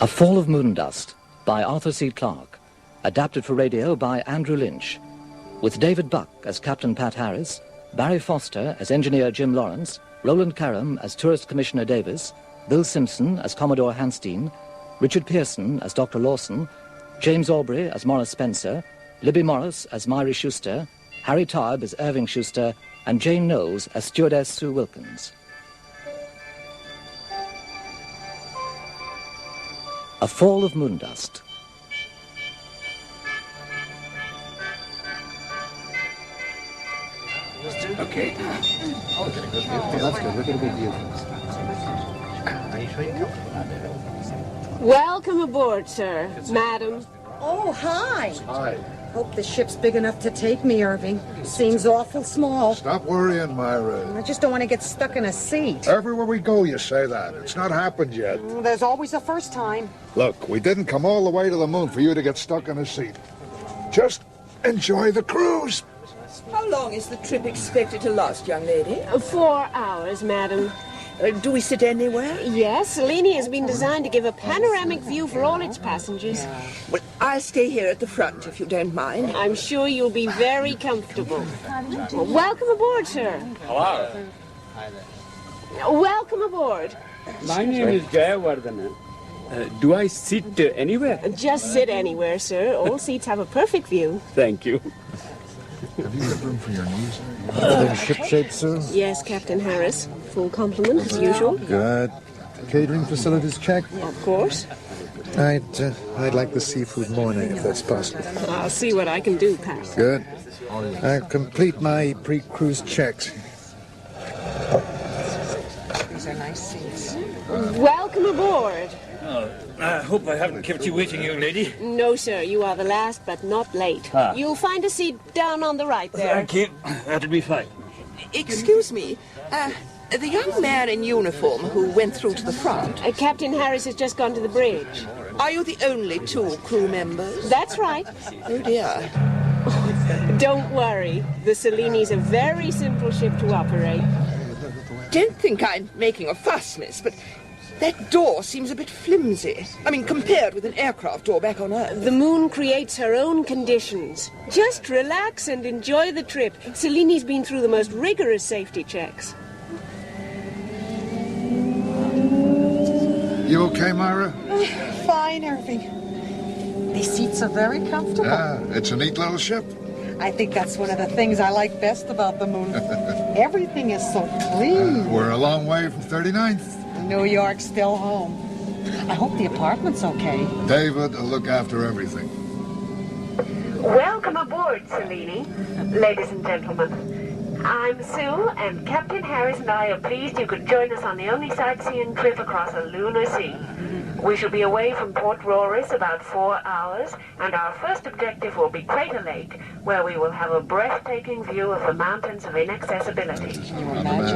A Fall of Moondust by Arthur C. Clarke, adapted for radio by Andrew Lynch, with David Buck as Captain Pat Harris, Barry Foster as Engineer Jim Lawrence, Roland Karam as Tourist Commissioner Davis, Bill Simpson as Commodore Hanstein, Richard Pearson as Dr. Lawson, James Aubrey as Morris Spencer, Libby Morris as Myrie Schuster, Harry Tarb as Irving Schuster, and Jane Knowles as Stewardess Sue Wilkins. A Fall of Moondust. Okay. Oh, that's good. Look at a good view. Are you sure you're comfortable? Welcome aboard, sir. Madam. Oh, hi. Hi. Hope the ship's big enough to take me, Irving. Seems awful small. Stop worrying, Myra. I just don't want to get stuck in a seat. Everywhere we go, you say that. It's not happened yet. There's always a first time. Look, we didn't come all the way to the moon for you to get stuck in a seat. Just enjoy the cruise. How long is the trip expected to last, young lady? 4 hours, madam. Do we sit anywhere? Yes, Selene has been designed to give a panoramic view for all its passengers. Well, I'll stay here at the front, if you don't mind. I'm sure you'll be very comfortable. Welcome aboard, sir. Hello. Welcome aboard. My name is Jayawardena. Do I sit anywhere? Just sit anywhere, sir. All seats have a perfect view. Thank you. Have you got room for your knees? Everything ship-shape, sir? Yes, Captain Harris. Full complement, as usual. Good. Catering facilities check? Of course. I'd like the seafood morning, if that's possible. I'll see what I can do, Pat. Good. I'll complete my pre-cruise checks. These are nice seats. Welcome aboard. I hope I haven't kept you waiting, young lady. No, sir. You are the last, but not late. Ah. You'll find a seat down on the right there. Thank you. That'll be fine. Excuse me. The young man in uniform who went through to the front, Captain Harris has just gone to the bridge. are you the only 2 crew members? That's right. Oh, dear. Don't worry. The Selene's a very simple ship to operate. Don't think I'm making a fuss, miss, but that door seems a bit flimsy. I mean, compared with an aircraft door back on Earth. The moon creates her own conditions. Just relax and enjoy the trip. Selene's been through the most rigorous safety checks. You okay, Myra? Fine, Irving. These seats are very comfortable. Yeah, it's a neat little ship. I think that's one of the things I like best about the moon. Everything is so clean. We're a long way from 39th. New York's still home. I hope the apartment's okay. David will look after everything. Welcome aboard, Selene. Ladies and gentlemen, I'm Sue, and Captain Harris and I are pleased you could join us on the only sightseeing trip across a lunar sea. We shall be away from Port Roris about 4 hours, and our first objective will be Crater Lake, where we will have a breathtaking view of the mountains of inaccessibility.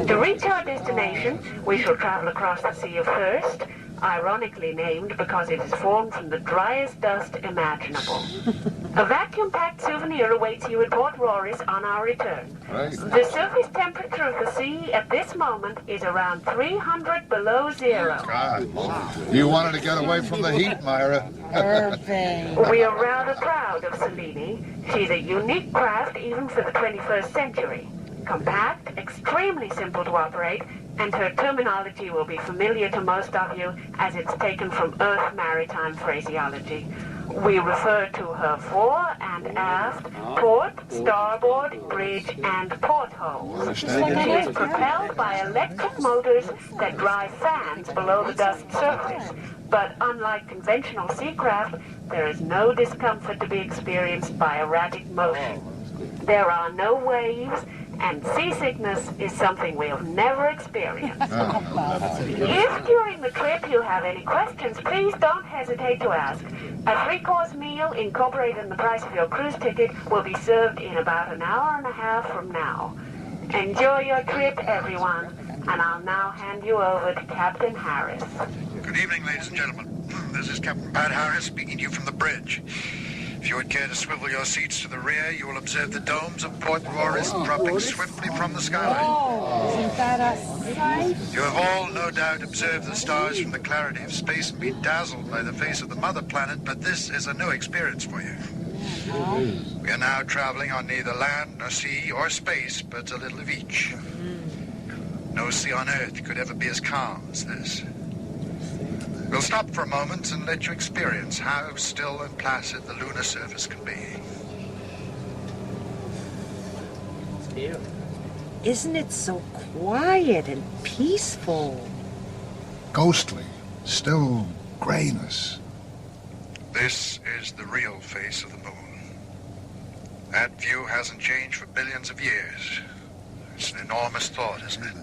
To reach our destination, we shall travel across the Sea of Thirst, ironically named because it is formed from the driest dust imaginable. A vacuum-packed souvenir awaits you at Port Roris on our return. Right. The surface temperature of the sea at this moment is around 300 below zero. God. You wanted to get away from the heat, Myra. Irving. We are rather proud of Selene. She's a unique craft even for the 21st century. Compact, extremely simple to operate, and her terminology will be familiar to most of you as it's taken from Earth maritime phraseology. We refer to her fore and aft, port, starboard, bridge, and porthole. She is propelled by electric motors that drive fans below the dust surface. But unlike conventional seacraft, there is no discomfort to be experienced by erratic motion. There are no waves, and seasickness is something we'll never experience. If during the trip you have any questions, please don't hesitate to ask. A 3-course meal incorporated in the price of your cruise ticket will be served in about an hour and a half from now. Enjoy your trip, everyone, and I'll now hand you over to Captain Harris. Good evening, ladies and gentlemen. This is Captain Pat Harris speaking to you from the bridge. If you would care to swivel your seats to the rear, you will observe the domes of Port Royal dropping swiftly from the skyline. Oh, isn't that a sight? You have all, no doubt, observed the stars from the clarity of space and been dazzled by the face of the mother planet, but this is a new experience for you. We are now traveling on neither land nor sea or space, but a little of each. No sea on Earth could ever be as calm as this. We'll stop for a moment and let you experience how still and placid the lunar surface can be. Isn't it so quiet and peaceful? Ghostly, still grayness. This is the real face of the moon. That view hasn't changed for billions of years. It's an enormous thought, isn't it?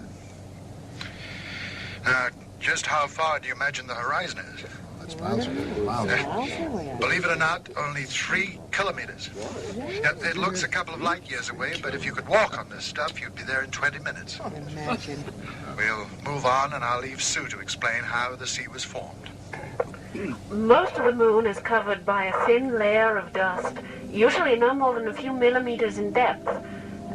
Now, just how far do you imagine the horizon is? That's miles away. Believe it or not, only 3 kilometers. Now, it looks a couple of light years away, but if you could walk on this stuff, you'd be there in 20 minutes. Imagine. We'll move on, and I'll leave Sue to explain how the sea was formed. Most of the moon is covered by a thin layer of dust, usually no more than a few millimeters in depth.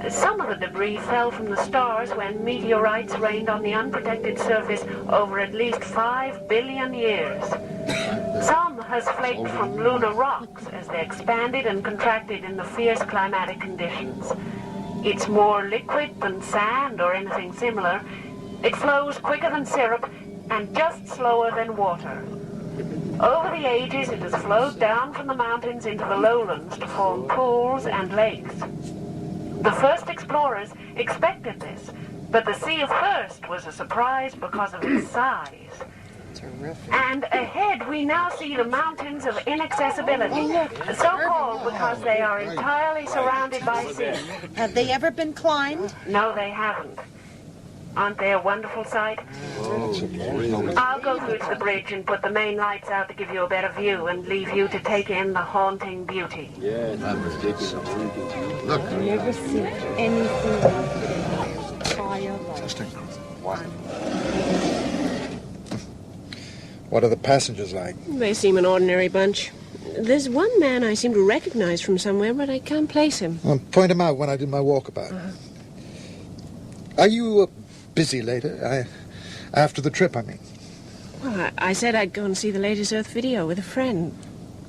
Some of the debris fell from the stars when meteorites rained on the unprotected surface over at least 5 billion years. Some has flaked from lunar rocks as they expanded and contracted in the fierce climatic conditions. It's more liquid than sand or anything similar. It flows quicker than syrup and just slower than water. Over the ages, it has flowed down from the mountains into the lowlands to form pools and lakes. The first explorers expected this, but the Sea of Thirst was a surprise because of its size. Terrific. And ahead, we now see the mountains of inaccessibility, so called because they are entirely surrounded by sea. Have they ever been climbed? No, they haven't. Aren't they a wonderful sight? I'll go through to the bridge and put the main lights out to give you a better view and leave you to take in the haunting beauty. Yeah, that's ridiculous. Look. I've never seen anything like it. What are the passengers like? They seem an ordinary bunch. There's one man I seem to recognize from somewhere, but I can't place him. I'll point him out when I do my walkabout. Are you busy later? After the trip, I mean. Well, I said I'd go and see the latest Earth video with a friend.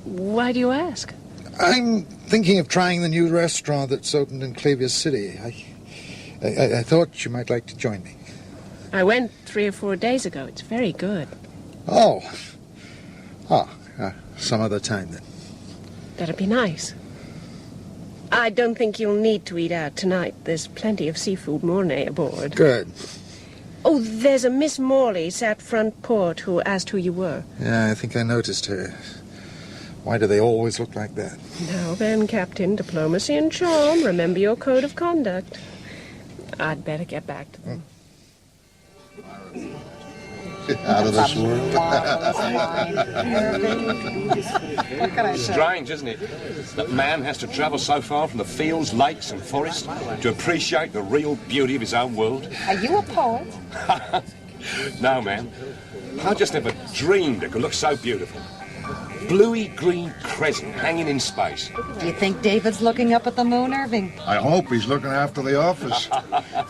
Why do you ask? I'm thinking of trying the new restaurant that's opened in Clavier City. I thought you might like to join me. I went 3 or 4 days ago. It's very good. Oh. Some other time then. That'd be nice. I don't think you'll need to eat out tonight. There's plenty of seafood Mornay aboard. Good. Oh, there's a Miss Morley sat front port who asked who you were. Yeah, I think I noticed her. Why do they always look like that? Now then, Captain, diplomacy and charm. Remember your code of conduct. I'd better get back to them. Out of this world. Strange, isn't it? That man has to travel so far from the fields, lakes and forests to appreciate the real beauty of his own world. Are you a poet? No, man. I just never dreamed it could look so beautiful. Bluey green crescent hanging in space. Do you think David's looking up at the moon, Irving? I hope he's looking after the office.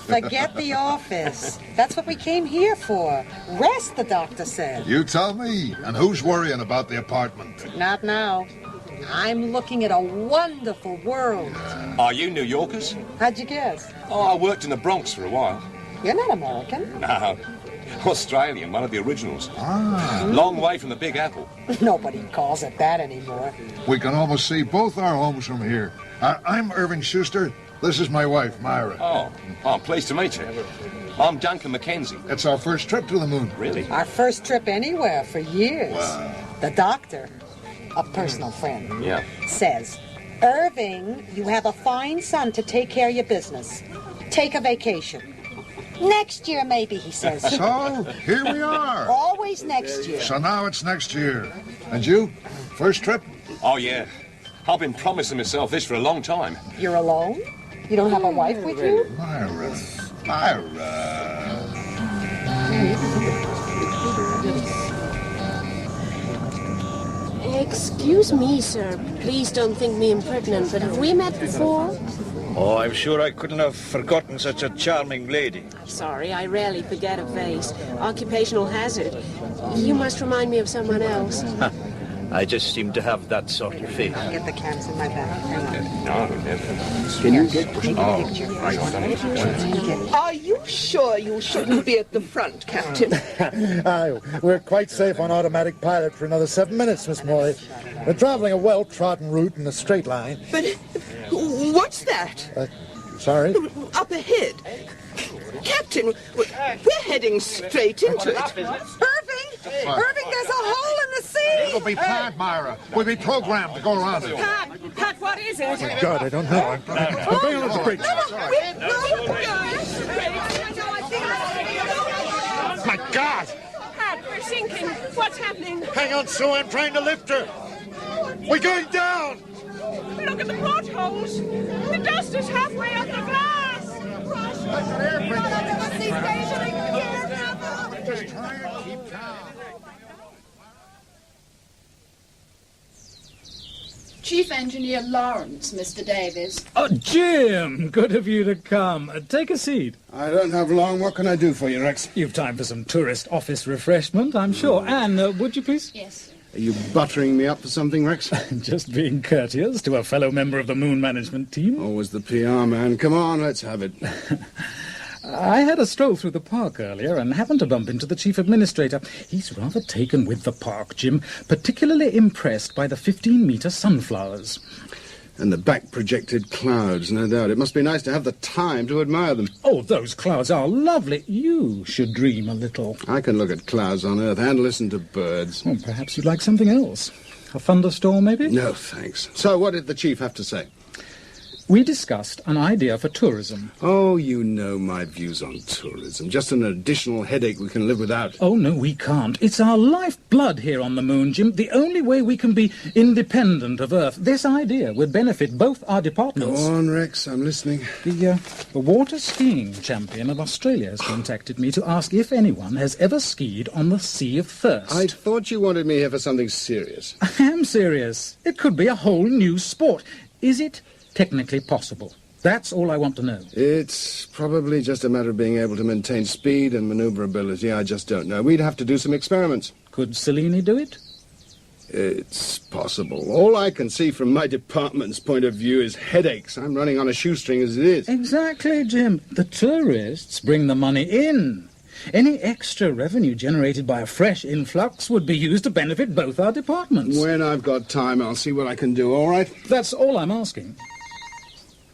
Forget the office. That's what we came here for. Rest, the doctor said. You tell me. And who's worrying about the apartment? Not now. I'm looking at a wonderful world. Are you New Yorkers? How'd you guess? Oh, I worked in the Bronx for a while. You're not American. No. Australian, one of the originals. Ah. Long way from the Big Apple. Nobody calls it that anymore. We can almost see both our homes from here. I'm Irving Schuster. This is my wife, Myra. Oh, I'm pleased to meet you. I'm Duncan Mackenzie. It's our first trip to the moon. Really? Our first trip anywhere for years. Wow. The doctor, a personal friend, Yeah. says, Irving, you have a fine son to take care of your business. Take a vacation. Next year, maybe, he says. So, here we are. Always next year. So now it's next year. And you? First trip? Oh, yeah. I've been promising myself this for a long time. You're alone? You don't have a wife with you? Myra. Excuse me, sir. Please don't think me impertinent, but have we met before? Oh, I'm sure I couldn't have forgotten such a charming lady. Sorry, I rarely forget a face. Occupational hazard. You must remind me of someone else. I just seem to have that sort of face. I'll get the cans in my bag. No, Can you get... Take a picture. Are you sure you shouldn't be at the front, Captain? We're quite safe on automatic pilot for another 7 minutes, Miss Morley. We're traveling a well-trodden route in a straight line. But what's that? Sorry? Up ahead. Captain, we're heading straight into it. Irving, there's a hole in the sea. It'll be planned, Myra. We'll be programmed to go around it. Pat, what is it? Oh, God, I don't know. I'm going on the bridge. My God! Pat, we're sinking. What's happening? Hang on, Sue. I'm trying to lift her. We're going down. Look at the portholes. The dust is halfway up the glass. Just try and keep calm. Chief Engineer Lawrence, Mr. Davies. Oh, Jim! Good of you to come. Take a seat. I don't have long. What can I do for you, Rex? You've time for some tourist office refreshment, I'm sure. Anne, would you please? Yes. Are you buttering me up for something, Rex? Just being courteous to a fellow member of the Moon Management team. Always the PR man. Come on, let's have it. I had a stroll through the park earlier and happened to bump into the chief administrator. He's rather taken with the park, Jim, particularly impressed by the 15-metre sunflowers. And the back-projected clouds, no doubt. It must be nice to have the time to admire them. Oh, those clouds are lovely. You should dream a little. I can look at clouds on Earth and listen to birds. Well, perhaps you'd like something else. A thunderstorm, maybe? No, thanks. So what did the chief have to say? We discussed an idea for tourism. Oh, you know my views on tourism. Just an additional headache we can live without. Oh, no, we can't. It's our lifeblood here on the moon, Jim. The only way we can be independent of Earth. This idea would benefit both our departments. Go on, Rex. I'm listening. The water skiing champion of Australia has contacted me to ask if anyone has ever skied on the Sea of Thirst. I thought you wanted me here for something serious. I am serious. It could be a whole new sport. Is it technically possible? That's all I want to know. It's probably just a matter of being able to maintain speed and maneuverability. I just don't know. We'd have to do some experiments. Could Cellini do it? It's possible. All I can see from my department's point of view is headaches. I'm running on a shoestring as it is. Exactly, Jim. The tourists bring the money in. Any extra revenue generated by a fresh influx would be used to benefit both our departments. When I've got time, I'll see what I can do, all right? That's all I'm asking.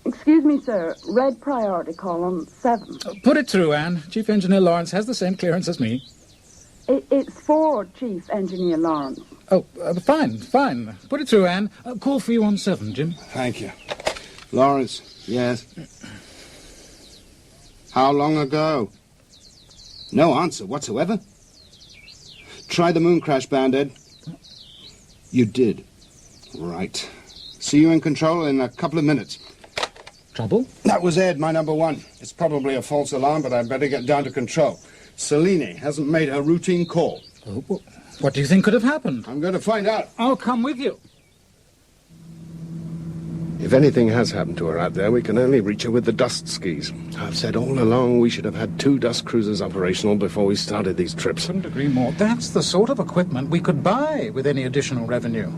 Excuse me, sir. Red priority column 7. Put it through, Anne. Chief Engineer Lawrence has the same clearance as me. It's for Chief Engineer Lawrence. Oh, fine. Put it through, Anne. Call for you on 7, Jim. Thank you. Lawrence, yes? How long ago? No answer whatsoever. Try the moon crash band, Ed. You did. Right. See you in control in a couple of minutes. Trouble? That was Ed, my number 1. It's probably a false alarm, but I'd better get down to control. Cellini hasn't made her routine call. Oh, what do you think could have happened? I'm going to find out. I'll come with you. If anything has happened to her out there, we can only reach her with the dust skis. I've said all along we should have had 2 dust cruisers operational before we started these trips. Couldn't agree more. That's the sort of equipment we could buy with any additional revenue.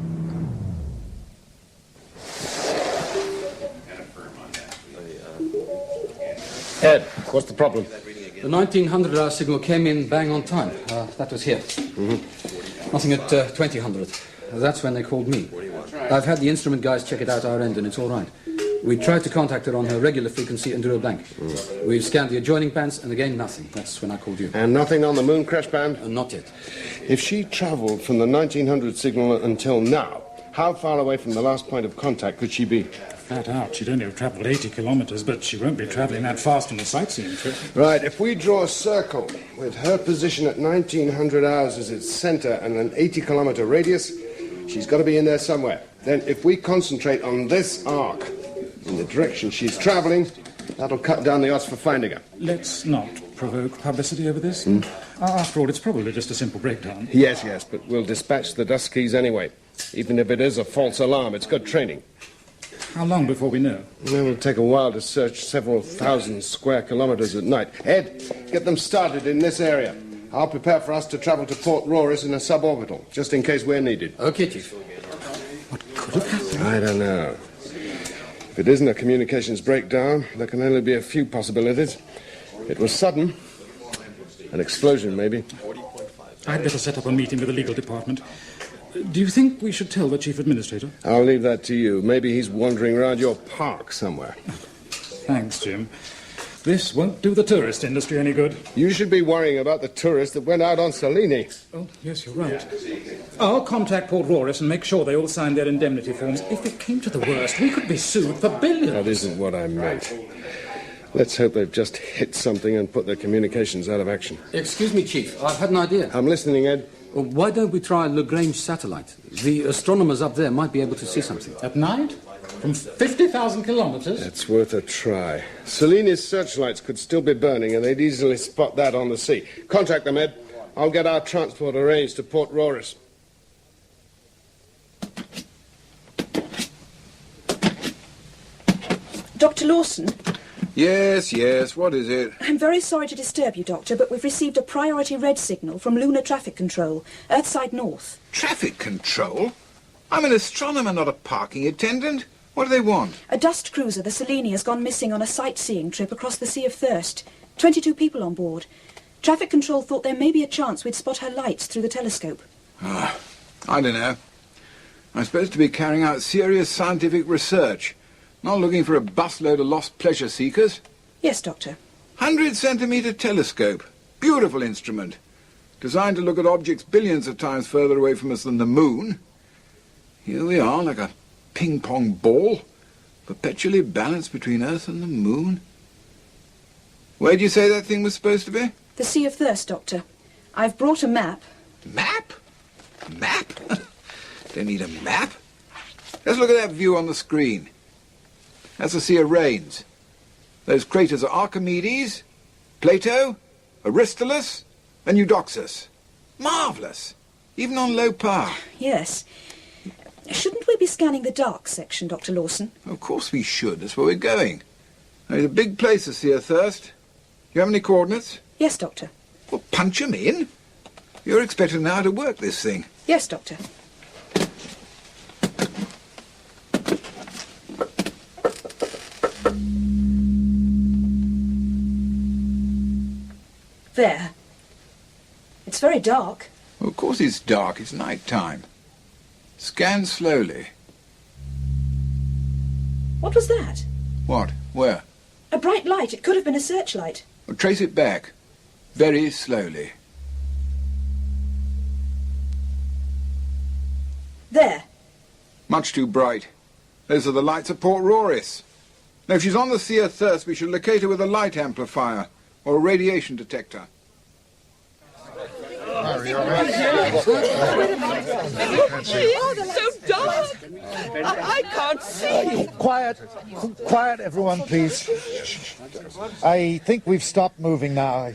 Ed, what's the problem? The 1900-hour signal came in bang on time. That was here. Nothing at 2000. That's when they called me. I've had the instrument guys check it out our end, and it's all right. We tried to contact her on her regular frequency and do a blank. We've scanned the adjoining bands, and again, nothing. That's when I called you. And nothing on the moon crash band? Not yet. If she travelled from the 1900 signal until now, how far away from the last point of contact could she be? Flat out. She'd only have travelled 80 kilometres, but she won't be travelling that fast on a sightseeing trip. Right, if we draw a circle with her position at 1900 hours as its centre and an 80-kilometre radius, she's got to be in there somewhere. Then if we concentrate on this arc in the direction she's travelling, that'll cut down the odds for finding her. Let's not provoke publicity over this. After all, it's probably just a simple breakdown. Yes, but we'll dispatch the dust skis anyway. Even if it is a false alarm, it's good training. How long before we know? Well, it'll take a while to search several thousand square kilometers at night. Ed, get them started in this area. I'll prepare for us to travel to Port Roris in a suborbital, just in case we're needed. Okay, Chief. What could have happened? I don't know. If it isn't a communications breakdown, there can only be a few possibilities. It was sudden. An explosion, maybe. I'd better set up a meeting with the legal department. Do you think we should tell the chief administrator? I'll leave that to you. Maybe he's wandering around your park somewhere. Thanks, Jim. This won't do the tourist industry any good. You should be worrying about the tourists that went out on Salini. Oh, yes, you're right. I'll contact Port Roris and make sure they all sign their indemnity forms. If it came to the worst, we could be sued for billions. That isn't what I meant. Let's hope they've just hit something and put their communications out of action. Excuse me, Chief. I've had an idea. I'm listening, Ed. Well, why don't we try Lagrange satellite? The astronomers up there might be able to see something. At night? From 50,000 kilometers? It's worth a try. Salini's searchlights could still be burning, and they'd easily spot that on the sea. Contact them, Ed. I'll get our transport arranged to Port Roris. Dr. Lawson? Yes, what is it? I'm very sorry to disturb you, Doctor, but we've received a priority red signal from Lunar Traffic Control, Earthside North. Traffic control? I'm an astronomer, not a parking attendant. What do they want? A dust cruiser, the Selene, has gone missing on a sightseeing trip across the Sea of Thirst. 22 people on board. Traffic Control thought there may be a chance we'd spot her lights through the telescope. I don't know. I'm supposed to be carrying out serious scientific research. Not looking for a busload of lost pleasure seekers. Yes, Doctor. 100-centimetre telescope. Beautiful instrument. Designed to look at objects billions of times further away from us than the moon. Here we are, like a ping-pong ball, perpetually balanced between Earth and the moon. Where did you say that thing was supposed to be? The Sea of Thirst, Doctor. I've brought a map. Map? Map? Don't need a map. Let's look at that view on the screen. That's the Sea of Rains. Those craters are Archimedes, Plato, Aristotles, and Eudoxus. Marvellous. Even on low power. Yes. Shouldn't we be scanning the dark section, Dr. Lawson? Of course we should. That's where we're going. It's a big place, the Sea of Thirst. You have any coordinates? Yes, Doctor. Well, punch 'em in. You're expected now to work this thing. Yes, Doctor. There. It's very dark. Well, of course it's dark. It's night time. Scan slowly. What was that? What? Where? A bright light. It could have been a searchlight. Well, trace it back. Very slowly. There. Much too bright. Those are the lights of Port Roris. Now, if she's on the Sea of Thirst, we should locate her with a light amplifier or a radiation detector. So dark. I can't see. Quiet, everyone, please. I think we've stopped moving now.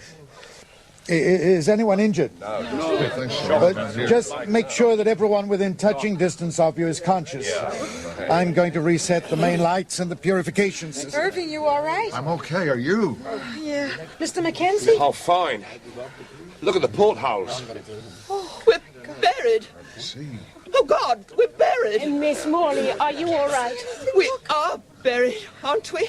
Is anyone injured? No. Just make sure that everyone within touching distance of you is conscious. I'm going to reset the main lights and the purification system. Irving, you all right? I'm okay. Are you? Yeah. Mr. Mackenzie? Oh, fine. Look at the port house. Oh, we're buried. Oh, God, we're buried. And Miss Morley, are you all right? We are buried, aren't we?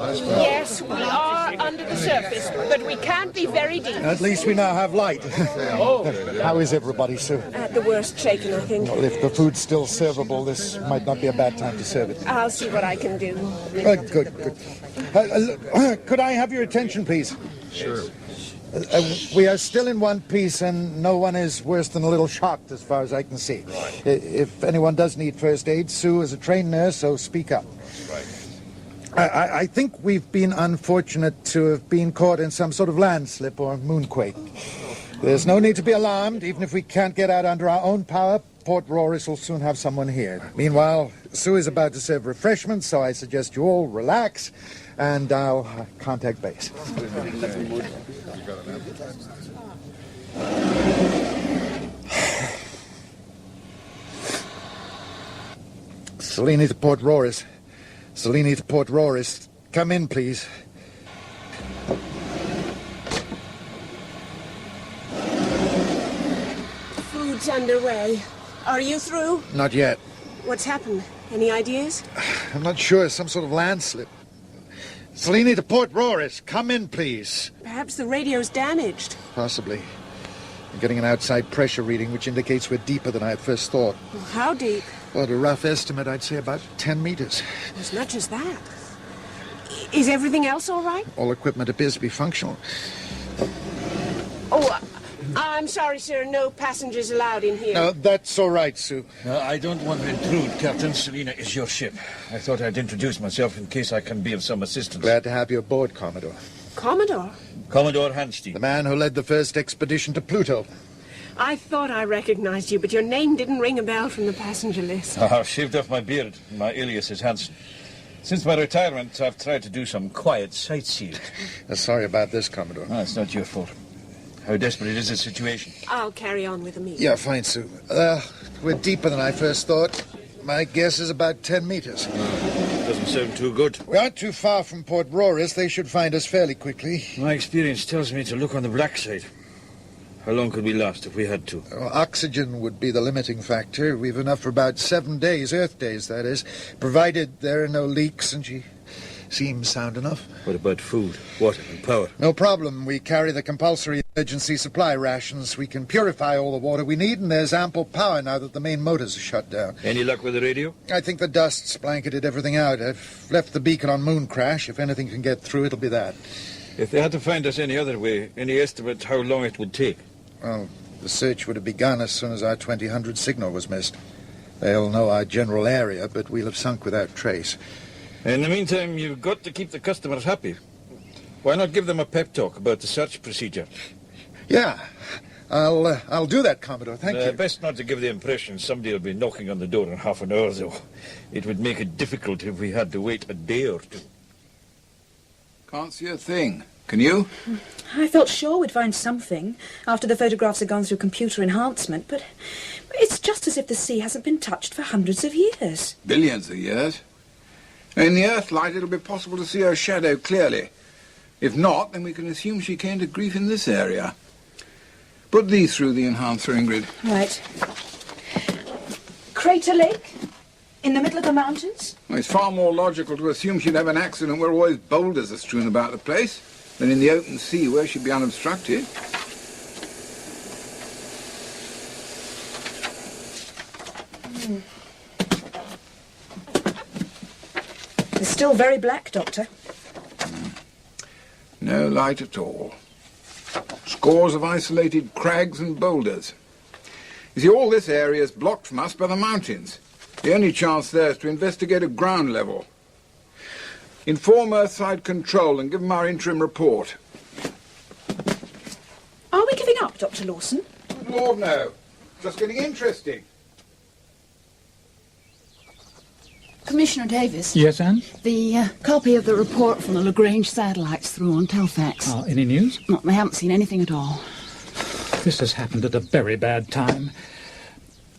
Yes, we are under the surface, but we can't be very deep. At least we now have light. How is everybody, Sue? At the worst shaken, I think. Well, if the food's still servable, this might not be a bad time to serve it. I'll see what I can do. Good. Could I have your attention, please? Sure. We are still in one piece, and no one is worse than a little shocked, as far as I can see. Right. If anyone does need first aid, Sue is a trained nurse, so speak up. Right. I think we've been unfortunate to have been caught in some sort of landslip or moonquake. There's no need to be alarmed. Even if we can't get out under our own power, Port Roris will soon have someone here. Meanwhile, Sue is about to serve refreshments, so I suggest you all relax, and I'll contact base. Selene to Port Roris. Selene to Port Roris. Come in, please. Food's underway. Are you through? Not yet. What's happened? Any ideas? I'm not sure. Some sort of landslip. Selene to Port Roris. Come in, please. Perhaps the radio's damaged. Possibly. I'm getting an outside pressure reading, which indicates we're deeper than I at first thought. Well, how deep? Well, at a rough estimate, I'd say about 10 meters. As much as that. Is everything else all right? All equipment appears to be functional. Oh, I'm sorry, sir. No passengers allowed in here. No, that's all right, Sue. I don't want to intrude, Captain. Selena is your ship. I thought I'd introduce myself in case I can be of some assistance. Glad to have you aboard, Commodore. Commodore? Commodore Hanstein. The man who led the first expedition to Pluto. I thought I recognized you, but your name didn't ring a bell from the passenger list. I've shaved off my beard. My alias is Hansen. Since my retirement, I've tried to do some quiet sightseeing. Sorry about this, Commodore. No, it's not your fault. How desperate is the situation? I'll carry on with the meeting. Yeah, fine, Sue. We're deeper than I first thought. My guess is about 10 meters. Doesn't sound too good. We aren't too far from Port Roris. They should find us fairly quickly. My experience tells me to look on the black side. How long could we last if we had to? Well, oxygen would be the limiting factor. We've enough for about 7 days, Earth days, that is, provided there are no leaks and she seems sound enough. What about food, water, and power? No problem. We carry the compulsory emergency supply rations. We can purify all the water we need, and there's ample power now that the main motors are shut down. Any luck with the radio? I think the dust's blanketed everything out. I've left the beacon on Moon Crash. If anything can get through, it'll be that. If they had to find us any other way, any estimate how long it would take? Well, the search would have begun as soon as our 2000 signal was missed. They'll know our general area, but we'll have sunk without trace. In the meantime, you've got to keep the customers happy. Why not give them a pep talk about the search procedure? Yeah, I'll do that, Commodore. Thank you. Best not to give the impression somebody will be knocking on the door in half an hour, though. It would make it difficult if we had to wait a day or two. Can't see a thing. Can you? I felt sure we'd find something after the photographs had gone through computer enhancement, but it's just as if the sea hasn't been touched for hundreds of years. Billions of years. In the Earthlight, it'll be possible to see her shadow clearly. If not, then we can assume she came to grief in this area. Put these through the enhancer, Ingrid. Right. Crater Lake? In the middle of the mountains? Well, it's far more logical to assume she'd have an accident where always boulders are strewn about the place than in the open sea where she'd be unobstructed. It's still very black, Doctor. No light at all. Scores of isolated crags and boulders. You see, all this area is blocked from us by the mountains. The only chance there is to investigate at ground level. Inform Earthside Control and give them our interim report. Are we giving up, Dr. Lawson? Good Lord, no. Just getting interesting. Commissioner Davis. Yes, Anne? The copy of the report from the Lagrange satellites through on Telfax. Any news? No, they haven't seen anything at all. This has happened at a very bad time.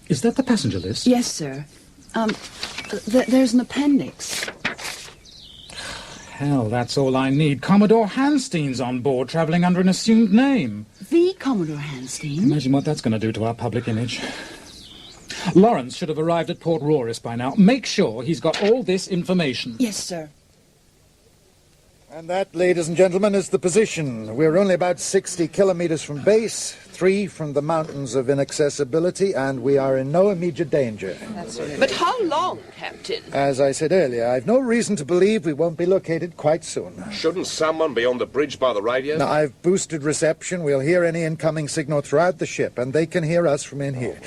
Is that the passenger list? Yes, sir. There's an appendix. Hell, that's all I need. Commodore Hanstein's on board, travelling under an assumed name. The Commodore Hanstein? Imagine what that's going to do to our public image. Lawrence should have arrived at Port Roris by now. Make sure he's got all this information. Yes, sir. And that, ladies and gentlemen, is the position. We're only about 60 kilometers from base, 3 from the mountains of inaccessibility, and we are in no immediate danger. But how long, Captain? As I said earlier, I've no reason to believe we won't be located quite soon. Shouldn't someone be on the bridge by the radio? Now, I've boosted reception. We'll hear any incoming signal throughout the ship, and they can hear us from in here.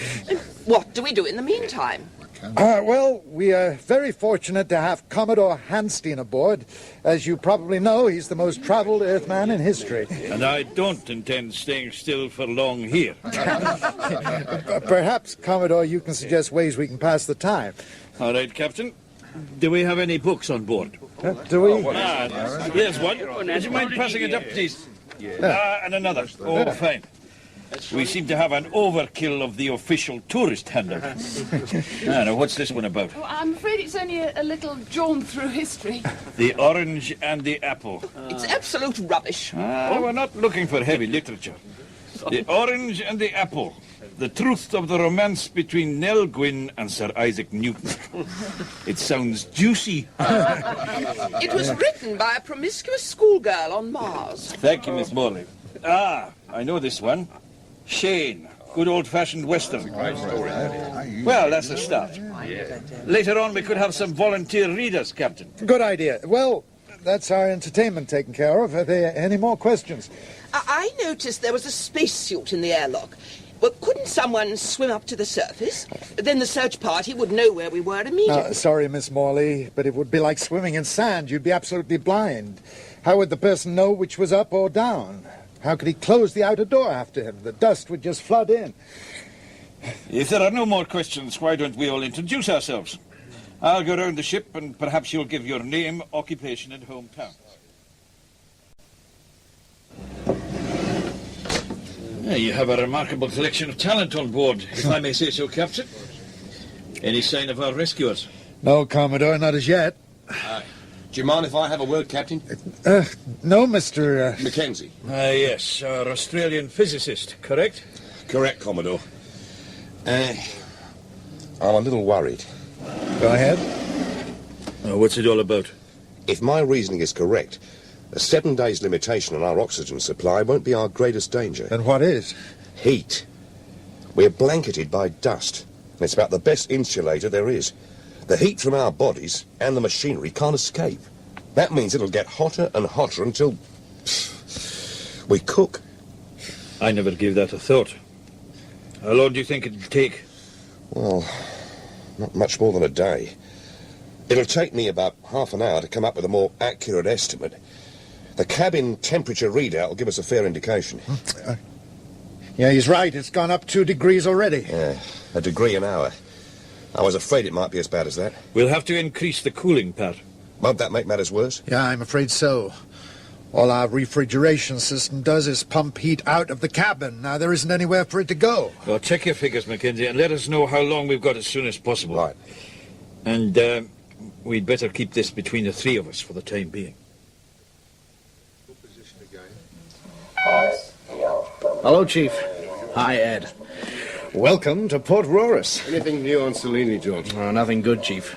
What do we do in the meantime? Well, we are very fortunate to have Commodore Hanstein aboard. As you probably know, he's the most travelled Earthman in history. And I don't intend staying still for long here. Perhaps, Commodore, you can suggest ways we can pass the time. All right, Captain. Do we have any books on board? Do we? Here's one. Would you mind passing it up, please? And another. Oh, fine. We seem to have an overkill of the official tourist handout. Now, what's this one about? Oh, I'm afraid it's only a little jaunt through history. The orange and the apple. It's absolute rubbish. We're not looking for heavy literature. The orange and the apple. The truth of the romance between Nell Gwynn and Sir Isaac Newton. It sounds juicy. It was written by a promiscuous schoolgirl on Mars. Thank you, Miss Morley. I know this one. Shane. Good old-fashioned Western. Well, that's a start. Later on, we could have some volunteer readers, Captain. Good idea. Well, that's our entertainment taken care of. Are there any more questions? I noticed there was a spacesuit in the airlock. Well, couldn't someone swim up to the surface? Then the search party would know where we were immediately. Sorry, Miss Morley, but it would be like swimming in sand. You'd be absolutely blind. How would the person know which was up or down? How could he close the outer door after him? The dust would just flood in. If there are no more questions, why don't we all introduce ourselves? I'll go round the ship, and perhaps you'll give your name, occupation, and hometown. You have a remarkable collection of talent on board, if I may say so, Captain. Any sign of our rescuers? No, Commodore, not as yet. Do you mind if I have a word, Captain? No, Mr. Mackenzie. Yes, our Australian physicist, correct? Correct, Commodore. I'm a little worried. Go ahead. What's it all about? If my reasoning is correct, a 7 days limitation on our oxygen supply won't be our greatest danger. Then what is? Heat. We're blanketed by dust, and it's about the best insulator there is. The heat from our bodies and the machinery can't escape. That means it'll get hotter and hotter until we cook. I never gave that a thought. How long do you think it'll take? Well, not much more than a day. It'll take me about half an hour to come up with a more accurate estimate. The cabin temperature readout will give us a fair indication. Yeah, he's right. It's gone up 2 degrees already. Yeah, a degree an hour. I was afraid it might be as bad as that. We'll have to increase the cooling, Pat. Won't that make matters worse? Yeah, I'm afraid so. All our refrigeration system does is pump heat out of the cabin. Now there isn't anywhere for it to go. Well, check your figures, Mackenzie, and let us know how long we've got as soon as possible. Right. And we'd better keep this between the three of us for the time being. Hello, Chief. Hi, Ed. Welcome to Port Roris. Anything new on Selene, George? Oh, nothing good, Chief.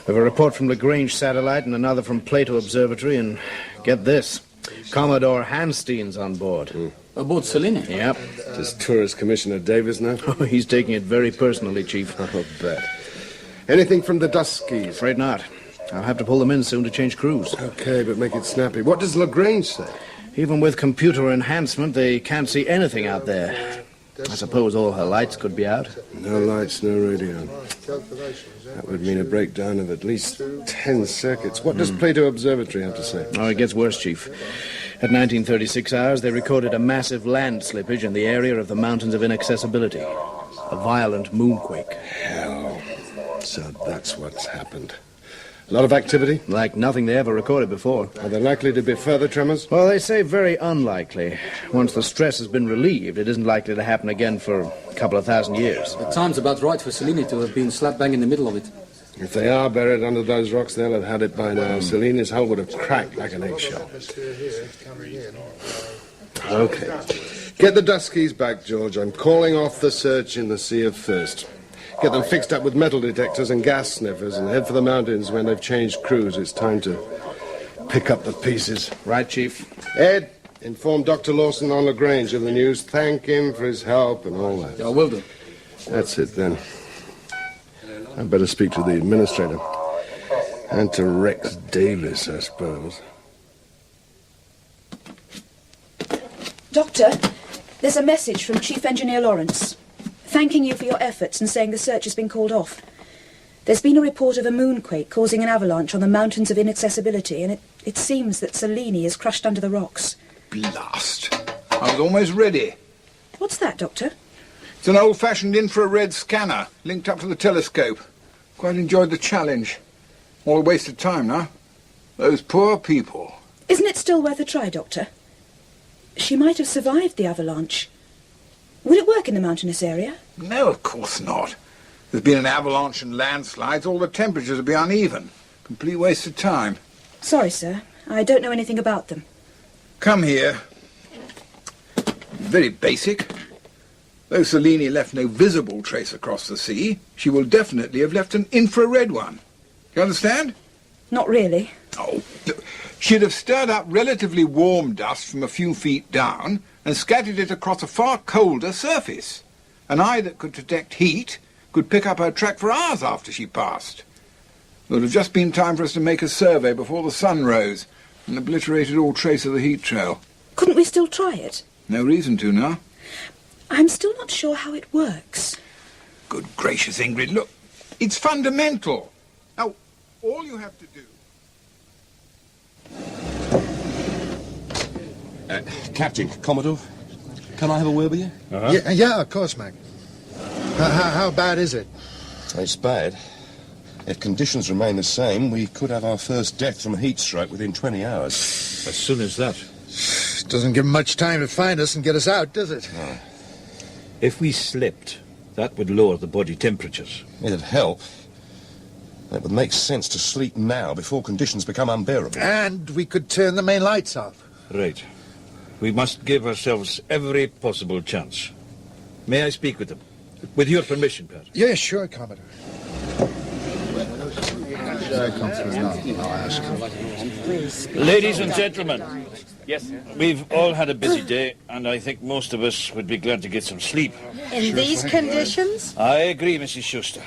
We have a report from Lagrange Satellite and another from Plato Observatory, and get this, Commodore Hanstein's on board. Aboard Selene? Yep. Does Tourist Commissioner Davis know? Oh, he's taking it very personally, Chief. I'll bet. Anything from the Duskies? Afraid not. I'll have to pull them in soon to change crews. Okay, but make it snappy. What does Lagrange say? Even with computer enhancement, they can't see anything out there. I suppose all her lights could be out. No lights, no radio. That would mean a breakdown of at least 10 circuits. What does Plato Observatory have to say? Oh, it gets worse, Chief. At 1936 hours, they recorded a massive land slippage in the area of the Mountains of Inaccessibility. A violent moonquake. Hell. So that's what's happened. A lot of activity? Like nothing they ever recorded before. Are there likely to be further tremors? Well, they say very unlikely. Once the stress has been relieved, it isn't likely to happen again for a couple of thousand years. The time's about right for Selene to have been slap bang in the middle of it. If they are buried under those rocks, they'll have had it by now. Selene's hull would have cracked like an eggshell. Okay. Get the Duskies back, George. I'm calling off the search in the Sea of Thirst. Get them fixed up with metal detectors and gas sniffers and head for the mountains when they've changed crews. It's time to pick up the pieces. Right, Chief. Ed, inform Dr. Lawson on Lagrange of the news. Thank him for his help and all that. I will do. That's it, then. I'd better speak to the administrator. And to Rex Davis, I suppose. Doctor, there's a message from Chief Engineer Lawrence, thanking you for your efforts and saying the search has been called off. There's been a report of a moonquake causing an avalanche on the Mountains of Inaccessibility, and it seems that Selene is crushed under the rocks. Blast. I was almost ready. What's that, Doctor? It's an old-fashioned infrared scanner linked up to the telescope. Quite enjoyed the challenge. All a waste of time, now. Those poor people. Isn't it still worth a try, Doctor? She might have survived the avalanche. Will it work in the mountainous area? No, of course not. There's been an avalanche and landslides. All the temperatures will be uneven. Complete waste of time. Sorry, sir. I don't know anything about them. Come here. Very basic. Though Cellini left no visible trace across the sea, she will definitely have left an infrared one. You understand? Not really. Oh, she'd have stirred up relatively warm dust from a few feet down and scattered it across a far colder surface. An eye that could detect heat could pick up her track for hours after she passed. It would have just been time for us to make a survey before the sun rose and obliterated all trace of the heat trail. Couldn't we still try it? No reason to now. I'm still not sure how it works. Good gracious, Ingrid, look, it's fundamental. Now, all you have to do... Captain, Commodore, can I have a word with you? Yeah, of course, Mac. How bad is it? It's bad. If conditions remain the same, we could have our first death from a heat stroke within 20 hours. As soon as that? Doesn't give 'em much time to find us and get us out, does it? No. If we slept, that would lower the body temperatures. It'd help. It would make sense to sleep now before conditions become unbearable. And we could turn the main lights off. Right. We must give ourselves every possible chance. May I speak with them? With your permission, Pat. Yeah, sure, Commodore. Ladies and gentlemen, yes, we've all had a busy day, and I think most of us would be glad to get some sleep. In these conditions? I agree, Mrs. Schuster.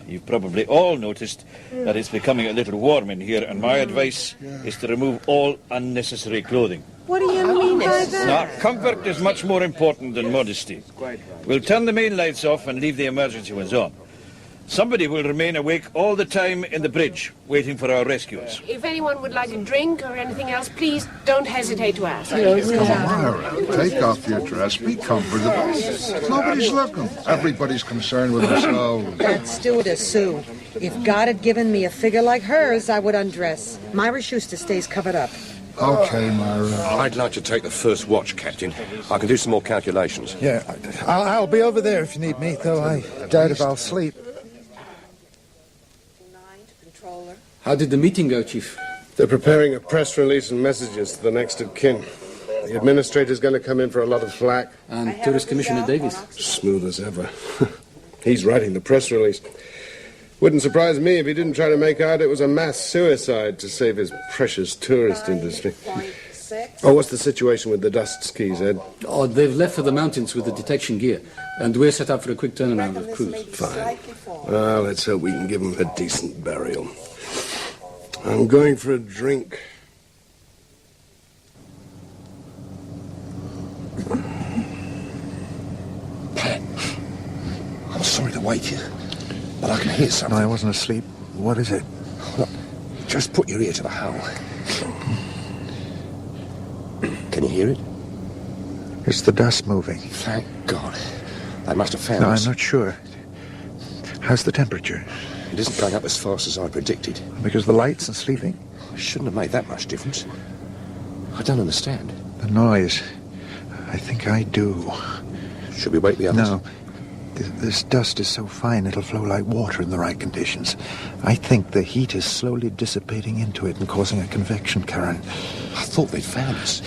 You've probably all noticed that it's becoming a little warm in here, and my advice is to remove all unnecessary clothing. What do you mean by that? Now, comfort is much more important than modesty. We'll turn the main lights off and leave the emergency ones on. Somebody will remain awake all the time in the bridge, waiting for our rescuers. If anyone would like a drink or anything else, please don't hesitate to ask. Myra, take off your dress. Be comfortable. Nobody's looking. Everybody's concerned with themselves. That stewardess, Sue. If God had given me a figure like hers, I would undress. Myra Schuster stays covered up. Okay, Myra. I'd like to take the first watch, Captain. I can do some more calculations. Yeah, I'll be over there if you need me, though I doubt if I'll sleep. How did the meeting go, Chief? They're preparing a press release and messages to the next of kin. The administrator's going to come in for a lot of flack. And Tourist Commissioner Davies? Smooth as ever. He's writing the press release. Wouldn't surprise me if he didn't try to make out it was a mass suicide to save his precious tourist industry. Oh, what's the situation with the dust skis, Ed? Oh, they've left for the mountains with the detection gear, and we're set up for a quick turnaround with crews. Fine. Well, let's hope we can give him a decent burial. I'm going for a drink. Pat, I'm sorry to wake you, but I can hear something. No, I wasn't asleep. What is it? Look, just put your ear to the hull. Can you hear it? It's the dust moving. Thank God. They must have found us. I'm not sure. How's the temperature? It isn't going up as fast as I predicted. Because the lights and sleeping? Shouldn't have made that much difference. I don't understand. The noise. I think I do. Should we wake the others? No. This dust is so fine it'll flow like water in the right conditions. I think the heat is slowly dissipating into it and causing a convection current. I thought they'd found us.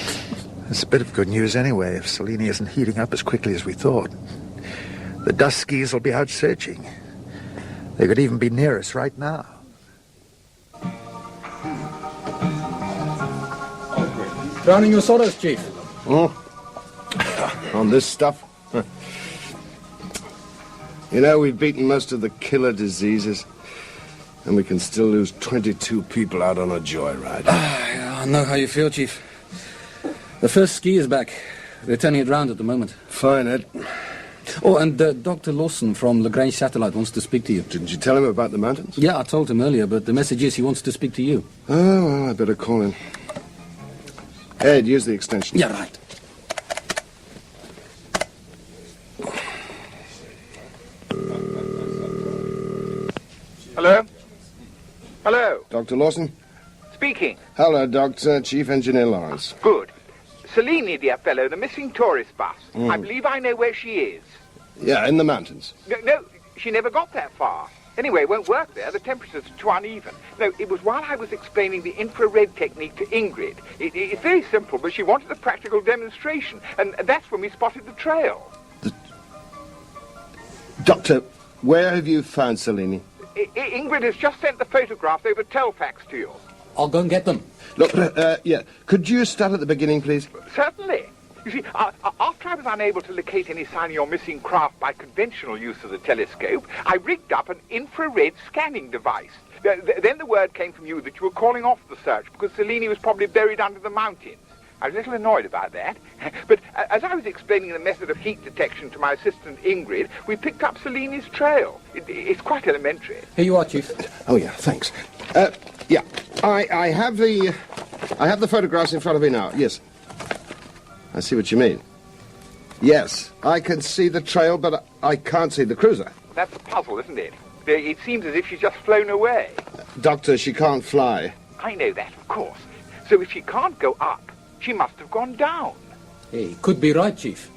It's a bit of good news anyway, if Cellini isn't heating up as quickly as we thought. The dust skis will be out searching. They could even be near us right now. Drowning your sorrows, Chief. Oh? On this stuff? You know, we've beaten most of the killer diseases, and we can still lose 22 people out on a joyride. I know how you feel, Chief. The first ski is back. They're turning it round at the moment. Fine, Ed. Oh, and Dr. Lawson from Lagrange Satellite wants to speak to you. Didn't you tell him about the mountains? Yeah, I told him earlier, but the message is he wants to speak to you. Oh, well, I better call him. Ed, use the extension. Yeah, right. Hello? Hello? Dr. Lawson? Speaking. Hello, Doctor. Chief Engineer Lawrence. Good. Selene, dear fellow, the missing tourist bus. I believe I know where she is. Yeah, in the mountains. No, she never got that far. Anyway, it won't work there. The temperature's too uneven. No, it was while I was explaining the infrared technique to Ingrid. It's very simple, but she wanted a practical demonstration, and that's when we spotted the trail. Doctor, where have you found Selene? Ingrid has just sent the photographs over telefax to you. I'll go and get them. Look, yeah, could you start at the beginning, please? Certainly. You see, after I was unable to locate any sign of your missing craft by conventional use of the telescope, I rigged up an infrared scanning device. Then the word came from you that you were calling off the search because Selene was probably buried under the mountains. I was a little annoyed about that, but as I was explaining the method of heat detection to my assistant Ingrid, we picked up Selene's trail. It's quite elementary. Here you are, Chief. Oh, yeah, thanks. Yeah, I have the photographs in front of me now, yes. I see what you mean. Yes, I can see the trail, but I can't see the cruiser. That's a puzzle, isn't it? It seems as if she's just flown away. Doctor, she can't fly. I know that, of course. So if she can't go up, she must have gone down. Hey, could be right, Chief.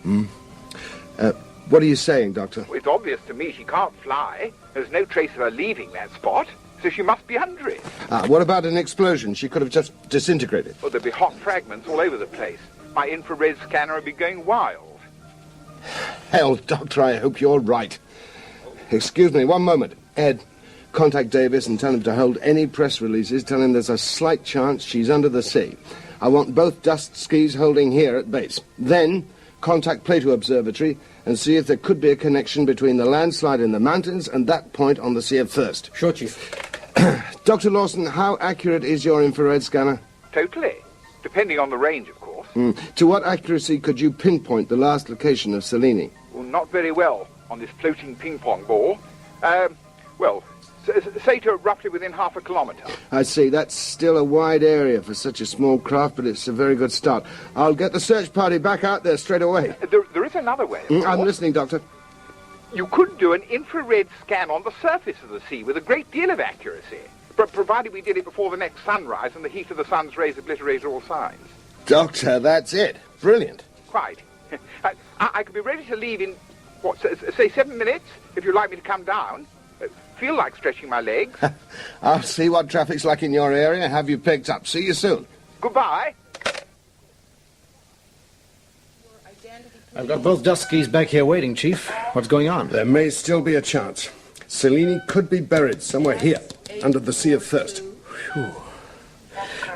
What are you saying, Doctor? Well, it's obvious to me she can't fly. There's no trace of her leaving that spot, so she must be under it. What about an explosion? She could have just disintegrated. Well, there'd be hot fragments all over the place. My infrared scanner would be going wild. Hell, Doctor, I hope you're right. Excuse me, one moment. Ed, contact Davis and tell him to hold any press releases. Tell him there's a slight chance she's under the sea. I want both dust skis holding here at base. Then contact Plato Observatory and see if there could be a connection between the landslide in the mountains and that point on the Sea of Thirst. Sure, Chief. Dr. Lawson, how accurate is your infrared scanner? Totally. Depending on the range, of course. To what accuracy could you pinpoint the last location of Selene? Well, not very well on this floating ping-pong ball. Say to roughly within half a kilometre. I see. That's still a wide area for such a small craft, but it's a very good start. I'll get the search party back out there straight away. There is another way. I'm listening, Doctor. You could do an infrared scan on the surface of the sea with a great deal of accuracy, but provided we did it before the next sunrise and the heat of the sun's rays obliterated all signs. Doctor, that's it. Brilliant. Quite. I could be ready to leave in, say 7 minutes, if you'd like me to come down. Feel like stretching my legs. I'll see what traffic's like in your area, have you picked up. See you soon. Goodbye. I've got both dust skis back here waiting, Chief. What's going on? There may still be a chance. Selene could be buried somewhere here, under the Sea of Thirst. Whew.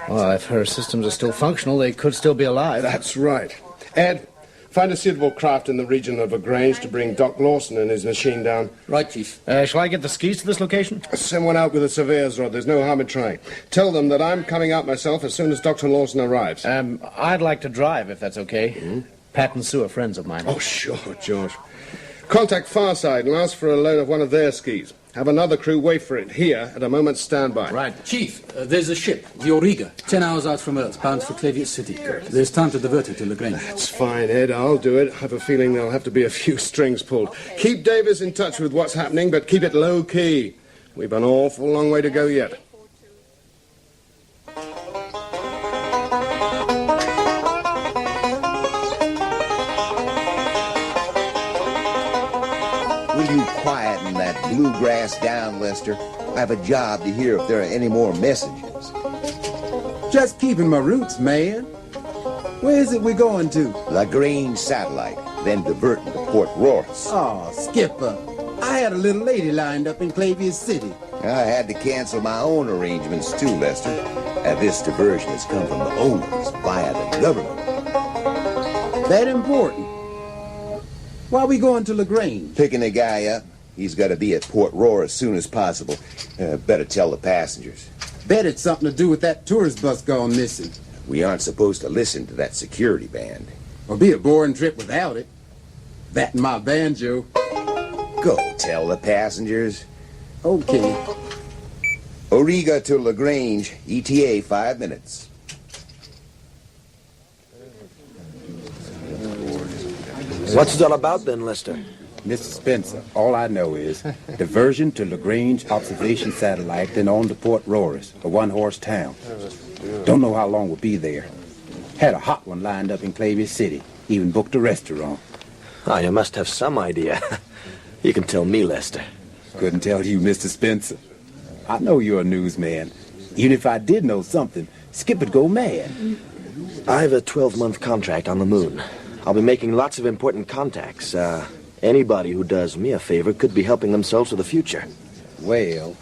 Well, if her systems are still functional, they could still be alive. That's right. Ed, find a suitable craft in the region of LaGrange to bring Doc Lawson and his machine down. Right, Chief. Shall I get the skis to this location? Send one out with a surveyor's rod. There's no harm in trying. Tell them that I'm coming out myself as soon as Dr. Lawson arrives. I'd like to drive, if that's okay. Pat and Sue are friends of mine. Oh, sure, George. Contact Farside and ask for a loan of one of their skis. Have another crew wait for it here at a moment's standby. Right. Chief, there's a ship, the Auriga, 10 hours out from Earth, bound for Clavius City. There's time to divert it to LaGrange. That's fine, Ed. I'll do it. I have a feeling there'll have to be a few strings pulled. Keep Davis in touch with what's happening, but keep it low-key. We've an awful long way to go yet. Will you quieten that bluegrass down, Lester? I have a job to hear if there are any more messages. Just keeping my roots, man. Where is it we're going to? LaGrange Satellite, then diverting to Port Royce. Oh, Skipper. I had a little lady lined up in Clavius City. I had to cancel my own arrangements too, Lester. This diversion has come from the owners via the government. That important? Why are we going to LaGrange? Picking a guy up. He's got to be at Port Royce as soon as possible. Better tell the passengers. Bet it's something to do with that tourist bus gone missing. We aren't supposed to listen to that security band. It'll be a boring trip without it. That and my banjo. Go tell the passengers. Okay. Auriga to LaGrange, ETA 5 minutes. What's it all about then, Lester? Mr. Spencer, all I know is diversion to LaGrange observation satellite, then on to Port Royce, a one-horse town. Don't know how long we'll be there. Had a hot one lined up in Clavius City. Even booked a restaurant. Oh, you must have some idea. You can tell me, Lester. Couldn't tell you, Mr. Spencer. I know you're a newsman. Even if I did know something, Skip would go mad. I have a 12-month contract on the moon. I'll be making lots of important contacts. Anybody who does me a favor could be helping themselves to the future. Well,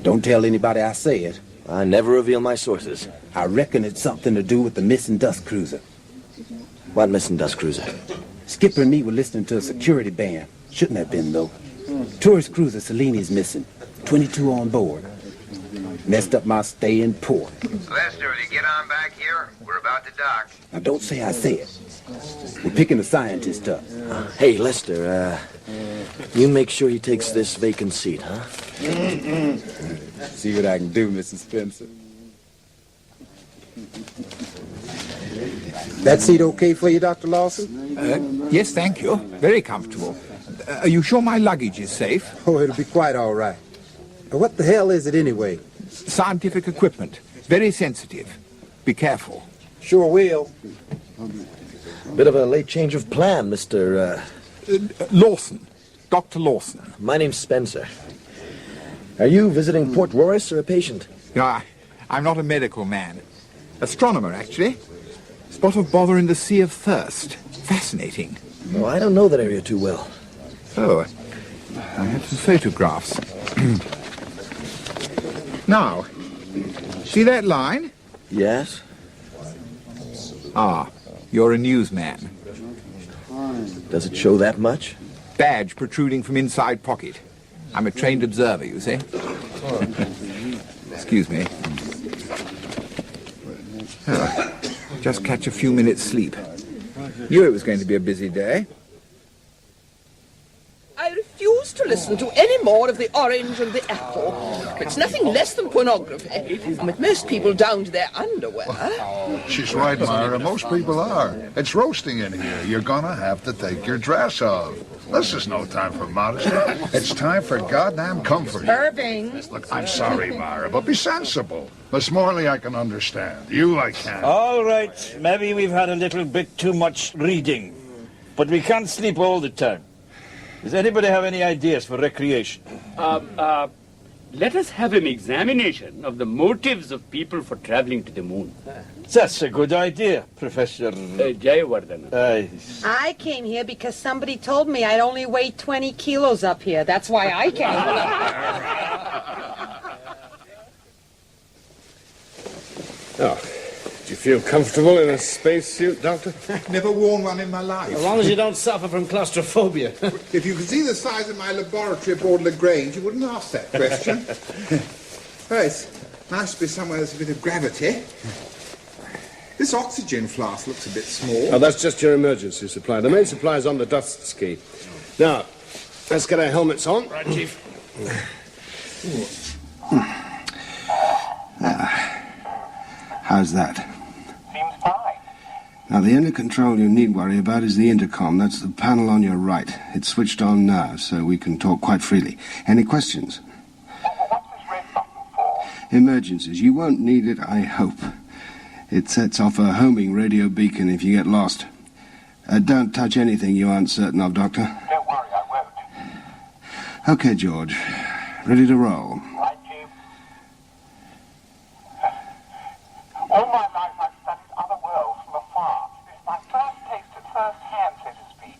don't tell anybody I say it. I never reveal my sources. I reckon it's something to do with the missing dust cruiser. What missing dust cruiser? Skipper and me were listening to a security band. Shouldn't have been, though. Tourist cruiser Seleni's missing. 22 on board. Messed up my stay in port. Lester, will you get on back here? We're about to dock. Now, don't say I said. We're picking a scientist up. Hey, Lester, you make sure he takes this vacant seat, huh? See what I can do, Mrs. Spencer. That seat okay for you, Dr. Lawson? Yes, thank you. Very comfortable. Are you sure my luggage is safe? Oh, it'll be quite all right. What the hell is it anyway? Scientific equipment. Very sensitive. Be careful. Sure will. Bit of a late change of plan, Mr. Lawson. Dr. Lawson. My name's Spencer. Are you visiting Port Royce or a patient? No, I'm not a medical man. Astronomer, actually. Spot of bother in the Sea of Thirst. Fascinating. Oh, I don't know that area too well. Oh, I have some photographs. Now, see that line? Yes. Ah, you're a newsman. Does it show that much? Badge protruding from inside pocket. I'm a trained observer, you see. Excuse me. Oh, just catch a few minutes sleep. Knew it was going to be a busy day. I refuse to listen to any more of the orange and the apple. It's nothing less than pornography. But most people down to their underwear. She's right, Myra. Most people are. It's roasting in here. You're gonna have to take your dress off. This is no time for modesty. It's time for goddamn comfort. Irving. Look, I'm sorry, Myra, but be sensible. Miss Morley, I can understand. You, I can't. All right. Maybe we've had a little bit too much reading. But we can't sleep all the time. Does anybody have any ideas for recreation? Let us have an examination of the motives of people for traveling to the moon. That's a good idea, Professor... Jayawardena. I came here because somebody told me I'd only weigh 20 kilos up here. That's why I came. Oh, do you feel comfortable in a spacesuit, Doctor? Never worn one in my life. As long as you don't suffer from claustrophobia. If you could see the size of my laboratory aboard Lagrange, you wouldn't ask that question. Oh, it's nice to be somewhere there's a bit of gravity. This oxygen flask looks a bit small. Oh, that's just your emergency supply. The main supply is on the dust ski. Now, let's get our helmets on. Right, Chief. How's that? Seems fine. Now, the only control you need worry about is the intercom. That's the panel on your right. It's switched on now, so we can talk quite freely. Any questions? What's this red button for? Emergencies. You won't need it, I hope. It sets off a homing radio beacon if you get lost. Don't touch anything you aren't certain of, Doctor. Don't worry, I won't. Okay, George. Ready to roll. Right, Chief. All my life I've studied other worlds from afar. This is my first taste at first hand, so to speak.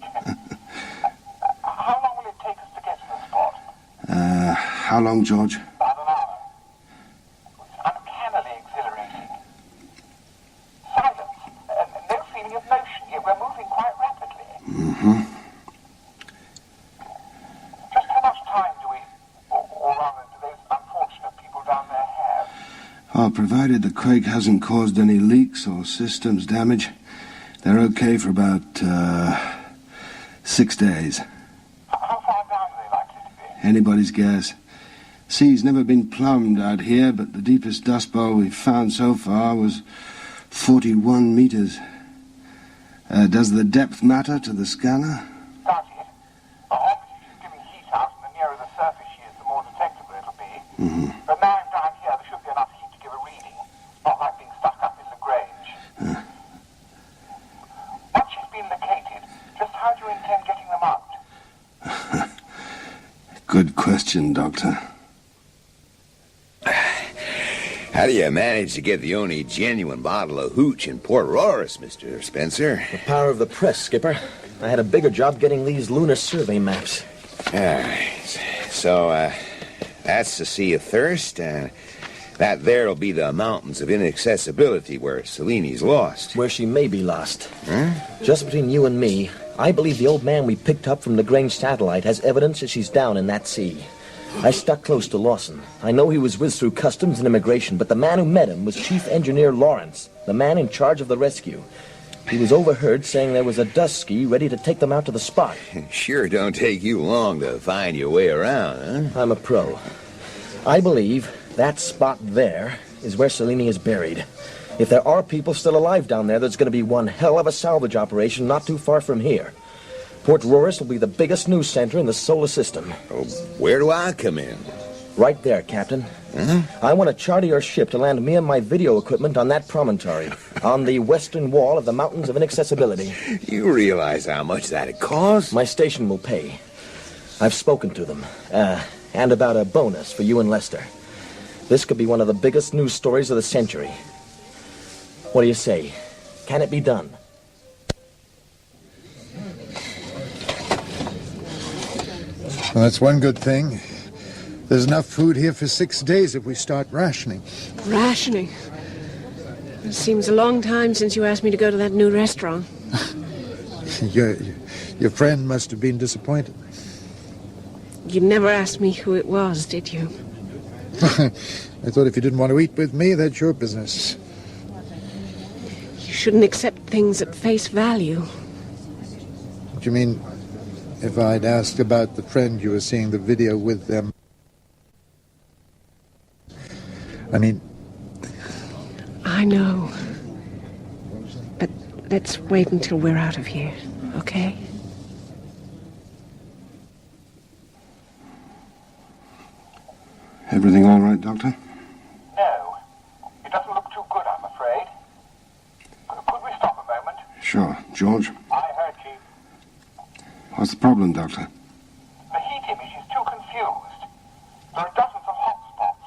How long will it take us to get to the spot? How long, George? About an hour. It's uncannily exhilarating. Silence. No feeling of motion, yet we're moving quite rapidly. Mm-hmm. Just how much time do we, or rather, do those unfortunate people down there have? Well, provided the quake hasn't caused any leaks or systems damage, they're okay for about 6 days. How far down are they likely to be? Anybody's guess. Sea's never been plumbed out here, but the deepest dust bowl we've found so far was 41 meters. Does the depth matter to the scanner? Does it? Obviously, she's giving heat out, and the nearer the surface she is, the more detectable it'll be. Mm-hmm. But now I'm down here, there should be enough heat to give a reading. Not like being stuck up in Lagrange. Good question, Doctor. How do you manage to get the only genuine bottle of hooch in Port Royal, Mr. Spencer? The power of the press, Skipper. I had a bigger job getting these lunar survey maps. So, that's the Sea of Thirst, and that there'll be the mountains of inaccessibility where Seleni's lost. Where she may be lost. Huh? Just between you and me, I believe the old man we picked up from Lagrange satellite has evidence that she's down in that sea. I stuck close to Lawson. I know he was whizzed through customs and immigration, but the man who met him was Chief Engineer Lawrence, the man in charge of the rescue. He was overheard saying there was a dust ski ready to take them out to the spot. Sure don't take you long to find your way around, huh? I'm a pro. I believe that spot there is where Selene is buried. If there are people still alive down there, there's going to be one hell of a salvage operation not too far from here. Port Royal will be the biggest news center in the solar system. Oh, where do I come in? Right there, Captain. Huh? I want to charter your ship to land me and my video equipment on that promontory, on the western wall of the Mountains of Inaccessibility. You realize how much that'd cost? My station will pay. I've spoken to them, and about a bonus for you and Lester. This could be one of the biggest news stories of the century. What do you say? Can it be done? Well, that's one good thing. There's enough food here for 6 days if we start rationing. Rationing? It seems a long time since you asked me to go to that new restaurant. Your friend must have been disappointed. You never asked me who it was, did you? I thought if you didn't want to eat with me, that's your business. You shouldn't accept things at face value. What do you mean, if I'd asked about the friend you were seeing the video with them? I mean... I know. But let's wait until we're out of here, okay? Everything all right, Doctor? No. It doesn't look too good, I'm afraid. Could we stop a moment? Sure. George? I heard, Chief. What's the problem, Doctor? The heat image is too confused. There are dozens of hot spots.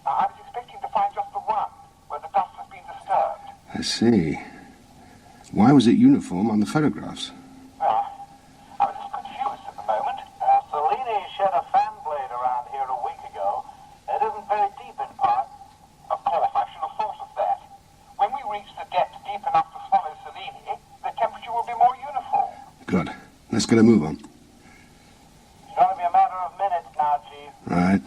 I was expecting to find just the one, where the dust has been disturbed. I see. Why was it uniform on the photographs? Well, I was just confused at the moment. Selene shed a fan blade around here a week ago. It isn't very deep in part. Of course, I should have thought of that. When we reach the depth deep enough to swallow Selene, the temperature will be more uniform. Good. Let's get a move on. It's going to be a matter of minutes now, Chief. Right.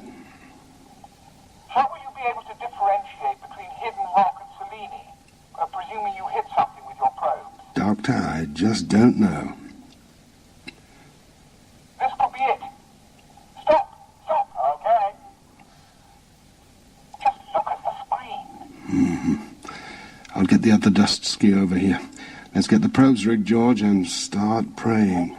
How will you be able to differentiate between hidden rock and Selene, presuming you hit something with your probe? Doctor, I just don't know. This could be it. Stop! Okay. Just look at the screen. I'll get the other dust ski over here. Let's get the probes rigged, George, and start praying.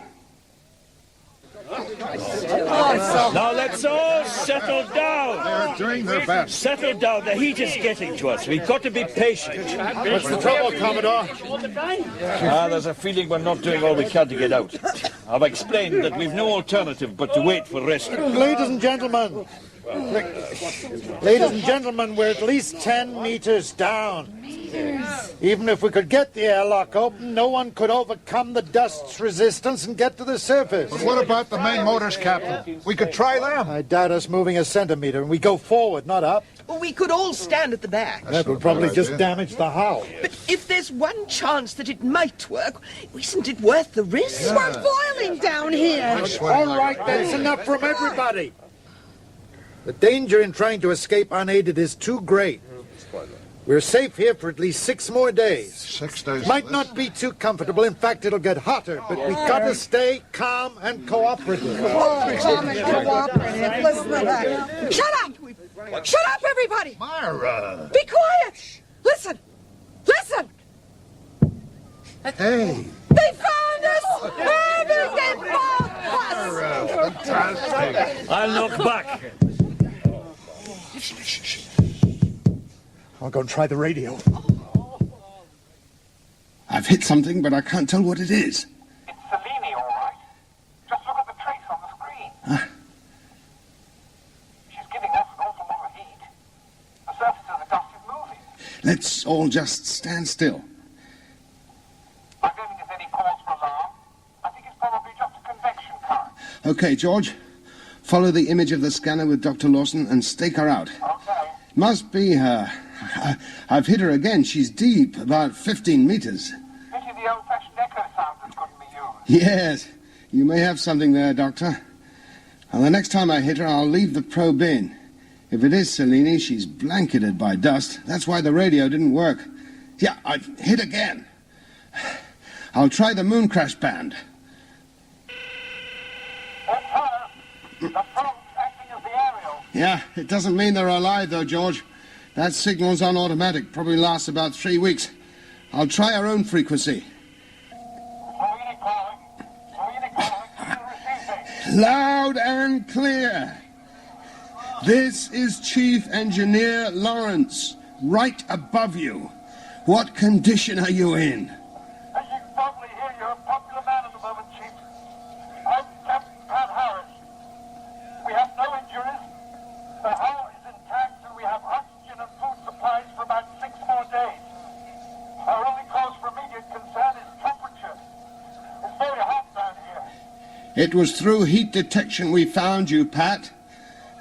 Now let's all settle down. They're doing their best. Settle down. The heat is getting to us. We've got to be patient. What's the trouble, Commodore? There's a feeling we're not doing all we can to get out. I've explained that we've no alternative but to wait for rescue. Ladies and gentlemen, we're at least 10 meters down. Even if we could get the airlock open, no one could overcome the dust's resistance and get to the surface. But what about the main motors, Captain? We could try them. I doubt us moving a centimeter, and we go forward, not up. Well, we could all stand at the back. That would probably just damage the hull. But if there's one chance that it might work, isn't it worth the risk? Yeah. We're boiling down here. All right, that's enough from everybody. The danger in trying to escape unaided is too great. We're safe here for at least 6 more days. 6 days. Might not be too comfortable. In fact, it'll get hotter. But we've got to stay calm and cooperative. Calm and cooperative. Listen to that. Shut up! Shut up, everybody! Myra! Be quiet! Listen! Listen! Hey! They found us! They found us! Fantastic. I'll look back. I'll go and try the radio. I've hit something, but I can't tell what it is. It's Selene, all right. Just look at the trace on the screen. Let's all just stand still. I don't think there's any cause for alarm. I think it's probably just a convection current. Okay, George. Follow the image of the scanner with Dr. Lawson and stake her out. Okay. Must be her. I've hit her again. She's deep, about 15 meters. Pity the old-fashioned echo sounders couldn't be used. Yes, you may have something there, Doctor. Well, the next time I hit her, I'll leave the probe in. If it is Cellini, she's blanketed by dust. That's why the radio didn't work. Yeah, I've hit again. I'll try the moon crash band. That's her. The probe's acting as the aerial. Yeah, it doesn't mean they're alive, though, George. That signal's on automatic. Probably lasts about 3 weeks. I'll try our own frequency. Cellini calling. Cellini calling. Receiving. Loud and clear. This is Chief Engineer Lawrence, right above you. What condition are you in? As you can probably hear, you're a popular man at the moment, Chief. I'm Captain Pat Harris. We have no injuries. The hull is intact, and we have oxygen and food supplies for about 6 more days. Our only cause for immediate concern is temperature. It's very hot down here. It was through heat detection we found you, Pat.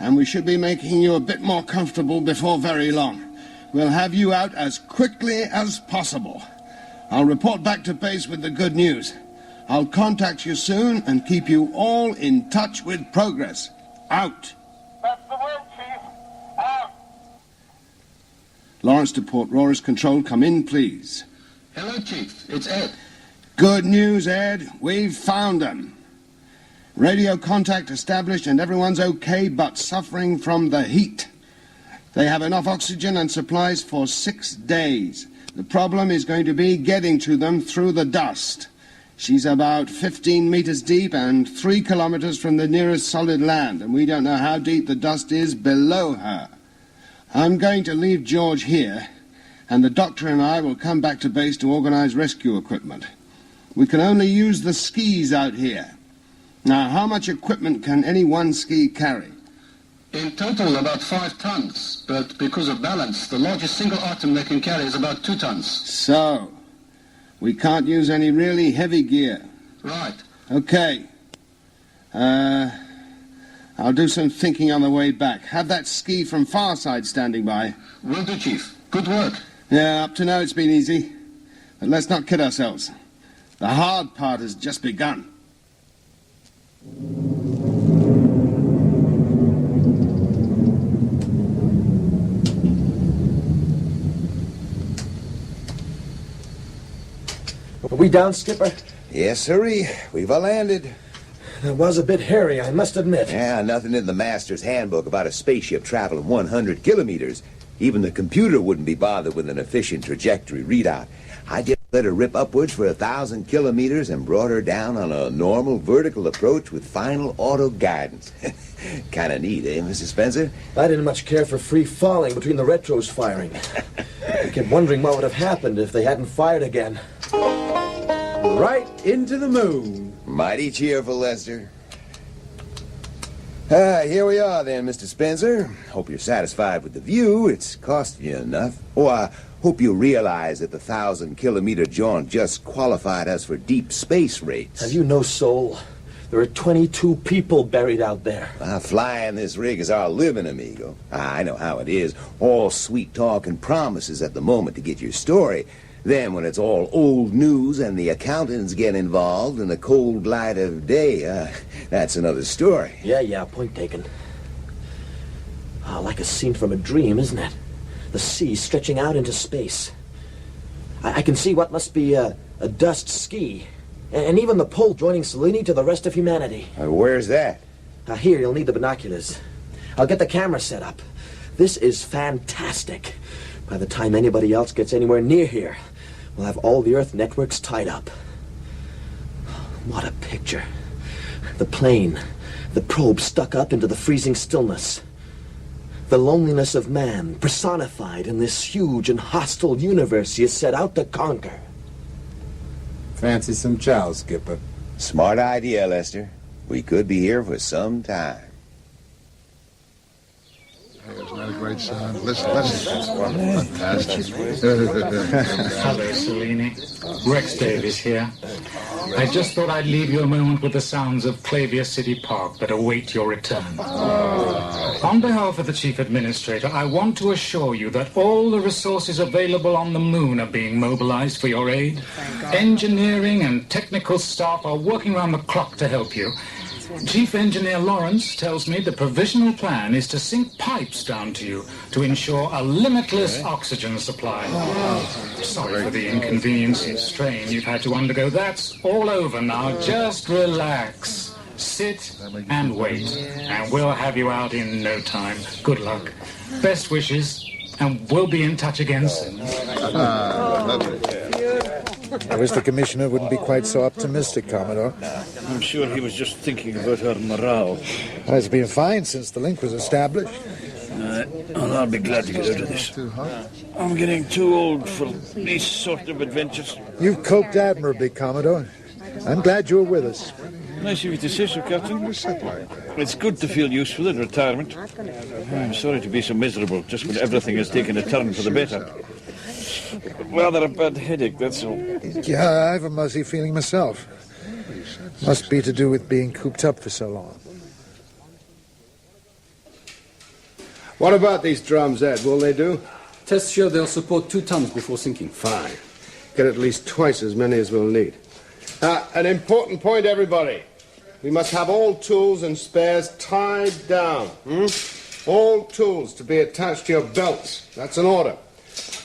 And we should be making you a bit more comfortable before very long. We'll have you out as quickly as possible. I'll report back to base with the good news. I'll contact you soon and keep you all in touch with progress. Out. That's the word, Chief. Out. Lawrence to Port Rora's control. Come in, please. Hello, Chief. It's Ed. Good news, Ed. We've found them. Radio contact established and everyone's okay but suffering from the heat. They have enough oxygen and supplies for 6 days. The problem is going to be getting to them through the dust. She's about 15 meters deep and 3 kilometers from the nearest solid land, and we don't know how deep the dust is below her. I'm going to leave George here, and the doctor and I will come back to base to organize rescue equipment. We can only use the skis out here. Now, how much equipment can any one ski carry? In total, about 5 tons, but because of balance, the largest single item they can carry is about 2 tons. So, we can't use any really heavy gear. Right. Okay. I'll do some thinking on the way back. Have that ski from Farside standing by. Will do, Chief. Good work. Yeah, up to now it's been easy. But let's not kid ourselves. The hard part has just begun. Are we down, Skipper? Yes, sirree. We've landed. It was a bit hairy, I must admit. Yeah, nothing in the master's handbook about a spaceship traveling 100 kilometers. Even the computer wouldn't be bothered with an efficient trajectory readout. I just let her rip upwards for 1,000 kilometers and brought her down on a normal vertical approach with final auto guidance. Kind of neat, eh, Mrs. Spencer? I didn't much care for free falling between the retros firing. I kept wondering what would have happened if they hadn't fired again. Right into the moon. Mighty cheerful, Lester. Here we are then, Mr. Spencer. Hope you're satisfied with the view. It's costing you enough. Oh, I hope you realize that the 1,000-kilometer jaunt just qualified us for deep space rates. Have you no soul? There are 22 people buried out there. Flying this rig is our living, amigo. I know how it is. All sweet talk and promises at the moment to get your story. Then when it's all old news and the accountants get involved in the cold light of day, that's another story. Yeah, point taken. Like a scene from a dream, isn't it? The sea stretching out into space. I can see what must be a dust ski. And even the pole joining Cellini to the rest of humanity. Where's that? Here, you'll need the binoculars. I'll get the camera set up. This is fantastic. By the time anybody else gets anywhere near here, we'll have all the Earth networks tied up. What a picture. The plane, the probe stuck up into the freezing stillness. The loneliness of man personified in this huge and hostile universe he has set out to conquer. Fancy some chow, Skipper. Smart idea, Lester. We could be here for some time. Isn't that a great sound? Listen. Fantastic. Hello, Cellini. Rex Davies here. I just thought I'd leave you a moment with the sounds of Clavier City Park that await your return. On behalf of the Chief Administrator, I want to assure you that all the resources available on the moon are being mobilized for your aid. Engineering and technical staff are working around the clock to help you. Chief Engineer Lawrence tells me the provisional plan is to sink pipes down to you to ensure a limitless oxygen supply. Sorry for the inconvenience and strain you've had to undergo. That's all over now. Just relax. Sit and wait, and we'll have you out in no time. Good luck. Best wishes, and we'll be in touch again soon. I wish the Commissioner wouldn't be quite so optimistic, Commodore. I'm sure he was just thinking about her morale. Well, it's been fine since the link was established. I'll be glad to get out of this. I'm getting too old for these sort of adventures. You've coped admirably, Commodore. I'm glad you're with us. Nice of you to say so, Captain. It's good to feel useful in retirement. I'm sorry to be so miserable just when everything has taken a turn for the better. Rather a bad headache, that's all. Yeah, I have a muzzy feeling myself. Must be to do with being cooped up for so long. What about these drums, Ed? Will they do? Tests show they'll support 2 tons before sinking. Fine. Get at least twice as many as we'll need. An important point, everybody. We must have all tools and spares tied down. All tools to be attached to your belts. That's an order.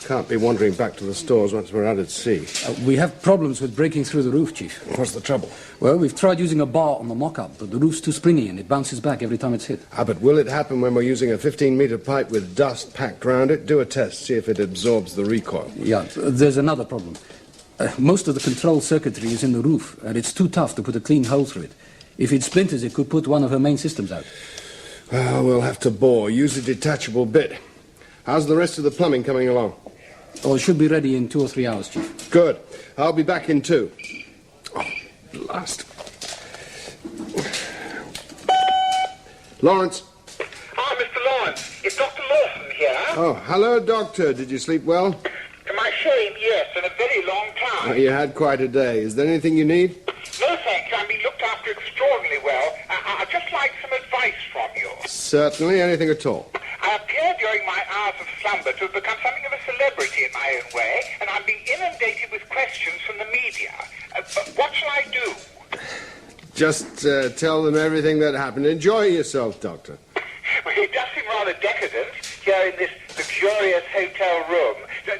Can't be wandering back to the stores once we're out at sea. We have problems with breaking through the roof, Chief. What's the trouble? Well, we've tried using a bar on the mock-up, but the roof's too springy and it bounces back every time it's hit. But will it happen when we're using a 15-meter pipe with dust packed round it? Do a test, see if it absorbs the recoil. Yeah, there's another problem. Most of the control circuitry is in the roof, and it's too tough to put a clean hole through it. If it splinters, it could put one of her main systems out. Well, we'll have to bore. Use a detachable bit. How's the rest of the plumbing coming along? Oh, it should be ready in 2 or 3 hours, Chief. Good. I'll be back in 2. Oh, blast. Lawrence. Ah, Mr. Lawrence. It's Dr. Lawson here. Oh, hello, Doctor. Did you sleep well? To my shame, yes, in a very long time. You had quite a day. Is there anything you need? No, thank you. I'm being looked after extraordinarily well. I'd just like some advice from you. Certainly. Anything at all. I appear during my hours of slumber to have become something of a celebrity in my own way, and I'm being inundated with questions from the media. What shall I do? Just tell them everything that happened. Enjoy yourself, Doctor. Well, it does seem rather decadent here in this luxurious hotel room.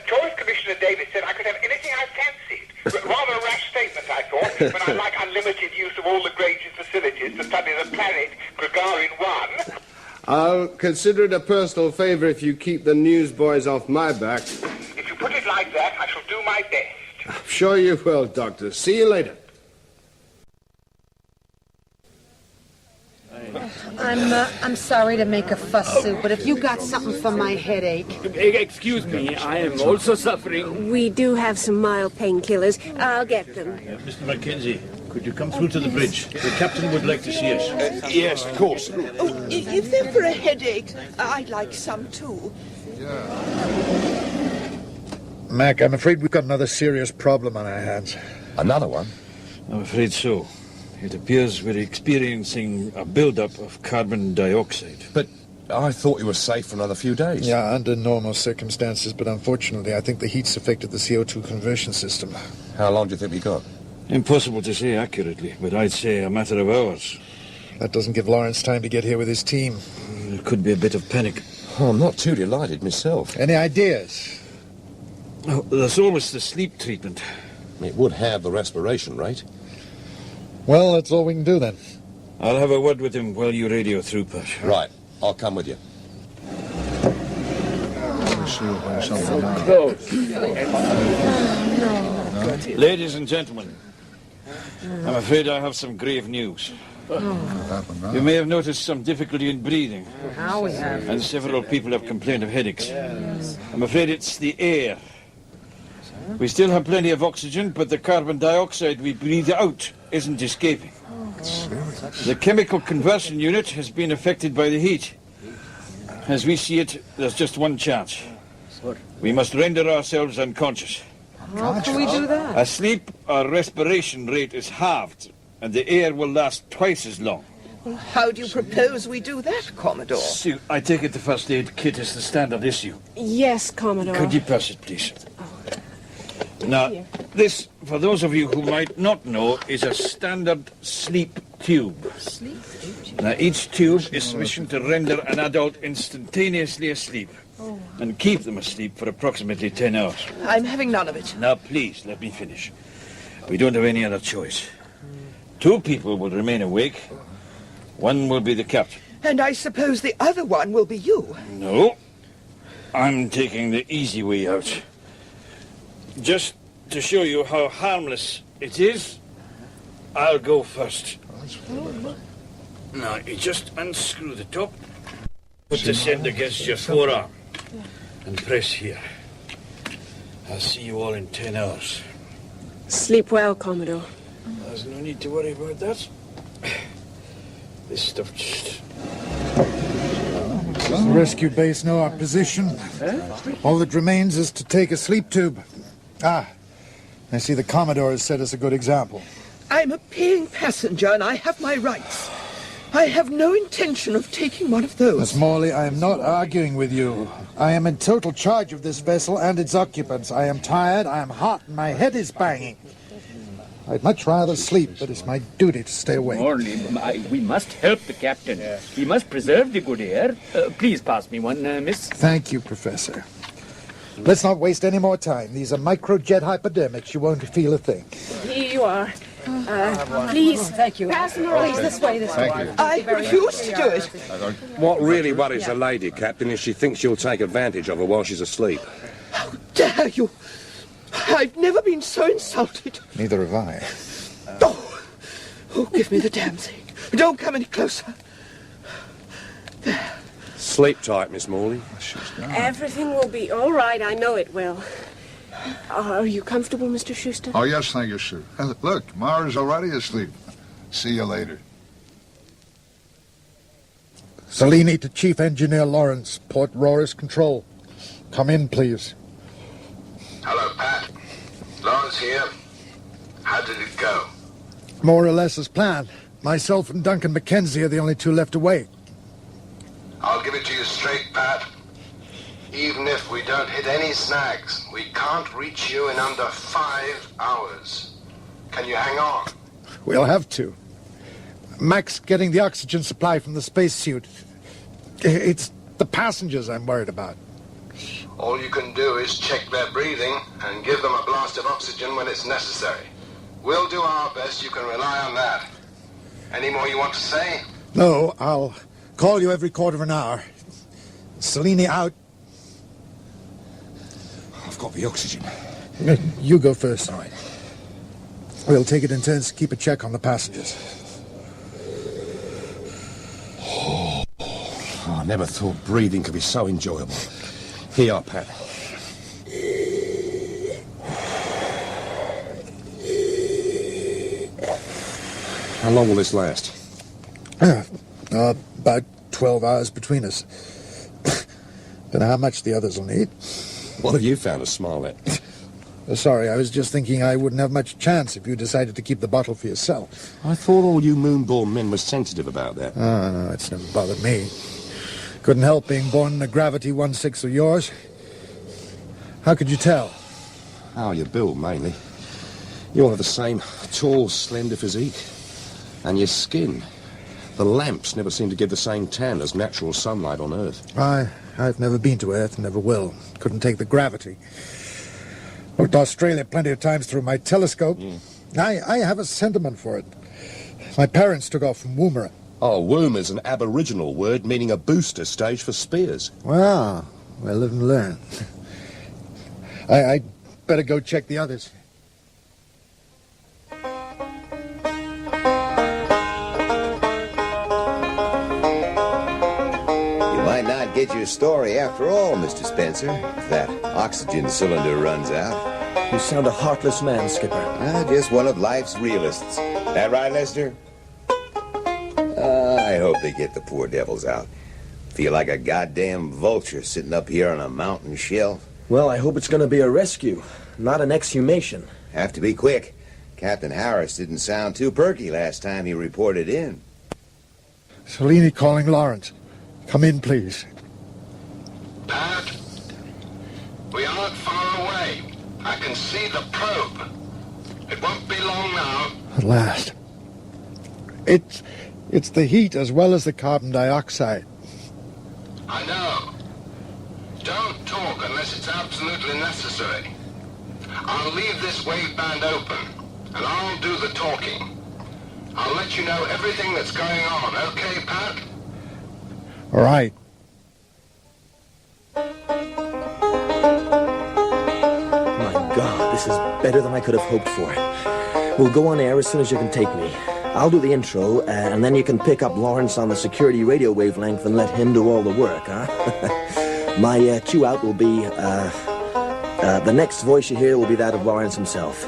Tourist Commissioner Davis said I could have anything I fancied. Rather a rash statement, I thought, when I like unlimited use of all the Grange's facilities to study the planet Gagarin 1. I'll consider it a personal favor if you keep the newsboys off my back. If you put it like that, I shall do my best. I'm sure you will, Doctor. See you later. I'm sorry to make a fuss, Sue, but if you got something for my headache... Excuse me, I am also suffering. We do have some mild painkillers. I'll get them. Mr. Mackenzie, could you come through to the bridge? The captain would like to see us. Yes, of course. Oh, if they're for a headache, I'd like some too. Mac, I'm afraid we've got another serious problem on our hands. Another one? I'm afraid so. It appears we're experiencing a build-up of carbon dioxide. But I thought you were safe for another few days. Yeah, under normal circumstances, but unfortunately I think the heat's affected the CO2 conversion system. How long do you think we got? Impossible to say accurately, but I'd say a matter of hours. That doesn't give Lawrence time to get here with his team. There could be a bit of panic. Oh, I'm not too delighted myself. Any ideas? Oh, there's always the sleep treatment. It would have the respiration rate. Well, that's all we can do then. I'll have a word with him while you radio through, Pat. Right. I'll come with you. Ladies and gentlemen, I'm afraid I have some grave news. You may have noticed some difficulty in breathing. Now we have. And several people have complained of headaches. I'm afraid it's the air. We still have plenty of oxygen, but the carbon dioxide we breathe out isn't escaping. The chemical conversion unit has been affected by the heat. As we see it, there's just one chance. We must render ourselves unconscious. How can we do that? Asleep, our respiration rate is halved, and the air will last twice as long. Well, how do you propose we do that, Commodore? Sue, I take it the first aid kit is the standard issue. Yes, Commodore. Could you pass it, please? Now, this, for those of you who might not know, is a standard sleep tube. Now, each tube is sufficient to render an adult instantaneously asleep and keep them asleep for approximately 10 hours. I'm having none of it. Now, please, let me finish. We don't have any other choice. 2 people will remain awake. One will be the captain. And I suppose the other one will be you. No. I'm taking the easy way out. Just to show you how harmless it is, I'll go first. Now, you just unscrew the top, put this end against your forearm, and press here. I'll see you all in 10 hours. Sleep well, Commodore. There's no need to worry about that. This stuff just... Does the rescue base know our position? All that remains is to take a sleep tube. I see the Commodore has set us a good example. I'm a paying passenger and I have my rights. I have no intention of taking one of those. Miss Morley, I am not arguing with you. I am in total charge of this vessel and its occupants. I am tired, I am hot, and my head is banging. I'd much rather sleep, but it's my duty to stay awake. Morley, we must help the captain. We must preserve the good air. Please pass me one, miss. Thank you, Professor. Let's not waste any more time. These are microjet hypodermics. You won't feel a thing. Here you are. Please, thank you. Pass them around. Please, this way, this way. I refuse to do it. What really worries the lady, Captain, is she thinks you'll take advantage of her while she's asleep. How dare you? I've never been so insulted. Neither have I. Oh, give me the damn thing. Don't come any closer. There. Sleep tight, Miss Morley. Everything will be all right. I know it will. Are you comfortable, Mr. Schuster? Oh, yes, thank you, sir. Look, Mara's already asleep. See you later. Cellini to Chief Engineer Lawrence, Port Roris Control. Come in, please. Hello, Pat. Lawrence here. How did it go? More or less as planned. Myself and Duncan Mackenzie are the only 2 left awake. I'll give it to you straight, Pat. Even if we don't hit any snags, we can't reach you in under 5 hours. Can you hang on? We'll have to. Mac's getting the oxygen supply from the spacesuit. It's the passengers I'm worried about. All you can do is check their breathing and give them a blast of oxygen when it's necessary. We'll do our best. You can rely on that. Any more you want to say? No, I'll call you every quarter of an hour. Cellini out. I've got the oxygen. You go first. All right. We'll take it in turns to keep a check on the passengers. I never thought breathing could be so enjoyable. Here you are, Pat. How long will this last? About 12 hours between us. Don't know how much the others will need. What have you found to smile at? Sorry, I was just thinking I wouldn't have much chance if you decided to keep the bottle for yourself. I thought all you moon-born men were sensitive about that. Oh, no, it's never bothered me. Couldn't help being born in a gravity 1/6 of yours. How could you tell? How you're built, mainly. You all have the same tall, slender physique. And your skin. The lamps never seem to give the same tan as natural sunlight on Earth. I've never been to Earth, never will. Couldn't take the gravity. Looked Australia plenty of times through my telescope. I have a sentiment for it. My parents took off from Woomera. Oh, Woomer's an Aboriginal word meaning a booster stage for spears. Wow. Well, live and learn. I'd better go check the others. Get your story after all, Mr. Spencer, if that oxygen cylinder runs out. You sound a heartless man, Skipper. Just one of life's realists. That right, Lester? I hope they get the poor devils out. Feel like a goddamn vulture sitting up here on a mountain shelf. Well, I hope it's going to be a rescue, not an exhumation. Have to be quick. Captain Harris didn't sound too perky last time he reported in. Cellini calling Lawrence. Come in, please. Pat, we aren't far away. I can see the probe. It won't be long now. At last. It's the heat as well as the carbon dioxide. I know. Don't talk unless it's absolutely necessary. I'll leave this wave band open, and I'll do the talking. I'll let you know everything that's going on, okay, Pat? All right. My God, this is better than I could have hoped for. We'll go on air as soon as you can take me. I'll do the intro, and then you can pick up Lawrence on the security radio wavelength and let him do all the work, huh? My cue out will be, the next voice you hear will be that of Lawrence himself.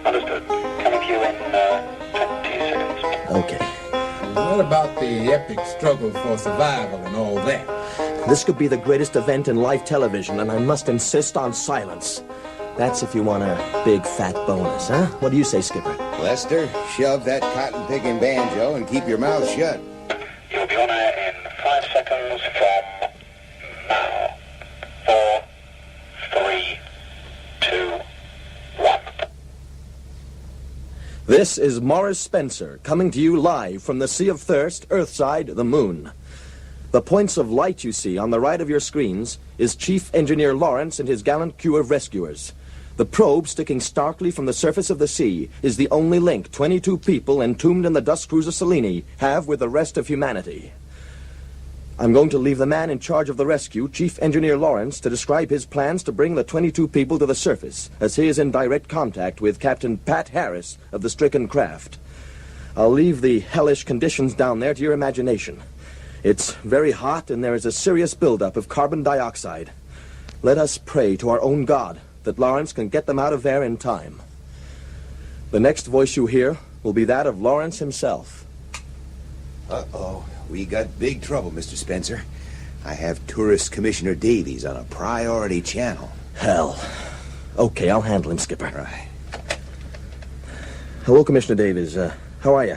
Understood. Coming to you in 20 seconds. Okay. What about the epic struggle for survival and all that? This could be the greatest event in live television, and I must insist on silence. That's if you want a big fat bonus, huh? What do you say, Skipper? Lester, shove that cotton-picking banjo and keep your mouth shut. You'll be on air in 5 seconds from now. 4, 3, 2, 1. This is Morris Spencer, coming to you live from the Sea of Thirst, Earthside, the Moon. The points of light you see on the right of your screens is Chief Engineer Lawrence and his gallant crew of rescuers. The probe sticking starkly from the surface of the sea is the only link 22 people entombed in the dust cruiser Cellini have with the rest of humanity. I'm going to leave the man in charge of the rescue, Chief Engineer Lawrence, to describe his plans to bring the 22 people to the surface, as he is in direct contact with Captain Pat Harris of the stricken craft. I'll leave the hellish conditions down there to your imagination. It's very hot, and there is a serious buildup of carbon dioxide. Let us pray to our own God that Lawrence can get them out of there in time. The next voice you hear will be that of Lawrence himself. Uh-oh. We got big trouble, Mr. Spencer. I have Tourist Commissioner Davies on a priority channel. Hell. Okay, I'll handle him, Skipper. Right. Hello, Commissioner Davies. How are you?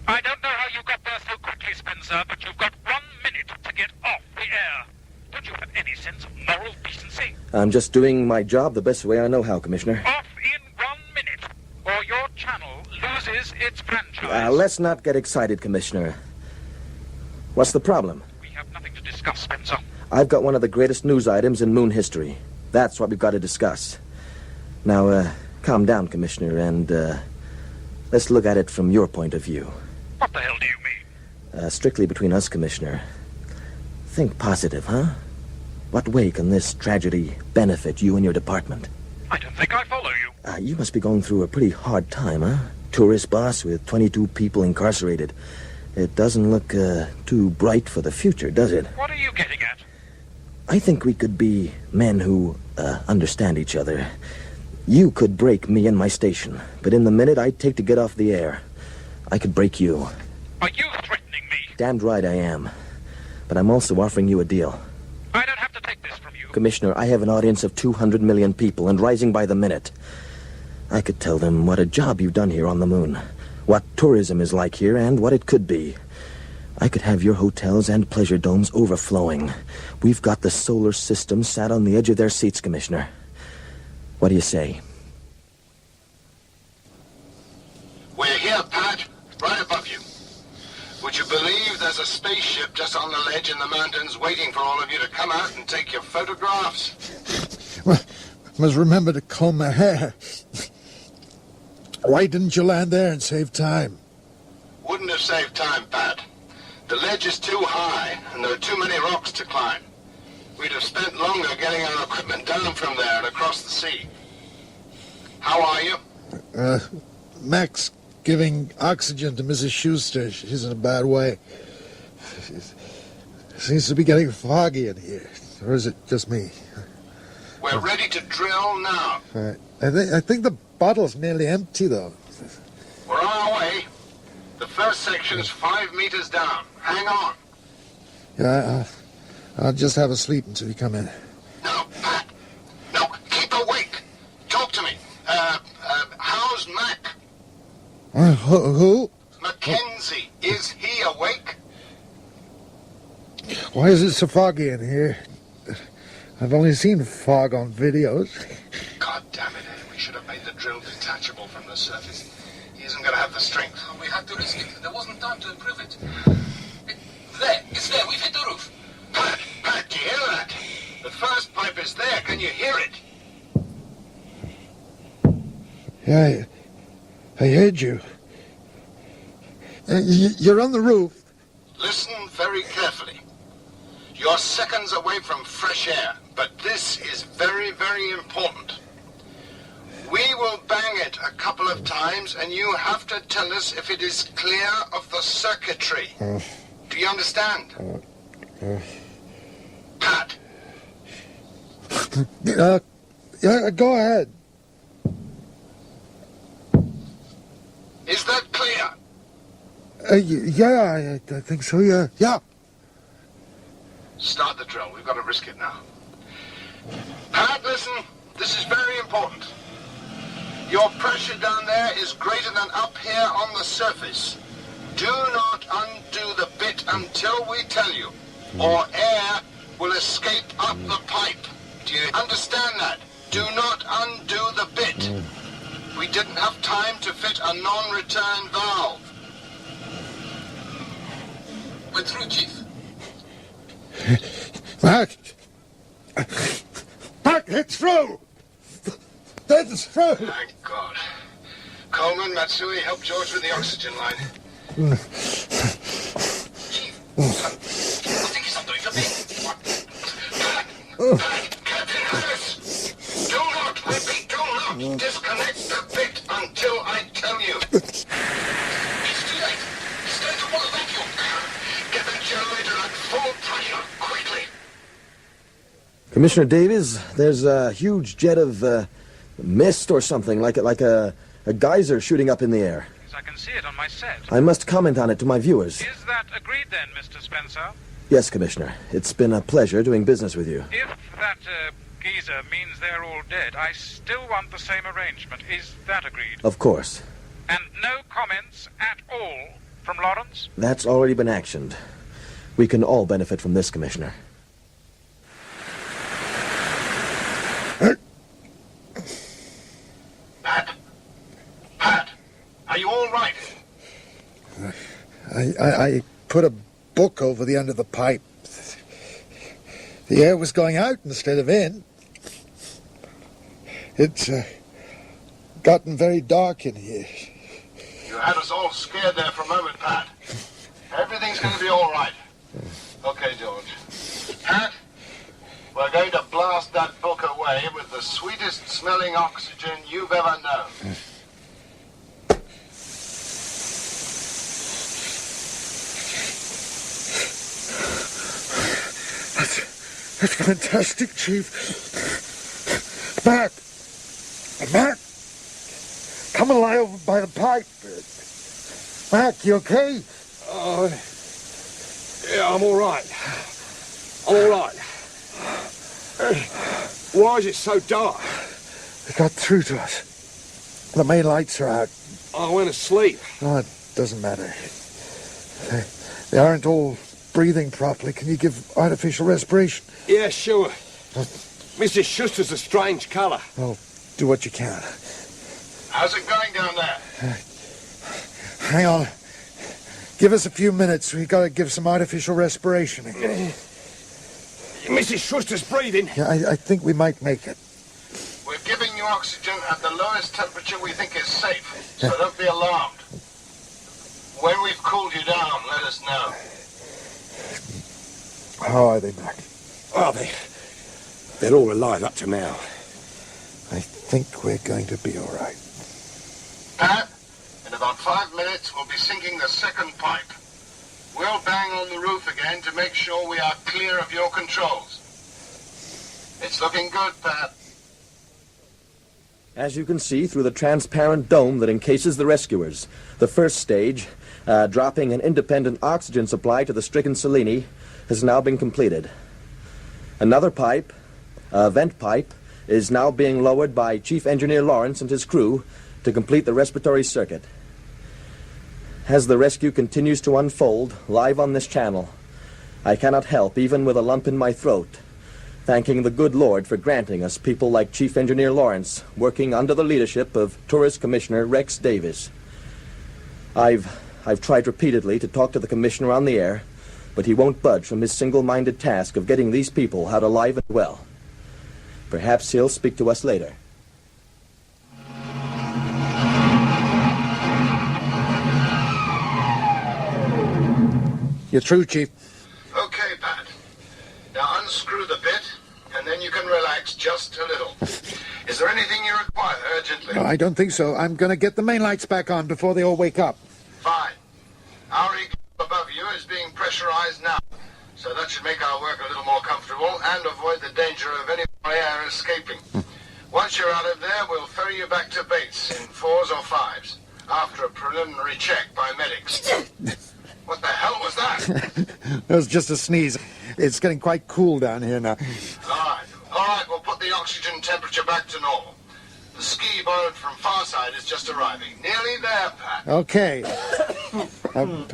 I don't know how you got there so quickly, Spencer, but you've got 1 minute to get off the air. Don't you have any sense of moral decency? I'm just doing my job the best way I know how, Commissioner. Off in 1 minute, or your channel loses its franchise. Let's not get excited, Commissioner. What's the problem? We have nothing to discuss, Spencer. I've got one of the greatest news items in Moon history. That's what we've got to discuss. Now, calm down, Commissioner, and let's look at it from your point of view. What the hell do you mean? Strictly between us, Commissioner. Think positive, huh? What way can this tragedy benefit you and your department? I don't think I follow you. You must be going through a pretty hard time, huh? Tourist boss with 22 people incarcerated. It doesn't look too bright for the future, does it? What are you getting at? I think we could be men who understand each other. You could break me and my station, but in the minute I'd take to get off the air, I could break you. Are you threatening me? Damned right I am. But I'm also offering you a deal. I don't have to take this from you. Commissioner, I have an audience of 200 million people and rising by the minute. I could tell them what a job you've done here on the moon, what tourism is like here, and what it could be. I could have your hotels and pleasure domes overflowing. We've got the solar system sat on the edge of their seats, Commissioner. What do you say? We're here, Pat, right above you. Would you believe there's a spaceship just on the ledge in the mountains waiting for all of you to come out and take your photographs? Well, must remember to comb my hair. Why didn't you land there and save time? Wouldn't have saved time, Pat. The ledge is too high, and there are too many rocks to climb. We'd have spent longer getting our equipment down from there and across the sea. How are you? Max giving oxygen to Mrs. Schuster. She's in a bad way. Seems to be getting foggy in here. Or is it just me? We're ready to drill now. Right. I think the bottle's nearly empty, though. We're on our way. The first section's 5 meters down. Hang on. Yeah, I'll just have a sleep until you come in. No, Pat. No, keep awake. Talk to me. How's Mac? Who? Mackenzie. Is he awake? Why is it so foggy in here? I've only seen fog on videos. God damn it. We should have made the drill detachable from the surface. He isn't going to have the strength. We had to risk it. There wasn't time to improve it. There. It's there. We've hit the roof. Pat, do you hear that? The first pipe is there. Can you hear it? Yeah, I heard you. You're on the roof. Listen very carefully. You're seconds away from fresh air, but this is very, very important. We will bang it a couple of times, and you have to tell us if it is clear of the circuitry. Do you understand? Pat. Yeah, go ahead. Is that clear? Yeah, I think so, yeah. Yeah. Start the drill. We've got to risk it now. Pat, listen. This is very important. Your pressure down there is greater than up here on the surface. Do not undo the bit until we tell you, or air will escape up the pipe. Do you understand that? Do not undo the bit. We didn't have time to fit a non-return valve. We're through, Chief. Mac, it's through! It's through! Thank God. Coleman, Matsui, help George with the oxygen line. Chief, I think he's undoing the bit. Captain Harris, do not, repeat, do not disconnect the bit until I tell you. It's too late. It's going to want a vacuum. Get the generator at full pressure, quickly. Commissioner Davies, there's a huge jet of mist or something, like a geyser shooting up in the air. Yes, I can see it on my set. I must comment on it to my viewers. Is that agreed then, Mr. Spencer? Yes, Commissioner. It's been a pleasure doing business with you. If that geyser means they're all dead, I still want the same arrangement. Is that agreed? Of course. And no comments at all from Lawrence? That's already been actioned. We can all benefit from this, Commissioner. Pat, are you all right? I put a book over the end of the pipe. The air was going out instead of in. It's gotten very dark in here. You had us all scared there for a moment, Pat. Everything's going to be all right. Okay, George. Pat, we're going to blast that book away with the sweetest smelling oxygen you've ever known. That's fantastic, Chief. Mac! Come and lie over by the pipe. Mac, you okay? Yeah, I'm all right. Why is it so dark? They got through to us. The main lights are out. I went asleep. No, it doesn't matter. They aren't all breathing properly. Can you give artificial respiration? Yeah, sure. Mrs. Schuster's a strange colour. Well, do what you can. How's it going down there? Hang on. Give us a few minutes. We've got to give some artificial respiration. Mrs. Schuster's breathing. Yeah, I think we might make it. We're giving you oxygen at the lowest temperature we think is safe, so don't be alarmed. When we've cooled you down, let us know. How are they, Mac? Well, they're all alive up to now. I think we're going to be all right. Pat, in about 5 minutes, we'll be sinking the second pipe. We'll bang on the roof again to make sure we are clear of your controls. It's looking good, Pat. As you can see through the transparent dome that encases the rescuers, the first stage, dropping an independent oxygen supply to the stricken Cellini, has now been completed. Another pipe, a vent pipe, is now being lowered by Chief Engineer Lawrence and his crew to complete the respiratory circuit. As the rescue continues to unfold live on this channel, I cannot help, even with a lump in my throat, thanking the good Lord for granting us people like Chief Engineer Lawrence, working under the leadership of Tourist Commissioner Rex Davis. I've tried repeatedly to talk to the Commissioner on the air, but he won't budge from his single-minded task of getting these people out alive and well. Perhaps he'll speak to us later. You're through, Chief. Okay, Pat. Now unscrew the bit, and then you can relax just a little. Is there anything you require urgently? I don't think so. I'm going to get the main lights back on before they all wake up. Fine. Our eagle above you is being pressurized now, so that should make our work a little more comfortable and avoid the danger of any more air escaping. Once you're out of there, we'll ferry you back to Bates in 4s or 5s, after a preliminary check by medics. What the hell was that? That was just a sneeze. It's getting quite cool down here now. All right, we'll put the oxygen temperature back to normal. The ski borrowed from Farside is just arriving. Nearly there, Pat. Okay.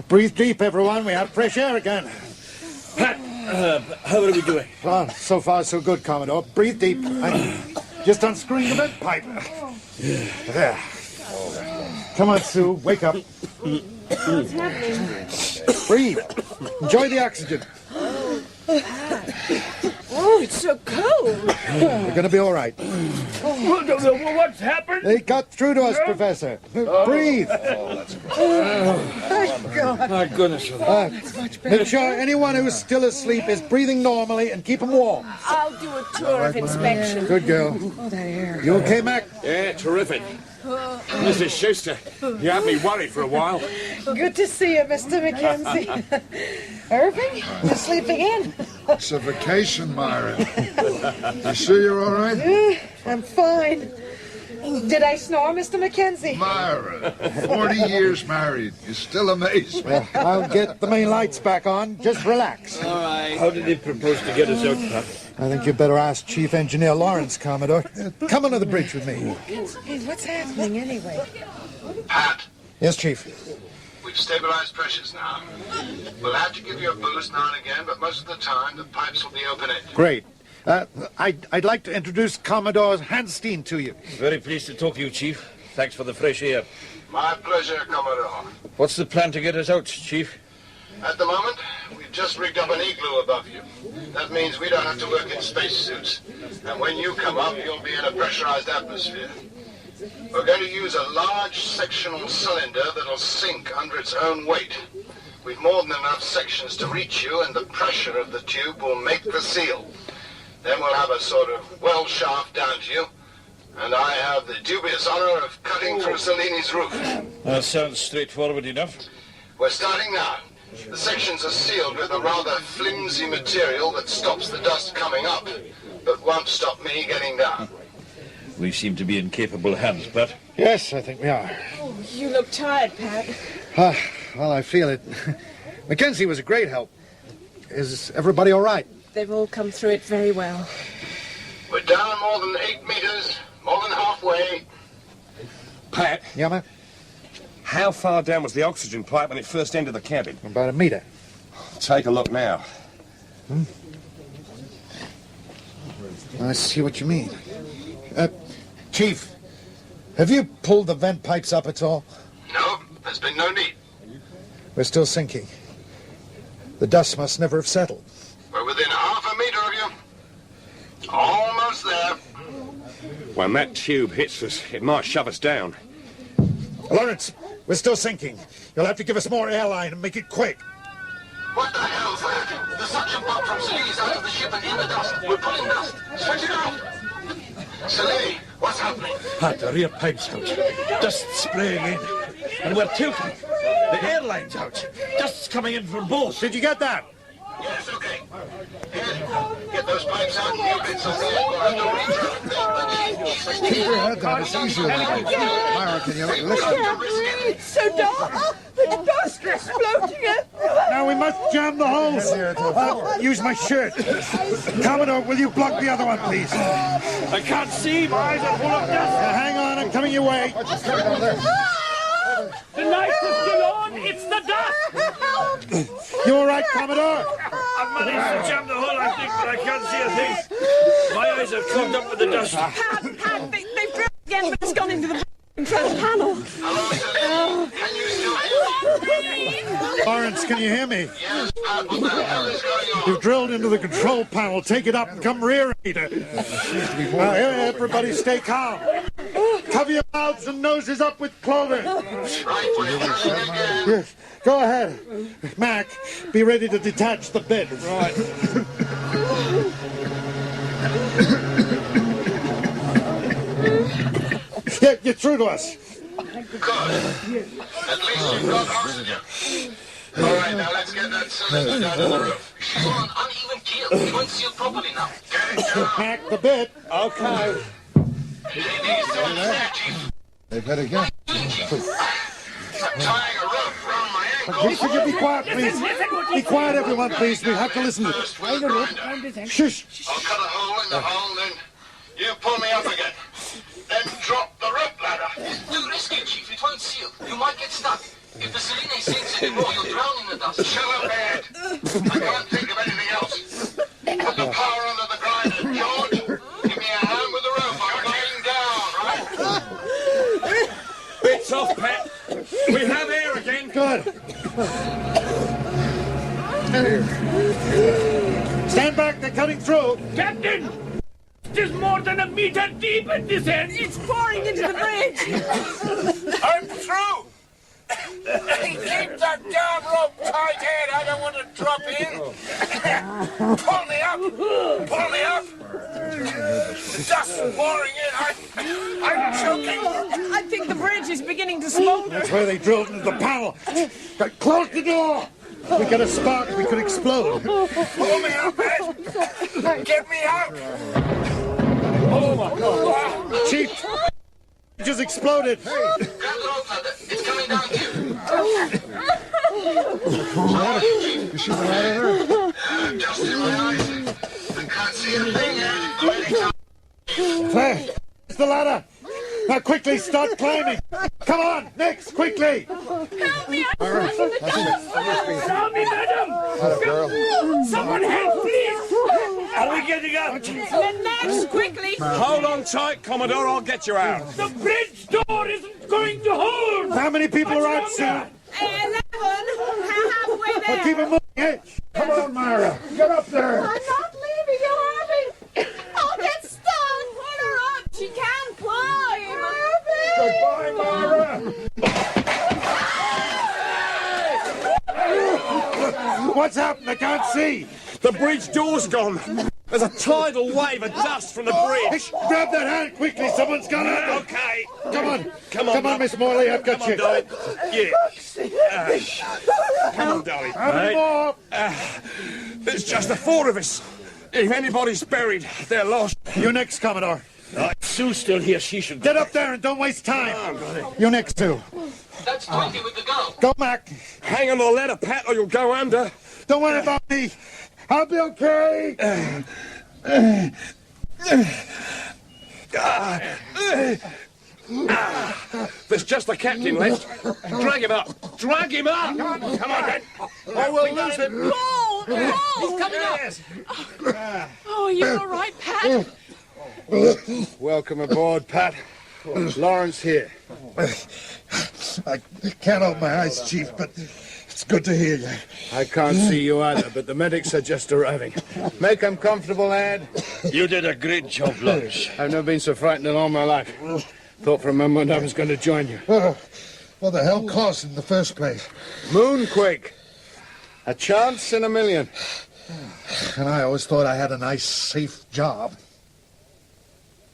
Breathe deep, everyone. We have fresh air again. Pat, how are we doing? Oh, so far, so good, Commodore. Breathe deep. I'm just unscrewing the vent pipe. There. Come on, Sue. Wake up. What's happening? Breathe. Enjoy the oxygen. Oh, it's so cold. We're going to be all right. What's happened? They got through to us, Professor. Breathe. Thank God. My goodness. That's much better. Make sure anyone who's still asleep is breathing normally and keep them warm. I'll do a tour of inspection. Good girl. Oh, that air. You okay, Mac? Yeah, terrific. Mrs. Schuster, you had me worried for a while. Good to see you, Mr. Mackenzie. Irving, you're sleeping in. It's a vacation, Myra. You sure you're all right? I'm fine. Did I snore, Mr. Mackenzie? Myra, 40 years married. You still amaze me. Well, I'll get the main lights back on. Just relax. All right. How did he propose to get us out, Pat? I think you'd better ask Chief Engineer Lawrence, Commodore. Come under the bridge with me. Hey, what's happening anyway? Pat, Yes, Chief. we've stabilized pressures now. We'll have to give you a boost now and again, but most of the time the pipes will be open-ended. Great. I'd like to introduce Commodore Hanstein to you. Very pleased to talk to you, Chief. Thanks for the fresh air. My pleasure, Commodore. What's the plan to get us out, Chief? At the moment, we've just rigged up an igloo above you. That means we don't have to work in spacesuits. And when you come up, you'll be in a pressurized atmosphere. We're going to use a large sectional cylinder that'll sink under its own weight. We've more than enough sections to reach you, and the pressure of the tube will make the seal. Then we'll have a sort of well shaft down to you, and I have the dubious honor of cutting through Cellini's roof. That sounds straightforward enough. We're starting now. The sections are sealed with a rather flimsy material that stops the dust coming up, but won't stop me getting down. We seem to be in capable hands, Pat. Yes, I think we are. Oh, you look tired, Pat. Well, I feel it. Mackenzie was a great help. Is everybody all right? They've all come through it very well. We're down more than 8 meters, more than halfway. Pat? Yeah, man? How far down was the oxygen pipe when it first entered the cabin? About a meter. Take a look now. I see what you mean. Chief, have you pulled the vent pipes up at all? No, there's been no need. We're still sinking. The dust must never have settled. We're within half a meter of you. Almost there. When that tube hits us, it might shove us down. Lawrence, we're still sinking. You'll have to give us more airline and make it quick. What the hell's that? The suction pump from Cellini's out of the ship and in the dust. We're pulling dust. Switch it off. Cellini, what's happening? Pat, the rear pipe's out. Dust spraying in. And we're tilting. The airline's out. Dust's coming in from both. Did you get that? Yes, okay. Here, get those pipes out and new bits on the end. We'll have to redraw. Keep your head down. It's easier than that. Myra, can you listen? It's so dark. The Dust exploding. Now we must jam the holes. Use my shirt. Commodore, will you block the other one, please? I can't see. My eyes are full of dust. Hang on, I'm coming your way. The lights are still on. It's the dust. You all right, Commodore? I've managed to jam the hole, I think, but I can't see a thing. My eyes are clogged up with the dust. Pat, they've drilled again, but it's gone into the front panel. Lawrence, can you hear me? Yes, Pat, what the hell is going on? You've drilled into the control panel. Take it up and come rear, Peter. Now, everybody stay calm. Cover your mouths and noses up with clothing. Right, we're drilling again. Yes, go ahead. Mac, be ready to detach the bit. Right. Get through to us. Good. At least you've got oxygen. All right, now let's get that cylinder down to the roof. She's on an uneven keel. It won't seal properly now. Get it down. Mac, the bit. Okay. He needs to unstick, Chief. They better get. I'm tying a rope around my ankle. Could you be quiet, please? Be quiet, everyone, please. We have to listen to this. Shush. I'll cut a hole in the hole, then you pull me up again. Then drop the rope ladder. It's too risky, Chief. It won't seal. You might get stuck. If the Selene sinks anymore, you'll drown in the dust. Shut up, Ed. I can't think of anything else. Put the power under the grinder. George, give me a hand with the rope. I'm laying down, right? Bits off, Pat. We have air again. Good. Stand back, they're coming through. Captain! It is more than a meter deep at this end. It's pouring into the bridge. I'm through. Keep that damn rope tight, Ed. I don't want to drop in. Pull me up. Pull me up. Dust pouring in. I'm choking. I think the bridge is beginning to smolder. That's where they drilled into the panel. Close the door. If we get a spark, we could explode. Pull me up, Ed. Get me out. Oh, my God. Chief, it just exploded. Grab the rope ladder. It's coming down to you. You see the ladder there? Dust in my eyes. I can't see a thing, Ed. I'm ready to... There, it's the ladder. Now quickly, start climbing. Come on, next, quickly. Help me! Help me, madam! Girl. Someone help, please! Are we getting out? Next, quickly! Hold on tight, Commodore. I'll get you out. The bridge door isn't going to hold! How many people are out soon? 11. Halfway there. Well, keep it moving, eh? Come on, Myra. Get up there. I'm not leaving you, Harvey. I'll get stuck. Pull her up. She can't climb. Goodbye, Myra. What's happened? I can't see. The bridge door's gone. There's a tidal wave of dust from the bridge. Grab that hand quickly. Someone's got it. Okay. Come on, Miss Morley. I've got Come you. on, darling. Yeah. Come on, darling. How many more? There's just the four of us. If anybody's buried, they're lost. You next, Commodore. Sue's still here. She should Get up there and don't waste time. You next, too. That's 20 with the go. Go, Mac. hang on the ladder, Pat, or you'll go under. Don't worry about me. I'll be okay. There's just the captain left. Drag him up. Drag him up. Come on, Ben. Or we'll lose him. Paul! He's coming up. Oh, are you all right, Pat? Welcome aboard, Pat. Lawrence here. I can't open my eyes, Chief, but it's good to hear you. I can't see you either, but the medics are just arriving. Make them comfortable, Ed. You did a great job, Lawrence. I've never been so frightened in all my life. Thought for a moment I was going to join you. What the hell caused in the first place? Moonquake. A chance in a million. And I always thought I had a nice, safe job.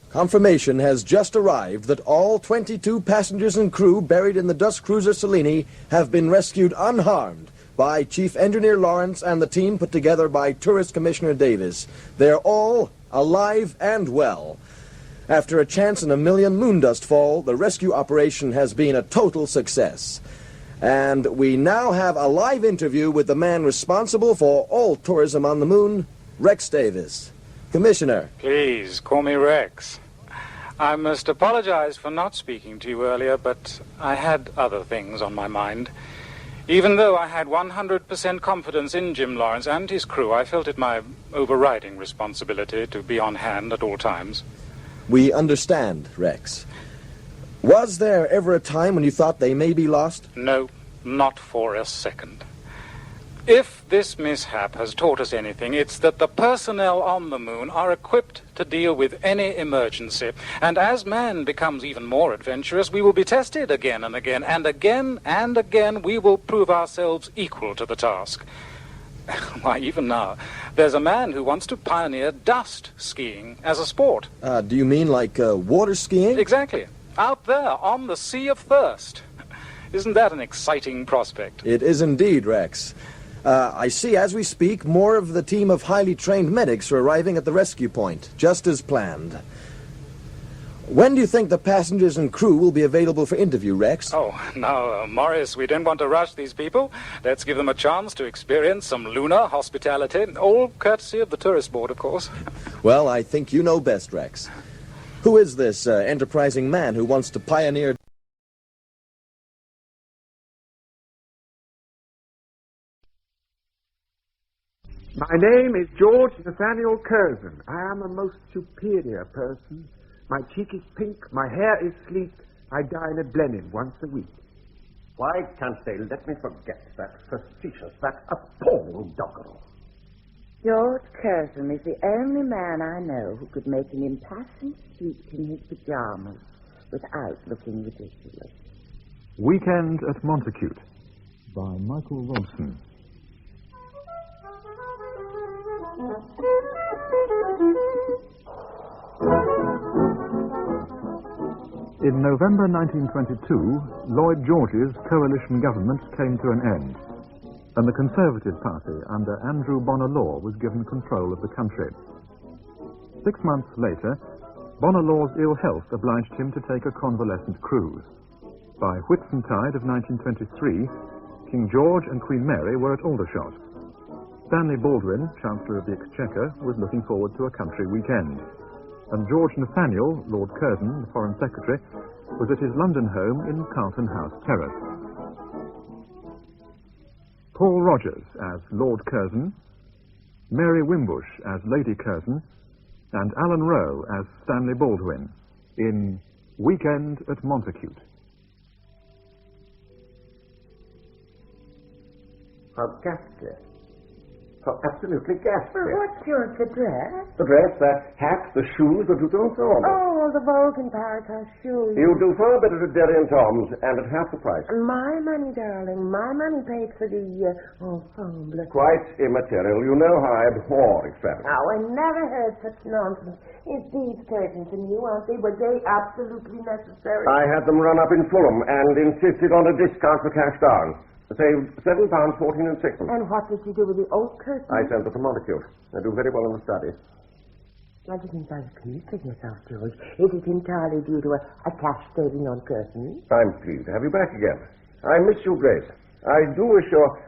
Confirmation has just arrived that all 22 passengers and crew buried in the dust cruiser Selene have been rescued unharmed by Chief Engineer Lawrence and the team put together by Tourist Commissioner Davis. They're all alive and well. After a chance in a million moondust fall, the rescue operation has been a total success. And we now have a live interview with the man responsible for all tourism on the moon, Rex Davis. Commissioner. Please, call me Rex. I must apologize for not speaking to you earlier, but I had other things on my mind. Even though I had 100% confidence in Jim Lawrence and his crew, I felt it my overriding responsibility to be on hand at all times. We understand, Rex. Was there ever a time when you thought they may be lost? No, not for a second. If this mishap has taught us anything, it's that the personnel on the moon are equipped to deal with any emergency. And as man becomes even more adventurous, we will be tested again and again, and again and again we will prove ourselves equal to the task. Why, even now, there's a man who wants to pioneer dust skiing as a sport. Do you mean like water skiing? Exactly. Out there on the Sea of Thirst. Isn't that an exciting prospect? It is indeed, Rex. I see, as we speak, more of the team of highly trained medics are arriving at the rescue point, just as planned. When do you think the passengers and crew will be available for interview, Rex? Oh, now, Morris, we don't want to rush these people. Let's give them a chance to experience some lunar hospitality, all courtesy of the tourist board, of course. Well, I think you know best, Rex. Who is this enterprising man who wants to pioneer... My name is George Nathaniel Curzon. I am a most superior person. My cheek is pink, my hair is sleek. I dine at Blenheim once a week. Why can't they let me forget that facetious, that appalling doggerel? George Curzon is the only man I know who could make an impassioned speech in his pajamas without looking ridiculous. Weekend at Montacute by Michael Robson. In November 1922, Lloyd George's coalition government came to an end, and the Conservative Party under Andrew Bonar Law was given control of the country. 6 months later, Bonar Law's ill health obliged him to take a convalescent cruise. By Whitsuntide of 1923, King George and Queen Mary were at Aldershot. Stanley Baldwin, Chancellor of the Exchequer, was looking forward to a country weekend. And George Nathaniel, Lord Curzon, the Foreign Secretary, was at his London home in Carlton House Terrace. Paul Rogers as Lord Curzon, Mary Wimbush as Lady Curzon, and Alan Rowe as Stanley Baldwin in Weekend at Montacute. How ghastly. How absolutely ghastly. Well, what's your address? The dress, the hat, the shoes, the boot, and so on. Oh, the Vulcan Paracar shoes. You do far better at Derry and Tom's, and at half the price. My money, darling. My money paid for the ensemble. Quite immaterial. You know how I abhor extravagance. Oh, I never heard such nonsense. It's these curtains and you, aren't they? Were they absolutely necessary? I had them run up in Fulham and insisted on a discount for cash down. Saved £7, 14 and 6. And what did you do with the old curtains? I sent them to Montacute. They do very well in the study. I didn't sound pleased with yourself, George. Is it entirely due to a cash saving on curtains? I'm pleased to have you back again. I miss you, Grace. I do wish your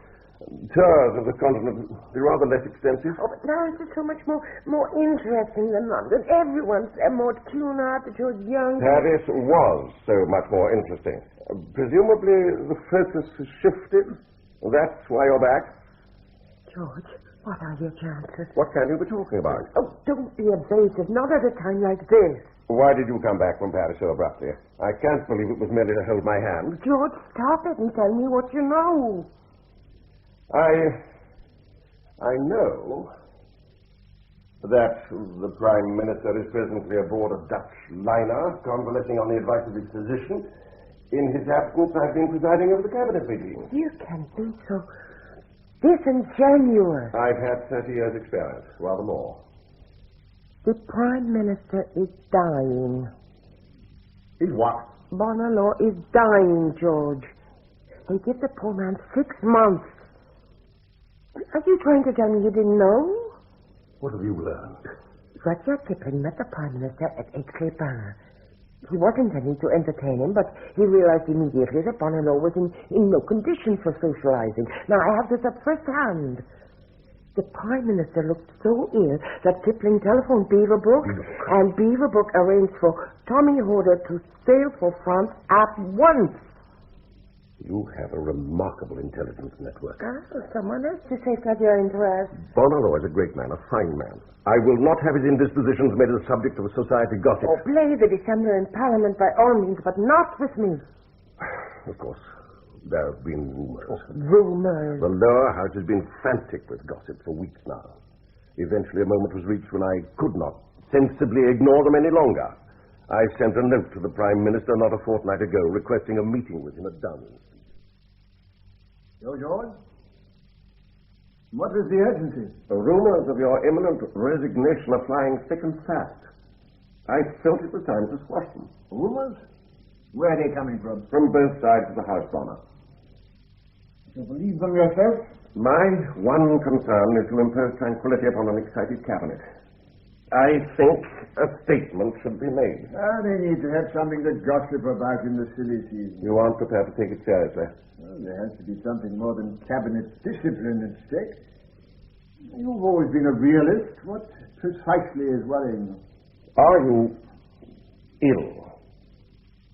tours of the continent would be rather less extensive. Oh, but now it's just so much more interesting than London. Everyone's more tuned out that you're young. Paris was so much more interesting. Presumably the focus has shifted. That's why you're back. George, what are your chances? What can you be talking about? Oh, don't be evasive. Not at a time like this. Why did you come back from Paris so abruptly? I can't believe it was merely to hold my hand. George, stop it and tell me what you know. I know that the Prime Minister is presently aboard a Dutch liner, convalescing on the advice of his physician. In his absence, I've been presiding over the cabinet meetings. You can be so disingenuous. I've had 30 years' experience, rather more. The Prime Minister is dying. He's what? Bonar Law is dying, George. They give the poor man 6 months. Are you trying to tell me you didn't know? What have you learned? Rudyard Kipling met the Prime Minister at Aix-les-Bains. He was intending to entertain him, but he realized immediately that Bonnelow was in no condition for socializing. Now, I have this at first hand. The Prime Minister looked so ill that Kipling telephoned Beaverbrook, and Beaverbrook arranged for Tommy Horder to sail for France at once. You have a remarkable intelligence network. Someone has to safeguard your interest. Bonnelow is a great man, a fine man. I will not have his indispositions made a subject of society gossip. Oh, play the dissembler in Parliament by all means, but not with me. Of course, there have been rumors. Rumors? The lower house has been frantic with gossip for weeks now. Eventually a moment was reached when I could not sensibly ignore them any longer. I sent a note to the Prime Minister not a fortnight ago requesting a meeting with him at Downing Street. George? What is the urgency? The rumors of your imminent resignation are flying thick and fast. I felt it was time to squash them. Rumors? Where are they coming from? From both sides of the House, Bonner. You believe them yourself? My one concern is to impose tranquility upon an excited cabinet. I think a statement should be made. They need to have something to gossip about in the silly season. You aren't prepared to take it seriously. Well, there has to be something more than cabinet discipline at stake. You've always been a realist. What precisely is worrying you? Are you ill?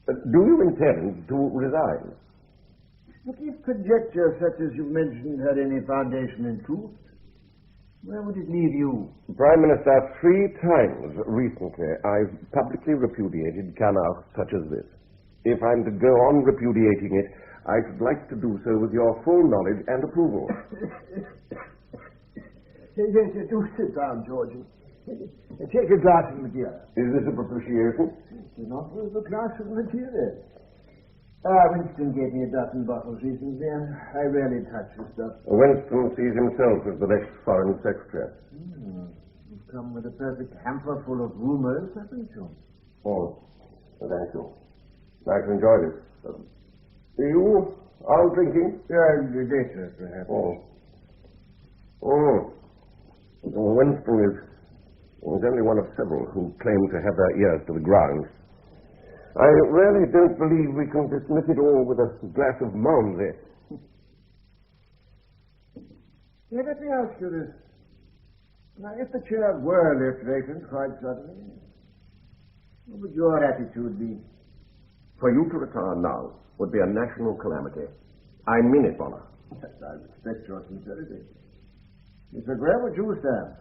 Do you intend to resign? But if conjecture such as you mentioned had any foundation in truth, where would it leave you? Prime Minister, 3 times recently I've publicly repudiated canards such as this. If I'm to go on repudiating it, I should like to do so with your full knowledge and approval. Yes, do sit down, Georgie. Take a glass of Madeira. Is this a propitiation? It's an offer of a glass of Madeira. Winston gave me a dozen bottles recently, and I rarely touch the stuff. Winston sees himself as the next foreign secretary. You've come with a perfect hamper full of rumors, haven't you? Oh, thank you. I can enjoy this. You are drinking? Later, perhaps. Winston is only one of several who claim to have their ears to the ground. I really don't believe we can dismiss it all with a glass of Malmsey. Let me ask you this. Now, if the chair were left vacant quite suddenly, what would your attitude be? For you to retire now would be a national calamity. I mean it, Bonner. Yes, I respect your sincerity. Mr. Graham, would you stand?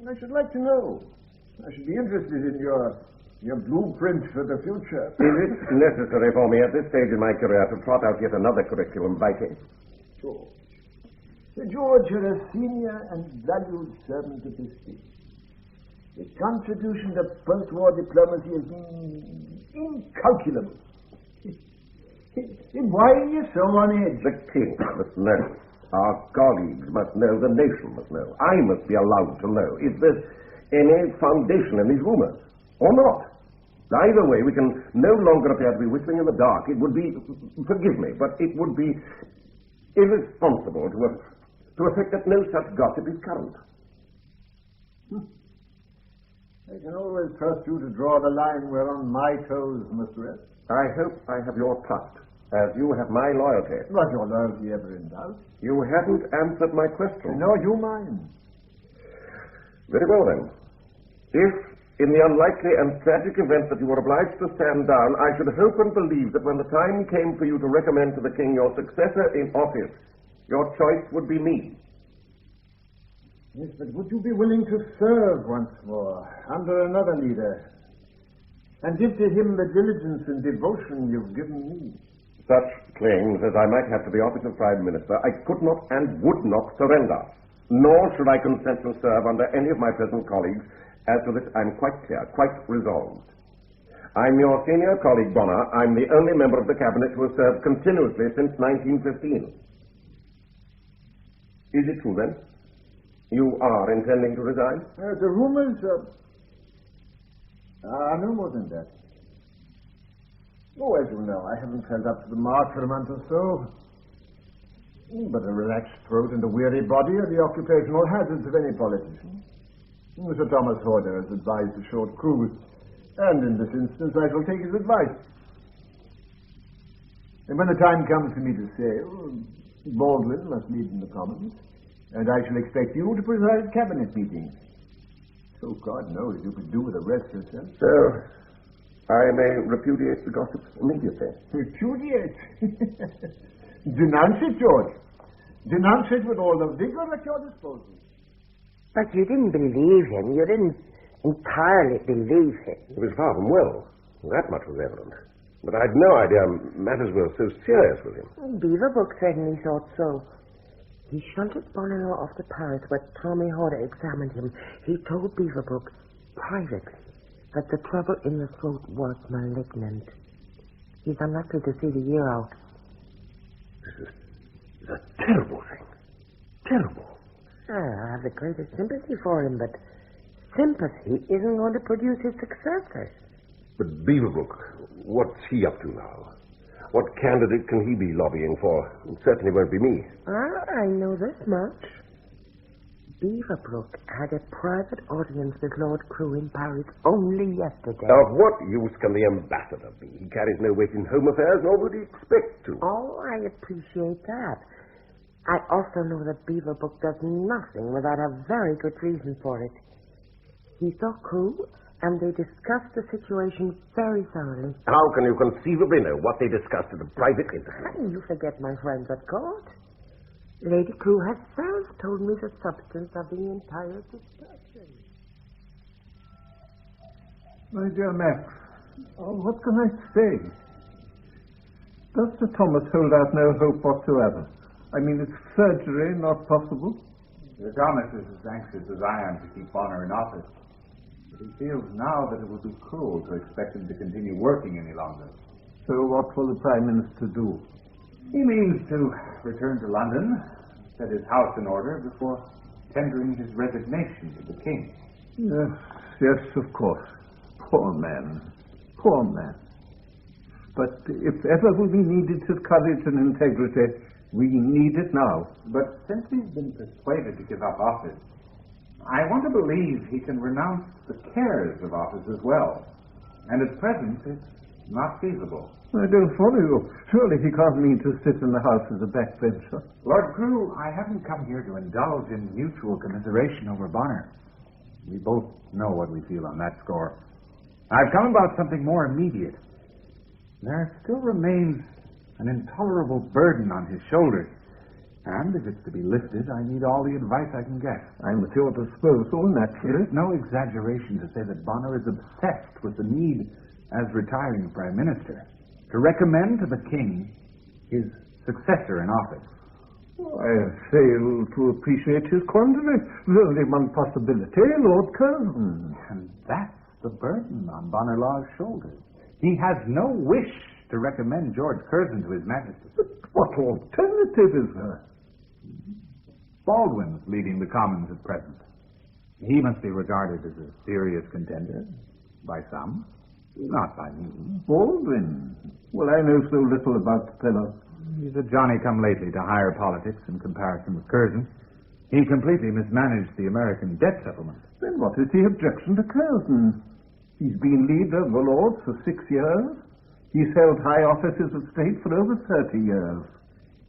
I should like to know. I should be interested in your blueprint for the future. Is it necessary for me at this stage in my career to trot out yet another curriculum by case? George. George, you're a senior and valued servant of the state. His contribution to post-war diplomacy has been incalculable. Why are you so on edge? The king must know. Our colleagues must know. The nation must know. I must be allowed to know if there's any foundation in these rumors or not. Either way, we can no longer appear to be whistling in the dark. It would be, forgive me, but it would be irresponsible to affect that no such gossip is current. I can always trust you to draw the line whereon my toes must rest. I hope I have your trust, as you have my loyalty. Was your loyalty ever in doubt? You haven't answered my question. Nor you mine. Very well, then. If, in the unlikely and tragic event that you were obliged to stand down, I should hope and believe that when the time came for you to recommend to the king your successor in office, your choice would be me. Yes, but would you be willing to serve once more under another leader and give to him the diligence and devotion you've given me? Such claims as I might have to the office of Prime Minister, I could not and would not surrender. Nor should I consent to serve under any of my present colleagues. As to this, I'm quite clear, quite resolved. I'm your senior colleague, Bonner. I'm the only member of the cabinet who has served continuously since 1915. Is it true, then? You are intending to resign? The rumors are no more than that. Oh, as you know, I haven't held up to the mark for a month or so. But a relaxed throat and a weary body are the occupational hazards of any politician. Mr. Thomas Horder has advised a short cruise. And in this instance, I shall take his advice. And when the time comes for me to sail, Baldwin must lead in the Commons, and I shall expect you to preside cabinet meetings. So God knows you could do with a rest yourself. So, I may repudiate the gossip immediately. Repudiate? Denounce it, George. Denounce it with all the vigor at your disposal. But you didn't believe him. You didn't entirely believe him. It was far from well. That much was evident. But I'd no idea matters were so serious with him. Beaverbrook certainly thought so. He shunted Bonneau off to Paris, where Tommy Horder examined him. He told Beaverbrook privately that the trouble in the throat was malignant. He's unlikely to see the year out. This is a terrible thing. Terrible. I have the greatest sympathy for him, but sympathy isn't going to produce his successors. But Beaverbrook, what's he up to now? What candidate can he be lobbying for? It certainly won't be me. I know this much. Beaverbrook had a private audience with Lord Crewe in Paris only yesterday. Of what use can the ambassador be? He carries no weight in home affairs, nor would he expect to. Oh, I appreciate that. I also know that Beaverbrook does nothing without a very good reason for it. He saw Crewe, and they discussed the situation very thoroughly. How can you conceivably know what they discussed at a private interview? You forget my friends at court. Lady Crewe herself told me the substance of the entire discussion. My dear Max, what can I say? Does Sir Thomas hold out no hope whatsoever? I mean, is surgery not possible? Sir Thomas is as anxious as I am to keep Bonner in office. But he feels now that it would be cruel to expect him to continue working any longer. So what will the Prime Minister do? He means to return to London, set his house in order before tendering his resignation to the King. Yes, of course. Poor man. Poor man. But if ever we needed his courage and integrity, we need it now. But since he's been persuaded to give up office, I want to believe he can renounce the cares of office as well. And at present, it's not feasible. I don't follow you. Surely he can't mean to sit in the House as a backbencher. Lord Crewe, I haven't come here to indulge in mutual commiseration over Bonner. We both know what we feel on that score. I've come about something more immediate. There still remains an intolerable burden on his shoulders. And if it's to be lifted, I need all the advice I can get. I'm at your disposal, naturally. It's no exaggeration to say that Bonner is obsessed with the need, as retiring Prime Minister, to recommend to the King his successor in office. I fail to appreciate his quandary. There's only one possibility, Lord Curzon. And that's the burden on Bonner Law's shoulders. He has no wish to recommend George Curzon to His Majesty. But what alternative is there? Baldwin's leading the Commons at present. He must be regarded as a serious contender by some, not by me. Baldwin? Well, I know so little about the fellow. He's a Johnny-come-lately to higher politics in comparison with Curzon. He completely mismanaged the American debt settlement. Then what is the objection to Curzon? He's been leader of the Lords for 6 years. He's held high offices of state for over 30 years.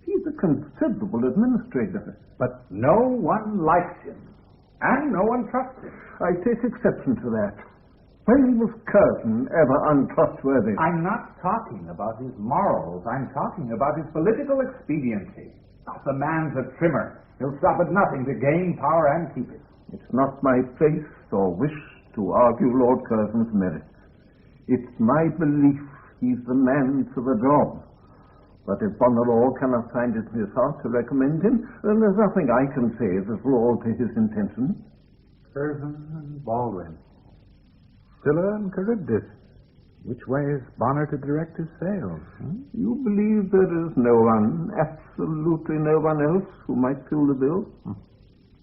He's a considerable administrator. But no one likes him, and no one trusts him. I take exception to that. When was Curzon ever untrustworthy? I'm not talking about his morals. I'm talking about his political expediency. The man's a trimmer. He'll stop at nothing to gain power and keep it. It's not my place or wish to argue Lord Curzon's merits. It's my belief he's the man for the job. But if Bonner Law cannot find it in his heart to recommend him, then there's nothing I can say that will alter his intention. Curzon and Baldwin. Scylla and Charybdis. Which way is Bonner to direct his sails? You believe there is no one, absolutely no one else, who might fill the bill?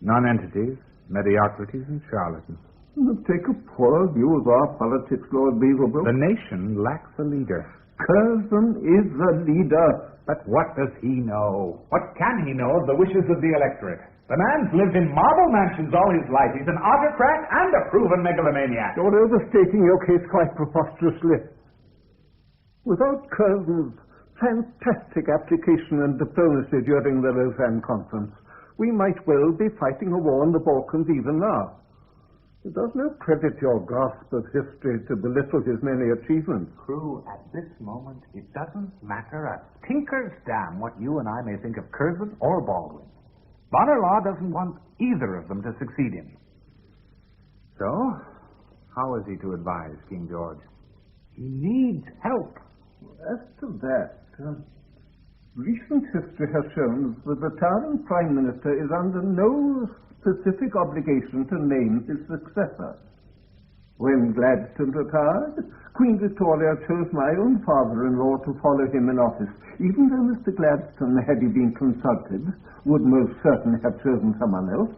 Non-entities, mediocrities, and charlatans. Take a poor view of our politics, Lord Beaverbrook. The nation lacks a leader. Curzon is the leader. But what does he know? What can he know of the wishes of the electorate? The man's lived in marble mansions all his life. He's an autocrat and a proven megalomaniac. You're overstating your case quite preposterously. Without Curzon's fantastic application and diplomacy during the Lausanne Conference, we might well be fighting a war in the Balkans even now. It does not credit your grasp of history to belittle his many achievements. Crew, at this moment, it doesn't matter a tinker's damn what you and I may think of Curzon or Baldwin. Bonner Law doesn't want either of them to succeed him. So, how is he to advise King George? He needs help. As to that, recent history has shown that the retiring Prime Minister is under no specific obligation to name his successor. When Gladstone retired, Queen Victoria chose my own father-in-law to follow him in office, even though Mr. Gladstone, had he been consulted, would most certainly have chosen someone else.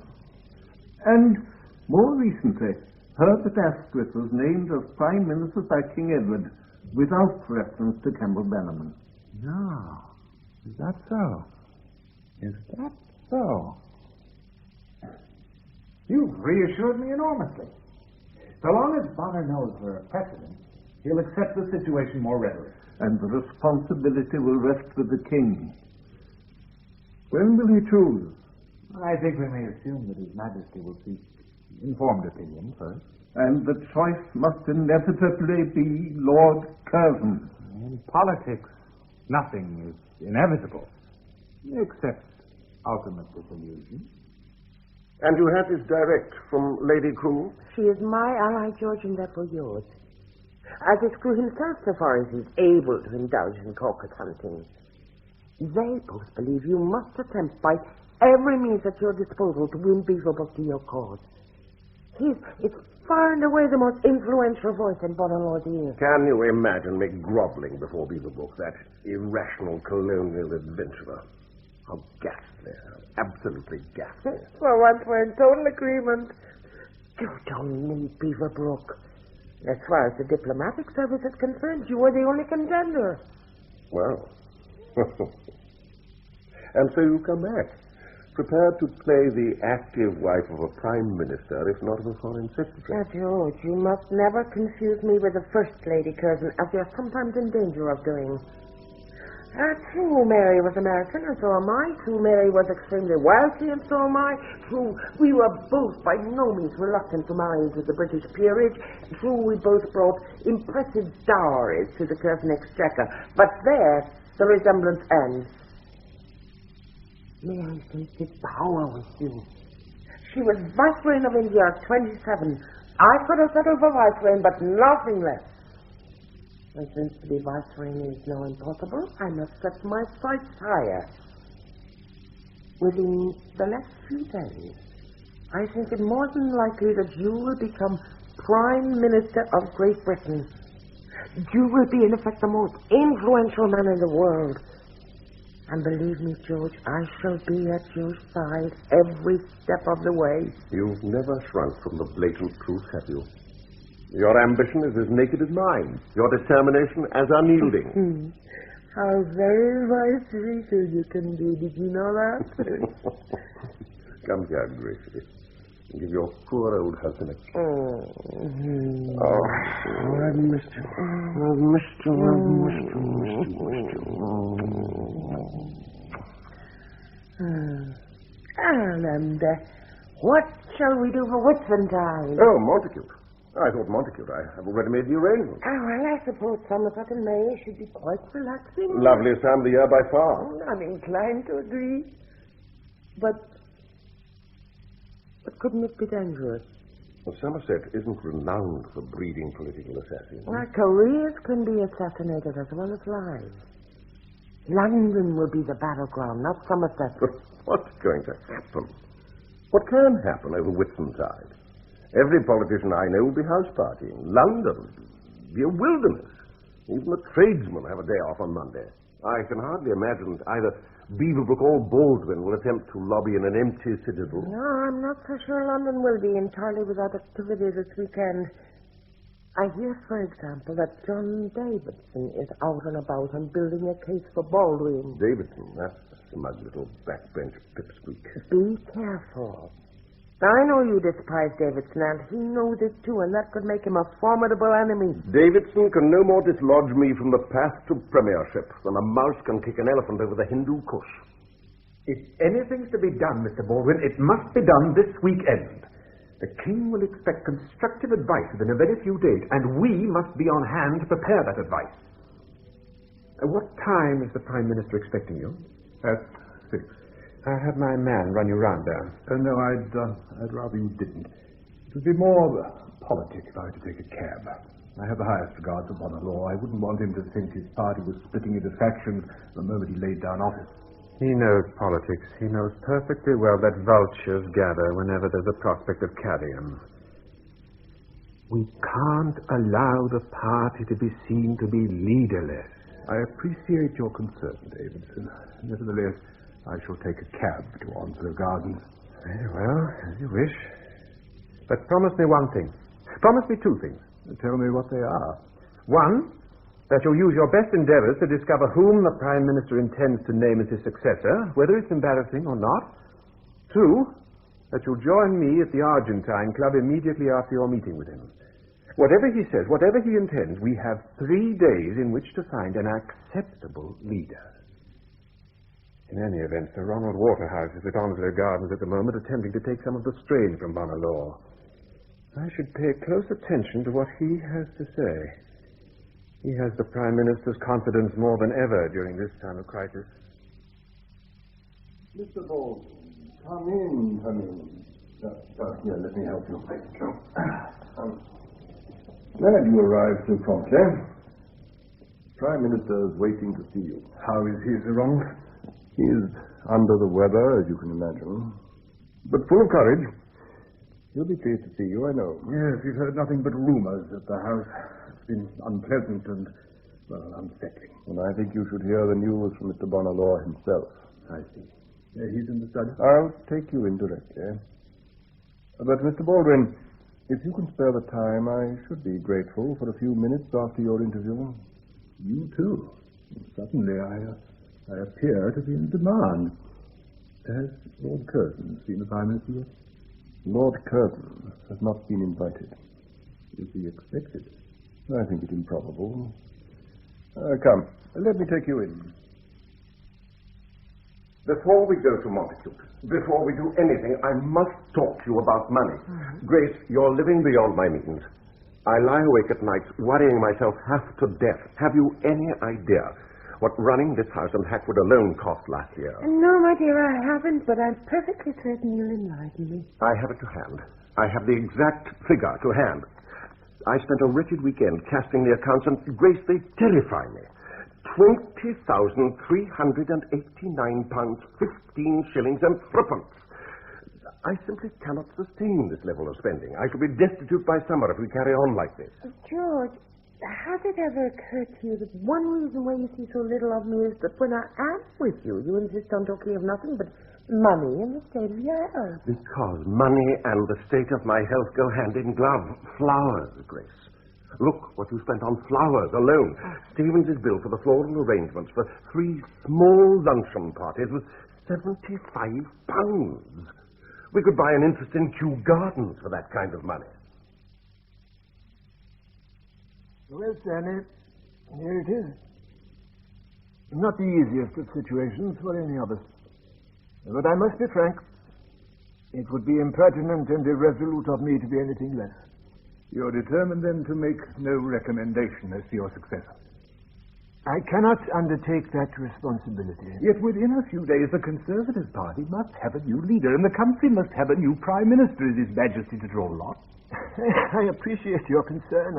And more recently, Herbert Asquith was named as Prime Minister by King Edward, without reference to Campbell Bannerman. No. Is that so? Is that so? You've reassured me enormously. So long as Bonner knows we're a precedent, he'll accept the situation more readily. And the responsibility will rest with the king. When will he choose? I think we may assume that His Majesty will seek informed opinion first. And the choice must inevitably be Lord Curzon. In politics, nothing is inevitable, except ultimate disillusion. And you had this direct from Lady Crewe? She is my ally, George, and therefore yours. As is Crewe himself, so far as he's able to indulge in caucus hunting. They both believe you must attempt by every means at your disposal to win Beaverbrook to your cause. It's far and away the most influential voice in Bonner-Law's ear. Can you imagine me groveling before Beaverbrook, that irrational colonial adventurer? How ghastly, how absolutely ghastly. For once we're in total agreement. You don't need Beaverbrook. As far as the diplomatic service is concerned, you are the only contender. Well. And so you come back, prepared to play the active wife of a prime minister, if not of a foreign secretary. Now, George, you must never confuse me with the First Lady Curzon, as you're sometimes in danger of doing. True, Mary was American, and so am I. True, Mary was extremely wealthy, and so am I. True, we were both by no means reluctant to marry into the British peerage. True, we both brought impressive dowries to the Curzon exchequer. But there, the resemblance ends. Mary tasted power with you. She was Viceroy of India at 27. I could have settled for Viceroy, but nothing less. And since to be Viceroy is now impossible, I must set my sights higher. Within the next few days, I think it more than likely that you will become Prime Minister of Great Britain. You will be, in effect, the most influential man in the world. And believe me, George, I shall be at your side every step of the way. You've never shrunk from the blatant truth, have you? Your ambition is as naked as mine. Your determination as unyielding. How very vice-regal you can be. Did you know that? Come here, Gracie. Give your poor old husband a kiss. I've missed you. I've missed you. And what shall we do for Whitsuntide? Oh, Montacute. I thought Montacute. I have already made the arrangement. Well, I suppose Somerset in May should be quite relaxing. Loveliest time of the year by far. I'm inclined to agree. But couldn't it be dangerous? Well, Somerset isn't renowned for breeding political assassins. Well, careers can be assassinated as well as lives. London will be the battleground, not Somerset. But what's going to happen? What can happen over Whitsuntide? Every politician I know will be house partying. London will be a wilderness. Even the tradesmen have a day off on Monday. I can hardly imagine that either Beaverbrook or Baldwin will attempt to lobby in an empty citadel. No, I'm not so sure London will be entirely without activity this weekend. I hear, for example, that John Davidson is out and about and building a case for Baldwin. Davidson, that's smug little backbench pipsqueak. Be careful. I know you despise Davidson, and he knows it too, and that could make him a formidable enemy. Davidson can no more dislodge me from the path to premiership than a mouse can kick an elephant over the Hindu Kush. If anything's to be done, Mr. Baldwin, it must be done this weekend. The King will expect constructive advice within a very few days, and we must be on hand to prepare that advice. What time is the Prime Minister expecting you? At 6. I'll have my man run you round there. No, I'd rather you didn't. It would be more politic if I were to take a cab. I have the highest regard for Bonner-Law. I wouldn't want him to think his party was splitting into factions the moment he laid down office. He knows politics. He knows perfectly well that vultures gather whenever there's a prospect of carrion. We can't allow the party to be seen to be leaderless. I appreciate your concern, Davidson. Nevertheless, I shall take a cab to Onslow Gardens. Very well, as you wish. But promise me one thing. Promise me two things. Tell me what they are. One, that you'll use your best endeavors to discover whom the Prime Minister intends to name as his successor, whether it's embarrassing or not. Two, that you'll join me at the Argentine Club immediately after your meeting with him. Whatever he says, whatever he intends, we have 3 days in which to find an acceptable leader. In any event, Sir Ronald Waterhouse is at Onslow Gardens at the moment, attempting to take some of the strain from Bonner-Law. I should pay close attention to what he has to say. He has the Prime Minister's confidence more than ever during this time of crisis. Mr. Baldwin, come in. Here, let me help you. Glad you arrived so promptly. Prime Minister is waiting to see you. How is he, Sir Ronald? He is under the weather, as you can imagine, but full of courage. He'll be pleased to see you, I know. Yes, we've heard nothing but rumors at the house. It's been unpleasant and, unsettling. And I think you should hear the news from Mr. Bonner-Law himself. I see. He's in the study? I'll take you in directly. But, Mr. Baldwin, if you can spare the time, I should be grateful for a few minutes after your interview. You too? Suddenly, I appear to be in demand. Has Lord Curzon seen the Prime Minister yet? Lord Curzon has not been invited. Is he expected? I think it improbable. Come, let me take you in. Before we go to Montacute, before we do anything, I must talk to you about money. Grace, you're living beyond my means. I lie awake at night worrying myself half to death. Have you any idea what running this house in Hackwood alone cost last year? No, my dear, I haven't, but I'm perfectly certain you'll enlighten me. I have it to hand. I have the exact figure to hand. I spent a wretched weekend casting the accounts, and, Grace, they terrify me. £20,389, 15 shillings and threepence. I simply cannot sustain this level of spending. I shall be destitute by summer if we carry on like this. George, has it ever occurred to you that one reason why you see so little of me is that when I am with you, you insist on talking of nothing but money and the state of your health? Because money and the state of my health go hand in glove. Flowers, Grace. Look what you spent on flowers alone. Stevens's bill for the floral arrangements for 3 small luncheon parties was £75. We could buy an interest in Kew Gardens for that kind of money. Well, Stanley, here it is. Not the easiest of situations for any of us. But I must be frank. It would be impertinent and irresolute of me to be anything less. You're determined, then, to make no recommendation as to your successor? I cannot undertake that responsibility. Yet within a few days the Conservative Party must have a new leader, and the country must have a new Prime Minister. Is His Majesty to draw lots? I appreciate your concern.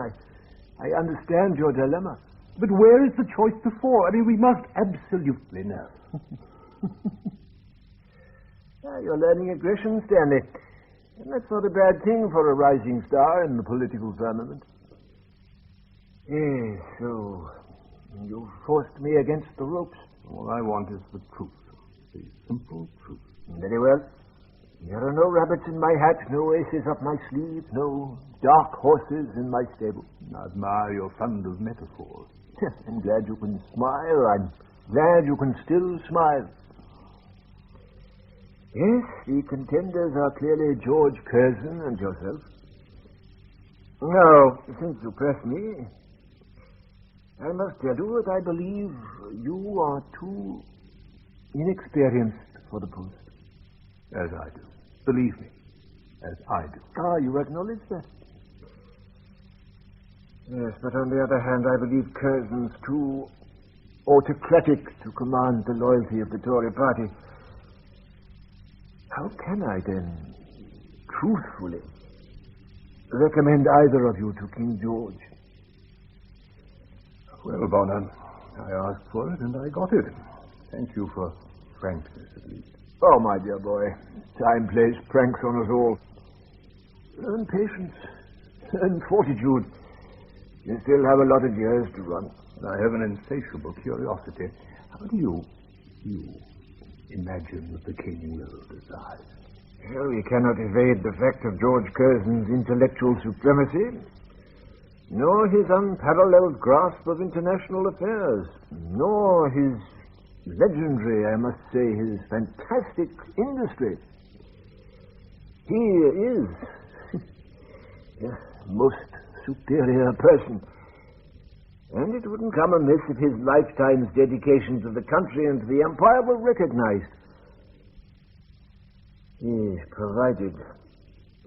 I understand your dilemma. But where is the choice to fall? I mean, we must absolutely know. You're learning aggression, Stanley. And that's not a bad thing for a rising star in the political firmament. Yes, so you've forced me against the ropes. All I want is the truth. The simple truth. Very well. There are no rabbits in my hat, no aces up my sleeve, no dark horses in my stable. I admire your fund of metaphors. I'm glad you can smile. I'm glad you can still smile. Yes, the contenders are clearly George Curzon and yourself. Now, since you press me, I must tell you that I believe you are too inexperienced for the post. As I do. Believe me, as I do. Ah, you acknowledge that? Yes, but on the other hand, I believe Curzon's too autocratic to command the loyalty of the Tory party. How can I then, truthfully, recommend either of you to King George? Well, Bonner, I asked for it and I got it. Thank you for frankness, at least. Oh, my dear boy, time plays pranks on us all. Learn patience and fortitude. You still have a lot of years to run. I have an insatiable curiosity. How do you imagine that the king will decide? Well, we cannot evade the fact of George Curzon's intellectual supremacy, nor his unparalleled grasp of international affairs, nor his legendary, I must say, his fantastic industry. He is a most superior person. And it wouldn't come amiss if his lifetime's dedication to the country and to the empire were recognized. Provided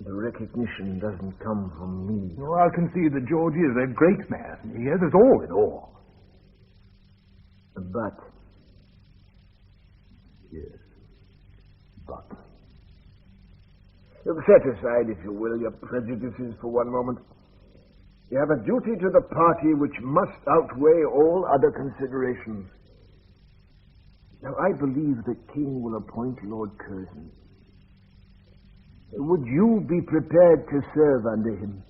the recognition doesn't come from me. Oh, I'll concede that George is a great man. He has us all in awe. But... Yes, but... Set aside, if you will, your prejudices for one moment. You have a duty to the party which must outweigh all other considerations. Now, I believe the king will appoint Lord Curzon. Would you be prepared to serve under him?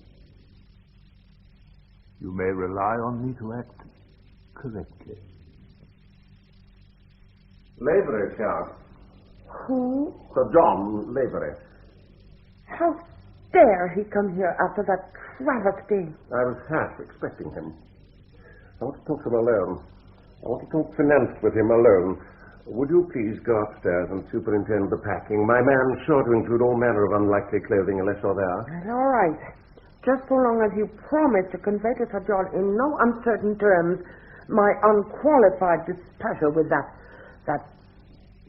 You may rely on me to act correctly. Lavery, sir. Who? Sir John Lavery. How dare he come here after that travesty? I was half expecting him. I want to talk to him alone. I want to talk finance with him alone. Would you please go upstairs and superintend the packing? My man's sure to include all manner of unlikely clothing unless you're there. All right. Just so long as you promise to convey to Sir John in no uncertain terms my unqualified displeasure with that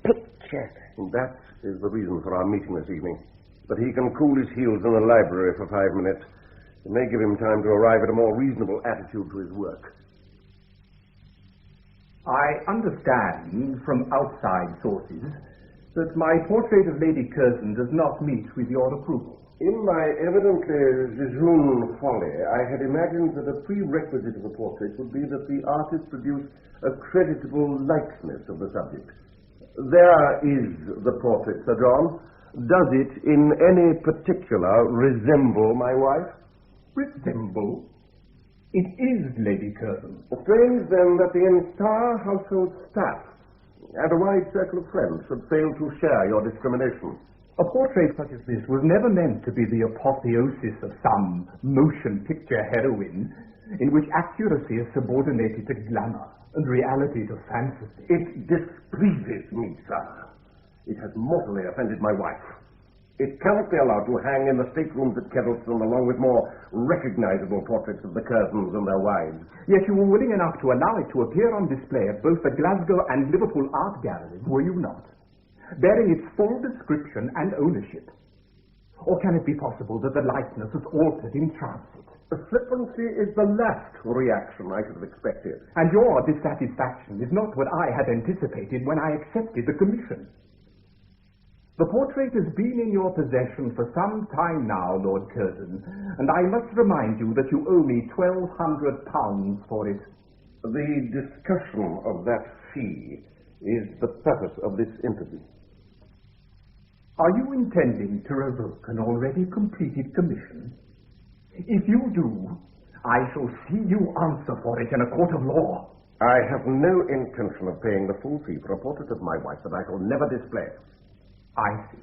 picture. That is the reason for our meeting this evening. But he can cool his heels in the library for 5 minutes. It may give him time to arrive at a more reasonable attitude to his work. I understand from outside sources that my portrait of Lady Curzon does not meet with your approval. In my evidently jejune folly, I had imagined that a prerequisite of the portrait would be that the artist produce a creditable likeness of the subject. There is the portrait, Sir John. Does it in any particular resemble my wife? Resemble? It is Lady Curzon. Strange, then, that the entire household staff and a wide circle of friends should fail to share your discrimination. A portrait such as this was never meant to be the apotheosis of some motion picture heroine in which accuracy is subordinated to glamour and reality to fantasy. It displeases me, sir. It has mortally offended my wife. It cannot be allowed to hang in the staterooms at Chesterton along with more recognizable portraits of the Curzons and their wives. Yet you were willing enough to allow it to appear on display at both the Glasgow and Liverpool art galleries, were you not? Bearing its full description and ownership. Or can it be possible that the likeness was altered in transit? The flippancy is the last reaction I should have expected. And your dissatisfaction is not what I had anticipated when I accepted the commission. The portrait has been in your possession for some time now, Lord Curzon, and I must remind you that you owe me £1,200 for it. The discussion of that fee is the purpose of this interview. Are you intending to revoke an already completed commission? If you do, I shall see you answer for it in a court of law. I have no intention of paying the full fee for a portrait of my wife that I shall never display. I see.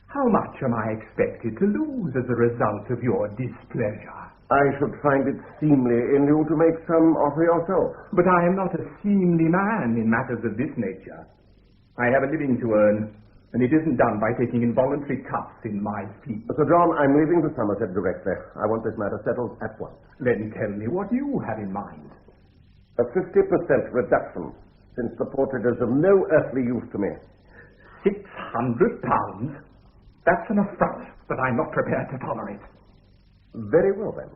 How much am I expected to lose as a result of your displeasure? I should find it seemly in you to make some offer yourself. But I am not a seemly man in matters of this nature. I have a living to earn, And it isn't done by taking involuntary cuts in my sleep. Sir John, I'm leaving for Somerset directly. I want this matter settled at once. Then tell me what you have in mind. A 50% reduction, since the portrait is of no earthly use to me. £600? That's an affront that I'm not prepared to tolerate. Very well, then.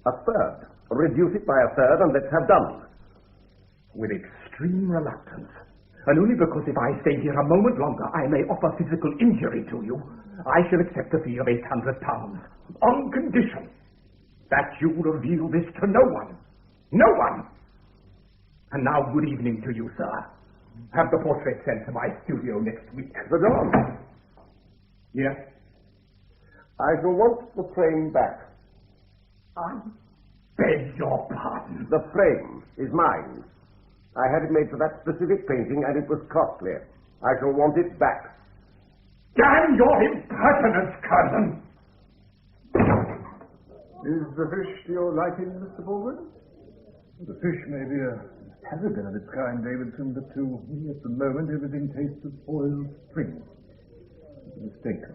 A third. Reduce it by a third, and let's have done. With extreme reluctance. And only because if I stay here a moment longer, I may offer physical injury to you, I shall accept a fee of £800, on condition that you reveal this to no one. No one! And now, good evening to you, sir. Have the portrait sent to my studio next week. Sir John. Yes? I shall want the frame back. I beg your pardon. The frame is mine. I had it made for that specific painting, and it was costly. I shall want it back. Damn your impertinence, cousin! Is the fish to your liking, Mr. Baldwin? The fish may be a paragon of its kind, Davidson, but to me at the moment everything tastes of boiled spring. It's a mistake,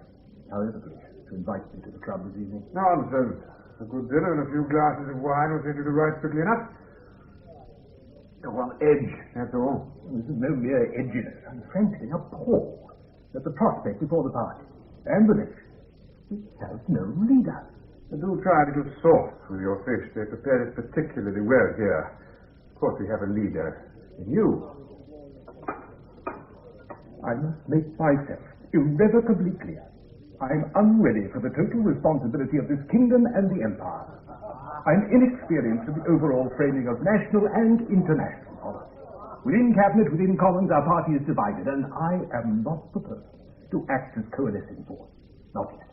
however, to invite me to the club this evening. Nonsense. A good dinner and a few glasses of wine will send you to rights quickly enough. You're on edge, that's all. This is no mere edginess. I'm frankly appalled at the prospect before the party. And the dish. It has no leader. And do try a little sauce with your fish. They prepare it particularly well here. Of course, we have a leader in you. I must make myself irrevocably clear. I'm unready for the total responsibility of this kingdom and the empire. I'm inexperienced in the overall framing of national and international policy. Within Cabinet, within Commons, our party is divided, and I am not the person to act as coalescing force. Not yet.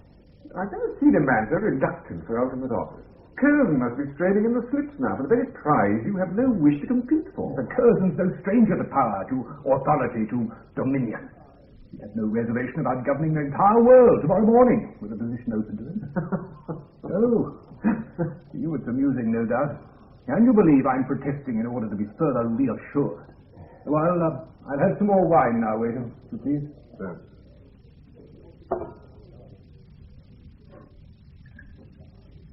I never see the man so reluctant for ultimate office. Curzon must be straining in the slips now for the very prize you have no wish to compete for. But Curzon's no stranger to power, to authority, to dominion. He has no reservation about governing the entire world tomorrow morning, with a position open to him. Oh, to you it's amusing, no doubt. Can you believe I'm protesting in order to be further reassured? Well, I'll have some more wine now, waiter, if you please. Sir.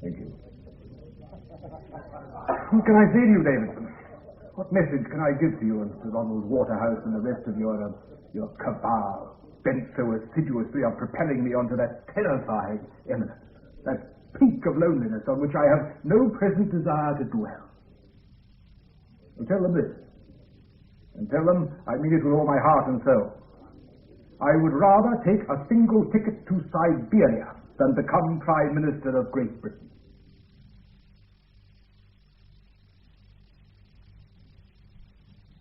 Thank you. What can I say to you, Davidson? What message can I give to you and to Ronald Waterhouse and the rest of your cabal, bent so assiduously on propelling me onto that terrifying eminence, that peak of loneliness on which I have no present desire to dwell? Well, tell them this, and tell them I mean it with all my heart and soul. I would rather take a single ticket to Siberia than become Prime Minister of Great Britain.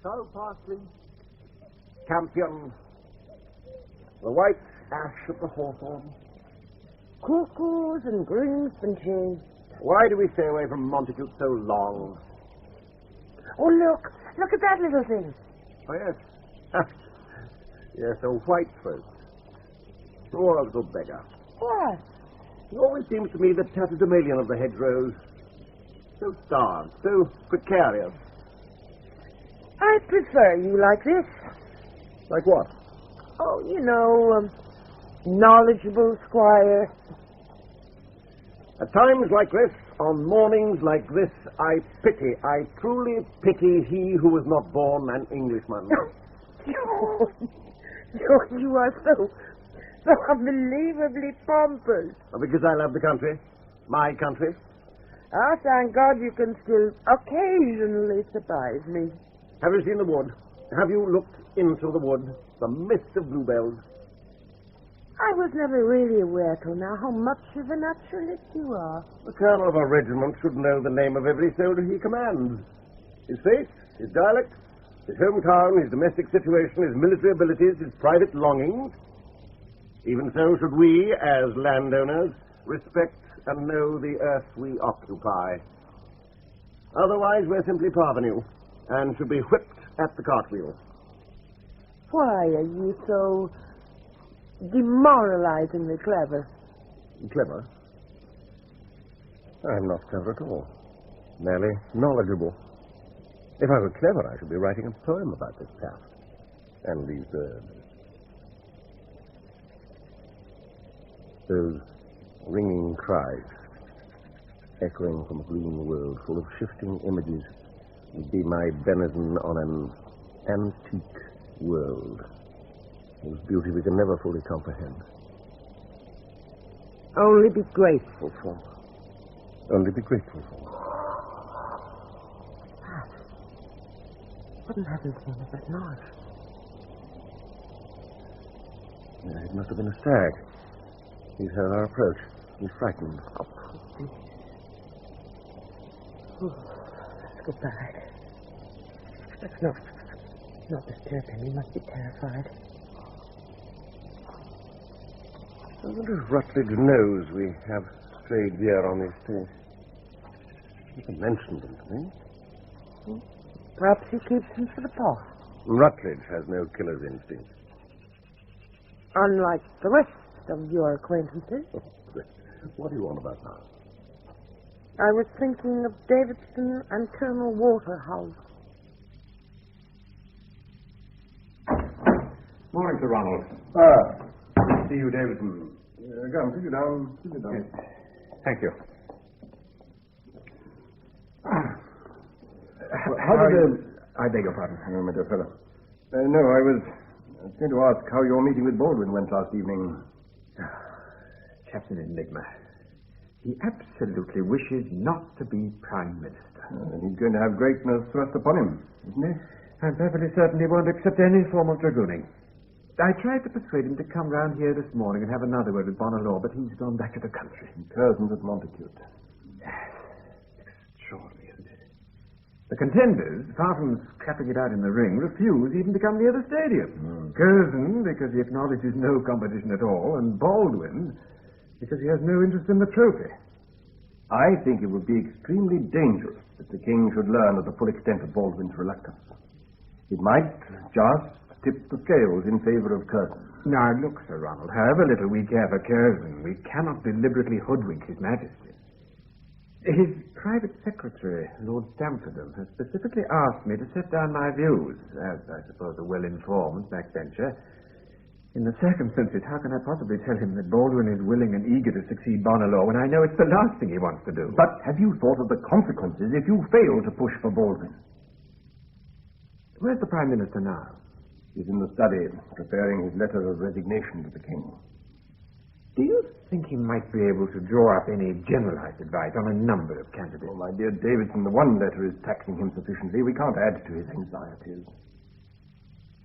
So, Parsley, champion, the white ash of the hawthorn. Cuckoos and greenspanches. Why do we stay away from Montacute so long? Oh, look at that little thing. Oh, yes. Yes, a white folk. Poor little beggar. What? It always seems to me the tatterdemalion of the hedgerows. So starved, so precarious. I prefer you like this. Like what? Oh, you know, knowledgeable squire. At times like this, on mornings like this, I truly pity he who was not born an Englishman. You are so unbelievably pompous. Because I love the country. My country. Ah, thank God you can still occasionally surprise me. Have you seen the wood? Have you looked into the wood? The mist of bluebells. I was never really aware till now how much of a naturalist you are. The colonel of a regiment should know the name of every soldier he commands. His faith, his dialect, his hometown, his domestic situation, his military abilities, his private longings. Even so should we, as landowners, respect and know the earth we occupy. Otherwise, we're simply parvenu, and should be whipped at the cartwheel. Why are you so demoralizingly clever? Clever? I'm not clever at all. Merely knowledgeable. If I were clever, I should be writing a poem about this past and these birds. Those ringing cries, echoing from a green world full of shifting images, would be my benison on an antique world, whose beauty we can never fully comprehend. Only be grateful for. Only be grateful for. What in heaven's name is that noise? It must have been a stag. He's heard our approach. He's frightened. Let's go back. Let's not disturb him. He must be terrified. I wonder if Rutledge knows we have strayed deer on these things. He can mention them to me. Perhaps he keeps them for the pot. Rutledge has no killer's instinct. Unlike the rest of your acquaintances. What do you want about now? I was thinking of Davidson and Colonel Waterhouse. Morning, Sir Ronald. See you, Davidson. Come, sit you down. Sit you down. Yes. Thank you. How did I beg your pardon. Oh, my dear fellow. No, I was going to ask how your meeting with Baldwin went last evening. Captain Enigma. He absolutely wishes not to be Prime Minister. He's going to have greatness thrust upon him, isn't he? And Beverly certainly won't accept any form of dragooning. I tried to persuade him to come round here this morning and have another word with Bonalaw, but he's gone back to the country. Curzon's at Montacute. Extraordinary, isn't it? The contenders, far from scrapping it out in the ring, refuse even to come near the stadium. Curzon, because he acknowledges no competition at all, and Baldwin, because he has no interest in the trophy. I think it would be extremely dangerous if the king should learn of the full extent of Baldwin's reluctance. It might just tip the scales in favor of Curzon. Now, look, Sir Ronald, however little we care for Curzon, we cannot deliberately hoodwink His Majesty. His private secretary, Lord Stamfordham, has specifically asked me to set down my views, as I suppose a well-informed backbencher. In the circumstances, how can I possibly tell him that Baldwin is willing and eager to succeed Bonalaw when I know it's the last thing he wants to do? But have you thought of the consequences if you fail to push for Baldwin? Where's the Prime Minister now? He's in the study, preparing his letter of resignation to the king. Do you think he might be able to draw up any generalized advice on a number of candidates? Oh, my dear Davidson, the one letter is taxing him sufficiently. We can't add to his anxieties.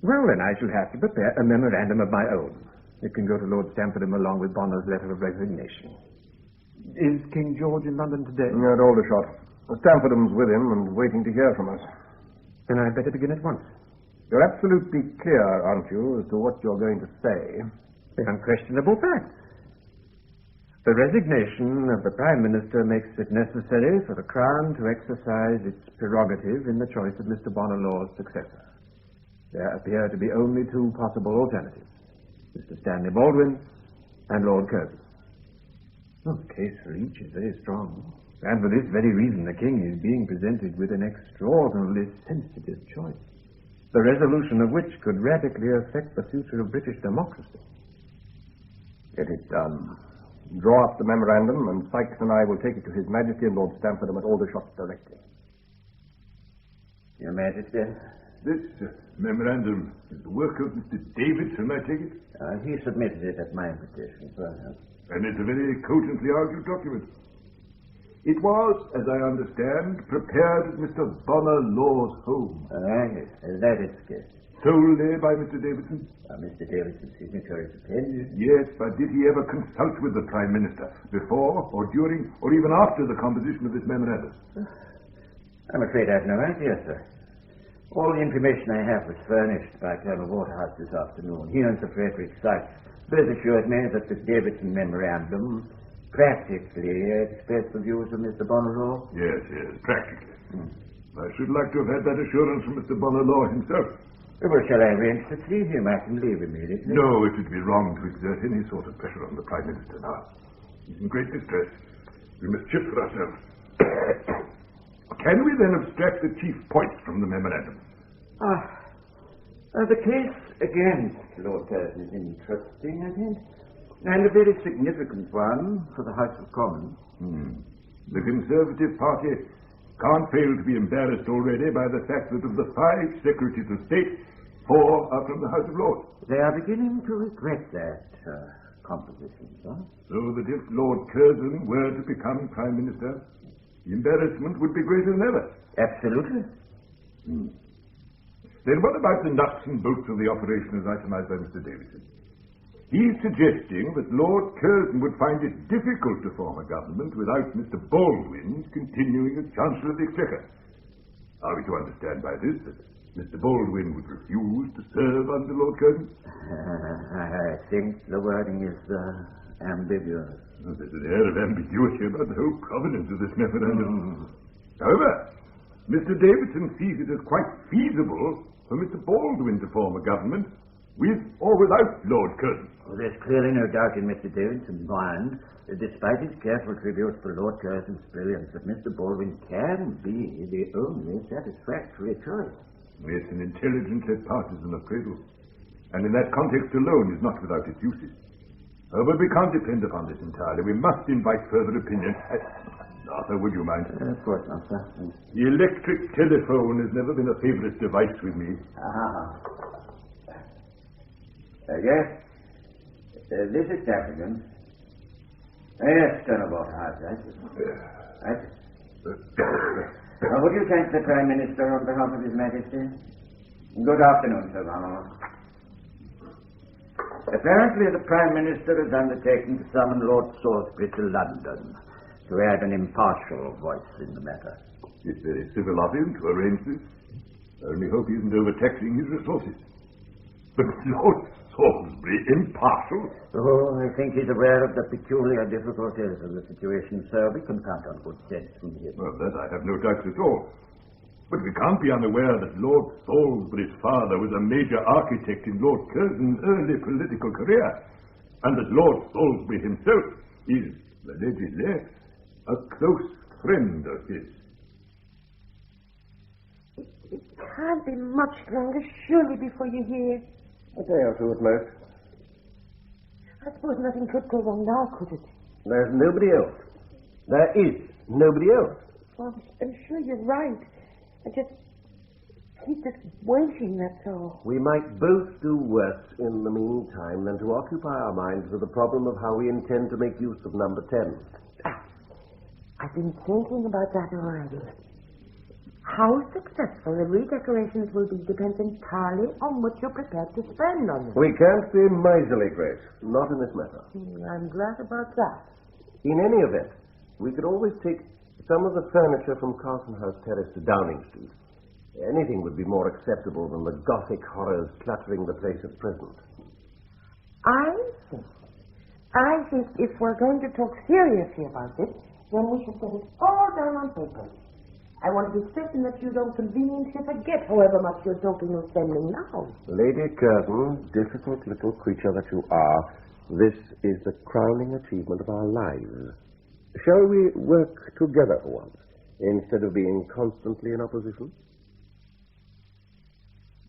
Well, then, I shall have to prepare a memorandum of my own. It can go to Lord Stamfordham along with Bonner's letter of resignation. Is King George in London today? At Aldershot. Stamfordham's with him and waiting to hear from us. Then I'd better begin at once. You're absolutely clear, aren't you, as to what you're going to say? The unquestionable facts. The resignation of the Prime Minister makes it necessary for the Crown to exercise its prerogative in the choice of Mr. Bonalaw's successor. There appear to be only two possible alternatives, Mr. Stanley Baldwin and Lord Curzon. Well, the case for each is very strong, and for this very reason the King is being presented with an extraordinarily sensitive choice, the resolution of which could radically affect the future of British democracy. Get it done. Draw up the memorandum, and Sykes and I will take it to His Majesty and Lord Stamfordham at Aldershot directly. Your Majesty? This memorandum is the work of Mr. Davidson, I take it? He submitted it at my invitation, perhaps. And it's a very cogently argued document. It was, as I understand, prepared at Mr. Bonalaw's home. Yes, that is good. Solely by Mr. Davidson? Mr. Davidson's signature is appended. Yes, but did he ever consult with the Prime Minister before, or during, or even after the composition of this memorandum? I'm afraid I have no idea, sir. All the information I have was furnished by Colonel Waterhouse this afternoon. He and Sir Frederick Sykes both assured me that the Davidson memorandum practically expressed the views of Mr. Bonalaw. Yes, practically. I should like to have had that assurance from Mr. Bonalaw himself. Well, shall I arrange to see him? I can leave immediately. No, it would be wrong to exert any sort of pressure on the Prime Minister now. He's in great distress. We must shift for ourselves. Can we then abstract the chief points from the memorandum? The case against Lord Curzon is interesting, I think. And a very significant one for the House of Commons. The Conservative Party can't fail to be embarrassed already by the fact that of the 5 Secretaries of State, 4 are from the House of Lords. They are beginning to regret that composition, sir. So that if Lord Curzon were to become Prime Minister, the embarrassment would be greater than ever. Absolutely. Then what about the nuts and bolts of the operation as itemized by Mr. Davidson? He's suggesting that Lord Curzon would find it difficult to form a government without Mr. Baldwin continuing as Chancellor of the Exchequer. Are we to understand by this that Mr. Baldwin would refuse to serve under Lord Curzon? I think the wording is ambiguous. Well, there's an air of ambiguity about the whole provenance of this memorandum. However, Mr. Davidson sees it as quite feasible for Mr. Baldwin to form a government with or without Lord Curzon. Well, there's clearly no doubt in Mr. Davidson's mind, despite his careful tribute for Lord Curzon's brilliance, that Mr. Baldwin can be the only satisfactory choice. It's an intelligent yet partisan appraisal, and in that context alone is not without its uses. But we can't depend upon this entirely. We must invite further opinion. Arthur, would you mind? Of course not, sir. The electric telephone has never been a favorite device with me. Yes. This is Chesterton. Yes, Colonel Waterhouse. Would you thank the Prime Minister on behalf of His Majesty? Good afternoon, Sir Ronald. Apparently the Prime Minister has undertaken to summon Lord Salisbury to London to add an impartial voice in the matter. It's very civil of him to arrange this. I only hope he isn't overtaxing his resources. But Lord Salisbury, impartial? Oh, I think he's aware of the peculiar difficulties of the situation, sir. We can count on good sense from him. Well, that I have no doubts at all. But we can't be unaware that Lord Salisbury's father was a major architect in Lord Curzon's early political career, and that Lord Salisbury himself is, allegedly, a close friend of his. It can't be much longer, surely, before you're here. A day or two at most. I suppose nothing could go wrong now, could it? There's nobody else. There is nobody else. Well, I'm sure you're right. I just keep just waiting, that's all. We might both do worse in the meantime than to occupy our minds with the problem of how we intend to make use of number 10. I've been thinking about that already. How successful the redecorations will be depends entirely on what you're prepared to spend on them. We can't be miserly, Grace. Not in this matter. I'm glad about that. In any event, we could always take some of the furniture from Carlton House Terrace to Downing Street. Anything would be more acceptable than the Gothic horrors cluttering the place at present. I think if we're going to talk seriously about this, then we should get it all down on paper. I want to be certain that you don't conveniently forget however much you're talking of spending now. Lady Curzon, difficult little creature that you are, this is the crowning achievement of our lives. Shall we work together for once, instead of being constantly in opposition?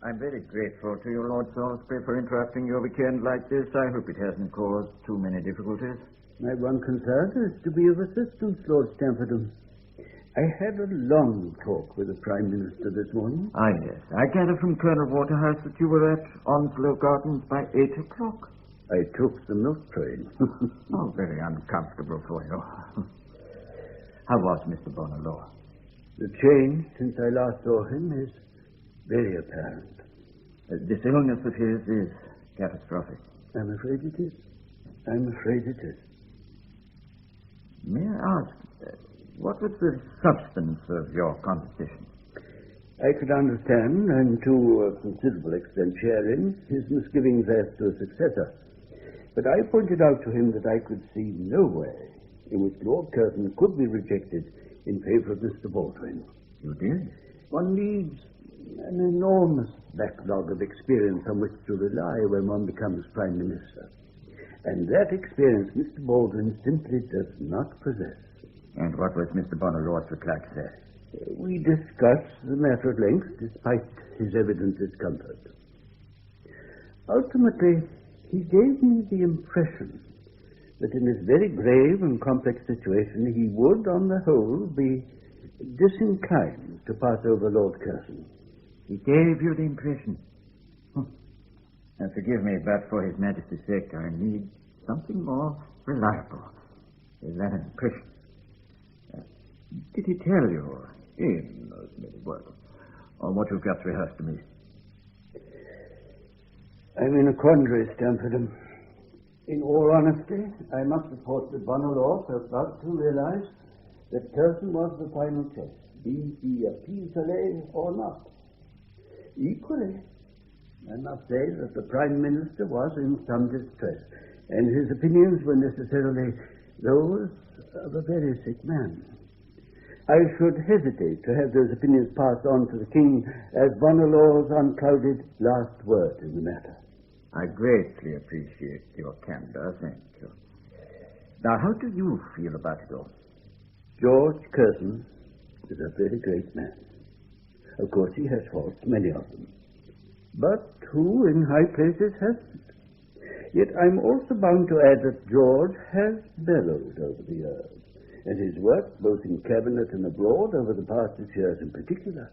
I'm very grateful to you, Lord Salisbury, for interrupting your weekend like this. I hope it hasn't caused too many difficulties. My one concern is to be of assistance, Lord Stamfordham. I had a long talk with the Prime Minister this morning. Ah, yes. I gather from Colonel Waterhouse that you were at Onslow Gardens by 8 o'clock. I took the milk train. Oh, very uncomfortable for you. How was Mr. Bonalow? The change since I last saw him is very apparent. This illness of his is catastrophic. I'm afraid it is. I'm afraid it is. May I ask, what was the substance of your conversation? I could understand, and to a considerable extent share in, his misgivings as to a successor. But I pointed out to him that I could see no way in which Lord Curzon could be rejected in favor of Mr. Baldwin. You did? One needs an enormous backlog of experience on which to rely when one becomes Prime Minister. And that experience Mr. Baldwin simply does not possess. And what was Mr. Bonalaw's reply to that? We discussed the matter at length, despite his evident discomfort. Ultimately, he gave me the impression that in this very grave and complex situation he would, on the whole, be disinclined to pass over Lord Curzon. He gave you the impression. Now, forgive me, but for His Majesty's sake, I need something more reliable than that impression. Did he tell you, in those many words, on what you've just rehearsed to me? I'm in a quandary, Stamford. In all honesty, I must report that Bonalaw felt about to realize that Curzon was the final test, be he a pis-aller or not. Equally, I must say that the Prime Minister was in some distress, and his opinions were necessarily those of a very sick man. I should hesitate to have those opinions passed on to the King as Bonalaw's unclouded last word in the matter. I greatly appreciate your candor, thank you. Now, how do you feel about it all? George Curzon is a very great man. Of course, he has faults, many of them. But who in high places hasn't? Yet I'm also bound to add that George has bellowed over the years, and his work, both in cabinet and abroad, over the past 6 years in particular,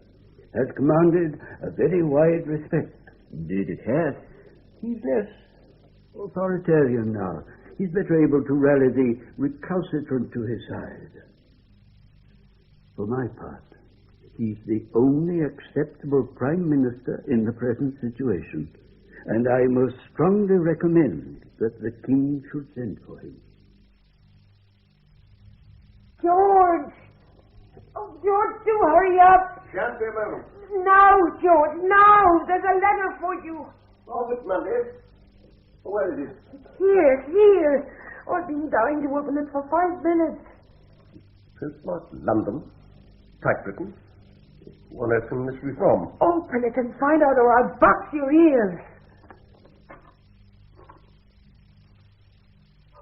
has commanded a very wide respect. Indeed it has. He's less authoritarian now. He's better able to rally the recalcitrant to his side. For my part, he's the only acceptable Prime Minister in the present situation, and I most strongly recommend that the King should send for him. George! Oh, George, do hurry up! Shan't be a moment. Now, George, now! There's a letter for you. Oh, Miss Monday. Where is it? Here. Oh, I've been dying to open it for 5 minutes. What? London? Typewritten? What else can this be from? Open it and find out or I'll box your ears.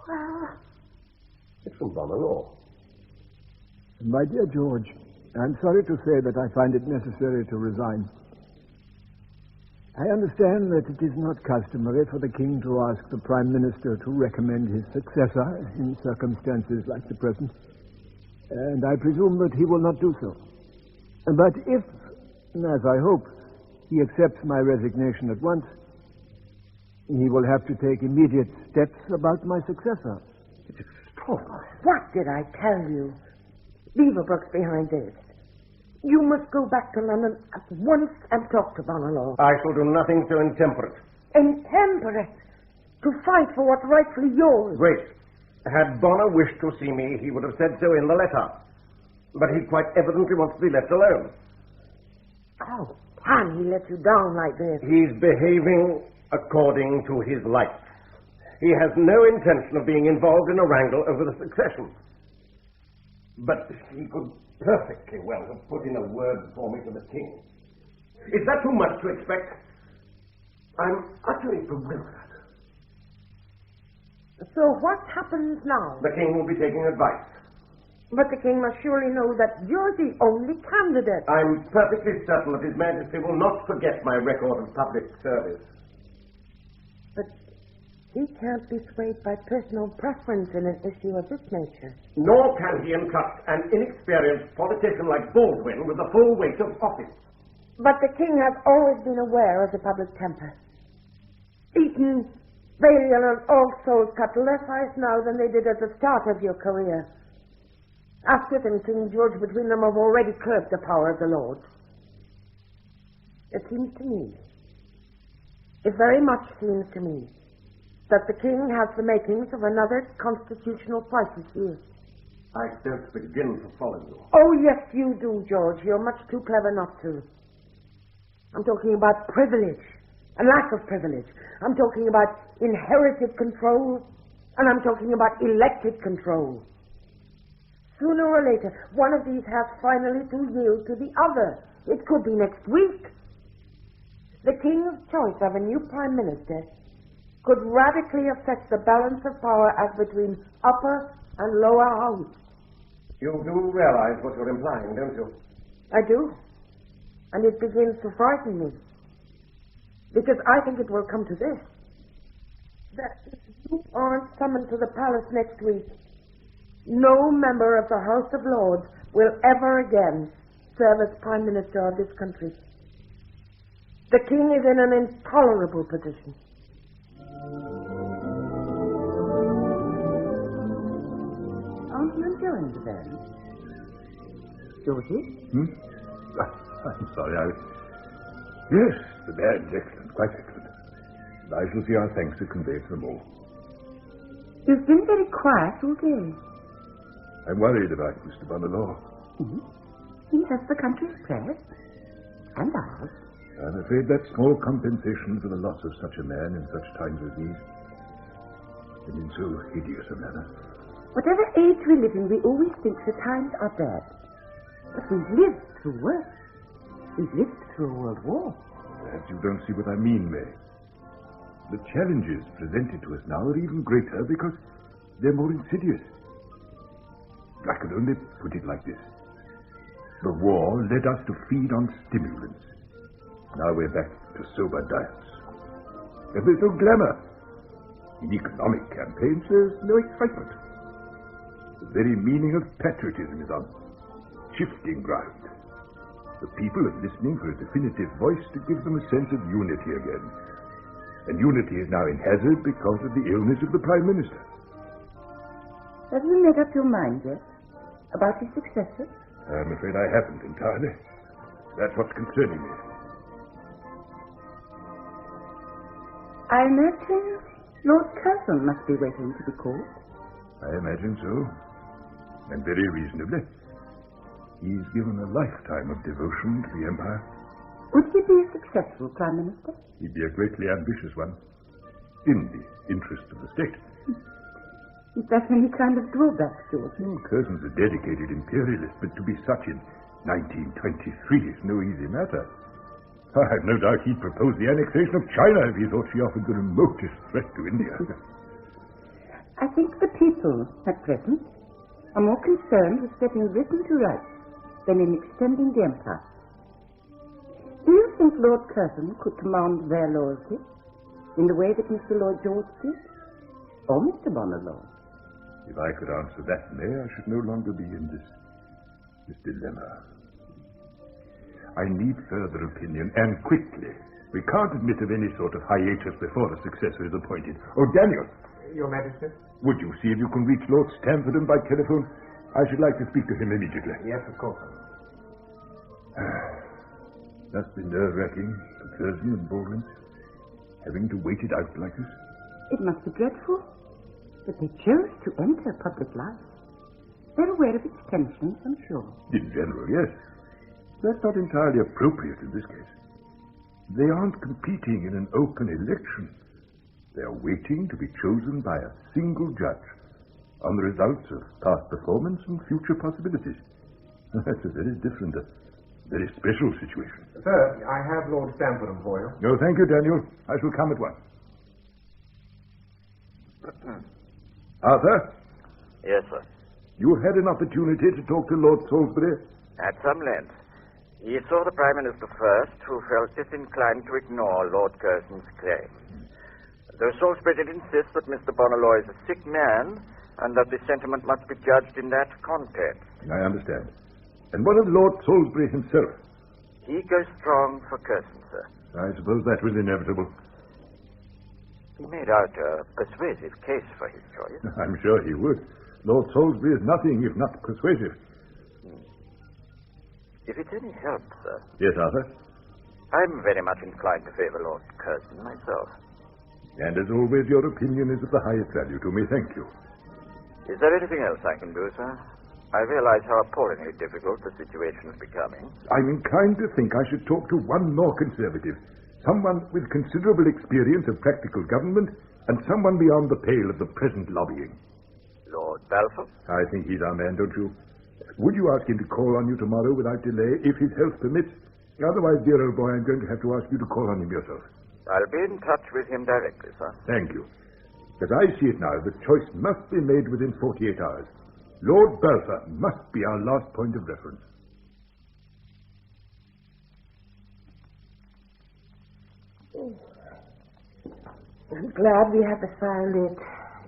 Well, It's from Bonalaw. My dear George, I'm sorry to say that I find it necessary to resign. I understand that it is not customary for the King to ask the Prime Minister to recommend his successor in circumstances like the present, and I presume that he will not do so. But if, as I hope, he accepts my resignation at once, he will have to take immediate steps about my successor. It's extraordinary. What did I tell you? Beaverbrook's behind this. You must go back to London at once and talk to Bonalaw. I shall do nothing so intemperate. Intemperate? To fight for what's rightfully yours. Grace, had Bonner wished to see me, he would have said so in the letter. But he quite evidently wants to be left alone. How can he let you down like this? He's behaving according to his lights. He has no intention of being involved in a wrangle over the succession. But he could perfectly well have put in a word for me to the King. Is that too much to expect? I'm utterly bewildered. So what happens now? The King will be taking advice. But the King must surely know that you're the only candidate. I'm perfectly certain that His Majesty will not forget my record of public service. But he can't be swayed by personal preference in an issue of this nature. Nor can he entrust an inexperienced politician like Baldwin with the full weight of office. But the King has always been aware of the public temper. Eton, Balliol, and All Souls cut less ice now than they did at the start of your career. Asquith and King George between them have already curbed the power of the Lords. It seems to me, it very much seems to me, that the King has the makings of another constitutional crisis here. I don't begin to follow you. Oh, yes, you do, George. You're much too clever not to. I'm talking about privilege and lack of privilege. I'm talking about inherited control, and I'm talking about elected control. Sooner or later, one of these has finally to yield to the other. It could be next week. The King's choice of a new Prime Minister could radically affect the balance of power as between upper and lower house. You do realize what you're implying, don't you? I do. And it begins to frighten me. Because I think it will come to this. that if you aren't summoned to the palace next week, no member of the House of Lords will ever again serve as Prime Minister of this country. The King is in an intolerable position. Aren't you enjoying the band? Georgie? I'm sorry, Yes, the band's excellent, quite excellent. I shall see our thanks are conveyed to them all. You've been very quiet all day. I'm worried about Mr. Bonalaw. He has the country's prayers. And ours. I'm afraid that small compensation for the loss of such a man in such times as these, and in so hideous a manner. Whatever age we live in, we always think the times are bad. But we've lived through worse. We've lived through a world war. Perhaps you don't see what I mean, May. The challenges presented to us now are even greater because they're more insidious. I could only put it like this. The war led us to feed on stimulants. Now we're back to sober diets. And there's no glamour. In economic campaigns, there's no excitement. The very meaning of patriotism is on shifting ground. The people are listening for a definitive voice to give them a sense of unity again. And unity is now in hazard because of the illness of the Prime Minister. Have you made up your mind yet about his successor? I'm afraid I haven't entirely. That's what's concerning me. I imagine Lord Curzon must be waiting to be called. I imagine so. And very reasonably. He's given a lifetime of devotion to the Empire. Would he be a successful Prime Minister? He'd be a greatly ambitious one. In the interest of the state. Is that any kind of drawback, George? Curzon's a dedicated imperialist, but to be such in 1923 is no easy matter. I've no doubt he'd propose the annexation of China if he thought she offered the remotest threat to India. I think the people, at present, are more concerned with setting britain to rights than in extending the empire. Do you think Lord Curzon could command their loyalty in the way that Mr. Lloyd George did? Or Mr. Bonalaw? If I could answer that, May, I should no longer be in this dilemma. I need further opinion, and quickly. We can't admit of any sort of hiatus before a successor is appointed. Oh, Daniel! Your Majesty? Would you see if you can reach Lord Stamford by telephone? I should like to speak to him immediately. Yes, of course. Must be nerve-wracking for Curzon and Baldwin, having to wait it out like this. It must be dreadful that they chose to enter public life. They're aware of its tensions, I'm sure. In general, yes. That's not entirely appropriate in this case. They aren't competing in an open election. They are waiting to be chosen by a single judge on the results of past performance and future possibilities. That's a very different, a very special situation. Sir, I have Lord Stamford on for you. No, thank you, Daniel. I shall come at once. Arthur? Yes, sir. You had an opportunity to talk to Lord Salisbury? At some length. He saw the Prime Minister first, who felt disinclined to ignore Lord Curzon's claim. Though Salisbury did insist that Mr. Bonalaw is a sick man, and that the sentiment must be judged in that context. I understand. And what of Lord Salisbury himself? He goes strong for Curzon, sir. I suppose that was inevitable. He made out a persuasive case for his choice. I'm sure he would. Lord Salisbury is nothing if not persuasive. If it's any help, sir. Yes, Arthur? I'm very much inclined to favor Lord Curzon myself. And as always, your opinion is of the highest value to me. Thank you. Is there anything else I can do, sir? I realize how appallingly difficult the situation is becoming. I'm inclined to think I should talk to one more conservative. Someone with considerable experience of practical government and someone beyond the pale of the present lobbying. Lord Balfour? I think he's our man, don't you? Would you ask him to call on you tomorrow without delay, if his health permits? Otherwise, dear old boy, I'm going to have to ask you to call on him yourself. I'll be in touch with him directly, sir. Thank you. As I see it now, the choice must be made within 48 hours. Lord Balfour must be our last point of reference. I'm glad we have the fire lit.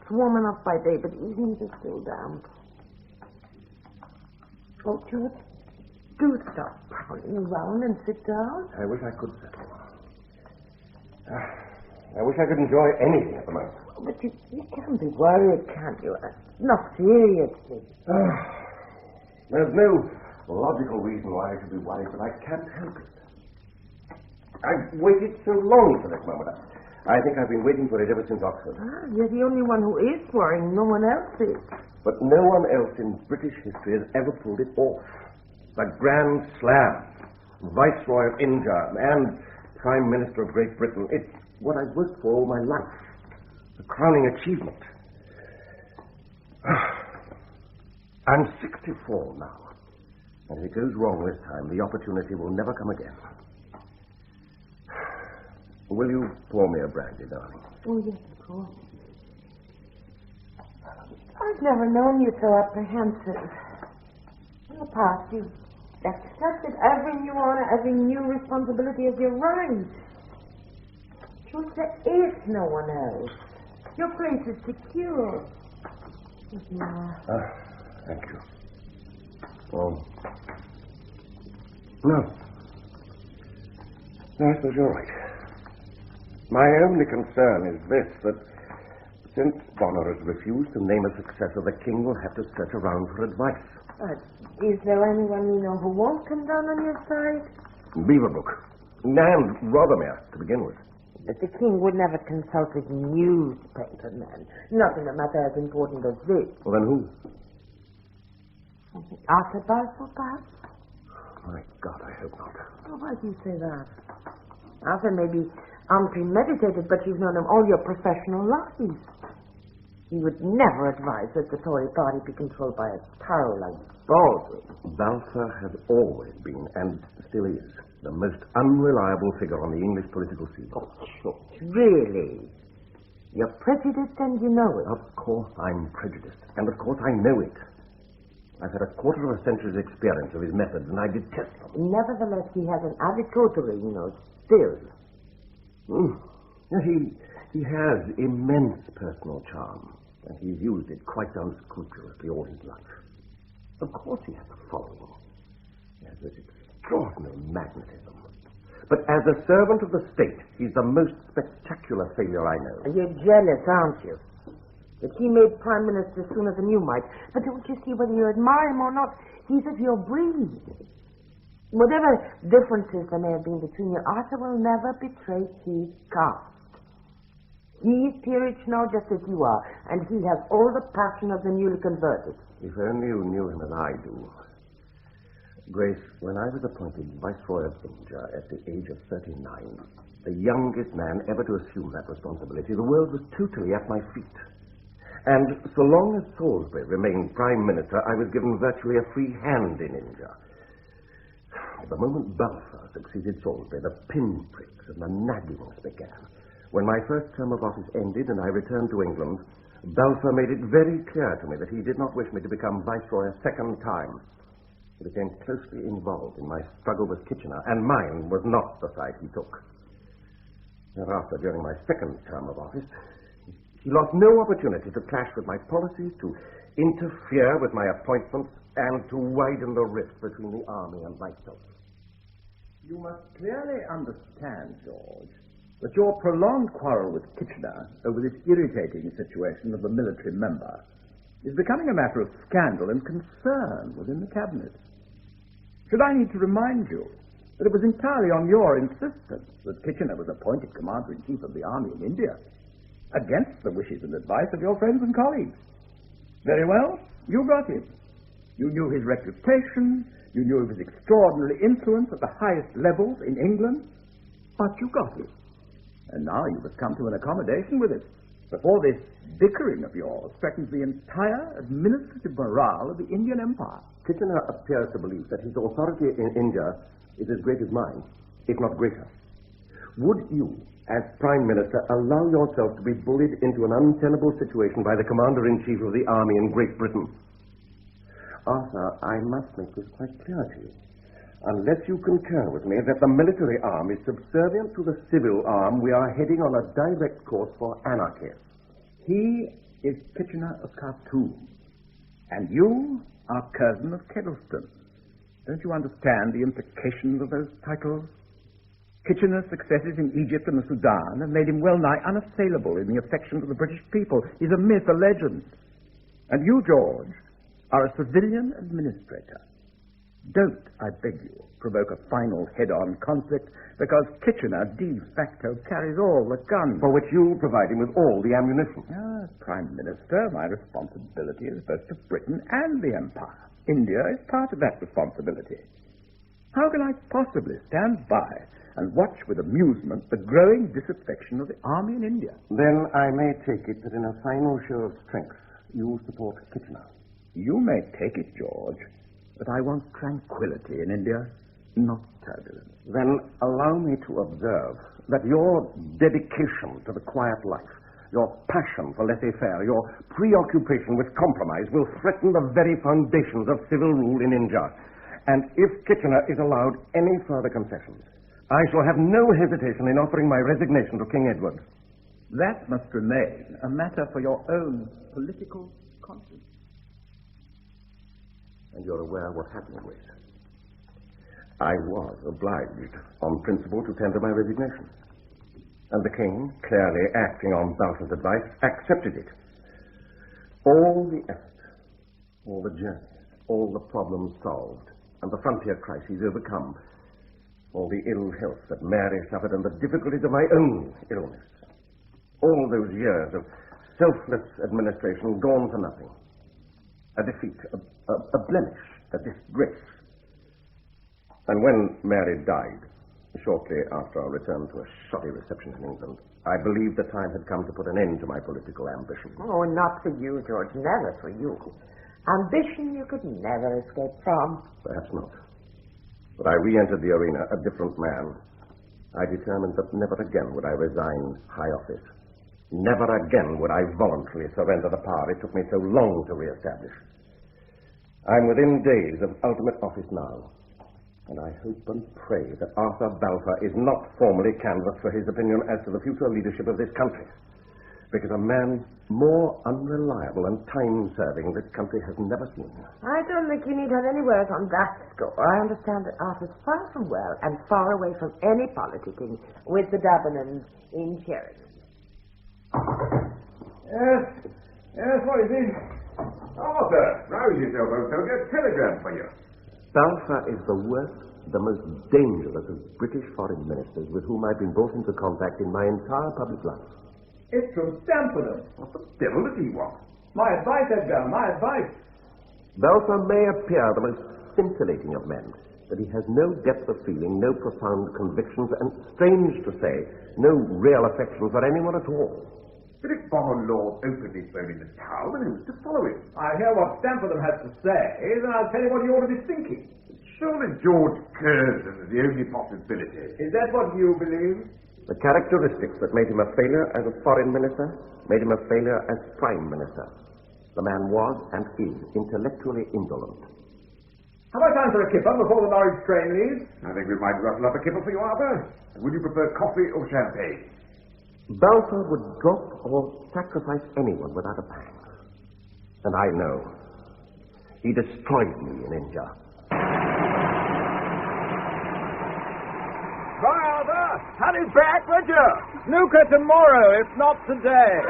It's warm enough by day, but evenings are still damp. Oh, George, do stop prowling around and sit down. I wish I could settle. I wish I could enjoy anything at the moment. But you can't be worried, can't you? Not seriously. There's no logical reason why I should be worried, but I can't help it. I've waited so long for this moment. I think I've been waiting for it ever since Oxford. You're the only one who is worrying. No one else is. But no one else in British history has ever pulled it off. The Grand Slam, Viceroy of India, and Prime Minister of Great Britain. It's what I've worked for all my life. The crowning achievement. I'm 64 now. And if it goes wrong this time, the opportunity will never come again. Will you pour me a brandy, darling? Oh, yes, of course. I've never known you so apprehensive. In the past, you've accepted every new honor, every new responsibility as your right. George, there is no one else. Your place is secure. Thank you. Oh. No. I suppose you're right. My only concern is this, that since Bonner has refused to name a successor, the king will have to search around for advice. Is there anyone you know who won't come down on your side? Beaverbrook. And Rothermere, to begin with. But the king would never consult with newspaper men. Not in a matter as important as this. Well, then who? Arthur Balfour, perhaps? My God, I hope not. Oh, why do you say that? Arthur may be unpremeditated, but you've known him all your professional lives. He would never advise that the Tory party be controlled by a tyrant like Baldwin. Balfour has always been, and still is, the most unreliable figure on the English political scene. Oh, George, really? You're prejudiced and you know it. Of course I'm prejudiced, and of course I know it. I've had a quarter of a century's experience of his methods, and I detest them. Nevertheless, he has an adequatory, still. He has immense personal charm, and he's used it quite unscrupulously all his life. Of course he has a following. He has this extraordinary magnetism. But as a servant of the state, he's the most spectacular failure I know. You're jealous, aren't you? That he made prime minister sooner than you might. But don't you see, whether you admire him or not, he's of your breed. Whatever differences there may have been between you, Arthur will never betray his caste. He is peerage now just as you are, and he has all the passion of the newly converted. If only you knew him as I do. Grace, when I was appointed Viceroy of India at the age of 39, the youngest man ever to assume that responsibility, the world was totally at my feet. And so long as Salisbury remained Prime Minister, I was given virtually a free hand in India. The moment Balfour succeeded Salisbury, the pinpricks and the naggings began. When my first term of office ended and I returned to England, Balfour made it very clear to me that he did not wish me to become Viceroy a second time. He became closely involved in my struggle with Kitchener, and mine was not the side he took. Thereafter, during my second term of office, he lost no opportunity to clash with my policies, to interfere with my appointments, and to widen the rift between the army and myself. You must clearly understand, George, that your prolonged quarrel with Kitchener over this irritating situation of the military member is becoming a matter of scandal and concern within the cabinet. Should I need to remind you that it was entirely on your insistence that Kitchener was appointed Commander-in-Chief of the Army in India, against the wishes and advice of your friends and colleagues? Very well, you got him. You knew his reputation, you knew of his extraordinary influence at the highest levels in England, but you got him. And now you must come to an accommodation with it, before this bickering of yours threatens the entire administrative morale of the Indian Empire. Kitchener appears to believe that his authority in India is as great as mine, if not greater. Would you, as Prime Minister, allow yourself to be bullied into an untenable situation by the Commander-in-Chief of the Army in Great Britain? Arthur, I must make this quite clear to you. Unless you concur with me that the military arm is subservient to the civil arm, we are heading on a direct course for anarchy. He is Kitchener of Khartoum, and you are Curzon of Chesterton. Don't you understand the implications of those titles? Kitchener's successes in Egypt and the Sudan have made him well-nigh unassailable in the affections of the British people. He's a myth, a legend. And you, George, are a civilian administrator. Don't, I beg you, provoke a final head-on conflict, because Kitchener, de facto, carries all the guns. For which you provide him with all the ammunition. As Prime Minister, my responsibility is both to Britain and the Empire. India is part of that responsibility. How can I possibly stand by and watch with amusement the growing disaffection of the army in India? Then I may take it that in a final show of strength, you support Kitchener. You may take it, George, but I want tranquility in India, not turbulence. Then allow me to observe that your dedication to the quiet life, your passion for laissez-faire, your preoccupation with compromise will threaten the very foundations of civil rule in India. And if Kitchener is allowed any further concessions, I shall have no hesitation in offering my resignation to King Edward. That must remain a matter for your own political conscience. And you're aware what happened to it. I was obliged, on principle, to tender my resignation. And the king, clearly acting on Balfour's advice, accepted it. All the effort, all the journeys, all the problems solved, and the frontier crises overcome, all the ill health that Mary suffered and the difficulties of my own illness, all those years of selfless administration gone for nothing. A defeat, a blemish, a disgrace. And when Mary died, shortly after our return to a shoddy reception in England, I believed the time had come to put an end to my political ambition. Oh, not for you, George, never for you. Ambition you could never escape from. Perhaps not. But I re-entered the arena a different man. I determined that never again would I resign high office. Never again would I voluntarily surrender the power it took me so long to re-establish. I'm within days of ultimate office now, and I hope and pray that Arthur Balfour is not formally canvassed for his opinion as to the future leadership of this country, because a man more unreliable and time-serving this country has never seen. I don't think you need have any words on that score. I understand that Arthur's far from well and far away from any politicking with the Davenants in Sheridan. Yes, what is it? Arthur, rouse yourself, old soldier. A telegram for you. Balfour is the worst, the most dangerous of British foreign ministers with whom I've been brought into contact in my entire public life. It's from Stamford. What the devil does he want? My advice, Edgar, my advice. Balfour may appear the most scintillating of men, but he has no depth of feeling, no profound convictions, and, strange to say, no real affection for anyone at all. But if Bonner openly spoke in the town, then who's to follow him? I hear what Stamford has to say, then I'll tell you what he ought to be thinking. Surely George Curzon is the only possibility. Is that what you believe? The characteristics that made him a failure as a foreign minister made him a failure as prime minister. The man was and is intellectually indolent. Have I time for a kipper before the Norwich train leaves? I think we might rustle up a kipper for you, Arthur. Would you prefer coffee or champagne? Balfour would drop or sacrifice anyone without a pang. And I know. He destroyed me in India. Bye, Arthur. Hurry back, would you? Snooker tomorrow, if not today.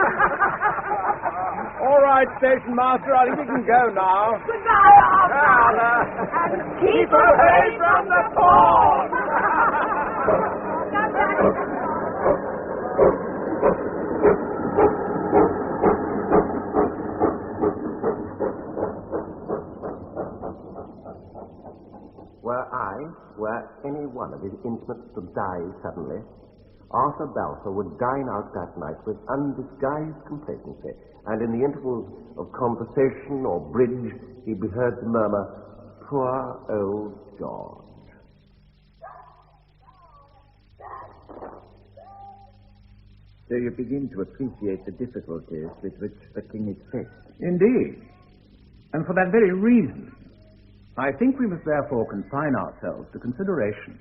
All right, station master, I think you can go now. Goodbye, Arthur. And keep away from the pond. Were any one of his intimates to die suddenly, Arthur Balfour would dine out that night with undisguised complacency, and in the intervals of conversation or bridge, he'd be heard to murmur, "Poor old George." So you begin to appreciate the difficulties with which the king is faced. Indeed. And for that very reason, I think we must therefore confine ourselves to consideration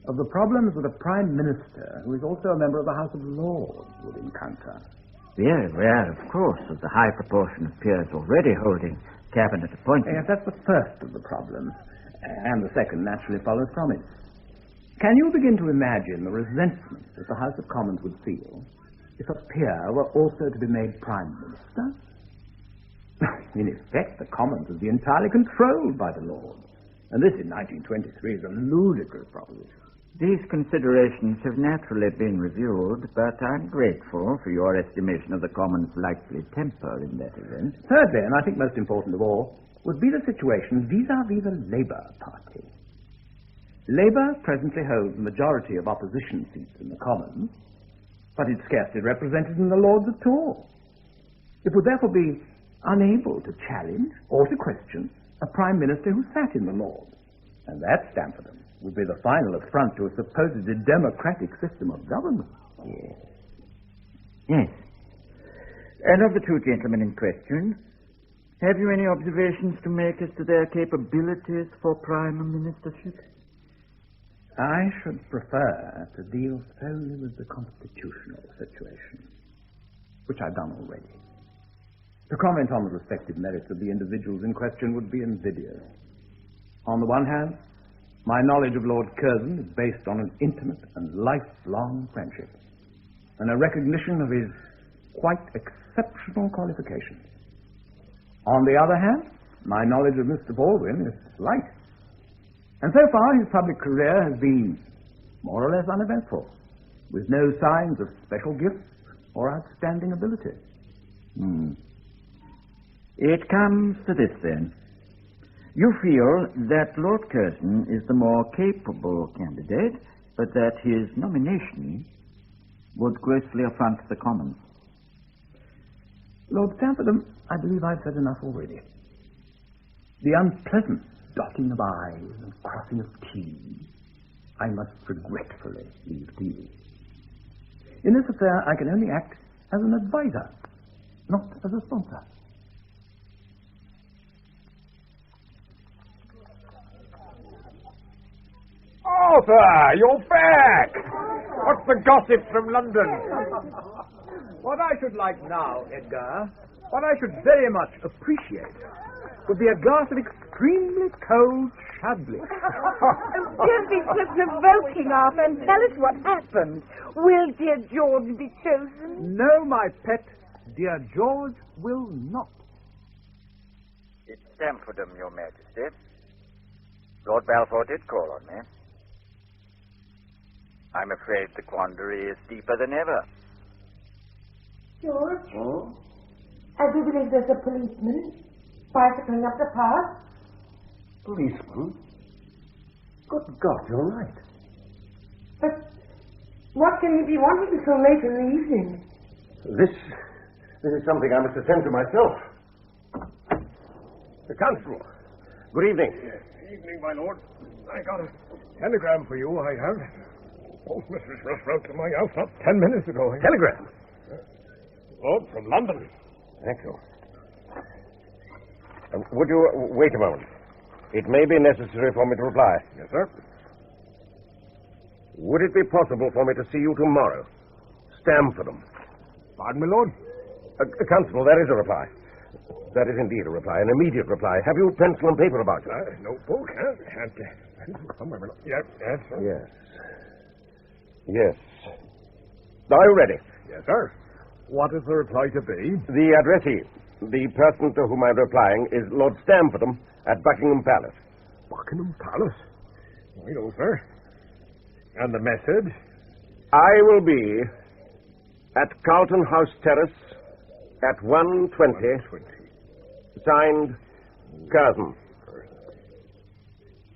of the problems that a Prime Minister, who is also a member of the House of Lords, would encounter. We're aware, of course, of the high proportion of peers already holding cabinet appointments. Yes, that's the first of the problems, and the second naturally follows from it. Can you begin to imagine the resentment that the House of Commons would feel if a peer were also to be made Prime Minister? In effect, the Commons would be entirely controlled by the Lords, and this in 1923 is a ludicrous proposition. These considerations have naturally been reviewed, but I'm grateful for your estimation of the Commons' likely temper in that event. Thirdly, and I think most important of all, would be the situation vis-à-vis the Labour Party. Labour presently holds the majority of opposition seats in the Commons, but it's scarcely represented in the Lords at all. It would therefore be unable to challenge or to question a Prime Minister who sat in the Lords, and that, Stamfordham, would be the final affront to a supposedly democratic system of government. Yes. And of the two gentlemen in question, have you any observations to make as to their capabilities for Prime Ministership? I should prefer to deal solely with the constitutional situation, which I've done already. To comment on the respective merits of the individuals in question would be invidious. On the one hand, my knowledge of Lord Curzon is based on an intimate and lifelong friendship, and a recognition of his quite exceptional qualifications. On the other hand, my knowledge of Mr. Baldwin is slight, and so far his public career has been more or less uneventful, with no signs of special gifts or outstanding ability. It comes to this, then. You feel that Lord Curzon is the more capable candidate, but that his nomination would grossly affront the Commons. Lord Stamfordham, I believe I've said enough already. The unpleasant dotting of I's and crossing of T's I must regretfully leave to you. In this affair, I can only act as an advisor, not as a sponsor. Arthur, you're back! What's the gossip from London? What I should like now, Edgar, what I should very much appreciate, would be a glass of extremely cold Chablis. Don't be so provoking, Arthur, and tell us what happened. Will dear George be chosen? No, my pet, dear George will not. It's Stamfordham, Your Majesty. Lord Balfour did call on me. I'm afraid the quandary is deeper than ever. George? I do believe there's a policeman bicycling up the path. Policeman? Good God, you're right. But what can he be wanting so late in the evening? This is something I must attend to myself. The Constable. Good evening. Yes, evening, my lord. I got a telegram for you, I have. Postmistress just wrote to my house not 10 minutes ago. Telegram? Oh, from London. Thank you. Would you wait a moment? It may be necessary for me to reply. Yes, sir. Would it be possible for me to see you tomorrow? Stamfordham. Pardon me, Lord? Constable, that is a reply. That is indeed a reply, an immediate reply. Have you pencil and paper about you? Notebook, huh? Somewhere. Yes, yes, sir. Yes. Yes. Are you ready? Yes, sir. What is the reply to be? The addressee, the person to whom I'm replying, is Lord Stamfordham at Buckingham Palace. Buckingham Palace? I know, sir. And the message? I will be at Carlton House Terrace at 1:20. Signed, Curzon.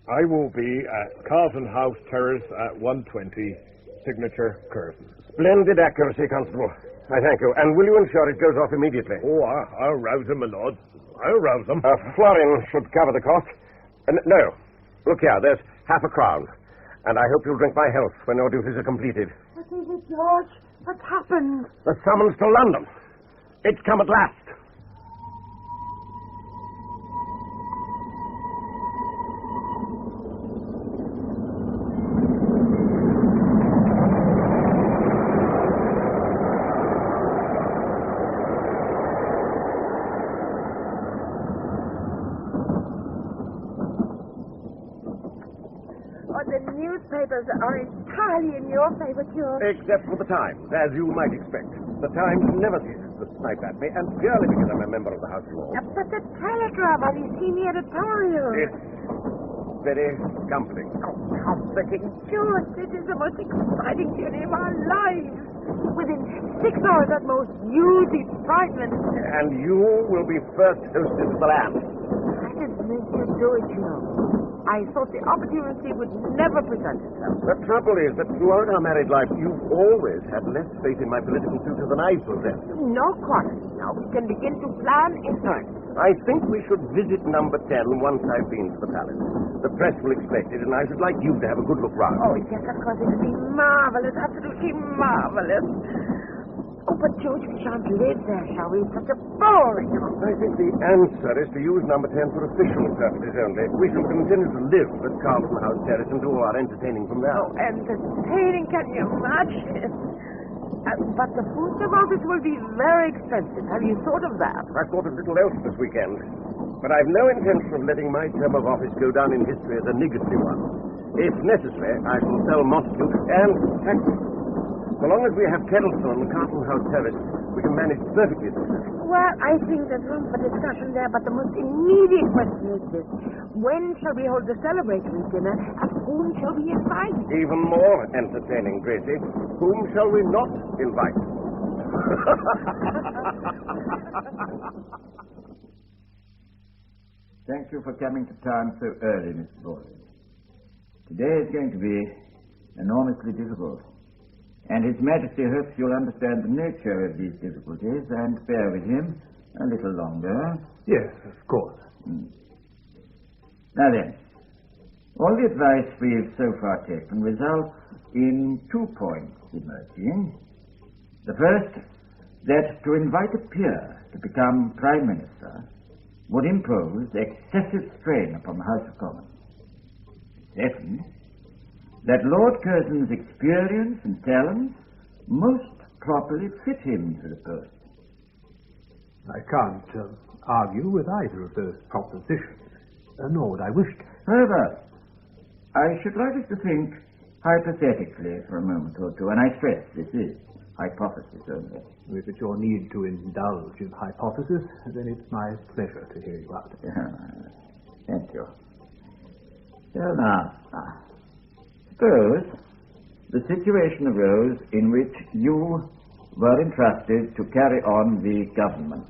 I will be at Carlton House Terrace at 1:20. Signature, Curzon. Splendid accuracy, Constable. I thank you. And will you ensure it goes off immediately? Oh, I'll rouse him, my lord. I'll rouse him. A florin should cover the cost. No. Look here, there's half a crown. And I hope you'll drink my health when your duties are completed. What is it, George? What's happened? The summons to London. It's come at last. papers are entirely in your favor, George. Except for the Times, as you might expect. The Times never ceases to snipe at me, and purely because I'm a member of the House of Lords. But the Telegraph, have you seen the editorial? It's very comforting. Oh, comforting. George, this is the most exciting journey of our lives. Within 6 hours at most, you'll be Prime Minister. And you will be first hostess of the land. I didn't mean to do it, you know. I thought the opportunity would never present itself. The trouble is that throughout our married life, you've always had less faith in my political future than I possess. No quarrel. Now we can begin to plan in time. I think we should visit number 10 once I've been to the palace. The press will expect it, and I should like you to have a good look round. Oh, yes, of course. It'll be marvelous. Absolutely marvelous. Oh, but George, we shan't live there, shall we? It's such a boring house. I think the answer is to use number 10 for official purposes only. We shall continue to live at Carlton House Terrace and do all our entertaining from there. Oh, entertaining, can you imagine? But the food of office will be very expensive. Have you thought of that? I've thought of little else this weekend. But I've no intention of letting my term of office go down in history as a niggardly one. If necessary, I shall sell mosquitoes and taxis. So long as we have Chesterton and Carlton House Terrace, we can manage perfectly successfully. Well, I think there's room for discussion there, but the most immediate question is this. When shall we hold the celebratory dinner, and whom shall we invite? Even more entertaining, Gracie. Whom shall we not invite? Thank you for coming to town so early, Mr. Baldwin. Today is going to be enormously difficult. And His Majesty hopes you'll understand the nature of these difficulties and bear with him a little longer. Yes, of course. Now then, all the advice we've so far taken results in 2 points emerging. The first, that to invite a peer to become Prime Minister would impose excessive strain upon the House of Commons. Second, that Lord Curzon's experience and talents most properly fit him to the post. I can't argue with either of those propositions, nor would I wish to. However, I should like us to think hypothetically for a moment or two, and I stress this is hypothesis only. If it's your need to indulge in hypothesis, then it's my pleasure to hear you out. Thank you. Well, now, suppose the situation arose in which you were entrusted to carry on the government.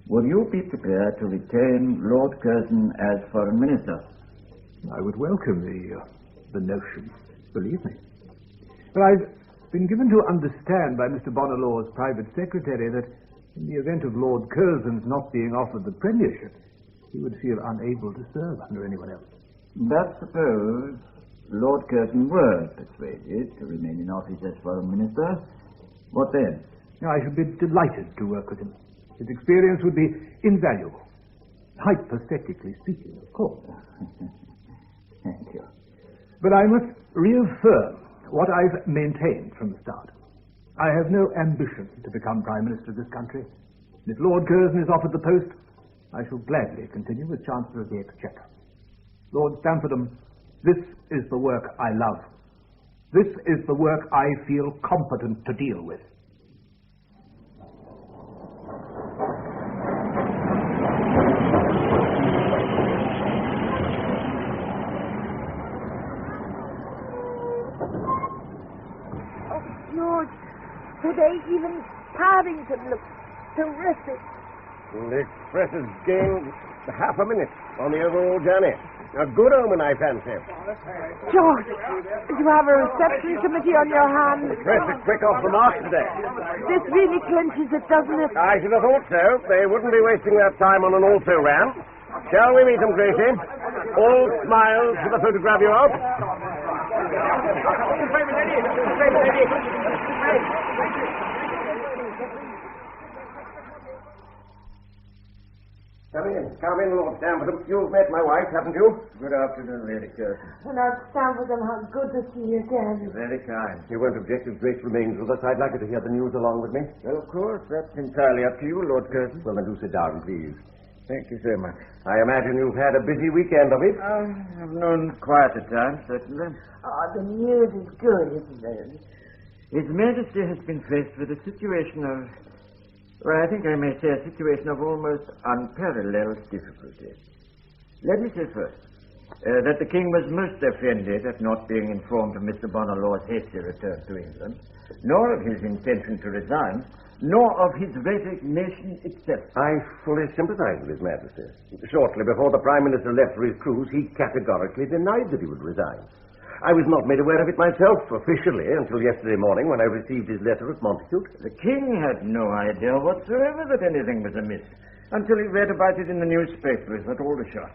Would you be prepared to retain Lord Curzon as Foreign Minister? I would welcome the notion, believe me. But I've been given to understand by Mr. Bonalaw's private secretary that in the event of Lord Curzon's not being offered the premiership, he would feel unable to serve under anyone else. But suppose Lord Curzon were persuaded to remain in office as Foreign Minister, what then? I should be delighted to work with him. His experience would be invaluable. Hypothetically speaking, of course. Thank you. But I must reaffirm what I've maintained from the start. I have no ambition to become Prime Minister of this country. If Lord Curzon is offered the post, I shall gladly continue as Chancellor of the Exchequer. Lord Stamfordham, this is the work I love. This is the work I feel competent to deal with. Today, even Paddington looks terrific. The express has gained half a minute on the overall journey. A good omen, I fancy. George, you have a reception committee on your hands. The press is quick off the mark today. This really clinches it, doesn't it? I should have thought so. They wouldn't be wasting their time on an also-ran. Shall we meet them, Gracie? All smiles for the photograph you of. Come in, Lord Stamfordham. You've met my wife, haven't you? Good afternoon, Lady Curzon. Lord Stamfordham, how good to see you again. You're very kind. You won't object if Grace remains with us. I'd like her to hear the news along with me. Well, of course, that's entirely up to you, Lord Curzon. Well, then do sit down, please. Thank you so much. I imagine you've had a busy weekend of it. I've known quieter times, certainly. Oh, the news is good, isn't it? His Majesty has been faced with a situation of, well, I think I may say a situation of almost unparalleled difficulty. Let me say first that the King was most offended at not being informed of Mr. Bonnerlaw's hasty return to England, nor of his intention to resign, nor of his resignation itself. I fully sympathize with His Majesty. Shortly before the Prime Minister left for his cruise, he categorically denied that he would resign. I was not made aware of it myself officially until yesterday morning when I received his letter at Montacute. The King had no idea whatsoever that anything was amiss until he read about it in the newspapers at Aldershot.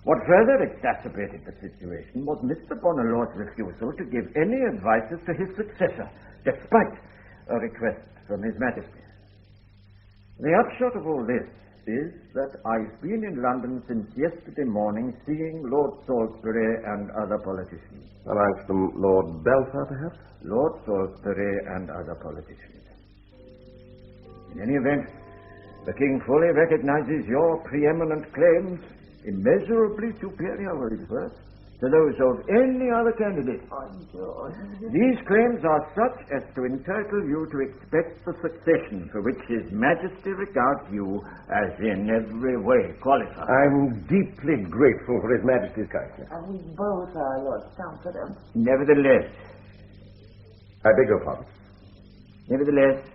What further exacerbated the situation was Mr. Bonnerlaw's refusal to give any advices to his successor, despite a request from His Majesty. The upshot of all this is that I've been in London since yesterday morning seeing Lord Salisbury and other politicians. Amongst them Lord Balfour, perhaps? Lord Salisbury and other politicians. In any event, the King fully recognizes your preeminent claims, immeasurably superior, were his words, to those of any other candidate. These claims are such as to entitle you to expect the succession for which His Majesty regards you as in every way qualified. I'm deeply grateful for His Majesty's kindness. And we both are, Lord Chancellor. Nevertheless, I beg your pardon. Nevertheless,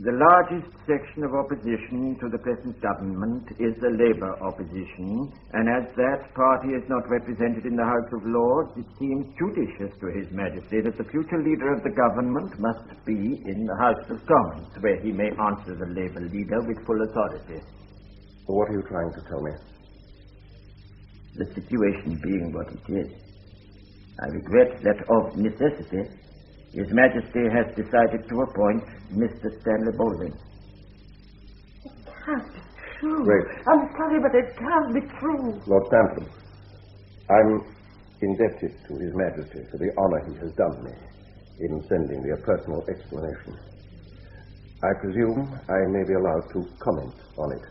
the largest section of opposition to the present government is the Labour opposition, and as that party is not represented in the House of Lords, it seems judicious to His Majesty that the future leader of the government must be in the House of Commons, where he may answer the Labour leader with full authority. What are you trying to tell me? The situation being what it is, I regret that of necessity His Majesty has decided to appoint Mr. Stanley Baldwin. It can't be true. Wait. I'm sorry, but it can't be true. Lord Sampson, I'm indebted to His Majesty for the honor he has done me in sending me a personal explanation. I presume I may be allowed to comment on it.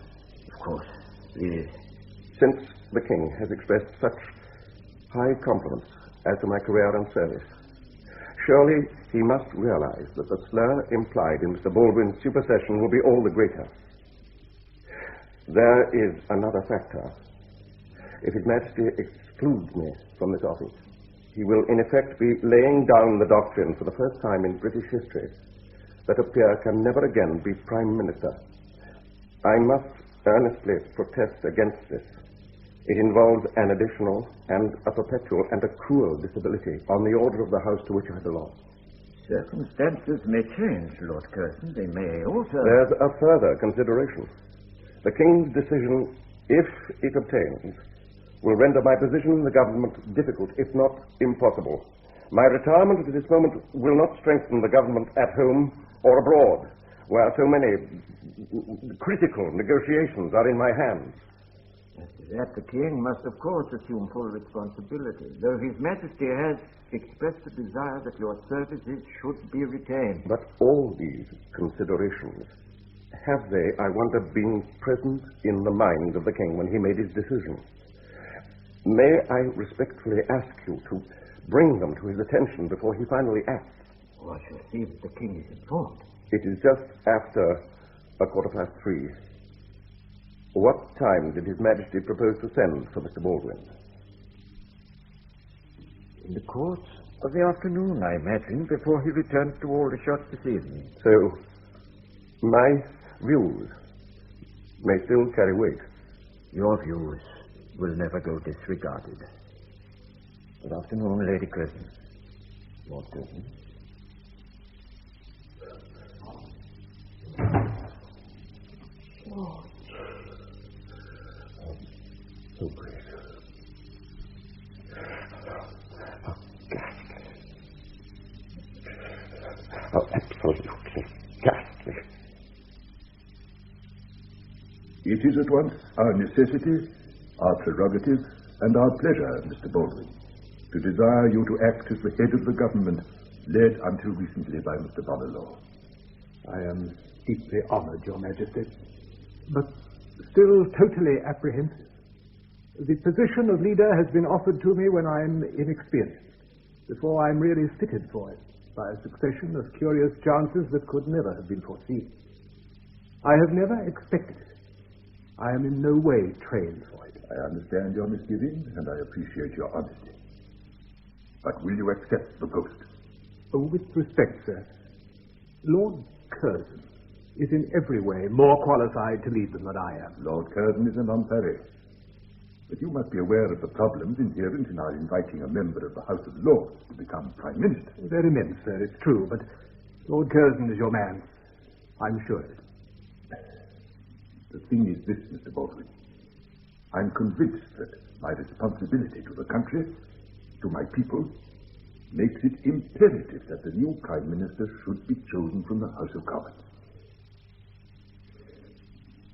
Of course. Yes. Since the King has expressed such high compliments as to my career and service, surely he must realize that the slur implied in Mr. Baldwin's supersession will be all the greater. There is another factor. If His Majesty excludes me from this office, he will in effect be laying down the doctrine for the first time in British history that a peer can never again be Prime Minister. I must earnestly protest against this. It involves an additional and a perpetual and a cruel disability on the order of the House to which I belong. Circumstances may change, Lord Curzon. They may also... There's a further consideration. The King's decision, if it obtains, will render my position in the government difficult, if not impossible. My retirement at this moment will not strengthen the government at home or abroad, where so many critical negotiations are in my hands. That the King must, of course, assume full responsibility, though His Majesty has expressed a desire that your services should be retained. But all these considerations, have they, I wonder, been present in the mind of the King when he made his decision? May I respectfully ask you to bring them to his attention before he finally acts? Oh, I shall see that the King is informed. It is just after 3:15. What time did His Majesty propose to send for Mr. Baldwin? In the course of the afternoon, I imagine, before he returned to Aldershot this evening. So, my views may still carry weight. Your views will never go disregarded. Good afternoon, Lady Curzon. Lord Curzon. Oh. So great. How ghastly. How absolutely ghastly. It is at once our necessity, our prerogative, and our pleasure, Mr. Baldwin, to desire you to act as the head of the government, led until recently by Mr. Bonnerlaw. I am deeply honored, Your Majesty. But still totally apprehensive. The position of leader has been offered to me when I'm inexperienced, before I'm really fitted for it, by a succession of curious chances that could never have been foreseen. I have never expected it. I am in no way trained for it. I understand your misgivings, and I appreciate your honesty. But will you accept the post? Oh, with respect, sir, Lord Curzon is in every way more qualified to lead them than I am. Lord Curzon is an unparry. But you must be aware of the problems inherent in our inviting a member of the House of Lords to become Prime Minister. They're immense, sir, it's true, but Lord Curzon is your man. I'm sure of it. The thing is this, Mr. Baldwin. I'm convinced that my responsibility to the country, to my people, makes it imperative that the new Prime Minister should be chosen from the House of Commons.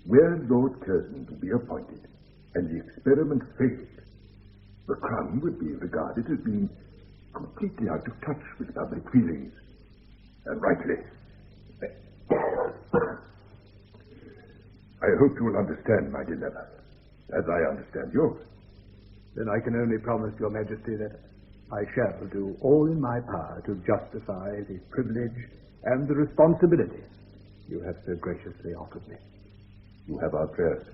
Were Lord Curzon to be appointed, and the experiment failed, the Crown would be regarded as being completely out of touch with public feelings, and rightly. I hope you will understand my dilemma, as I understand yours. Then I can only promise your Majesty that I shall do all in my power to justify the privilege and the responsibility you have so graciously offered me. You have our prayers,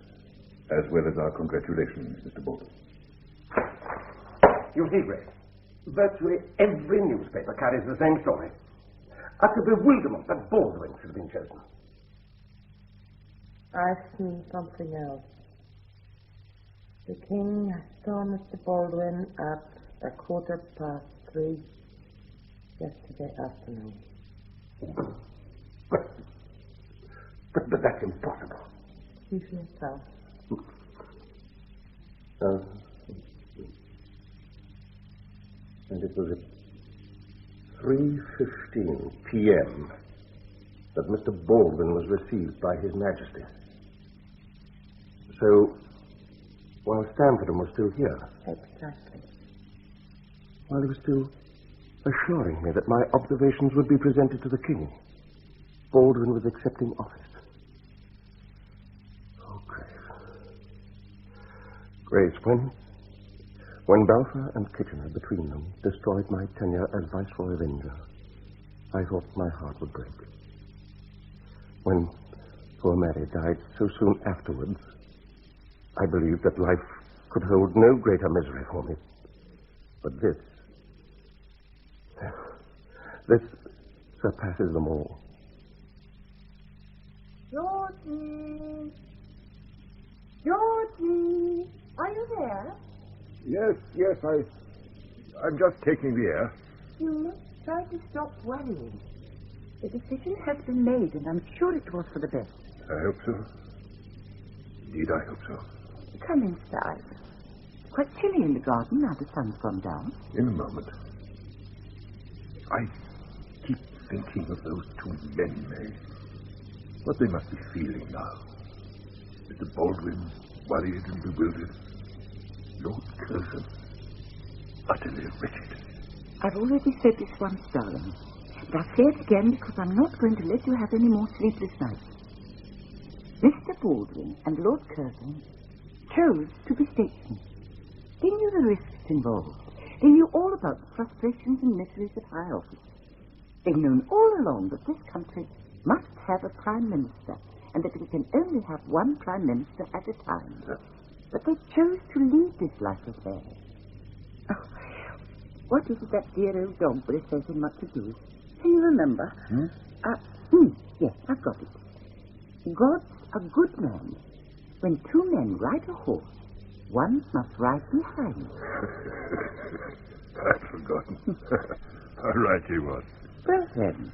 as well as our congratulations, Mr. Baldwin. You see, Ray, virtually every newspaper carries the same story. Utter bewilderment that Baldwin should have been chosen. I've seen something else. The King saw Mr. Baldwin at 3:15 yesterday afternoon. But that's impossible. See for yourself. And it was at 3:15 p.m. that Mr. Baldwin was received by His Majesty. So, while Stamford was still here. Exactly. While he was still assuring me that my observations would be presented to the King, Baldwin was accepting office. Oh, Grace, when Balfour and Kitchener between them destroyed my tenure as Viceroy of India, I thought my heart would break. When poor Mary died so soon afterwards, I believed that life could hold no greater misery for me. But this surpasses them all. Georgie! Georgie! Are you there? Yes, I'm just taking the air. You must try to stop worrying. The decision has been made, and I'm sure it was for the best. I hope so. Indeed, I hope so. Come inside. It's quite chilly in the garden now the sun's gone down. In a moment. I keep thinking of those two men, May. What they must be feeling now. Mr. Baldwin, worried and bewildered. Lord Curzon, utterly wretched. I've already said this once, darling. But I'll say it again because I'm not going to let you have any more sleepless nights. Mr. Baldwin and Lord Curzon chose to be statesmen. They knew the risks involved. They knew all about the frustrations and miseries of high office. They've known all along that this country must have a prime minister, and that we can only have one prime minister at a time. But they chose to lead this life affair. Oh, what is it that dear old dog Briss says in Much Ado? Can you remember? Yes, I've got it. God's a good man. When two men ride a horse, one must ride behind. I've forgotten. How right he was. Well then,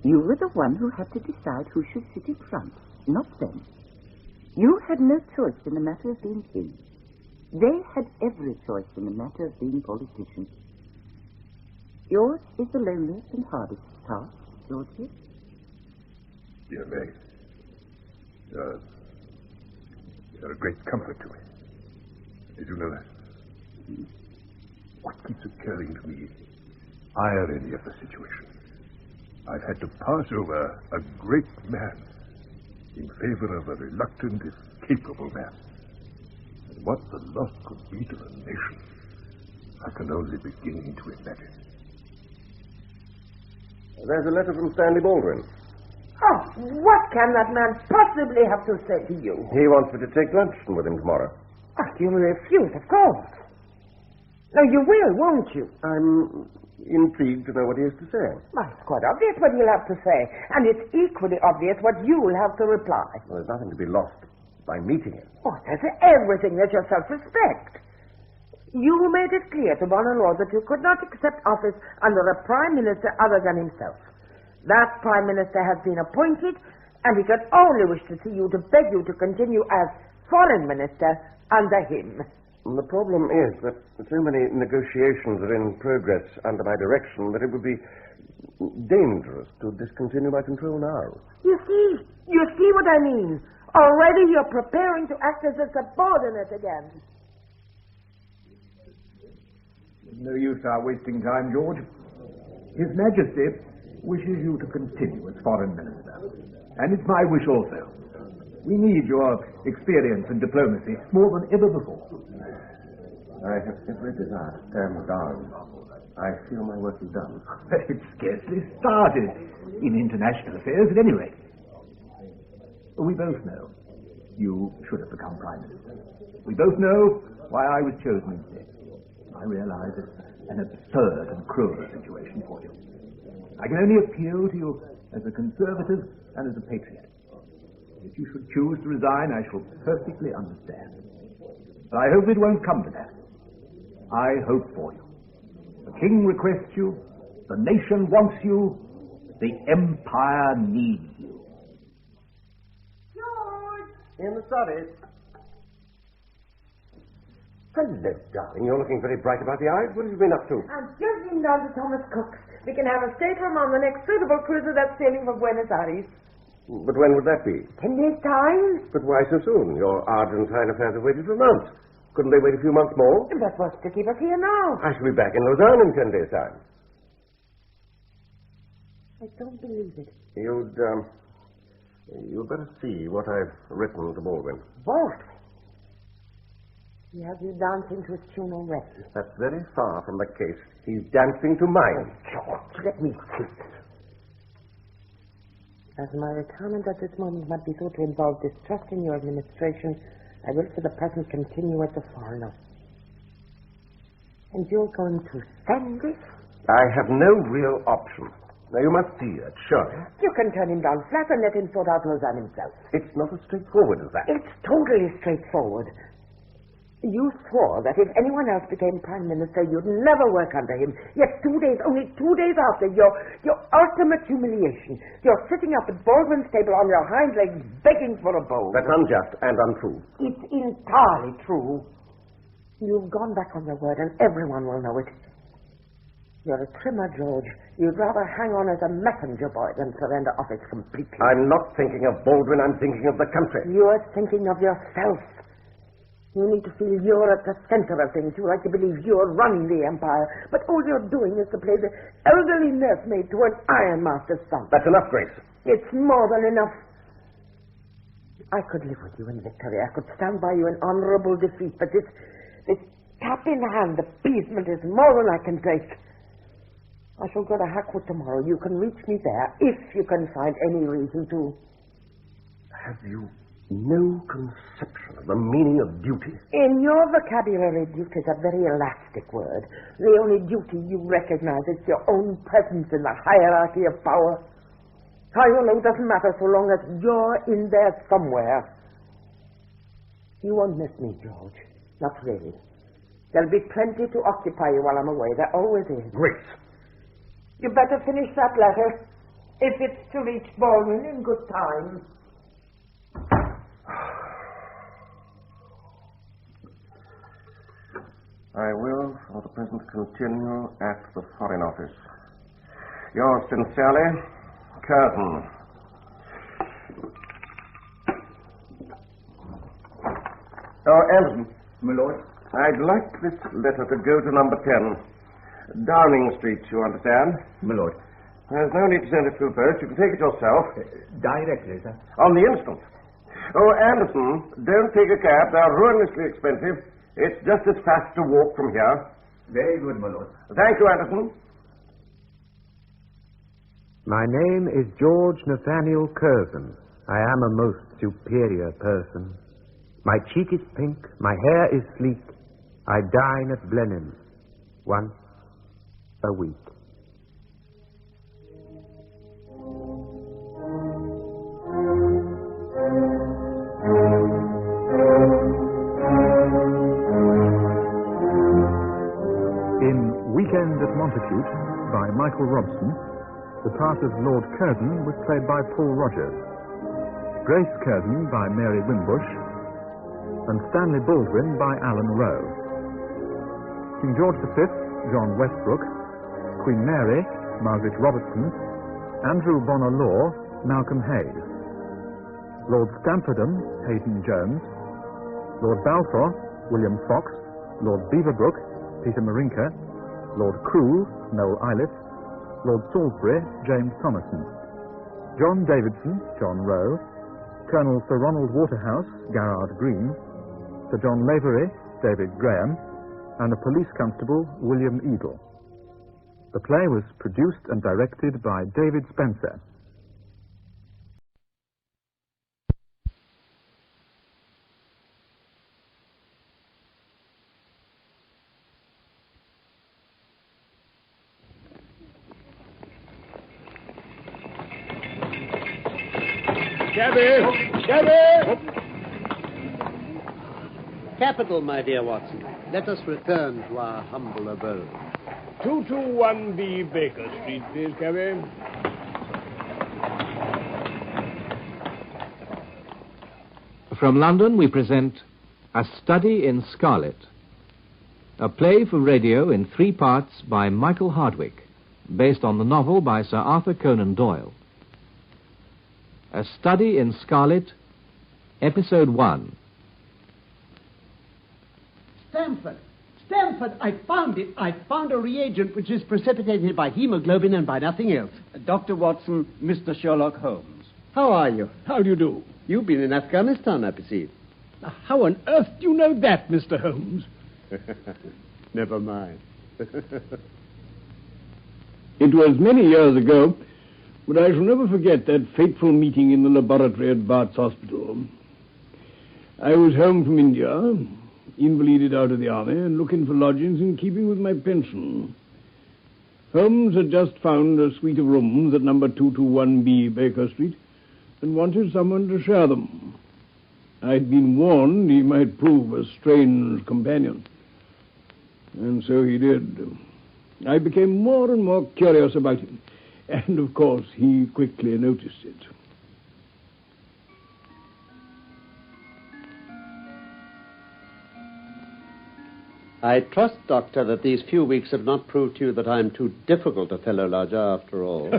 you were the one who had to decide who should sit in front, not them. You had no choice in the matter of being king. They had every choice in the matter of being politicians. Yours is the loneliest and hardest task, Georgie. Dear May, you're a great comfort to me. Did you know that? What keeps occurring to me is the irony of the situation. I've had to pass over a great man in favor of a reluctant, if capable man. And what the loss could be to the nation, I can only begin to imagine. There's a letter from Stanley Baldwin. Oh, what can that man possibly have to say to you? He wants me to take lunch with him tomorrow. Oh, you'll refuse, of course. No, you will, won't you? I'm intrigued to know what he has to say. Well, it's quite obvious what he'll have to say. And it's equally obvious what you'll have to reply. Well, there's nothing to be lost by meeting him. Oh, there's everything. There's your self-respect. You made it clear to Bonner that you could not accept office under a prime minister other than himself. That prime minister has been appointed, and he can only wish to see you to beg you to continue as foreign minister under him. The problem is that so many negotiations are in progress under my direction that it would be dangerous to discontinue my control now. You see what I mean? Already you're preparing to act as a subordinate again. No use our wasting time, George. His Majesty wishes you to continue as foreign minister. And it's my wish also. We need your experience in diplomacy more than ever before. I have every desire to stand down. I feel my work is done. It's scarcely started in international affairs at any rate. We both know you should have become prime minister. We both know why I was chosen instead. I realize it's an absurd and cruel situation for you. I can only appeal to you as a conservative and as a patriot. If you should choose to resign, I shall perfectly understand. But I hope it won't come to that. I hope for you. The king requests you. The nation wants you. The empire needs you. George! In the study. Hello, darling. You're looking very bright about the eyes. What have you been up to? I'm just been down to Thomas Cook's. We can have a stateroom on the next suitable cruiser that's sailing for Buenos Aires. But when would that be? 10 days' time. But why so soon? Your Argentine affairs have waited for months. Couldn't they wait a few months more? But what's to keep us here now? I shall be back in Lausanne in 10 days' time. I don't believe it. You'd better see what I've written to Baldwin. Baldwin? He has you dancing to his tune already. That's very far from the case. He's dancing to mine. Oh, George, let me see. As my retirement at this moment might be thought to involve distrust in your administration, I will for the present continue as a foreigner. And you're going to send this? I have no real option. Now, you must see it, surely. You can turn him down flat and let him sort out Lausanne himself. It's not as straightforward as that. It's totally straightforward. You swore that if anyone else became prime minister, you'd never work under him. Yet only 2 days after your ultimate humiliation, you're sitting up at Baldwin's table on your hind legs begging for a bowl. That's unjust and untrue. It's entirely true. You've gone back on your word, and everyone will know it. You're a trimmer, George. You'd rather hang on as a messenger boy than surrender office completely. I'm not thinking of Baldwin, I'm thinking of the country. You're thinking of yourself. You need to feel you're at the center of things. You like to believe you're running the empire. But all you're doing is to play the elderly nursemaid to an ironmaster's son. That's enough, Grace. It's more than enough. I could live with you in victory. I could stand by you in honorable defeat. But this cap-in-hand appeasement is more than I can take. I shall go to Hackwood tomorrow. You can reach me there if you can find any reason to. Have you no conception of the meaning of duty? In your vocabulary, duty is a very elastic word. The only duty you recognize is your own presence in the hierarchy of power. How you know doesn't matter so long as you're in there somewhere. You won't miss me, George. Not really. There'll be plenty to occupy you while I'm away. There always is. Grace! You better finish that letter, if it's to reach Baldwin in good time. I will, for the present, continue at the Foreign Office. Yours sincerely, Curzon. Oh, Anderson. My lord? I'd like this letter to go to number 10. Downing Street, you understand? My lord. There's no need to send it through post. You can take it yourself. Directly, sir. On the instant. Oh, Anderson, don't take a cab. They're ruinously expensive. It's just as fast to walk from here. Very good, my lord. Thank you, Anderson. My name is George Nathaniel Curzon. I am a most superior person. My cheek is pink, my hair is sleek. I dine at Blenheim once a week. In Weekend at Montacute by Michael Robson, the part of Lord Curzon was played by Paul Rogers, Grace Curzon by Mary Wimbush, and Stanley Baldwin by Alan Rowe. King George V, John Westbrook, Queen Mary, Margaret Robertson, Andrew Bonner Law, Malcolm Hayes, Lord Stamfordham, Hayden Jones, Lord Balfour, William Fox, Lord Beaverbrook, Peter Marinka, Lord Crewe, Noel Iliff, Lord Salisbury, James Thomason, John Davidson, John Rowe, Colonel Sir Ronald Waterhouse, Garrard Green, Sir John Lavery, David Graham, and a police constable, William Eagle. The play was produced and directed by David Spencer. Capital, my dear Watson. Let us return to our humble abode. 221B Baker Street, please, cabby. From London, we present A Study in Scarlet, a play for radio in 3 parts by Michael Hardwick, based on the novel by Sir Arthur Conan Doyle. A Study in Scarlet, Episode 1. Stanford, I found it. I found a reagent which is precipitated by hemoglobin and by nothing else. Dr. Watson, Mr. Sherlock Holmes. How are you? How do you do? You've been in Afghanistan, I perceive. How on earth do you know that, Mr. Holmes? Never mind. It was many years ago, but I shall never forget that fateful meeting in the laboratory at Bart's Hospital. I was home from India, invalided out of the army, and looking for lodgings in keeping with my pension. Holmes had just found a suite of rooms at number 221B Baker Street and wanted someone to share them. I'd been warned he might prove a strange companion. And so he did. I became more and more curious about him, and of course he quickly noticed it. I trust, Doctor, that these few weeks have not proved to you that I'm too difficult a fellow lodger after all.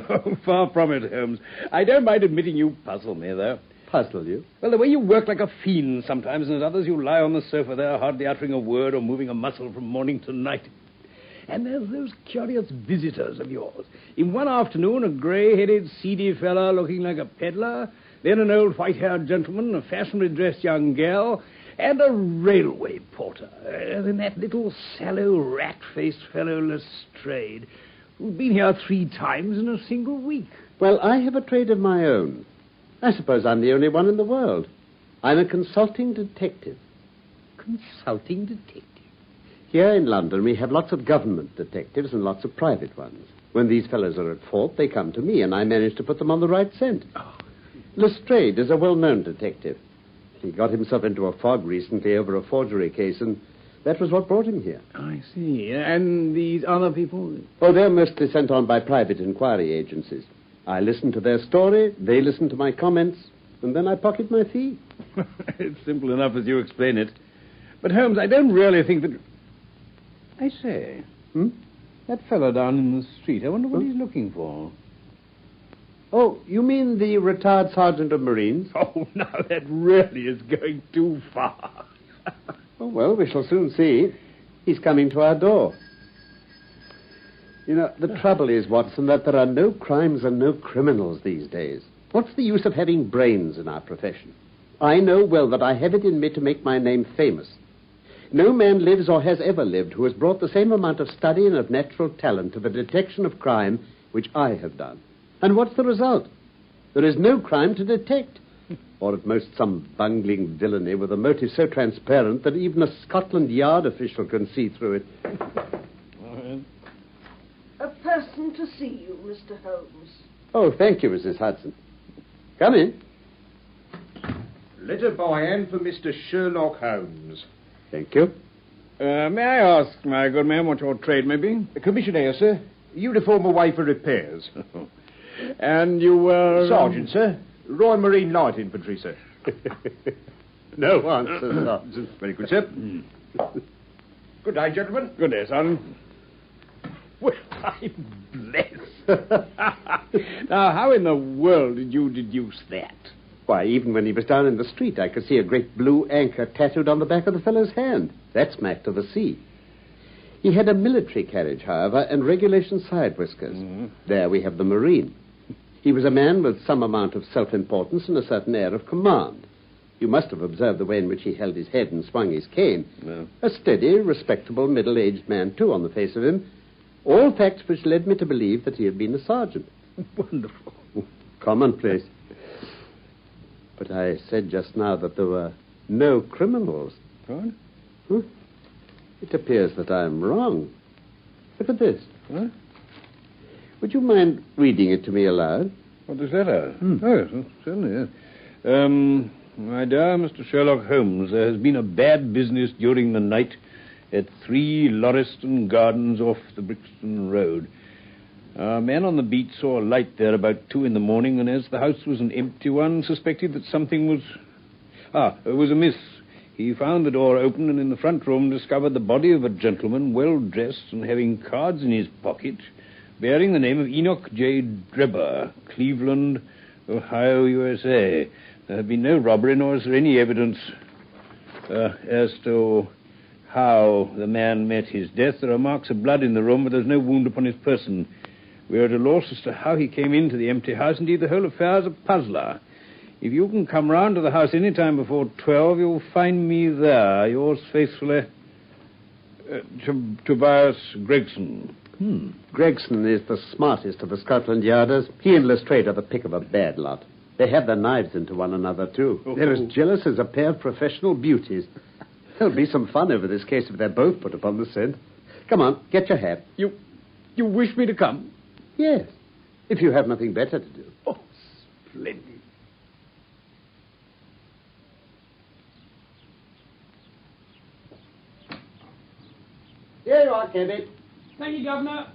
Far from it, Holmes. I don't mind admitting you puzzle me, though. Puzzle you? Well, the way you work like a fiend sometimes, and at others you lie on the sofa there, hardly uttering a word or moving a muscle from morning to night. And there's those curious visitors of yours. In one afternoon, a grey-headed, seedy fellow looking like a peddler, then an old white-haired gentleman, a fashionably dressed young girl, and a railway porter, and that little sallow, rat-faced fellow Lestrade, who'd been here 3 times in a single week. Well, I have a trade of my own. I suppose I'm the only one in the world. I'm a consulting detective. Consulting detective? Here in London, we have lots of government detectives and lots of private ones. When these fellows are at fault, they come to me, and I manage to put them on the right scent. Oh. Lestrade is a well-known detective. He got himself into a fog recently over a forgery case, and that was what brought him here. I see. And these other people? Oh, they're mostly sent on by private inquiry agencies. I listen to their story, they listen to my comments, and then I pocket my fee. It's simple enough as you explain it. But, Holmes, I don't really think that... I say, that fellow down in the street, I wonder what he's looking for. Oh, you mean the retired sergeant of Marines? Oh, now that really is going too far. Oh, well, we shall soon see. He's coming to our door. You know, the trouble is, Watson, that there are no crimes and no criminals these days. What's the use of having brains in our profession? I know well that I have it in me to make my name famous. No man lives or has ever lived who has brought the same amount of study and of natural talent to the detection of crime which I have done. And what's the result? There is no crime to detect. Or at most some bungling villainy with a motive so transparent that even a Scotland Yard official can see through it. A person to see you, Mr. Holmes. Oh, thank you, Mrs. Hudson. Come in. Letter by hand for Mr. Sherlock Holmes. Thank you. May I ask, my good man, what your trade may be? A commissionaire, sir. Uniform away for repairs. And you were... Sergeant, sir. Royal Marine Light Infantry, sir. No answer, Sergeant. Very good, sir. Good day, gentlemen. Good day, son. Well, I'm blessed. Now, how in the world did you deduce that? Why, even when he was down in the street, I could see a great blue anchor tattooed on the back of the fellow's hand. That's Mac to the sea. He had a military carriage, however, and regulation side whiskers. There we have the Marine. He was a man with some amount of self-importance and a certain air of command. You must have observed the way in which he held his head and swung his cane. No. A steady, respectable, middle-aged man, too, on the face of him. All facts which led me to believe that he had been a sergeant. Wonderful. Commonplace. But I said just now that there were no criminals. What? It appears that I'm wrong. Look at this. What? Would you mind reading it to me aloud? What is that? Oh, yes, certainly, yes. My dear Mr. Sherlock Holmes, there has been a bad business during the night at 3 Lauriston Gardens off the Brixton Road. A man on the beat saw a light there about 2 a.m, and as the house was an empty one, suspected that something was amiss. He found the door open and in the front room discovered the body of a gentleman, well dressed and having cards in his pocket, bearing the name of Enoch J. Drebber, Cleveland, Ohio, USA. There had been no robbery, nor is there any evidence as to how the man met his death. There are marks of blood in the room, but there's no wound upon his person. We are at a loss as to how he came into the empty house. Indeed, the whole affair is a puzzler. If you can come round to the house any time before 12, you'll find me there. Yours faithfully, Tobias Gregson. Gregson is the smartest of the Scotland Yarders. He and Lestrade are the pick of a bad lot. They have their knives into one another, too. They're as jealous as a pair of professional beauties. There'll be some fun over this case if they're both put upon the scent. Come on, get your hat. You wish me to come? Yes, if you have nothing better to do. Oh, splendid. Here you are, Cabot. Thank you, Governor.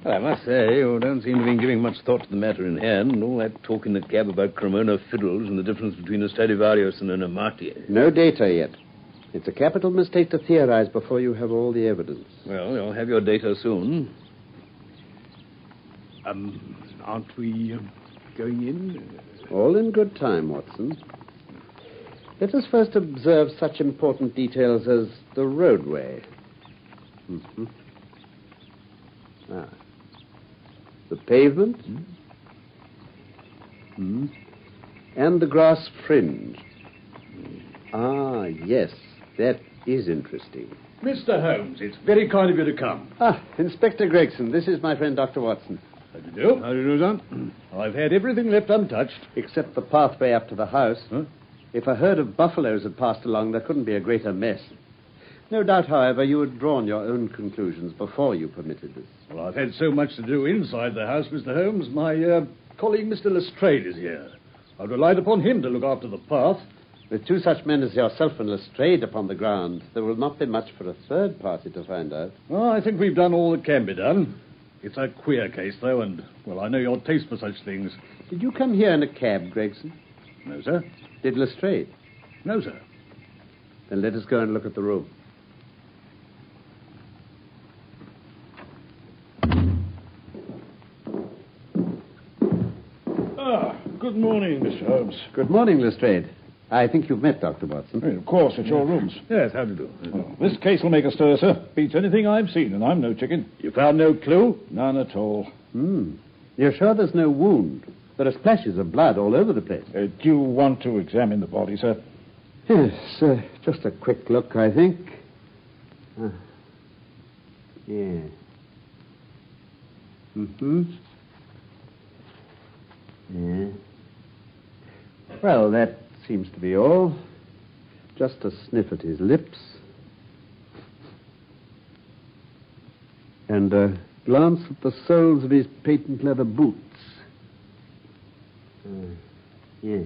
Well, I must say, you don't seem to be giving much thought to the matter in hand, and all that talk in the cab about Cremona fiddles and the difference between a Stradivarius and an Amati. No data yet. It's a capital mistake to theorize before you have all the evidence. Well, you'll have your data soon. Aren't we going in? All in good time, Watson. Let us first observe such important details as the roadway. The pavement. And the grass fringe. Ah, yes, that is interesting. Mr. Holmes, it's very kind of you to come. Inspector Gregson, this is my friend Dr. Watson. How do you do? How do you do, son? I've had everything left untouched. Except the pathway up to the house. If a herd of buffaloes had passed along, there couldn't be a greater mess. No doubt, however, you had drawn your own conclusions before you permitted this. Well, I've had so much to do inside the house, Mr. Holmes. My colleague, Mr. Lestrade, is here. I've relied upon him to look after the path. With 2 such men as yourself and Lestrade upon the ground, there will not be much for a third party to find out. Well, I think we've done all that can be done. It's a queer case, though, and, well, I know your taste for such things. Did you come here in a cab, Gregson? No, sir. Did Lestrade? No, sir. Then let us go and look at the room. Good morning, Mr. Holmes. Good morning, Lestrade. I think you've met Dr. Watson. Well, of course, at your rooms. Yes, how do you do? Well, this case will make a stir, sir. Beats anything I've seen, and I'm no chicken. You found no clue? None at all. You're sure there's no wound? There are splashes of blood all over the place. Do you want to examine the body, sir? Yes, just a quick look, I think. Yeah. Yeah. Well, that seems to be all. Just a sniff at his lips. And a glance at the soles of his patent leather boots. Yeah.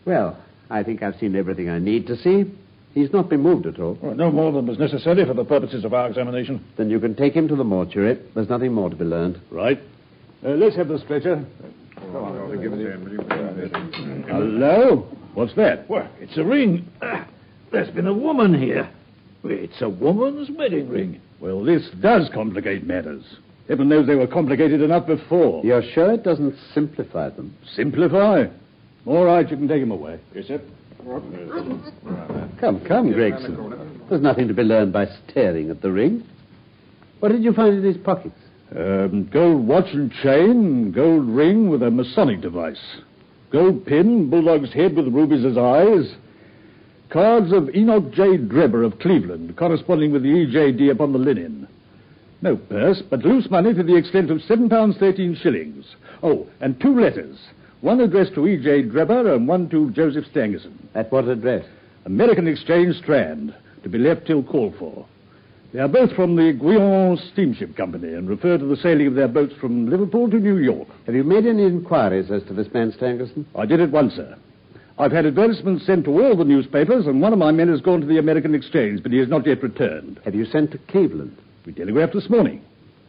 Well, I think I've seen everything I need to see. He's not been moved at all. Well, no more than was necessary for the purposes of our examination. Then you can take him to the mortuary. There's nothing more to be learned. Right. Let's have the stretcher. Hello? What's that? Well, it's a ring. There's been a woman here. It's a woman's wedding ring. Well, this does complicate matters. Heaven knows they were complicated enough before. You're sure it doesn't simplify them? Simplify? All right, you can take him away. Yes, sir. Come, Gregson. There's nothing to be learned by staring at the ring. What did you find in his pockets? Gold watch and chain, gold ring with a Masonic device. Gold pin, bulldog's head with rubies as eyes. Cards of Enoch J. Drebber of Cleveland, corresponding with the EJD upon the linen. No purse, but loose money to the extent of £7.13. Oh, and 2 letters. One addressed to E.J. Drebber and one to Joseph Stangerson. At what address? American Exchange, Strand, to be left till called for. They are both from the Guion Steamship Company and refer to the sailing of their boats from Liverpool to New York. Have you made any inquiries as to this man Stangerson? I did at once, sir. I've had advertisements sent to all the newspapers, and one of my men has gone to the American Exchange, but he has not yet returned. Have you sent to Cleveland? We telegraphed this morning.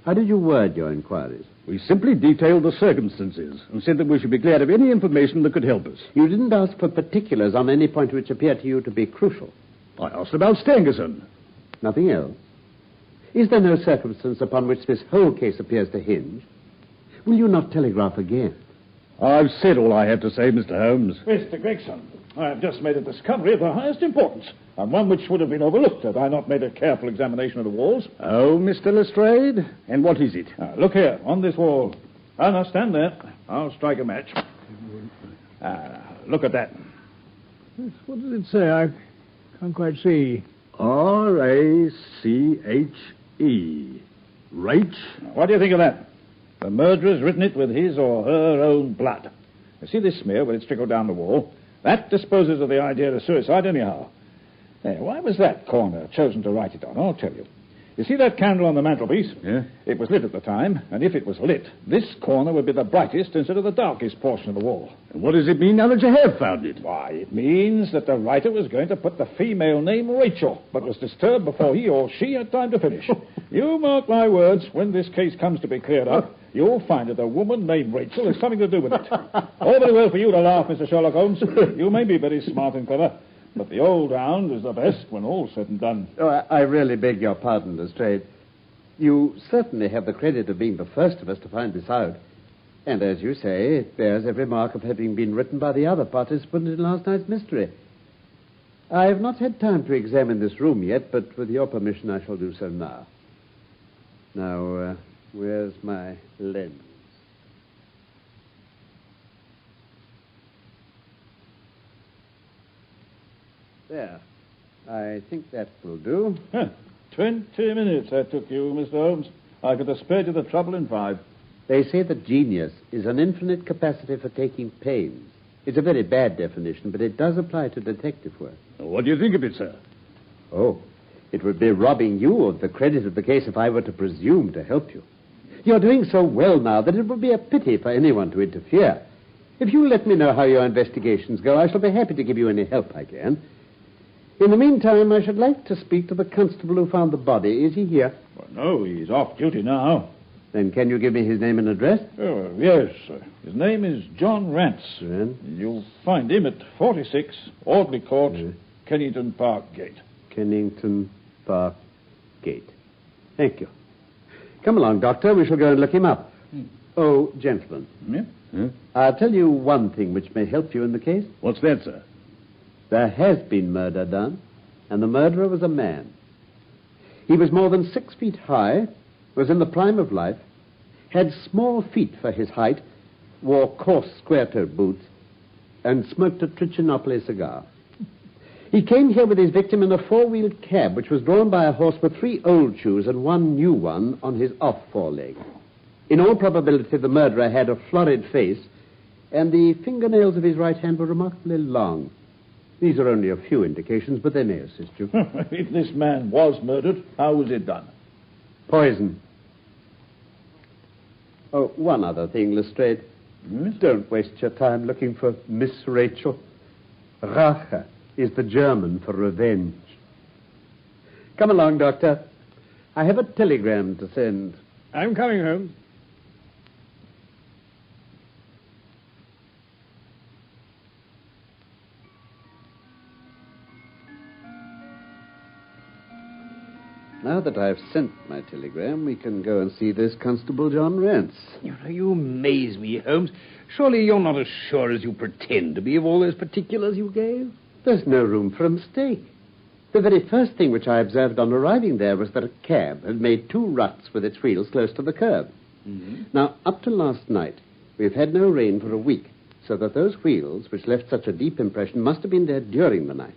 How did you word your inquiries? We simply detailed the circumstances and said that we should be glad of any information that could help us. You didn't ask for particulars on any point which appeared to you to be crucial. I asked about Stangerson. Nothing else? Is there no circumstance upon which this whole case appears to hinge? Will you not telegraph again? I've said all I have to say, Mr. Holmes. Mr. Gregson, I have just made a discovery of the highest importance, and one which would have been overlooked had I not made a careful examination of the walls. Oh, Mr. Lestrade? And what is it? Look here, on this wall. Now, stand there. I'll strike a match. Look at that. What does it say? I can't quite see. R-A-C-H-E. Rach? What do you think of that? The murderer's written it with his or her own blood. You see this smear where it's trickled down the wall? That disposes of the idea of suicide anyhow. Now, why was that corner chosen to write it on? I'll tell you. You see that candle on the mantelpiece? Yeah. It was lit at the time, and if it was lit, this corner would be the brightest instead of the darkest portion of the wall. And what does it mean now that you have found it? Why, it means that the writer was going to put the female name Rachel, but was disturbed before he or she had time to finish. You mark my words, when this case comes to be cleared up, you'll find that a woman named Rachel has something to do with it. All very well for you to laugh, Mr. Sherlock Holmes. You may be very smart and clever, but the old hound is the best when all's said and done. Oh, I really beg your pardon, Lestrade. You certainly have the credit of being the first of us to find this out. And as you say, it bears every mark of having been written by the other participant in last night's mystery. I have not had time to examine this room yet, but with your permission I shall do so now. Now, where's my lens? There. I think that will do. 20 minutes that took you, Mr. Holmes. I could have spared you the trouble in 5. They say that genius is an infinite capacity for taking pains. It's a very bad definition, but it does apply to detective work. What do you think of it, sir? Oh, it would be robbing you of the credit of the case if I were to presume to help you. You're doing so well now that it would be a pity for anyone to interfere. If you let me know how your investigations go, I shall be happy to give you any help I can. In the meantime, I should like to speak to the constable who found the body. Is he here? Well, no, he's off duty now. Then can you give me his name and address? Oh, yes, sir. His name is John Rance. You'll find him at 46 Audley Court, Kennington Park Gate. Kennington Park Gate. Thank you. Come along, Doctor. We shall go and look him up. Oh, gentlemen. Yeah? Huh? I'll tell you one thing which may help you in the case. What's that, sir? There has been murder done, and the murderer was a man. He was more than 6 feet high, was in the prime of life, had small feet for his height, wore coarse square-toed boots, and smoked a Trichinopoly cigar. He came here with his victim in a four-wheeled cab, which was drawn by a horse with 3 old shoes and 1 new one on his off foreleg. In all probability, the murderer had a florid face, and the fingernails of his right hand were remarkably long. These are only a few indications, but they may assist you. If this man was murdered, how was it done? Poison. Oh, one other thing, Lestrade. Don't waste your time looking for Miss Rachel. Rache is the German for revenge. Come along, Doctor. I have a telegram to send. I'm coming, Holmes. Now that I've sent my telegram, we can go and see this Constable John Rance. You amaze me, Holmes. Surely you're not as sure as you pretend to be of all those particulars you gave? There's no room for a mistake. The very first thing which I observed on arriving there was that a cab had made 2 ruts with its wheels close to the curb. Mm-hmm. Now, up to last night, we've had no rain for a week, so that those wheels, which left such a deep impression, must have been there during the night.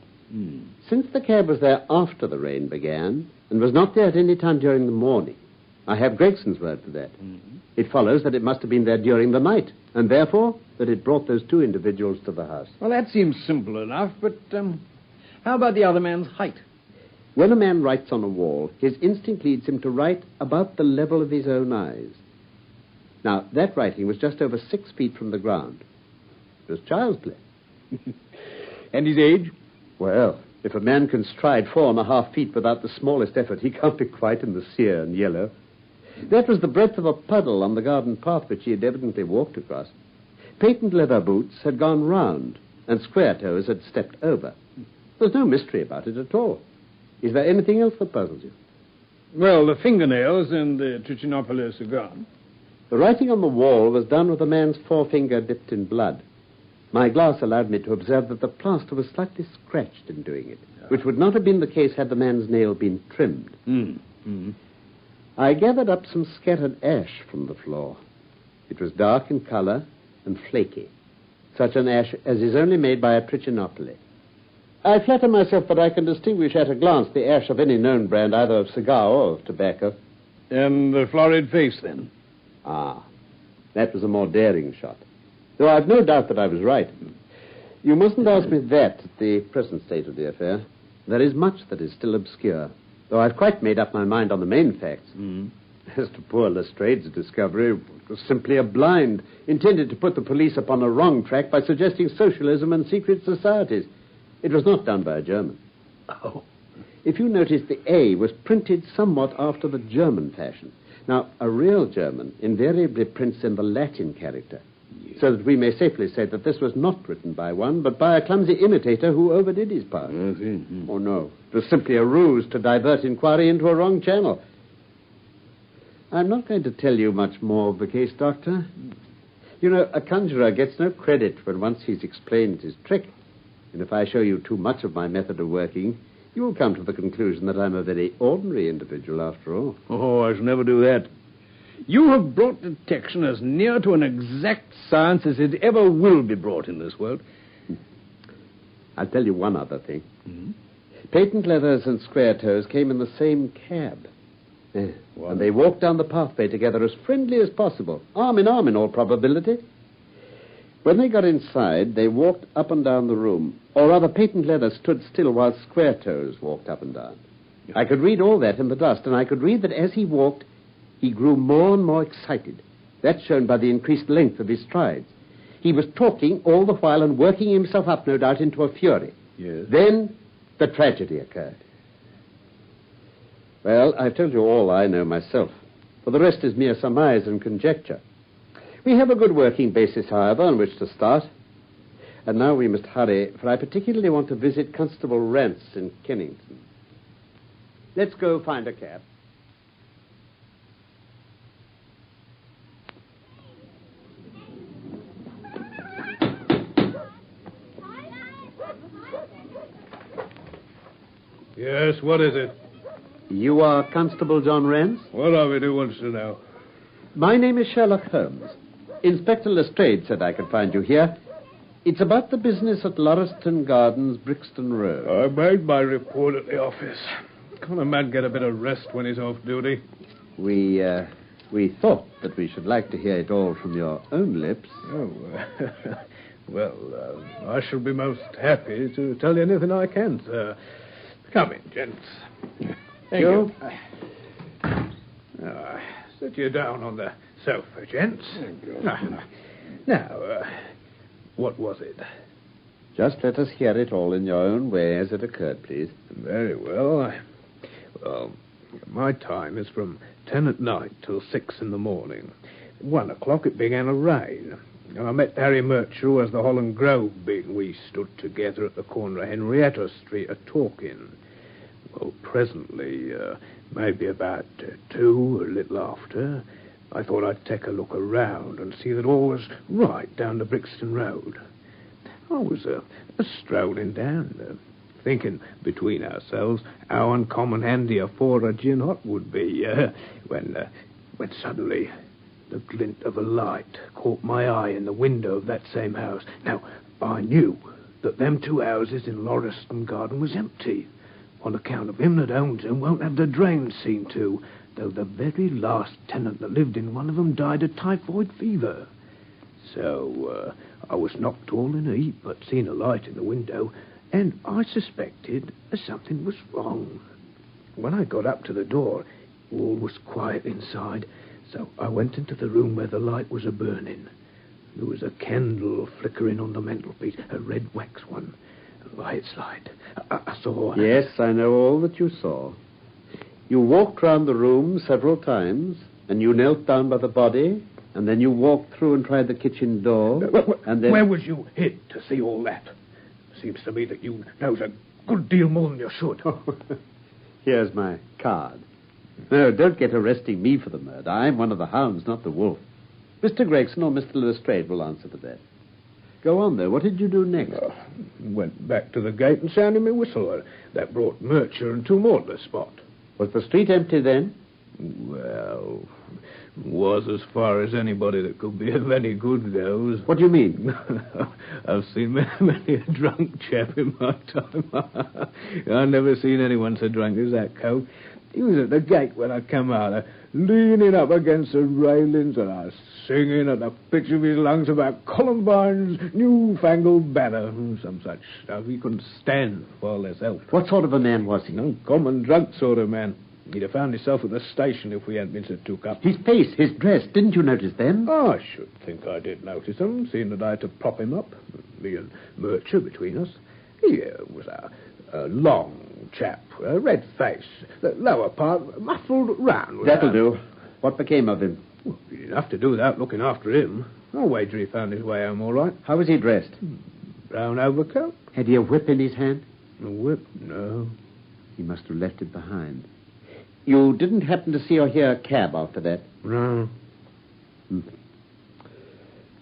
Since the cab was there after the rain began, and was not there at any time during the morning, I have Gregson's word for that. It follows that it must have been there during the night, and therefore that it brought those 2 individuals to the house. Well, that seems simple enough, but how about the other man's height? When a man writes on a wall, his instinct leads him to write about the level of his own eyes. Now, that writing was just over 6 feet from the ground. It was child's play. And his age? Well, if a man can stride 4.5 feet without the smallest effort, he can't be quite in the sere and yellow. That was the breadth of a puddle on the garden path which he had evidently walked across. Patent leather boots had gone round, and square toes had stepped over. There's no mystery about it at all. Is there anything else that puzzles you? Well, the fingernails and the Trichinopoly cigar. The writing on the wall was done with a man's forefinger dipped in blood. My glass allowed me to observe that the plaster was slightly scratched in doing it, which would not have been the case had the man's nail been trimmed. I gathered up some scattered ash from the floor. It was dark in color and flaky, such an ash as is only made by a Trichinopoly. I flatter myself that I can distinguish at a glance the ash of any known brand, either of cigar or of tobacco. And the florid face, then? Ah, that was a more daring shot. Though I've no doubt that I was right. You mustn't ask me that at the present state of the affair. There is much that is still obscure, though I've quite made up my mind on the main facts. As to poor Lestrade's discovery, it was simply a blind, intended to put the police upon a wrong track by suggesting socialism and secret societies. It was not done by a German. Oh. If you notice, the A was printed somewhat after the German fashion. Now, a real German invariably prints in the Latin character, so that we may safely say that this was not written by one, but by a clumsy imitator who overdid his part. Oh, no. It was simply a ruse to divert inquiry into a wrong channel. I'm not going to tell you much more of the case, Doctor. You know, a conjurer gets no credit when once he's explained his trick. And if I show you too much of my method of working, you will come to the conclusion that I'm a very ordinary individual after all. Oh, I shall never do that. You have brought detection as near to an exact science as it ever will be brought in this world. I'll tell you one other thing. Patent leathers and square toes came in the same cab. And they walked down the pathway together as friendly as possible, arm in arm in all probability. When they got inside, they walked up and down the room. Or rather, patent leather stood still while square toes walked up and down. I could read all that in the dust, and I could read that as he walked, he grew more and more excited. That's shown by the increased length of his strides. He was talking all the while and working himself up, no doubt, into a fury. Yes. Then the tragedy occurred. Well, I've told you all I know myself. For the rest is mere surmise and conjecture. We have a good working basis, however, on which to start. And now we must hurry, for I particularly want to visit Constable Rance in Kennington. Let's go find a cab. Yes, what is it? You are Constable John Rance? What of it? Who wants to know? My name is Sherlock Holmes. Inspector Lestrade said I could find you here. It's about the business at Lauriston Gardens, Brixton Road. I made my report at the office. Can't a man get a bit of rest when he's off duty? We thought that we should like to hear it all from your own lips. Oh, well, I shall be most happy to tell you anything I can, sir. Come in, gents. Thank you. Sit you down on the sofa, gents. Now, what was it? Just let us hear it all in your own way as it occurred, please. Very well. Well, my time is from 10 at night till 6 in the morning. At 1 o'clock it began to rain. I met Harry Murcher, who has the Holland Grove been. We stood together at the corner of Henrietta Street a-talking. Well, presently, maybe about 2, a little after, I thought I'd take a look around and see that all was right down the Brixton Road. I was strolling down, thinking between ourselves how uncommon handy a 4 gin hot would be, when suddenly the glint of a light caught my eye in the window of that same house. Now, I knew that them 2 houses in Lauriston Garden was empty. On account of him that owns them won't have the drains seen to, though the very last tenant that lived in one of them died of typhoid fever. So, I was knocked all in a heap, but seen a light in the window, and I suspected something was wrong. When I got up to the door, all was quiet inside, so I went into the room where the light was a-burning. There was a candle flickering on the mantelpiece, a red wax one. By its light, I saw... Yes, I know all that you saw. You walked round the room several times, and you knelt down by the body, and then you walked through and tried the kitchen door, and then... Where was you hid to see all that? Seems to me that you knows a good deal more than you should. Here's my card. No, don't get arresting me for the murder. I'm one of the hounds, not the wolf. Mr. Gregson or Mr. Lestrade will answer for that. Go on, though. What did you do next? Went back to the gate and sounded my whistle. That brought Murcher and 2 more to the spot. Was the street empty then? Well, was as far as anybody that could be of any good goes. What do you mean? I've seen many a drunk chap in my time. I've never seen anyone so drunk as that coat. He was at the gate when I come out, leaning up against the railings, and I was singing at the pitch of his lungs about Columbine's newfangled banner, some such stuff. He couldn't stand for less help. What sort of a man was he? No, common drunk sort of man. He'd have found himself at the station if we hadn't been so took up. His face, his dress, didn't you notice them? Oh, I should think I did notice them, seeing that I had to prop him up, me and Murcher between us. He was a long chap, a red face, the lower part muffled round. That'll do. What became of him? Well, he didn't have to do that looking after him. I'll wager he found his way home all right. How was he dressed? Brown overcoat. Had he a whip in his hand? A whip? No. He must have left it behind. You didn't happen to see or hear a cab after that? No.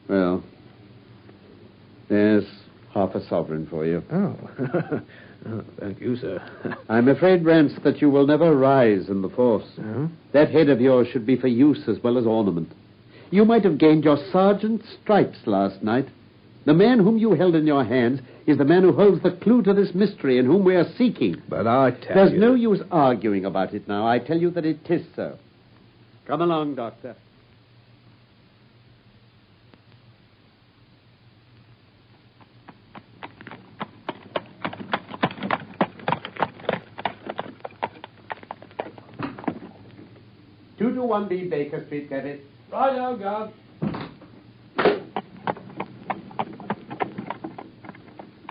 Well, there's half a sovereign for you. Oh. Oh, thank you, sir. I'm afraid, Rance, that you will never rise in the force. Oh? That head of yours should be for use as well as ornament. You might have gained your sergeant's stripes last night. The man whom you held in your hands is the man who holds the clue to this mystery and whom we are seeking. But I tell you... There's no use arguing about it now. I tell you that it is so. Come along, Doctor. Two to 1B Baker Street, get it? Right now, guard.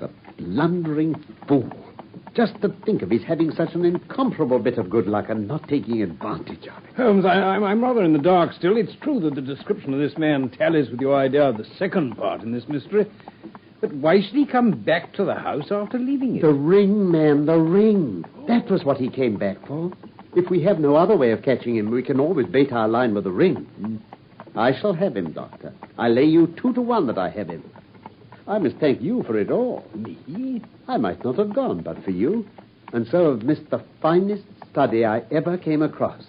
The blundering fool. Just to think of his having such an incomparable bit of good luck and not taking advantage of it. Holmes, I'm rather in the dark still. It's true that the description of this man tallies with your idea of the second part in this mystery. But why should he come back to the house after leaving it? The ring, man, the ring. That was what he came back for. If we have no other way of catching him, we can always bait our line with the ring. I shall have him, Doctor. I lay you 2 to 1 that I have him. I must thank you for it all. Me? I might not have gone but for you. and so have missed the finest study I ever came across.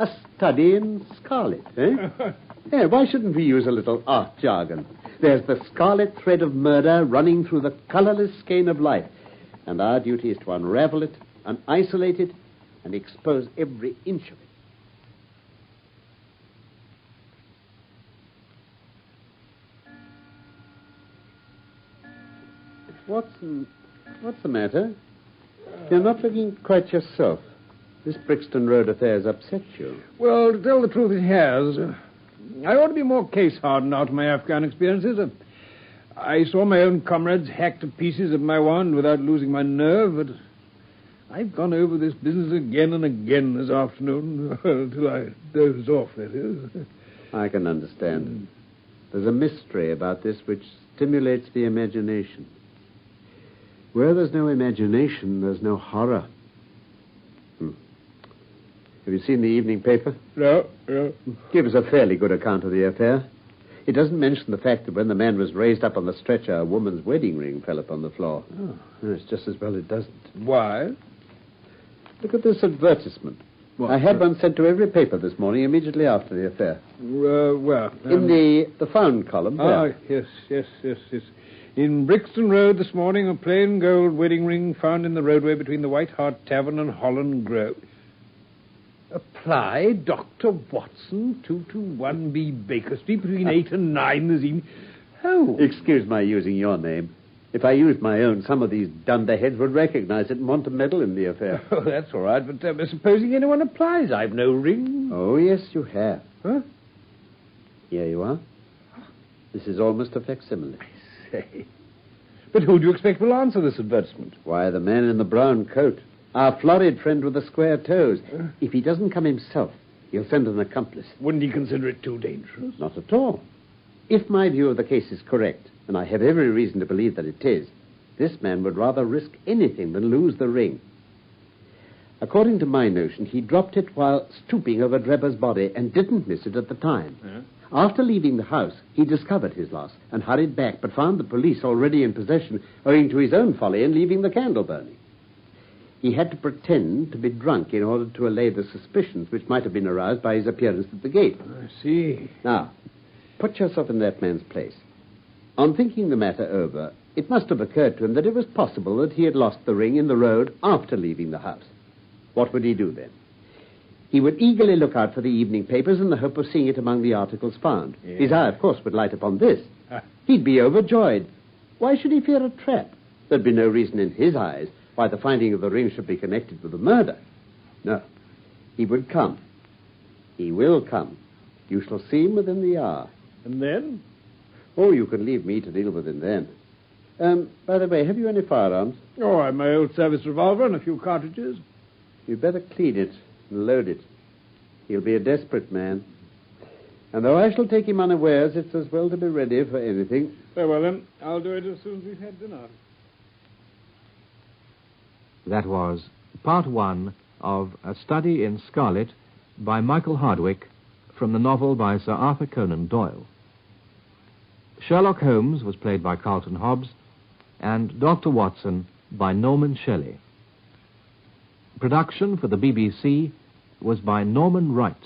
A study in scarlet, eh? Yeah, why shouldn't we use a little art jargon? There's the scarlet thread of murder running through the colorless skein of life, and our duty is to unravel it and isolate it and expose every inch of it. Watson, what's the matter? You're not looking quite yourself. This Brixton Road affair has upset you. Well, to tell the truth, it has. I ought to be more case-hardened out of my Afghan experiences. I saw my own comrades hacked to pieces of my wand without losing my nerve, but I've gone over this business again and again this afternoon, till I dozed off, that is. I can understand. There's a mystery about this which stimulates the imagination. Where there's no imagination, there's no horror. Have you seen the evening paper? No. Gives a fairly good account of the affair. It doesn't mention the fact that when the man was raised up on the stretcher, a woman's wedding ring fell upon the floor. Oh. It's just as well it doesn't. Why? Look at this advertisement. What? I had one sent to every paper this morning immediately after the affair. Where? In the found column. Yes. In Brixton Road this morning, a plain gold wedding ring found in the roadway between the White Hart Tavern and Holland Grove. Apply Dr. Watson, 221B Baker Street, between 8 and 9 this evening. Oh. Excuse my using your name. If I used my own, some of these dunderheads would recognize it and want to meddle in the affair. Oh, that's all right, but supposing anyone applies, I've no ring. Oh, yes, you have. Huh? Here you are. This is almost a facsimile. I say. But who do you expect will answer this advertisement? Why, the man in the brown coat. Our florid friend with the square toes. If he doesn't come himself, he'll send an accomplice. Wouldn't he consider it too dangerous? Not at all. If my view of the case is correct, and I have every reason to believe that it is, this man would rather risk anything than lose the ring. According to my notion, he dropped it while stooping over Drebber's body and didn't miss it at the time. Yeah. After leaving the house, he discovered his loss and hurried back, but found the police already in possession owing to his own folly in leaving the candle burning. He had to pretend to be drunk in order to allay the suspicions which might have been aroused by his appearance at the gate. I see. Now, put yourself in that man's place. On thinking the matter over, it must have occurred to him that it was possible that he had lost the ring in the road after leaving the house. What would he do then? He would eagerly look out for the evening papers in the hope of seeing it among the articles found. Yeah. His eye, of course, would light upon this. He'd be overjoyed. Why should he fear a trap? There'd be no reason in his eyes why the finding of the ring should be connected with the murder. No. He would come. He will come. You shall see him within the hour. And then? Oh, you can leave me to deal with him then. By the way, have you any firearms? Oh, I have my old service revolver and a few cartridges. You'd better clean it and load it. He'll be a desperate man. And though I shall take him unawares, it's as well to be ready for anything. Very well, then. I'll do it as soon as we've had dinner. That was part one of A Study in Scarlet by Michael Hardwick from the novel by Sir Arthur Conan Doyle. Sherlock Holmes was played by Carlton Hobbs and Dr. Watson by Norman Shelley. Production for the BBC was by Norman Wright.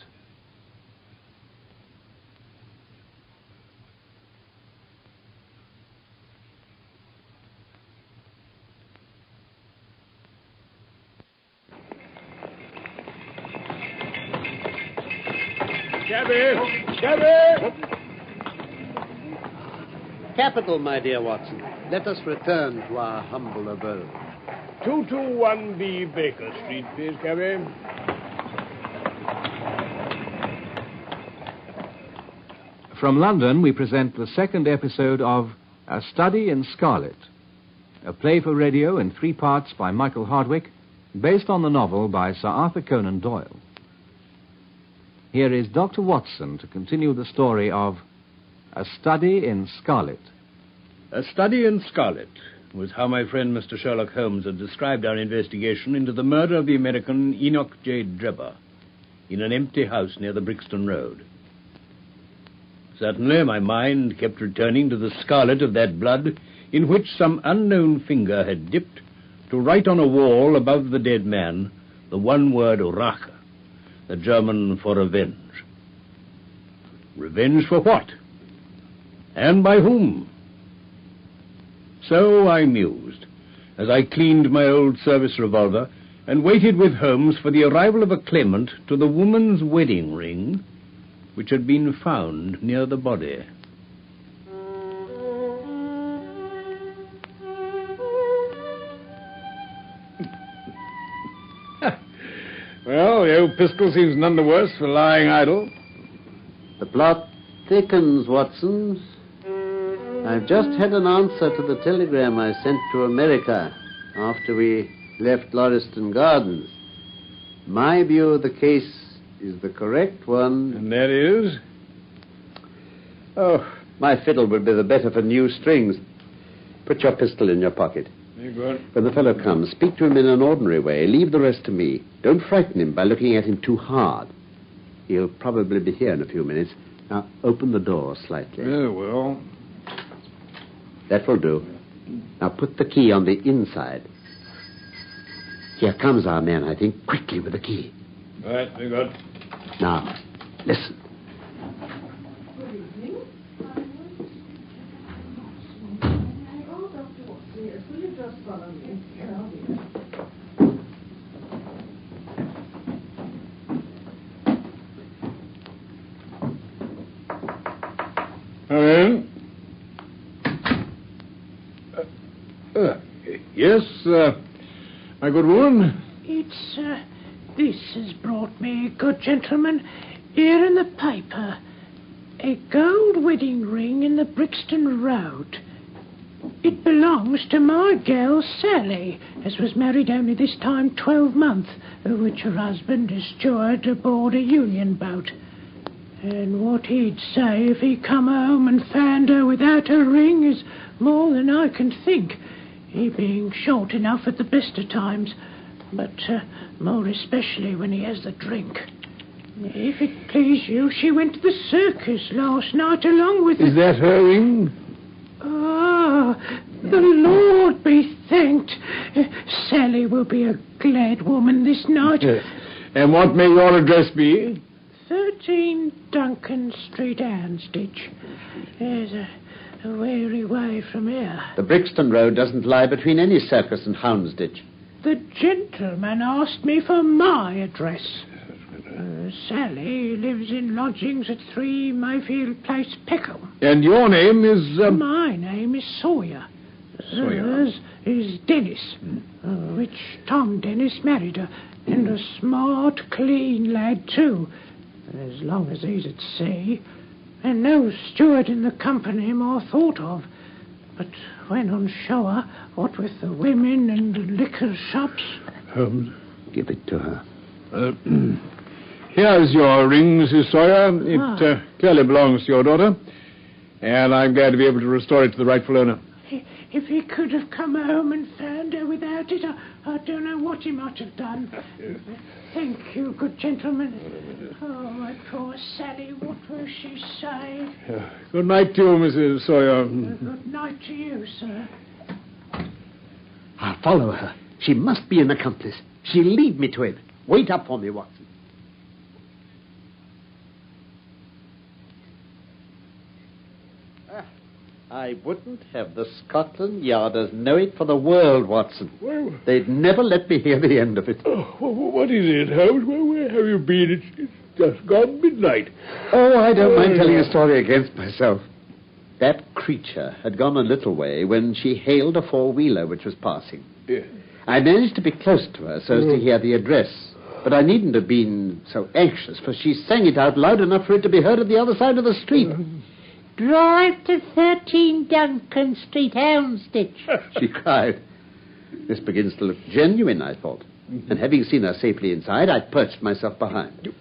Cabby! Capital, my dear Watson. Let us return to our humble abode. 221B Baker Street, please, cabby. From London, we present the second episode of A Study in Scarlet, a play for radio in 3 parts by Michael Hardwick, based on the novel by Sir Arthur Conan Doyle. Here is Dr. Watson to continue the story of A Study in Scarlet. A Study in Scarlet was how my friend Mr. Sherlock Holmes had described our investigation into the murder of the American Enoch J. Drebber in an empty house near the Brixton Road. Certainly, my mind kept returning to the scarlet of that blood in which some unknown finger had dipped to write on a wall above the dead man the one word Rache, the German for revenge. Revenge for what? And by whom? So I mused, as I cleaned my old service revolver and waited with Holmes for the arrival of a claimant to the woman's wedding ring, which had been found near the body. Well, the old pistol seems none the worse for lying idle. The plot thickens, Watson. I've just had an answer to the telegram I sent to America after we left Lauriston Gardens. My view of the case is the correct one. And that is? Oh, my fiddle would be the better for new strings. Put your pistol in your pocket. Very good. When the fellow comes, speak to him in an ordinary way. Leave the rest to me. Don't frighten him by looking at him too hard. He'll probably be here in a few minutes. Now, open the door slightly. Yeah, well. That will do. Now, put the key on the inside. Here comes our man, I think. Quickly with the key. All right, very good. Now, listen. Good evening. Oh, Dr. Watson, yes, will you just follow me? Here, I'll be there. Come in. Yes, my good woman? It's, this has brought me, good gentleman, here in the paper, a gold wedding ring in the Brixton Road. It belongs to my girl Sally, as was married only this time 12 months, which her husband is steward aboard a union boat. And what he'd say if he come home and found her without her ring is more than I can think, he being short enough at the best of times, but more especially when he has the drink. If it please you, she went to the circus last night along with... Is that her ring? Ah, the Lord be thanked. Sally will be a glad woman this night. And what may your address be? 13 Duncan Street, Houndsditch. There's a weary way from here. The Brixton Road doesn't lie between any circus and Houndsditch. The gentleman asked me for my address. Sally lives in lodgings at 3 Mayfield Place, Peckham. And your name is... My name is Sawyer. Hers is Dennis, which Tom Dennis married her, and a smart, clean lad, too, as long as he's at sea, and no steward in the company more thought of. But when on shore, what with the women and the liquor shops... Holmes, give it to her. Here's your ring, Mrs. Sawyer. It clearly belongs to your daughter, and I'm glad to be able to restore it to the rightful owner. If he could have come home and found her without it, I don't know what he might have done. Thank you, good gentleman. Oh, my poor Sally, what will she say? Good night to you, Mrs. Sawyer. Good night to you, sir. I'll follow her. She must be an accomplice. She'll lead me to him. Wait up for me, Watson. I wouldn't have the Scotland Yarders know it for the world, Watson. Well, they'd never let me hear the end of it. Oh, what is it, Holmes? Where have you been? It's just gone midnight. Oh, I don't mind telling a story against myself. That creature had gone a little way when she hailed a four-wheeler which was passing. Yeah. I managed to be close to her so as to hear the address, but I needn't have been so anxious, for she sang it out loud enough for it to be heard at the other side of the street. Drive to 13 Duncan Street, Houndsditch, she cried. This begins to look genuine, I thought. And having seen her safely inside, I perched myself behind. You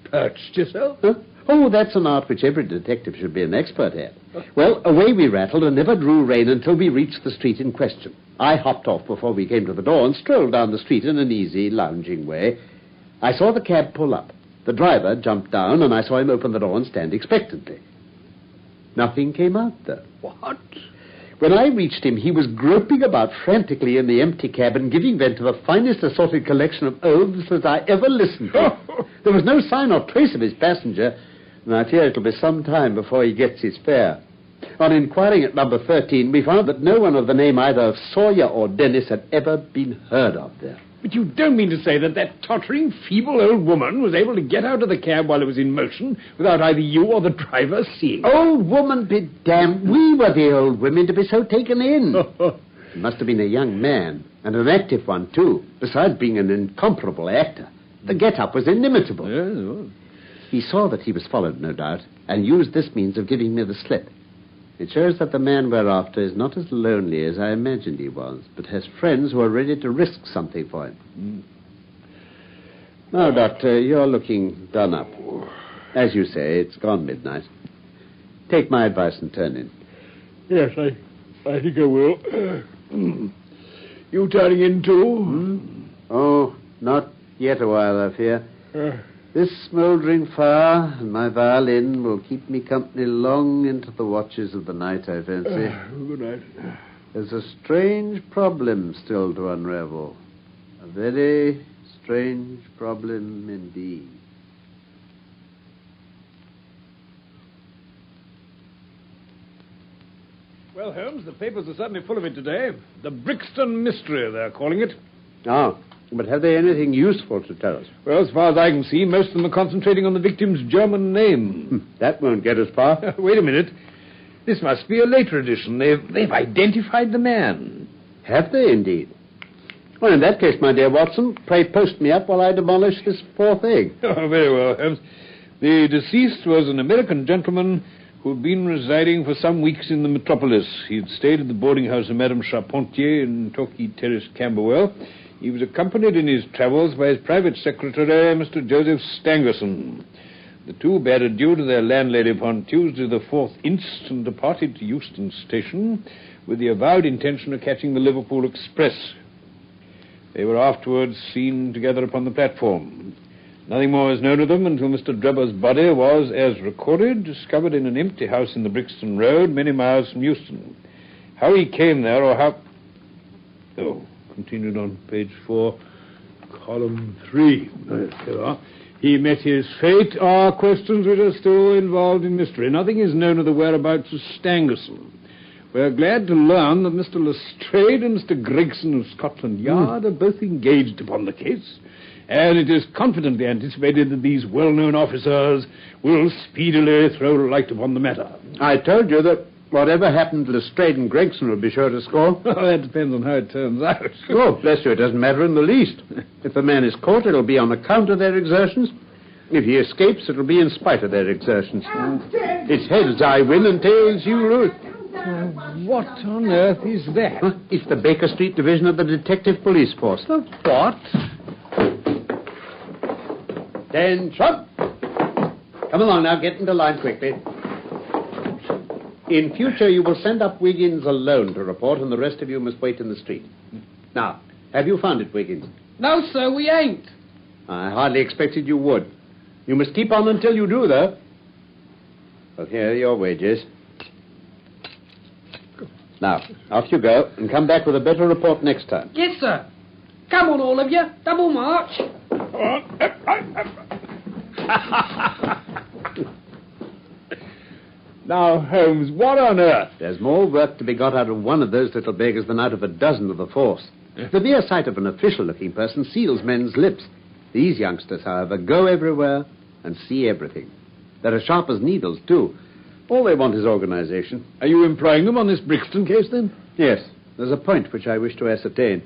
perched yourself? Huh? Oh, that's an art which every detective should be an expert at. Well, away we rattled and never drew rein until we reached the street in question. I hopped off before we came to the door and strolled down the street in an easy, lounging way. I saw the cab pull up. The driver jumped down, and I saw him open the door and stand expectantly. Nothing came out, though. What? When I reached him, he was groping about frantically in the empty cabin, giving vent to the finest assorted collection of oaths that I ever listened to. There was no sign or trace of his passenger, and I fear it'll be some time before he gets his fare. On inquiring at number 13, we found that no one of the name either of Sawyer or Dennis had ever been heard of there. But you don't mean to say that that tottering, feeble old woman was able to get out of the cab while it was in motion without either you or the driver seeing her? Old woman be damned. We were the old women to be so taken in. He must have been a young man, and an active one, too, besides being an incomparable actor. The get-up was inimitable. Yes, it was. He saw that he was followed, no doubt, and used this means of giving me the slip. It shows that the man we're after is not as lonely as I imagined he was, but has friends who are ready to risk something for him. Now, Doctor, you're looking done up. As you say, it's gone midnight. Take my advice and turn in. Yes, I think I will. You turning in too? Oh, not yet a while, I fear. This smouldering fire and my violin will keep me company long into the watches of the night, I fancy. Good night. There's a strange problem still to unravel. A very strange problem indeed. Well, Holmes, the papers are certainly full of it today. The Brixton Mystery, they're calling it. Ah, but have they anything useful to tell us? Well, as far as I can see, most of them are concentrating on the victim's German name. That won't get us far. Wait a minute. This must be a later edition. They've identified the man. Have they, indeed? Well, in that case, my dear Watson, pray post me up while I demolish this fourth egg. Oh, very well, Holmes. The deceased was an American gentleman who'd been residing for some weeks in the metropolis. He'd stayed at the boarding house of Madame Charpentier in Torquay Terrace, Camberwell. He was accompanied in his travels by his private secretary, Mr. Joseph Stangerson. The two bade adieu to their landlady upon Tuesday the 4th inst. And departed to Euston Station with the avowed intention of catching the Liverpool Express. They were afterwards seen together upon the platform. Nothing more is known of them until Mr. Drebber's body was, as recorded, discovered in an empty house in the Brixton Road, many miles from Euston. How he came there, or how... Oh, continued on page 4, column 3. There you are. He met his fate are questions which are still involved in mystery. Nothing is known of the whereabouts of Stangerson. We're glad to learn that Mr. Lestrade and Mr. Gregson of Scotland Yard are both engaged upon the case, and it is confidently anticipated that these well-known officers will speedily throw light upon the matter. I told you that whatever happened to Lestrade and Gregson would be sure to score. Well, that depends on how it turns out. Oh, bless you, it doesn't matter in the least. If the man is caught, it'll be on account of their exertions. If he escapes, it'll be in spite of their exertions. It's heads I win and tails you lose. What on earth is that? Huh? It's the Baker Street Division of the Detective Police Force. The what? Attention! Come along now, get into line quickly. In future, you will send up Wiggins alone to report, and the rest of you must wait in the street. Now, have you found it, Wiggins? No, sir, we ain't. I hardly expected you would. You must keep on until you do, though. Well, here are your wages. Now, off you go, and come back with a better report next time. Yes, sir. Come on, all of you. Double march. Now, Holmes, what on earth? There's more work to be got out of one of those little beggars than out of a dozen of the force. The mere sight of an official-looking person seals men's lips. These youngsters, however, go everywhere and see everything. They're as sharp as needles, too. All they want is organization. Are you employing them on this Brixton case, then? Yes. There's a point which I wish to ascertain.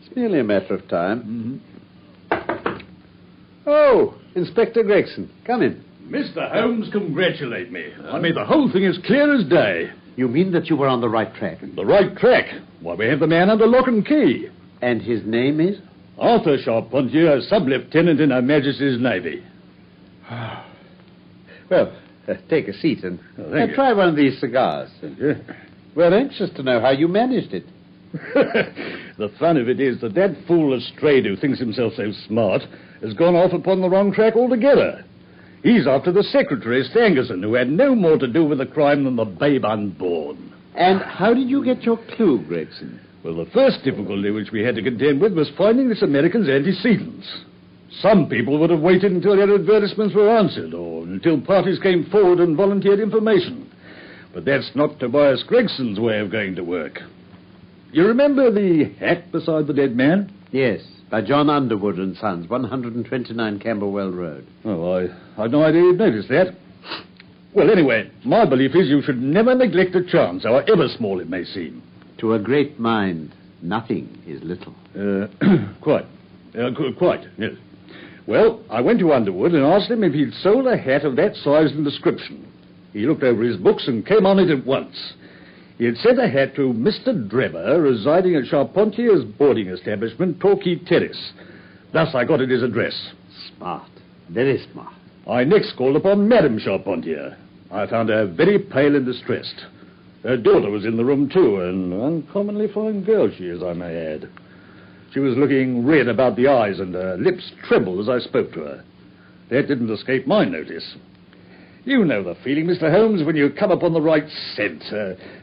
It's merely a matter of time. Mm-hmm. Oh, Inspector Gregson. Come in. Mr. Holmes, congratulate me. I mean, the whole thing is clear as day. You mean that you were on the right track? The right track? Why, we have the man under lock and key. And his name is? Arthur Charpentier, sub-lieutenant in Her Majesty's Navy. Well, take a seat and try one of these cigars. We're anxious to know how you managed it. The fun of it is that fool Lestrade, who thinks himself so smart, has gone off upon the wrong track altogether. He's after the secretary, Stangerson, who had no more to do with the crime than the babe unborn. And how did you get your clue, Gregson? Well, the first difficulty which we had to contend with was finding this American's antecedents. Some people would have waited until their advertisements were answered, or until parties came forward and volunteered information. But that's not Tobias Gregson's way of going to work. You remember the hat beside the dead man? Yes, by John Underwood and Sons, 129 Camberwell Road. Oh, I had no idea you'd noticed that. Well, anyway, my belief is you should never neglect a chance, however small it may seem. To a great mind, nothing is little. Quite, yes. Well, I went to Underwood and asked him if he'd sold a hat of that size and description. He looked over his books and came on it at once. He had sent a hat to Mr. Drebber, residing at Charpentier's boarding establishment, Torquay Terrace. Thus I got at his address. Smart. Very smart. I next called upon Madame Charpentier. I found her very pale and distressed. Her daughter was in the room, too, an uncommonly fine girl she is, I may add. She was looking red about the eyes, and her lips trembled as I spoke to her. That didn't escape my notice. You know the feeling, Mr. Holmes, when you come upon the right scent,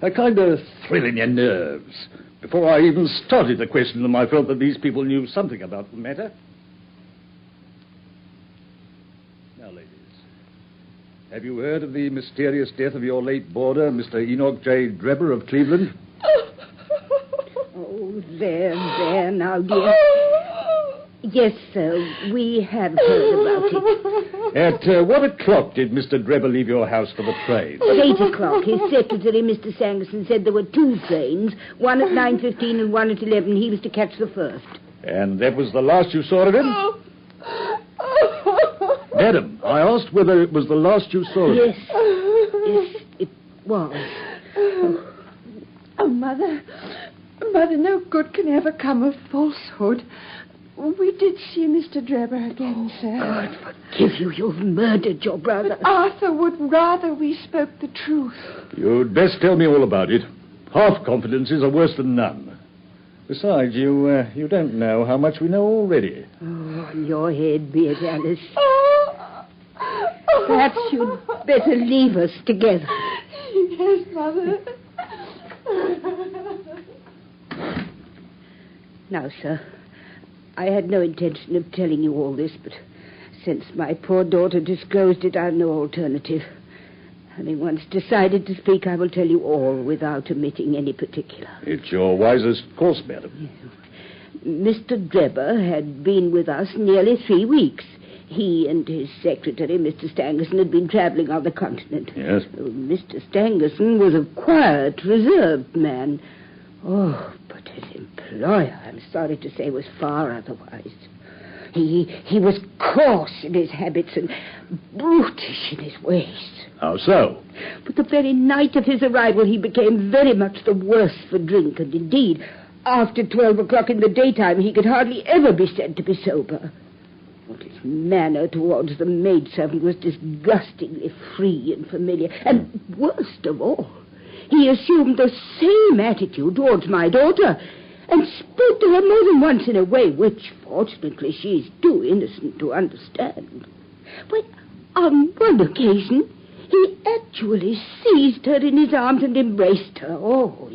a kind of thrill in your nerves. Before I even started to question them, I felt that these people knew something about the matter. Now, ladies, have you heard of the mysterious death of your late boarder, Mr. Enoch J. Drebber of Cleveland? Oh, there, now, dear. Yes, sir, we have heard about it. At what o'clock did Mr. Drebber leave your house for the train? At 8 o'clock. His secretary, Mr. Sanderson, said there were 2 trains, one at 9:15 and one at 11. He was to catch the first. And that was the last you saw of him? Madam, I asked whether it was the last you saw of him. Yes, it was. Oh, Mother, no good can ever come of falsehood. We did see Mr. Drebber again, sir. God forgive you. You've murdered your brother. But Arthur would rather we spoke the truth. You'd best tell me all about it. Half confidences are worse than none. Besides, you don't know how much we know already. Oh, on your head be it, Alice. Perhaps you'd better leave us together. Yes, Mother. Now, sir, I had no intention of telling you all this, but since my poor daughter disclosed it, I've no alternative. Having once decided to speak, I will tell you all without omitting any particular. It's your wisest course, madam. Mr. Drebber had been with us nearly 3 weeks. He and his secretary, Mr. Stangerson, had been travelling on the continent. Yes? Mr. Stangerson was a quiet, reserved man. Oh, but his employer, I'm sorry to say, was far otherwise. He was coarse in his habits and brutish in his ways. How so? But the very night of his arrival, he became very much the worse for drink, and indeed, after 12 o'clock in the daytime, he could hardly ever be said to be sober. But his manner towards the maidservant was disgustingly free and familiar, and worst of all, he assumed the same attitude towards my daughter, and spoke to her more than once in a way which, fortunately, she's too innocent to understand. But on one occasion, he actually seized her in his arms and embraced her. Oh,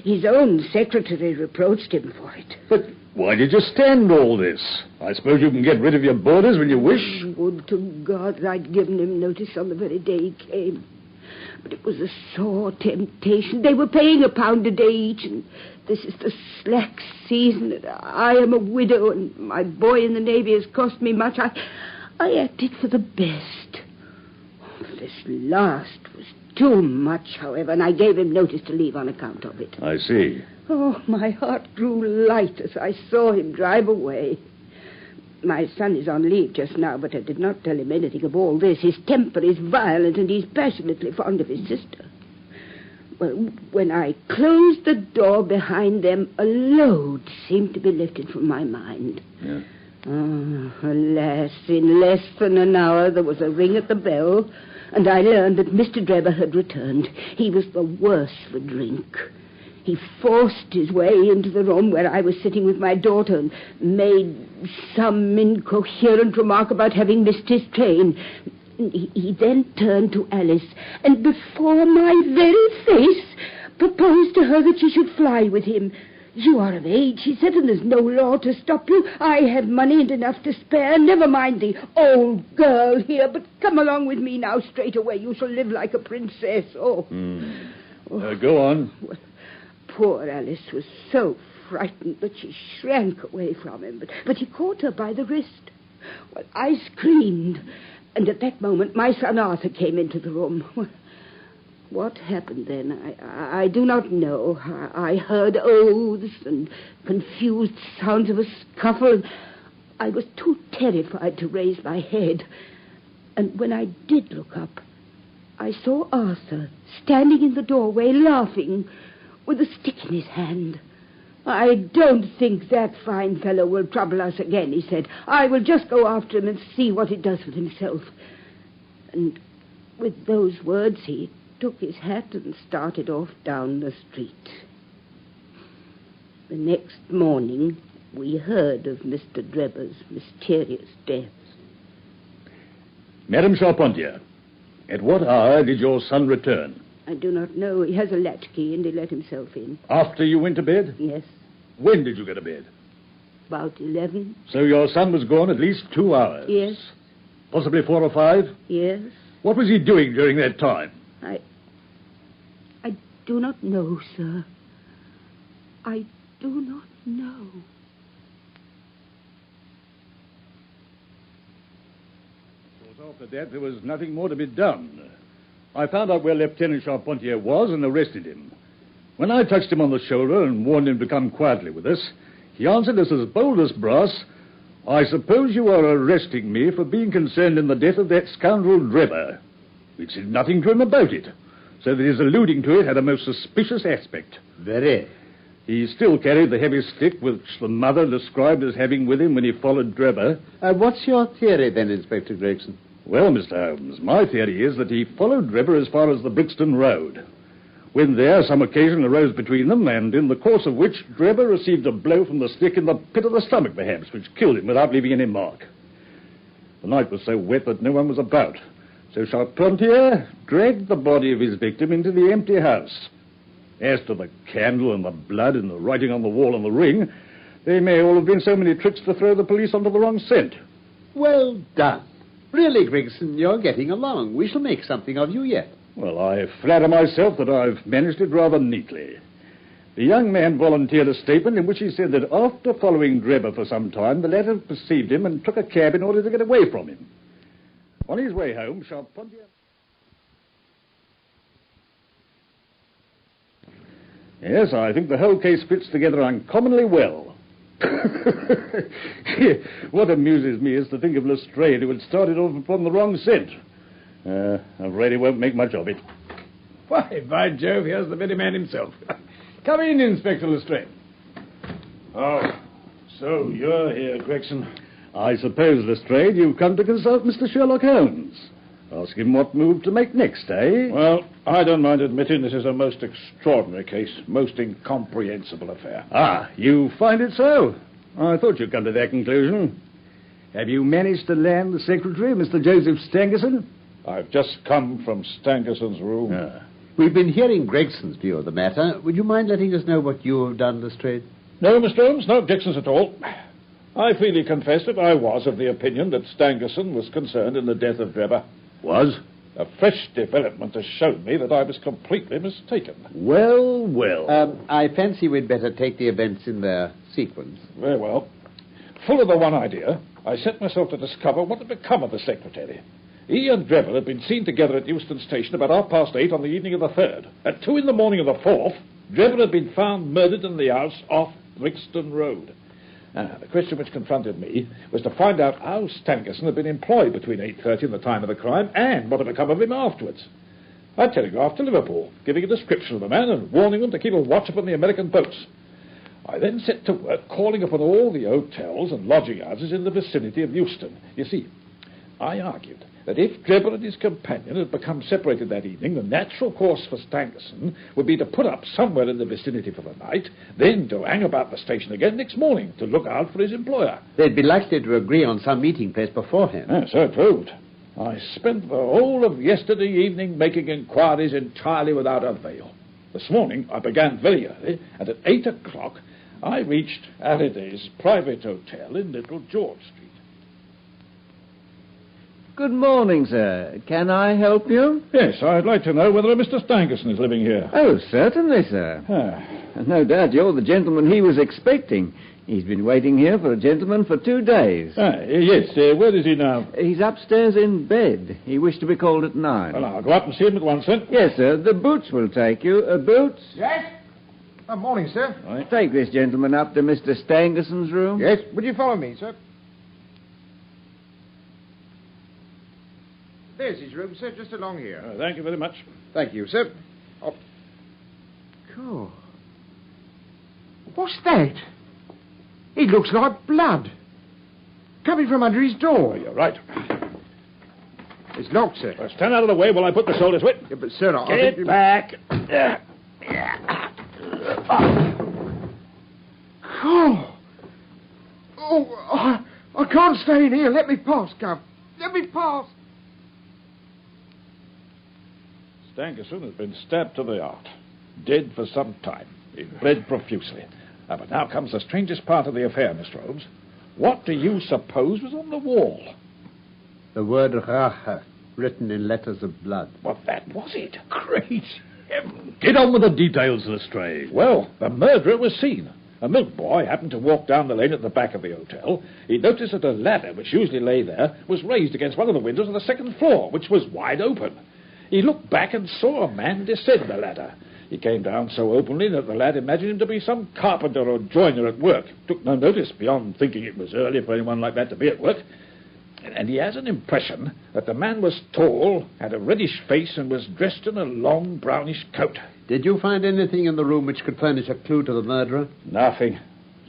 his own secretary reproached him for it. But why did you stand all this? I suppose you can get rid of your boarders when you wish. Would to God I'd given him notice on the very day he came. But it was a sore temptation. They were paying £1 a day each, and this is the slack season, and I am a widow, and my boy in the Navy has cost me much. I acted for the best. This last was too much, however, and I gave him notice to leave on account of it. I see. Oh, my heart grew light as I saw him drive away. My son is on leave just now, but I did not tell him anything of all this. His temper is violent, and he's passionately fond of his sister. Well, when I closed the door behind them, a load seemed to be lifted from my mind. Yeah. Oh, alas, in less than an hour there was a ring at the bell, and I learned that Mr. Drebber had returned. He was the worse for drink. He forced his way into the room where I was sitting with my daughter and made some incoherent remark about having missed his train. He then turned to Alice, and before my very face proposed to her that she should fly with him. You are of age, he said, and there's no law to stop you. I have money and enough to spare. Never mind the old girl here, but come along with me now straight away. You shall live like a princess. Oh. Go on. Well, poor Alice was so frightened that she shrank away from him, but he caught her by the wrist. Well, I screamed, and at that moment my son Arthur came into the room. Well, what happened then, I do not know. I heard oaths and confused sounds of a scuffle. I was too terrified to raise my head. And when I did look up, I saw Arthur standing in the doorway laughing with a stick in his hand. I don't think that fine fellow will trouble us again, he said. I will just go after him and see what he does with himself. And with those words, he took his hat and started off down the street. The next morning, we heard of Mr. Drebber's mysterious death. Madame Charpentier, at what hour did your son return? I do not know. He has a latchkey and he let himself in. After you went to bed? Yes. When did you go to bed? About 11. So your son was gone at least 2 hours? Yes. Possibly 4 or 5? Yes. What was he doing during that time? I do not know, sir. I do not know. Of course, after that, there was nothing more to be done. I found out where Lieutenant Charpentier was and arrested him. When I touched him on the shoulder and warned him to come quietly with us, he answered us as bold as brass, "I suppose you are arresting me for being concerned in the death of that scoundrel Drebber." We'd said nothing to him about it, so that his alluding to it had a most suspicious aspect. Very. He still carried the heavy stick which the mother described as having with him when he followed Drebber. What's your theory then, Inspector Gregson? Well, Mr. Holmes, my theory is that he followed Drebber as far as the Brixton Road. When there, some occasion arose between them, and in the course of which Drebber received a blow from the stick in the pit of the stomach, perhaps, which killed him without leaving any mark. The night was so wet that no one was about, so Charpentier dragged the body of his victim into the empty house. As to the candle and the blood and the writing on the wall and the ring, they may all have been so many tricks to throw the police onto the wrong scent. Well done. Really, Gregson, you're getting along. We shall make something of you yet. Well, I flatter myself that I've managed it rather neatly. The young man volunteered a statement in which he said that after following Drebber for some time, the latter perceived him and took a cab in order to get away from him. On his way home, Charpentier... Yes, I think the whole case fits together uncommonly well. What amuses me is to think of Lestrade, who had started off upon the wrong scent. I really won't make much of it. Why, by Jove, here's the very man himself. Come in, Inspector Lestrade. Oh, so you're here, Gregson. I suppose, Lestrade, you've come to consult Mr. Sherlock Holmes. Ask him what move to make next, eh? Well, I don't mind admitting this is a most extraordinary case, most incomprehensible affair. Ah, you find it so? I thought you'd come to that conclusion. Have you managed to land the secretary, Mr. Joseph Stangerson? I've just come from Stangerson's room. We've been hearing Gregson's view of the matter. Would you mind letting us know what you have done, Lestrade? No, Mr. Holmes, no objections at all. I freely confess that I was of the opinion that Stangerson was concerned in the death of Drebber. Was? A fresh development has shown me that I was completely mistaken. Well, well. I fancy we'd better take the events in their sequence. Very well. Full of the one idea, I set myself to discover what had become of the secretary. He and Drebber had been seen together at Euston Station about 8:30 on the evening of the 3rd. At 2 in the morning of the 4th, Drebber had been found murdered in the house off Brixton Road. The question which confronted me was to find out how Stangerson had been employed between 8:30 and the time of the crime, and what had become of him afterwards. I telegraphed to Liverpool, giving a description of the man and warning them to keep a watch upon the American boats. I then set to work calling upon all the hotels and lodging houses in the vicinity of Euston. You see, I argued that if Drebber and his companion had become separated that evening, the natural course for Stangerson would be to put up somewhere in the vicinity for the night, then to hang about the station again next morning to look out for his employer. They'd be likely to agree on some meeting place beforehand. So it proved. I spent the whole of yesterday evening making inquiries entirely without avail. This morning I began very early, and at 8 o'clock I reached Halliday's private hotel in Little George Street. Good morning, sir. Can I help you? Yes, I'd like to know whether a Mr. Stangerson is living here. Oh, certainly, sir. No doubt you're the gentleman he was expecting. He's been waiting here for a gentleman for 2 days. Yes. Where is he now? He's upstairs in bed. He wished to be called at 9. Well, I'll go up and see him at once, then. Yes, sir. The Boots will take you. Boots? Yes? Morning, sir. Right. Take this gentleman up to Mr. Stangerson's room. Yes. Would you follow me, sir? There's his room, sir, just along here. Thank you very much. Thank you, sir. Oh. Cool. What's that? It looks like blood. Coming from under his door. You're right. It's locked, sir. Well, stand out of the way while I put the soldiers with. Yeah, but, sir, I Get think... back. I can't stay in here. Let me pass, Gov. Let me pass. Stangerson has been stabbed to the heart. Dead for some time. He bled profusely. But now comes the strangest part of the affair, Mr. Holmes. What do you suppose was on the wall? The word Rache, written in letters of blood. Well, that was it. Great heaven. Get on with the details, Lestrade. Well, the murderer was seen. A milk boy happened to walk down the lane at the back of the hotel. He noticed that a ladder, which usually lay there, was raised against one of the windows on the second floor, which was wide open. He looked back and saw a man descend the ladder. He came down so openly that the lad imagined him to be some carpenter or joiner at work. Took no notice beyond thinking it was early for anyone like that to be at work. And he has an impression that the man was tall, had a reddish face, and was dressed in a long brownish coat. Did you find anything in the room which could furnish a clue to the murderer? Nothing.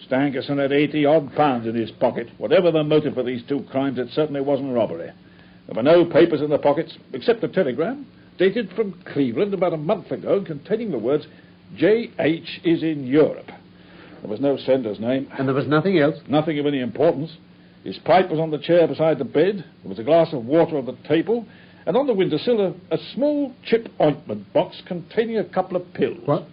Stangerson had 80-odd pounds in his pocket. Whatever the motive for these two crimes, it certainly wasn't robbery. There were no papers in the pockets, except a telegram, dated from Cleveland about a month ago, containing the words, J.H. is in Europe. There was no sender's name. And there was nothing else? Nothing of any importance. His pipe was on the chair beside the bed. There was a glass of water on the table. And on the windowsill, a small chip ointment box containing a couple of pills. What?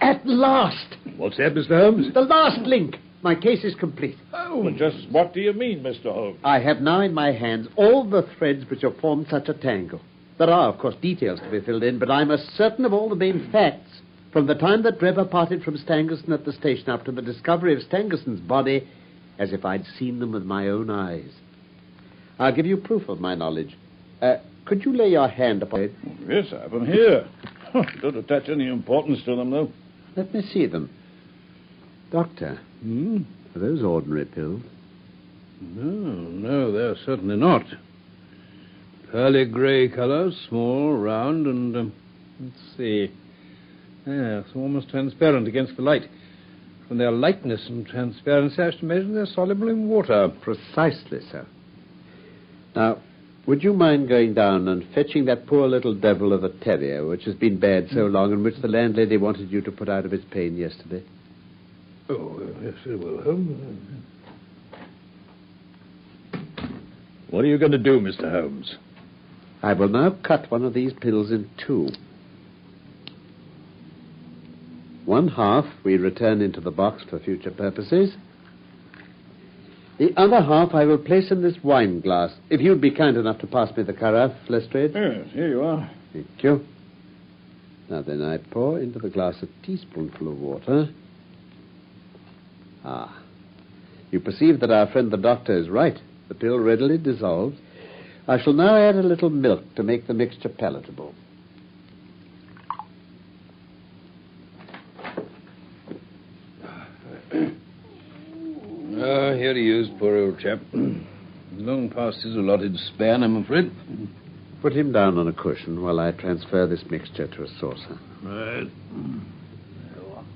At last! What's that, Mr. Holmes? The last link. My case is complete. Oh, but just what do you mean, Mr. Holmes? I have now in my hands all the threads which have formed such a tangle. There are, of course, details to be filled in, but I'm as certain of all the main facts, from the time that Drebber parted from Stangerson at the station up to the discovery of Stangerson's body, as if I'd seen them with my own eyes. I'll give you proof of my knowledge. Could you lay your hand upon it? Yes, I have them here. Don't attach any importance to them, though. Let me see them. Doctor, are those ordinary pills? No, they're certainly not. Pearly grey colour, small, round, and, let's see. Yes, almost transparent against the light. From their lightness and transparency, I should imagine they're soluble in water. Precisely, sir. Now, would you mind going down and fetching that poor little devil of a terrier which has been bad so long and which the landlady wanted you to put out of its pain yesterday? Oh, yes, I will. What are you going to do, Mr. Holmes? I will now cut one of these pills in two. One half we return into the box for future purposes. The other half I will place in this wine glass. If you'd be kind enough to pass me the carafe, Lestrade. Yes, here you are. Thank you. Now then, I pour into the glass a teaspoonful of water. Ah. You perceive that our friend the doctor is right. The pill readily dissolves. I shall now add a little milk to make the mixture palatable. Here he is, poor old chap. Long past his allotted span, I'm afraid. Put him down on a cushion while I transfer this mixture to a saucer. Right.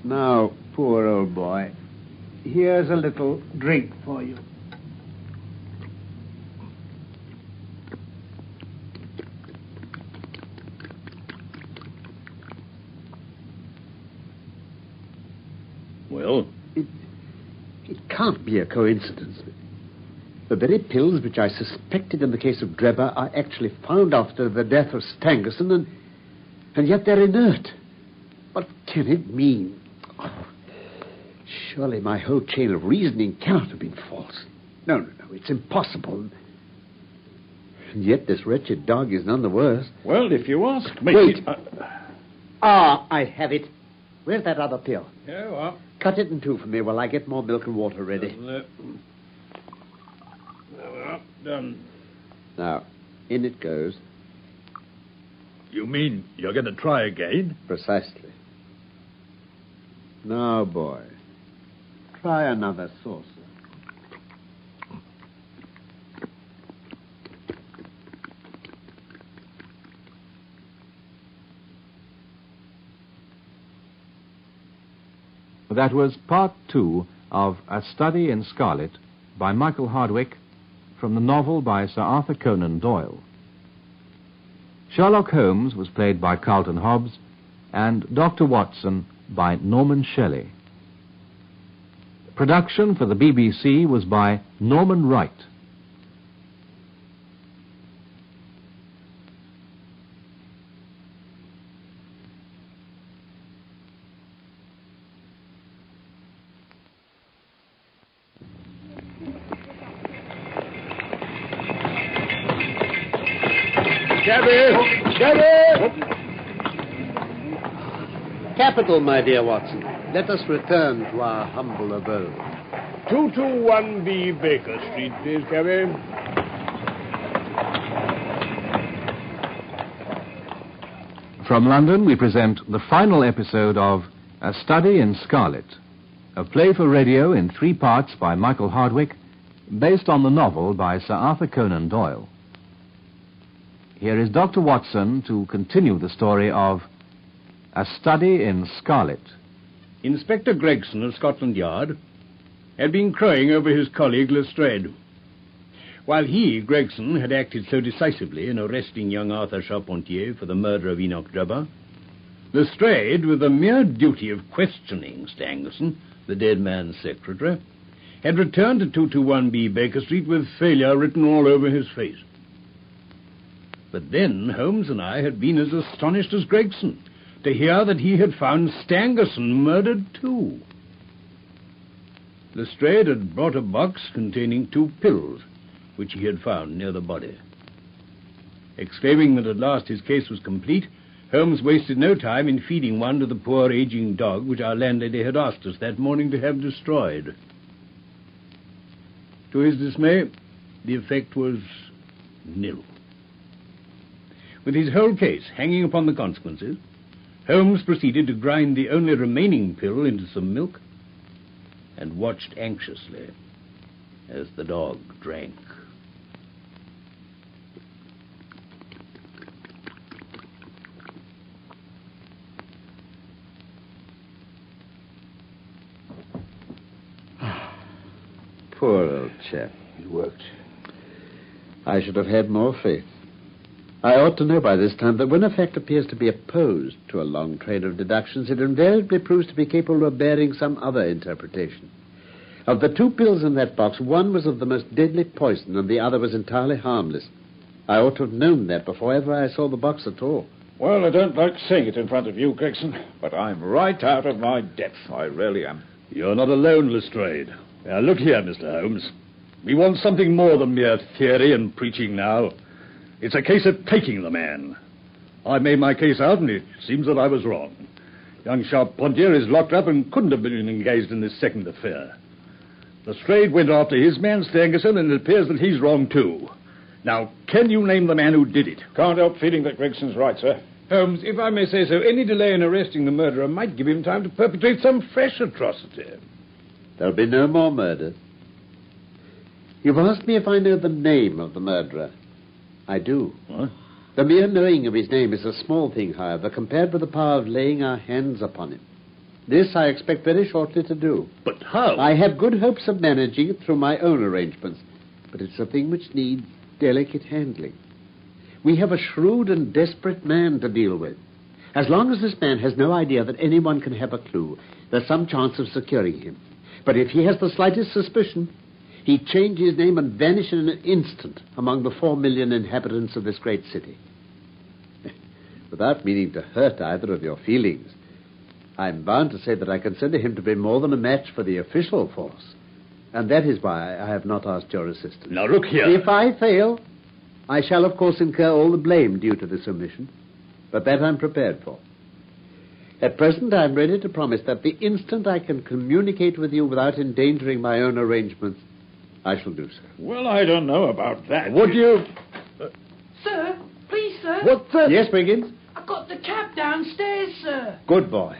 Now, poor old boy, here's a little drink for you. Well? It can't be a coincidence. The very pills which I suspected in the case of Drebber are actually found after the death of Stangerson, and yet they're inert. What can it mean? Oh, surely my whole chain of reasoning cannot have been false. No, it's impossible. And yet this wretched dog is none the worse. Well, if you ask me... Wait. I have it. Where's that other pill? Yeah, well... Cut it in two for me while I get more milk and water ready. Done. Now, in it goes. You mean you're going to try again? Precisely. Now, boy, try another saucer. That was part 2 of A Study in Scarlet by Michael Hardwick from the novel by Sir Arthur Conan Doyle. Sherlock Holmes was played by Carlton Hobbs and Dr. Watson by Norman Shelley. Production for the BBC was by Norman Wright. Capital, my dear Watson. Let us return to our humble abode. 221B Baker Street, please, cabby. From London, we present the final episode of A Study in Scarlet, a play for radio in 3 parts by Michael Hardwick, based on the novel by Sir Arthur Conan Doyle. Here is Dr. Watson to continue the story of A Study in Scarlet. Inspector Gregson of Scotland Yard had been crowing over his colleague Lestrade. While he, Gregson, had acted so decisively in arresting young Arthur Charpentier for the murder of Enoch Drebber, Lestrade, with the mere duty of questioning Stangerson, the dead man's secretary, had returned to 221B Baker Street with failure written all over his face. But then Holmes and I had been as astonished as Gregson to hear that he had found Stangerson murdered too. Lestrade had brought a box containing 2 pills, which he had found near the body. Exclaiming that at last his case was complete, Holmes wasted no time in feeding one to the poor aging dog which our landlady had asked us that morning to have destroyed. To his dismay, the effect was nil. With his whole case hanging upon the consequences, Holmes proceeded to grind the only remaining pill into some milk and watched anxiously as the dog drank. Poor old chap. It worked. I should have had more faith. I ought to know by this time that when a fact appears to be opposed to a long train of deductions, it invariably proves to be capable of bearing some other interpretation. Of the 2 pills in that box, one was of the most deadly poison and the other was entirely harmless. I ought to have known that before ever I saw the box at all. Well, I don't like saying it in front of you, Gregson, but I'm right out of my depth. I really am. You're not alone, Lestrade. Now, look here, Mr. Holmes. We want something more than mere theory and preaching now. It's a case of taking the man. I made my case out, and it seems that I was wrong. Young Charpentier is locked up and couldn't have been engaged in this second affair. Lestrade went after his man, Stangerson, and it appears that he's wrong, too. Now, can you name the man who did it? Can't help feeling that Gregson's right, sir. Holmes, if I may say so, any delay in arresting the murderer might give him time to perpetrate some fresh atrocity. There'll be no more murder. You've asked me if I know the name of the murderer. I do. What? The mere knowing of his name is a small thing, however, compared with the power of laying our hands upon him. This I expect very shortly to do. But how? I have good hopes of managing it through my own arrangements, but it's a thing which needs delicate handling. We have a shrewd and desperate man to deal with. As long as this man has no idea that anyone can have a clue, there's some chance of securing him. But if he has the slightest suspicion, he'd change his name and vanish in an instant among the 4 million inhabitants of this great city. Without meaning to hurt either of your feelings, I'm bound to say that I consider him to be more than a match for the official force. And that is why I have not asked your assistance. Now, look here. If I fail, I shall, of course, incur all the blame due to this omission. But that I'm prepared for. At present, I'm ready to promise that the instant I can communicate with you without endangering my own arrangements, I shall do so. Well, I don't know about that. Would you... Sir, please, sir. What the... Yes, Wiggins? I've got the cab downstairs, sir. Good boy.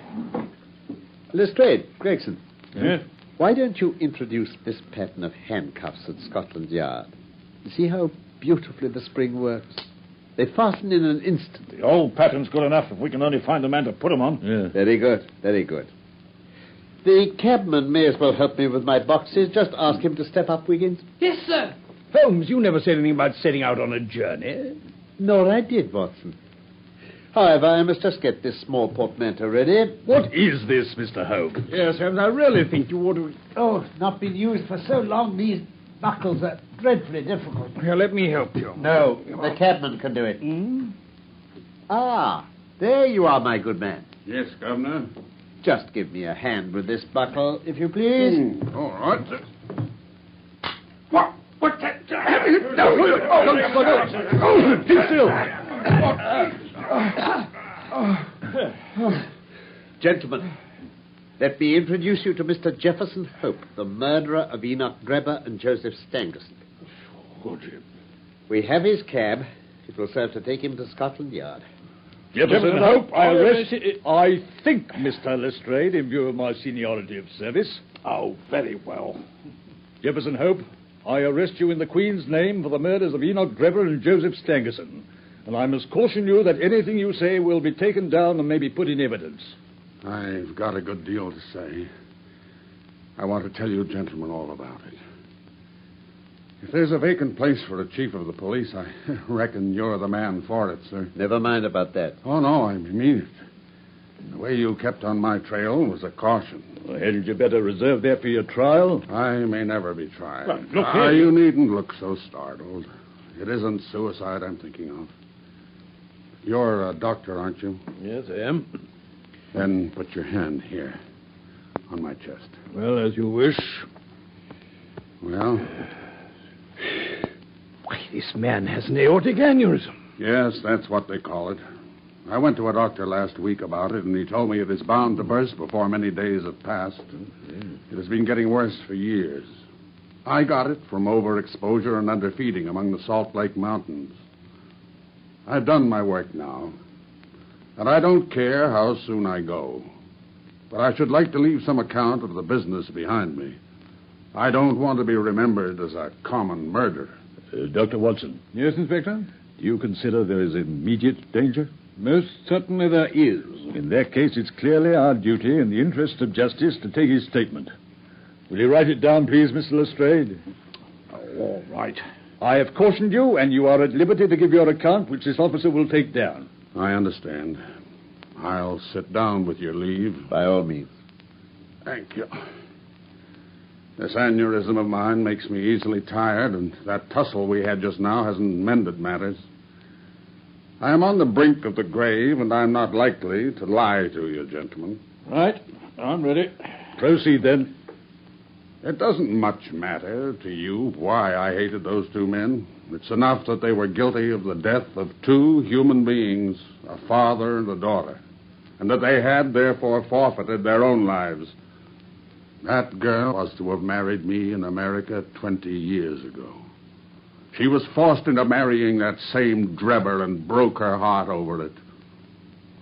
Lestrade, Gregson. Yes? Why don't you introduce this pattern of handcuffs at Scotland Yard? You see how beautifully the spring works? They fasten in an instant. The old pattern's good enough if we can only find a man to put them on. Yeah. Very good, very good. The cabman may as well help me with my boxes. Just ask him to step up, Wiggins. Yes, sir. Holmes, you never said anything about setting out on a journey. Nor I did, Watson. However, I must just get this small portmanteau ready. What is this, Mr. Holmes? Yes, Holmes, I really think you ought to... Oh, it's not been used for so long. These buckles are dreadfully difficult. Here, let me help you. No, the cabman can do it. Ah, there you are, my good man. Yes, Governor. Just give me a hand with this buckle, if you please. All right, sir. What's that? No, keep still. Gentlemen, let me introduce you to Mr. Jefferson Hope, the murderer of Enoch Drebber and Joseph Stangerson. We have his cab. It will serve to take him to Scotland Yard. Jefferson Hope, I arrest... I think, Mr. Lestrade, in view of my seniority of service. Oh, very well. Jefferson Hope, I arrest you in the Queen's name for the murders of Enoch Drebber and Joseph Stangerson. And I must caution you that anything you say will be taken down and may be put in evidence. I've got a good deal to say. I want to tell you gentlemen all about it. If there's a vacant place for a chief of the police, I reckon you're the man for it, sir. Never mind about that. Oh, no, I mean it. The way you kept on my trail was a caution. Well, hadn't you better reserve that for your trial? I may never be tried. Well, look here. You needn't look so startled. It isn't suicide I'm thinking of. You're a doctor, aren't you? Yes, I am. Then put your hand here, on my chest. Well, as you wish. Well? Why, this man has an aortic aneurysm. Yes, that's what they call it. I went to a doctor last week about it, and he told me it is bound to burst before many days have passed. It has been getting worse for years. I got it from overexposure and underfeeding among the Salt Lake Mountains. I've done my work now, and I don't care how soon I go. But I should like to leave some account of the business behind me. I don't want to be remembered as a common murderer. Dr. Watson. Yes, Inspector? Do you consider there is immediate danger? Most certainly there is. In that case, it's clearly our duty in the interest of justice to take his statement. Will you write it down, please, Mr. Lestrade? All right. I have cautioned you, and you are at liberty to give your account, which this officer will take down. I understand. I'll sit down with your leave. By all means. Thank you. This aneurysm of mine makes me easily tired, and that tussle we had just now hasn't mended matters. I am on the brink of the grave, and I'm not likely to lie to you, gentlemen. Right. I'm ready. Proceed, then. It doesn't much matter to you why I hated those two men. It's enough that they were guilty of the death of two human beings, a father and a daughter, and that they had, therefore, forfeited their own lives. That girl was to have married me in America 20 years ago. She was forced into marrying that same Drebber and broke her heart over it.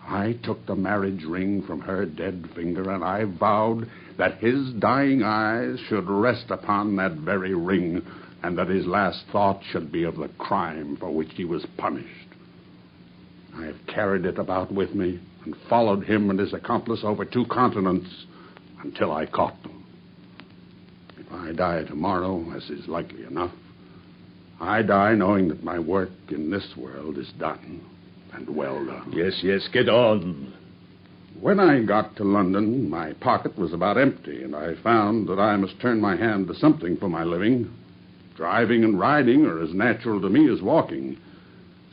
I took the marriage ring from her dead finger, and I vowed that his dying eyes should rest upon that very ring, and that his last thought should be of the crime for which he was punished. I have carried it about with me and followed him and his accomplice over 2 continents until I caught them. If I die tomorrow, as is likely enough, I die knowing that my work in this world is done, and well done. Yes, get on. When I got to London, my pocket was about empty, and I found that I must turn my hand to something for my living. Driving and riding are as natural to me as walking.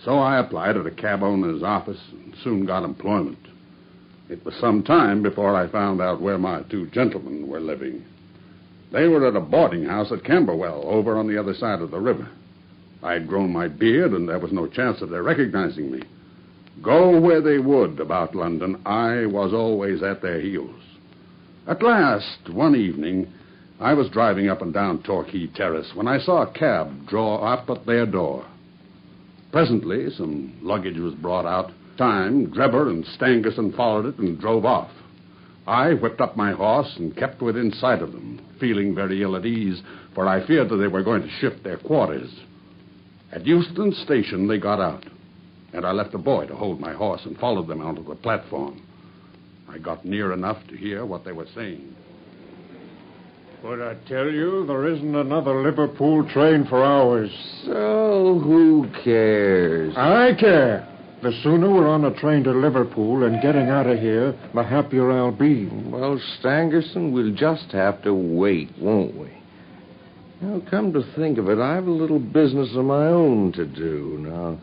So I applied at a cab owner's office and soon got employment. It was some time before I found out where my two gentlemen were living. They were at a boarding house at Camberwell, over on the other side of the river. I had grown my beard, and there was no chance of their recognizing me. Go where they would about London, I was always at their heels. At last, one evening, I was driving up and down Torquay Terrace when I saw a cab draw up at their door. Presently, some luggage was brought out. Drebber and Stangerson followed it and drove off. I whipped up my horse and kept within sight of them, feeling very ill at ease, for I feared that they were going to shift their quarters. At Euston Station, they got out, and I left a boy to hold my horse and followed them onto the platform. I got near enough to hear what they were saying. But I tell you, there isn't another Liverpool train for hours. So who cares? I care. The sooner we're on a train to Liverpool and getting out of here, the happier I'll be. Well, Stangerson, we'll just have to wait, won't we? Now, come to think of it, I have a little business of my own to do. Now,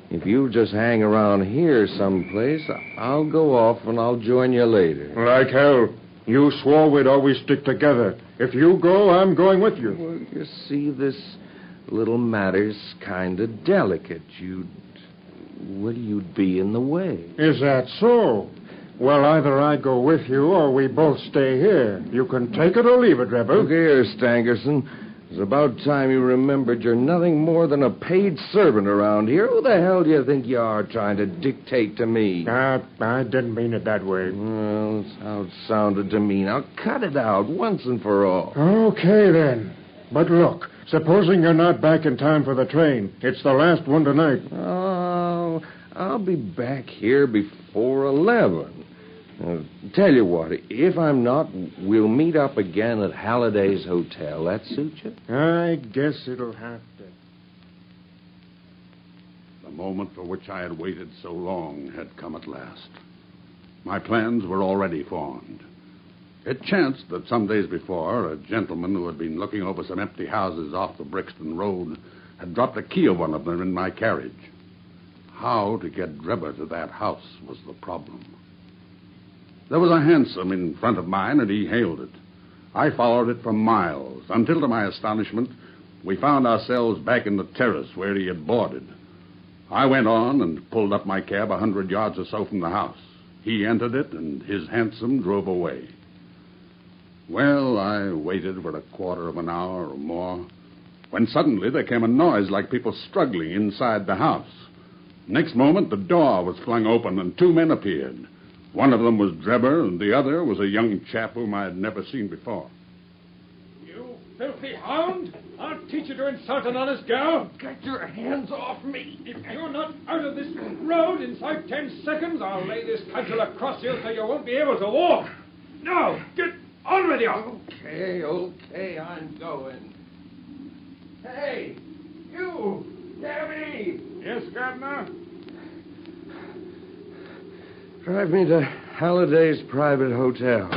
if you just hang around here someplace, I'll go off and I'll join you later. Like hell. You swore we'd always stick together. If you go, I'm going with you. Well, you see, this little matter's kind of delicate. You'd be in the way. Is that so? Well, either I go with you or we both stay here. You can take it or leave it, Rebel. Look here, Stangerson. It's about time you remembered you're nothing more than a paid servant around here. Who the hell do you think you are trying to dictate to me? I didn't mean it that way. Well, that's how it sounded to me. Now, cut it out once and for all. Okay, then. But look, supposing you're not back in time for the train. It's the last one tonight. Oh, I'll be back here before 11. Tell you what, if I'm not, we'll meet up again at Halliday's Hotel. That suit you? I guess it'll have to. The moment for which I had waited so long had come at last. My plans were already formed. It chanced that some days before, a gentleman who had been looking over some empty houses off the Brixton Road had dropped a key of one of them in my carriage. How to get Drebber to that house was the problem. There was a hansom in front of mine, and he hailed it. I followed it for miles, until, to my astonishment, we found ourselves back in the terrace where he had boarded. I went on and pulled up my cab 100 yards or so from the house. He entered it, and his hansom drove away. Well, I waited for a quarter of an hour or more, when suddenly there came a noise like people struggling inside the house. Next moment, the door was flung open, and two men appeared. One of them was Drebber, and the other was a young chap whom I had never seen before. You filthy hound! I'll teach you to insult an honest gal. Get your hands off me. If you're not out of this road inside 10 seconds, I'll lay this cudgel across you so you won't be able to walk. Now, get on with you. Okay, I'm going. Hey, you, Gabby! Yes, Governor? Drive me to Halliday's private hotel.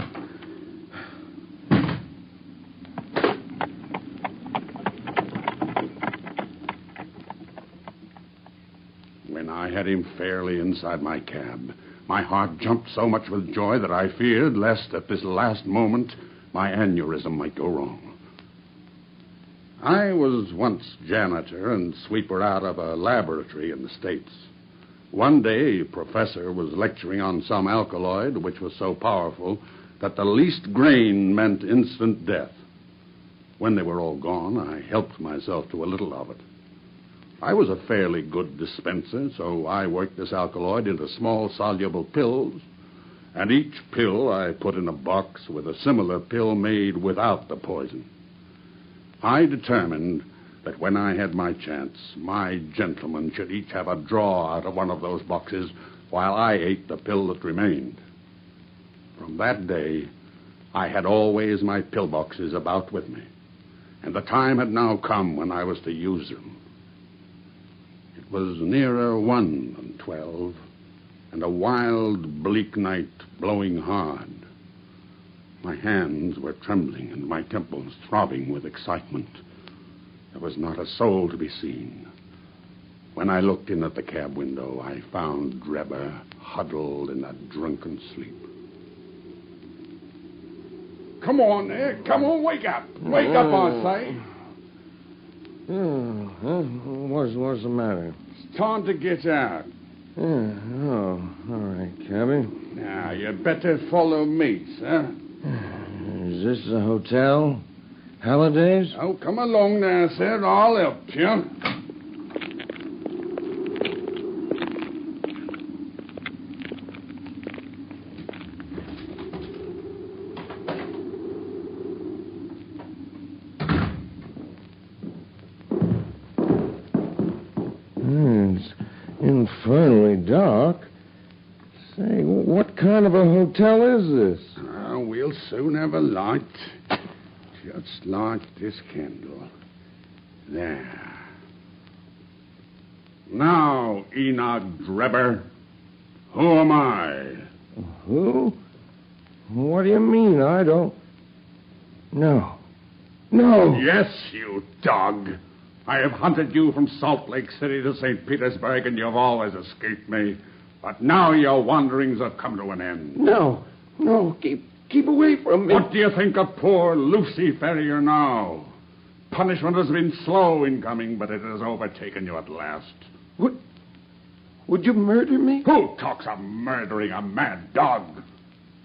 When I had him fairly inside my cab, my heart jumped so much with joy that I feared lest at this last moment my aneurysm might go wrong. I was once janitor and sweeper out of a laboratory in the States. One day, a professor was lecturing on some alkaloid which was so powerful that the least grain meant instant death. When they were all gone, I helped myself to a little of it. I was a fairly good dispenser, so I worked this alkaloid into small soluble pills, and each pill I put in a box with a similar pill made without the poison. I determined that when I had my chance, my gentlemen should each have a draw out of one of those boxes while I ate the pill that remained. From that day, I had always my pillboxes about with me, and the time had now come when I was to use them. It was nearer 1 than 12, and a wild, bleak night blowing hard. My hands were trembling and my temples throbbing with excitement. There was not a soul to be seen. When I looked in at the cab window, I found Drebber huddled in a drunken sleep. Come on there. Come on, wake up. Wake up, I say. What's the matter? It's time to get out. All right, cabby. Now, you better follow me, sir. Is this the hotel? Halliday's? Oh, come along now, sir. I'll help you. It's infernally dark. Say, what kind of a hotel is this? We'll soon have a light. Just like this candle. There. Now, Enoch Drebber, who am I? Who? What do you mean? I don't... No. No! Yes, you dog. I have hunted you from Salt Lake City to St. Petersburg, and you've always escaped me. But now your wanderings have come to an end. No, keep away from me. What do you think of poor Lucy Ferrier now? Punishment has been slow in coming, but it has overtaken you at last. Would you murder me? Who talks of murdering a mad dog?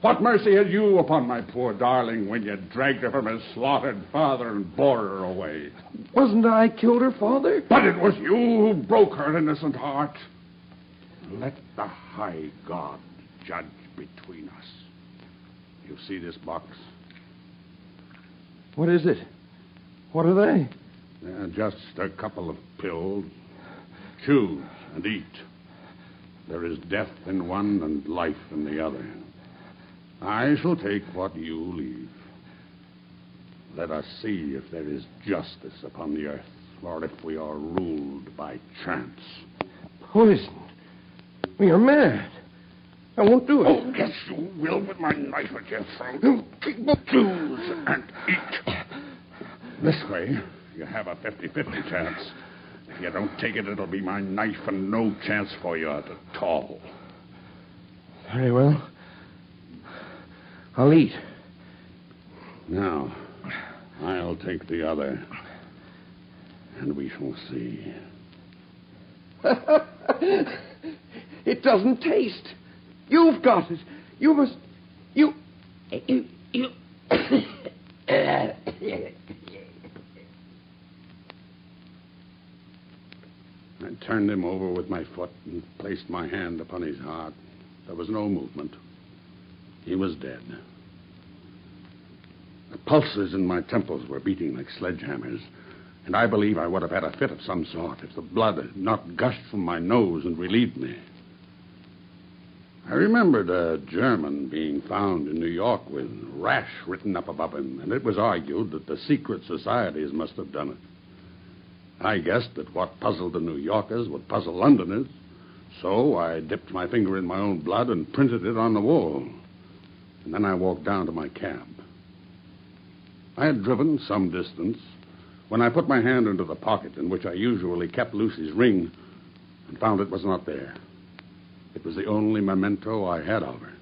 What mercy had you upon my poor darling when you dragged her from her slaughtered father and bore her away? Wasn't I killed her father? But it was you who broke her innocent heart. Let the high God judge between us. You see this box? What is it? What are they? They're just a couple of pills. Choose and eat. There is death in one and life in the other. I shall take what you leave. Let us see if there is justice upon the earth, or if we are ruled by chance. Poison? You're mad. I won't do it. Oh, yes, you will, with my knife at your throat. Choose and eat. This way, you have a 50-50 chance. If you don't take it, it'll be my knife and no chance for you at all. Very well. I'll eat. Now, I'll take the other, and we shall see. It doesn't taste. You've got it. You must... You... I turned him over with my foot and placed my hand upon his heart. There was no movement. He was dead. The pulses in my temples were beating like sledgehammers, and I believe I would have had a fit of some sort if the blood had not gushed from my nose and relieved me. I remembered a German being found in New York with rash written up above him, and it was argued that the secret societies must have done it. I guessed that what puzzled the New Yorkers would puzzle Londoners, so I dipped my finger in my own blood and printed it on the wall. And then I walked down to my cab. I had driven some distance when I put my hand into the pocket in which I usually kept Lucy's ring and found it was not there. It was the only memento I had of her.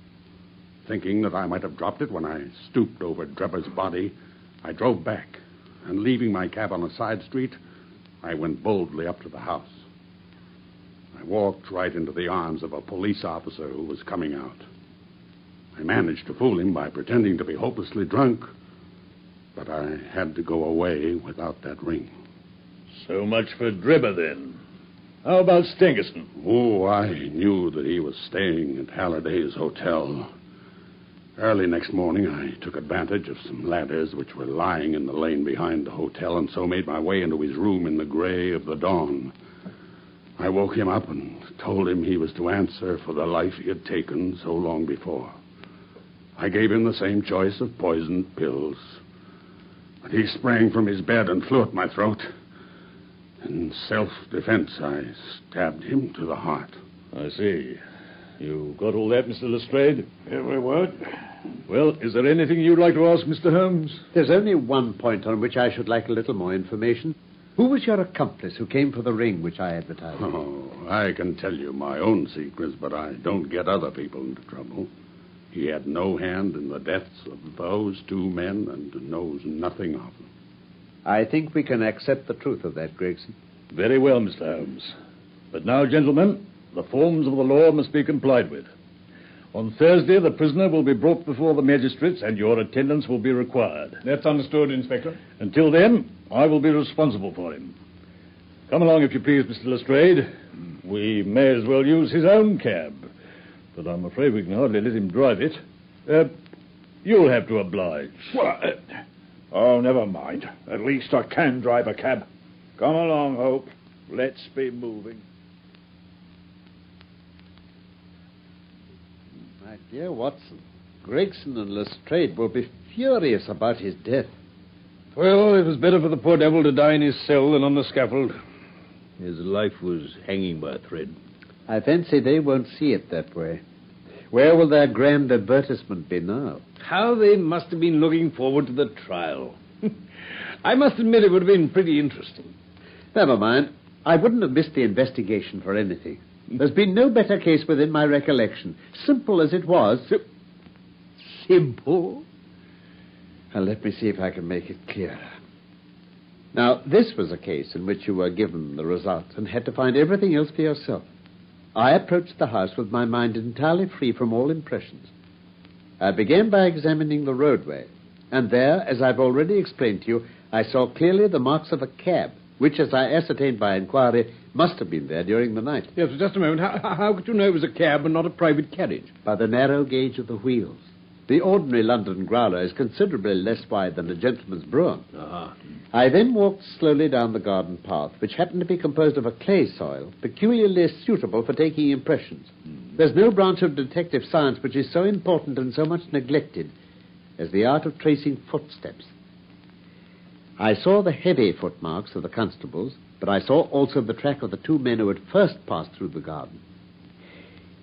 Thinking that I might have dropped it when I stooped over Drebber's body, I drove back, and leaving my cab on a side street, I went boldly up to the house. I walked right into the arms of a police officer who was coming out. I managed to fool him by pretending to be hopelessly drunk, but I had to go away without that ring. So much for Drebber, then. How about Stangerson? Oh, I knew that he was staying at Halliday's hotel. Early next morning, I took advantage of some ladders which were lying in the lane behind the hotel, and so made my way into his room in the gray of the dawn. I woke him up and told him he was to answer for the life he had taken so long before. I gave him the same choice of poisoned pills. But he sprang from his bed and flew at my throat. In self-defense, I stabbed him to the heart. I see. You got all that, Mr. Lestrade? Every word. Well, is there anything you'd like to ask Mr. Holmes? There's only one point on which I should like a little more information. Who was your accomplice who came for the ring which I advertised? Oh, I can tell you my own secrets, but I don't get other people into trouble. He had no hand in the deaths of those two men and knows nothing of them. I think we can accept the truth of that, Gregson. Very well, Mr. Holmes. But now, gentlemen, the forms of the law must be complied with. On Thursday, the prisoner will be brought before the magistrates, and your attendance will be required. That's understood, Inspector. Until then, I will be responsible for him. Come along, if you please, Mr. Lestrade. We may as well use his own cab, but I'm afraid we can hardly let him drive it. You'll have to oblige. Well, never mind. At least I can drive a cab. Come along, Hope. Let's be moving. My dear Watson, Gregson and Lestrade will be furious about his death. Well, it was better for the poor devil to die in his cell than on the scaffold. His life was hanging by a thread. I fancy they won't see it that way. Where will their grand advertisement be now? How they must have been looking forward to the trial. I must admit it would have been pretty interesting. Never mind. I wouldn't have missed the investigation for anything. There's been no better case within my recollection. Simple as it was. Simple? Now, let me see if I can make it clearer. Now, this was a case in which you were given the results and had to find everything else for yourself. I approached the house with my mind entirely free from all impressions. I began by examining the roadway, and there, as I've already explained to you, I saw clearly the marks of a cab, which, as I ascertained by inquiry, must have been there during the night. Yes, but just a moment. How could you know it was a cab and not a private carriage? By the narrow gauge of the wheels. The ordinary London growler is considerably less wide than a gentleman's brougham. I then walked slowly down the garden path, which happened to be composed of a clay soil, peculiarly suitable for taking impressions. There's no branch of detective science which is so important and so much neglected as the art of tracing footsteps. I saw the heavy footmarks of the constables, but I saw also the track of the two men who had first passed through the garden.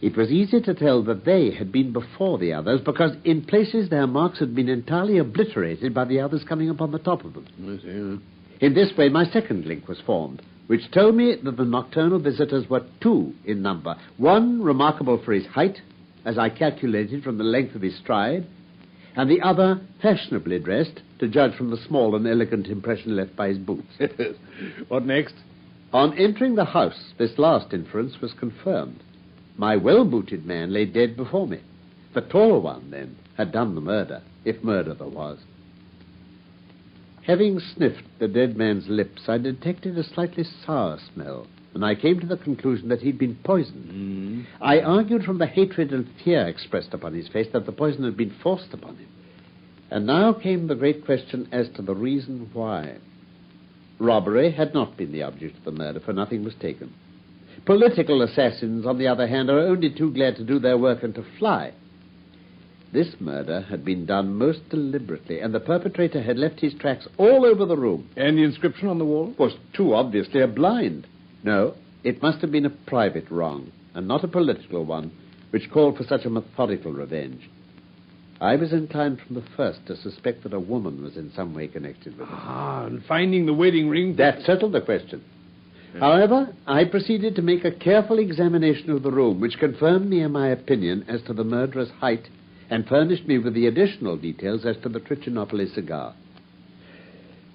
It was easy to tell that they had been before the others, because in places their marks had been entirely obliterated by the others coming upon the top of them. In this way, my second link was formed, which told me that the nocturnal visitors were two in number. One remarkable for his height, as I calculated from the length of his stride, and the other fashionably dressed, to judge from the small and elegant impression left by his boots. What next? On entering the house, this last inference was confirmed. My well-booted man lay dead before me. The taller one, then, had done the murder, if murder there was. Having sniffed the dead man's lips, I detected a slightly sour smell, and I came to the conclusion that he'd been poisoned. I argued from the hatred and fear expressed upon his face that the poison had been forced upon him. And now came the great question as to the reason why. Robbery had not been the object of the murder, for nothing was taken. Political assassins, on the other hand, are only too glad to do their work and to fly. This murder had been done most deliberately, and the perpetrator had left his tracks all over the room. And the inscription on the wall? Was too obviously a blind. No, it must have been a private wrong, and not a political one, which called for such a methodical revenge. I was inclined from the first to suspect that a woman was in some way connected with it. And finding the wedding ring... That settled the question. However, I proceeded to make a careful examination of the room, which confirmed me in my opinion as to the murderer's height and furnished me with the additional details as to the Trichinopoly cigar.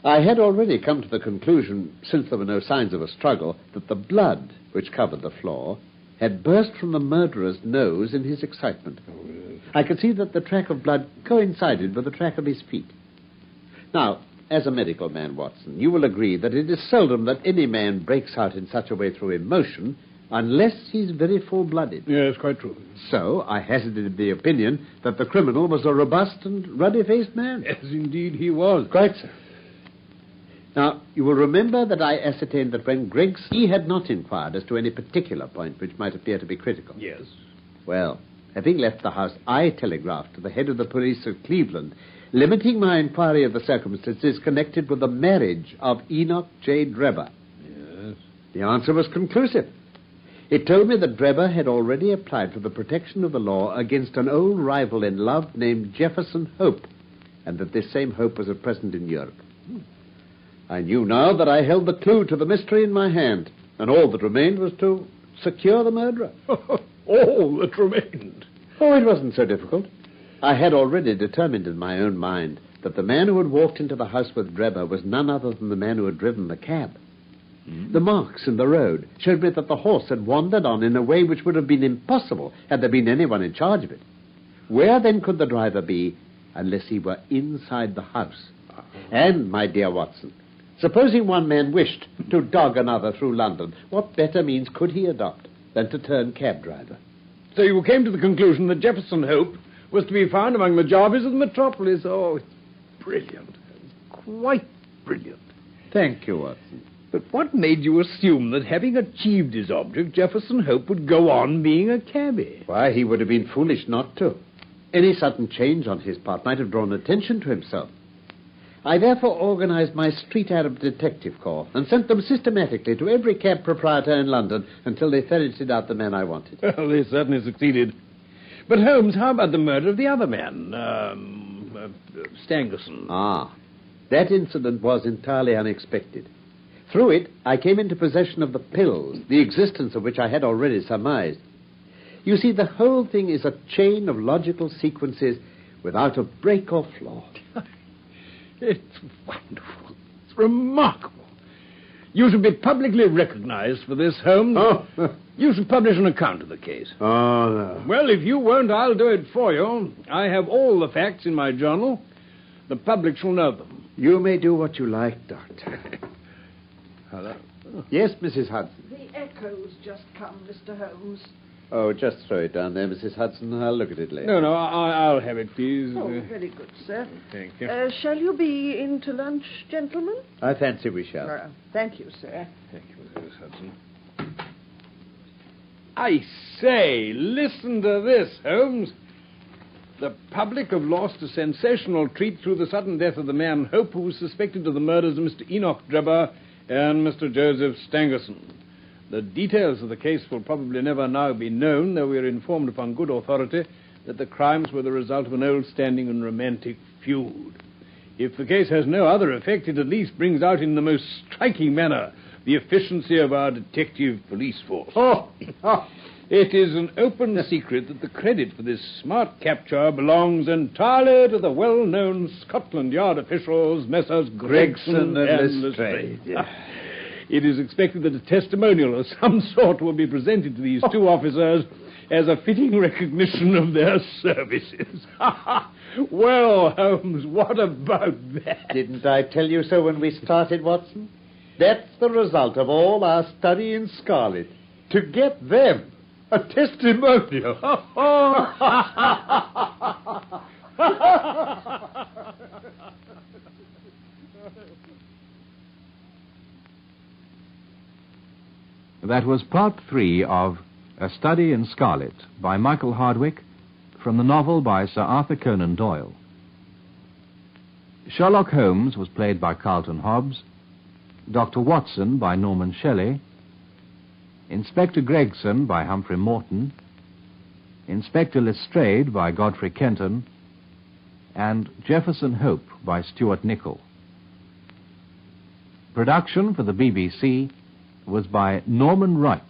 I had already come to the conclusion, since there were no signs of a struggle, that the blood which covered the floor had burst from the murderer's nose in his excitement. I could see that the track of blood coincided with the track of his feet. Now, as a medical man, Watson, you will agree that it is seldom that any man breaks out in such a way through emotion unless he's very full-blooded. Yes, quite true. So I hazarded the opinion that the criminal was a robust and ruddy-faced man. Yes, indeed he was. Quite so. Now, you will remember that I ascertained that when he had not inquired as to any particular point which might appear to be critical. Yes. Well, having left the house, I telegraphed to the head of the police of Cleveland, limiting my inquiry of the circumstances connected with the marriage of Enoch J. Drebber. Yes. The answer was conclusive. It told me that Drebber had already applied for the protection of the law against an old rival in love named Jefferson Hope, and that this same Hope was at present in Europe. I knew now that I held the clue to the mystery in my hand, and all that remained was to secure the murderer. All that remained? Oh, it wasn't so difficult. I had already determined in my own mind that the man who had walked into the house with Drebber was none other than the man who had driven the cab. The marks in the road showed me that the horse had wandered on in a way which would have been impossible had there been anyone in charge of it. Where then could the driver be unless he were inside the house? And, my dear Watson, supposing one man wished to dog another through London, what better means could he adopt than to turn cab driver? So you came to the conclusion that Jefferson Hope was to be found among the Jarvis of the metropolis. Oh, it's brilliant. Quite brilliant. Thank you, Watson. But what made you assume that having achieved his object, Jefferson Hope would go on being a cabby? Why, he would have been foolish not to. Any sudden change on his part might have drawn attention to himself. I therefore organized my street Arab detective corps and sent them systematically to every cab proprietor in London until they ferreted out the man I wanted. Well, they certainly succeeded. But, Holmes, how about the murder of the other man, Stangerson? Ah, that incident was entirely unexpected. Through it, I came into possession of the pills, the existence of which I had already surmised. You see, the whole thing is a chain of logical sequences without a break or flaw. It's wonderful. It's remarkable. You should be publicly recognized for this, Holmes. Oh. You should publish an account of the case. Oh, no. Well, if you won't, I'll do it for you. I have all the facts in my journal. The public shall know them. You may do what you like, Doctor. Hello? Yes, Mrs. Hudson. The echo's just come, Mr. Holmes. Oh, just throw it down there, Mrs. Hudson. I'll look at it later. No, I'll have it, please. Oh, very good, sir. Thank you. Shall you be in to lunch, gentlemen? I fancy we shall. Thank you, sir. Thank you, Mrs. Hudson. I say, listen to this, Holmes. The public have lost a sensational treat through the sudden death of the man Hope, who was suspected of the murders of Mr. Enoch Drebber and Mr. Joseph Stangerson. The details of the case will probably never now be known, though we are informed upon good authority that the crimes were the result of an old-standing and romantic feud. If the case has no other effect, it at least brings out in the most striking manner the efficiency of our detective police force. It is an open secret that the credit for this smart capture belongs entirely to the well-known Scotland Yard officials, Messrs. Gregson and Lestrade. It is expected that a testimonial of some sort will be presented to these two officers as a fitting recognition of their services. Well, Holmes, what about that? Didn't I tell you so when we started, Watson? That's the result of all our study in Scarlet. To get them a testimonial. That was part 3 of A Study in Scarlet by Michael Hardwick from the novel by Sir Arthur Conan Doyle. Sherlock Holmes was played by Carlton Hobbs, Dr. Watson by Norman Shelley, Inspector Gregson by Humphrey Morton, Inspector Lestrade by Godfrey Kenton, and Jefferson Hope by Stuart Nichol. Production for the BBC was by Norman Wright.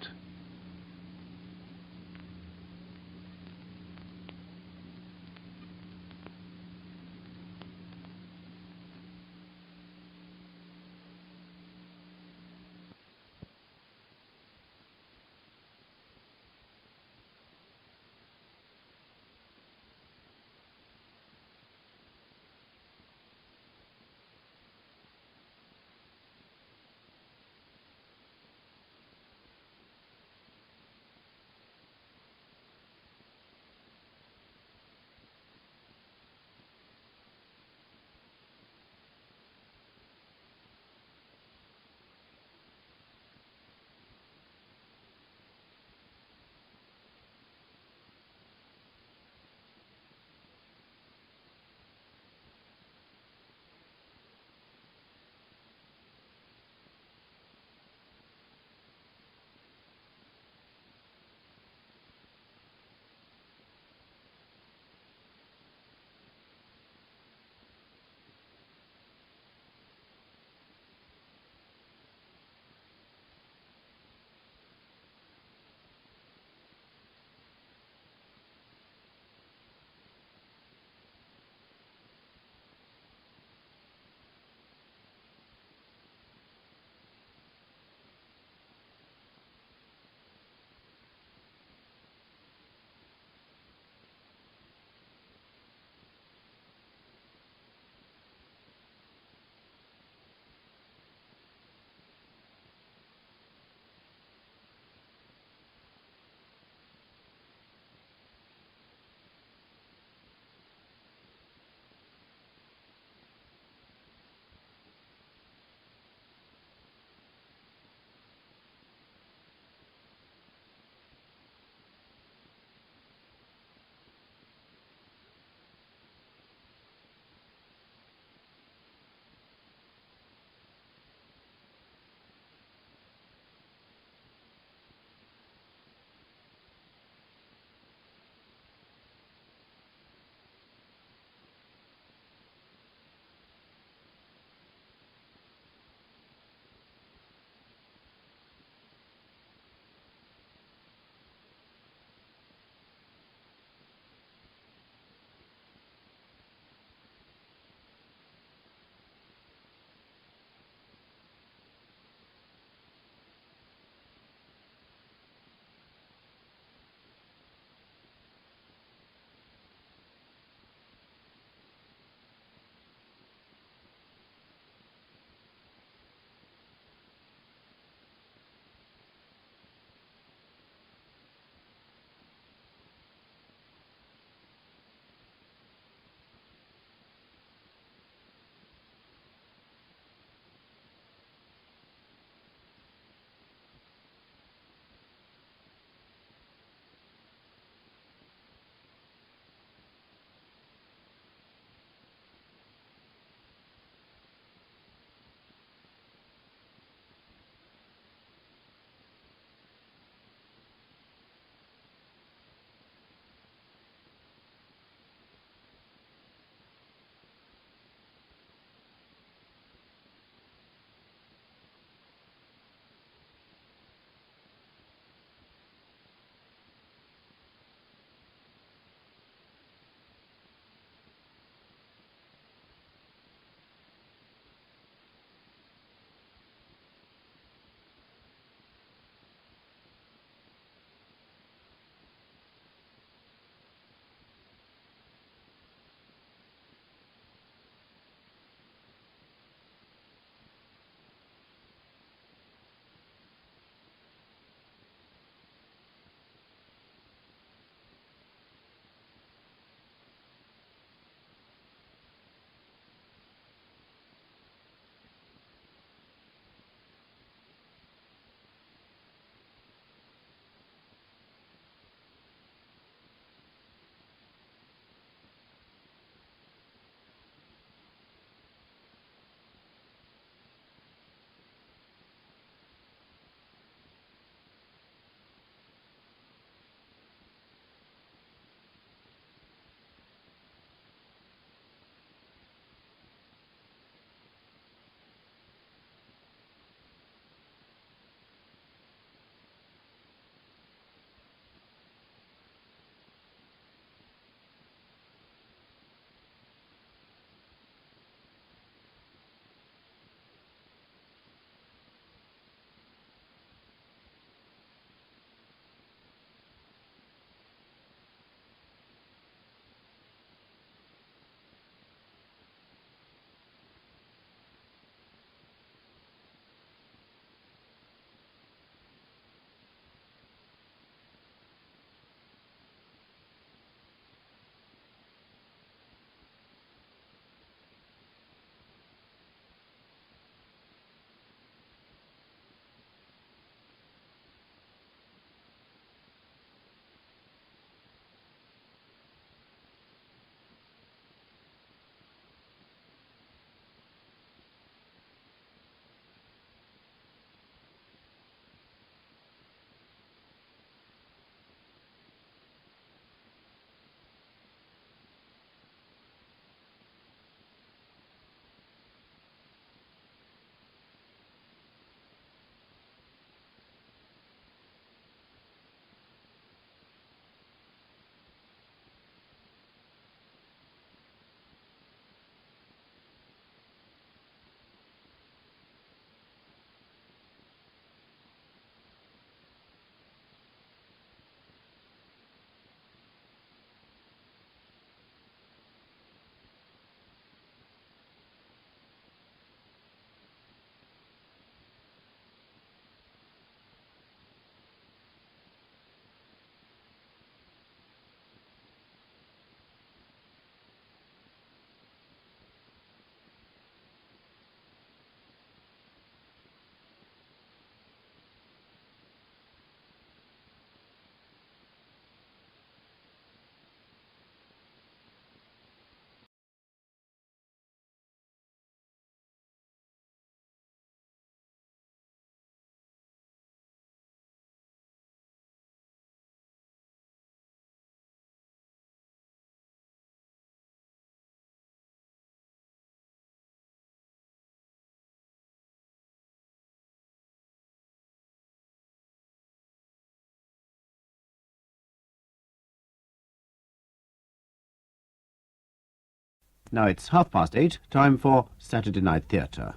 Now it's 8:30, time for Saturday Night Theatre.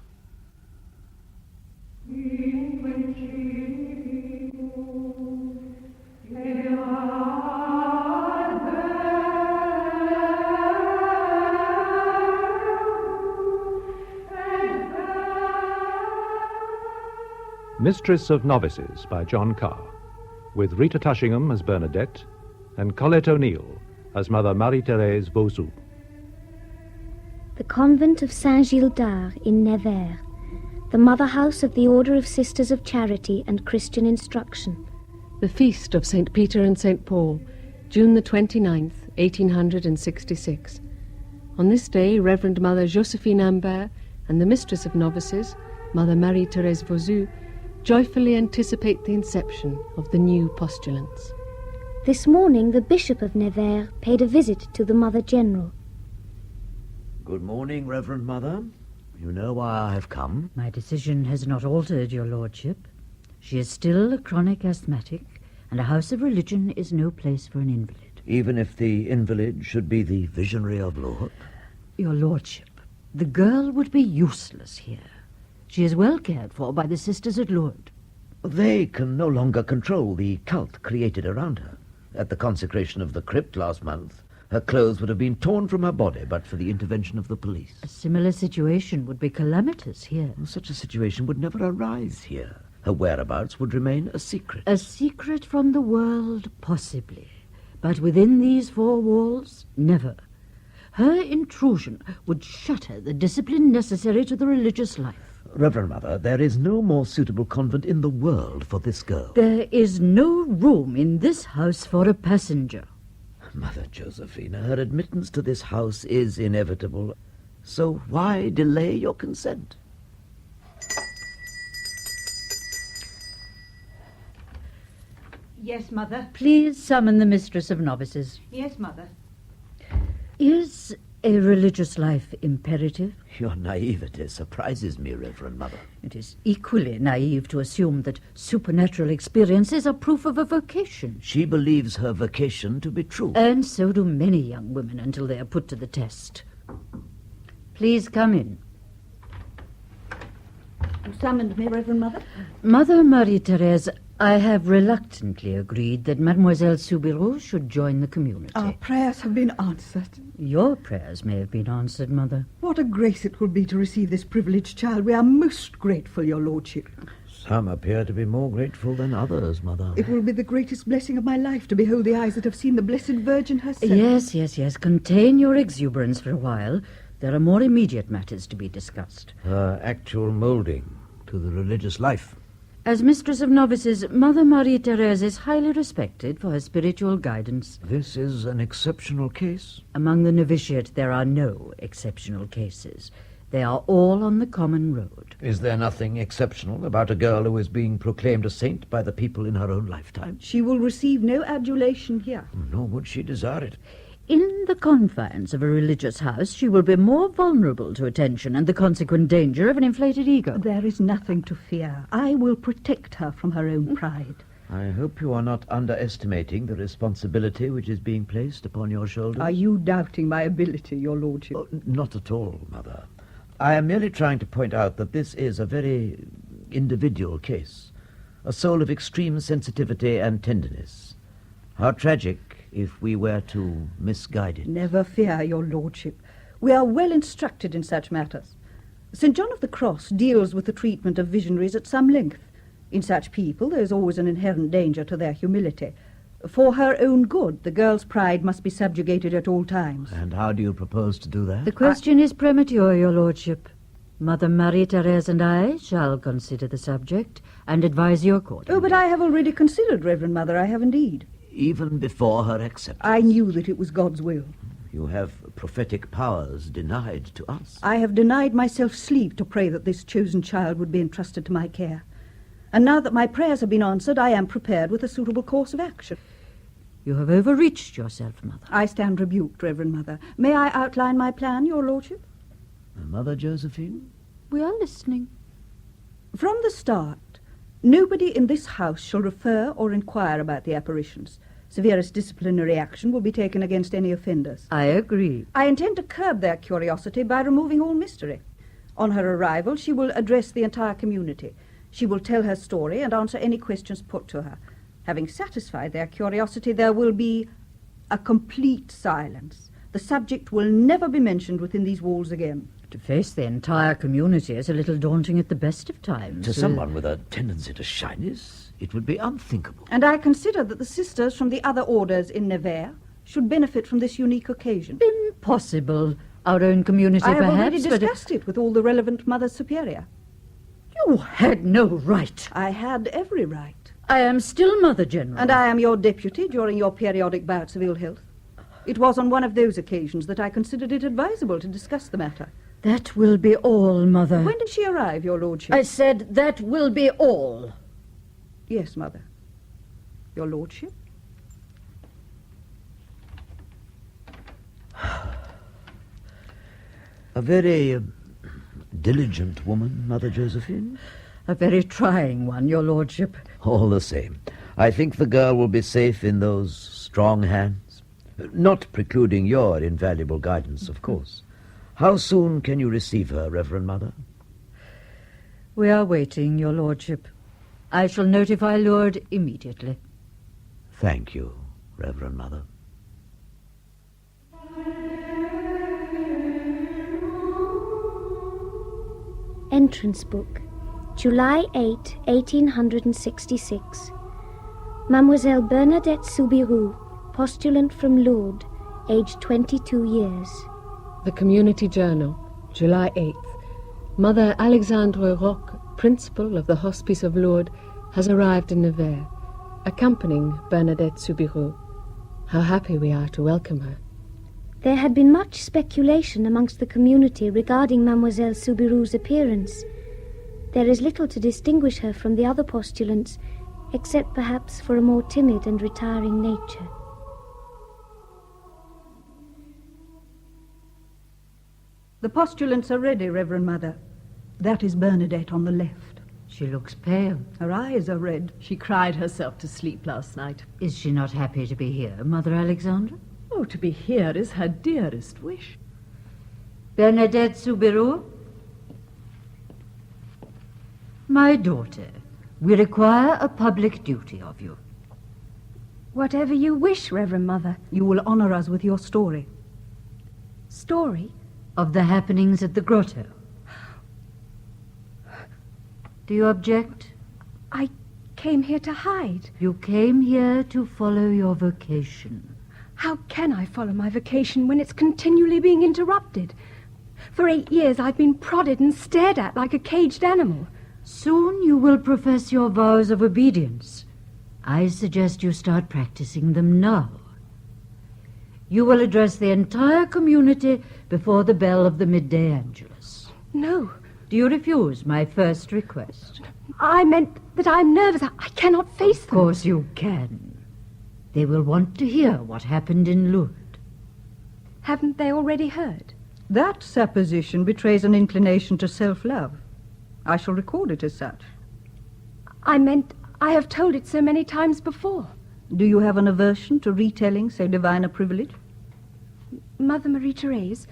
Mistress of Novices by John Carr, with Rita Tushingham as Bernadette and Colette O'Neill as Mother Marie-Thérèse Vauzou. The Convent of Saint-Gildard in Nevers, the mother house of the Order of Sisters of Charity and Christian Instruction. The Feast of St. Peter and St. Paul, June the 29th, 1866. On this day, Reverend Mother Josephine Imbert and the Mistress of Novices, Mother Marie-Thérèse Vauzou, joyfully anticipate the inception of the new postulants. This morning, the Bishop of Nevers paid a visit to the Mother General. Good morning, Reverend Mother. You know why I have come? My decision has not altered, your lordship. She is still a chronic asthmatic, and a house of religion is no place for an invalid. Even if the invalid should be the visionary of Lourdes? Your lordship, the girl would be useless here. She is well cared for by the sisters at Lourdes. They can no longer control the cult created around her. At the consecration of the crypt last month, her clothes would have been torn from her body but for the intervention of the police. A similar situation would be calamitous here. Such a situation would never arise here. Her whereabouts would remain a secret. A secret from the world, possibly. But within these four walls, never. Her intrusion would shatter the discipline necessary to the religious life. Reverend Mother, there is no more suitable convent in the world for this girl. There is no room in this house for a passenger. Mother Josephina, her admittance to this house is inevitable. So why delay your consent? Yes, Mother. Please summon the Mistress of Novices. Yes, Mother. Is a religious life imperative? Your naivete surprises me, Reverend Mother. It is equally naive to assume that supernatural experiences are proof of a vocation. She believes her vocation to be true. And so do many young women until they are put to the test. Please come in. You summoned me, Reverend Mother? Mother Marie-Thérèse, I have reluctantly agreed that Mademoiselle Soubirous should join the community. Our prayers have been answered. Your prayers may have been answered, Mother. What a grace it will be to receive this privileged child. We are most grateful, your lordship. Some appear to be more grateful than others, Mother. It will be the greatest blessing of my life to behold the eyes that have seen the Blessed Virgin herself. Yes. Contain your exuberance for a while. There are more immediate matters to be discussed. Her actual moulding to the religious life. As Mistress of Novices, Mother Marie-Thérèse is highly respected for her spiritual guidance. This is an exceptional case. Among the novitiate, there are no exceptional cases. They are all on the common road. Is there nothing exceptional about a girl who is being proclaimed a saint by the people in her own lifetime? She will receive no adulation here. Nor would she desire it. In the confines of a religious house, she will be more vulnerable to attention and the consequent danger of an inflated ego. There is nothing to fear. I will protect her from her own pride. I hope you are not underestimating the responsibility which is being placed upon your shoulders. Are you doubting my ability, your lordship? Oh, not at all, Mother. I am merely trying to point out that this is a very individual case, a soul of extreme sensitivity and tenderness. How tragic if we were to misguide it. Never fear, your lordship. We are well instructed in such matters. St. John of the Cross deals with the treatment of visionaries at some length. In such people there is always an inherent danger to their humility. For her own good, the girl's pride must be subjugated at all times. And how do you propose to do that? The question is premature, your lordship. Mother Marie-Thérèse and I shall consider the subject and advise you accordingly. Oh, but I have already considered, Reverend Mother, I have indeed. Even before her acceptance? I knew that it was God's will. You have prophetic powers denied to us. I have denied myself sleep to pray that this chosen child would be entrusted to my care. And now that my prayers have been answered, I am prepared with a suitable course of action. You have overreached yourself, Mother. I stand rebuked, Reverend Mother. May I outline my plan, your lordship? Mother Josephine? We are listening. From the start, nobody in this house shall refer or inquire about the apparitions. Severest disciplinary action will be taken against any offenders. I agree. I intend to curb their curiosity by removing all mystery. On her arrival, she will address the entire community. She will tell her story and answer any questions put to her. Having satisfied their curiosity, there will be a complete silence. The subject will never be mentioned within these walls again. To face the entire community is a little daunting at the best of times. To someone with a tendency to shyness, it would be unthinkable. And I consider that the sisters from the other orders in Nevers should benefit from this unique occasion. Impossible. Our own community, I have perhaps, already discussed it with all the relevant Mother Superior. You had no right. I had every right. I am still Mother General. And I am your deputy during your periodic bouts of ill health. It was on one of those occasions that I considered it advisable to discuss the matter. That will be all, Mother. When does she arrive, your lordship? I said that will be all. Yes, Mother. Your lordship? A very diligent woman, Mother Josephine. A very trying one, your lordship. All the same, I think the girl will be safe in those strong hands. Not precluding your invaluable guidance, of course. How soon can you receive her, Reverend Mother? We are waiting, your lordship. I shall notify Lord immediately. Thank you, Reverend Mother. Entrance Book, July 8, 1866. Mademoiselle Bernadette Soubirous, postulant from Lourdes, aged 22 years. The Community Journal, July 8th. Mother Alexandre Roch, principal of the Hospice of Lourdes, has arrived in Nevers, accompanying Bernadette Soubirous. How happy we are to welcome her. There had been much speculation amongst the community regarding Mademoiselle Soubirous' appearance. There is little to distinguish her from the other postulants, except perhaps for a more timid and retiring nature. The postulants are ready, Reverend Mother. That is Bernadette on the left. She looks pale. Her eyes are red. She cried herself to sleep last night. Is she not happy to be here, Mother Alexandra? Oh, to be here is her dearest wish. Bernadette Soubirous? My daughter, we require a public duty of you. Whatever you wish, Reverend Mother. You will honor us with your story. Story? Of the happenings at the grotto. Do you object? I came here to hide. You came here to follow your vocation. How can I follow my vocation when it's continually being interrupted? For 8 years I've been prodded and stared at like a caged animal. Soon you will profess your vows of obedience. I suggest you start practicing them now. You will address the entire community before the bell of the midday Angelus. No. Do you refuse my first request? I meant that I'm nervous. I cannot face them. Of course you can. They will want to hear what happened in Lourdes. Haven't they already heard? That supposition betrays an inclination to self-love. I shall record it as such. I meant I have told it so many times before. Do you have an aversion to retelling so divine a privilege? Mother Marie-Therese,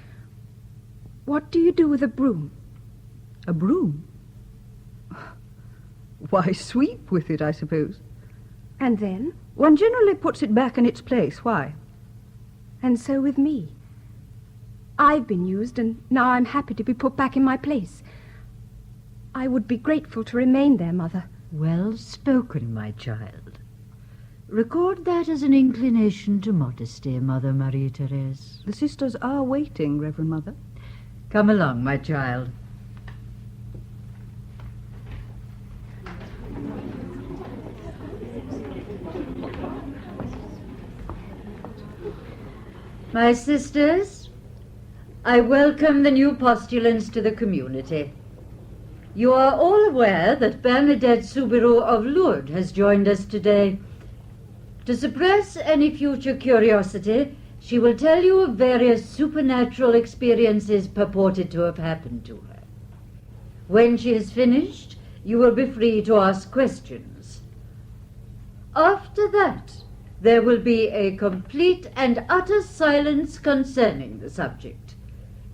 what do you do with a broom? A broom? Why, sweep with it, I suppose. And then? One generally puts it back in its place. Why? And so with me. I've been used, and now I'm happy to be put back in my place. I would be grateful to remain there, Mother. Well spoken, my child. Record that as an inclination to modesty, Mother Marie-Therese. The sisters are waiting, Reverend Mother. Come along, my child. My sisters, I welcome the new postulants to the community. You are all aware that Bernadette Soubirous of Lourdes has joined us today. To suppress any future curiosity, she will tell you of various supernatural experiences purported to have happened to her. When she has finished, you will be free to ask questions. After that, There will be a complete and utter silence concerning the subject.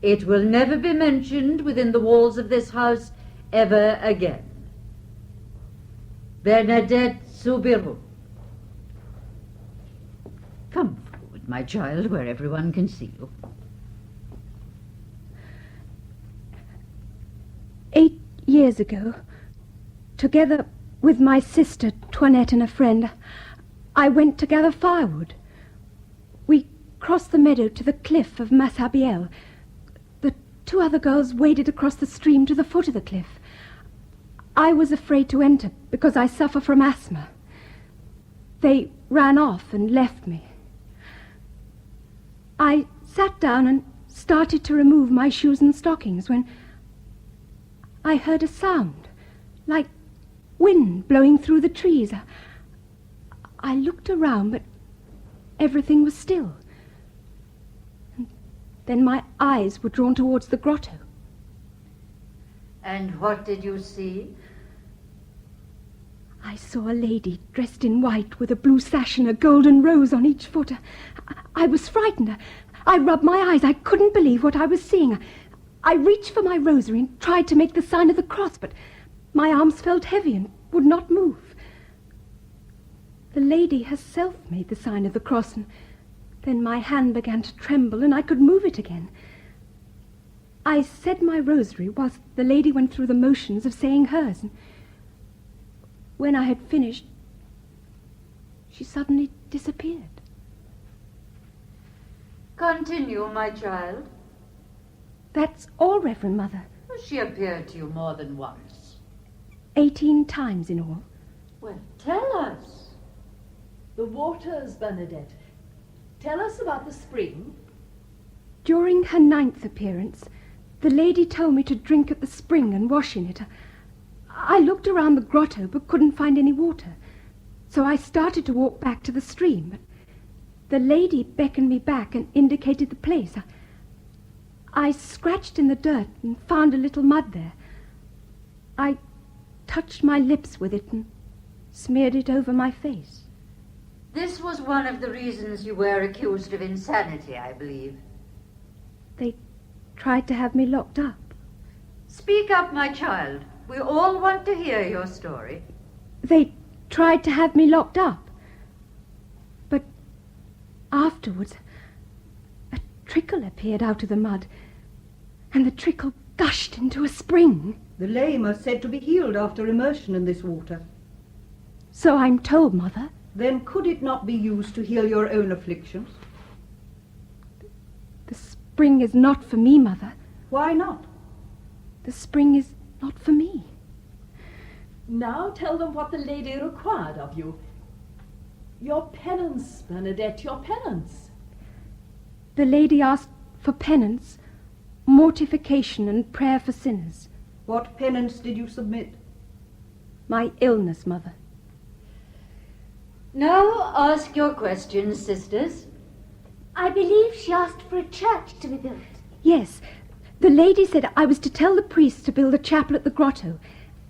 It will never be mentioned within the walls of this house ever again. Bernadette Soubirous. Come forward, my child, where everyone can see you. 8 years ago, together with my sister, Toinette, and a friend, I went to gather firewood. We crossed the meadow to the cliff of Massabielle. The 2 other girls waded across the stream to the foot of the cliff. I was afraid to enter because I suffer from asthma. They ran off and left me. I sat down and started to remove my shoes and stockings when I heard a sound, like wind blowing through the trees. I looked around, but everything was still. And then my eyes were drawn towards the grotto. And what did you see? I saw a lady dressed in white with a blue sash and a golden rose on each foot. I was frightened. I rubbed my eyes. I couldn't believe what I was seeing. I reached for my rosary and tried to make the sign of the cross, but my arms felt heavy and would not move. The lady herself made the sign of the cross, and then my hand began to tremble and I could move it again. I said my rosary whilst the lady went through the motions of saying hers, and when I had finished, she suddenly disappeared. Continue, my child. That's all, Reverend Mother. She appeared to you more than once. 18 times in all. Well, tell us. The waters, Bernadette. Tell us about the spring. During her 9th appearance, the lady told me to drink at the spring and wash in it. I looked around the grotto but couldn't find any water, so I started to walk back to the stream. But the lady beckoned me back and indicated the place. I scratched in the dirt and found a little mud there. I touched my lips with it and smeared it over my face. This was one of the reasons you were accused of insanity, I believe. They tried to have me locked up. Speak up, my child. We all want to hear your story. They tried to have me locked up. But afterwards, a trickle appeared out of the mud, and the trickle gushed into a spring. The lame are said to be healed after immersion in this water. So I'm told, Mother. Then could it not be used to heal your own afflictions? The spring is not for me, Mother. Why not? The spring is not for me. Now tell them what the lady required of you. Your penance, Bernadette, your penance. The lady asked for penance, mortification, and prayer for sinners. What penance did you submit? My illness, Mother. Now ask your questions, sisters. I believe she asked for a church to be built. Yes. The lady said I was to tell the priest to build a chapel at the grotto,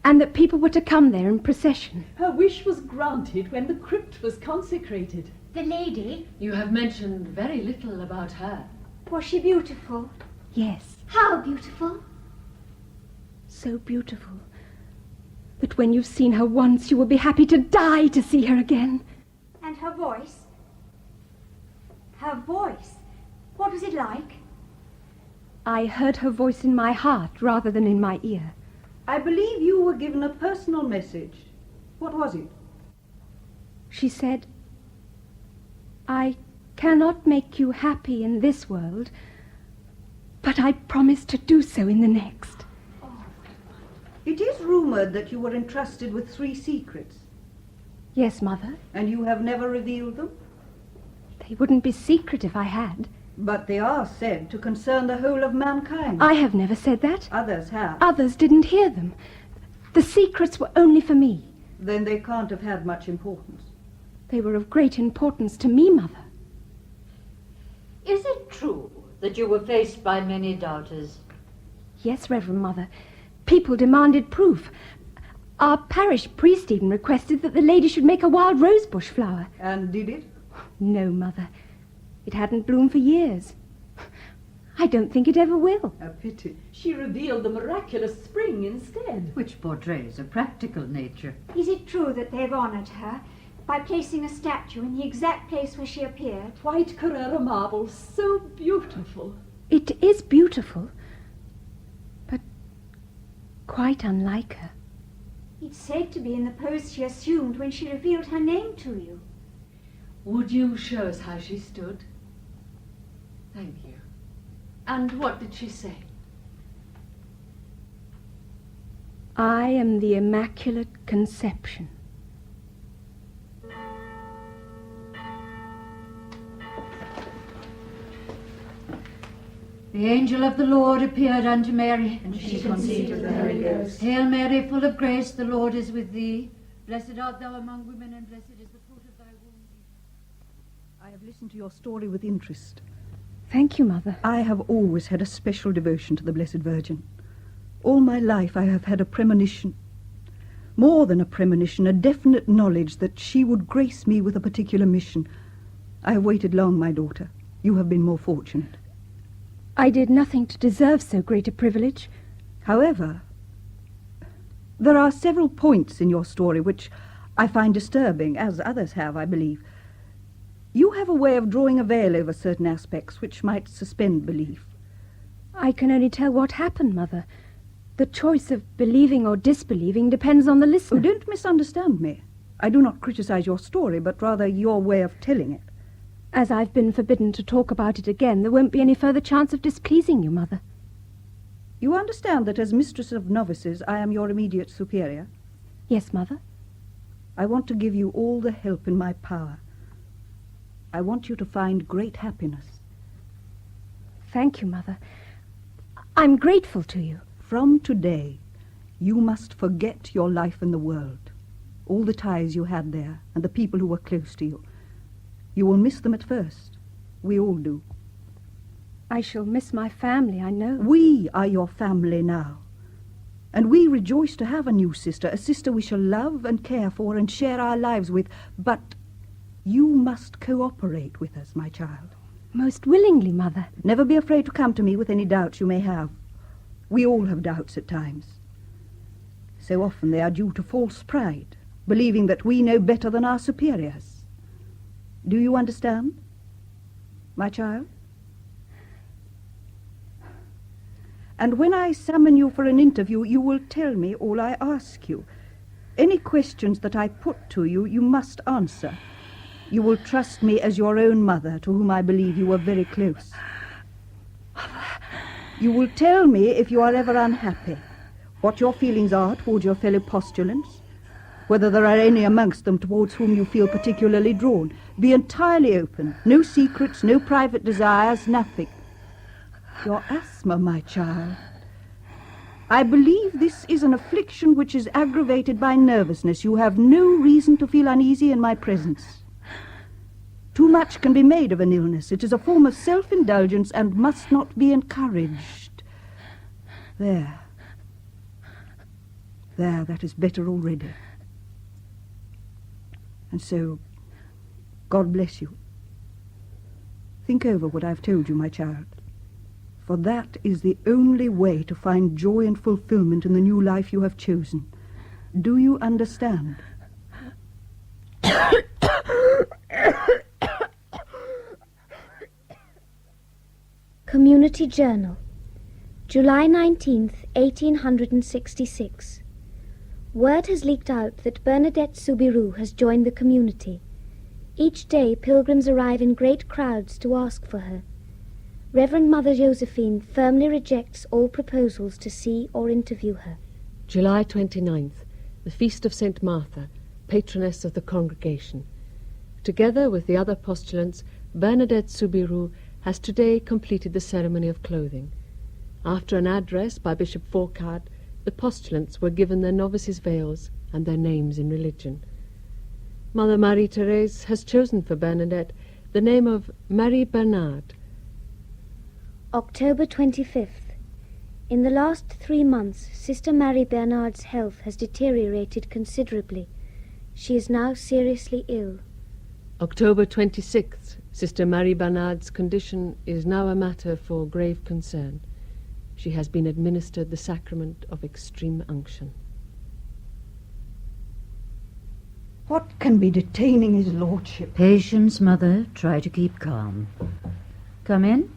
and that people were to come there in procession. Her wish was granted when the crypt was consecrated. The lady? You have mentioned very little about her. Was she beautiful? Yes. How beautiful? So beautiful that when you've seen her once, you will be happy to die to see her again. And her voice? Her voice? What was it like? I heard her voice in my heart rather than in my ear. I believe you were given a personal message. What was it? She said, I cannot make you happy in this world, but I promise to do so in the next. It is rumored that you were entrusted with 3 secrets. Yes, Mother. And you have never revealed them? They wouldn't be secret if I had. But they are said to concern the whole of mankind. I have never said that. Others have. Others didn't hear them. The secrets were only for me. Then they can't have had much importance. They were of great importance to me, Mother. Is it true that you were faced by many doubters? Yes, Reverend Mother. People demanded proof. Our parish priest even requested that the lady should make a wild rosebush flower. And did it? No, Mother. It hadn't bloomed for years. I don't think it ever will. A pity. She revealed the miraculous spring instead. Which portrays a practical nature. Is it true that they've honoured her by placing a statue in the exact place where she appeared? White Carrara marble, so beautiful. It is beautiful, but quite unlike her. It's said to be in the pose she assumed when she revealed her name to you. Would you show us how she stood? Thank you. And what did she say? I am the Immaculate Conception. The angel of the Lord appeared unto Mary, and she conceived of the Holy Ghost. Hail Mary, full of grace, the Lord is with thee. Blessed art thou among women, and blessed is the fruit of thy womb. I have listened to your story with interest. Thank you, Mother. I have always had a special devotion to the Blessed Virgin. All my life I have had a premonition. More than a premonition, a definite knowledge that she would grace me with a particular mission. I have waited long, my daughter. You have been more fortunate. I did nothing to deserve so great a privilege. However, there are several points in your story which I find disturbing, as others have, I believe. You have a way of drawing a veil over certain aspects which might suspend belief. I can only tell what happened, Mother. The choice of believing or disbelieving depends on the listener. Oh, don't misunderstand me. I do not criticize your story, but rather your way of telling it. As I've been forbidden to talk about it again, there won't be any further chance of displeasing you, Mother. You understand that as mistress of novices, I am your immediate superior? Yes, Mother. I want to give you all the help in my power. I want you to find great happiness. Thank you, Mother. I'm grateful to you. From today, you must forget your life in the world, all the ties you had there, and the people who were close to you. You will miss them at first. We all do. I shall miss my family, I know. We are your family now. And we rejoice to have a new sister, a sister we shall love and care for and share our lives with. But you must cooperate with us, my child. Most willingly, Mother. Never be afraid to come to me with any doubts you may have. We all have doubts at times. So often they are due to false pride, believing that we know better than our superiors. Do you understand, my child? And when I summon you for an interview, you will tell me all I ask you. Any questions that I put to you, you must answer. You will trust me as your own mother, to whom I believe you were very close. You will tell me if you are ever unhappy, what your feelings are towards your fellow postulants, whether there are any amongst them towards whom you feel particularly drawn. Be entirely open. No secrets, no private desires, nothing. Your asthma, my child. I believe this is an affliction which is aggravated by nervousness. You have no reason to feel uneasy in my presence. Too much can be made of an illness. It is a form of self-indulgence and must not be encouraged. There, that is better already. And so, God bless you. Think over what I've told you, my child. For that is the only way to find joy and fulfillment in the new life you have chosen. Do you understand? Community Journal, July 19th, 1866. Word has leaked out that Bernadette Soubirous has joined the community. Each day pilgrims arrive in great crowds to ask for her. Reverend Mother Josephine firmly rejects all proposals to see or interview her. July 29th, the Feast of St. Martha, patroness of the congregation. Together with the other postulants, Bernadette Soubirous has today completed the ceremony of clothing. After an address by Bishop Fourcade, the postulants were given their novices' veils and their names in religion. Mother Marie-Thérèse has chosen for Bernadette the name of Marie Bernard. October 25th. In the last 3 months, Sister Marie Bernard's health has deteriorated considerably. She is now seriously ill. October 26th. Sister Marie Bernard's condition is now a matter for grave concern. She has been administered the sacrament of extreme unction. What can be detaining his lordship? Patience, Mother. Try to keep calm. Come in.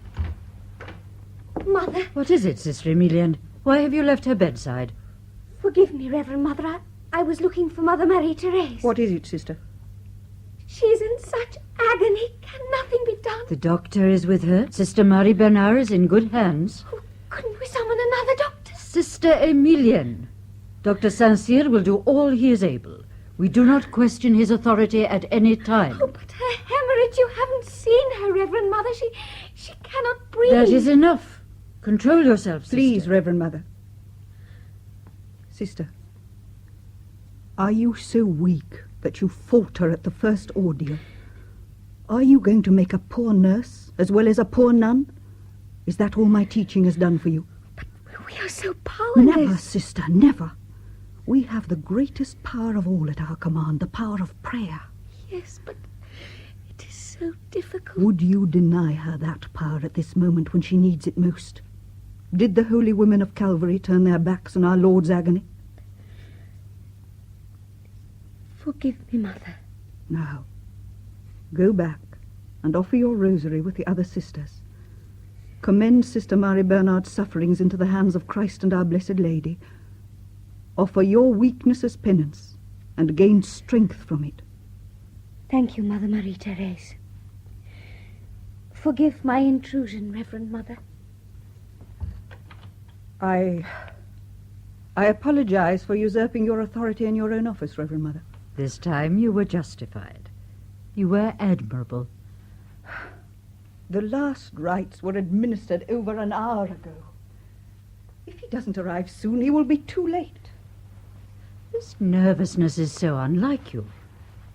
Mother. What is it, Sister Emilienne? Why have you left her bedside? Forgive me, Reverend Mother. I was looking for Mother Marie-Therese. What is it, sister? She's in such agony. Can nothing be done? The doctor is with her. Sister Marie Bernard is in good hands. Oh, couldn't we summon another doctor? Sister Emilienne. Dr. Saint-Cyr will do all he is able. We do not question his authority at any time. Oh, but her hemorrhage, you haven't seen her, Reverend Mother. She cannot breathe. That is enough. Control yourself, sister. Please, Reverend Mother. Sister, are you so weak that you falter at the first ordeal? Are you going to make a poor nurse as well as a poor nun? Is that all my teaching has done for you? But we are so powerless. Never, sister, never. We have the greatest power of all at our command, the power of prayer. Yes, but it is so difficult. Would you deny her that power at this moment when she needs it most? Did the holy women of Calvary turn their backs on our Lord's agony? Forgive me, Mother. Now, go back and offer your rosary with the other sisters. Commend Sister Marie Bernard's sufferings into the hands of Christ and our Blessed Lady. Offer your weakness as penance and gain strength from it. Thank you, Mother Marie-Therese. Forgive my intrusion, Reverend Mother. I apologize for usurping your authority in your own office, Reverend Mother. This time you were justified. You were admirable. The last rites were administered over an hour ago. If he doesn't arrive soon, he will be too late. This nervousness is so unlike you.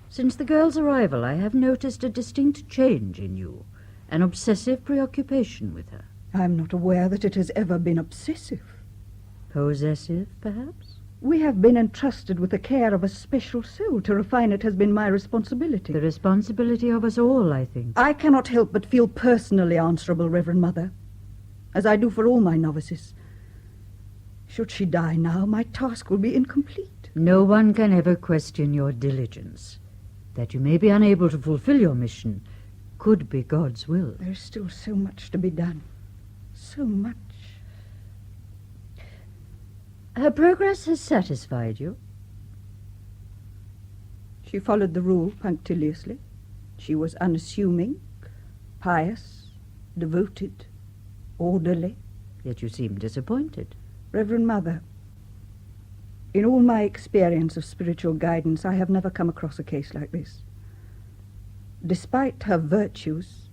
Since the girl's arrival, I have noticed a distinct change in you, an obsessive preoccupation with her. I'm not aware that it has ever been obsessive. Possessive, perhaps? We have been entrusted with the care of a special soul. To refine it has been my responsibility. The responsibility of us all, I think. I cannot help but feel personally answerable, Reverend Mother, as I do for all my novices. Should she die now, my task will be incomplete. No one can ever question your diligence. That you may be unable to fulfill your mission could be God's will. There is still so much to be done. So much. Her progress has satisfied you? She followed the rule punctiliously. She was unassuming, pious, devoted, orderly. Yet you seem disappointed. Reverend Mother, in all my experience of spiritual guidance, I have never come across a case like this. Despite her virtues,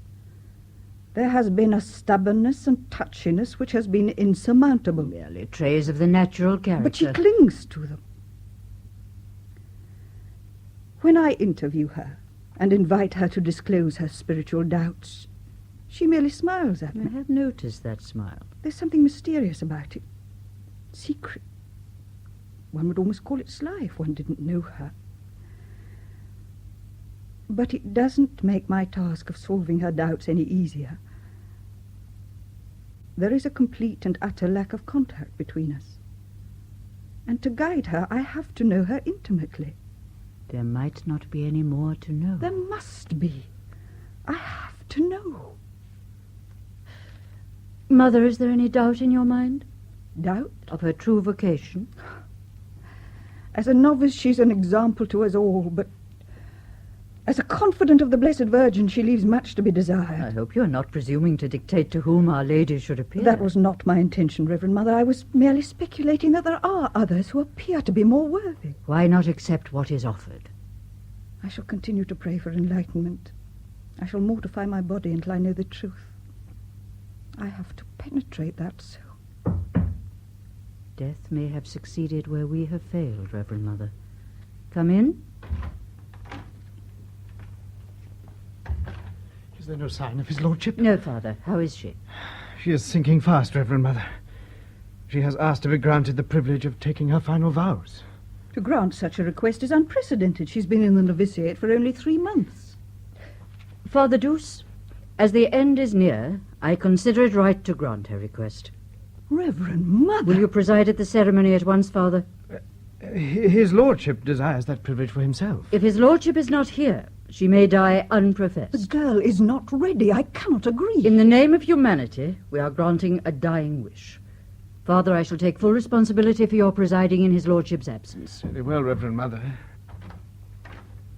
there has been a stubbornness and touchiness which has been insurmountable. Merely traits of the natural character. But she clings to them. When I interview her and invite her to disclose her spiritual doubts, she merely smiles at me. I have noticed that smile. There's something mysterious about it. Secret. One would almost call it sly if one didn't know her. But it doesn't make my task of solving her doubts any easier. There is a complete and utter lack of contact between us. And to guide her, I have to know her intimately. There might not be any more to know. There must be. I have to know. Mother, is there any doubt in your mind? Doubt? Of her true vocation? As a novice, she's an example to us all, but as a confidant of the Blessed Virgin, she leaves much to be desired. I hope you're not presuming to dictate to whom Our Lady should appear. That was not my intention, Reverend Mother. I was merely speculating that there are others who appear to be more worthy. Why not accept what is offered? I shall continue to pray for enlightenment. I shall mortify my body until I know the truth. I have to penetrate that soul. Death may have succeeded where we have failed, Reverend Mother. Come in. Is there no sign of his lordship? No, Father. How is she? She is sinking fast, Reverend Mother. She has asked to be granted the privilege of taking her final vows. To grant such a request is unprecedented. She's been in the novitiate for only 3 months. Father Douce, as the end is near, I consider it right to grant her request. Reverend Mother! Will you preside at the ceremony at once, Father? His lordship desires that privilege for himself. If his lordship is not here, she may die unprofessed. The girl is not ready. I cannot agree. In the name of humanity, we are granting a dying wish. Father, I shall take full responsibility for your presiding in his lordship's absence. Very well, Reverend Mother.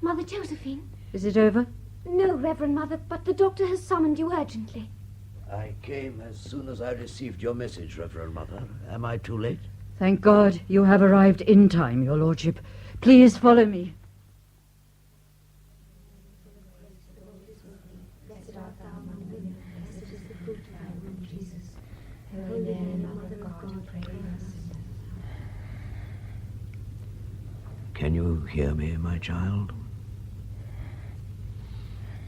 Mother Josephine? Is it over? No, Reverend Mother, but the doctor has summoned you urgently. I came as soon as I received your message, Reverend Mother. Am I too late? Thank God you have arrived in time, your lordship. Please follow me. Blessed art thou among women, blessed is the fruit of thy womb, Jesus. Holy Mary, Mother of God, pray for us. Can you hear me, my child?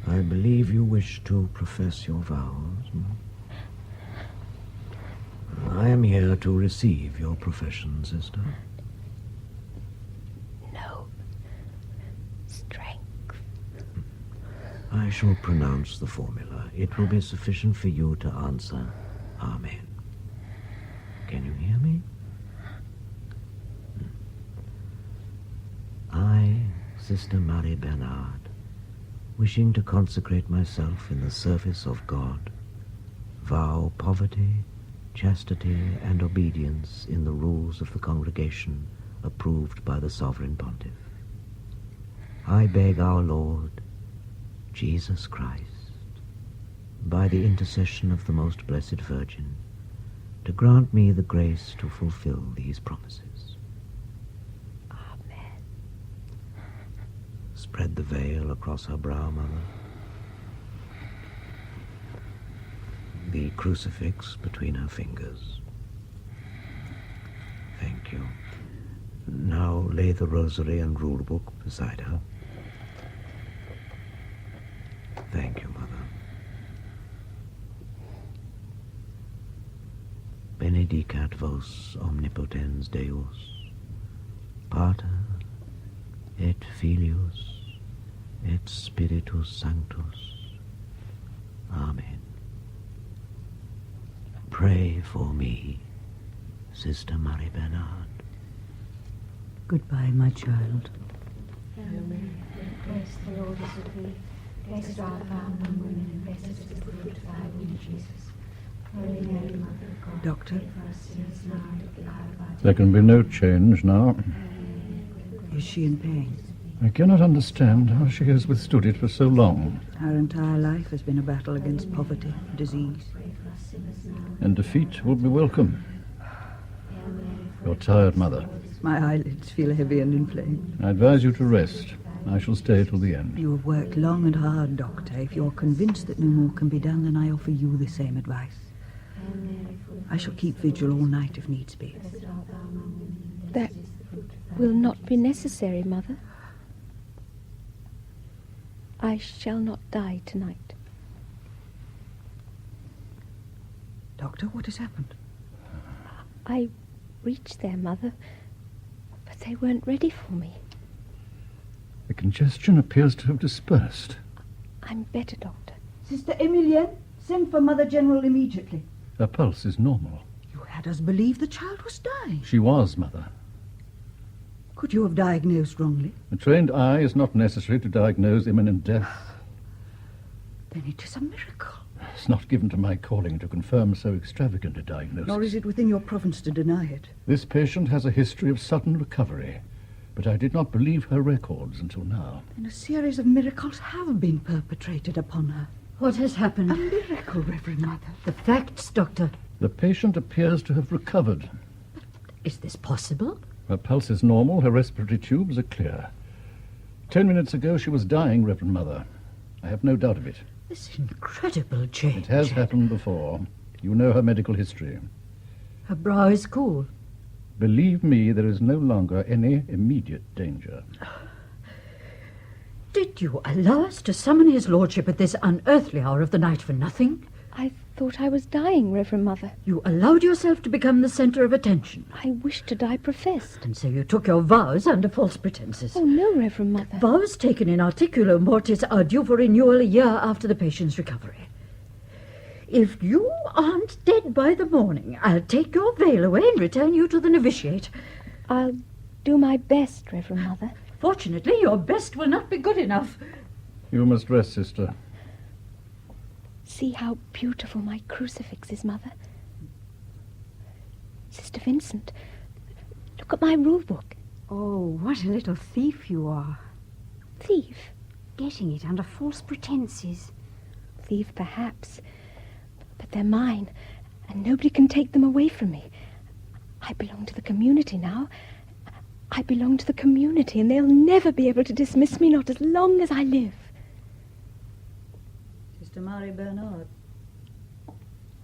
I believe you wish to profess your vows. I am here to receive your profession, sister. No. Strength. I shall pronounce the formula. It will be sufficient for you to answer Amen. Can you hear me? I, Sister Marie Bernard, wishing to consecrate myself in the service of God, vow poverty, chastity, and obedience in the rules of the congregation approved by the Sovereign Pontiff. I beg our Lord, Jesus Christ, by the intercession of the Most Blessed Virgin, to grant me the grace to fulfill these promises. Spread the veil across her brow, Mother. The crucifix between her fingers. Thank you. Now lay the rosary and rule book beside her. Thank you, Mother. Benedicat vos omnipotens Deus, Pater et Filius et Spiritus Sanctus. Amen. Pray for me, Sister Marie Bernard. Goodbye, my child. Praise the Lord is with thee. Blessed art thou among women, and blessed is the fruit of thy womb, Jesus. Holy Mary, Mother of God, Doctor? pray for us sinners now and at the hour of our death. There can be no change now. Is she in pain? I cannot understand how she has withstood it for so long. Her entire life has been a battle against poverty, disease. And defeat will be welcome. You're tired, Mother. My eyelids feel heavy and inflamed. I advise you to rest. I shall stay till the end. You have worked long and hard, Doctor. If you're convinced that no more can be done, then I offer you the same advice. I shall keep vigil all night if needs be. That will not be necessary, Mother. I shall not die tonight. Doctor, what has happened? I reached there, Mother, but they weren't ready for me. The congestion appears to have dispersed. I'm better, Doctor. Sister Emilienne, send for Mother General immediately. Her pulse is normal. You had us believe the child was dying. She was, Mother. Could you have diagnosed wrongly? A trained eye is not necessary to diagnose imminent death. Then it is a miracle. It's not given to my calling to confirm so extravagant a diagnosis. Nor is it within your province to deny it. This patient has a history of sudden recovery, but I did not believe her records until now. And a series of miracles have been perpetrated upon her. What has happened? A miracle, Reverend Mother. The facts, Doctor. The patient appears to have recovered. Is this possible? Her pulse is normal, her respiratory tubes are clear. 10 minutes ago she was dying, Reverend Mother. I have no doubt of it. This incredible change. It has happened before. You know her medical history. Her brow is cool. Believe me, there is no longer any immediate danger. Did you allow us to summon his lordship at this unearthly hour of the night for nothing? I thought I was dying, Reverend Mother. You allowed yourself to become the centre of attention. I wished to die professed. And so you took your vows under false pretences. Oh, no, Reverend Mother. Vows taken in articulo mortis are due for renewal a year after the patient's recovery. If you aren't dead by the morning, I'll take your veil away and return you to the novitiate. I'll do my best, Reverend Mother. Fortunately, your best will not be good enough. You must rest, sister. See how beautiful my crucifix is, Mother. Sister Vincent, look at my rule book. Oh, what a little thief you are. Thief? Getting it under false pretenses. Thief, perhaps. But they're mine, and nobody can take them away from me. I belong to the community now. I belong to the community, and they'll never be able to dismiss me, not as long as I live. Sister Marie Bernard,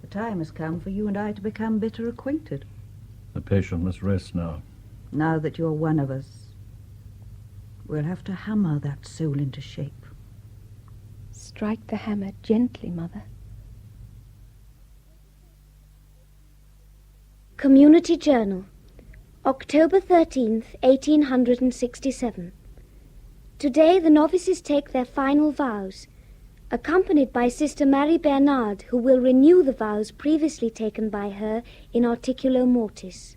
the time has come for you and I to become better acquainted. The patient must rest now. Now that you're one of us, we'll have to hammer that soul into shape. Strike the hammer gently, Mother. Community Journal, October 13th, 1867. Today the novices take their final vows, accompanied by Sister Marie Bernard, who will renew the vows previously taken by her in articulo mortis.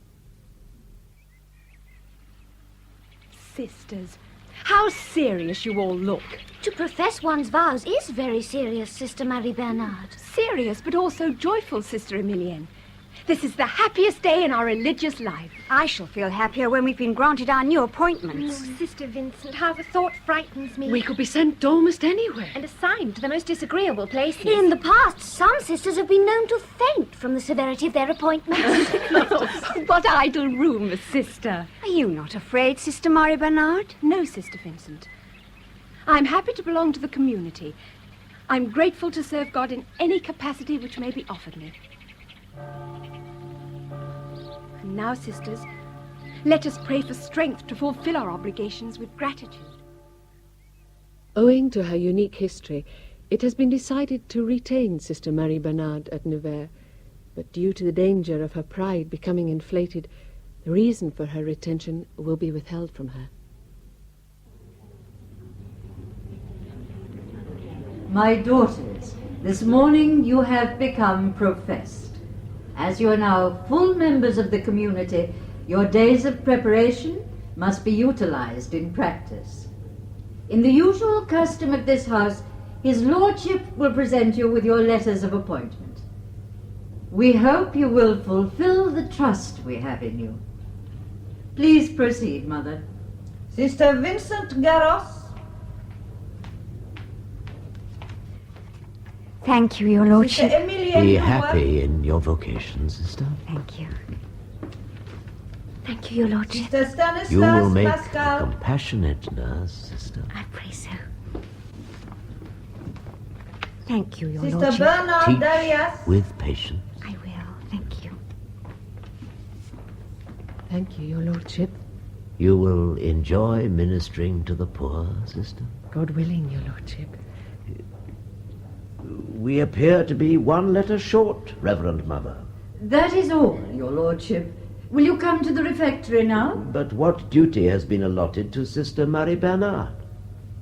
Sisters, how serious you all look. To profess one's vows is very serious, Sister Marie Bernard. Serious, but also joyful, Sister Emilienne. This is the happiest day in our religious life. I shall feel happier when we've been granted our new appointments. Oh, Sister Vincent, how the thought frightens me. We could be sent almost anywhere. And assigned to the most disagreeable places. In the past, some sisters have been known to faint from the severity of their appointments. What idle rumours, sister. Are you not afraid, Sister Marie Bernard? No, Sister Vincent. I'm happy to belong to the community. I'm grateful to serve God in any capacity which may be offered me. And now, sisters, let us pray for strength to fulfill our obligations with gratitude. Owing to her unique history, it has been decided to retain Sister Marie Bernard at Nevers, but due to the danger of her pride becoming inflated, the reason for her retention will be withheld from her. My daughters, this morning you have become professed. As you are now full members of the community, your days of preparation must be utilized in practice. In the usual custom of this house, His Lordship will present you with your letters of appointment. We hope you will fulfill the trust we have in you. Please proceed, Mother. Sister Vincent Garros. Thank you, Your Lordship. Be happy in your vocation, sister. Thank you. Thank you, Your Lordship. Sister Stanislas You will make Pascal. a compassionate nurse, sister. I pray so. Thank you, Your Sister Lordship. Bernard Teach Darius. with patience. I will. Thank you. Thank you, Your Lordship. You will enjoy ministering to the poor, sister. God willing, Your Lordship. We appear to be one letter short, Reverend Mother. That is all, Your Lordship. Will you come to the refectory now? But what duty has been allotted to Sister Marie Bernard?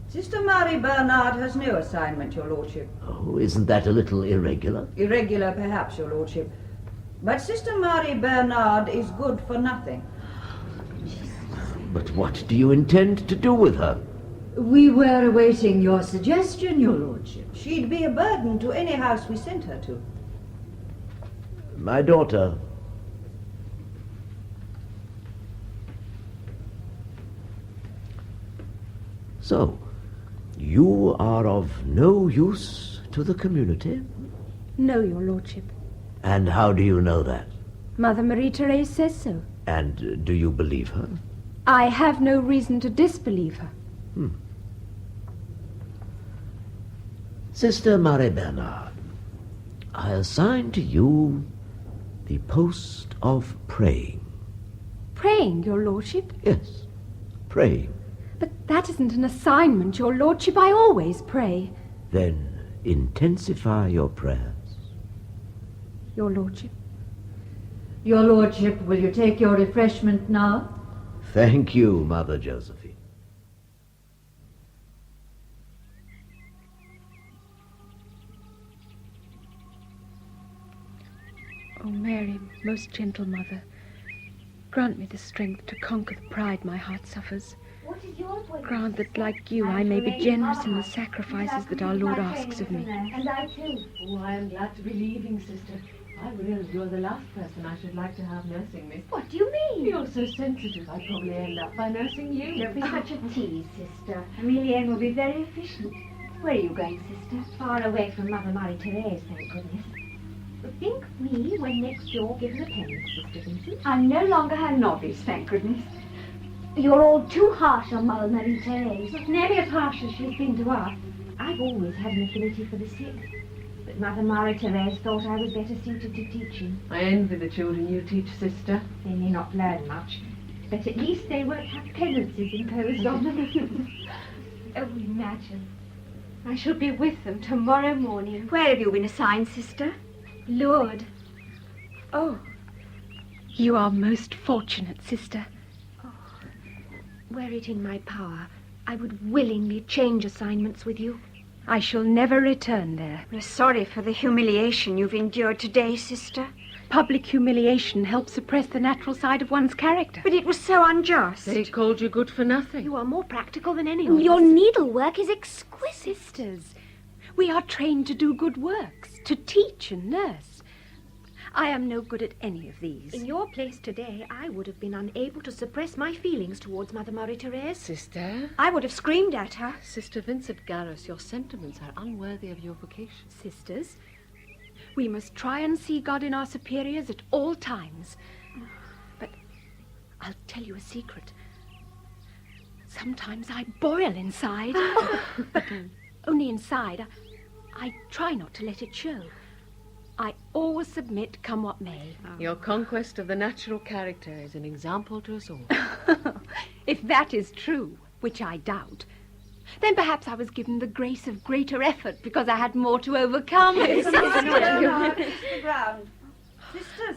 Sister Marie Bernard has no assignment, Your Lordship. Oh, isn't that a little irregular? Irregular, perhaps, Your Lordship. But Sister Marie Bernard is good for nothing. But what do you intend to do with her? We were awaiting your suggestion, Your Lordship. She'd be a burden to any house we sent her to. My daughter. So, you are of no use to the community? No, Your Lordship. And how do you know that? Mother Marie-Therese says so. And do you believe her? I have no reason to disbelieve her. Sister Marie Bernard, I assign to you the post of praying. Praying, Your Lordship? Yes, praying. But that isn't an assignment, Your Lordship. I always pray. Then intensify your prayers. Your Lordship. Your Lordship, will you take your refreshment now? Thank you, Mother Josephine. O Mary, most gentle Mother, grant me the strength to conquer the pride my heart suffers. Grant that, like you, I may be generous in the sacrifices that our Lord asks of me. And I too. Oh, I am glad to be leaving, sister. I will. You're the last person I should like to have nursing me. What do you mean? You're so sensitive, I'd probably end up by nursing you. Don't be such a tease, sister. Amelia will be very efficient. Where are you going, sister? Far away from Mother Marie-Therese, thank goodness. But think of me when next you're given a penance, Sister Vincent. I'm no longer her novice, thank goodness. You're all too harsh on Mother Marie-Therese. Nearly as harsh as she's been to us. I've always had an affinity for the sick. But Mother Marie-Therese thought I was better suited to teaching. I envy the children you teach, sister. They may not learn much, but at least they won't have penances imposed on them. Oh, imagine. I shall be with them tomorrow morning. Where have you been assigned, sister? Lourdes. Oh, you are most fortunate, sister. Were it in my power, I would willingly change assignments with you. I shall never return there. We're sorry for the humiliation you've endured today, sister. Public humiliation helps suppress the natural side of one's character. But it was so unjust. They called you good for nothing. You are more practical than anyone. Your needlework is exquisite. Sisters, we are trained to do good works, to teach and nurse. I am no good at any of these. In your place today, I would have been unable to suppress my feelings towards Mother Marie-Therese. Sister? I would have screamed at her. Sister Vincent Garros, your sentiments are unworthy of your vocation. Sisters, we must try and see God in our superiors at all times. But I'll tell you a secret. Sometimes I boil inside. But only inside. I try not to let it show. I always submit, come what may. Your conquest of the natural character is an example to us all. If that is true, which I doubt, then perhaps I was given the grace of greater effort because I had more to overcome. It's the ground.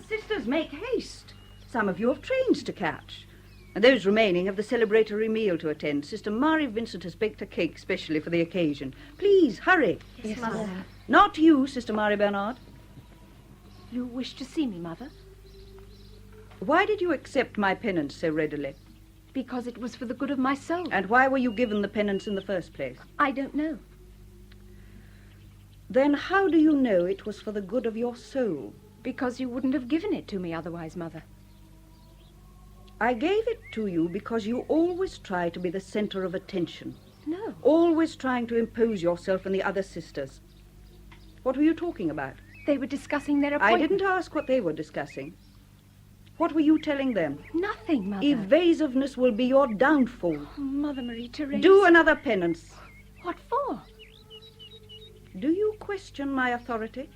Sisters, make haste. Some of you have trains to catch. And those remaining have the celebratory meal to attend. Sister Marie Vincent has baked a cake specially for the occasion. Please, hurry. Yes, Mother. Not you, Sister Marie Bernard. You wish to see me, Mother? Why did you accept my penance so readily? Because it was for the good of my soul. And why were you given the penance in the first place? I don't know. Then how do you know it was for the good of your soul? Because you wouldn't have given it to me otherwise, Mother. I gave it to you because you always try to be the center of attention. No. Always trying to impose yourself on the other sisters. What were you talking about? They were discussing their appointment. I didn't ask what they were discussing. What were you telling them? Nothing, Mother. Evasiveness will be your downfall. Oh, Mother Marie-Therese. Do another penance. What for? Do you question my authority?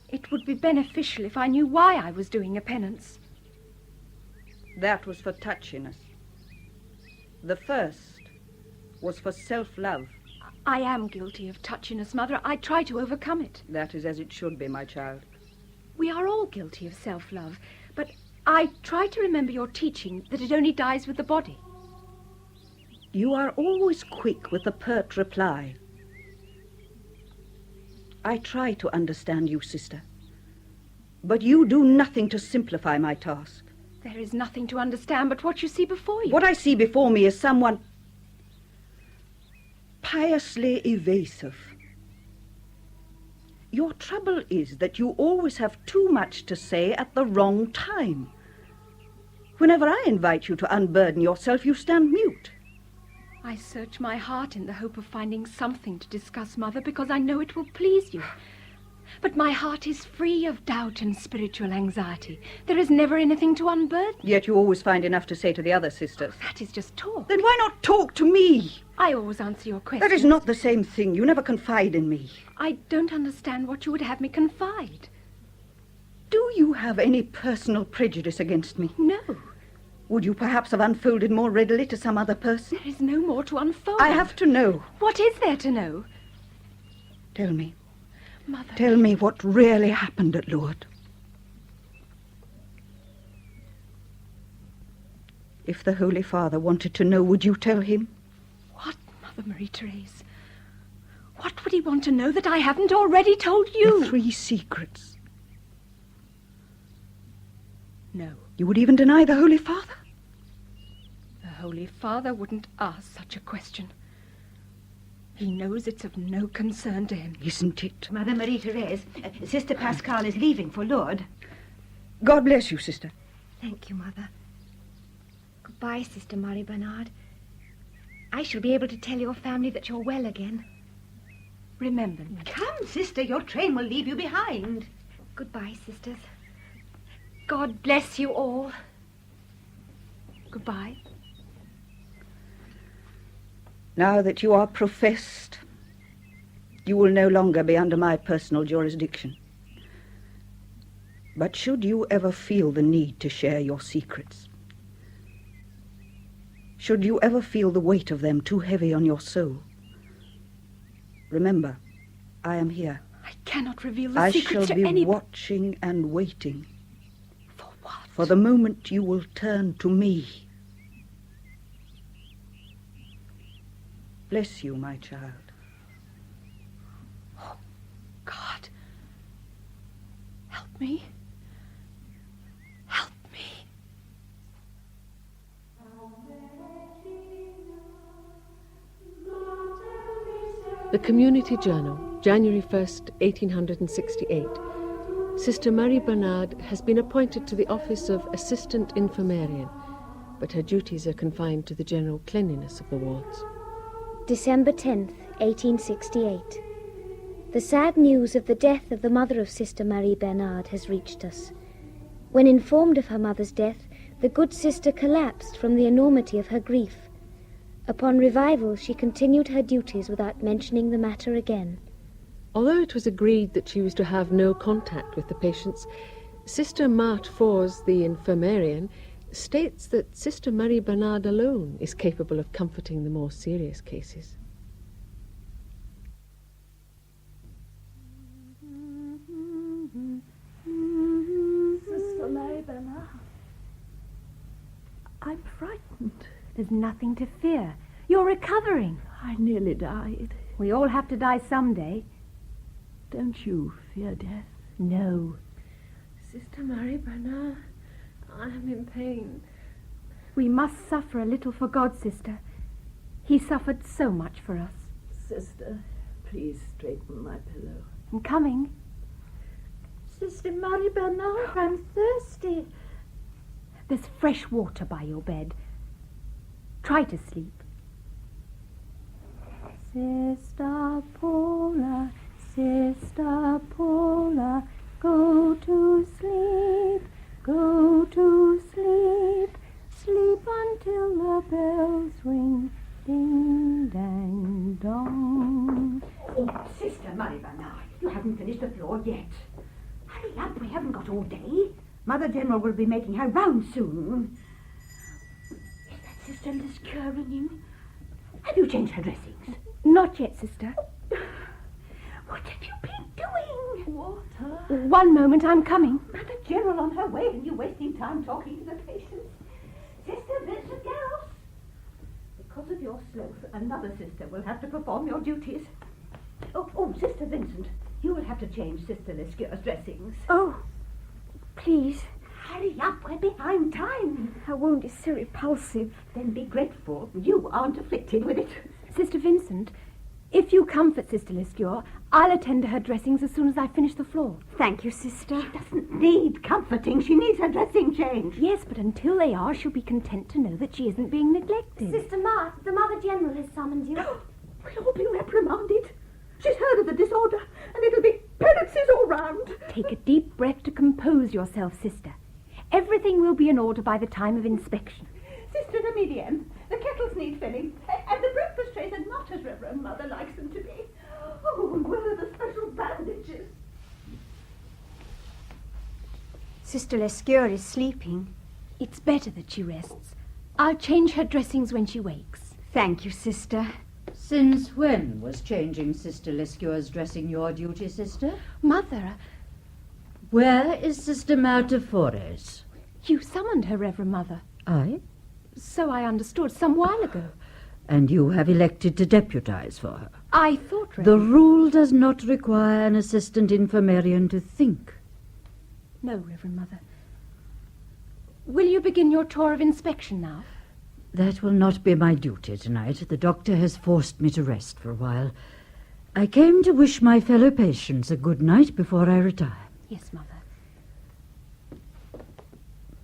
It would be beneficial if I knew why I was doing a penance. That was for touchiness. The first was for self-love. I am guilty of touchiness, Mother. I try to overcome it. That is as it should be, my child. We are all guilty of self-love, but I try to remember your teaching that it only dies with the body. You are always quick with a pert reply. I try to understand you, sister. But you do nothing to simplify my task. There is nothing to understand but what you see before you. What I see before me is someone piously evasive. Your trouble is that you always have too much to say at the wrong time. Whenever I invite you to unburden yourself, you stand mute. I search my heart in the hope of finding something to discuss, Mother, because I know it will please you. But my heart is free of doubt and spiritual anxiety. There is never anything to unburden. Yet you always find enough to say to the other sisters. That is just talk. Then why not talk to me? I always answer your questions. That is not the same thing. You never confide in me. I don't understand what you would have me confide. Do you have any personal prejudice against me? No. Would you perhaps have unfolded more readily to some other person? There is no more to unfold. I have to know. What is there to know? Tell me. Mother. Tell me what really happened at Lourdes. If the Holy Father wanted to know, would you tell him? What, Mother Marie-Therese? What would he want to know that I haven't already told you? The 3 secrets. No. You would even deny the Holy Father? The Holy Father wouldn't ask such a question. He knows it's of no concern to him. Isn't it? Mother Marie-Therese, Sister Pascal is leaving for Lourdes. God bless you, sister. Thank you, Mother. Goodbye, Sister Marie Bernard. I shall be able to tell your family that you're well again. Remember me. Come, sister, your train will leave you behind. Goodbye, sisters. God bless you all. Goodbye. Now that you are professed, you will no longer be under my personal jurisdiction. But should you ever feel the need to share your secrets, should you ever feel the weight of them too heavy on your soul, remember, I am here. I cannot reveal the secrets to I shall be any... watching and waiting. For what? For the moment you will turn to me. Bless you, my child. Oh, God. Help me. Help me. The Community Journal, January 1st, 1868. Sister Marie Bernard has been appointed to the office of Assistant Infirmarian, but her duties are confined to the general cleanliness of the wards. December 10th, 1868. The sad news of the death of the mother of Sister Marie Bernard has reached us. When informed of her mother's death, the good sister collapsed from the enormity of her grief. Upon revival, she continued her duties without mentioning the matter again. Although it was agreed that she was to have no contact with the patients, Sister Marthe Fors, the infirmarian, states that Sister Marie Bernard alone is capable of comforting the more serious cases. Sister Marie Bernard, I'm frightened. There's nothing to fear. You're recovering. I nearly died. We all have to die someday. Don't you fear death? No. Sister Marie Bernard, I am in pain. We must suffer a little for God, sister. He suffered so much for us. Sister, please straighten my pillow. I'm coming. Sister Marie Bernard, I'm thirsty. There's fresh water by your bed. Try to sleep. Sister Paula, go to sleep, go to sleep. Sleep until the bells ring, ding, dang, dong. Oh, Sister Marie Bernard, you haven't finished the floor yet. Hurry up, we haven't got all day. Mother General will be making her round soon. Is that Sister Lescure ringing? Have you changed her dressings? Not yet, sister. What have you been doing? Water. One moment, I'm coming. Mother General on her way and you wasting time talking to the patients. Sister Vincent Garros. Because of your sloth, another sister will have to perform your duties. Oh, Sister Vincent, you will have to change Sister Lescure's dressings. Oh, please. Hurry up, we're behind time. Her wound is so repulsive. Then be grateful you aren't afflicted with it. Sister Vincent, if you comfort Sister Lescure, I'll attend to her dressings as soon as I finish the floor. Thank you, sister. She doesn't need comforting. She needs her dressing changed. Yes, but until they are, she'll be content to know that she isn't being neglected. Sister Marthe, the Mother General has summoned you. We'll all be reprimanded. She's heard of the disorder, and it'll be penances all round. Take a deep breath to compose yourself, sister. Everything will be in order by the time of inspection. Sister de Medienne, the kettles need filling, and the breakfast trays are not as Reverend Mother likes them to be. Oh, and where are the special bandages? Sister Lescure is sleeping. It's better that she rests. I'll change her dressings when she wakes. Thank you, Sister. Since when was changing Sister Lescure's dressing your duty, Sister? Mother... Where is Sister Marta Flores? You summoned her, Reverend Mother. I? So I understood some while ago. And you have elected to deputize for her. I thought, Reverend... The rule does not require an assistant infirmarian to think. No, Reverend Mother. Will you begin your tour of inspection now? That will not be my duty tonight. The doctor has forced me to rest for a while. I came to wish my fellow patients a good night before I retire. Yes, Mother.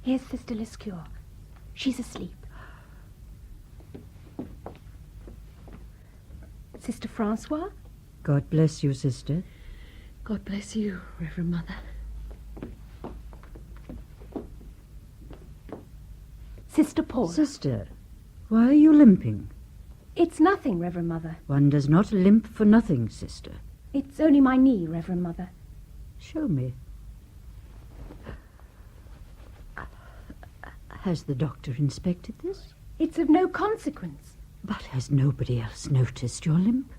Here's Sister Lescure. She's asleep. Sister Francois? God bless you, Sister. God bless you, Reverend Mother. Sister Paula. Sister, why are you limping? It's nothing, Reverend Mother. One does not limp for nothing, Sister. It's only my knee, Reverend Mother. Show me. Has the doctor inspected this? It's of no consequence. But has nobody else noticed your limp?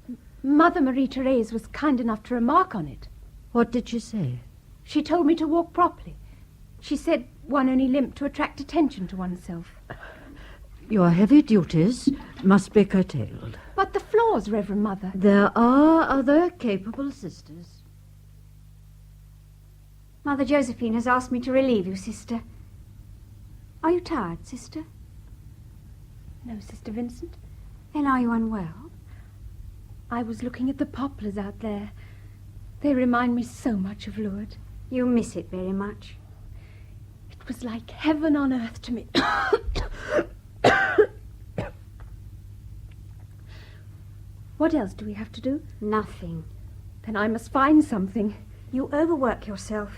Mother Marie-Therese was kind enough to remark on it. What did she say? She told me to walk properly. She said one only limped to attract attention to oneself. Your heavy duties must be curtailed. But the floors, Reverend Mother. There are other capable sisters. Mother Josephine has asked me to relieve you, Sister. Are you tired, Sister? No, Sister Vincent. Then are you unwell? I was looking at the poplars out there. They remind me so much of Lourdes. You miss it very much. It was like heaven on earth to me. What else do we have to do? Nothing. Then I must find something. You overwork yourself.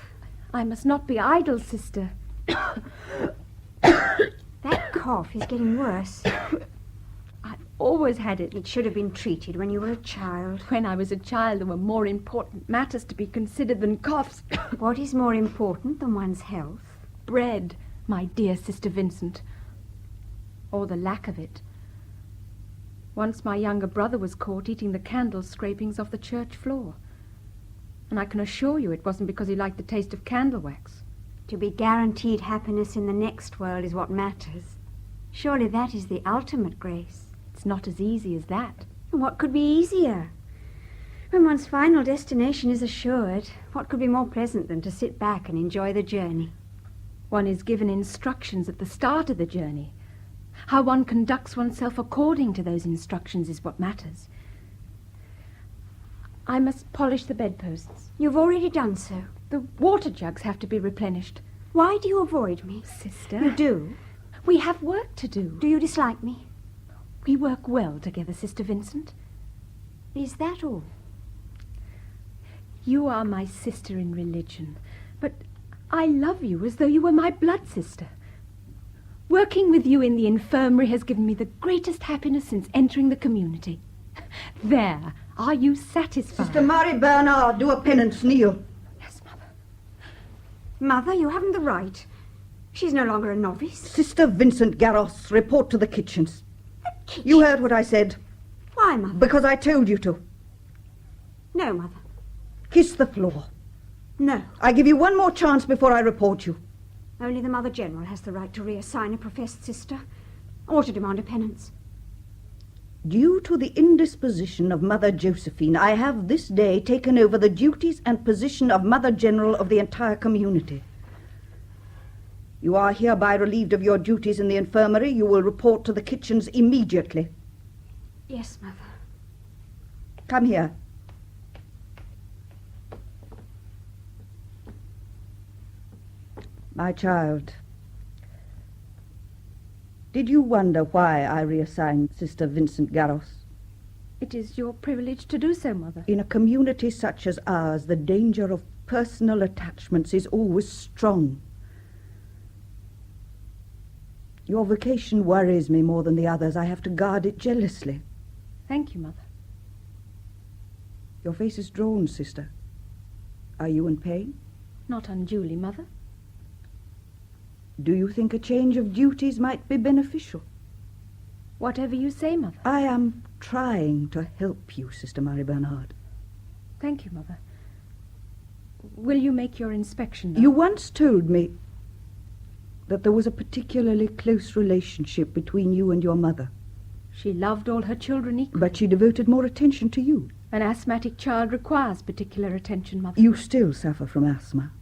I must not be idle, Sister. That cough is getting worse. I've always had it. It should have been treated when you were a child. When I was a child, there were more important matters to be considered than coughs. What is more important than one's health? Bread, my dear Sister Vincent. Or the lack of it. Once my younger brother was caught eating the candle scrapings off the church floor. And I can assure you it wasn't because he liked the taste of candle wax. To be guaranteed happiness in the next world is what matters. Surely that is the ultimate grace. It's not as easy as that. What could be easier? When one's final destination is assured, what could be more pleasant than to sit back and enjoy the journey? One is given instructions at the start of the journey. How one conducts oneself according to those instructions is what matters. I must polish the bedposts. You've already done so. The water jugs have to be replenished. Why do you avoid me? Sister. You do? We have work to do. Do you dislike me? We work well together, Sister Vincent. Is that all? You are my sister in religion, but I love you as though you were my blood sister. Working with you in the infirmary has given me the greatest happiness since entering the community. There, are you satisfied? Sister Mary Bernard, do a penance, kneel. Yes, Mother. Mother, you haven't the right. She's no longer a novice. Sister Vincent Garros, report to the kitchens. The kitchen? You heard what I said. Why, Mother? Because I told you to. No, Mother. Kiss the floor. No. I give you one more chance before I report you. Only the Mother General has the right to reassign a professed sister, or to demand a penance. Due to the indisposition of Mother Josephine, I have this day taken over the duties and position of Mother General of the entire community. You are hereby relieved of your duties in the infirmary. You will report to the kitchens immediately. Yes, Mother. Come here. My child, did you wonder why I reassigned Sister Vincent Garros? It is your privilege to do so, Mother. In a community such as ours, the danger of personal attachments is always strong. Your vocation worries me more than the others. I have to guard it jealously. Thank you, Mother. Your face is drawn, Sister. Are you in pain? Not unduly, Mother. Do you think a change of duties might be beneficial? Whatever you say, Mother. I am trying to help you, Sister Mary Bernard. Thank you, Mother. Will you make your inspection now? You once told me that there was a particularly close relationship between you and your mother. She loved all her children equally. But she devoted more attention to you. An asthmatic child requires particular attention, Mother. You still suffer from asthma.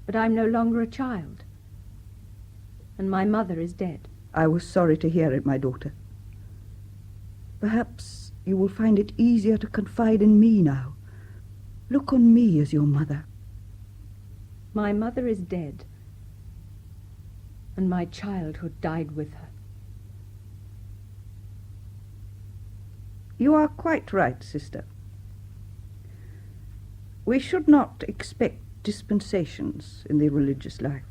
But I'm no longer a child. And my mother is dead. I was sorry to hear it, my daughter. Perhaps you will find it easier to confide in me now. Look on me as your mother. My mother is dead. And my childhood died with her. You are quite right, sister. We should not expect dispensations in the religious life.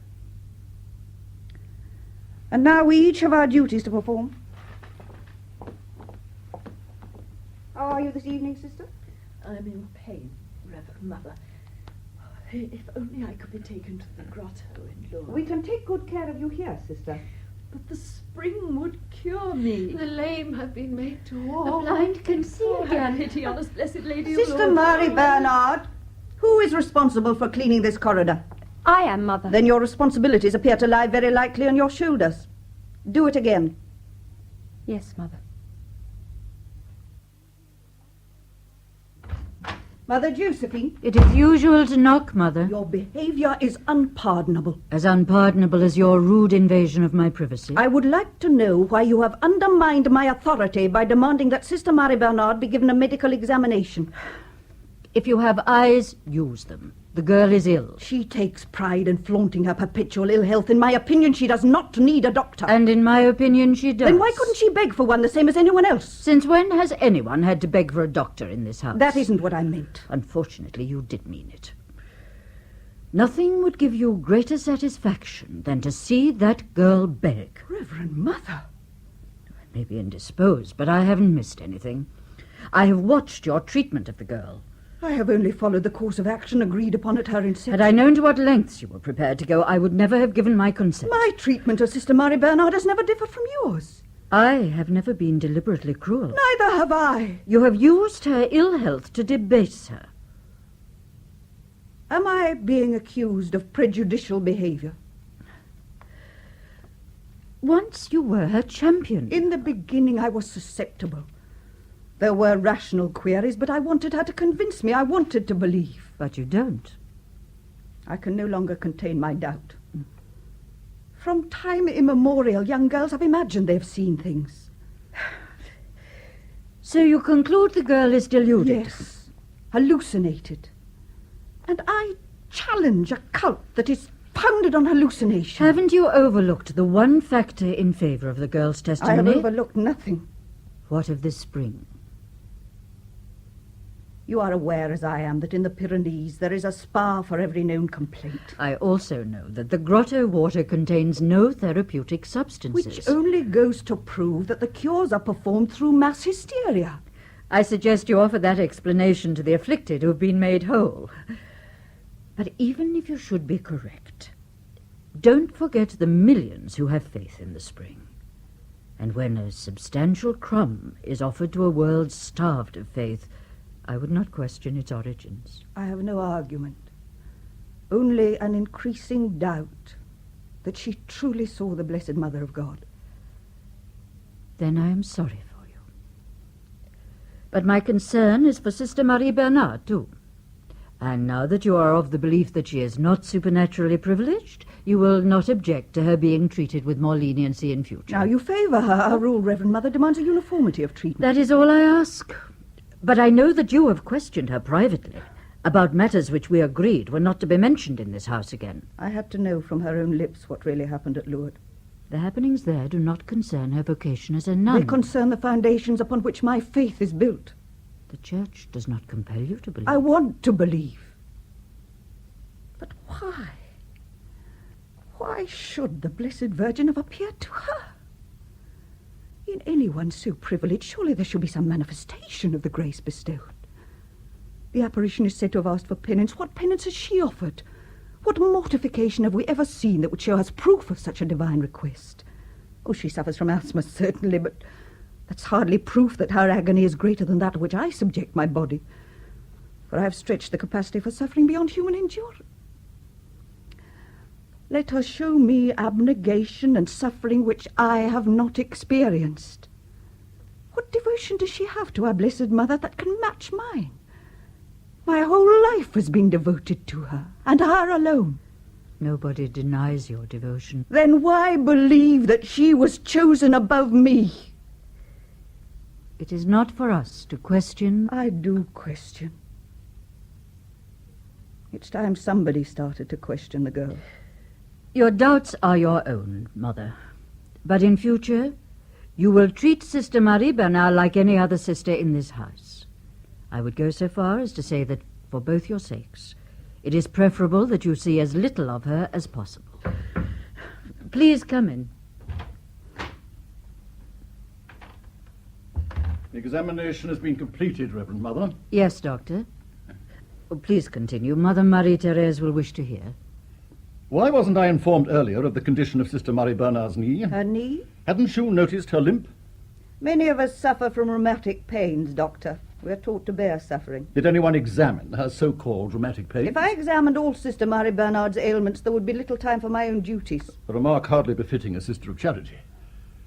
And now we each have our duties to perform. How are you this evening, sister? I'm in pain, Reverend Mother. If only I could be taken to the grotto in Lourdes. We can take good care of you here, sister. But the spring would cure me. The lame have been made to walk. The blind can see again. Pity on us, Blessed Lady of Sister Lourdes. Mary Bernard, who is responsible for cleaning this corridor? I am, Mother. Then your responsibilities appear to lie very likely on your shoulders. Do it again. Yes, Mother. Mother Josephine. It is usual to knock, Mother. Your behaviour is unpardonable. As unpardonable as your rude invasion of my privacy. I would like to know why you have undermined my authority by demanding that Sister Mary Bernard be given a medical examination. If you have eyes, use them. The girl is ill. She takes pride in flaunting her perpetual ill health. In my opinion, she does not need a doctor. And in my opinion, she does. Then why couldn't she beg for one the same as anyone else? Since when has anyone had to beg for a doctor in this house? That isn't what I meant. Unfortunately, you did mean it. Nothing would give you greater satisfaction than to see that girl beg. Reverend Mother. I may be indisposed, but I haven't missed anything. I have watched your treatment of the girl. I have only followed the course of action agreed upon at her inception. Had I known to what lengths you were prepared to go, I would never have given my consent. My treatment of Sister Mary Bernard has never differed from yours. I have never been deliberately cruel. Neither have I. You have used her ill health to debase her. Am I being accused of prejudicial behaviour? Once you were her champion. In the beginning I was susceptible. There were rational queries, but I wanted her to convince me. I wanted to believe. But you don't. I can no longer contain my doubt. From time immemorial, young girls have imagined they've seen things. So you conclude the girl is deluded? Yes, hallucinated. And I challenge a cult that is founded on hallucination. Haven't you overlooked the one factor in favour of the girl's testimony? I have overlooked nothing. What of this spring? You are aware, as I am, that in the Pyrenees there is a spa for every known complaint. I also know that the grotto water contains no therapeutic substances. Which only goes to prove that the cures are performed through mass hysteria. I suggest you offer that explanation to the afflicted who have been made whole. But even if you should be correct, don't forget the millions who have faith in the spring. And when a substantial crumb is offered to a world starved of faith, I would not question its origins. I have no argument, only an increasing doubt that she truly saw the Blessed Mother of God. Then I am sorry for you. But my concern is for Sister Marie Bernard, too. And now that you are of the belief that she is not supernaturally privileged, you will not object to her being treated with more leniency in future. Now you favour her. Our rule, Reverend Mother, demands a uniformity of treatment. That is all I ask. But I know that you have questioned her privately about matters which we agreed were not to be mentioned in this house again. I had to know from her own lips what really happened at Lourdes. The happenings there do not concern her vocation as a nun. They concern the foundations upon which my faith is built. The Church does not compel you to believe. I want to believe. But why? Why should the Blessed Virgin have appeared to her? In anyone so privileged, surely there should be some manifestation of the grace bestowed. The apparition is said to have asked for penance. What penance has she offered? What mortification have we ever seen that would show us proof of such a divine request? Oh, she suffers from asthma, certainly, but that's hardly proof that her agony is greater than that to which I subject my body, for I have stretched the capacity for suffering beyond human endurance. Let her show me abnegation and suffering which I have not experienced. What devotion does she have to our Blessed Mother that can match mine? My whole life has been devoted to her, and her alone. Nobody denies your devotion. Then why believe that she was chosen above me? It is not for us to question. I do question. It's time somebody started to question the girl. Your doubts are your own, Mother. But in future, you will treat Sister Marie Bernard like any other sister in this house. I would go so far as to say that, for both your sakes, it is preferable that you see as little of her as possible. Please come in. The examination has been completed, Reverend Mother. Yes, Doctor. Oh, please continue. Mother Marie-Thérèse will wish to hear. Why wasn't I informed earlier of the condition of Sister Marie Bernard's knee? Her knee? Hadn't you noticed her limp? Many of us suffer from rheumatic pains, Doctor. We're taught to bear suffering. Did anyone examine her so-called rheumatic pain? If I examined all Sister Marie Bernard's ailments, there would be little time for my own duties. A remark hardly befitting a sister of charity.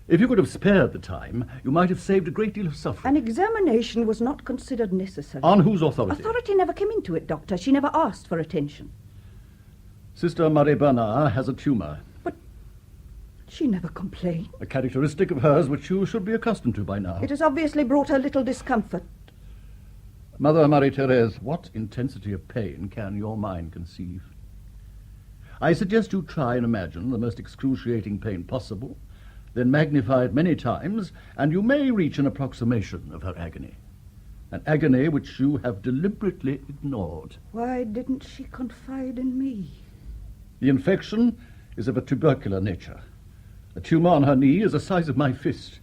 If you could have spared the time, you might have saved a great deal of suffering. An examination was not considered necessary. On whose authority? Authority never came into it, Doctor. She never asked for attention. Sister Marie Bernard has a tumour. But she never complained. A characteristic of hers which you should be accustomed to by now. It has obviously brought her little discomfort. Mother Marie-Thérèse, what intensity of pain can your mind conceive? I suggest you try and imagine the most excruciating pain possible, then magnify it many times, and you may reach an approximation of her agony. An agony which you have deliberately ignored. Why didn't she confide in me? The infection is of a tubercular nature. A tumour on her knee is the size of my fist.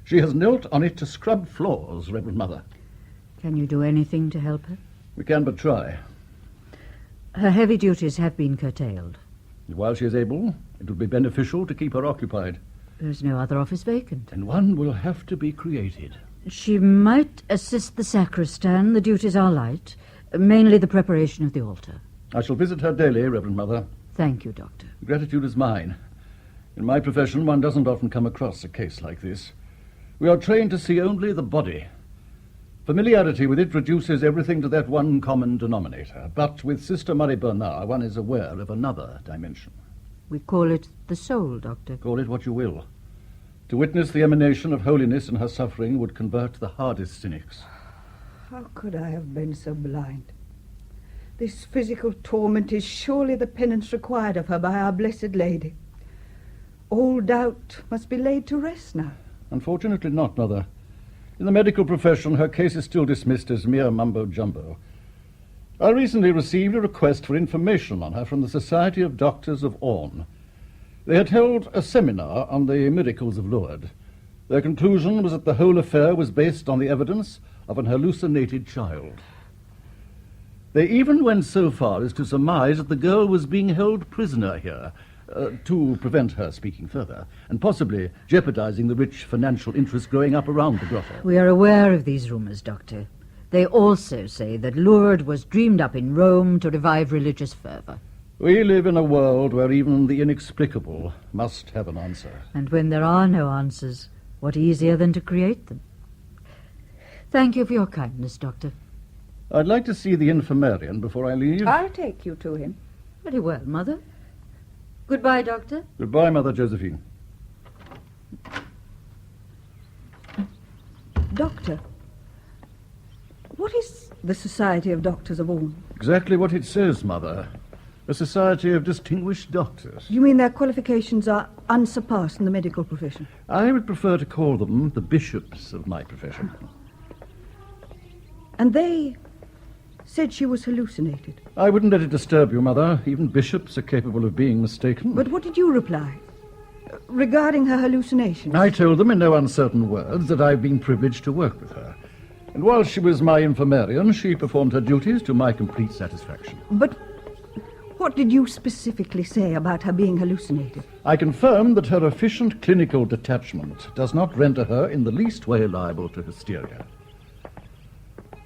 She has knelt on it to scrub floors, Reverend Mother. Can you do anything to help her? We can but try. Her heavy duties have been curtailed. While she is able, it would be beneficial to keep her occupied. There's no other office vacant. And one will have to be created. She might assist the sacristan. The duties are light, mainly the preparation of the altar. I shall visit her daily, Reverend Mother. Thank you, Doctor. Gratitude is mine. In my profession, one doesn't often come across a case like this. We are trained to see only the body. Familiarity with it reduces everything to that one common denominator. But with Sister Marie Bernard, one is aware of another dimension. We call it the soul, Doctor. Call it what you will. To witness the emanation of holiness in her suffering would convert the hardest cynics. How could I have been so blind? This physical torment is surely the penance required of her by our Blessed Lady. All doubt must be laid to rest now. Unfortunately not, Mother. In the medical profession, her case is still dismissed as mere mumbo-jumbo. I recently received a request for information on her from the Society of Doctors of Orne. They had held a seminar on the miracles of Lourdes. Their conclusion was that the whole affair was based on the evidence of an hallucinated child. They even went so far as to surmise that the girl was being held prisoner here, to prevent her speaking further, and possibly jeopardizing the rich financial interests growing up around the grotto. We are aware of these rumors, Doctor. They also say that Lourdes was dreamed up in Rome to revive religious fervor. We live in a world where even the inexplicable must have an answer. And when there are no answers, what easier than to create them? Thank you for your kindness, Doctor. I'd like to see the infirmarian before I leave. I'll take you to him. Very well, Mother. Goodbye, Doctor. Goodbye, Mother Josephine. Doctor, what is the Society of Doctors of Orne? Exactly what it says, Mother. A society of distinguished doctors. You mean their qualifications are unsurpassed in the medical profession? I would prefer to call them the bishops of my profession. And they said she was hallucinated. I wouldn't let it disturb you, Mother. Even bishops are capable of being mistaken. But what did you reply? Regarding her hallucinations? I told them in no uncertain words that I've been privileged to work with her. And while she was my infirmarian, she performed her duties to my complete satisfaction. But What did you specifically say about her being hallucinated? I confirm that her efficient clinical detachment does not render her in the least way liable to hysteria.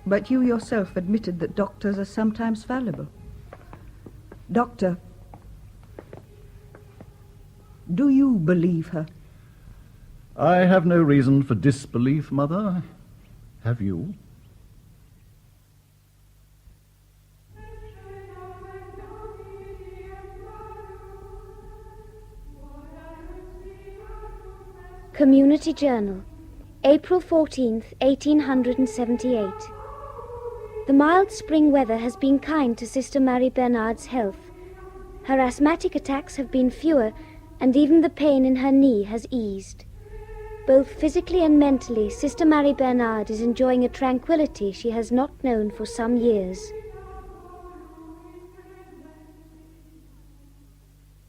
But you yourself admitted that doctors are sometimes fallible. Doctor, do you believe her? I have no reason for disbelief, Mother. Have you? Community Journal, April 14th, 1878. The mild spring weather has been kind to Sister Marie Bernard's health. Her asthmatic attacks have been fewer, and even the pain in her knee has eased. Both physically and mentally, Sister Marie Bernard is enjoying a tranquility she has not known for some years.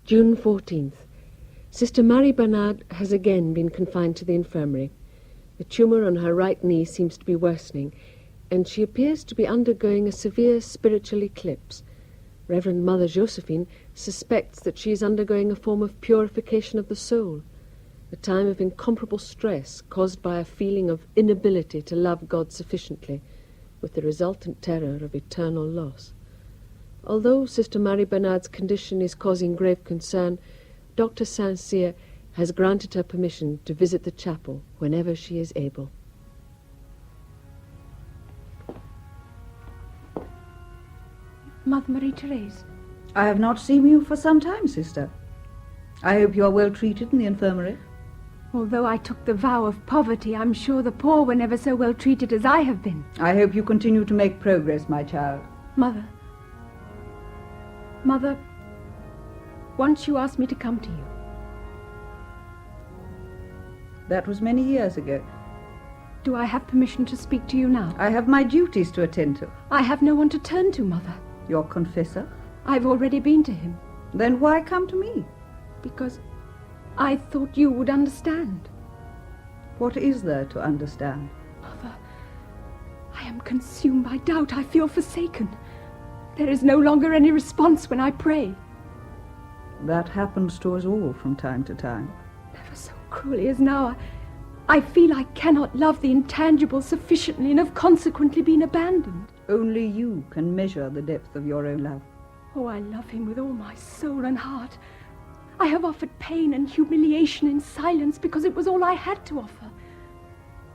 June 14th. Sister Marie Bernard has again been confined to the infirmary. The tumour on her right knee seems to be worsening, and she appears to be undergoing a severe spiritual eclipse. Reverend Mother Josephine suspects that she is undergoing a form of purification of the soul, a time of incomparable stress caused by a feeling of inability to love God sufficiently, with the resultant terror of eternal loss. Although Sister Marie Bernard's condition is causing grave concern, Dr. Saint-Cyr has granted her permission to visit the chapel whenever she is able. Mother Marie-Therese. I have not seen you for some time, sister. I hope you are well treated in the infirmary. Although I took the vow of poverty, I'm sure the poor were never so well treated as I have been. I hope you continue to make progress, my child. Mother, once you asked me to come to you. That was many years ago. Do I have permission to speak to you now? I have my duties to attend to. I have no one to turn to, Mother. Your confessor? I've already been to him. Then why come to me? Because I thought you would understand. What is there to understand? Mother, I am consumed by doubt. I feel forsaken. There is no longer any response when I pray. That happens to us all from time to time. Never so cruelly as now. I feel I cannot love the intangible sufficiently and have consequently been abandoned. Only you can measure the depth of your own love. Oh, I love him with all my soul and heart. I have offered pain and humiliation in silence because it was all I had to offer.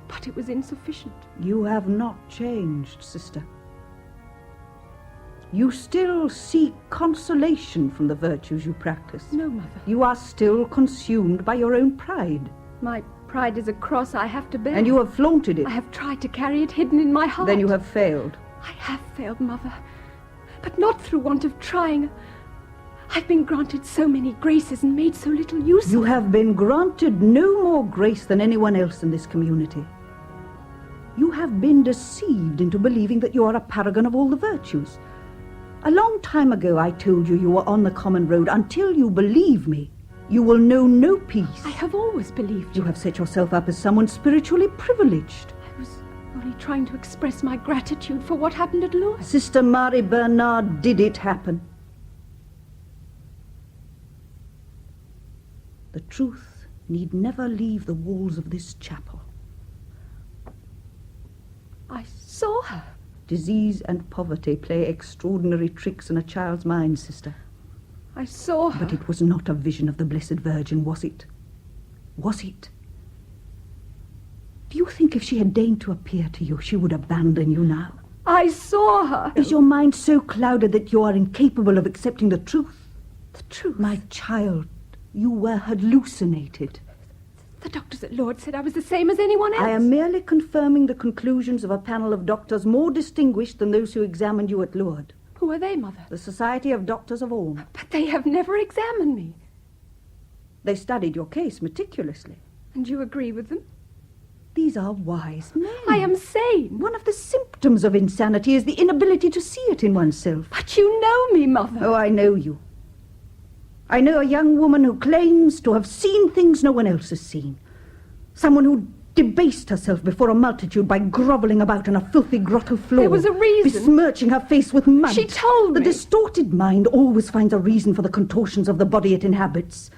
But it was insufficient. You have not changed, sister. You still seek consolation from the virtues you practice. No, Mother. You are still consumed by your own pride. My pride is a cross I have to bear. And you have flaunted it. I have tried to carry it hidden in my heart. Then you have failed. I have failed, Mother, but not through want of trying. I've been granted so many graces and made so little use of them. You have been granted no more grace than anyone else in this community. You have been deceived into believing that you are a paragon of all the virtues. A long time ago I told you you were on the common road. Until you believe me, you will know no peace. I have always believed you. You have set yourself up as someone spiritually privileged. I was only trying to express my gratitude for what happened at Lourdes. Sister Marie Bernard, did it happen? The truth need never leave the walls of this chapel. I saw her. Disease and poverty play extraordinary tricks in a child's mind, sister. I saw her. But it was not a vision of the Blessed Virgin, was it? Was it? Do you think if she had deigned to appear to you, she would abandon you now? I saw her. Is your mind so clouded that you are incapable of accepting the truth? The truth? My child, you were hallucinated. The doctors at Lourdes said I was the same as anyone else. I am merely confirming the conclusions of a panel of doctors more distinguished than those who examined you at Lourdes. Who are they, Mother? The Society of Doctors of Ulm. But they have never examined me. They studied your case meticulously. And you agree with them? These are wise men. I am sane. One of the symptoms of insanity is the inability to see it in oneself. But you know me, Mother. Oh, I know you. I know a young woman who claims to have seen things no one else has seen. Someone who debased herself before a multitude by grovelling about on a filthy grotto floor. There was a reason. Besmirching her face with mud. She told me. The distorted mind always finds a reason for the contortions of the body it inhabits.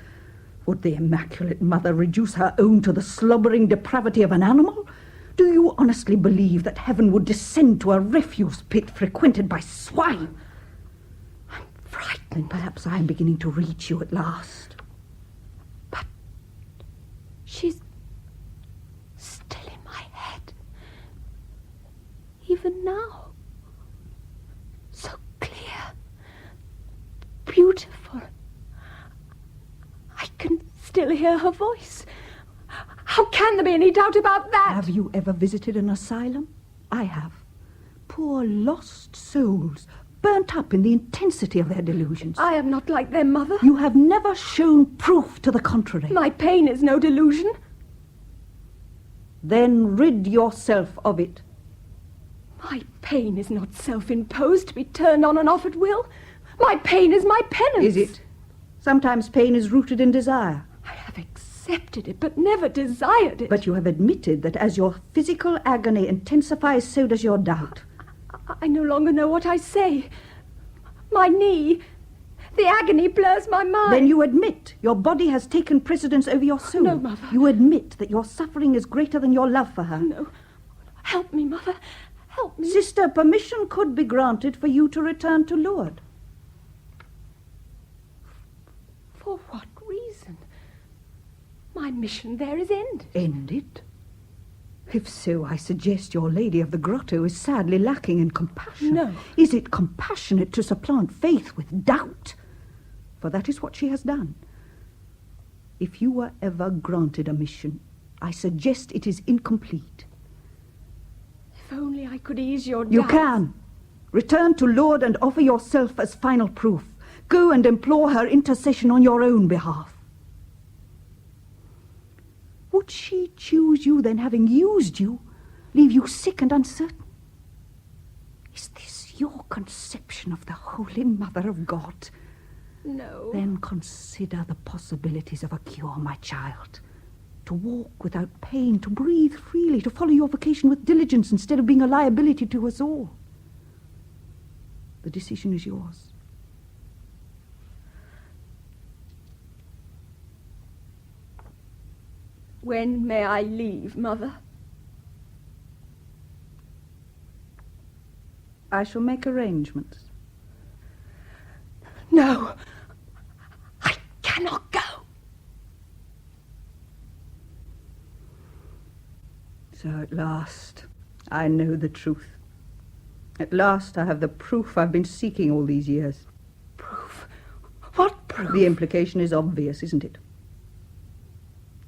Would the Immaculate Mother reduce her own to the slobbering depravity of an animal? Do you honestly believe that heaven would descend to a refuse pit frequented by swine? I'm frightened. Perhaps I'm beginning to reach you at last. But she's still in my head. Even now. So clear. Beautiful. I can still hear her voice. How can there be any doubt about that? Have you ever visited an asylum? I have. Poor lost souls, burnt up in the intensity of their delusions. I am not like them, Mother. You have never shown proof to the contrary. My pain is no delusion. Then rid yourself of it. My pain is not self-imposed to be turned on and off at will. My pain is my penance. Is it? Sometimes pain is rooted in desire. I have accepted it, but never desired it. But you have admitted that as your physical agony intensifies, so does your doubt. I no longer know what I say. My knee, the agony blurs my mind. Then you admit your body has taken precedence over your soul. No, Mother. You admit that your suffering is greater than your love for her. No. Help me, Mother. Help me. Sister, permission could be granted for you to return to Lourdes. For what reason? My mission there is ended. Ended? If so, I suggest your Lady of the Grotto is sadly lacking in compassion. No. Is it compassionate to supplant faith with doubt? For that is what she has done. If you were ever granted a mission, I suggest it is incomplete. If only I could ease your doubts. You can. Return to Lourdes and offer yourself as final proof. Go and implore her intercession on your own behalf. Would she choose you, then, having used you, leave you sick and uncertain? Is this your conception of the Holy Mother of God? No. Then consider the possibilities of a cure, my child. To walk without pain, to breathe freely, to follow your vocation with diligence instead of being a liability to us all. The decision is yours. When may I leave, Mother? I shall make arrangements. No. I cannot go. So at last, I know the truth. At last I have the proof I've been seeking all these years. Proof? What proof? The implication is obvious, isn't it?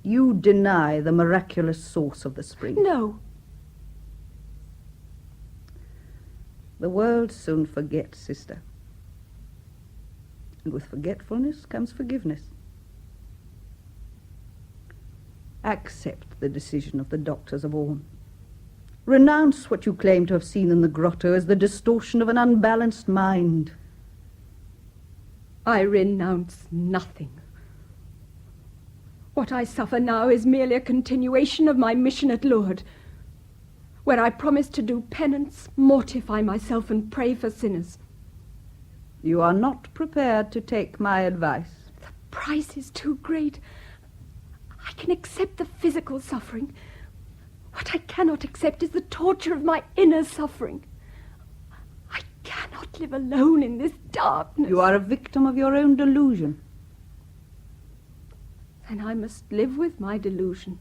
You deny the miraculous source of the spring. No. The world soon forgets, sister. And with forgetfulness comes forgiveness. Accept the decision of the doctors of Orme. Renounce what you claim to have seen in the grotto as the distortion of an unbalanced mind. I renounce nothing. What I suffer now is merely a continuation of my mission at Lourdes, where I promise to do penance, mortify myself, and pray for sinners. You are not prepared to take my advice. The price is too great. I can accept the physical suffering. What I cannot accept is the torture of my inner suffering. I cannot live alone in this darkness. You are a victim of your own delusion. Then I must live with my delusion.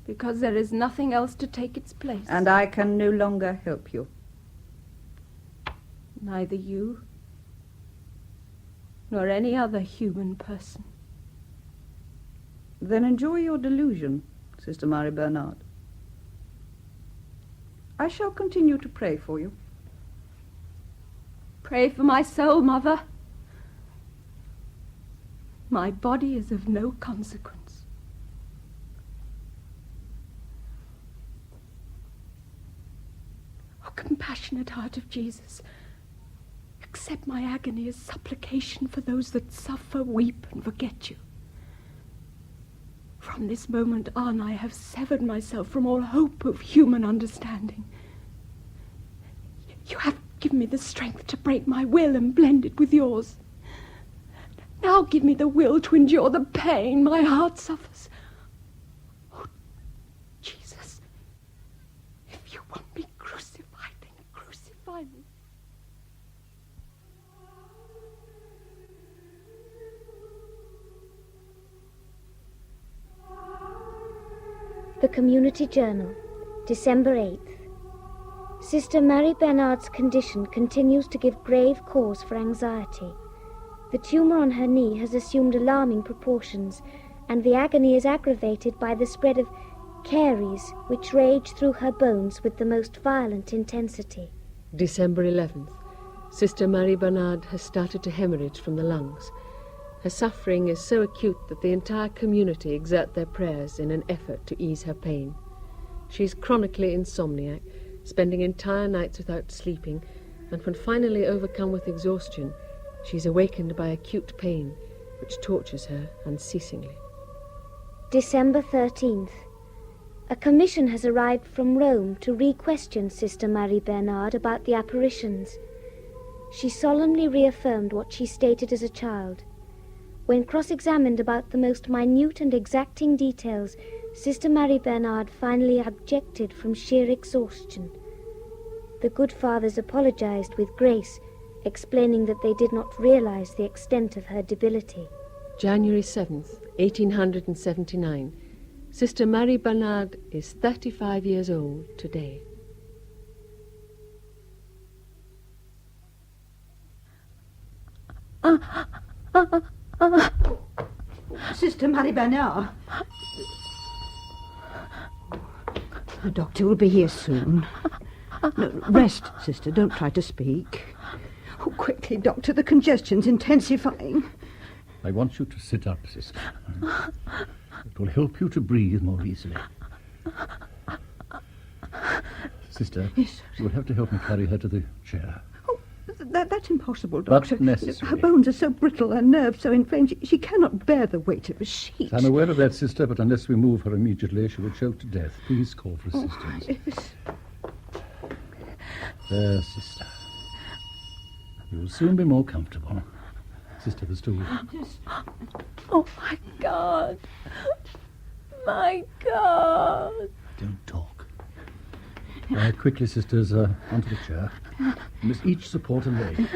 Because there is nothing else to take its place. And I can no longer help you. Neither you, nor any other human person. Then enjoy your delusion, Sister Marie Bernard. I shall continue to pray for you. Pray for my soul, Mother. My body is of no consequence. O compassionate heart of Jesus, accept my agony as supplication for those that suffer, weep, and forget you. From this moment on, I have severed myself from all hope of human understanding. You have given me the strength to break my will and blend it with yours. Now give me the will to endure the pain my heart suffers. Oh, Jesus, if you want me crucified, then crucify me. The Community Journal, December 8th. Sister Mary Bernard's condition continues to give grave cause for anxiety. The tumour on her knee has assumed alarming proportions, and the agony is aggravated by the spread of caries which rage through her bones with the most violent intensity. December 11th. Sister Mary Bernard has started to hemorrhage from the lungs. Her suffering is so acute that the entire community exert their prayers in an effort to ease her pain. She is chronically insomniac, spending entire nights without sleeping, and when finally overcome with exhaustion, she is awakened by acute pain, which tortures her unceasingly. December 13th. A commission has arrived from Rome to re-question Sister Mary Bernard about the apparitions. She solemnly reaffirmed what she stated as a child. When cross-examined about the most minute and exacting details, Sister Mary Bernard finally objected from sheer exhaustion. The good fathers apologized with grace, explaining that they did not realize the extent of her debility. January 7th, 1879. Sister Mary Bernard is 35 years old today. Sister Mary Bernard. The doctor will be here soon. No, rest, sister. Don't try to speak. Oh, quickly, doctor. The congestion's intensifying. I want you to sit up, sister. It will help you to breathe more easily. Sister, yes, you will have to help me carry her to the chair. That's impossible, doctor. But necessary. Her bones are so brittle and nerves so inflamed, she cannot bear the weight of a sheet. I'm aware of that, sister, but unless we move her immediately, she will choke to death. Please call for assistance. Oh, yes. There, sister. You will soon be more comfortable. Sister, the stool. Oh, my God. My God. Don't talk. Quickly, sisters, onto the chair. You must each support a leg.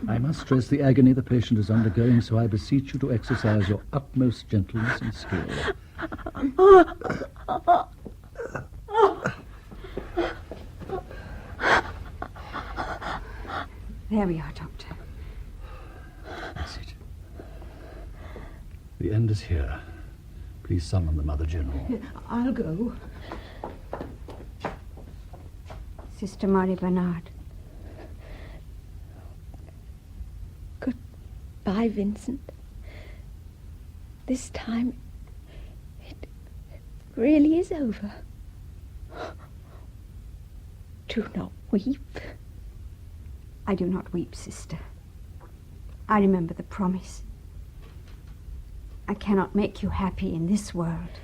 I must stress the agony the patient is undergoing, so I beseech you to exercise your utmost gentleness and skill. There we are, doctor. That's it. The end is here. Please summon the Mother General. I'll go. Sister Mary Bernard. Goodbye, Vincent. This time, it really is over. Do not weep. I do not weep, sister. I remember the promise. I cannot make you happy in this world.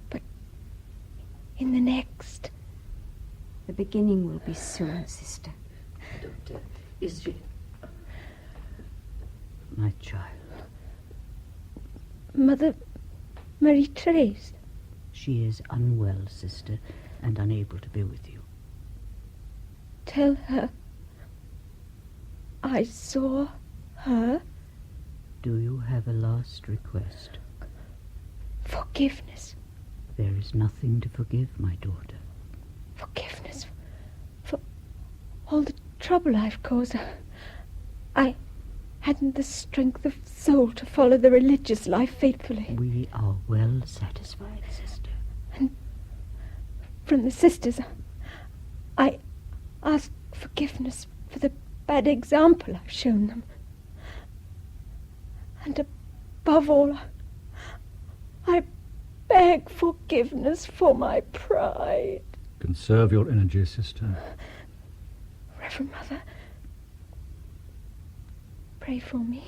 But in the next... The beginning will be soon, sister. Doctor, is she... My child. Mother Marie-Therese. She is unwell, sister, and unable to be with you. Tell her I saw her. Do you have a last request? Forgiveness. There is nothing to forgive, my daughter. Forgiveness for all the trouble I've caused her. I hadn't the strength of soul to follow the religious life faithfully. We are well satisfied, sister. And from the sisters, I ask forgiveness for the bad example I've shown them. And above all, I beg forgiveness for my pride. Conserve your energy, sister. Reverend Mother, pray for me.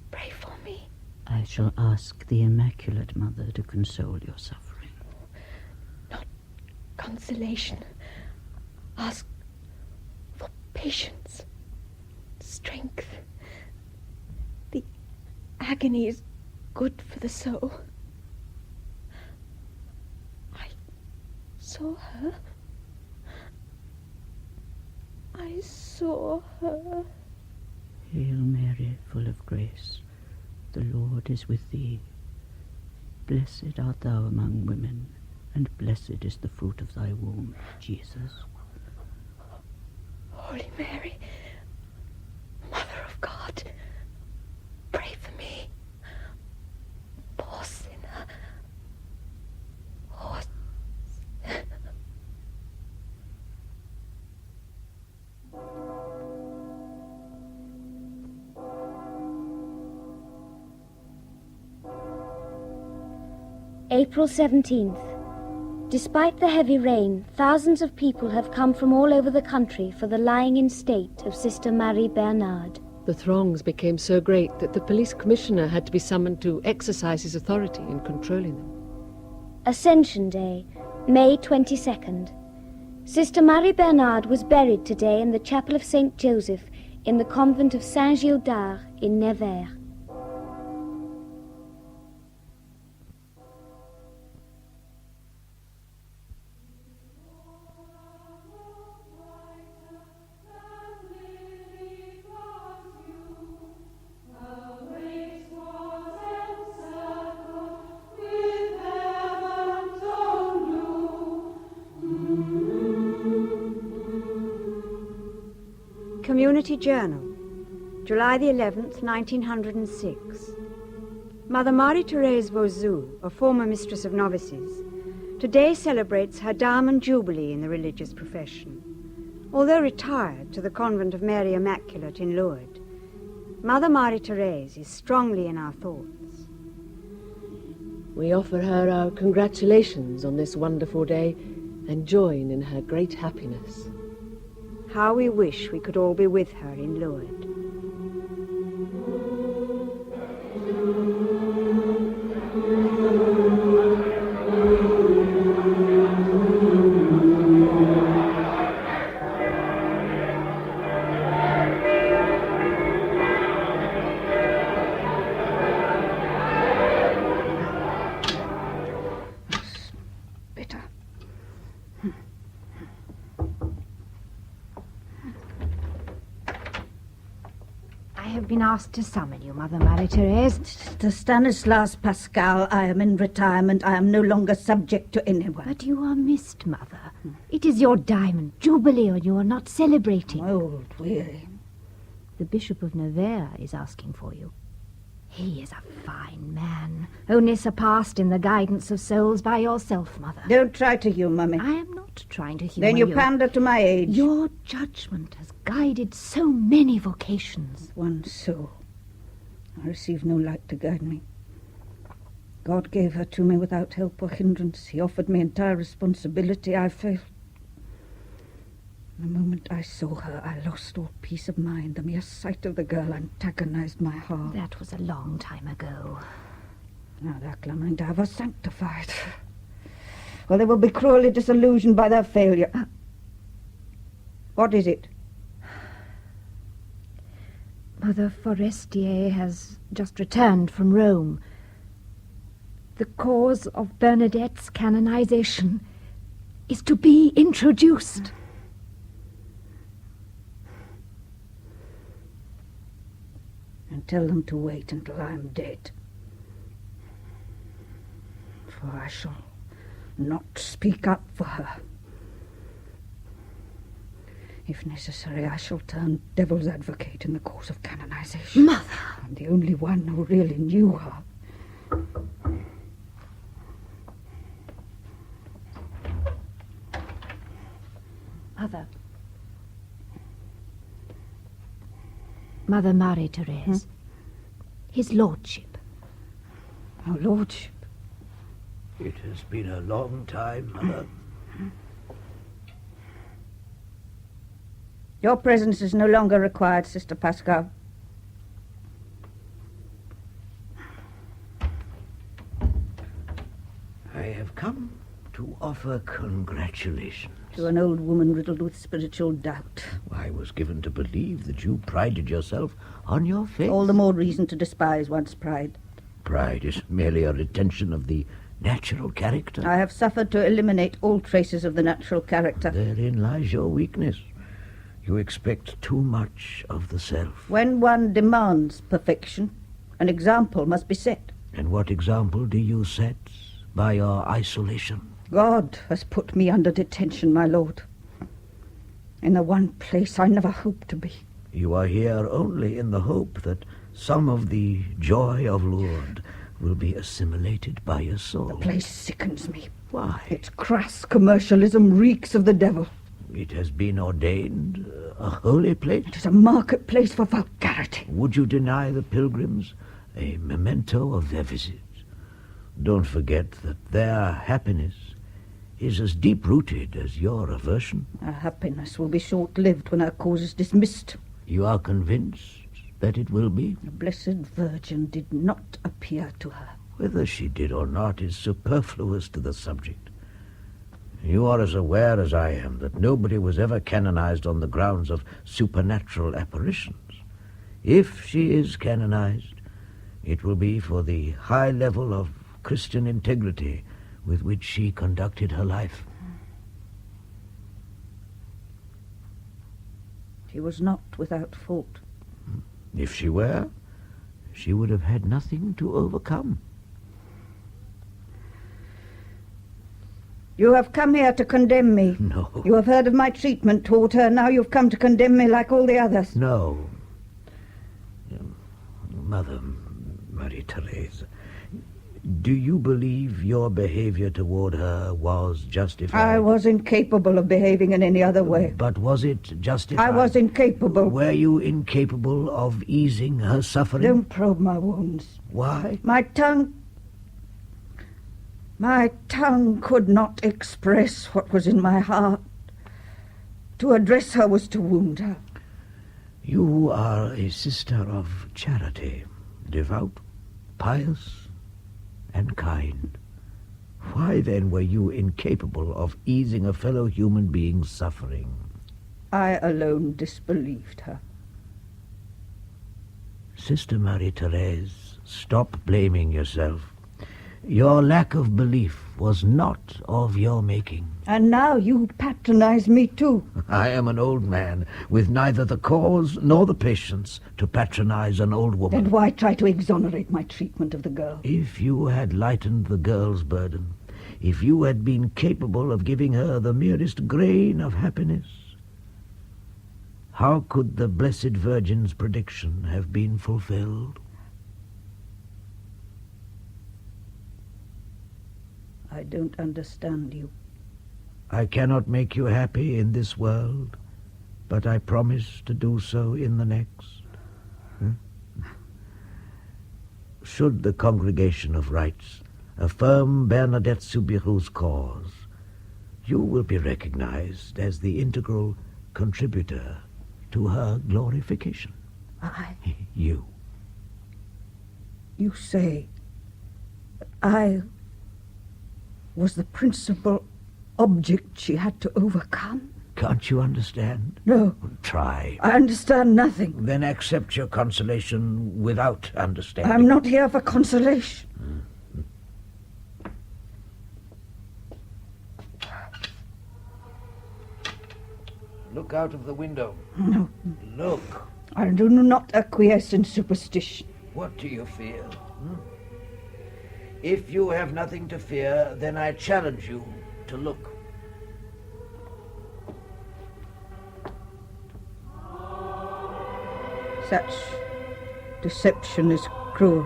Pray for me. I shall ask the Immaculate Mother to console your suffering. Not consolation. Ask for patience, strength. The agony is good for the soul. I saw her. I saw her. Hail Mary, full of grace, the Lord is with thee. Blessed art thou among women, and blessed is the fruit of thy womb, Jesus. Holy Mary, Mother of God, pray for me, poor sinner. Oh, April 17th. Despite the heavy rain, thousands of people have come from all over the country for the lying in state of Sister Marie Bernard. The throngs became so great that the police commissioner had to be summoned to exercise his authority in controlling them. Ascension Day, May 22nd. Sister Marie Bernard was buried today in the chapel of St. Joseph in the convent of Saint-Gildard in Nevers. Community Journal, July the 11th, 1906. Mother Marie-Thérèse Vauzou, a former mistress of novices, today celebrates her diamond jubilee in the religious profession. Although retired to the convent of Mary Immaculate in Lourdes, Mother Marie-Thérèse is strongly in our thoughts. We offer her our congratulations on this wonderful day and join in her great happiness. How we wish we could all be with her in Lourdes. Asked to summon you, Mother Marie-Thérèse. To Stanislas Pascal, I am in retirement. I am no longer subject to anyone. But you are missed, Mother. It is your diamond jubilee, and you are not celebrating. Old, weary. The Bishop of Nevers is asking for you. He is a fine man, only surpassed in the guidance of souls by yourself, Mother. Don't try to humour me. I am not trying to humour you. Then you pander to my age. Your judgment has guided so many vocations. One soul. I receive no light to guide me. God gave her to me without help or hindrance. He offered me entire responsibility. I failed. The moment I saw her, I lost all peace of mind. The mere sight of the girl antagonized my heart. That was a long time ago. Now they're clamoring to have her sanctified. Well, they will be cruelly disillusioned by their failure. What is it? Mother Forestier has just returned from Rome. The cause of Bernadette's canonization is to be introduced. And tell them to wait until I am dead. For I shall not speak up for her. If necessary, I shall turn devil's advocate in the cause of canonization. Mother! I'm the only one who really knew her. Mother. Mother Marie-Thérèse. His lordship. Our lordship. It has been a long time, Mother. Your presence is no longer required, Sister Pascal. offer congratulations. To an old woman riddled with spiritual doubt. I was given to believe that you prided yourself on your faith. All the more reason to despise one's pride. Pride is merely a retention of the natural character. I have suffered to eliminate all traces of the natural character. Therein lies your weakness. You expect too much of the self. When one demands perfection, an example must be set. And what example do you set? By your isolation. God has put me under detention, my lord. In the one place I never hoped to be. You are here only in the hope that some of the joy of Lourdes will be assimilated by your soul. The place sickens me. Why? Its crass commercialism reeks of the devil. It has been ordained a holy place. It is a marketplace for vulgarity. Would you deny the pilgrims a memento of their visit? Don't forget that their happiness is as deep-rooted as your aversion. Our happiness will be short-lived when our cause is dismissed. You are convinced that it will be? The Blessed Virgin did not appear to her. Whether she did or not is superfluous to the subject. You are as aware as I am that nobody was ever canonized on the grounds of supernatural apparitions. If she is canonized, it will be for the high level of Christian integrity with which she conducted her life. She was not without fault. If she were, she would have had nothing to overcome. You have come here to condemn me. No. You have heard of my treatment toward her. Now you've come to condemn me like all the others. No. Mother Marie-Thérèse, do you believe your behavior toward her was justified? I was incapable of behaving in any other way. But was it justified? I was incapable. Were you incapable of easing her suffering? Don't probe my wounds. Why? My tongue could not express what was in my heart. To address her was to wound her. You are a sister of charity, devout, pious, and kind. Why then were you incapable of easing a fellow human being's suffering? I alone disbelieved her. Sister Marie-Thérèse, stop blaming yourself. Your lack of belief was not of your making. And now you patronize me too. I am an old man with neither the cause nor the patience to patronize an old woman. Then why try to exonerate my treatment of the girl? If you had lightened the girl's burden, if you had been capable of giving her the merest grain of happiness, how could the Blessed Virgin's prediction have been fulfilled? I don't understand you. I cannot make you happy in this world, but I promise to do so in the next. Should the Congregation of Rites affirm Bernadette Soubirous' cause, you will be recognized as the integral contributor to her glorification. You. You say I was the principal object she had to overcome? Can't you understand? No. Try. I understand nothing. Then accept your consolation without understanding. I'm not here for consolation. Look out of the window. No. Look. I do not acquiesce in superstition. What do you fear? If you have nothing to fear, then I challenge you to look. Such deception is cruel.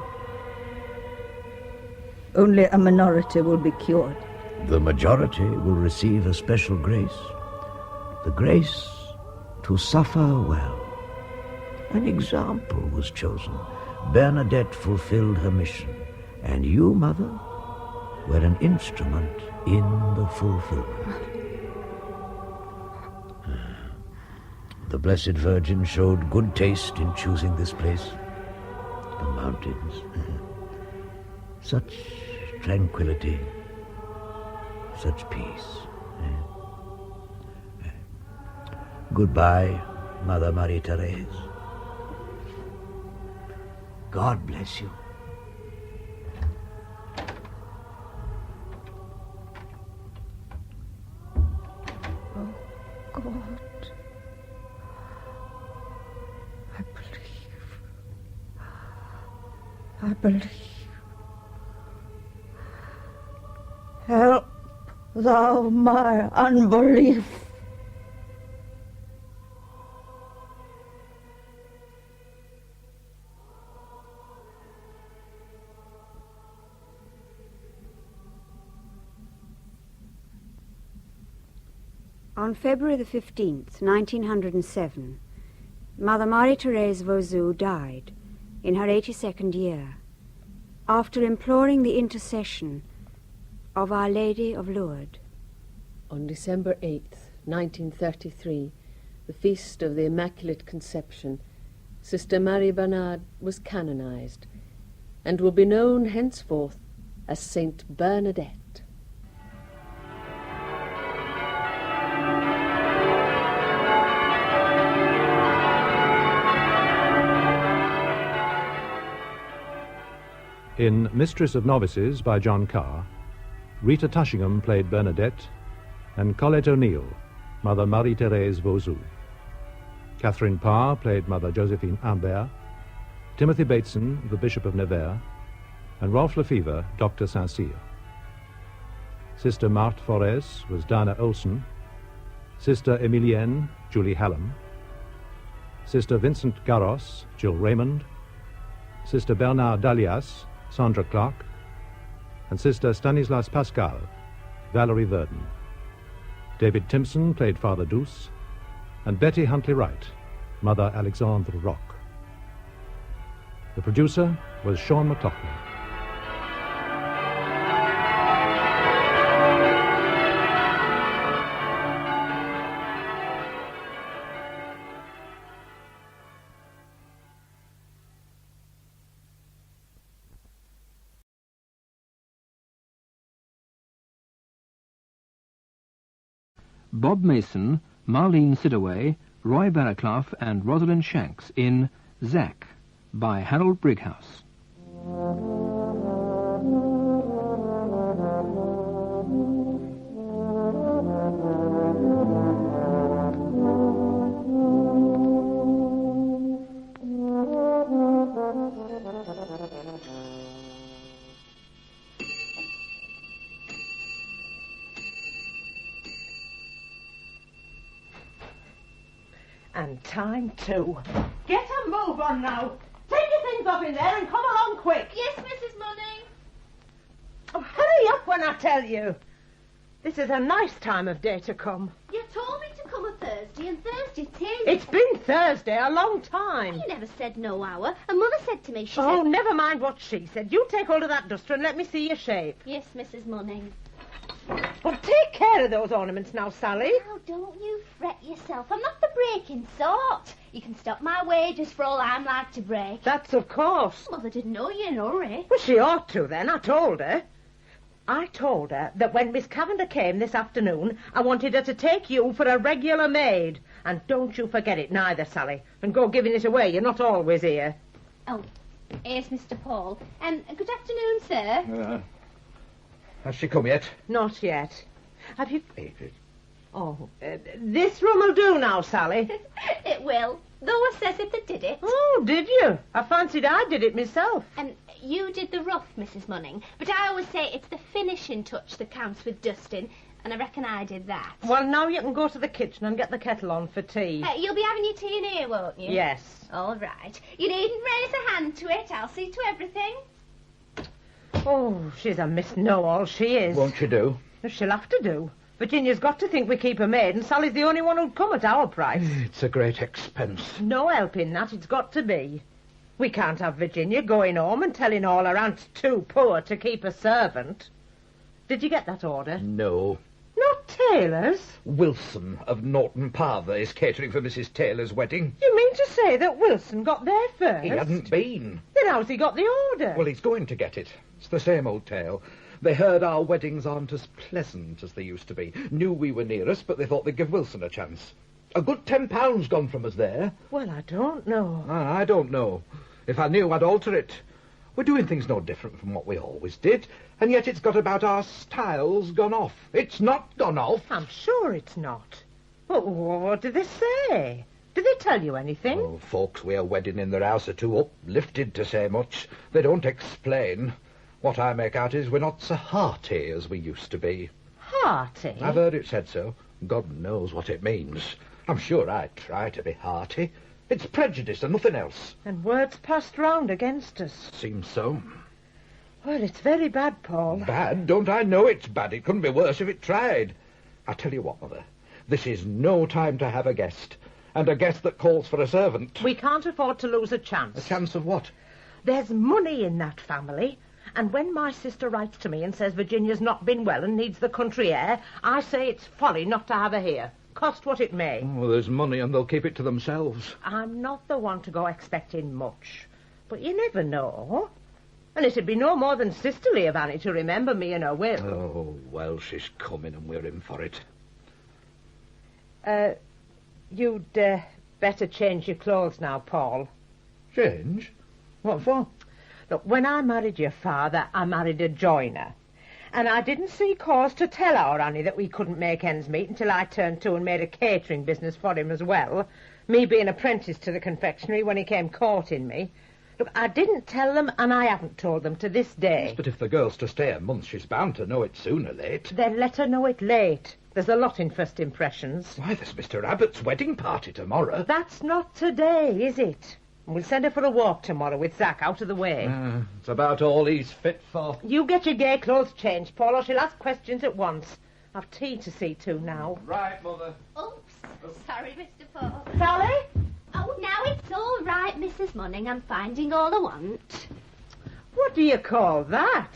Only a minority will be cured. The majority will receive a special grace. The grace to suffer well. An example was chosen. Bernadette fulfilled her mission. And you, Mother, were an instrument in the fulfillment. The Blessed Virgin showed good taste in choosing this place. The mountains. Such tranquility. such peace. Goodbye, Mother Marie-Therese. God bless you. Oh, God. I believe. Help thou my unbelief. On February the 15th, 1907, Mother Marie-Therese Vauzou died in her 82nd year, after imploring the intercession of Our Lady of Lourdes. On December 8th, 1933, the feast of the Immaculate Conception, Sister Marie Bernard was canonized and will be known henceforth as Saint Bernadette. In Mistress of Novices by John Carr, Rita Tushingham played Bernadette, and Colette O'Neill, Mother Marie-Therese Vauzou. Catherine Parr played Mother Josephine Imbert, Timothy Bateson, the Bishop of Nevers, and Rolf Lefevre, Dr. Saint-Cyr. Sister Marthe Forres was Dinah Olsen, Sister Emilienne, Julie Hallam, Sister Vincent Garros, Jill Raymond, Sister Bernard Dalias, Sandra Clark, and Sister Stanislas Pascal, Valerie Verdon. David Timpson played Father Douce, and Betty Huntley-Wright, Mother Alexandre Rock. The producer was Sean McLaughlin. Bob Mason, Marlene Sidaway, Roy Barraclough and Rosalind Shanks in Zack by Harold Brighouse. And time too. Get a move on now. Take your things up in there and come along quick. Yes, Mrs. Munning. Oh, hurry up when I tell you. This is a nice time of day to come. You told me to come a Thursday, and Thursday it is. It's been Thursday a long time. You never said no hour, and Mother said to me, she Oh, said... never mind what she said. You take hold of that duster and let me see your shape. Yes, Mrs. Munning. Well, take care of those ornaments now, Sally. Now, don't you fret yourself. I'm not the breaking sort. You can stop my wages for all I'm like to break. That's of course. Mother didn't know you in a hurry. Well, she ought to then. I told her. I told her that when Miss Cavender came this afternoon, I wanted her to take you for a regular maid. And don't you forget it neither, Sally. And go giving it away. You're not always here. Oh, here's Mr. Paul. Good afternoon, sir. Has she come yet? Not yet. Have you... Oh, this room'll do now, Sally. It will. Though I says if they did it. Oh, did you? I fancied I did it myself. You did the rough, Mrs. Munning. But I always say it's the finishing touch that counts with dusting, and I reckon I did that. Well, now you can go to the kitchen and get the kettle on for tea. You'll be having your tea in here, won't you? Yes. All right. You needn't raise a hand to it. I'll see to everything. Oh, she's a Miss Know-all, she is. Won't she do? She'll have to do. Virginia's got to think we keep her maid, and Sally's the only one who'd come at our price. It's a great expense. No help in that, it's got to be. We can't have Virginia going home and telling all her aunt's too poor to keep a servant. Did you get that order? No. Not Taylor's? Wilson of Norton Parva is catering for Mrs. Taylor's wedding. You mean to say that Wilson got there first? He hadn't been. Then how's he got the order? Well, he's going to get it. It's the same old tale. They heard our weddings aren't as pleasant as they used to be. Knew we were near us, but they thought they'd give Wilson a chance. A good £10 gone from us there. Well, I don't know. I don't know. If I knew, I'd alter it. We're doing things no different from what we always did, and yet it's got about our styles gone off. It's not gone off. I'm sure it's not. Well, what did they say? Did they tell you anything? Oh, folks we're wedding in their house are too uplifted to say much. They don't explain. What I make out is we're not so hearty as we used to be. Hearty? I've heard it said so. God knows what it means. I'm sure I try to be hearty. It's prejudice and nothing else. And words passed round against us. Seems so. Well, it's very bad, Paul. Bad? Don't I know it's bad? It couldn't be worse if it tried. I tell you what, Mother. This is no time to have a guest. And a guest that calls for a servant. We can't afford to lose a chance. A chance of what? There's money in that family. And when my sister writes to me and says Virginia's not been well and needs the country air, I say it's folly not to have her here. Cost what it may. Well, there's money and they'll keep it to themselves. I'm not the one to go expecting much. But you never know. And it'd be no more than sisterly of Annie to remember me in her will. Oh, well, she's coming and we're in for it. You'd better change your clothes now, Paul. Change? What for? Look, when I married your father, I married a joiner. And I didn't see cause to tell our Annie that we couldn't make ends meet until I turned to and made a catering business for him as well. Me being apprenticed to the confectionery when he came courting me. Look, I didn't tell them, and I haven't told them to this day. Yes, but if the girl's to stay a month, she's bound to know it sooner or late. Then let her know it late. There's a lot in first impressions. Why, there's Mr. Abbott's wedding party tomorrow. That's not today, is it? We'll send her for a walk tomorrow with Zach out of the way. It's about all he's fit for. You get your gay clothes changed, Paul, or she'll ask questions at once. I've tea to see to now. Right, Mother. Oops. Sorry, Mr. Paul. Sally? Oh, now it's all right, Mrs. Munning. I'm finding all I want. What do you call that?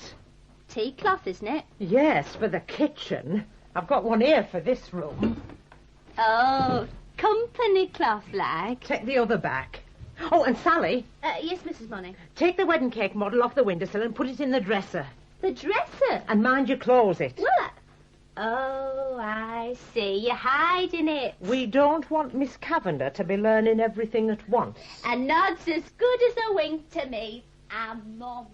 Tea cloth, isn't it? Yes, for the kitchen. I've got one here for this room. Oh, company cloth, like. Take the other back. Oh, and Sally. Yes, Mrs. Munning. Take the wedding cake model off the windowsill and put it in the dresser. The dresser? And mind you close it. Well, oh, I see. You're hiding it. We don't want Miss Cavender to be learning everything at once. A nod's as good as a wink to me. I'm Mum.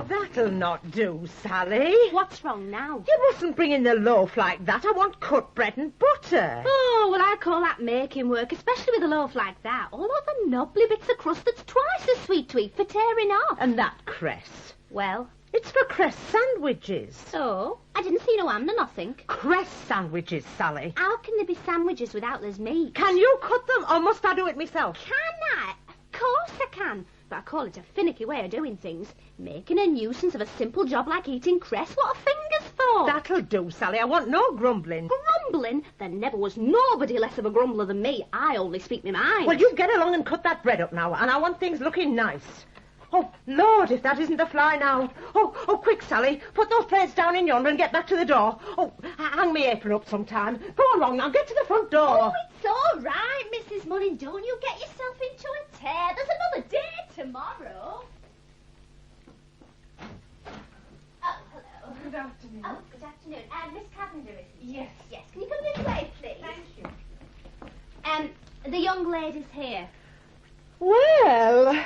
That'll not do, Sally. What's wrong now? You mustn't bring in the loaf like that. I want cut bread and butter. Oh, well, I call that making work, especially with a loaf like that. All of the knobbly bits of crust that's twice as sweet to eat for tearing off. And that cress. Well? It's for cress sandwiches. So? I didn't see no ham or nothing. Cress sandwiches, Sally. How can there be sandwiches without there's meat? Can you cut them, or must I do it myself? Can I? Of course I can. But I call it a finicky way of doing things. Making a nuisance of a simple job like eating cress. What are fingers for? That'll do, Sally. I want no grumbling. Grumbling? There never was nobody less of a grumbler than me. I only speak my mind. Well, you get along and cut that bread up now, and I want things looking nice. Oh, Lord, if that isn't a fly now. Oh, quick, Sally. Put those plates down in yonder and get back to the door. Oh, hang me apron up sometime. Go along now, get to the front door. Oh, it's all right, Mrs. Munning. Don't you get yourself into a tear. There's another day tomorrow. Oh, hello. Good afternoon. Oh, good afternoon. Miss Cavender, isn't it? Yes. Yes. Can you come this way, please? Thank you. The young lady's here. Well,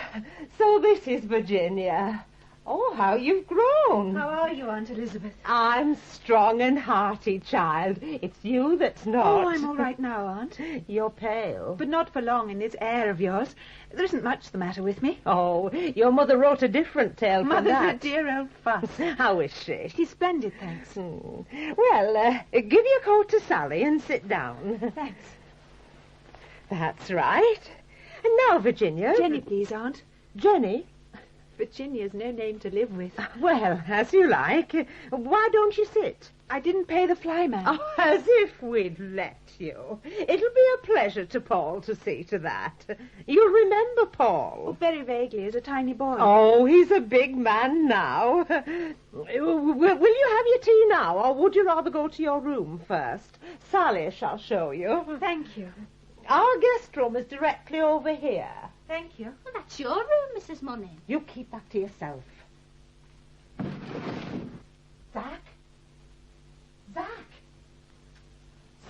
so this is Virginia. Oh, how you've grown. How are you, Aunt Elizabeth? I'm strong and hearty, child. It's you that's not. Oh, I'm all right now, Aunt. You're pale. But not for long in this air of yours. There isn't much the matter with me. Oh, your mother wrote a different tale from Mother's that. a dear old fuss. How is she? She's splendid, thanks. Well, give your coat to Sally and sit down. Thanks. That's right. And now, Virginia... Jenny, please, Aunt. Jenny? Virginia's no name to live with. Well, as you like. Why don't you sit? I didn't pay the flyman. Oh, as if we'd let you. It'll be a pleasure to Paul to see to that. You'll remember Paul. Oh, very vaguely, as a tiny boy. Oh, he's a big man now. Will you have your tea now, or would you rather go to your room first? Sally shall show you. Thank you. Our guest room is directly over here. Thank you. Well, that's your room, Mrs. Munning. You keep that to yourself. Zack? Zack?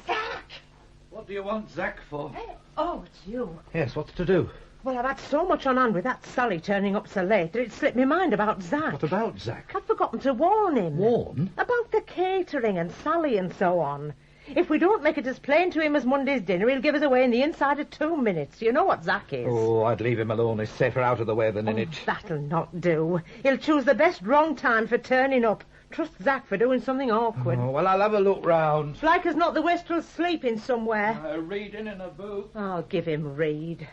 Zack! What do you want Zack for? Oh, it's you. Yes, what's to do? Well, I've had so much on hand with that Sally turning up so late that it slipped my mind about Zack. What about Zack? I'd forgotten to warn him. Warn? About the catering and Sally and so on. If we don't make it as plain to him as Monday's dinner, he'll give us away in the inside of 2 minutes. You know what Zack is. Oh, I'd leave him alone. He's safer out of the way than in it. That'll not do. He'll choose the best wrong time for turning up. Trust Zack for doing something awkward. Oh, well, I'll have a look round. It's like as not the Westrel's sleeping somewhere. Reading in a book. I'll give him read.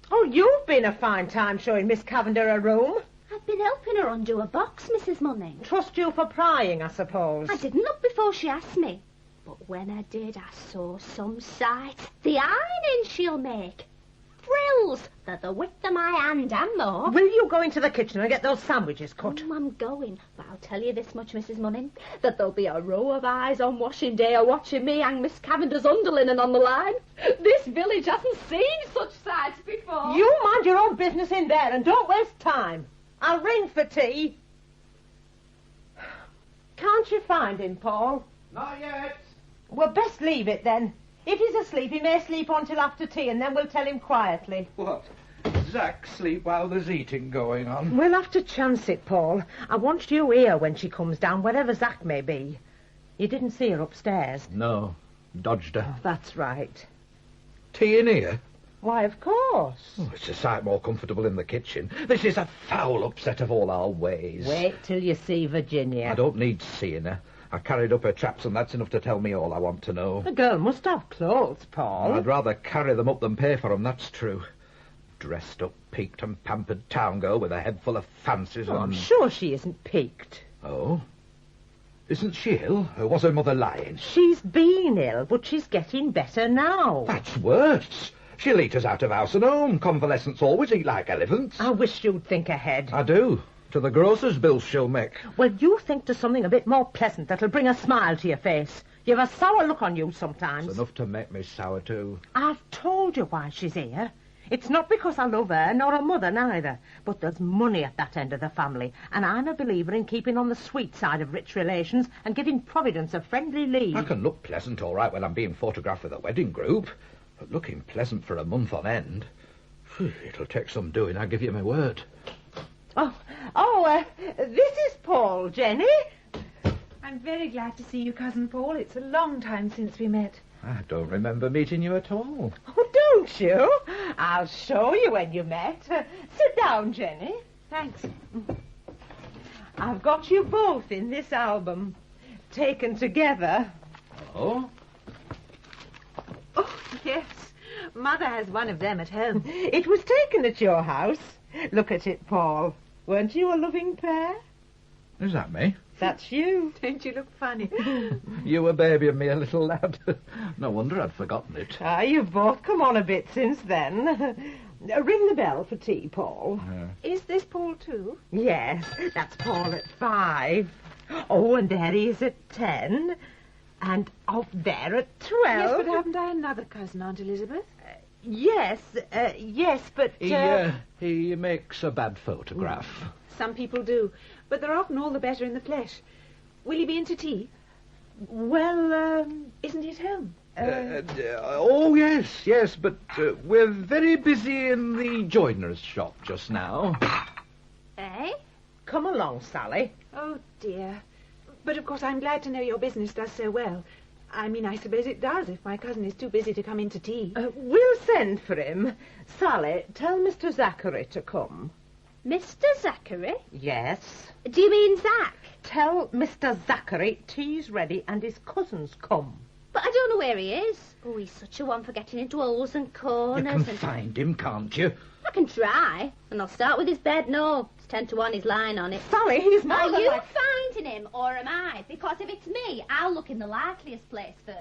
Oh, you've been a fine time showing Miss Cavender a room. I've been helping her undo a box, Mrs. Munning. Trust you for prying, I suppose. I didn't look before she asked me. But when I did, I saw some sight. The ironing she'll make. Frills. They're the width of my hand and more. Will you go into the kitchen and get those sandwiches cut? I'm going. But I'll tell you this much, Mrs. Munning, that there'll be a row of eyes on washing day a-watching me hang Miss Cavender's underlinen on the line. This village hasn't seen such sights before. You mind your own business in there and don't waste time. I'll ring for tea. Can't you find him, Paul? Not yet. Well, best leave it then. If he's asleep, he may sleep on till after tea, and then we'll tell him quietly. What? Zack sleep while there's eating going on? We'll have to chance it, Paul. I want you here when she comes down, wherever Zack may be. You didn't see her upstairs? No. Dodged her. Oh, that's right. Tea in here? Why, of course. Oh, it's a sight more comfortable in the kitchen. This is a foul upset of all our ways. Wait till you see Virginia. I don't need seeing her. I carried up her traps, and that's enough to tell me all I want to know. The girl must have clothes, Paul. I'd rather carry them up than pay for them, that's true. Dressed up, peaked and pampered town girl with a head full of fancies and... I'm sure she isn't peaked. Oh? Isn't she ill? Or was her mother lying? She's been ill, but she's getting better now. That's worse. She'll eat us out of house and home. Convalescents always eat like elephants. I wish you'd think ahead. I do. To the grocer's bills she'll make. Well, you think to something a bit more pleasant that'll bring a smile to your face. You have a sour look on you sometimes. It's enough to make me sour, too. I've told you why she's here. It's not because I love her, nor her mother neither. But there's money at that end of the family, and I'm a believer in keeping on the sweet side of rich relations and giving Providence a friendly lead. I can look pleasant all right when I'm being photographed with a wedding group, but looking pleasant for a month on end... It'll take some doing, I give you my word. This is Paul, Jenny. I'm very glad to see you, Cousin Paul. It's a long time since we met. I don't remember meeting you at all. Oh, don't you? I'll show you when you met. Sit down, Jenny. Thanks. I've got you both in this album, taken together. Oh? Oh, yes. Mother has one of them at home. It was taken at your house. Look at it, Paul. Weren't you a loving pair? Is that me? That's you. Don't you look funny? You were baby and me a little lad. No wonder I'd forgotten it. You've both come on a bit since then. Ring the bell for tea, Paul. Is this Paul too? Yes, that's Paul at 5. Oh, and there he is at 10. And up there at 12. Yes, but haven't I another cousin, Aunt Elizabeth? Yes, but... He makes a bad photograph. Some people do, but they're often all the better in the flesh. Will you be in to tea? Well, isn't he at home? Oh, yes, but we're very busy in the joiner's shop just now. Eh? Come along, Sally. Oh, dear. But, of course, I'm glad to know your business does so well. I mean, I suppose it does if my cousin is too busy to come in to tea. We'll send for him. Sally, tell Mr. Zachary to come. Mr. Zachary? Yes. Do you mean Zack? Tell Mr. Zachary tea's ready and his cousin's come. But I don't know where he is. Oh, he's such a one for getting into holes and corners. You can find him, can't you? I can try. And I'll start with his bed. No, it's 10 to 1 he's lying on it. Sally, he's more Are than you like... finding him, or am I? Because if it's me, I'll look in the likeliest place first.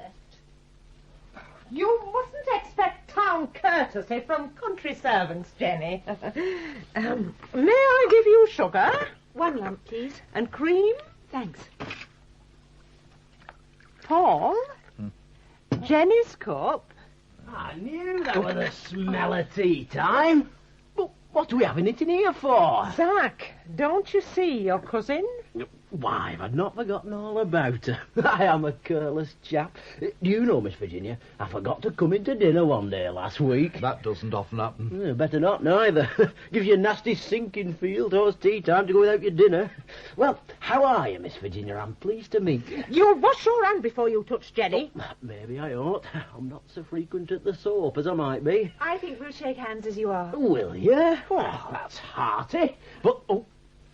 You mustn't expect town courtesy from country servants, Jenny. May I give you sugar? 1 lump, please. And cream? Thanks. Paul? Jenny's cup. I knew that was the smell of tea time. But what are we having it in here for? Zack, don't you see your cousin? Why, I'd not forgotten all about her. I am a careless chap. Do you know, Miss Virginia, I forgot to come into dinner one day last week. That doesn't often happen. Better not, neither. Gives you a nasty sinking feel towards tea time to go without your dinner. Well, how are you, Miss Virginia? I'm pleased to meet you. You'll wash your hand before you touch Jenny. Oh, maybe I ought. I'm not so frequent at the soap as I might be. I think we'll shake hands as you are. Will you? Well, that's hearty. But, oh,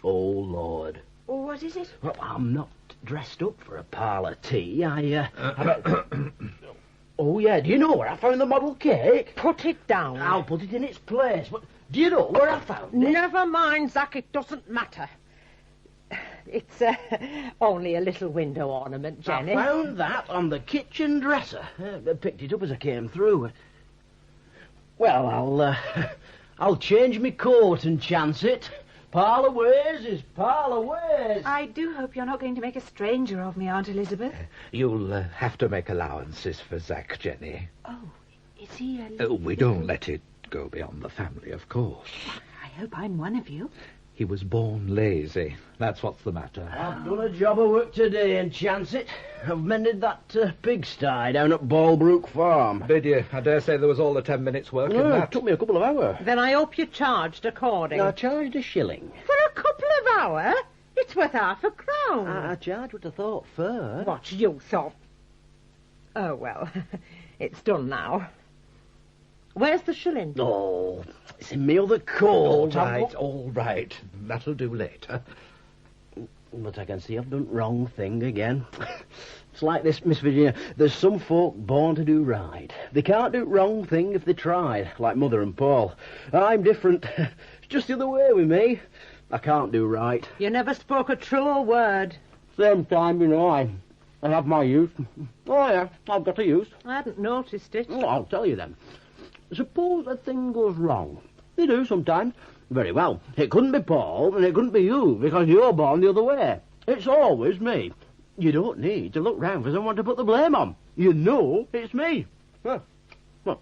Lord. What is it? Well, I'm not dressed up for a parlour tea. Oh, yeah, do you know where I found the model cake? Put it down. I'll put it in its place, but do you know where I found it? Never mind, Zack, it doesn't matter. It's only a little window ornament, Jenny. I found that on the kitchen dresser. I picked it up as I came through. Well, I'll change me coat and chance it. Parlour ways is parlour ways. I do hope you're not going to make a stranger of me, Aunt Elizabeth. You'll have to make allowances for Zack, Jenny. Oh, is he a... We don't let it go beyond the family, of course. I hope I'm one of you. He was born lazy. That's what's the matter. I've done a job of work today and chance it. I've mended that pigsty down at Ballbrook Farm. Did you? I dare say there was all the 10 minutes work in No, that. it took me a couple of hours. Then I hope you charged according. I charged a shilling. For a couple of hours? It's worth half a crown. I charged what I thought first. What you thought? Oh, well, it's done now. Where's the shilling? Oh, it's in me other coat. All right. That'll do later. But I can see I've done wrong thing again. It's like this, Miss Virginia. There's some folk born to do right. They can't do wrong thing if they tried, like Mother and Paul. I'm different. It's just the other way with me. I can't do right. You never spoke a truer word. Same time, you know, I have my use. Oh, yeah, I've got a use. I hadn't noticed it. Oh, I'll tell you then. Suppose a thing goes wrong. They do sometimes. Very well. It couldn't be Paul, and it couldn't be you, because you're born the other way. It's always me. You don't need to look round for someone to put the blame on. You know it's me. Well,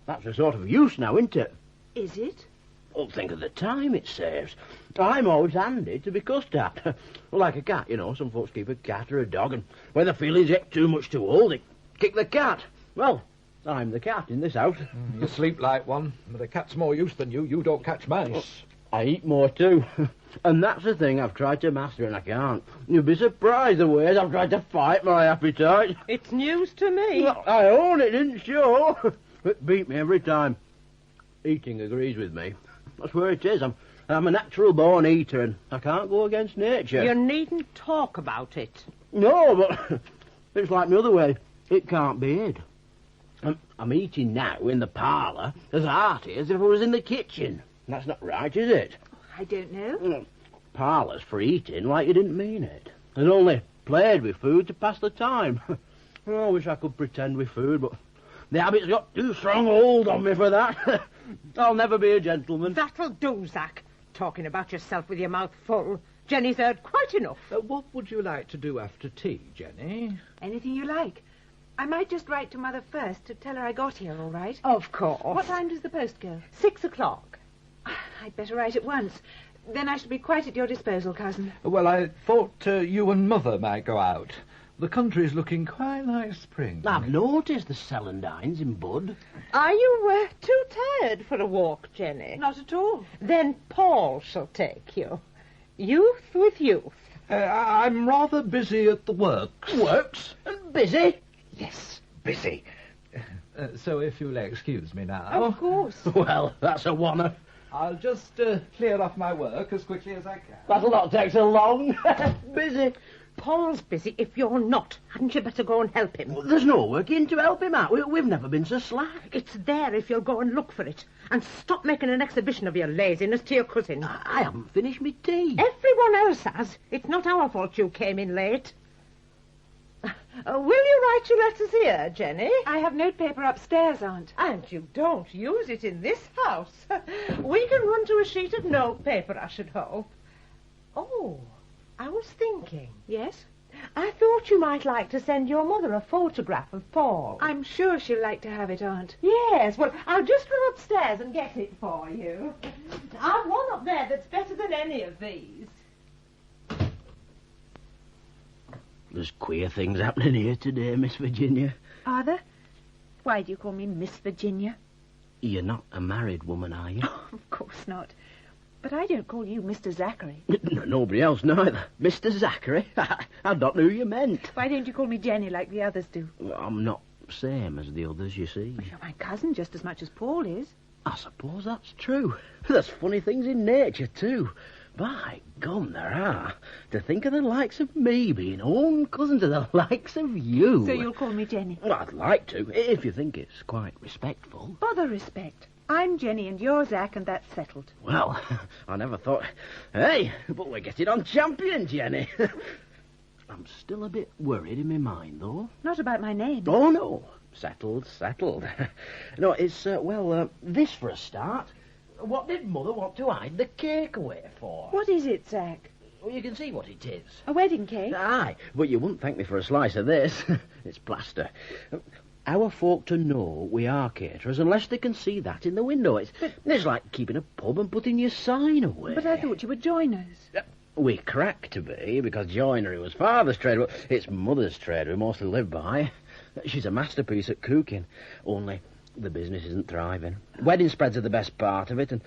that's a sort of use now, isn't it? Is it? Oh, think of the time it saves. I'm always handy to be cussed at. Like a cat, you know. Some folks keep a cat or a dog, and when they feel he's too much to hold, they kick the cat. Well, I'm the cat in this house. You sleep like one. But a cat's more use than you. You don't catch mice. I eat more too. And that's the thing I've tried to master and I can't. You'd be surprised the ways I've tried to fight my appetite. It's news to me. Well, I own it, didn't show. It beat me every time. Eating agrees with me. That's where it is. I'm a natural born eater and I can't go against nature. You needn't talk about it. No, but it's like the other way. It can't be hid. I'm eating now in the parlour as hearty as if I was in the kitchen. That's not right, is it? I don't know. Parlour's for eating like you didn't mean it. And only played with food to pass the time. I wish I could pretend with food, but the habit's got too strong a hold on me for that. I'll never be a gentleman. That'll do, Zack. Talking about yourself with your mouth full. Jenny's heard quite enough. What would you like to do after tea, Jenny? Anything you like. I might just write to Mother first to tell her I got here all right. Of course. What time does the post go? 6 o'clock. I'd better write at once. Then I shall be quite at your disposal, cousin. Well, I thought you and Mother might go out. The country's looking quite like spring. I've noticed the celandines in bud. Are you too tired for a walk, Jenny? Not at all. Then Paul shall take you. Youth with youth. I'm rather busy at the works. Works? And busy? Yes, busy. So if you'll excuse me now. Of course. Well, that's a one-off. I'll just clear off my work as quickly as I can. That'll not take so long. Busy. Paul's busy if you're not. Hadn't you better go and help him? Well, there's no work in to help him out. We've never been so slack. It's there if you'll go and look for it. And stop making an exhibition of your laziness to your cousin. I haven't finished my tea. Everyone else has. It's not our fault you came in late. Will you write your letters here, Jenny? I have notepaper upstairs, Aunt. And you don't use it in this house. We can run to a sheet of notepaper, I should hope. Oh, I was thinking. Yes? I thought you might like to send your mother a photograph of Paul. I'm sure she'll like to have it, Aunt. Yes, well, I'll just run upstairs and get it for you. I've one up there that's better than any of these. There's queer things happening here today, Miss Virginia. Are there? Why do you call me Miss Virginia? You're not a married woman, are you? Of course not. But I don't call you Mr. Zachary. Nobody else neither. Mr. Zachary? I don't know who you meant. Why don't you call me Jenny like the others do? Well, I'm not same as the others, you see. Well, you're my cousin just as much as Paul is. I suppose that's true. There's funny things in nature, too. By gum, there are. To think of the likes of me being own cousin to the likes of you. So you'll call me Jenny? Well, I'd like to, if you think it's quite respectful. Bother respect. I'm Jenny and you're Zach, and that's settled. Well, I never thought... Hey, but we're getting on champion, Jenny. I'm still a bit worried in my mind, though. Not about my name. Oh, no. Settled. No, it's, this for a start. What did Mother want to hide the cake away for? What is it, Zach? Well, you can see what it is. A wedding cake? Aye, but you wouldn't thank me for a slice of this. It's plaster. How are folk to know we are caterers unless they can see that in the window? It's like keeping a pub and putting your sign away. But I thought you were joiners. We crack to be, because joinery was Father's trade. Well, it's Mother's trade we mostly live by. She's a masterpiece at cooking, only the business isn't thriving. Wedding spreads are the best part of it, and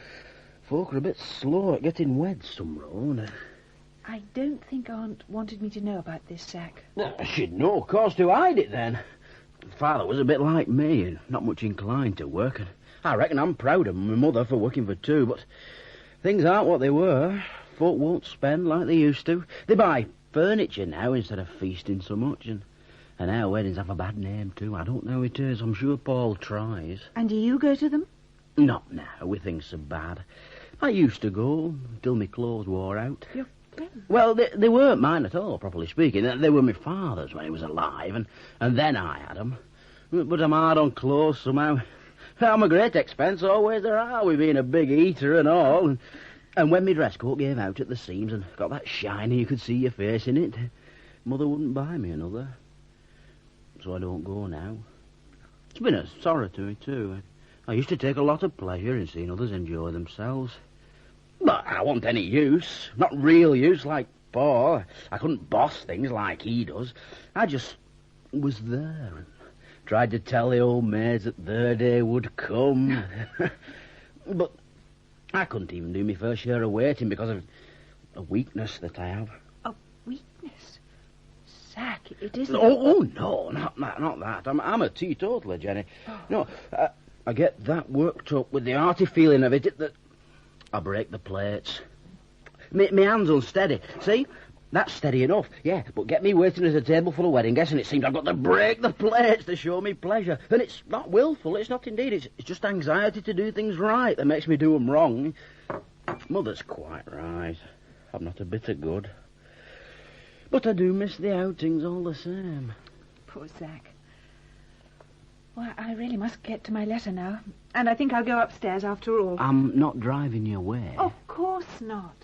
folk are a bit slow at getting wed some road. I don't think Aunt wanted me to know about this, Zach. She'd no cause to hide it, then. Father was a bit like me, and not much inclined to work, and I reckon I'm proud of my mother for working for two, but things aren't what they were. Folk won't spend like they used to. They buy furniture now instead of feasting so much, and our weddings have a bad name, too. I don't know how it is. I'm sure Paul tries. And do you go to them? Not now, with things so bad. I used to go, until my clothes wore out. Your friends? Well, they weren't mine at all, properly speaking. They were my father's when he was alive, and then I had them. But I'm hard on clothes somehow. I'm a great expense, always there are, with being a big eater and all. And when my dress coat gave out at the seams and got that shiny you could see your face in it, Mother wouldn't buy me another. So I don't go now. It's been a sorrow to me, too. I used to take a lot of pleasure in seeing others enjoy themselves. But I wasn't any use. Not real use like Paul. I couldn't boss things like he does. I just was there and tried to tell the old maids that their day would come. But I couldn't even do my fair share of waiting because of a weakness that I have. A weakness? Zach, it isn't... Oh, no, not that. I'm a teetotaler, Jenny. No, I get that worked up with the hearty feeling of it that I break the plates. My hand's unsteady. See? That's steady enough, yeah, but get me waiting at a table full of wedding guests and it seems I've got to break the plates to show me pleasure. And it's not willful, it's not indeed. It's just anxiety to do things right that makes me do them wrong. Mother's quite right. I'm not a bit of good. But I do miss the outings all the same. Poor Zach. Well, I really must get to my letter now. And I think I'll go upstairs after all. I'm not driving you away. Of course not.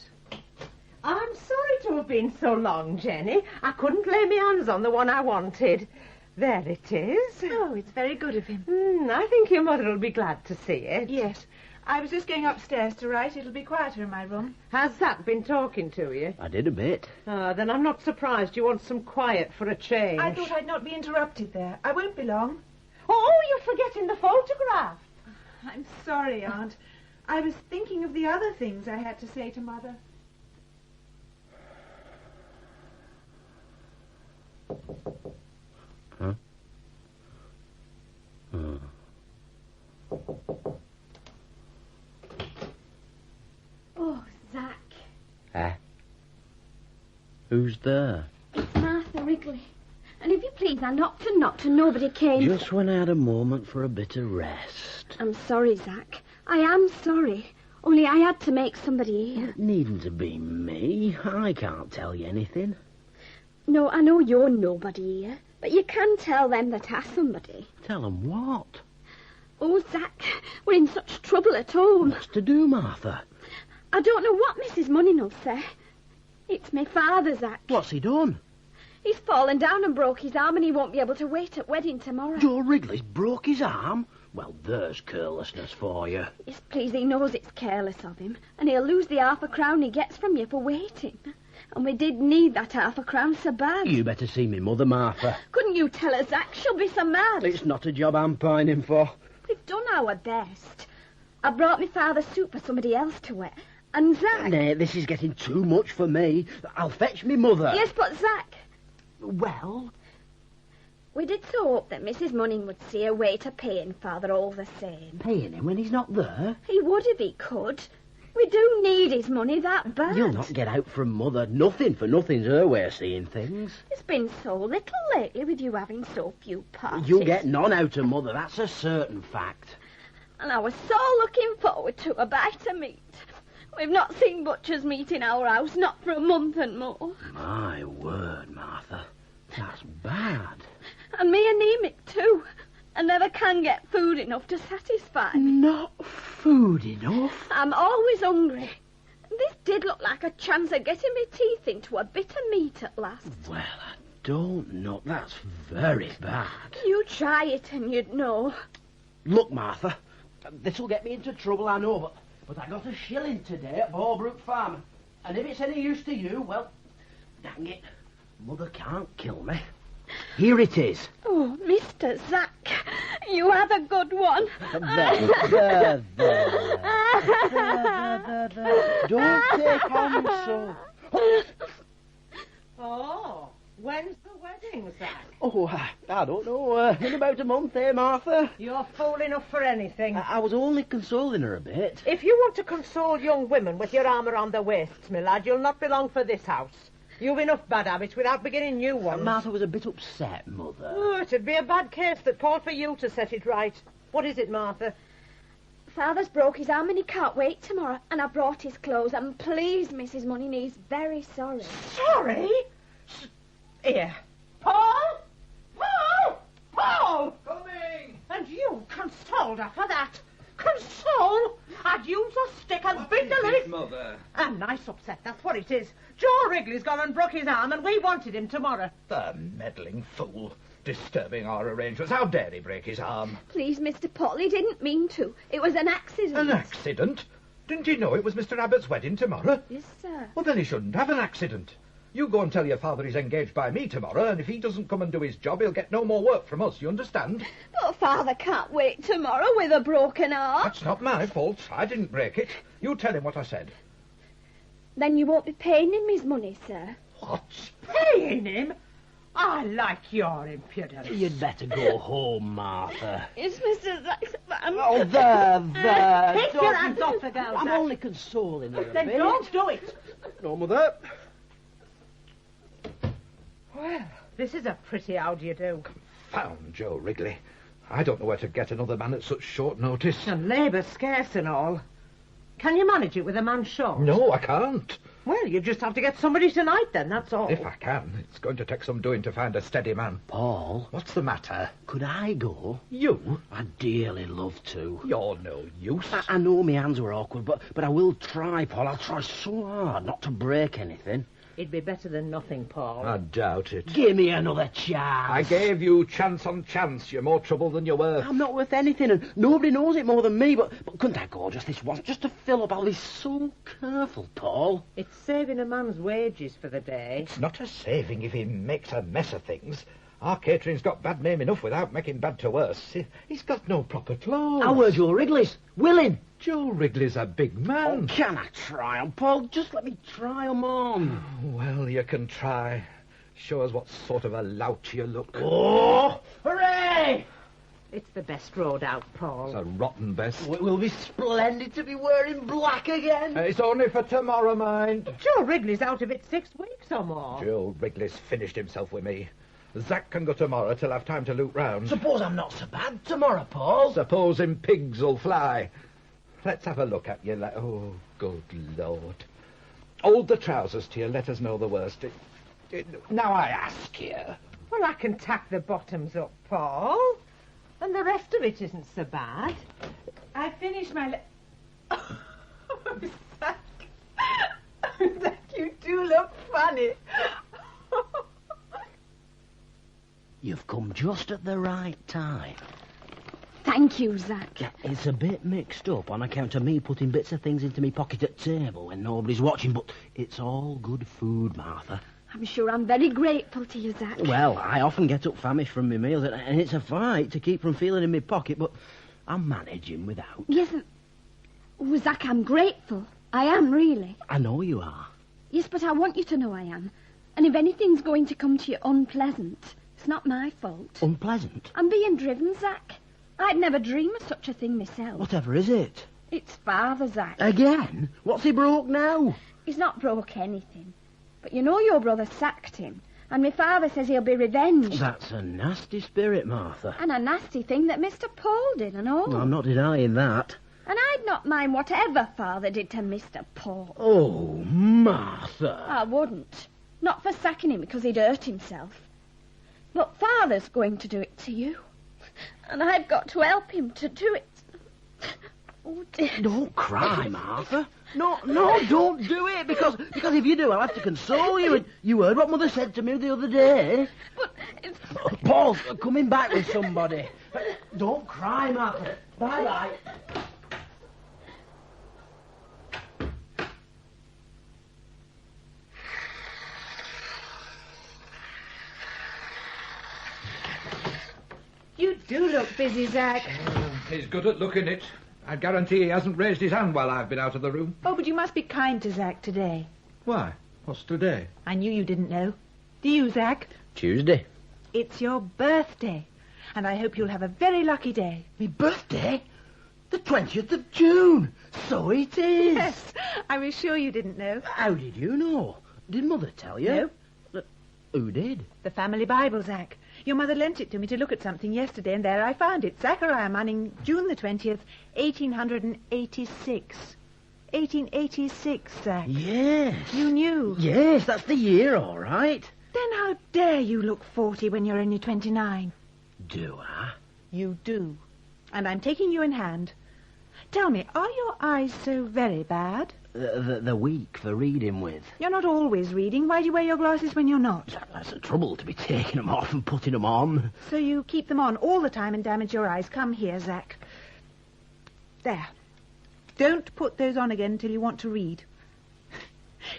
I'm sorry to have been so long, Jenny. I couldn't lay my hands on the one I wanted. There it is. Oh, it's very good of him. I think your mother will be glad to see it. Yes. I was just going upstairs to write. It'll be quieter in my room. Has Zach been talking to you? I did a bit. Then I'm not surprised you want some quiet for a change. I thought I'd not be interrupted there. I won't be long. Oh, you're forgetting the photograph. I'm sorry, Aunt. I was thinking of the other things I had to say to Mother. Huh? Oh, Zach. Who's there? It's Martha Wrigley. And if you please, I knocked and knocked and nobody came. Just when I had a moment for a bit of rest. I'm sorry, Zach. I am sorry. Only I had to make somebody hear. It needn't to be me. I can't tell you anything. No, I know you're nobody here, but you can tell them that are somebody. Tell them what? Oh, Zach, we're in such trouble at home. What's to do, Martha? I don't know what Mrs. Money will say. It's my father, Zach. What's he done? He's fallen down and broke his arm and he won't be able to wait at wedding tomorrow. Joe Wrigley's broke his arm? Well, there's carelessness for you. Yes, please, he knows it's careless of him, and he'll lose the half a crown he gets from you for waiting. And we did need that £0.50 so bad. You better see me mother, Martha. Couldn't you tell her Zach she'll be so mad? It's not a job I'm pining for. We've done our best. I brought my father's suit for somebody else to wear. And Zach... Nay, this is getting too much for me. I'll fetch me mother. Yes, but Zach... Well? We did so hope that Mrs. Munning would see a way to paying Father all the same. Paying him when he's not there? He would if he could. We do need his money that bad. You'll not get out from mother. Nothing for nothing's her way of seeing things. There's been so little lately with you having so few parties. You'll get none out of mother, that's a certain fact. And I was so looking forward to a bite of meat. We've not seen butcher's meat in our house, not for a month and more. My word, Martha. That's bad. And me anemic too. I never can get food enough to satisfy me. Not food enough? I'm always hungry. This did look like a chance of getting my teeth into a bit of meat at last. Well, I don't know. That's very bad. You try it and you'd know. Look, Martha, this'll get me into trouble, I know, but I got a shilling today at Ballbrook Farm. And if it's any use to you, well, dang it, mother can't kill me. Here it is. Oh, Mr. Zach, you had a good one. There. Don't take on so. Oh, when's the wedding, Zach? Oh, I don't know. In about a month, Martha? You're fool enough for anything. I was only consoling her a bit. If you want to console young women with your arm around their waists, my lad, you'll not be long for this house. You've enough bad habits without beginning new ones. Martha was a bit upset, Mother. Oh, it'd be a bad case that called for you to set it right. What is it, Martha? Father's broke his arm and he can't wait tomorrow, and I brought his clothes, and please, Mrs. Munning, he's very sorry. Sorry? Here. Paul? Paul? Paul! Coming! And you consoled her for that? Console? I'd use a stick and beat the living... Mother? A nice upset, that's what it is. Joe Wrigley's gone and broke his arm, and we wanted him tomorrow. The meddling fool. Disturbing our arrangements. How dare he break his arm? Please, Mr. Pottle, he didn't mean to. It was an accident. An accident? Didn't he know it was Mr. Abbott's wedding tomorrow? Yes, sir. Well, then he shouldn't have an accident. You go and tell your father he's engaged by me tomorrow, and if he doesn't come and do his job, he'll get no more work from us, you understand? But Father can't wait tomorrow with a broken arm. That's not my fault. I didn't break it. You tell him what I said. Then you won't be paying him his money, sir. What? Paying him? I like your impudence. You'd better go home, Martha. It's Mr. Zack's man. Oh, there. Take your hands off the girl, I'm Zack. only consoling her a Then bit. don't do it. No, Mother. Well, this is a pretty how do you do. Found Joe Wrigley. I don't know where to get another man at such short notice. And labour's scarce and all. Can you manage it with a man short? No, I can't. Well, you just have to get somebody tonight then, that's all. If I can. It's going to take some doing to find a steady man. Paul. What's the matter? Could I go? You? I'd dearly love to. You're no use. I know my hands were awkward, but I will try, Paul. I'll try so hard not to break anything. It'd be better than nothing, Paul. I doubt it. Give me another chance. I gave you chance on chance. You're more trouble than you're worth. I'm not worth anything, and nobody knows it more than me, but couldn't I go just this once, just to fill up? I'll be so careful, Paul. It's saving a man's wages for the day. It's not a saving if he makes a mess of things. Our catering's got bad name enough without making bad to worse. He's got no proper clothes. How were Joe Wrigley's? Willing. Joe Wrigley's a big man. Oh, can I try 'em, Paul? Just let me try 'em on. Well, you can try. Show us what sort of a lout you look. Oh, hooray! It's the best road out, Paul. It's a rotten best. It will be splendid to be wearing black again. It's only for tomorrow, mind. Joe Wrigley's out of it 6 weeks or more. Joe Wrigley's finished himself with me. Zack can go tomorrow till I've time to loot round. Suppose I'm not so bad tomorrow, Paul. Supposing pigs'll fly. Let's have a look at you. Oh, good Lord. Hold the trousers to you. Let us know the worst. Now I ask you. Well, I can tack the bottoms up, Paul. And the rest of it isn't so bad. I finished my... Oh, Zack. Zack, you do look funny. You've come just at the right time. Thank you, Zack. Yeah, it's a bit mixed up on account of me putting bits of things into me pocket at table when nobody's watching, but it's all good food, Martha. I'm sure I'm very grateful to you, Zack. Well, I often get up famished from my meals, and it's a fight to keep from feeling in my pocket, but I'm managing without. Yes, Zack, I'm grateful. I am, really. I know you are. Yes, but I want you to know I am. And if anything's going to come to you unpleasant, it's not my fault. Unpleasant? I'm being driven, Zack. I'd never dream of such a thing myself. Whatever is it? It's Father, Zack. Again? What's he broke now? He's not broke anything. But you know your brother sacked him, and my father says he'll be revenged. That's a nasty spirit, Martha. And a nasty thing that Mr. Paul did and all. Well, I'm not denying that. And I'd not mind whatever Father did to Mr. Paul. Oh, Martha. I wouldn't. Not for sacking him because he'd hurt himself. But Father's going to do it to you. And I've got to help him to do it. Oh, dear. Don't cry, Martha. No, don't do it, because if you do, I'll have to console you. And you heard what Mother said to me the other day. But it's... Paul's coming back with somebody. Don't cry, Martha. Bye-bye. You do look busy, Zack. He's good at looking it. I guarantee he hasn't raised his hand while I've been out of the room. Oh, but you must be kind to Zack today. Why? What's today? I knew you didn't know. Do you, Zack? Tuesday. It's your birthday. And I hope you'll have a very lucky day. Me birthday? The 20th of June. So it is. Yes. I was sure you didn't know. How did you know? Did Mother tell you? No. Who did? The family Bible, Zack. Your mother lent it to me to look at something yesterday, and there I found it. Zachariah Manning, June the 20th, 1886. 1886, Zack. Yes. You knew. Yes, that's the year, all right. Then how dare you look 40 when you're only 29? Do I? You do. And I'm taking you in hand. Tell me, are your eyes so very bad? They're weak for reading with. You're not always reading. Why do you wear your glasses when you're not? That's the trouble, to be taking them off and putting them on. So you keep them on all the time and damage your eyes. Come here, Zack. There. Don't put those on again until you want to read.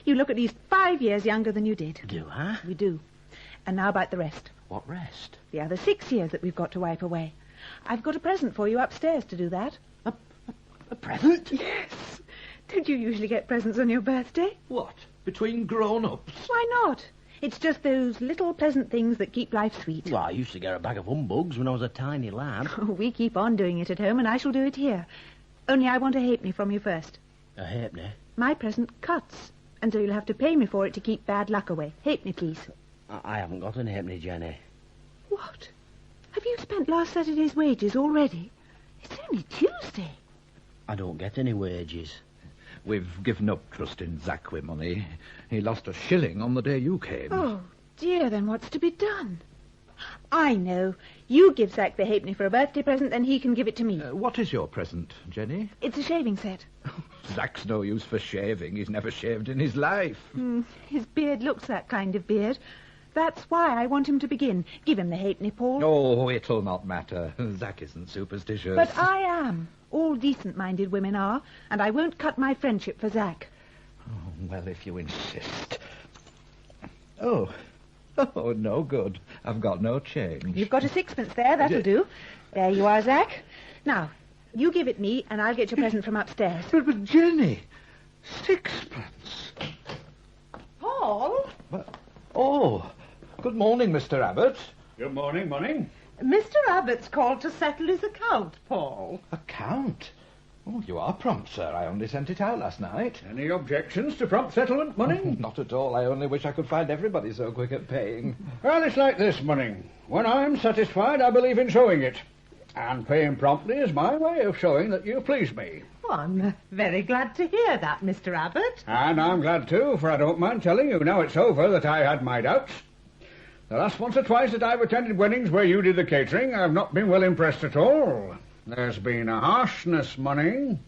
You look at least 5 years younger than you did. Do I? You do. And now about the rest. What rest? The other 6 years that we've got to wipe away. I've got a present for you upstairs to do that. A present? Yes. Don't you usually get presents on your birthday? What? Between grown-ups? Why not? It's just those little pleasant things that keep life sweet. Well, I used to get a bag of humbugs when I was a tiny lad. Oh, we keep on doing it at home, and I shall do it here. Only I want a halfpenny from you first. A halfpenny? My present cuts, and so you'll have to pay me for it to keep bad luck away. Halfpenny, please. I haven't got an halfpenny, Jenny. What? Have you spent last Saturday's wages already? It's only Tuesday. I don't get any wages. We've given up trusting Zack with money. He lost a shilling on the day you came. Oh, dear, then what's to be done? I know. You give Zack the halfpenny for a birthday present, then he can give it to me. What is your present, Jenny? It's a shaving set. Zack's no use for shaving. He's never shaved in his life. His beard looks that kind of beard. That's why I want him to begin. Give him the halfpenny, Paul. Oh, it'll not matter. Zack isn't superstitious. But I am. All decent-minded women are, and I won't cut my friendship for Zack. Oh, well, if you insist. Oh, no good. I've got no change. You've got a sixpence there, that'll do. There you are, Zack. Now, you give it me, and I'll get your present from upstairs. But Jenny, sixpence. Paul? Oh, good morning, Mr. Abbott. Good morning, morning. Mr. Abbott's called to settle his account, Paul. Account? Oh, you are prompt, sir. I only sent it out last night. Any objections to prompt settlement, Munning? Not at all. I only wish I could find everybody so quick at paying. Well, it's like this, Munning. When I'm satisfied, I believe in showing it. And paying promptly is my way of showing that you please me. Oh, I'm very glad to hear that, Mr. Abbott. And I'm glad too, for I don't mind telling you, now it's over, that I had my doubts. The last once or twice that I've attended weddings where you did the catering, I've not been well impressed at all. There's been a harshness, Munning.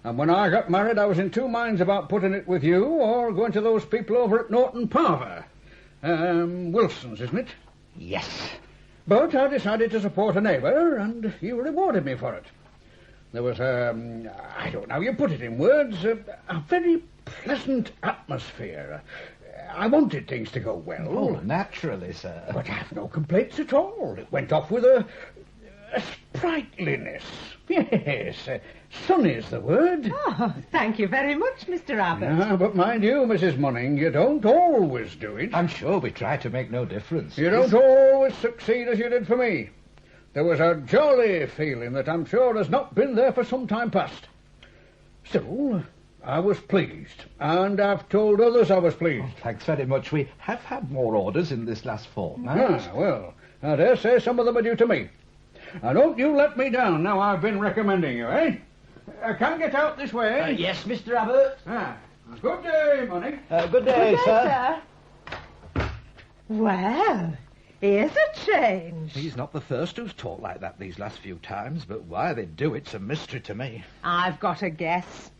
And when I got married, I was in two minds about putting it with you or going to those people over at Norton Parva. Wilson's, isn't it? Yes. But I decided to support a neighbour, and he rewarded me for it. There was I don't know how you put it in words, a very pleasant atmosphere. I wanted things to go well. Oh, naturally, sir. But I've no complaints at all. It went off with a sprightliness. Yes, sunny's the word. Oh, thank you very much, Mr. Abbott. Ah, but mind you, Mrs. Munning, you don't always do it. I'm sure we try to make no difference. You don't always succeed as you did for me. There was a jolly feeling that I'm sure has not been there for some time past. Still, I was pleased, and I've told others I was pleased. Oh, thanks very much. We have had more orders in this last fortnight. Ah, well, I dare say some of them are due to me. And don't you let me down now I've been recommending you, eh? I can't get out this way. Yes, Mr. Abbott. Good day, Money. Good day, sir. Well, here's a change. He's not the first who's talked like that these last few times, but why they do it's a mystery to me. I've got a guess.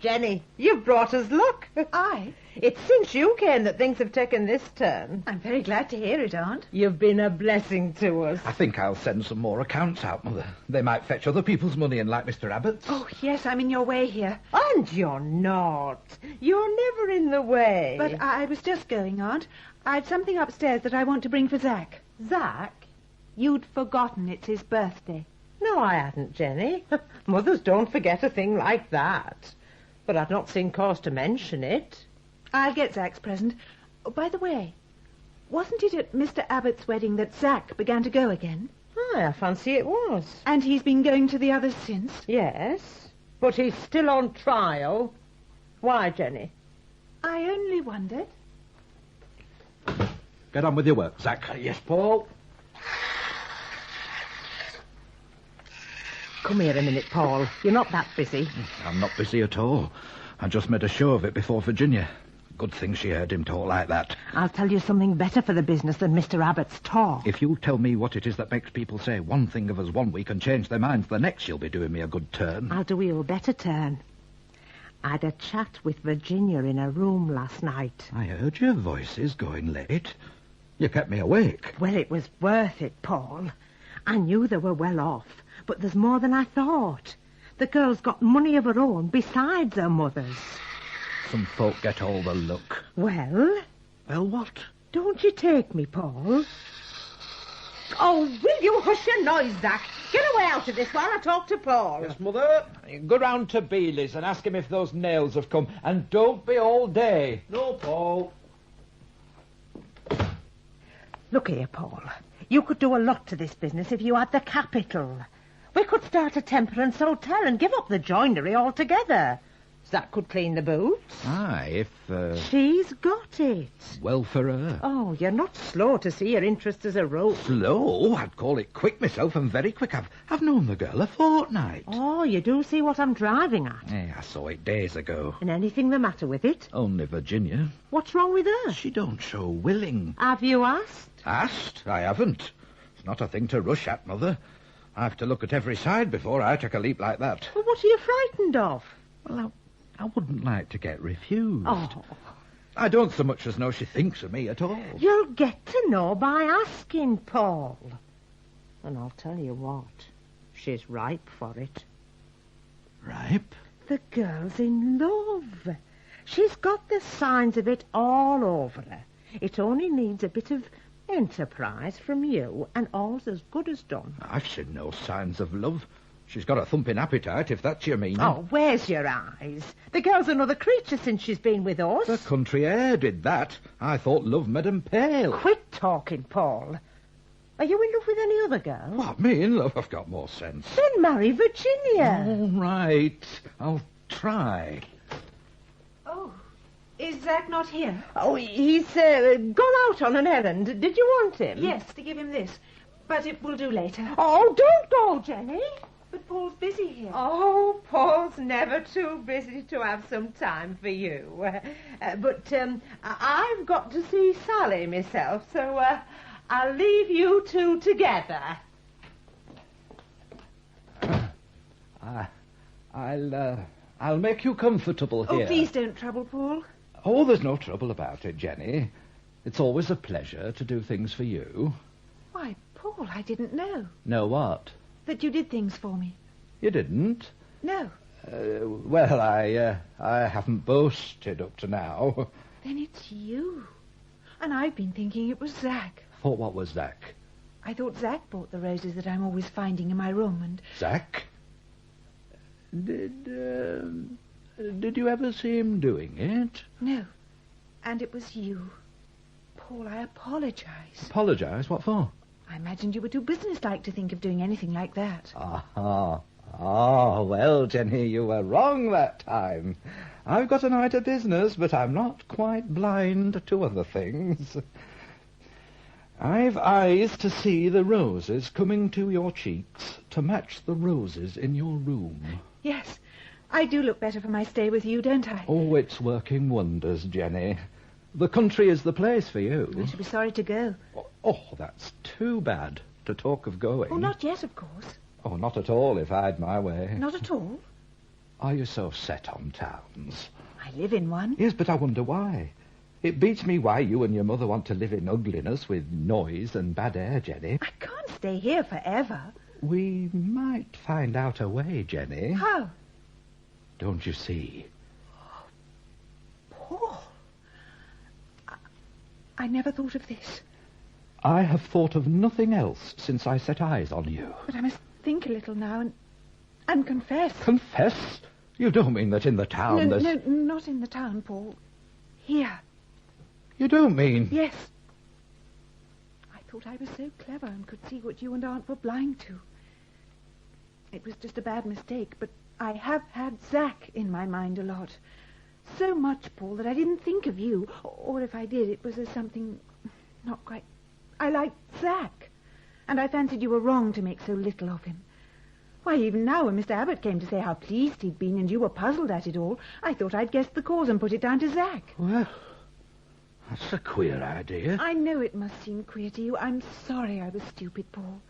Jenny, you've brought us luck. I? It's since you came that things have taken this turn. I'm very glad to hear it, Aunt. You've been a blessing to us. I think I'll send some more accounts out, Mother. They might fetch other people's money in like Mr. Abbott's. Oh, yes, I'm in your way here. And you're not. You're never in the way. But I was just going, Aunt. I've something upstairs that I want to bring for Zack. Zack? You'd forgotten it's his birthday. No, I hadn't, Jenny. Mothers don't forget a thing like that. But I've not seen cause to mention it. I'll get Zack's present. Oh, by the way, wasn't it at Mr. Abbott's wedding that Zack began to go again? Aye, I fancy it was. And he's been going to the others since? Yes, but he's still on trial. Why, Jenny? I only wondered. Get on with your work, Zack. Yes, Paul. Come here a minute, Paul. You're not that busy. I'm not busy at all. I just made a show of it before Virginia. Good thing she heard him talk like that. I'll tell you something better for the business than Mr. Abbott's talk. If you tell me what it is that makes people say one thing of us one week and change their minds the next, you'll be doing me a good turn. I'll do you a better turn. I had a chat with Virginia in a room last night. I heard your voices going late. You kept me awake. Well, it was worth it, Paul. I knew they were well off, but there's more than I thought. The girl's got money of her own besides her mother's. Some folk get all the luck. Well? Well, what? Don't you take me, Paul? Oh, will you hush your noise, Zack? Get away out of this while I talk to Paul. Yes, Mother. Go round to Beeley's and ask him if those nails have come. And don't be all day. No, Paul. Look here, Paul. You could do a lot to this business if you had the capital. We could start a temperance hotel and give up the joinery altogether. Zack could clean the boots. Aye, if... She's got it. Well for her. Oh, you're not slow to see her interest as a rope. Slow? I'd call it quick myself, and very quick. I've known the girl a fortnight. Oh, you do see what I'm driving at. I saw it days ago. And anything the matter with it? Only Virginia. What's wrong with her? She don't show willing. Have you asked? Asked? I haven't. It's not a thing to rush at, Mother. I have to look at every side before I take a leap like that. Well, what are you frightened of? Well, I wouldn't like to get refused. Oh. I don't so much as know she thinks of me at all. You'll get to know by asking, Paul. And I'll tell you what, she's ripe for it. Ripe? The girl's in love. She's got the signs of it all over her. It only needs a bit of enterprise from you, and all's as good as done. I've seen no signs of love. She's got a thumping appetite, if that's your meaning. Oh, where's your eyes? The girl's another creature since she's been with us. The country air did that. I thought love made 'em pale. Quit talking, Paul. Are you in love with any other girl? What, me in love? I've got more sense. Then marry Virginia. All right. I'll try. Oh, is Zack not here? Oh, he's gone out on an errand. Did you want him? Yes, to give him this. But it will do later. Oh, don't go, Jenny. But Paul's busy here. Oh, Paul's never too busy to have some time for you. But I've got to see Sally myself, so I'll leave you two together. I'll make you comfortable here. Oh, please don't trouble Paul. Oh, there's no trouble about it, Jenny. It's always a pleasure to do things for you. Why, Paul, I didn't know. Know what? That you did things for me. You didn't? No. Well, I haven't boasted up to now. Then it's you. And I've been thinking it was Zack. Thought what was Zack? I thought Zack bought the roses that I'm always finding in my room, and... Zack? Did you ever see him doing it? No. And it was you. Paul, I apologise. Apologise? What for? I imagined you were too businesslike to think of doing anything like that. Well, Jenny, you were wrong that time. I've got an eye to business, but I'm not quite blind to other things. I've eyes to see the roses coming to your cheeks to match the roses in your room. Yes, I do look better for my stay with you, don't I? Oh, it's working wonders, Jenny. The country is the place for you. I should be sorry to go. Oh, that's too bad to talk of going. Oh, not yet, of course. Oh, not at all, if I'd my way. Not at all? Are you so set on towns? I live in one. Yes, but I wonder why. It beats me why you and your mother want to live in ugliness with noise and bad air, Jenny. I can't stay here forever. We might find out a way, Jenny. How? Don't you see? Paul. I never thought of this. I have thought of nothing else since I set eyes on you. But I must think a little now and confess. Confess? You don't mean that in the town No, there's... no, not in the town, Paul. Here. You don't mean... Yes. I thought I was so clever and could see what you and Aunt were blind to. It was just a bad mistake, but I have had Zack in my mind a lot. So much, Paul, that I didn't think of you. Or if I did, it was as something not quite... I liked Zack, and I fancied you were wrong to make so little of him. Why, even now, when Mr. Abbott came to say how pleased he'd been and you were puzzled at it all, I thought I'd guessed the cause and put it down to Zack. Well, that's a queer idea. I know it must seem queer to you. I'm sorry I was stupid, Paul.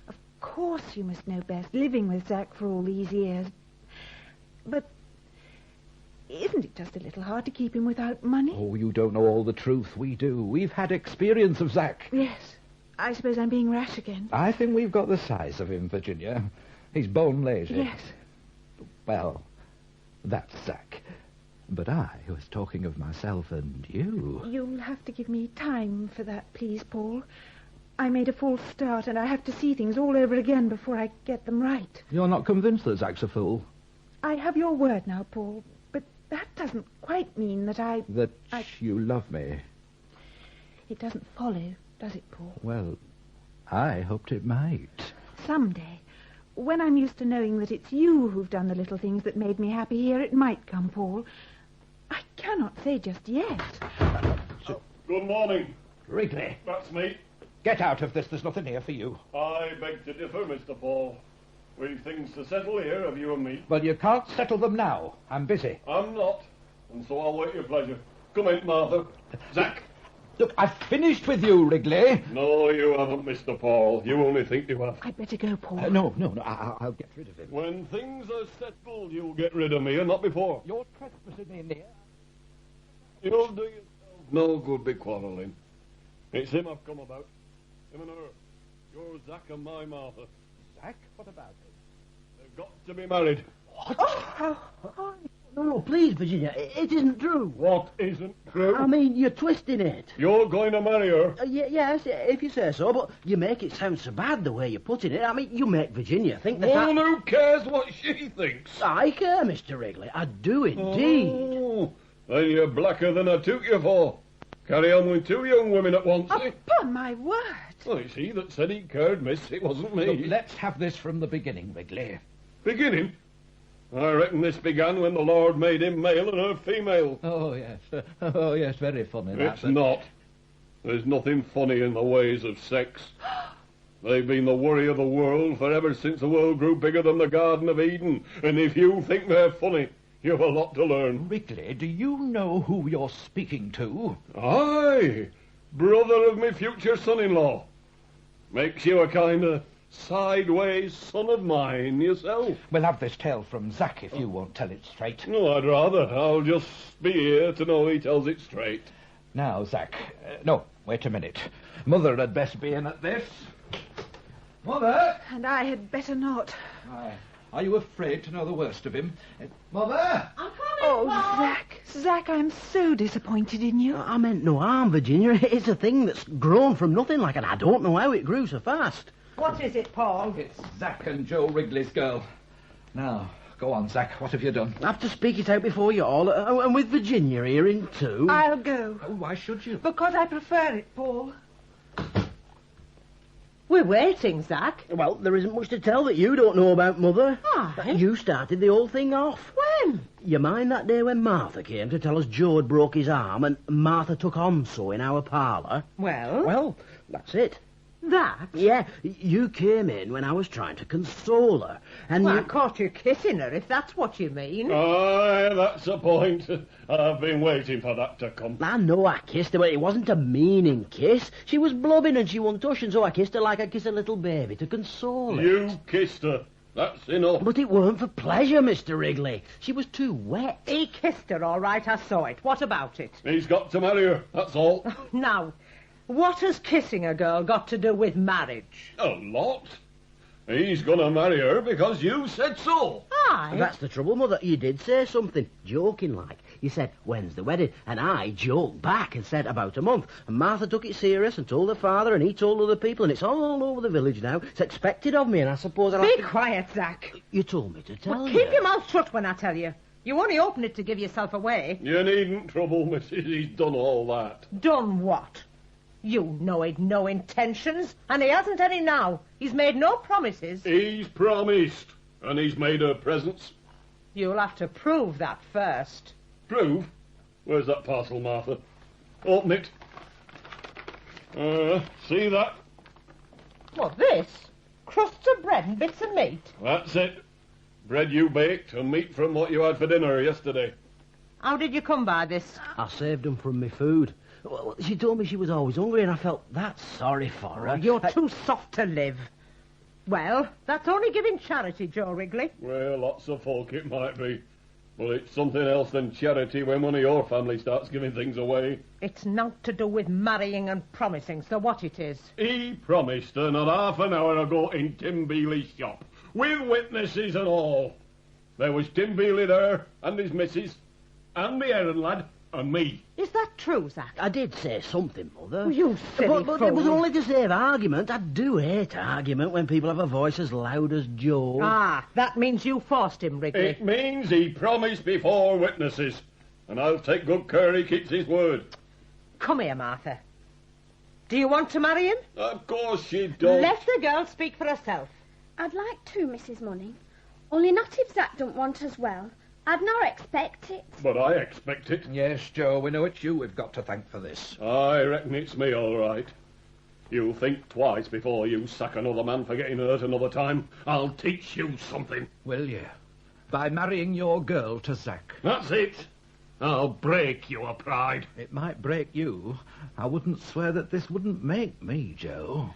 Of course you must know best, living with Zack for all these years. But isn't it just a little hard to keep him without money? Oh, you don't know all the truth. We do. We've had experience of Zack. Yes. I suppose I'm being rash again. I think we've got the size of him, Virginia. He's bone lazy. Yes. Well, that's Zack. But I was talking of myself and you. You'll have to give me time for that, please, Paul. I made a false start, and I have to see things all over again before I get them right. You're not convinced that Zack's a fool? I have your word now, Paul, but that doesn't quite mean that I... That you love me? It doesn't follow, does it, Paul? Well, I hoped it might. Someday, when I'm used to knowing that it's you who've done the little things that made me happy here, it might come, Paul. I cannot say just yet. Good morning. Wrigley. That's me. Get out of this. There's nothing here for you. I beg to differ, Mr. Paul. We've things to settle here, of you and me. Well, you can't settle them now. I'm busy. I'm not, and so I'll wait your pleasure. Come in, Martha. Zack. Look, I've finished with you, Wrigley. No, you haven't, Mr. Paul. You only think you have. I'd better go, Paul. No, I'll get rid of him. When things are settled, you'll get rid of me, and not before. You're trespassing in here. You'll do yourself no good be quarrelling. It's him I've come about. Him and her. You're Zack and my Martha. Zack? What about him? They've got to be married. What? Oh, no, please, Virginia, it isn't true. What isn't true? I mean, you're twisting it. You're going to marry her? Yes, if you say so, but you make it sound so bad the way you're putting it. I mean, you make Virginia think that Well, who cares what she thinks? I care, Mr. Wrigley. I do indeed. Oh, then you're blacker than I took you for. Carry on with two young women at once, eh? Upon my word. Well, it's he that said he cared, miss. It wasn't me. Look, let's have this from the beginning, Wrigley. Beginning? I reckon this began when the Lord made him male and her female. Oh, yes. Oh, yes, very funny. It's not. There's nothing funny in the ways of sex. They've been the worry of the world for ever since the world grew bigger than the Garden of Eden. And if you think they're funny, you've a lot to learn. Wrigley, do you know who you're speaking to? Aye, brother of me future son-in-law. Makes you a kind of sideways son of mine yourself. We'll have this tale from Zack if you won't tell it straight. No, I'd rather. I'll just be here to know he tells it straight. Now, Zack. No, wait a minute. Mother had best be in at this. Mother! And I had better not. Are you afraid to know the worst of him? Mother! I'm coming, Oh, Paul. Zach, I'm so disappointed in you. I meant no harm, Virginia. It's a thing that's grown from nothing like, and I don't know how it grew so fast. What is it, Paul? It's Zach and Joe Wrigley's girl. Now, go on, Zach. What have you done? I have to speak it out before you all, and with Virginia here in too. I'll go. Oh, why should you? Because I prefer it, Paul. We're waiting, Zach. Well, there isn't much to tell that you don't know about Mother. Aye. You started the whole thing off. When? You mind that day when Martha came to tell us Joe had broke his arm and Martha took on so in our parlour? Well? Well, that's it. That? Yeah, you came in when I was trying to console her, and Well, you... I caught you kissing her, if that's what you mean. Aye, that's the point. I've been waiting for that to come. I know I kissed her, but it wasn't a meaning kiss. She was blubbing and she wouldn't touch, and so I kissed her like I kiss a little baby to console her. You kissed her. That's enough. But it weren't for pleasure, Mr. Wrigley. She was too wet. He kissed her, all right, I saw it. What about it? He's got to marry her, that's all. Now, what has kissing a girl got to do with marriage? A lot. He's going to marry her because you said so. Aye. That's the trouble, Mother. You did say something, joking like. You said, when's the wedding? And I joked back and said about a month. And Martha took it serious and told her father, and he told other people, and it's all over the village now. It's expected of me, and I suppose I'll have Be to... quiet, Zach. You told me to tell Well, you. keep your mouth shut when I tell you. You only open it to give yourself away. You needn't trouble, Mrs. He's done all that. Done what? You know he'd no intentions, and he hasn't any now. He's made no promises. He's promised, and he's made her presents. You'll have to prove that first. Prove? Where's that parcel, Martha? Open it. See that? What, this? Crusts of bread and bits of meat? That's it. Bread you baked and meat from what you had for dinner yesterday. How did you come by this? I saved them from my food. Well, she told me she was always hungry, and I felt that sorry for her. You're too soft to live. Well, that's only giving charity, Joe Wrigley. Well, lots of folk it might be. But it's something else than charity when one of your family starts giving things away. It's naught to do with marrying and promising, so what it is? He promised her not half an hour ago in Tim Bealey's shop, with witnesses and all. There was Tim Bealey there, and his missus, and the errand lad, and me. Is that true, Zach? I did say something, Mother. You silly But fool. it was only to save argument. I do hate argument when people have a voice as loud as Joe. Ah, that means you forced him, Wrigley. It means he promised before witnesses, and I'll take good care he keeps his word. Come here, Martha. Do you want to marry him? Of course she does. Let the girl speak for herself. I'd like to, Mrs. Munning. Only not if Zach don't want as well. I'd not expect it. But I expect it. Yes, Joe, we know it's you we've got to thank for this. I reckon it's me, all right. You think twice before you sack another man for getting hurt another time. I'll teach you something. Will you? By marrying your girl to Zach. That's it. I'll break your pride. It might break you. I wouldn't swear that this wouldn't make me, Joe.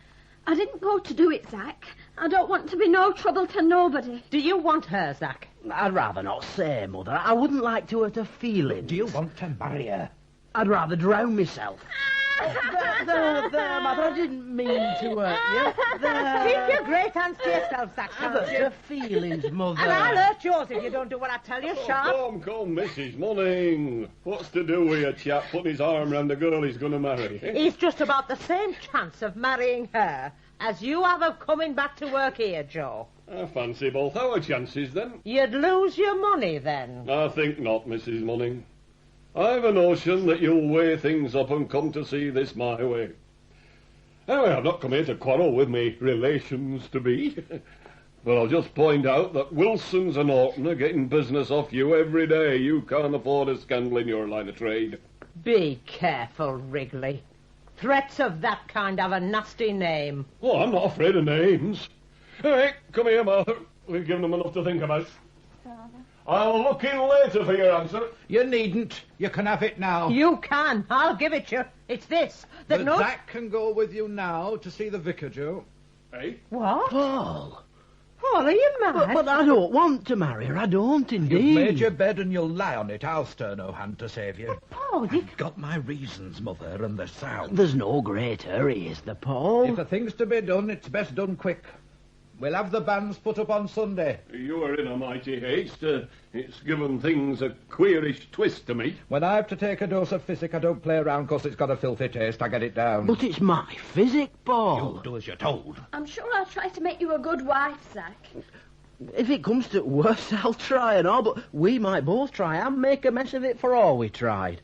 I didn't go to do it, Zach. I don't want to be no trouble to nobody. Do you want her, Zach? I'd rather not say, Mother. I wouldn't like to hurt her feelings. Do you want to marry her? I'd rather drown myself. There, Mother, I didn't mean to hurt you. There. Keep your great hands to yourself, Zach. I've hurt your feelings, Mother. And I'll hurt yours if you don't do what I tell you, sharp. Come, Mrs. Munning. What's to do with a chap putting his arm round the girl he's going to marry? He's just about the same chance of marrying her as you have of coming back to work here, Joe. I fancy both our chances, then. You'd lose your money, then. I think not, Mrs. Munning. I've a notion that you'll weigh things up and come to see this my way. Anyway, I've not come here to quarrel with me relations to be. But I'll just point out that Wilson's and Orton are getting business off you every day. You can't afford a scandal in your line of trade. Be careful, Wrigley. Threats of that kind have a nasty name. Oh, I'm not afraid of names. Hey, come here, Martha. We've given them enough to think about. I'll look in later for your answer. You needn't. You can have it now. You can. I'll give it you. It's this. But Zach can go with you now to see the vicar, Joe. Hey? What? Paul. Paul, are you mad? But I don't want to marry her. I don't, indeed. You've made your bed and you'll lie on it. I'll stir no hand to save you. But Paul, you... I've got my reasons, Mother, and they're sound. There's no great hurry, is there, Paul? If a thing's to be done, it's best done quick. We'll have the banns put up on Sunday. You are in a mighty haste. It's given things a queerish twist to me. When I have to take a dose of physic, I don't play around 'cause it's got a filthy taste. I get it down. But it's my physic, Paul. You do as you're told. I'm sure I'll try to make you a good wife, Zack. If it comes to worse, I'll try and all, but we might both try and make a mess of it for all we tried.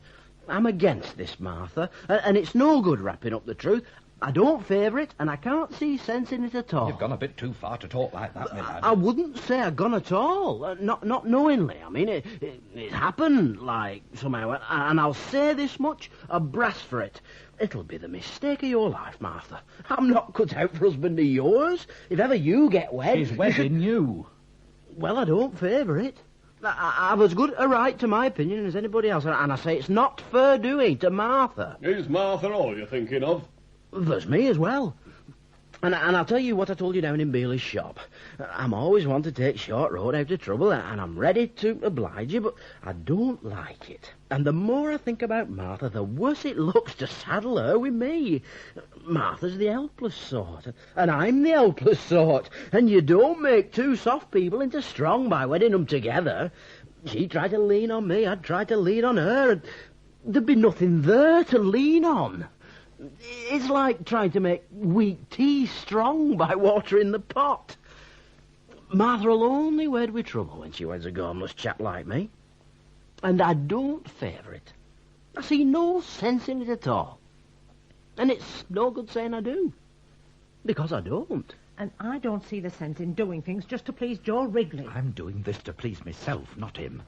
I'm against this, Martha, and it's no good wrapping up the truth. I don't favour it, and I can't see sense in it at all. You've gone a bit too far to talk like that, my lad. I wouldn't say I've gone at all. Not knowingly. I mean, it happened, like, somehow. And I'll say this much, a brass for it. It'll be the mistake of your life, Martha. I'm not cut out for husband of yours. If ever you get wed... She's wedding you. Well, I don't favour it. I've as good a right to my opinion as anybody else, and I say it's not fair doing to Martha. Is Martha all you're thinking of? There's me as well. And I'll tell you what I told you down in Bealey's shop. I'm always one to take short road out of trouble, and I'm ready to oblige you, but I don't like it. And the more I think about Martha, the worse it looks to saddle her with me. Martha's the helpless sort, and I'm the helpless sort, and you don't make two soft people into strong by wedding them together. She tried to lean on me, I'd try to lean on her, and there'd be nothing there to lean on. It's like trying to make weak tea strong by watering the pot. Martha'll only wed with trouble when she weds a gormless chap like me. And I don't favour it. I see no sense in it at all. And it's no good saying I do. Because I don't. And I don't see the sense in doing things just to please Joe Wrigley. I'm doing this to please myself, not him.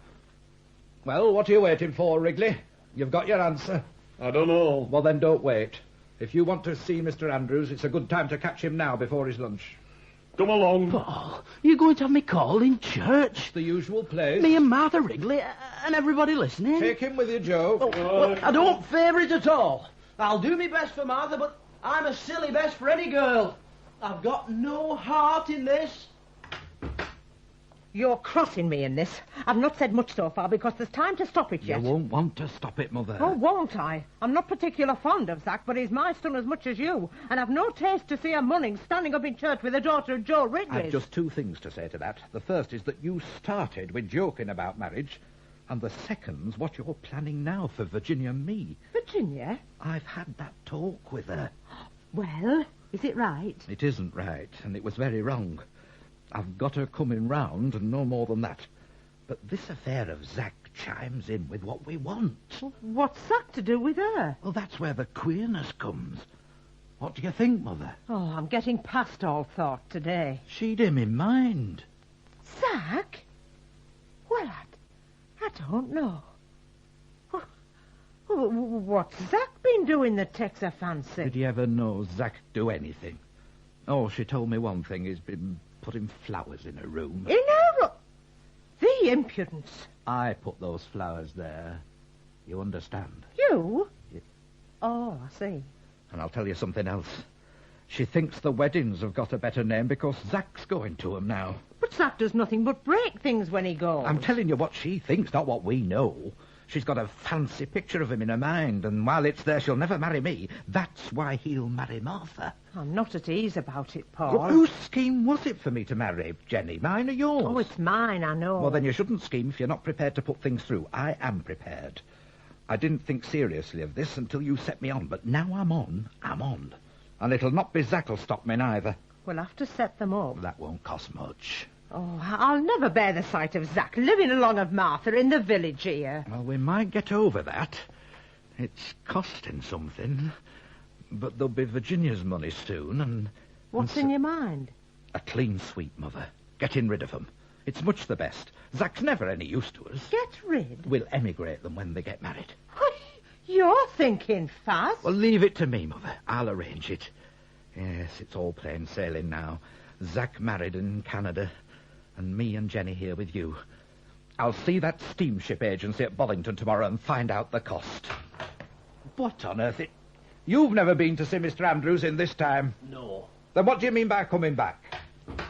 Well, what are you waiting for, Wrigley? You've got your answer. I don't know. Well, then don't wait. If you want to see Mr. Andrews, it's a good time to catch him now before his lunch. Come along. Paul, you're going to have me call in church. The usual place. Me and Martha Wrigley and everybody listening. Take him with you, Joe. Well, I don't favour it at all. I'll do me best for Martha, but I'm a silly best for any girl. I've got no heart in this. You're crossing me in this. I've not said much so far because there's time to stop it yet. You won't want to stop it, Mother. Oh, won't I? I'm not particular fond of Zack, but he's my son as much as you, and I've no taste to see a Munning standing up in church with the daughter of Joe Wrigley. I've just two things to say to that. The first is that you started with joking about marriage, and the second's what you're planning now for Virginia and me. Virginia? I've had that talk with her. Well, is it right? It isn't right, and it was very wrong. I've got her coming round, and no more than that. But this affair of Zack chimes in with what we want. What's Zack to do with her? Well, that's where the queerness comes. What do you think, Mother? Oh, I'm getting past all thought today. She'd him in mind. Zack? Well, I don't know. What's Zack been doing that takes her fancy? Did you ever know Zack do anything? Oh, she told me one thing. He's been putting flowers in her room. In her room? The impudence. I put those flowers there. You understand? You? Oh, I see. And I'll tell you something else. She thinks the weddings have got a better name because Zack's going to them now. But Zack does nothing but break things when he goes. I'm telling you what she thinks, not what we know. She's got a fancy picture of him in her mind, and while it's there, she'll never marry me. That's why he'll marry Martha. I'm not at ease about it, Paul. Well, whose scheme was it for me to marry Jenny? Mine or yours? Oh, it's mine, I know. Well, then you shouldn't scheme if you're not prepared to put things through. I am prepared. I didn't think seriously of this until you set me on, but now I'm on. And it'll not be Zack'll stop me neither. We'll have to set them up. That won't cost much. Oh, I'll never bear the sight of Zack living along of Martha in the village here. Well, we might get over that. It's costing something. But there'll be Virginia's money soon, and... What's in your mind? A clean sweep, Mother. Getting rid of them. It's much the best. Zack's never any use to us. Get rid? We'll emigrate them when they get married. You're thinking fast. Well, leave it to me, Mother. I'll arrange it. Yes, it's all plain sailing now. Zack married in Canada, and me and Jenny here with you. I'll see that steamship agency at Bollington tomorrow and find out the cost. What on earth? You've never been to see Mr. Andrews in this time? No. Then what do you mean by coming back?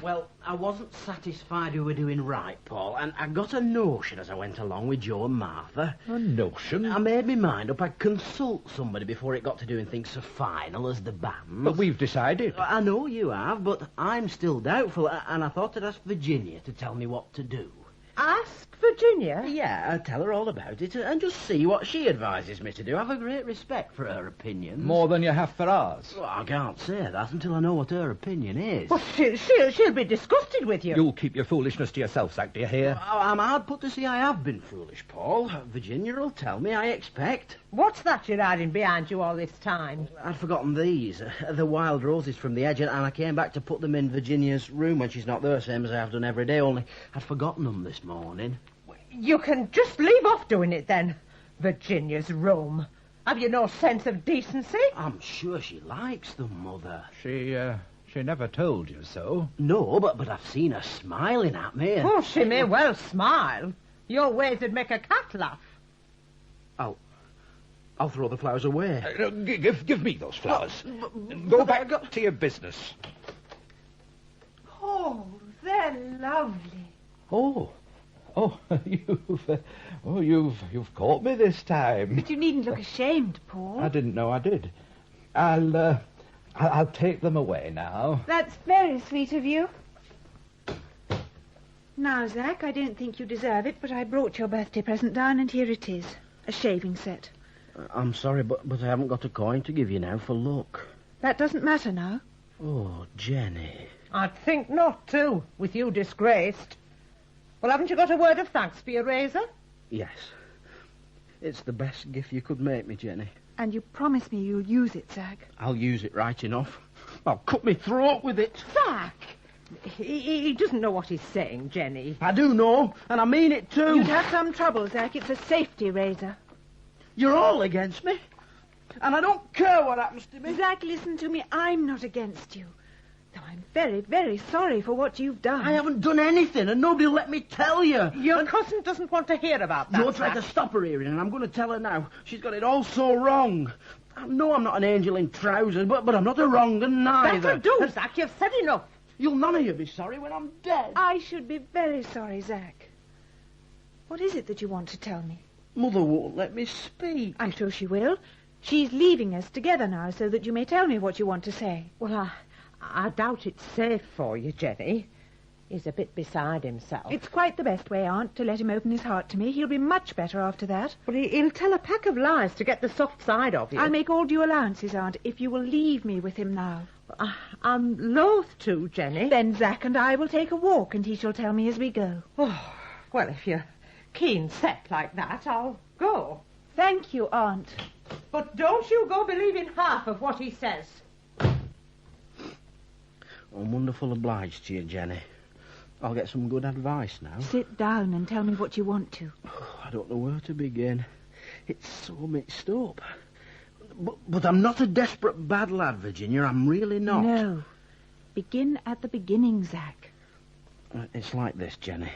Well, I wasn't satisfied we were doing right, Paul, and I got a notion as I went along with Joe and Martha. A notion? I made my mind up I'd consult somebody before it got to doing things so final as the band. But we've decided. I know you have, but I'm still doubtful, and I thought I'd ask Virginia to tell me what to do. Ask Virginia? Yeah, I'd tell her all about it and just see what she advises me to do. I have a great respect for her opinions. More than you have for ours. Well, I can't say that until I know what her opinion is. Well, she'll be disgusted with you. You'll keep your foolishness to yourself, Zach, do you hear? I'm hard put to see I have been foolish, Paul. Virginia will tell me, I expect. What's that you're hiding behind you all this time? I'd forgotten these. The wild roses from the edge, and I came back to put them in Virginia's room when she's not there, same as I have done every day, only I'd forgotten them this morning. You can just leave off doing it, then. Virginia's room. Have you no sense of decency? I'm sure she likes them, Mother. She never told you so. No, but I've seen her smiling at me. Oh, she may well smile. Your ways would make a cat laugh. I'll throw the flowers away. Give me those flowers. Go back to your business. Oh, they're lovely. You've caught me this time. But you needn't look ashamed, Paul. I didn't know I did. I'll take them away now. That's very sweet of you. Now, Zach, I don't think you deserve it, but I brought your birthday present down, and here it is. A shaving set. I'm sorry, but I haven't got a coin to give you now for luck. That doesn't matter now. Oh, Jenny. I'd think not, too, with you disgraced. Well, haven't you got a word of thanks for your razor? Yes. It's the best gift you could make me, Jenny. And you promise me you'll use it, Zach. I'll use it right enough. I'll cut my throat with it. Zach! He doesn't know what he's saying, Jenny. I do know, and I mean it too. You'd have some trouble, Zach. It's a safety razor. You're all against me, and I don't care what happens to me. Zach, listen to me. I'm not against you. Though I'm very, very sorry for what you've done. I haven't done anything, and nobody let me tell you. Your cousin doesn't want to hear about that, You're trying to stop her hearing, and I'm going to tell her now. She's got it all so wrong. I know I'm not an angel in trousers, but I'm not a wrong and neither. That'll do, Zach. You've said enough. You'll none of you be sorry when I'm dead. I should be very sorry, Zach. What is it that you want to tell me? Mother won't let me speak. I'm sure she will. She's leaving us together now so that you may tell me what you want to say. Well, I doubt it's safe for you, Jenny. He's a bit beside himself. It's quite the best way, Aunt, to let him open his heart to me. He'll be much better after that. But he'll tell a pack of lies to get the soft side of you. I'll make all due allowances, Aunt, if you will leave me with him now. I'm loath to, Jenny. Then Zach and I will take a walk, and he shall tell me as we go. Oh, well, if you're keen set like that, I'll go. Thank you, Aunt. But don't you go believing half of what he says. I'm wonderful obliged to you, Jenny. I'll get some good advice now. Sit down and tell me what you want to. I don't know where to begin. It's so mixed up. But I'm not a desperate bad lad, Virginia. I'm really not. No. Begin at the beginning, Zach. It's like this, Jenny.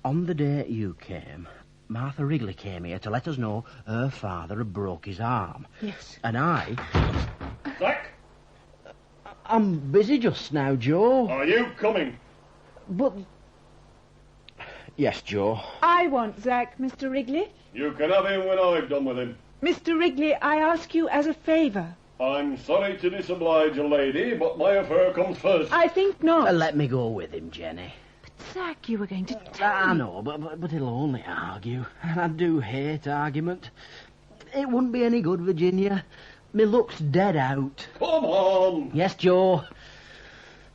On the day you came, Martha Wrigley came here to let us know her father had broke his arm. Yes. And I... Zach? I'm busy just now, Joe. Are you coming? But... Yes, Joe. I want Zach, Mr. Wrigley. You can have him when I've done with him. Mr. Wrigley, I ask you as a favour. I'm sorry to disoblige a lady, but my affair comes first. I think not. Let me go with him, Jenny. But, Zach, you were going to tell I me. know, but he'll only argue. And I do hate argument. It wouldn't be any good, Virginia. Me luck's dead out. Come on. Yes, Joe.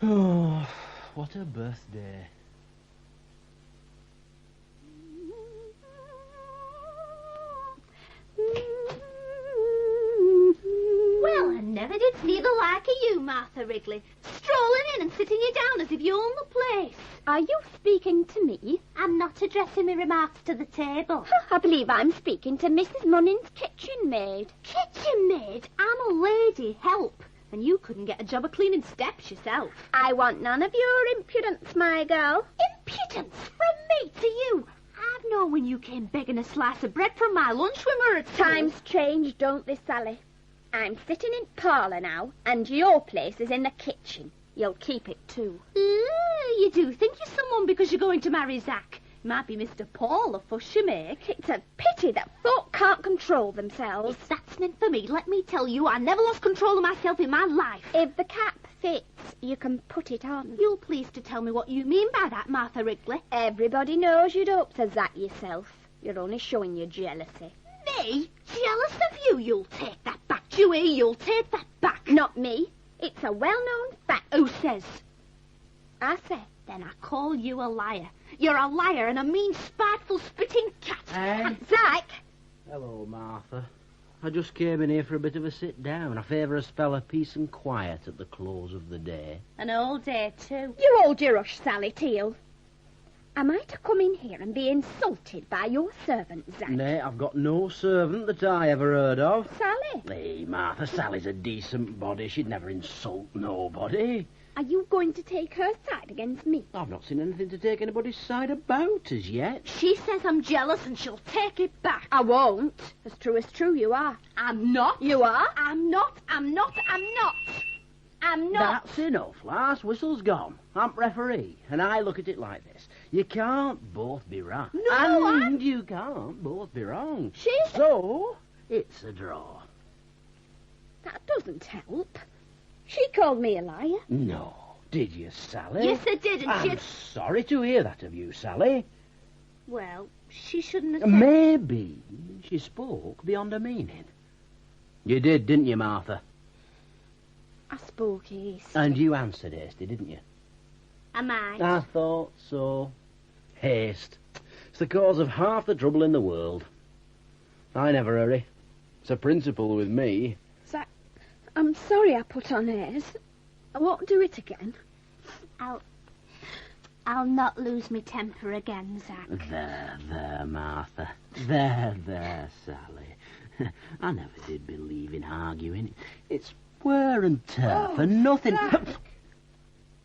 Oh, what a birthday. Well, I never did see the like of you, Martha Wrigley. Strolling in and sitting you down as if you own the place. Are you speaking to me? I'm not addressing my remarks to the table. I believe I'm speaking to Mrs. Munning's kitchen maid. Kitchen maid? I'm a lady, help. And you couldn't get a job of cleaning steps yourself. I want none of your impudence, my girl. Impudence? From me to you? I've known when you came begging a slice of bread from my lunch when we were at school. Times change, don't they, Sally? I'm sitting in parlour now, and your place is in the kitchen. You'll keep it too. You do think you're someone because you're going to marry Zack. It might be Mr. Paul, the fuss you make. It's a pity that folk can't control themselves. If that's meant for me, let me tell you, I never lost control of myself in my life. If the cap fits, you can put it on. You'll please to tell me what you mean by that, Martha Wrigley. Everybody knows you'd up to Zack yourself. You're only showing your jealousy. Me? Jealous of you? You'll take that back, Dewey. You'll take that back. Not me. It's a well-known fact. Who says? I say. Then I call you a liar. You're a liar and a mean, spiteful, spitting cat. Zack! Hello, Martha. I just came in here for a bit of a sit-down. I favour a spell of peace and quiet at the close of the day. An all day, too. You hold your hush, Sally Teal. Am I to come in here and be insulted by your servant, Zack? Nay, I've got no servant that I ever heard of. Sally? Hey, Martha, Sally's a decent body. She'd never insult nobody. Are you going to take her side against me? I've not seen anything to take anybody's side about as yet. She says I'm jealous and she'll take it back. I won't. As true as true, you are. I'm not. You are. I'm not. I'm not. I'm not. I'm not. That's enough. Last whistle's gone. I'm referee, and I look at it like this. You can't both be right. No, and you can't both be wrong. She's... So, it's a draw. That doesn't help. She called me a liar. No. Did you, Sally? Yes, I did, and I'm sorry to hear that of you, Sally. Well, she shouldn't have said... Maybe she spoke beyond her meaning. You did, didn't you, Martha? I spoke hasty. And you answered hasty, didn't you? I might. I thought so. Haste. It's the cause of half the trouble in the world. I never hurry. It's a principle with me. Zack, I'm sorry I put on airs. I won't do it again. I'll not lose me temper again, Zack. There, Martha. There, Sally. I never did believe in arguing. It's wear and tear for nothing.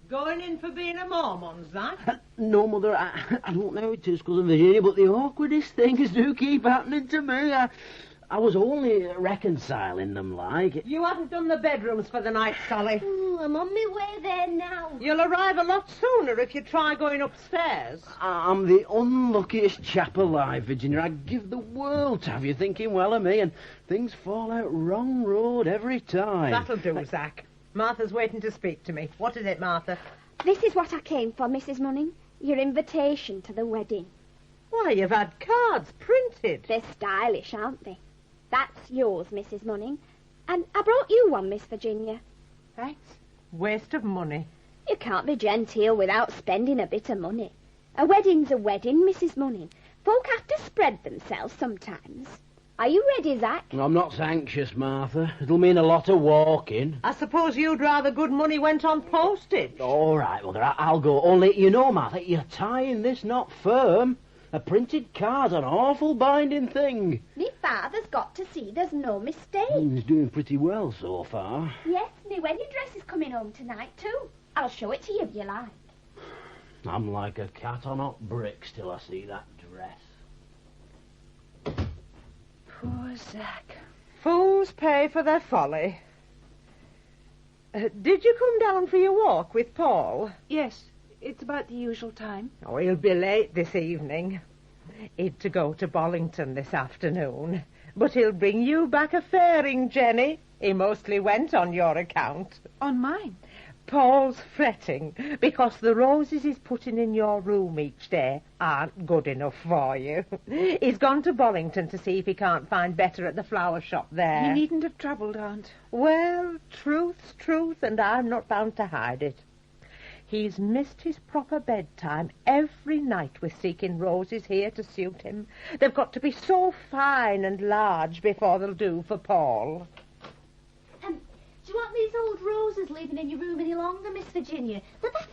Going in for being a Mormon, Zack? No, Mother, I don't know it is, Cousin Virginia, but the awkwardest things do keep happening to me. I was only reconciling them, like. You haven't done the bedrooms for the night, Sally. I'm on my way there now. You'll arrive a lot sooner if you try going upstairs. I'm the unluckiest chap alive, Virginia. I'd give the world to have you thinking well of me, and things fall out wrong road every time. That'll do, Zack. Martha's waiting to speak to me. What is it, Martha? This is what I came for, Mrs. Munning. Your invitation to the wedding. Why, you've had cards printed. They're stylish, aren't they? That's yours, Mrs. Munning. And I brought you one, Miss Virginia. Thanks. Waste of money. You can't be genteel without spending a bit of money. A wedding's a wedding, Mrs. Munning. Folk have to spread themselves sometimes. Are you ready, Zack? I'm not so anxious, Martha. It'll mean a lot of walking. I suppose you'd rather good money went on postage. All right, Mother, I'll go. Only, you know, Martha, you're tying this knot firm. A printed card's an awful binding thing. Me father's got to see there's no mistake. He's doing pretty well so far. Yes, me wedding dress is coming home tonight, too. I'll show it to you if you like. I'm like a cat on hot bricks till I see that dress. Poor Zack. Fools pay for their folly. Did you come down for your walk with Paul? Yes, it's about the usual time. Oh, he'll be late this evening. He'd to go to Bollington this afternoon. But he'll bring you back a fairing, Jenny. He mostly went on your account. On mine? Paul's fretting because the roses he's putting in your room each day aren't good enough for you. He's gone to Bollington to see if he can't find better at the flower shop there. You needn't have troubled, Aunt. Well, truth's truth, and I'm not bound to hide it. He's missed his proper bedtime every night with seeking roses here to suit him. They've got to be so fine and large before they'll do for Paul. Do you want these old roses leaving in your room any longer, Miss Virginia? They're that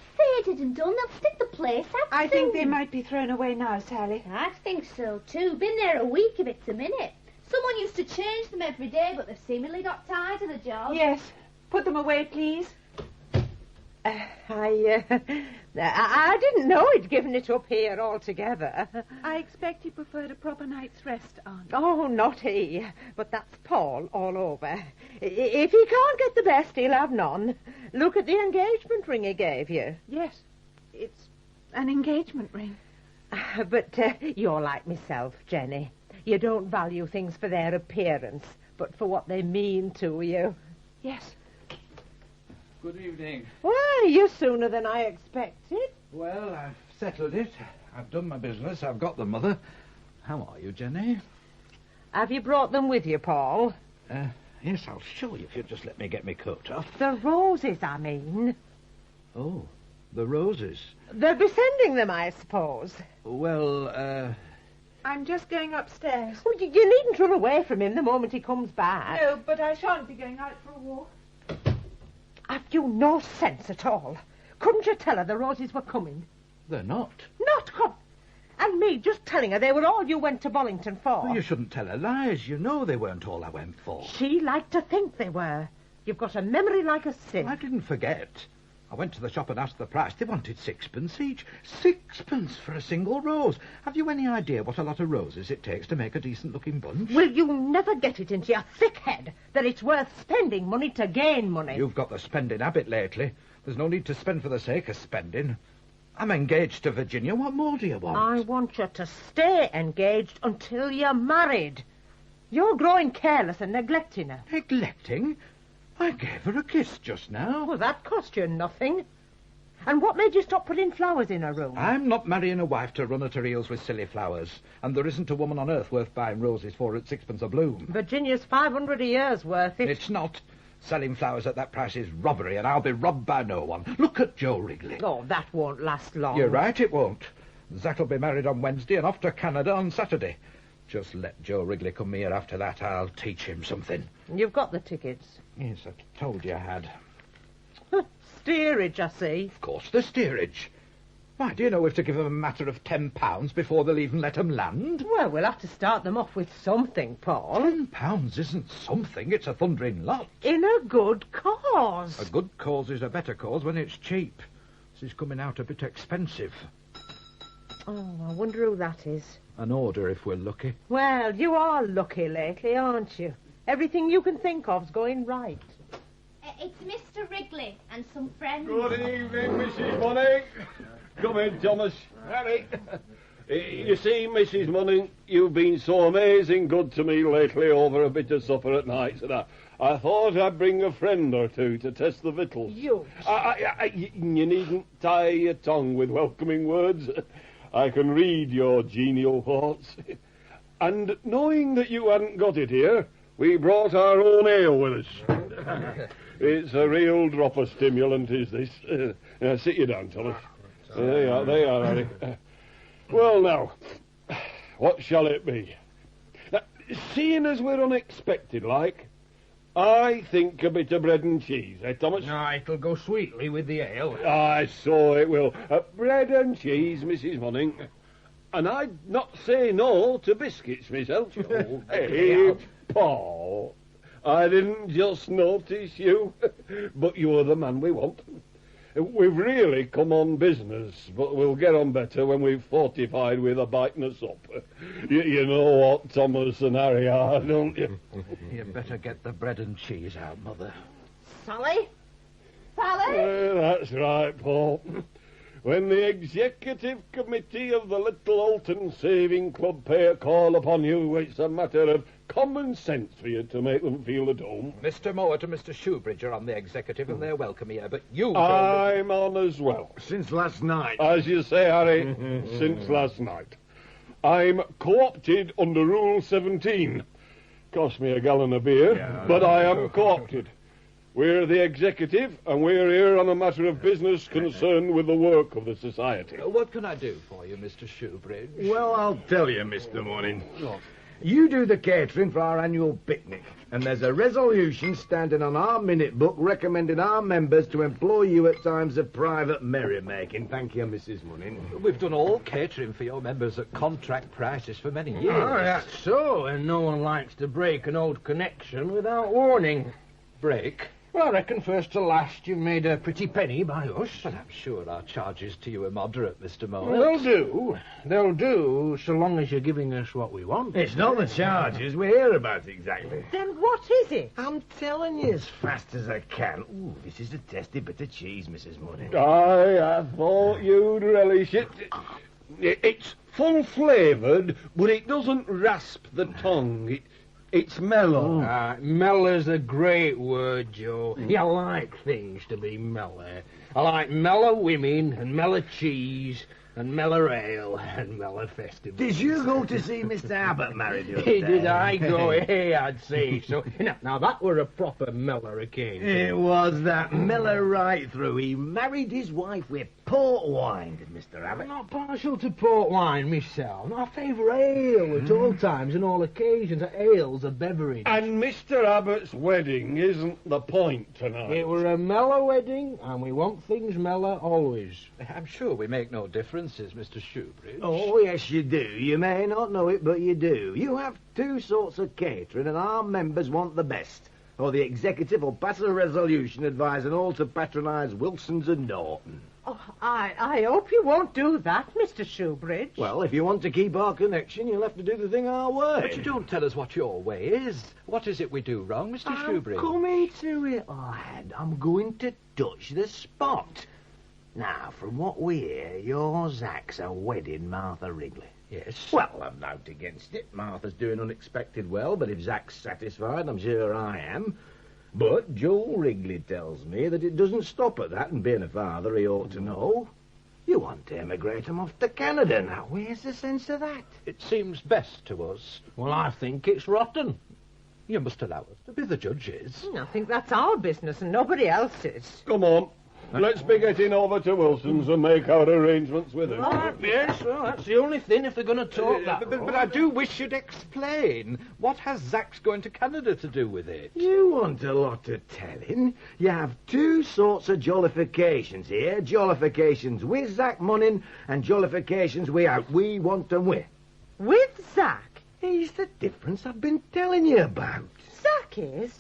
faded and done, they'll stick the place out I soon. think they might be thrown away now, Sally. I think so, too. Been there a week if it's a minute. Someone used to change them every day, but they've seemingly got tired of the job. Yes. Put them away, please. I didn't know he'd given it up here altogether. I expect he preferred a proper night's rest, Aunt. Oh, not he. But that's Paul all over. If he can't get the best, he'll have none. Look at the engagement ring he gave you. Yes, it's an engagement ring. But you're like myself, Jenny. You don't value things for their appearance, but for what they mean to you. Yes. Good evening. Well, you're sooner than I expected. Well, I've settled it. I've done my business. I've got them, Mother. How are you, Jenny? Have you brought them with you, Paul? Yes, I'll show you if you'll just let me get my coat off. The roses, I mean. Oh, the roses. They'll be sending them, I suppose. Well, I'm just going upstairs. Oh, you needn't run away from him the moment he comes back. No, but I shan't be going out for a walk. Have you no sense at all? Couldn't you tell her the roses were coming? They're not. Not come. And me just telling her they were all you went to Bollington for. Well, you shouldn't tell her lies. You know they weren't all I went for. She liked to think they were. You've got a memory like a sieve. I didn't forget. I went to the shop and asked the price. They wanted 6 each. 6 for a single rose. Have you any idea what a lot of roses it takes to make a decent-looking bunch? Will you never get it into your thick head that it's worth spending money to gain money? You've got the spending habit lately. There's no need to spend for the sake of spending. I'm engaged to Virginia. What more do you want? I want you to stay engaged until you're married. You're growing careless and neglecting her. Neglecting? I gave her a kiss just now. Well, that cost you nothing. And what made you stop putting flowers in her room? I'm not marrying a wife to run at her heels with silly flowers. And there isn't a woman on earth worth buying roses for at 6 a bloom. Virginia's 500 a year's worth it. It's not. Selling flowers at that price is robbery, and I'll be robbed by no one. Look at Joe Wrigley. Oh, that won't last long. You're right, it won't. Zach'll be married on Wednesday and off to Canada on Saturday. Just let Joe Wrigley come here after that. I'll teach him something. You've got the tickets. Yes, I told you I had. Steerage, I see. Of course, the steerage. Why, do you know we've to give them a matter of £10 before they'll even let them land? Well, we'll have to start them off with something, Paul. £10 isn't something. It's a thundering lot. In a good cause. A good cause is a better cause when it's cheap. This is coming out a bit expensive. Oh, I wonder who that is. An order, if we're lucky. Well, you are lucky lately, aren't you? Everything you can think of's going right. It's Mr. Wrigley and some friends. Good evening, Mrs. Munning. Come in, Thomas. Harry. You see, Mrs. Munning, you've been so amazing good to me lately over a bit of supper at night, and I thought I'd bring a friend or two to test the victuals. You needn't tie your tongue with welcoming words. I can read your genial thoughts. And knowing that you hadn't got it here, we brought our own ale with us. It's a real drop of stimulant, is this. Sit you down, Thomas. There you are, Harry. Well, now, what shall it be? Now, seeing as we're unexpected, like, I think a bit of bread and cheese, Thomas? No, it'll go sweetly with the ale. Aye, so it will. Bread and cheese, Mrs. Munning. And I'd not say no to biscuits myself. Oh, hey, Paul, I didn't just notice you, but you're the man we want. We've really come on business, but we'll get on better when we've fortified with a bite and a sup. You know what Thomas and Harry are, don't you? You better get the bread and cheese out, Mother. Sally? Sally? That's right, Paul. When the executive committee of the Little Alton Saving Club pay a call upon you, it's a matter of common sense for you to make them feel at home. Mr. Mowat and Mr. Shoebridge are on the executive, and they're welcome here, but you... I'm on as well. Since last night. As you say, Harry, since last night. I'm co-opted under Rule 17. Cost me a gallon of beer, but I am co-opted. We're the executive, and we're here on a matter of business concerned with the work of the society. What can I do for you, Mr. Shoebridge? Well, I'll tell you, Mr. Morning. You do the catering for our annual picnic, and there's a resolution standing on our minute book recommending our members to employ you at times of private merrymaking. Thank you, Mrs. Munning. We've done all catering for your members at contract prices for many years. Oh, that's so, and no one likes to break an old connection without warning. Break? Well, I reckon first to last you've made a pretty penny by us. But I'm sure our charges to you are moderate, Mr. Moore. They'll do. They'll do, so long as you're giving us what we want. It's not the charges we hear about exactly. Then what is it? I'm telling you as fast as I can. Ooh, this is a tasty bit of cheese, Mrs. Money. I thought you'd relish it. It's full-flavoured, but it doesn't rasp the tongue. It's mellow. Mellow's a great word, Joe. I like things to be mellow. I like mellow women and mellow cheese and mellow ale and mellow festivals. Did you go to see Mr. Abbott married the other day? Did I go? Hey, I'd say so. Now, that were a proper mellow occasion. It was that mellow right through. He married his wife with port wine, did Mr. Abbott. I'm not partial to port wine myself. I favour ale at all times and all occasions. Ale's a beverage. And Mr. Abbott's wedding isn't the point tonight. It were a mellow wedding, and we want things mellow always. I'm sure we make no differences, Mr. Shoebridge. Oh, yes, you do. You may not know it, but you do. You have two sorts of catering, and our members want the best. Or the executive will pass a resolution advising all to patronise Wilson's and Norton. Oh, I hope you won't do that, Mr. Shoebridge. Well, if you want to keep our connection, you'll have to do the thing our way. But you don't tell us what your way is. What is it we do wrong, Mr. Shoebridge? I'm coming to it, lad. I'm going to touch the spot. Now, from what we hear, your Zach's a wedding Martha Wrigley. Yes. Well, I'm not against it. Martha's doing unexpected well, but if Zach's satisfied, I'm sure I am. But Joe Wrigley tells me that it doesn't stop at that, and being a father, he ought to know. You want to emigrate him off to Canada. Now, where's the sense of that? It seems best to us. Well, I think it's rotten. You must allow us to be the judges. I think that's our business and nobody else's. Come on. Let's be getting over to Wilson's and make our arrangements with him. Yes, well, that's the only thing if they're going to talk that. But I do wish you'd explain. What has Zach's going to Canada to do with it? You want a lot of telling. You have two sorts of jollifications here. Jollifications with Zach Munning and jollifications without. We want them with. With Zach? He's the difference I've been telling you about. Zach is?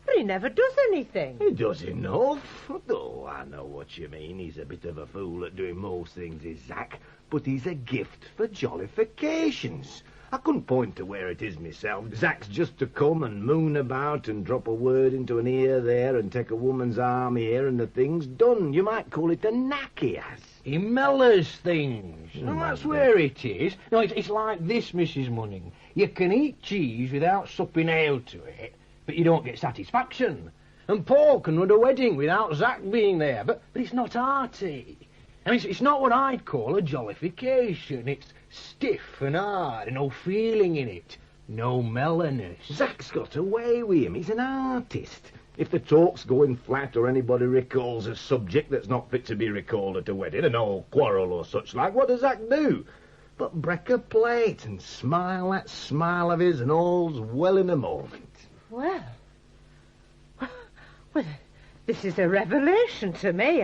But he never does anything. He does enough. Oh, I know what you mean. He's a bit of a fool at doing most things, is Zach. But he's a gift for jollifications. I couldn't point to where it is myself. Zach's just to come and moon about and drop a word into an ear there and take a woman's arm here and the thing's done. You might call it a knack he has. He mellows things. And that's where it is. No, it's like this, Mrs. Munning. You can eat cheese without supping ale to it, but you don't get satisfaction. And Paul can run a wedding without Zach being there, but it's not arty. I mean, it's not what I'd call a jollification. It's stiff and hard and no feeling in it. No mellowness. Zach's got away with him. He's an artist. If the talk's going flat or anybody recalls a subject that's not fit to be recalled at a wedding, an old quarrel or such like, what does Zach do? But break a plate and smile that smile of his and all's well in a moment. Well, this is a revelation to me.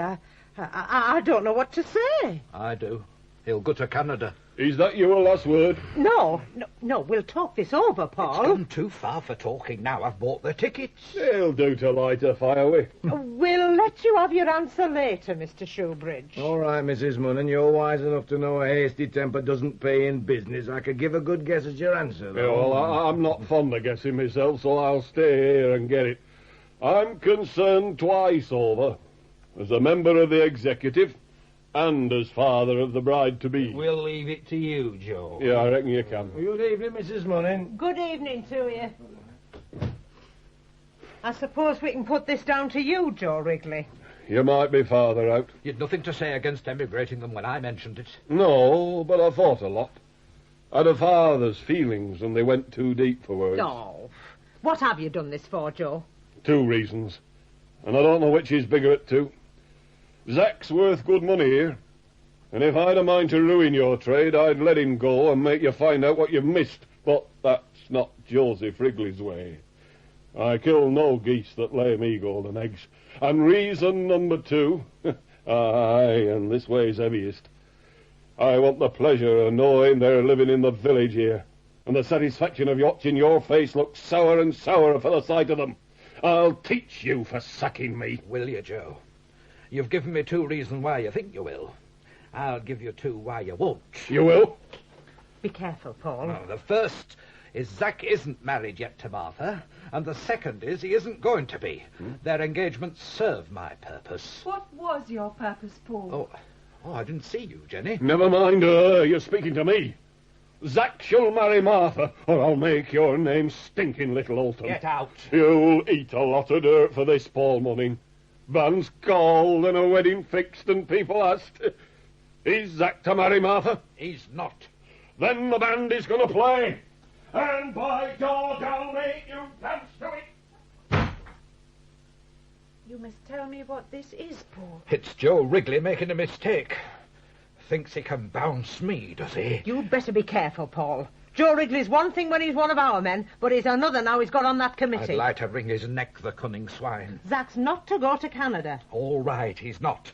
I don't know what to say. I do. He'll go to Canada. Is that your last word? No, we'll talk this over, Paul. It's gone too far for talking now. I've bought the tickets. It'll do to light a fire with. We'll let you have your answer later, Mr. Shoebridge. All right, Mrs. Munning, you're wise enough to know a hasty temper doesn't pay in business. I could give a good guess at your answer, though. Yeah, well, I'm not fond of guessing myself, so I'll stay here and get it. I'm concerned twice over. As a member of the executive and as father of the bride-to-be. We'll leave it to you, Joe. Yeah, I reckon you can. Good evening, Mrs. Munning. Good evening to you. I suppose we can put this down to you, Joe Wrigley. You might be farther out. You'd nothing to say against emigrating them when I mentioned it. No, but I thought a lot. I'd a father's feelings and they went too deep for words. Oh, what have you done this for, Joe? 2 reasons. And I don't know which is bigger at 2. Zach's worth good money here. And if I'd a mind to ruin your trade, I'd let him go and make you find out what you've missed. But that's not Joseph Wrigley's way. I kill no geese that lay me golden eggs. And reason number 2, aye, and this way's heaviest. I want the pleasure of knowing they're living in the village here, and the satisfaction of watching your face look sour and sourer for the sight of them. I'll teach you for sacking me. Will you, Joe? You've given me 2 reasons why you think you will. I'll give you 2 why you won't. You will? Be careful, Paul. No, the first is Zack isn't married yet to Martha, and the second is he isn't going to be. Their engagements serve my purpose. What was your purpose, Paul? Oh, I didn't see you, Jenny. Never mind her. You're speaking to me. Zack shall marry Martha, or I'll make your name stinking Little Alton. Get out. You'll eat a lot of dirt for this, Paul Munning. Band's called and a wedding fixed and people asked. Is Zack to marry Martha? He's not. Then the band is going to play. And by God, I'll make you dance to it. You must tell me what this is, Paul. It's Joe Wrigley making a mistake. Thinks he can bounce me, does he? You'd better be careful, Paul. Joe Wrigley's one thing when he's one of our men, but he's another now he's got on that committee. I'd like to wring his neck, the cunning swine. Zack's not to go to Canada. All right, he's not.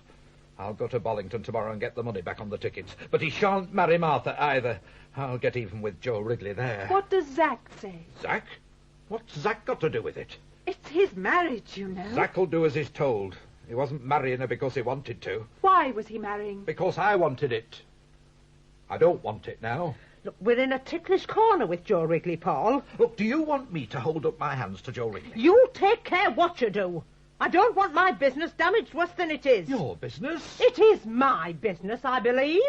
I'll go to Bollington tomorrow and get the money back on the tickets. But he shan't marry Martha either. I'll get even with Joe Wrigley there. What does Zack say? Zack? What's Zack got to do with it? It's his marriage, you know. Zack'll do as he's told. He wasn't marrying her because he wanted to. Why was he marrying? Because I wanted it. I don't want it now. Look, we're in a ticklish corner with Joe Wrigley, Paul. Look, do you want me to hold up my hands to Joe Wrigley? You take care what you do. I don't want my business damaged worse than it is. Your business? It is my business, I believe.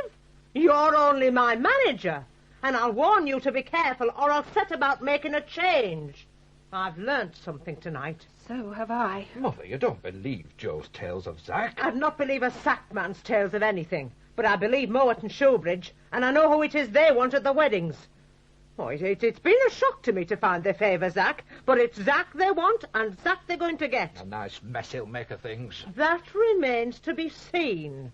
You're only my manager. And I'll warn you to be careful, or I'll set about making a change. I've learnt something tonight. So have I. Mother, you don't believe Joe's tales of Zack? I'd not believe a sacked man's tales of anything. But I believe Mowat and Showbridge, and I know who it is they want at the weddings. Oh, it's been a shock to me to find they favour Zack, but it's Zack they want, and Zack they're going to get. A nice mess he'll make of things. That remains to be seen.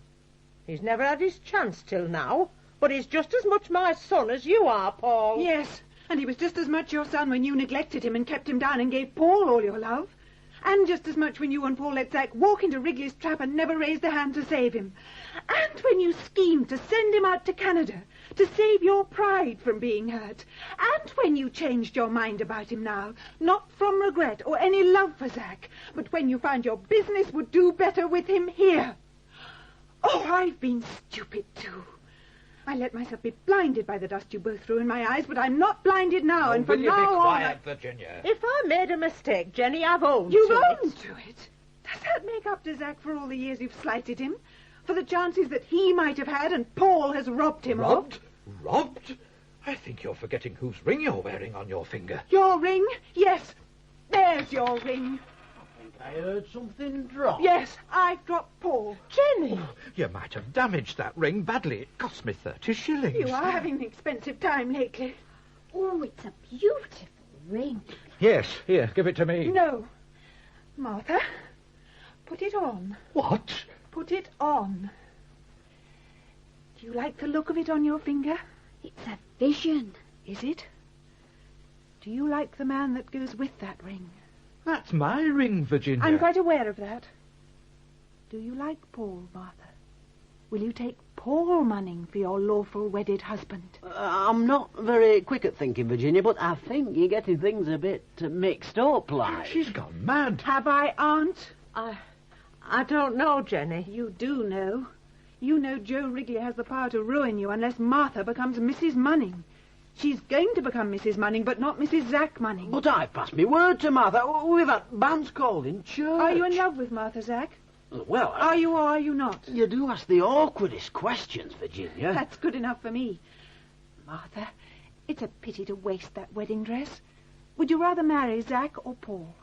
He's never had his chance till now, but he's just as much my son as you are, Paul. Yes, and he was just as much your son when you neglected him and kept him down and gave Paul all your love. And just as much when you and Paul let Zack walk into Wrigley's trap and never raised a hand to save him. And when you schemed to send him out to Canada to save your pride from being hurt. And when you changed your mind about him now, not from regret or any love for Zack, but when you found your business would do better with him here. Oh, I've been stupid too. I let myself be blinded by the dust you both threw in my eyes, but I'm not blinded now, and from now on... Will you be quiet, Virginia? If I made a mistake, Jenny, I've owned You've to it. owned to it? Does that make up to Zack for all the years you've slighted him? For the chances that he might have had and Paul has robbed him of? Robbed? I think you're forgetting whose ring you're wearing on your finger. Your ring? Yes. There's your ring. I heard something drop. Yes, I've dropped Paul. Jenny! You might have damaged that ring badly. It cost me 30 shillings. You are having an expensive time lately. Oh, it's a beautiful ring. Yes, here, give it to me. No. Martha, put it on. What? Put it on. Do you like the look of it on your finger? It's a vision. Is it? Do you like the man that goes with that ring? That's my ring, Virginia. I'm quite aware of that. Do you like Paul, Martha? Will you take Paul Munning for your lawful wedded husband? I'm not very quick at thinking, Virginia, but I think you're getting things a bit mixed up, like. She's gone mad. Have I, Aunt? I don't know, Jenny. You do know. You know Joe Wrigley has the power to ruin you unless Martha becomes Mrs. Munning. She's going to become Mrs. Munning, but not Mrs. Zack Munning. But I passed me word to Martha. We've had bands called in church. Are you in love with Martha, Zack? Well, Are you or are you not? You do ask the awkwardest questions, Virginia. That's good enough for me. Martha, it's a pity to waste that wedding dress. Would you rather marry Zack or Paul?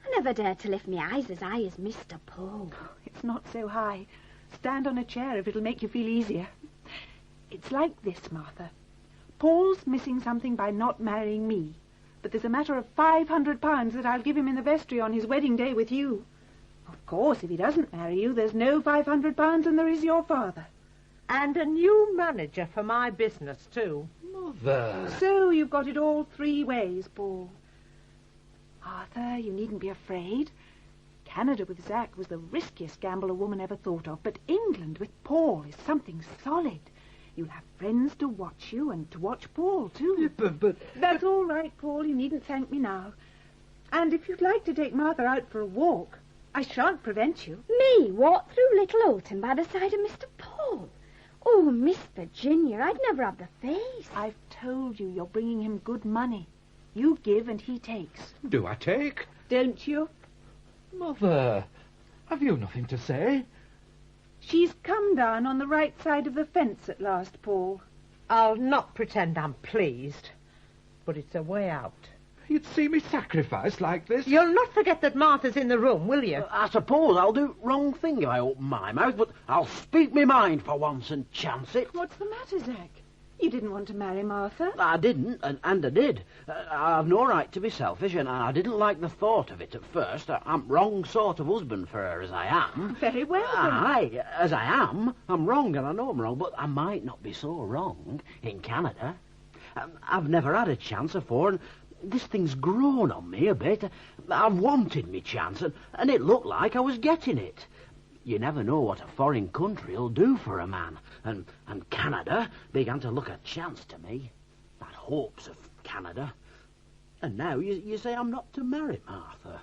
I never dared to lift my eyes as high as Mr. Paul. It's not so high. Stand on a chair if it'll make you feel easier. It's like this, Martha. Paul's missing something by not marrying me. But there's a matter of £500 that I'll give him in the vestry on his wedding day with you. Of course, if he doesn't marry you, there's no £500 and there is your father. And a new manager for my business, too. Mother. So you've got it all 3 ways, Paul. Arthur, you needn't be afraid. Canada with Zack was the riskiest gamble a woman ever thought of, but England with Paul is something solid. You'll have friends to watch you and to watch Paul, too. But... That's all right, Paul. You needn't thank me now. And if you'd like to take Martha out for a walk, I shan't prevent you. Me walk through Little Oulton by the side of Mr. Paul? Oh, Miss Virginia, I'd never have the face. I've told you you're bringing him good money. You give and he takes. Do I take? Don't you? Mother, have you nothing to say? She's come down on the right side of the fence at last, Paul. I'll not pretend I'm pleased, but it's a way out. You'd see me sacrificed like this? You'll not forget that Martha's in the room, will you? I suppose I'll do wrong thing if I open my mouth, but I'll speak my mind for once and chance it. What's the matter, Zack? You didn't want to marry Martha? I didn't, and I did. I've no right to be selfish, and I didn't like the thought of it at first. I'm wrong sort of husband for her as I am. Very well, then. Aye, as I am. I'm wrong, and I know I'm wrong, but I might not be so wrong in Canada. I've never had a chance afore, and this thing's grown on me a bit. I've wanted me chance, and it looked like I was getting it. You never know what a foreign country'll do for a man, and Canada began to look a chance to me. I'd hopes of Canada. And now you say I'm not to marry Martha,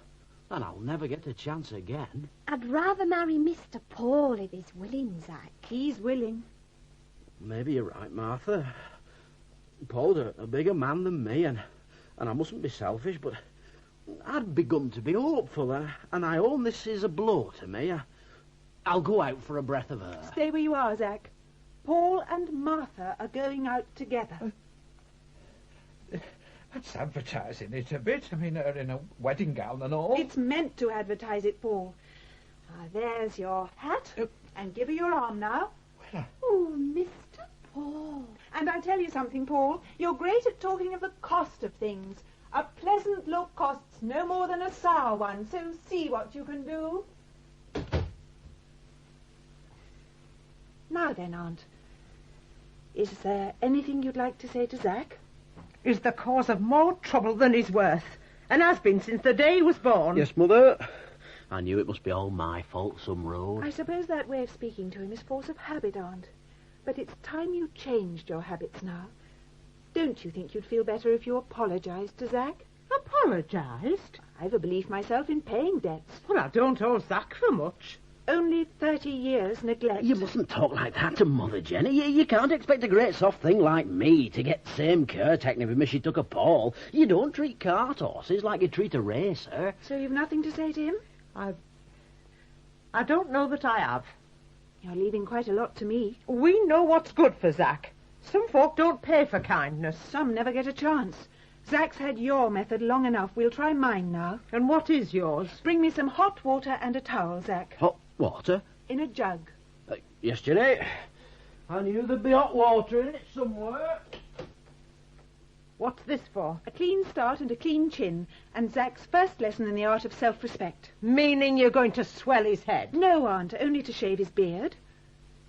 and I'll never get a chance again. I'd rather marry Mr. Paul if he's willing, Zack. He's willing. Maybe you're right, Martha. Paul's a bigger man than me, and I mustn't be selfish, but I'd begun to be hopeful, and I own this is a blow to me. I'll go out for a breath of air. Stay where you are, Zack. Paul and Martha are going out together. That's advertising it a bit. I mean, her in a wedding gown and all. It's meant to advertise it, Paul. There's your hat, and give her your arm now. Oh, Mr. Paul. And I'll tell you something, Paul. You're great at talking of the cost of things. A pleasant look costs no more than a sour one, so see what you can do. Now then, Aunt, is there anything you'd like to say to Zack? Is the cause of more trouble than he's worth, and has been since the day he was born. Yes, Mother. I knew it must be all my fault some road. I suppose that way of speaking to him is force of habit, Aunt. But it's time you changed your habits now. Don't you think you'd feel better if you apologised to Zack? Apologised? I've a belief myself in paying debts. Well, I don't owe Zack for much. Only 30 years neglect. You mustn't talk like that to Mother, Jenny. You can't expect a great soft thing like me to get the same care taken of him as she took of Paul. You don't treat cart horses like you treat a racer. So you've nothing to say to him? I don't know that I have. You're leaving quite a lot to me. We know what's good for Zack. Some folk don't pay for kindness. Some never get a chance. Zack's had your method long enough. We'll try mine now. And what is yours? Bring me some hot water and a towel, Zack. Hot water? In a jug. Yes, Jenny. I knew there'd be hot water in it somewhere. What's this for? A clean start and a clean chin, and Zack's first lesson in the art of self-respect. Meaning you're going to swell his head? No, Aunt, only to shave his beard.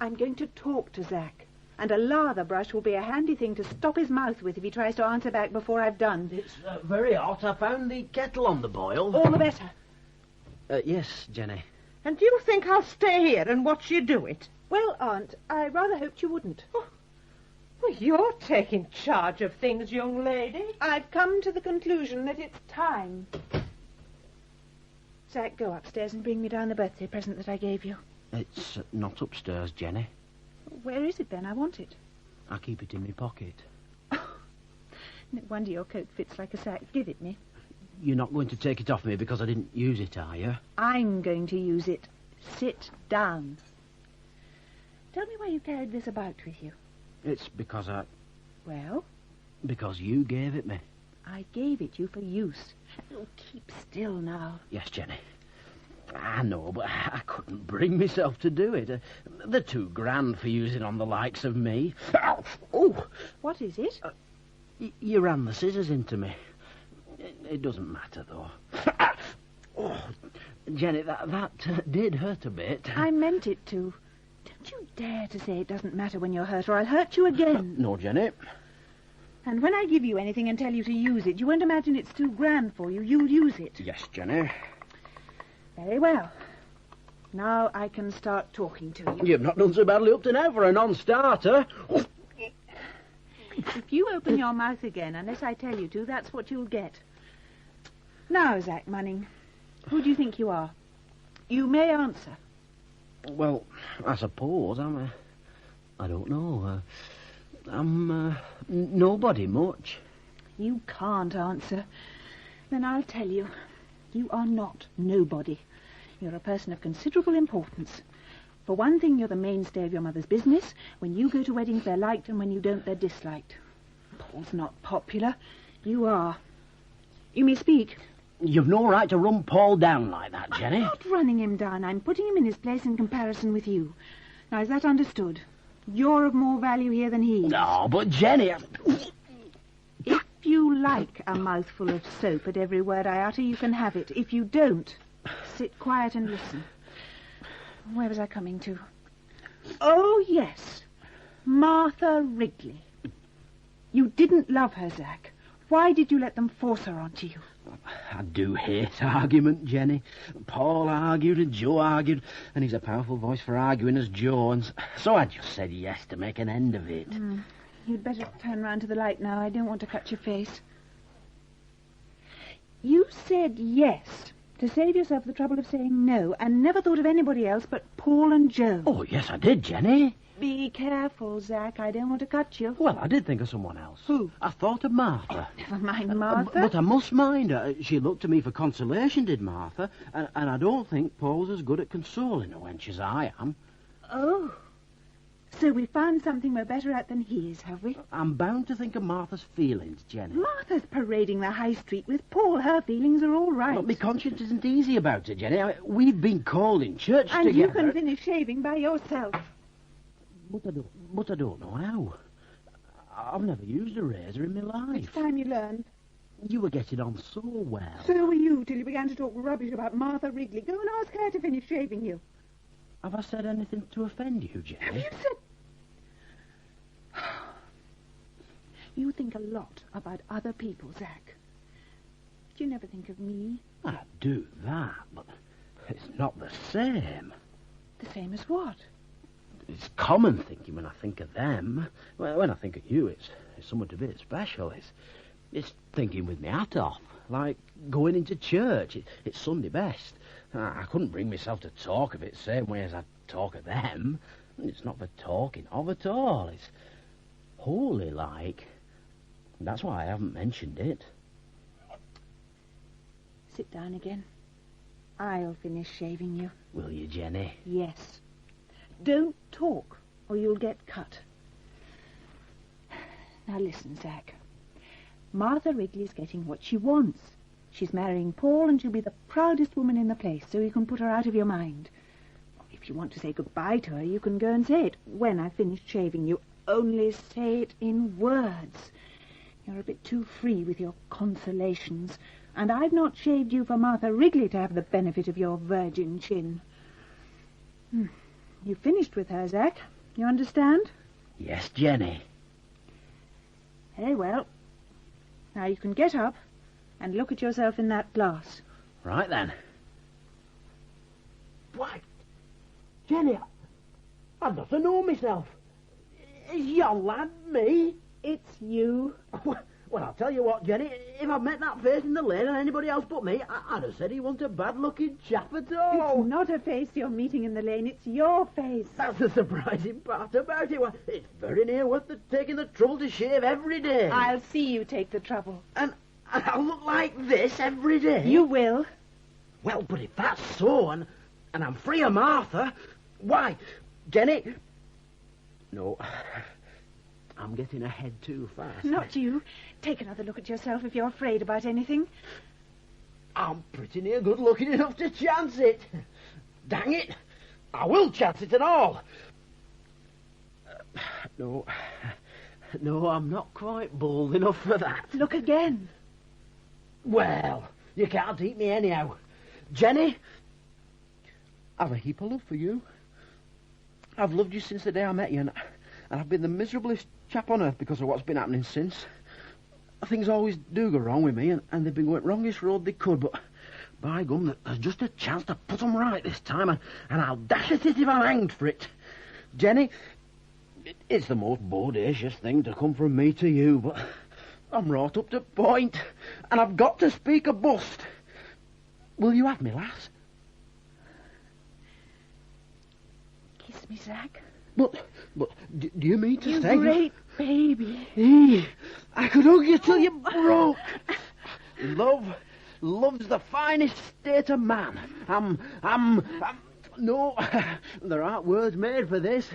I'm going to talk to Zack, and a lather brush will be a handy thing to stop his mouth with if he tries to answer back before I've done. It's very hot. I found the kettle on the boil. All the better. Yes, Jenny. And do you think I'll stay here and watch you do it? Well, Aunt, I rather hoped you wouldn't. Oh. Well, you're taking charge of things, young lady. I've come to the conclusion that it's time. Zack, go upstairs and bring me down the birthday present that I gave you. It's not upstairs, Jenny. Where is it, then? I want it. I keep it in my pocket. No wonder your coat fits like a sack. Give it me. You're not going to take it off me because I didn't use it, are you? I'm going to use it. Sit down. Tell me why you carried this about with you. It's because I... Well? Because you gave it me. I gave it you for use. Oh, keep still now. Yes, Jenny. I know, but I couldn't bring myself to do it. They're too grand for using on the likes of me. Oh! What is it? You ran the scissors into me. It doesn't matter, though. Oh, Jenny, that did hurt a bit. I meant it to. Don't you dare to say it doesn't matter when you're hurt, or I'll hurt you again. No, Jenny. And when I give you anything and tell you to use it, you won't imagine it's too grand for you. You'll use it. Yes, Jenny. Very well. Now I can start talking to you. You've not done so badly up to now for a non-starter. If you open your mouth again, unless I tell you to, that's what you'll get. Now, Zack Manning, who do you think you are? You may answer. Well, I suppose I don't know. I'm nobody much. You can't answer. Then I'll tell you. You are not nobody. You're a person of considerable importance. For one thing, you're the mainstay of your mother's business. When you go to weddings, they're liked, and when you don't, they're disliked. Paul's not popular. You are. You may speak. You've no right to run Paul down like that, Jenny. I'm not running him down. I'm putting him in his place in comparison with you. Now, is that understood? You're of more value here than he is. No, but Jenny... If you like a mouthful of soap at every word I utter, you can have it. If you don't, sit quiet and listen. Where was I coming to? Oh, yes. Martha Wrigley. You didn't love her, Zack. Why did you let them force her onto you? I do hate argument, Jenny. Paul argued and Joe argued, and he's a powerful voice for arguing as Joe, and so I just said yes to make an end of it. You'd better turn round to the light now. I don't want to cut your face. You said yes to save yourself the trouble of saying no, and never thought of anybody else but Paul and Joe. Oh, yes, I did, Jenny. Be careful, Zack. I don't want to cut you. Well, I did think of someone else. Who? I thought of Martha. Never mind Martha. But I must mind her. She looked to me for consolation, did Martha, and I don't think Paul's as good at consoling her wench as I am. Oh. So we found something we're better at than he is, have we? I'm bound to think of Martha's feelings, Jenny. Martha's parading the high street with Paul. Her feelings are all right. But my conscience isn't easy about it, Jenny. we've been called in church and together. And you can finish shaving by yourself. But I don't know how. I've never used a razor in my life. It's time you learned. You were getting on so well. So were you, till you began to talk rubbish about Martha Wrigley. Go and ask her to finish shaving you. Have I said anything to offend you, Jenny? Have you said... You think a lot about other people, Zack. Do you never think of me? I do that, but it's not the same. The same as what? It's common thinking when I think of them. Well, when I think of you, it's somewhat a bit special. It's thinking with my hat off, like going into church. It's Sunday best. I couldn't bring myself to talk of it the same way as I talk of them. It's not for talking of at all. It's holy like. That's why I haven't mentioned it. Sit down again. I'll finish shaving you. Will you, Jenny? Yes. Don't talk, or you'll get cut. Now listen, Zack. Martha Wrigley's getting what she wants. She's marrying Paul, and she'll be the proudest woman in the place, so you can put her out of your mind. If you want to say goodbye to her, you can go and say it when I've finished shaving you. Only say it in words. You're a bit too free with your consolations, and I've not shaved you for Martha Wrigley to have the benefit of your virgin chin. You finished with her, Zack. You understand? Yes, Jenny. Very well. Now you can get up and look at yourself in that glass. Right then. Why, Jenny, I doesn't know myself. Is your lad me? It's you. Well, I'll tell you what, Jenny, if I'd met that face in the lane and anybody else but me, I'd have said he wasn't a bad-looking chap at all. It's not a face you're meeting in the lane, it's your face. That's the surprising part about it. Well, it's very near worth taking the trouble to shave every day. I'll see you take the trouble. And I'll look like this every day? You will. Well, but if that's so, and I'm free of Martha, why, Jenny... No... I'm getting ahead too fast. Not you. Take another look at yourself if you're afraid about anything. I'm pretty near good looking enough to chance it. Dang it. I will chance it and all. No, I'm not quite bold enough for that. Look again. Well, you can't eat me anyhow. Jenny, I've a heap of love for you. I've loved you since the day I met you, and I've been the miserablest chap on earth because of what's been happening since. Things always do go wrong with me, and they've been going wrongest road they could, but by gum, there's just a chance to put them right this time, and I'll dash at it if I'm hanged for it. Jenny, it's the most bodacious thing to come from me to you, but I'm right up to point, and I've got to speak a bust. Will you have me, lass? Kiss me, Zack. But do you mean to You say... great baby. I could hug you till you broke. Love's the finest state of man. No, there aren't words made for this.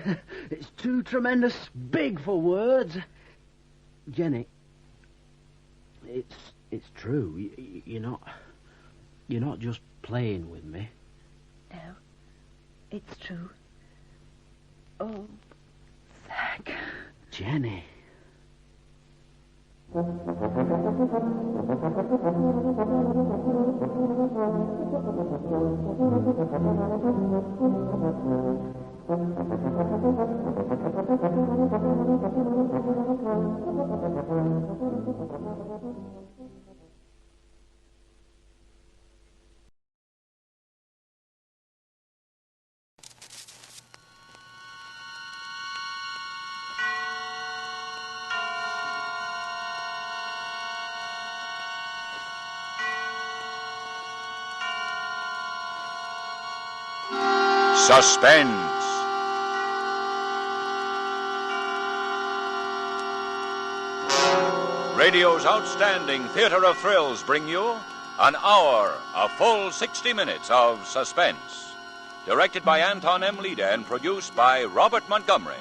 It's too tremendous big for words. Jenny, it's true. You're not just playing with me. No, it's true. Oh, Zack. Jenny. Suspense. Radio's outstanding theater of thrills bring you an hour, a full 60 minutes of suspense. Directed by Anton M. Leader and produced by Robert Montgomery.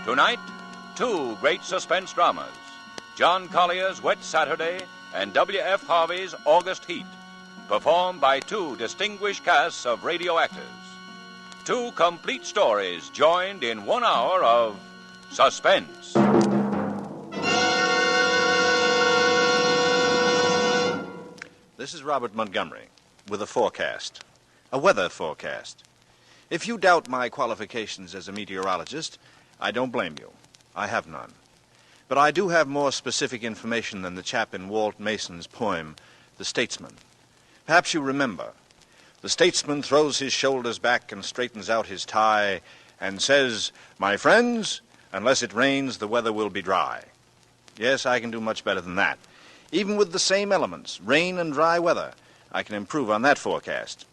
Tonight, two great suspense dramas. John Collier's Wet Saturday and W.F. Harvey's August Heat. Performed by two distinguished casts of radio actors. Two complete stories joined in 1 hour of suspense. This is Robert Montgomery with a forecast, a weather forecast. If you doubt my qualifications as a meteorologist, I don't blame you. I have none. But I do have more specific information than the chap in Walt Mason's poem, The Statesman. Perhaps you remember. The statesman throws his shoulders back and straightens out his tie and says, "My friends, unless it rains, the weather will be dry." Yes, I can do much better than that. Even with the same elements, rain and dry weather, I can improve on that forecast.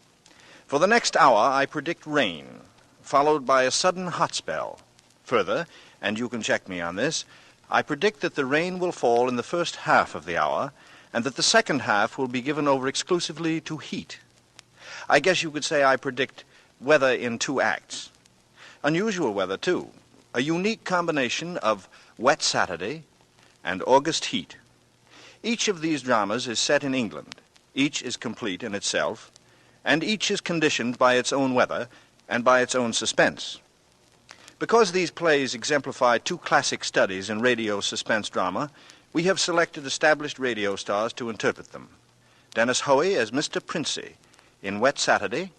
For the next hour, I predict rain, followed by a sudden hot spell. Further, and you can check me on this, I predict that the rain will fall in the first half of the hour and that the second half will be given over exclusively to heat. I guess you could say I predict weather in 2 acts. Unusual weather, too. A unique combination of Wet Saturday and August Heat. Each of these dramas is set in England. Each is complete in itself, and each is conditioned by its own weather and by its own suspense. Because these plays exemplify 2 classic studies in radio suspense drama, we have selected established radio stars to interpret them. Dennis Hoey as Mr. Princey in Wet Saturday,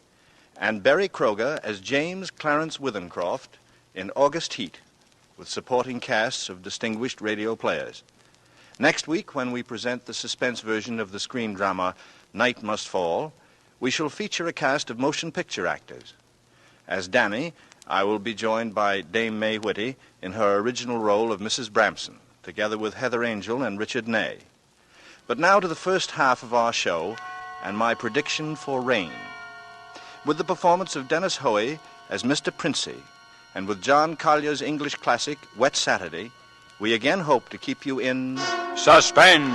and Barry Kroger as James Clarence Withencroft in August Heat, with supporting casts of distinguished radio players. Next week, when we present the suspense version of the screen drama Night Must Fall, we shall feature a cast of motion picture actors. As Danny, I will be joined by Dame May Whitty in her original role of Mrs. Bramson, together with Heather Angel and Richard Ney. But now to the first half of our show and my prediction for rain. With the performance of Dennis Hoey as Mr. Princey, and with John Collier's English classic, Wet Saturday, we again hope to keep you in suspense.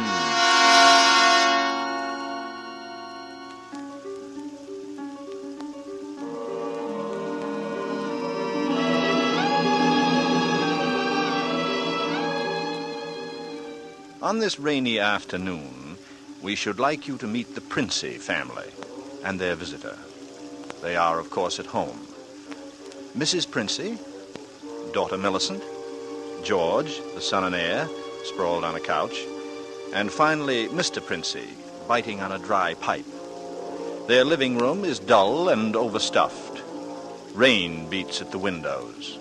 On this rainy afternoon, we should like you to meet the Princey family and their visitor. They are, of course, at home. Mrs. Princey, daughter Millicent, George, the son and heir, sprawled on a couch, and finally Mr. Princey, biting on a dry pipe. Their living room is dull and overstuffed. Rain beats at the windows.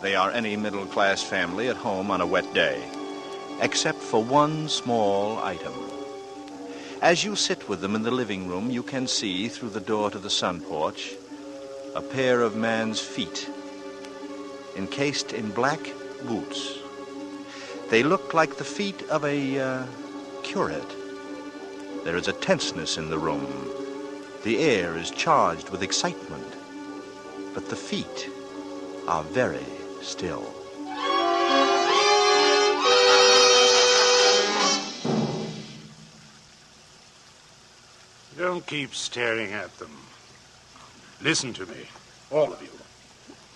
They are any middle-class family at home on a wet day, except for one small item. As you sit with them in the living room, you can see, through the door to the sun porch, a pair of man's feet, encased in black boots. They look like the feet of a curate. There is a tenseness in the room, The air is charged with excitement, but the feet are very still. Don't keep staring at them. Listen to me, all of you.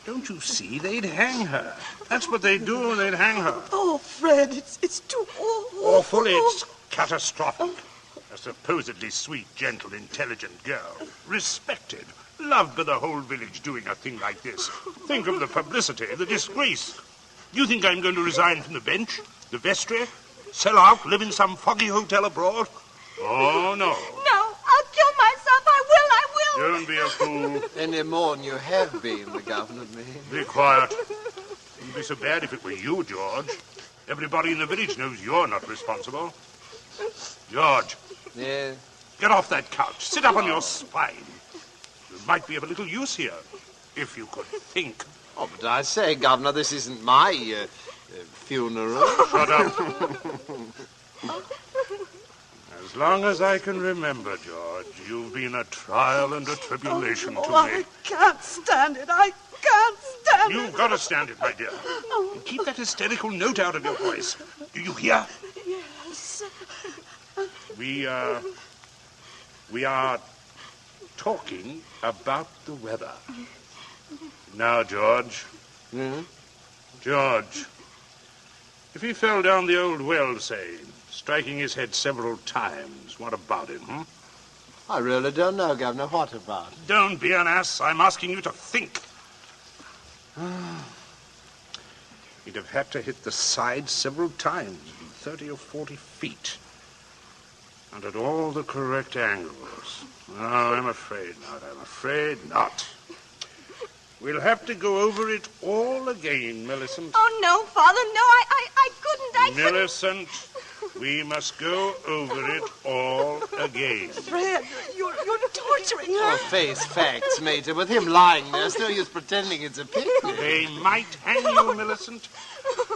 Don't you see they'd hang her? That's what they'd do, they'd hang her. Oh, Fred, it's too awful. Awful, it's catastrophic. A supposedly sweet, gentle, intelligent girl. Respected. Loved by the whole village doing a thing like this. Think of the publicity, the disgrace. Do you think I'm going to resign from the bench, the vestry, sell out, live in some foggy hotel abroad? Oh, no. No, I'll kill myself. I will. Don't be a fool. Any more than you have been, the governor means. Be quiet. It wouldn't be so bad if it were you, George. Everybody in the village knows you're not responsible. George. Yeah? Get off that couch. Sit up on your spine. You might be of a little use here, if you could think. Oh, but I say, Governor, this isn't my funeral. Shut up. As long as I can remember, George, you've been a trial and a tribulation to me. I can't stand it. I can't stand it. You've got to stand it, my dear. And keep that hysterical note out of your voice. Do you hear? Yes. We are talking about the weather. Now, George. Hmm? George, if he fell down the old well, say, striking his head several times, what about him, hmm? I really don't know, Governor. What about? Don't be an ass. I'm asking you to think. He'd have had to hit the side several times, 30 or 40 feet. And at all the correct angles. No, I'm afraid not. I'm afraid not. We'll have to go over it all again, Millicent. Oh, no, Father, no, I couldn't. Millicent, we must go over it all again. Fred, you're torturing her. Oh, face facts, Mater. With him lying there, it's no use pretending it's a picnic. They might hang you, Millicent.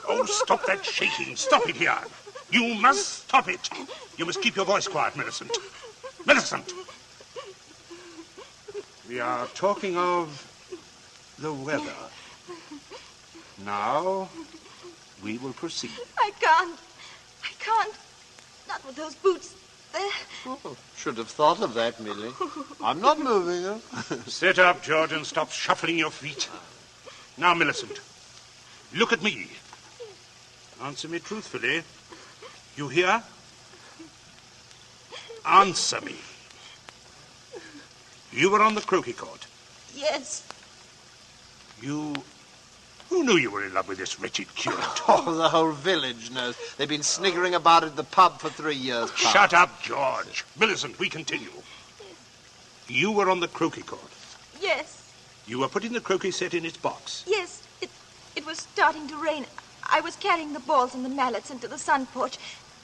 Oh, stop that shaking. Stop it here. You must stop it. You must keep your voice quiet, Millicent. Millicent! We are talking of the weather. Now, we will proceed. I can't. Not with those boots there. Oh, should have thought of that, Millie. I'm not moving her. Sit up, George, and stop shuffling your feet. Now, Millicent, look at me. Answer me truthfully. You hear? Answer me. You were on the croquet court. Yes. Who knew you were in love with this wretched curate? Oh, the whole village knows. They've been sniggering about at the pub for 3 years past. Shut up, George. Millicent, we continue. You were on the croquet court. Yes. You were putting the croquet set in its box. Yes. It was starting to rain. I was carrying the balls and the mallets into the sun porch.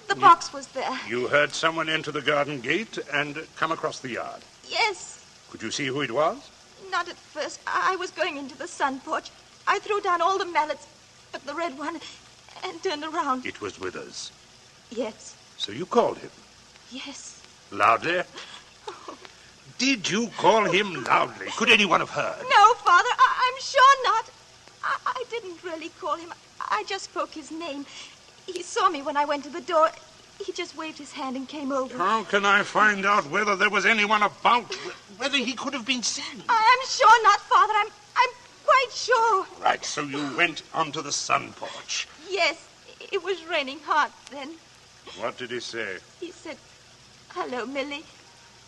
The box was there. You heard someone enter the garden gate and come across the yard. Yes. Could you see who it was? Not at first. I was going into the sun porch. I threw down all the mallets but the red one and turned around. It was Withers. Yes. So you called him? Yes. Loudly? Oh. Did you call him loudly? Could anyone have heard? No, Father. I'm sure not. I didn't really call him. I just spoke his name. He saw me when I went to the door. He just waved his hand and came over. How can I find out whether there was anyone about? Whether he could have been seen? I'm sure not, Father. I'm quite sure. Right, so you went onto the sun porch. Yes, it was raining hard then. What did he say? He said, "Hello, Millie,"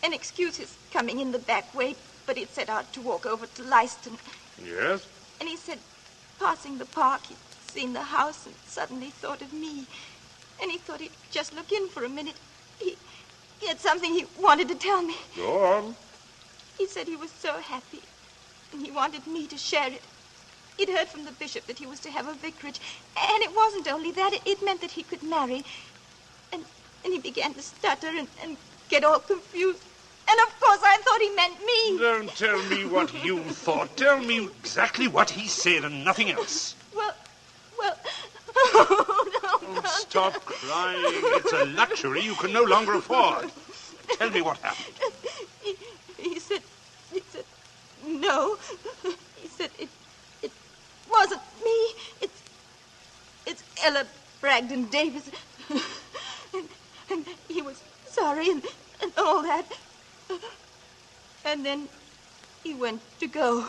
and excuse his coming in the back way, but he'd set out to walk over to Leiston. Yes? And he said, passing the park, he'd seen the house and suddenly thought of me. And he thought he'd just look in for a minute. He had something he wanted to tell me. Go on. He said he was so happy, and he wanted me to share it. He'd heard from the bishop that he was to have a vicarage, and it wasn't only that, it meant that he could marry. And he began to stutter and get all confused. And of course I thought he meant me. Don't tell me what you thought. Tell me exactly what he said and nothing else. Well... Oh, stop crying. It's a luxury you can no longer afford. Tell me what happened. He know. He said it wasn't me. It's Ella Bragdon Davis. and he was sorry and all that. And then he went to go.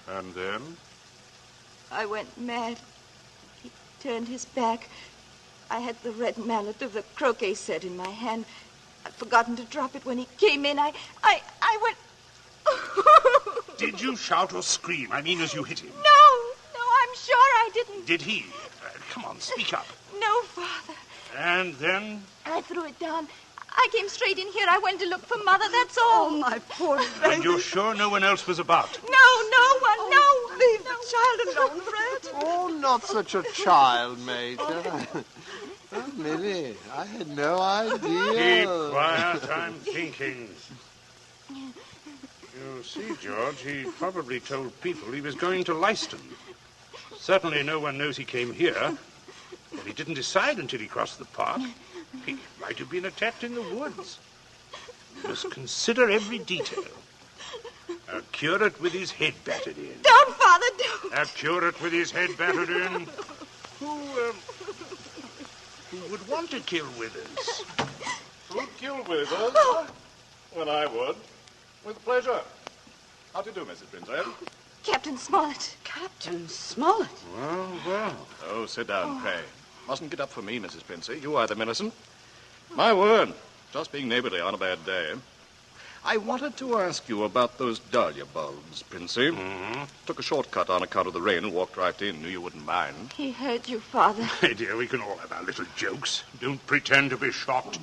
And then? I went mad. He turned his back. I had the red mallet of the croquet set in my hand. I'd forgotten to drop it when he came in. I went... Did you shout or scream? I mean, as you hit him. No, I'm sure I didn't. Did he? Come on, speak up. No, Father. And then? I threw it down. I came straight in here. I went to look for Mother, that's all. Oh, my poor baby. And you're sure no one else was about? No one, no. Leave the child alone, Fred. Oh, not such a child, Major. Oh, Millie, I had no idea. Keep quiet, I'm thinking. You see, George, he probably told people he was going to Leiston. Certainly no one knows he came here. But he didn't decide until he crossed the park. He might have been attacked in the woods. You must consider every detail. A curate with his head battered in. Don't, Father, don't. A curate with his head battered in. Who would want to kill Withers? Who'd kill Withers? Well, I would. With pleasure. How do you do, Mrs. Prince? Captain Smollett. Captain Smollett? Well. Oh, sit down, pray. Mustn't get up for me, Mrs. Princey. You either, Millicent. My word. Just being neighborly on a bad day. I wanted to ask you about those dahlia bulbs, Princey. Mm-hmm. Took a shortcut on account of the rain and walked right in. Knew you wouldn't mind. He heard you, Father. My dear, we can all have our little jokes. Don't pretend to be shocked.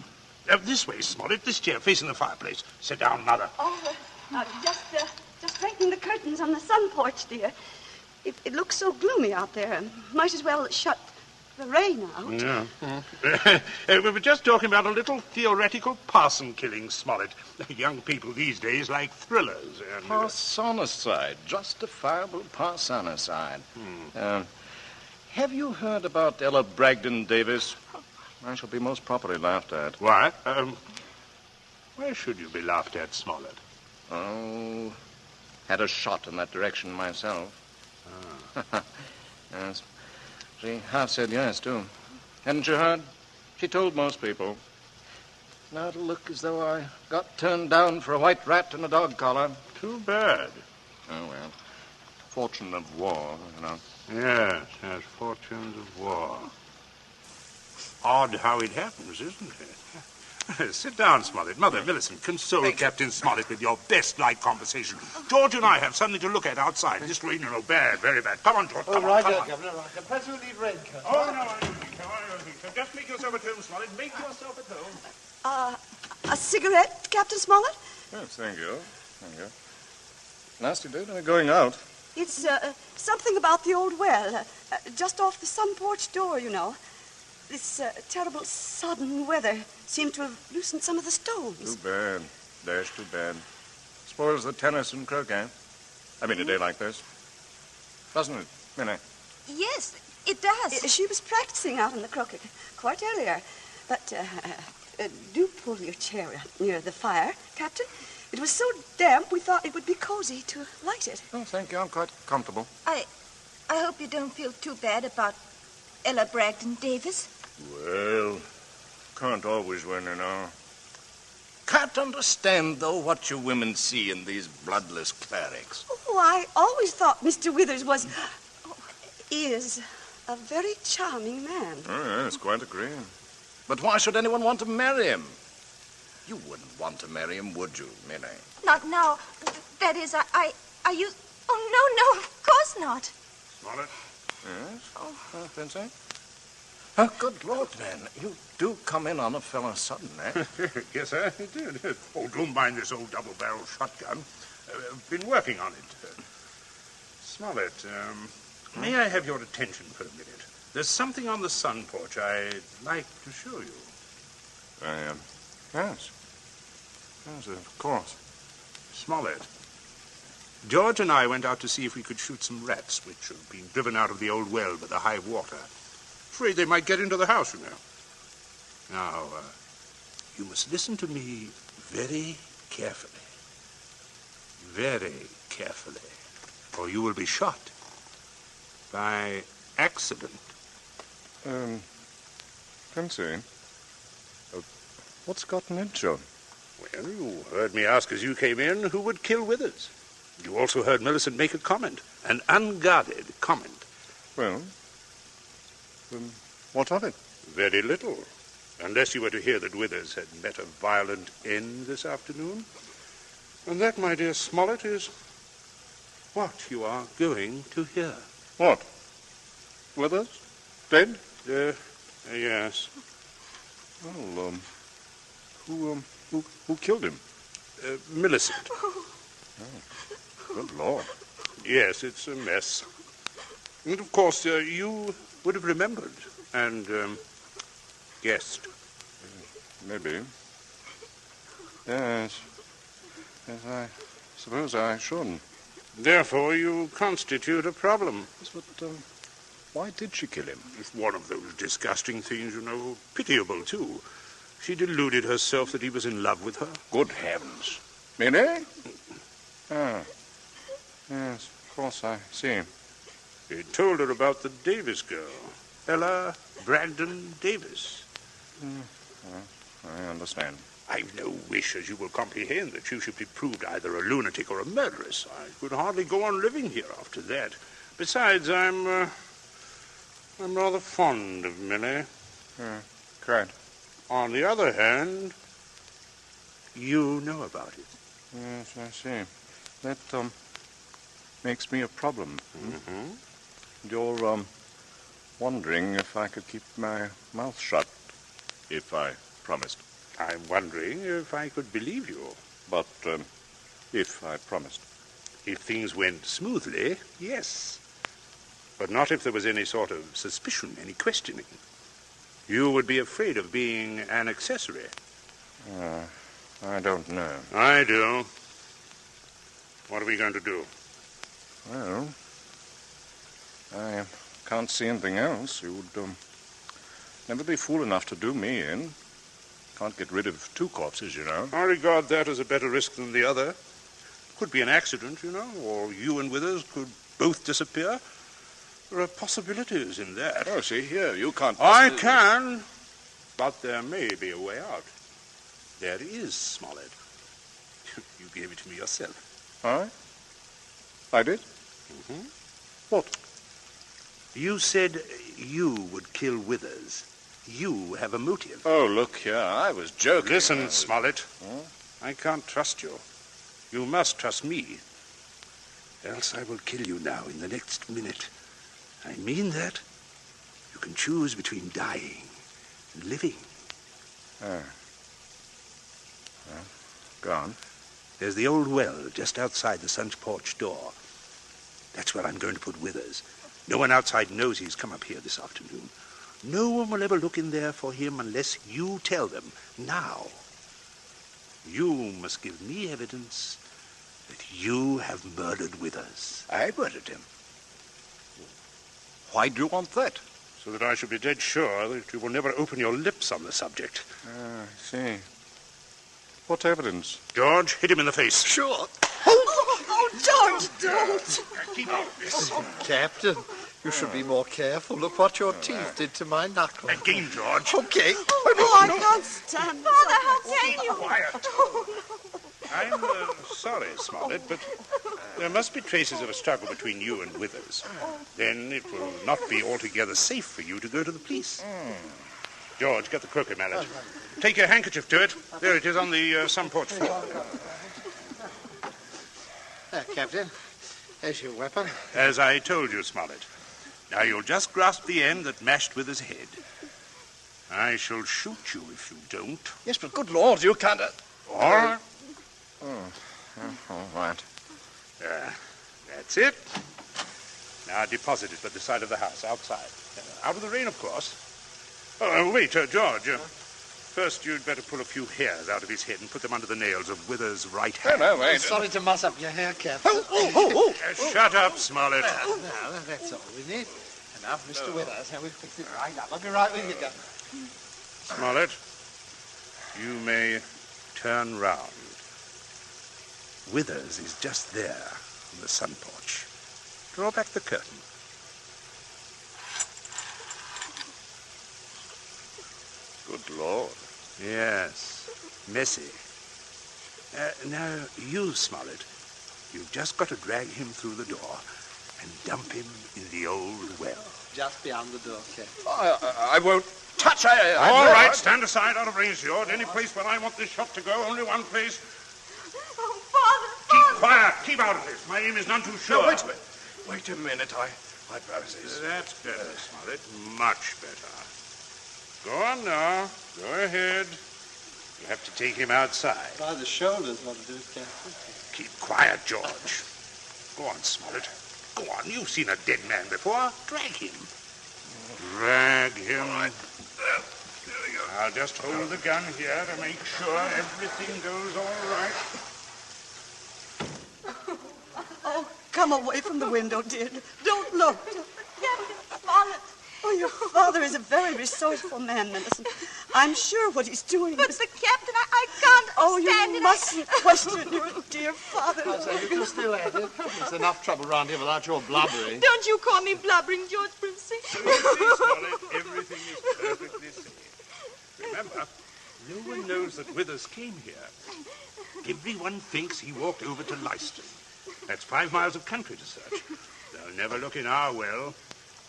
This way, Smollett. This chair facing the fireplace. Sit down, Mother. Oh, just straighten the curtains on the sun porch, dear. It looks so gloomy out there. Might as well shut the rain out. Yeah. We were just talking about a little theoretical parson killing, Smollett. Young people these days like thrillers. And, Parsonicide. Justifiable parsonicide. Have you heard about Ella Bragdon Davis? I shall be most properly laughed at. Why? Why should you be laughed at, Smollett? Oh, had a shot in that direction myself. Yes. She half said yes, too. Hadn't you heard? She told most people. Now it'll look as though I got turned down for a white rat and a dog collar. Too bad. Oh, well. Fortune of war, you know. Yes, fortunes of war. Odd how it happens, isn't it? Sit down, Smollett. Mother, Millicent, console Captain Smollett with your best-like conversation. George and I have something to look at outside. This rain, bad, very bad. Come on, George, come on. Governor, right. Perhaps we'll leave raincoat. Oh, no, I don't think so. Just make yourself at home, Smollett. Make yourself at home. A cigarette, Captain Smollett? Yes, thank you. Nasty day, they're going out. It's something about the old well, just off the sun porch door, you know. This terrible sodden weather seemed to have loosened some of the stones. Too bad. Dash too bad. Spoils the tennis and croquet. I mean, a day like this. Doesn't it, Minnie? Yes, it does. She was practicing out in the croquet quite earlier. But do pull your chair up near the fire, Captain. It was so damp we thought it would be cozy to light it. Oh, thank you. I'm quite comfortable. I hope you don't feel too bad about Ella Bragdon Davis. Well, can't always win, you know. Can't understand, though, what you women see in these bloodless clerics. Oh, I always thought Mr. Withers is a very charming man. Oh, yes, quite agree. But why should anyone want to marry him? You wouldn't want to marry him, would you, Minnie? Not now. That is, I used... Oh, no, of course not. Smollett? Yes? Oh, Princey? Oh, good Lord, man. You do come in on a fellow sudden, eh? Yes, sir, I did. Oh, don't mind this old double-barrel shotgun. Been working on it. Smollett, may I have your attention for a minute? There's something on the sun porch I'd like to show you. Yes. Yes, of course. Smollett, George and I went out to see if we could shoot some rats, which have been driven out of the old well by the high water. Afraid they might get into the house, you know. Now, you must listen to me very carefully. very carefully, or you will be shot. By accident. Fancy. What's gotten into you? Well, you heard me ask as you came in who would kill Withers. You also heard Millicent make a comment, an unguarded comment. Well, what of it? Very little, unless you were to hear that Withers had met a violent end this afternoon. And that, my dear Smollett, is what you are going to hear. What? Withers? Dead? Yes. Well, who killed him? Millicent. Oh, good Lord. Yes, it's a mess. And, of course, you would have remembered and guessed. Maybe. Yes. Yes, I suppose I should. Therefore, you constitute a problem. Yes, but why did she kill him? It's one of those disgusting things, you know. Pitiable, too. She deluded herself that he was in love with her. Good heavens. Really? Ah. Yes, of course, I see. He told her about the Davis girl, Ella Brandon Davis. I understand. I've no wish, as you will comprehend, that you should be proved either a lunatic or a murderess. I could hardly go on living here after that. Besides, I'm rather fond of Millie. Quite. On the other hand, you know about it. Yes, I see. That makes me a problem. Mm-hmm. You're wondering if I could keep my mouth shut if I promised. I'm wondering if I could believe you. But if I promised. If things went smoothly, yes. But not if there was any sort of suspicion, any questioning. You would be afraid of being an accessory. I don't know. I do. What are we going to do? Well, I can't see anything else. You would never be fool enough to do me in. Can't get rid of two corpses, you know. I regard that as a better risk than the other. Could be an accident, you know, or you and Withers could both disappear. There are possibilities in that. Oh, see here, you can't... I can, but there may be a way out. There is, Smollett. You gave it to me yourself. I did? Mm-hmm. What? You said you would kill Withers. You have a motive. Oh, look here, I was joking. Listen, Smollett. I can't trust you. You must trust me. Else I will kill you now in the next minute. I mean that. You can choose between dying and living. Go on. There's the old well just outside the sun's porch door. That's where I'm going to put Withers. No one outside knows he's come up here this afternoon. No one will ever look in there for him unless you tell them. Now, you must give me evidence that you have murdered Withers. I murdered him? Why do you want that? So that I shall be dead sure that you will never open your lips on the subject. I see. What evidence? George, hit him in the face. Sure. Oh, George, don't. Keep off this. Captain, you should be more careful. Look what your teeth did to my knuckle. Again, George. Okay. Oh, I can't stand it. Father, how can you? Quiet. I'm sorry, Smollett, but there must be traces of a struggle between you and Withers. Then it will not be altogether safe for you to go to the police. George, get the croquet mallet. Take your handkerchief to it. There it is on the sun porch floor. There, Captain. There's your weapon. As I told you, Smollett. Now you'll just grasp the end that mashed Withers' head. I shall shoot you if you don't. Yes, but good Lord, you can't... All right. All right. That's it. Now deposit it by the side of the house, outside. Out of the rain, of course. Oh, wait, George. First, you'd better pull a few hairs out of his head and put them under the nails of Withers' right hand. No, wait. Sorry to muss up your hair, Captain. Shut up, Smollett. Now, that's all we need. Enough, Mr. Withers. Now we'll fix it right up. I'll be right with you, Captain. Smollett, you may turn round. Withers is just there on the sun porch. Draw back the curtain. Good Lord. Yes, messy. Now, you, Smollett, you've just got to drag him through the door and dump him in the old well. Just beyond the door, Captain. I won't touch. All right, stand aside, out of range, George. Any place where I want this shot to go, only one place. Oh, Father! Keep quiet. Keep out of this. My aim is none too sure. No, wait a minute. My process. That's better, Smollett. Much better. Go on now. Go ahead. You have to take him outside. By the shoulders, what to do, Captain. Keep quiet, George. Go on, Smollett. Go on. You've seen a dead man before. Drag him. Drag him. All right. There we go. I'll just hold the gun here to make sure everything goes all right. Oh, come away from the window, dear. Don't look. Captain Smollett. Oh, your father is a very resourceful man, Millicent. I'm sure what he's doing But is... the captain, I can't stand you it. mustn't question your dear father. I say, you can still at it. There's enough trouble round here without your blubbering. Don't you call me blubbering, George Princey. Everything is perfectly safe. Remember, no one knows that Withers came here. Everyone thinks he walked over to Leicester. That's 5 miles of country to search. They'll never look in our well.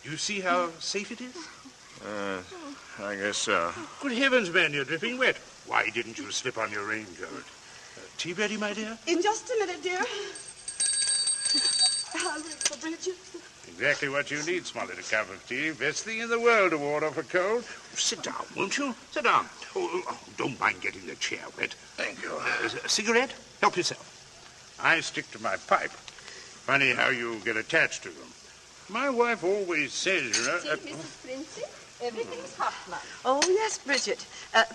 Do you see how safe it is? I guess so. Good heavens, man, you're dripping wet. Why didn't you slip on your raincoat? Tea ready, my dear? In just a minute, dear. I'll wait for Bridget. Exactly what you need, Smollett, a cup of tea. Best thing in the world to ward off a cold. Sit down, won't you? Sit down. Oh, don't mind getting the chair wet. Thank you. A cigarette? Help yourself. I stick to my pipe. Funny how you get attached to them. My wife always says, you know... Mrs. Princey, everything's hot, ma'am. Oh, yes, Bridget.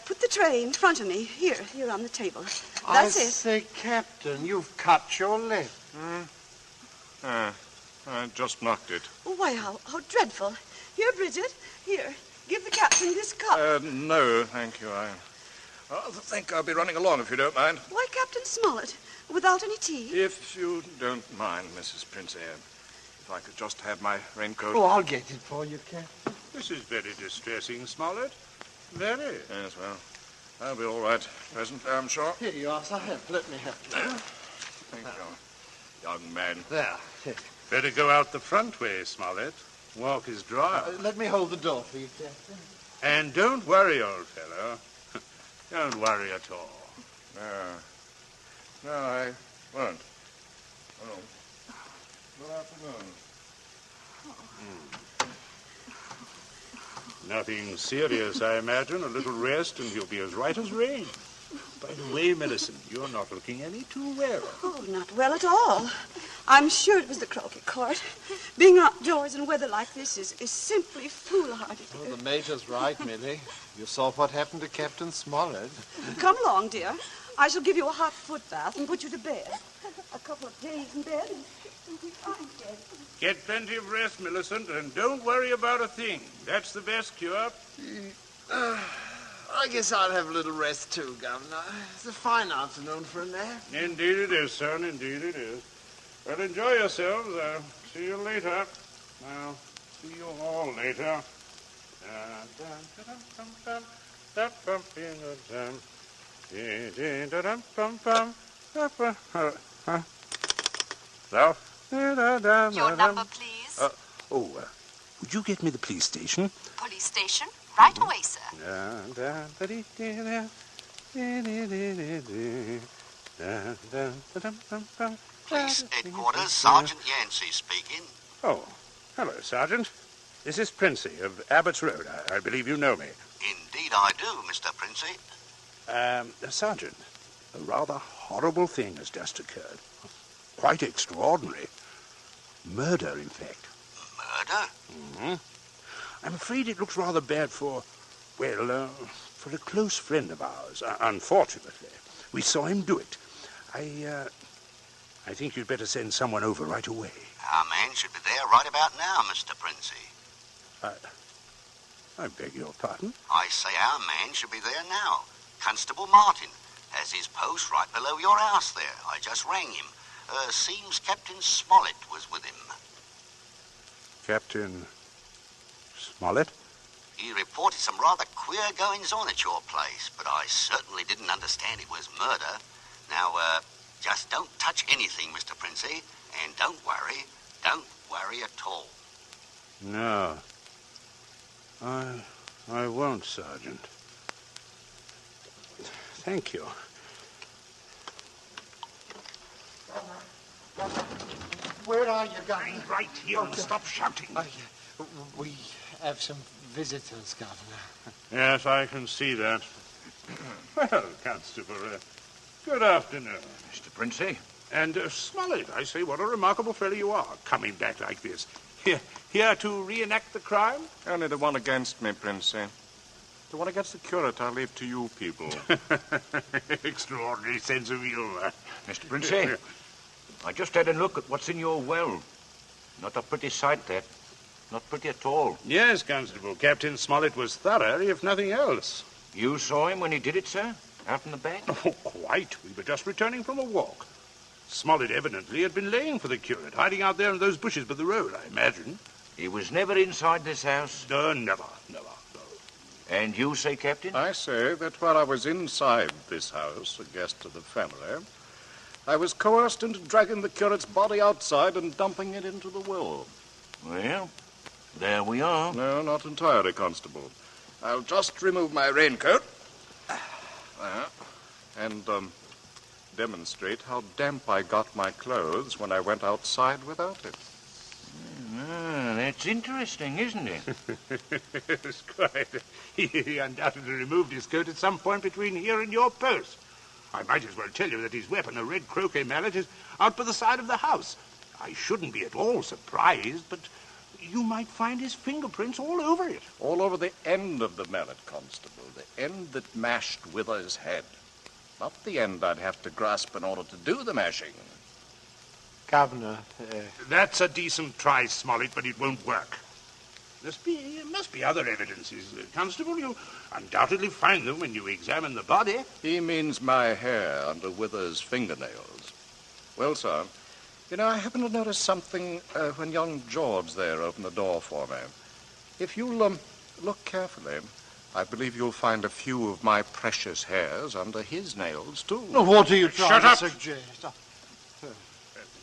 Put the tray in front of me. Here on the table. I That's it. say, Captain, you've cut your lip. I just knocked it. Oh, why, how dreadful. Here, Bridget. Here. Give the captain this cup. No, thank you. I think I'll be running along if you don't mind. Why, Captain Smollett? Without any tea? If you don't mind, Mrs. Princey, if I could just have my raincoat. Oh, I'll get it for you, Captain. This is very distressing, Smollett. Very. Yes, well, I'll be all right presently, I'm sure. Here you are, Sahib. Let me help you. Thank you, young man. There. Better go out the front way, Smollett. Walk is dry. Let me hold the door for you, Captain. And don't worry, old fellow. Don't worry at all. No, I won't. Oh. Good afternoon. Nothing serious, I imagine. A little rest and he'll be as right as rain. By the way, Millicent, you're not looking any too well. Oh, not well at all. I'm sure it was the croquet court. Being outdoors in weather like this is simply foolhardy. Oh, the Major's right, Millie. You saw what happened to Captain Smollett. Come along, dear. I shall give you a hot foot bath and put you to bed. A couple of days in bed and you'll be fine, dead. Get plenty of rest, Millicent, and don't worry about a thing. That's the best cure. I guess I'll have a little rest too, Governor. It's a fine afternoon for a nap. Indeed it is, son. Indeed it is. Well, enjoy yourselves. I'll see you later. I'll see you all later. Hello? Your number, please. Would you get me the police station? Police station. Right away, sir. Police headquarters, Sergeant Yancey speaking. Oh, hello, Sergeant. This is Princey of Abbott's Road. I believe you know me. Indeed I do, Mr. Princey. Sergeant, a rather horrible thing has just occurred. Quite extraordinary. Murder, in fact. Murder? Mm-hmm. I'm afraid it looks rather bad for a close friend of ours, unfortunately. We saw him do it. I think you'd better send someone over right away. Our man should be there right about now, Mr. Princey. I beg your pardon? I say our man should be there now. Constable Martin. has his post right below your house there. I just rang him. Seems Captain Smollett was with him. Captain Smollett? He reported some rather queer goings-on at your place, but I certainly didn't understand it was murder. Now, just don't touch anything, Mr. Princey, and don't worry. Don't worry at all. No. I won't, Sergeant. Thank you. Where are you going? Right here, and stop shouting. We have some visitors, Governor. Yes, I can see that. Well, Constable, good afternoon. Mr. Princey. And Smollett, I say, what a remarkable fellow you are, coming back like this. Here to reenact the crime? Only the one against me, Princey. The one against the curate I leave to you people. Extraordinary sense of humor. Mr. Princey, I just had a look at what's in your well. Not a pretty sight, that. Not pretty at all. Yes, Constable. Captain Smollett was thorough, if nothing else. You saw him when he did it, sir? Out in the back? Oh, quite. We were just returning from a walk. Smollett evidently had been laying for the curate, hiding out there in those bushes by the road, I imagine. He was never inside this house? Never, no. And you say, Captain? I say that while I was inside this house, a guest of the family, I was coerced into dragging the curate's body outside and dumping it into the well. Well, there we are. No, not entirely, Constable. I'll just remove my raincoat. And demonstrate how damp I got my clothes when I went outside without it. That's interesting, isn't it? It's quite. He undoubtedly removed his coat at some point between here and your post. I might as well tell you that his weapon, a red croquet mallet, is out by the side of the house. I shouldn't be at all surprised, but you might find his fingerprints all over it. All over the end of the mallet, Constable. The end that mashed Wither's head. Not the end I'd have to grasp in order to do the mashing. Governor, That's a decent try, Smollett, but it won't work. There must be other evidences, Constable. You'll undoubtedly find them when you examine the body. He means my hair under Wither's fingernails. Well, sir, you know, I happened to notice something when young George there opened the door for me. If you'll look carefully, I believe you'll find a few of my precious hairs under his nails, too. What are you trying to suggest?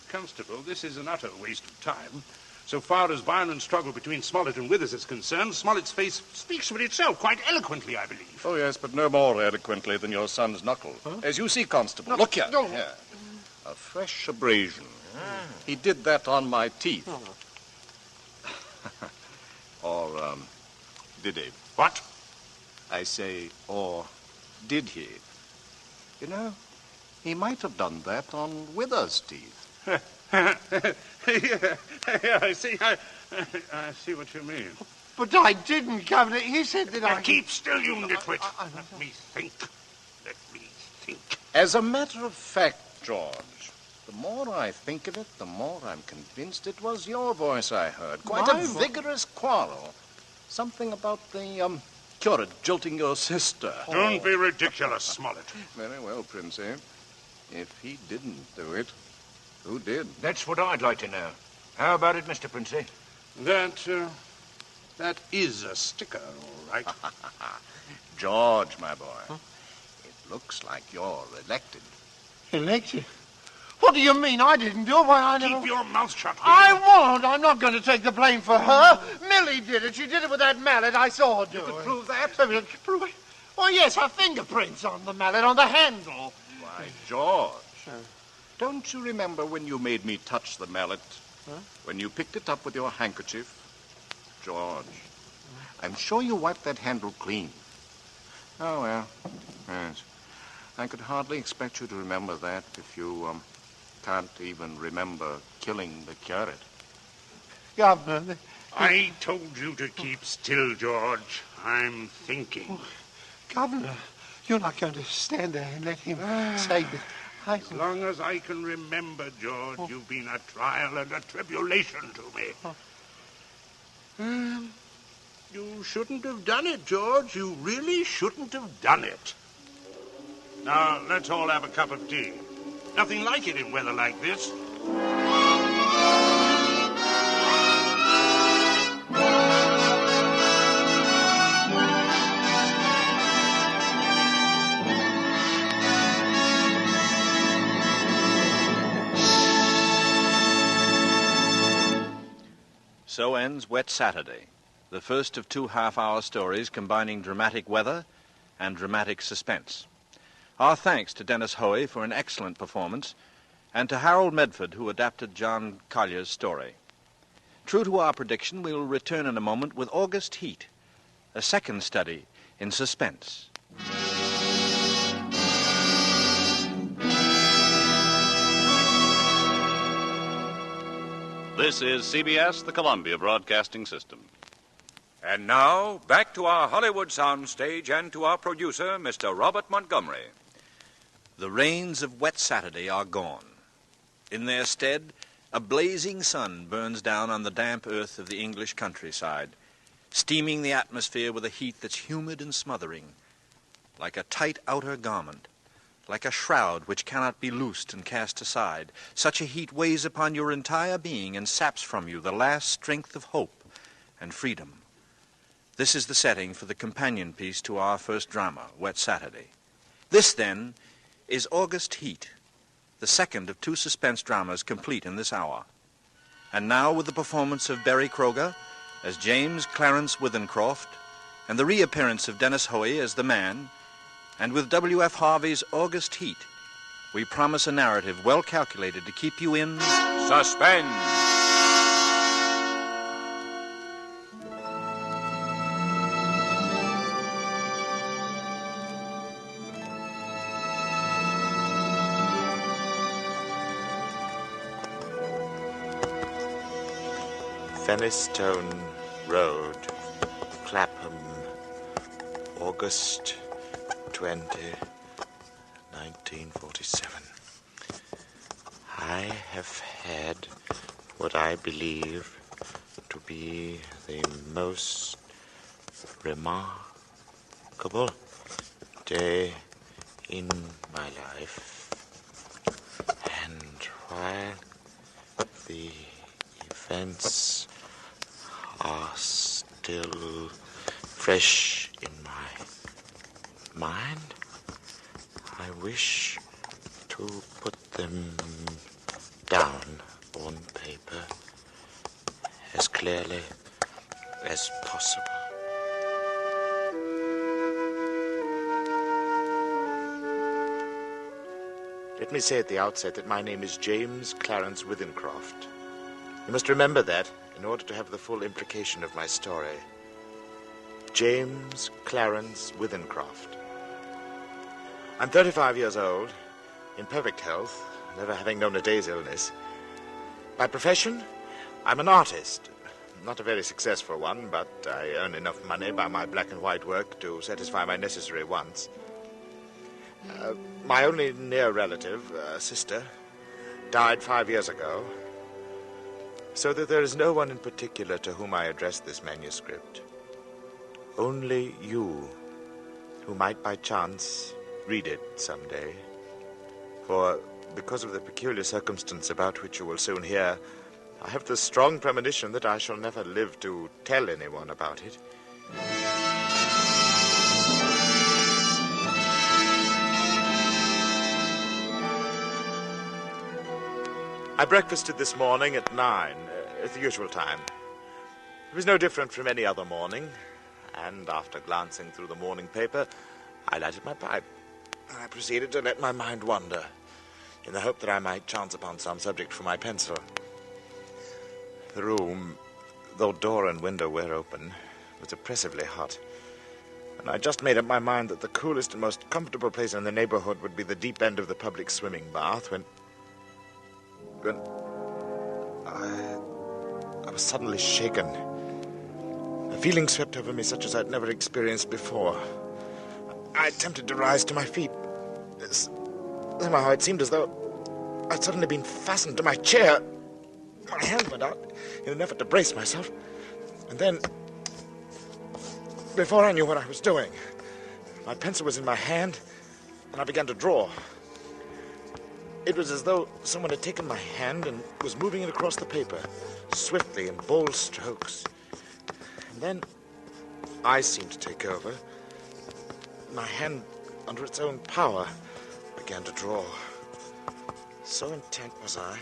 Constable, this is an utter waste of time. So far as violent struggle between Smollett and Withers is concerned, Smollett's face speaks for itself quite eloquently, I believe. Oh, yes, but no more eloquently than your son's knuckle. Huh? As you see, Constable, No, look here. no. Here. A fresh abrasion. He did that on my teeth. Or, did he? What? I say, or did he? You know, he might have done that on Wither's teeth. Yeah, I see. I see what you mean. But I didn't, Governor. He said that I... Keep still, you nitwit. Let me think. As a matter of fact, George, the more I think of it, the more I'm convinced it was your voice I heard. Quite a vigorous quarrel. Something about the, curate jilting your sister. Don't be ridiculous, Smollett. Very well, Princey. If he didn't do it, who did? That's what I'd like to know. How about it, Mr. Princey? That is a sticker, all right. George, my boy, it looks like you're elected. Elected? What do you mean? I didn't do it. Why, I never... Keep your mouth shut. I won't. I'm not going to take the blame for her. Millie did it. She did it with that mallet. I saw her do it. You could prove that? Prove it? Oh, yes, her fingerprints on the mallet, on the handle. Why, George, don't you remember when you made me touch the mallet? Huh? When you picked it up with your handkerchief? George, I'm sure you wiped that handle clean. Oh, well, yes. I could hardly expect you to remember that if you, can't even remember killing the curate. Governor... I told you to keep still, George. I'm thinking. Governor, you're not going to stand there and let him say that... As long as I can remember, George, you've been a trial and a tribulation to me. You shouldn't have done it, George. You really shouldn't have done it. Now, let's all have a cup of tea. Nothing like it in weather like this. So ends Wet Saturday, the first of 2 half-hour stories combining dramatic weather and dramatic suspense. Our thanks to Dennis Hoey for an excellent performance, and to Harold Medford, who adapted John Collier's story. True to our prediction, we will return in a moment with August Heat, a second study in suspense. This is CBS, the Columbia Broadcasting System. And now, back to our Hollywood soundstage and to our producer, Mr. Robert Montgomery. The rains of Wet Saturday are gone. In their stead, a blazing sun burns down on the damp earth of the English countryside, steaming the atmosphere with a heat that's humid and smothering, like a tight outer garment, like a shroud which cannot be loosed and cast aside. Such a heat weighs upon your entire being and saps from you the last strength of hope and freedom. This is the setting for the companion piece to our first drama, Wet Saturday. This, then, is August Heat, the second of 2 suspense dramas complete in this hour. And now with the performance of Berry Kroger as James Clarence Withencroft, and the reappearance of Dennis Hoey as the man, and with W.F. Harvey's August Heat, we promise a narrative well calculated to keep you in suspense. Fenistone Road, Clapham, August 20, 1947. I have had what I believe to be the most remarkable day in my life. And while the events are still fresh in my mind, I wish to put them down on paper as clearly as possible. Let me say at the outset that my name is James Clarence Withencroft. You must remember that in order to have the full implication of my story. James Clarence Withencroft. I'm 35 years old, in perfect health, never having known a day's illness. By profession, I'm an artist. Not a very successful one, but I earn enough money by my black and white work to satisfy my necessary wants. My only near relative, sister, died 5 years ago, so that there is no one in particular to whom I address this manuscript. Only you, who might by chance read it someday. For, because of the peculiar circumstance about which you will soon hear, I have the strong premonition that I shall never live to tell anyone about it. I breakfasted this morning at 9, at the usual time. It was no different from any other morning, and after glancing through the morning paper, I lighted my pipe. I proceeded to let my mind wander, in the hope that I might chance upon some subject for my pencil. The room, though door and window were open, was oppressively hot, and I just made up my mind that the coolest and most comfortable place in the neighborhood would be the deep end of the public swimming bath when I was suddenly shaken. A feeling swept over me such as I'd never experienced before. I attempted to rise to my feet. Somehow it seemed as though I'd suddenly been fastened to my chair. My hand went out in an effort to brace myself. And then, before I knew what I was doing, my pencil was in my hand, and I began to draw. It was as though someone had taken my hand and was moving it across the paper, swiftly in bold strokes. And then I seemed to take over. My hand, under its own power, began to draw. So intent was I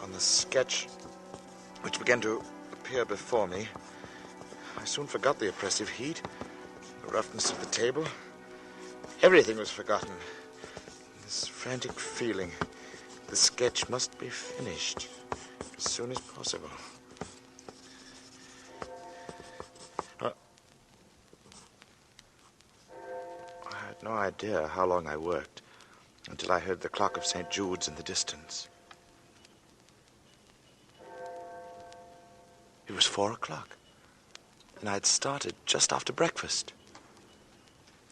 on the sketch which began to appear before me, I soon forgot the oppressive heat, the roughness of the table. Everything was forgotten. This frantic feeling, the sketch must be finished as soon as possible. I had no idea how long I worked until I heard the clock of St. Jude's in the distance. It was 4 o'clock, and I had started just after breakfast.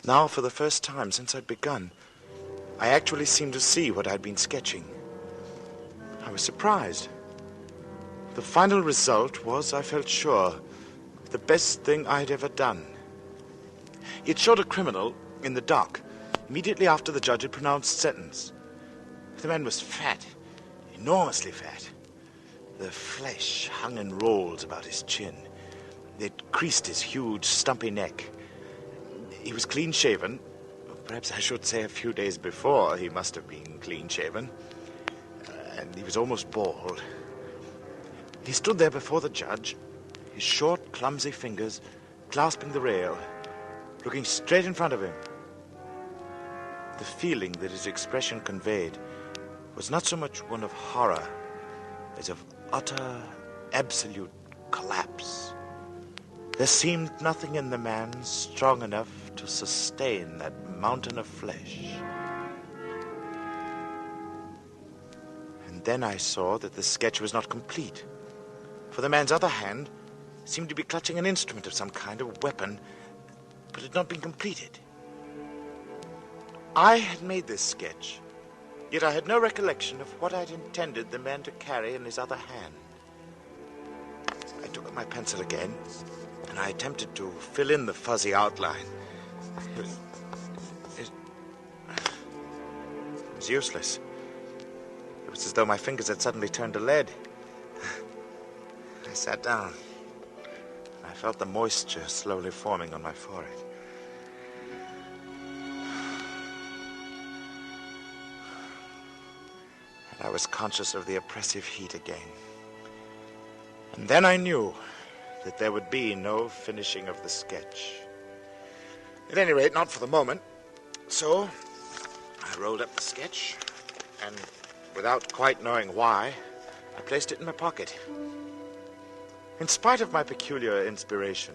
Now, for the first time since I'd begun, I actually seemed to see what I'd been sketching. I was surprised. The final result was, I felt sure, the best thing I'd ever done. It showed a criminal in the dock immediately after the judge had pronounced sentence. The man was fat, enormously fat. The flesh hung in rolls about his chin. It creased his huge, stumpy neck. He was clean-shaven. Perhaps I should say a few days before he must have been clean-shaven. And he was almost bald. He stood there before the judge, his short, clumsy fingers clasping the rail, looking straight in front of him. The feeling that his expression conveyed was not so much one of horror as of utter, absolute collapse. There seemed nothing in the man strong enough to sustain that mountain of flesh. And then I saw that the sketch was not complete, for the man's other hand seemed to be clutching an instrument of some kind, a weapon, but had not been completed. I had made this sketch, yet I had no recollection of what I'd intended the man to carry in his other hand. I took up my pencil again, and I attempted to fill in the fuzzy outline. It was useless. It was as though my fingers had suddenly turned to lead. I sat down, and I felt the moisture slowly forming on my forehead. And I was conscious of the oppressive heat again. And then I knew that there would be no finishing of the sketch. At any rate, not for the moment. So, I rolled up the sketch, and without quite knowing why, I placed it in my pocket. In spite of my peculiar inspiration,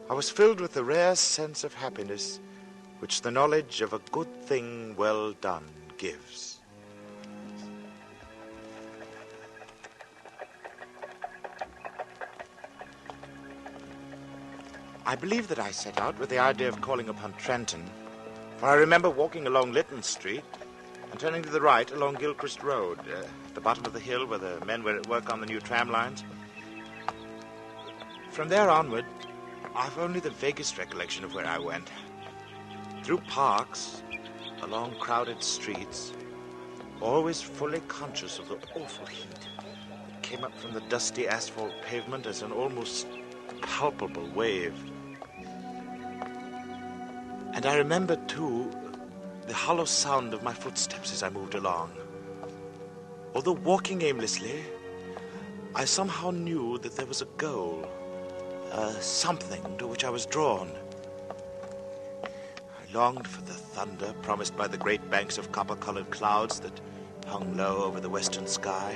I was filled with the rare sense of happiness which the knowledge of a good thing well done gives. I believe that I set out with the idea of calling upon Trenton, for I remember walking along Lytton Street and turning to the right along Gilchrist Road, at the bottom of the hill where the men were at work on the new tram lines. From there onward, I've only the vaguest recollection of where I went. Through parks, along crowded streets, always fully conscious of the awful heat that came up from the dusty asphalt pavement as an almost palpable wave. And I remember, too, the hollow sound of my footsteps as I moved along. Although walking aimlessly, I somehow knew that there was a goal, something to which I was drawn. I longed for the thunder promised by the great banks of copper-colored clouds that hung low over the western sky.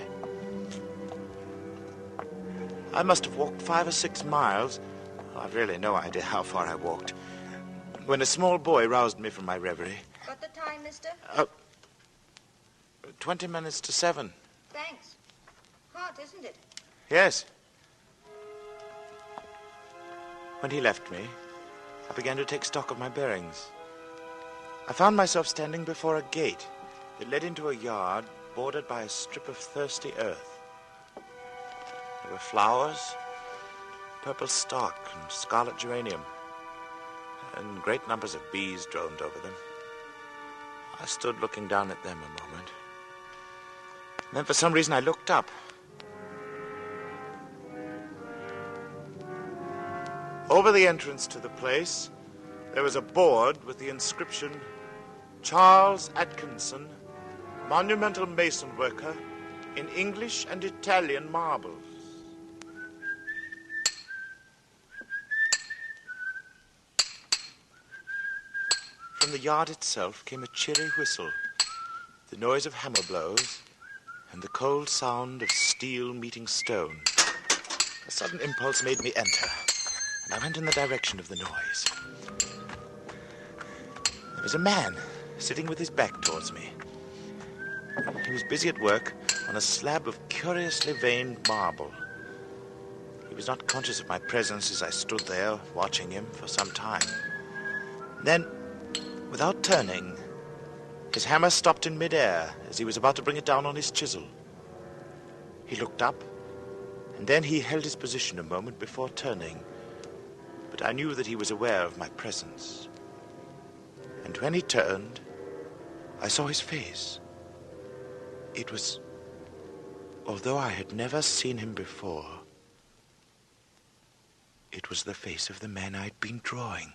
I must have walked 5 or 6 miles. I've really no idea how far I walked, when a small boy roused me from my reverie. Got the time, mister? 20 minutes to 7. Thanks. Hot, isn't it? Yes. When he left me, I began to take stock of my bearings. I found myself standing before a gate that led into a yard bordered by a strip of thirsty earth. There were flowers, purple stock and scarlet geranium, and great numbers of bees droned over them. I stood looking down at them a moment. And then for some reason I looked up. Over the entrance to the place, there was a board with the inscription, Charles Atkinson, monumental mason worker, in English and Italian marbles. From the yard itself came a cheery whistle, the noise of hammer blows, and the cold sound of steel meeting stone. A sudden impulse made me enter, and I went in the direction of the noise. There was a man sitting with his back towards me. He was busy at work on a slab of curiously veined marble. He was not conscious of my presence as I stood there watching him for some time. Then, without turning, his hammer stopped in midair as he was about to bring it down on his chisel. He looked up, and then he held his position a moment before turning, but I knew that he was aware of my presence. And when he turned, I saw his face. It was, although I had never seen him before, it was the face of the man I'd been drawing.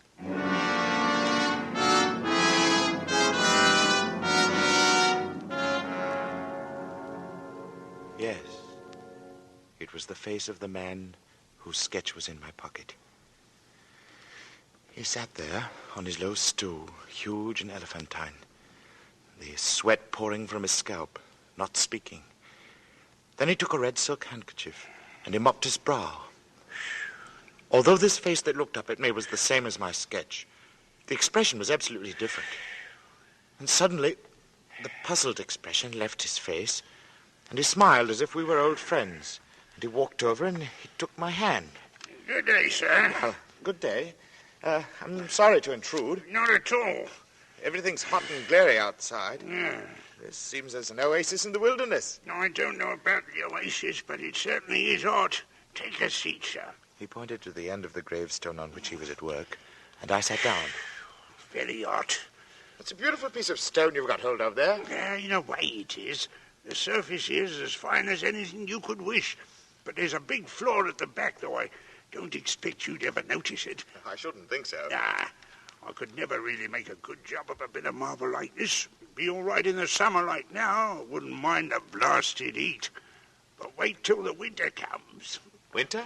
Yes, it was the face of the man whose sketch was in my pocket. He sat there on his low stool, huge and elephantine, the sweat pouring from his scalp, not speaking. Then he took a red silk handkerchief and he mopped his brow. Although this face that looked up at me was the same as my sketch, the expression was absolutely different. And suddenly, the puzzled expression left his face, and he smiled as if we were old friends. And he walked over and he took my hand. Good day, sir. Well, good day. I'm sorry to intrude. Not at all. Everything's hot and glary outside. Yeah. This seems as an oasis in the wilderness. No, I don't know about the oasis, but it certainly is hot. Take a seat, sir. He pointed to the end of the gravestone on which he was at work, and I sat down. Very hot. It's a beautiful piece of stone you've got hold of there. Yeah, in a way it is. The surface is as fine as anything you could wish. But there's a big flaw at the back, though I don't expect you'd ever notice it. I shouldn't think so. Nah, I could never really make a good job of a bit of marble like this. It'd be all right in the summer like now. I wouldn't mind the blasted heat. But wait till the winter comes. Winter?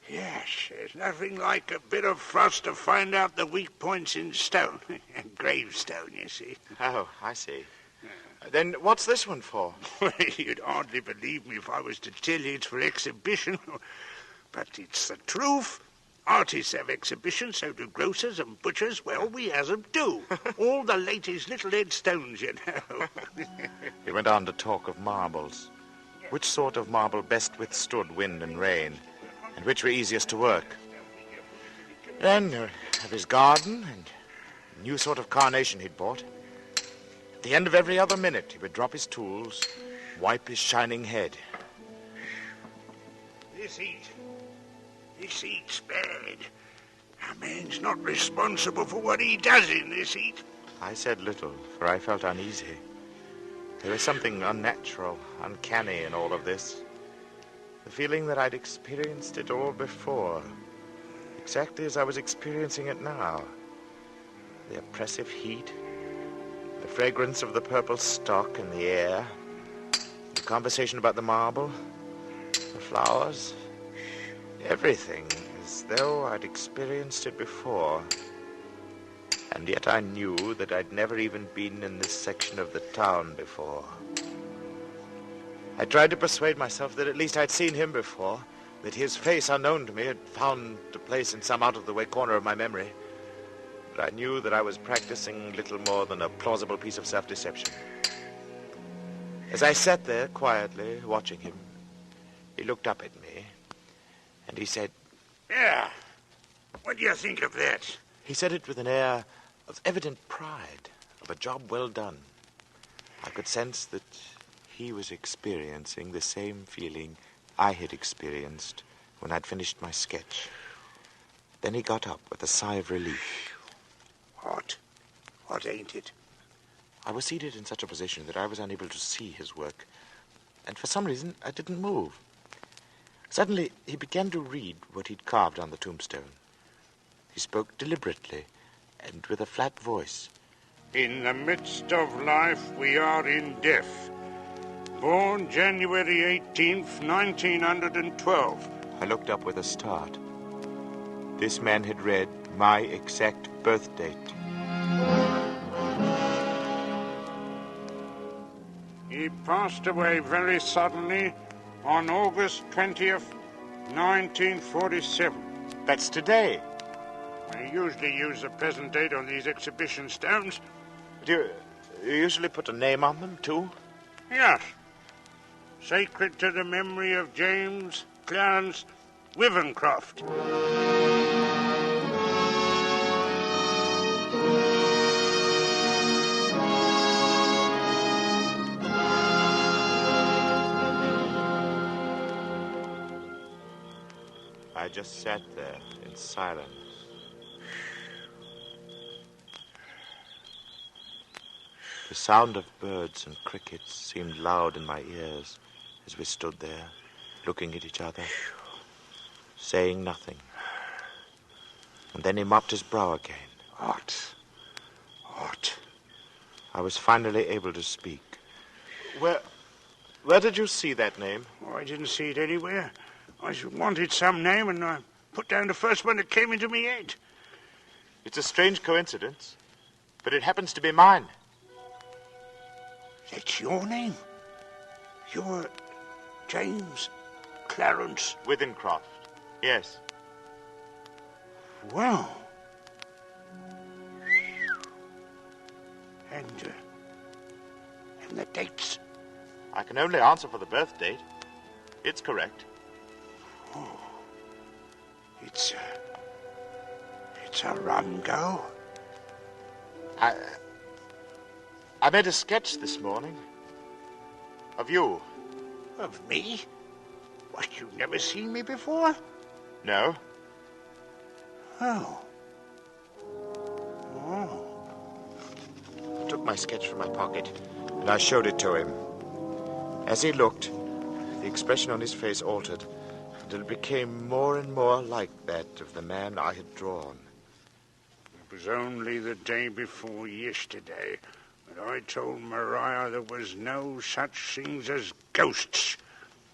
Yes, there's nothing like a bit of frost to find out the weak points in stone. Gravestone, you see. Oh, I see. Then what's this one for? You'd hardly believe me if I was to tell you it's for exhibition. But it's the truth. Artists have exhibitions, so do grocers and butchers. Well, we has 'em too. All the latest little headstones, you know. He went on to talk of marbles. Which sort of marble best withstood wind and rain, and which were easiest to work. Then of his garden and a new sort of carnation he'd bought. At the end of every other minute, he would drop his tools, wipe his shining head. This heat's bad. A man's not responsible for what he does in this heat. I said little, for I felt uneasy. There was something unnatural, uncanny in all of this. The feeling that I'd experienced it all before, exactly as I was experiencing it now. The oppressive heat, the fragrance of the purple stock in the air, the conversation about the marble, the flowers, everything, as though I'd experienced it before. And yet I knew that I'd never even been in this section of the town before. I tried to persuade myself that at least I'd seen him before, that his face, unknown to me, had found a place in some out-of-the-way corner of my memory. But I knew that I was practicing little more than a plausible piece of self-deception. As I sat there quietly watching him, he looked up at me, and he said, Yeah, what do you think of that? He said it with an air of evident pride, of a job well done. I could sense that he was experiencing the same feeling I had experienced when I'd finished my sketch. Then he got up with a sigh of relief. Hot, ain't it? I was seated in such a position that I was unable to see his work, and for some reason I didn't move. Suddenly, he began to read what he'd carved on the tombstone. He spoke deliberately and with a flat voice. In the midst of life, we are in death. Born January 18th, 1912. I looked up with a start. This man had read my exact birth date. He passed away very suddenly on August 20th, 1947. That's today. I usually use the present date on these exhibition stones. Do you usually put a name on them, too? Yes. Sacred to the memory of James Clarence Withencroft. I just sat there in silence. The sound of birds and crickets seemed loud in my ears as we stood there, looking at each other, saying nothing. And then he mopped his brow again. What? I was finally able to speak. Where did you see that name? Oh, I didn't see it anywhere. I wanted some name, and I put down the first one that came into me head. It's a strange coincidence, but it happens to be mine. That's your name? You're James Clarence Withencroft. Yes. Well. And the dates? I can only answer for the birth date. It's correct. Oh. It's a rum go. I made a sketch this morning. Of you. Of me? What, you've never seen me before? No. Oh. I took my sketch from my pocket, and I showed it to him. As he looked, the expression on his face altered, until it became more and more like that of the man I had drawn. It was only the day before yesterday that I told Maria there was no such things as ghosts.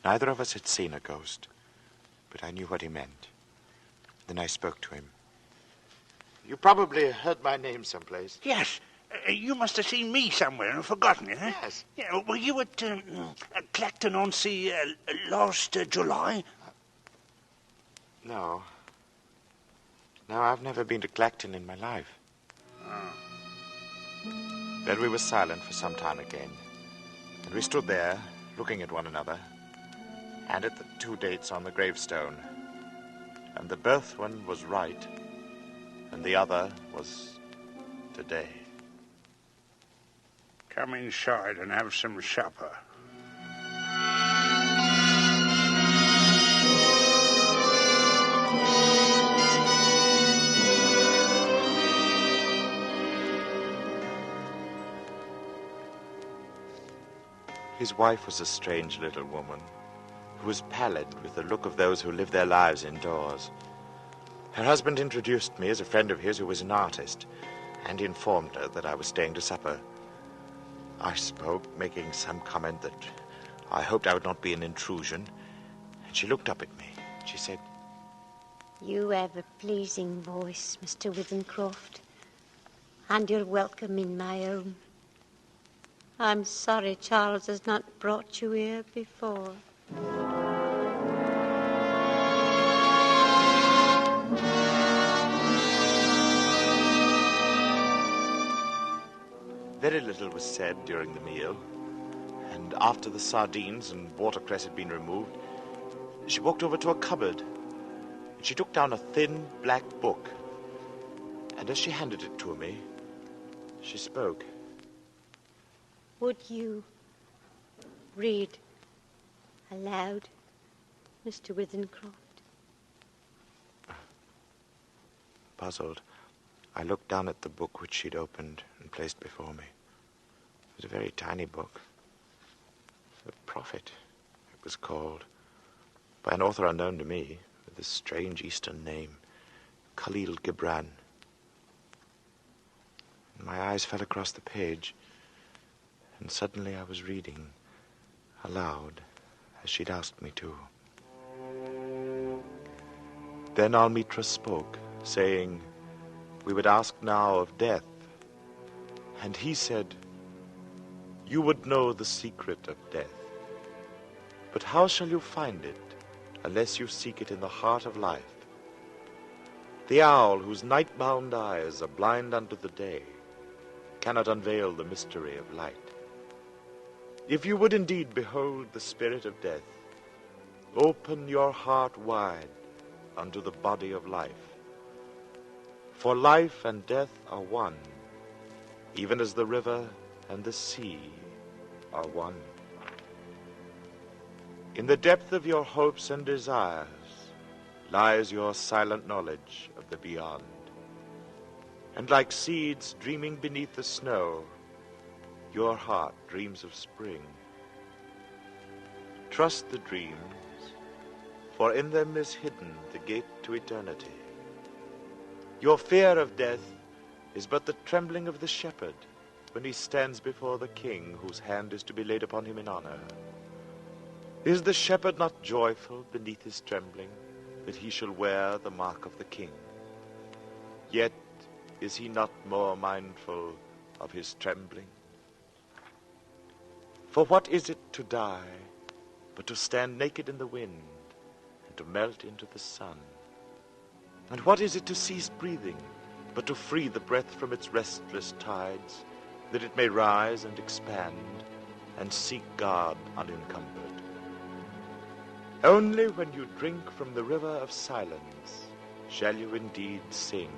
Neither of us had seen a ghost, but I knew what he meant. Then I spoke to him. You probably heard my name someplace. Yes. You must have seen me somewhere and forgotten it, huh? Yes. Yeah, were you at Clacton-on-Sea last July? No. No, I've never been to Clacton in my life. Oh. Then we were silent for some time again. And we stood there, looking at one another, and at the two dates on the gravestone. And the birth one was right, and the other was today. Come inside and have some supper. His wife was a strange little woman who was pallid with the look of those who live their lives indoors. Her husband introduced me as a friend of his who was an artist, and informed her that I was staying to supper. I spoke, making some comment that I hoped I would not be an intrusion, and she looked up at me. She said, You have a pleasing voice, Mr. Withencroft, and you're welcome in my home. I'm sorry Charles has not brought you here before. Very little was said during the meal, and after the sardines and watercress had been removed, she walked over to a cupboard, and she took down a thin black book, and as she handed it to me, she spoke. Would you read aloud, Mr. Withencroft? Puzzled, I looked down at the book which she'd opened and placed before me. was a very tiny book. The Prophet, it was called, by an author unknown to me, with a strange Eastern name, Khalil Gibran. My eyes fell across the page, and suddenly I was reading aloud, as she'd asked me to. Then Almitra spoke, saying, "We would ask now of death." And he said, "You would know the secret of death. But how shall you find it, unless you seek it in the heart of life? The owl, whose night-bound eyes are blind unto the day, cannot unveil the mystery of light. If you would indeed behold the spirit of death, open your heart wide unto the body of life. For life and death are one, even as the river and the sea are one. In the depth of your hopes and desires lies your silent knowledge of the beyond. And like seeds dreaming beneath the snow, your heart dreams of spring. Trust the dreams, for in them is hidden the gate to eternity. Your fear of death is but the trembling of the shepherd when he stands before the king whose hand is to be laid upon him in honor. Is the shepherd not joyful beneath his trembling that he shall wear the mark of the king? Yet is he not more mindful of his trembling? For what is it to die but to stand naked in the wind and to melt into the sun? And what is it to cease breathing but to free the breath from its restless tides, that it may rise and expand and seek God unencumbered? Only when you drink from the river of silence shall you indeed sing.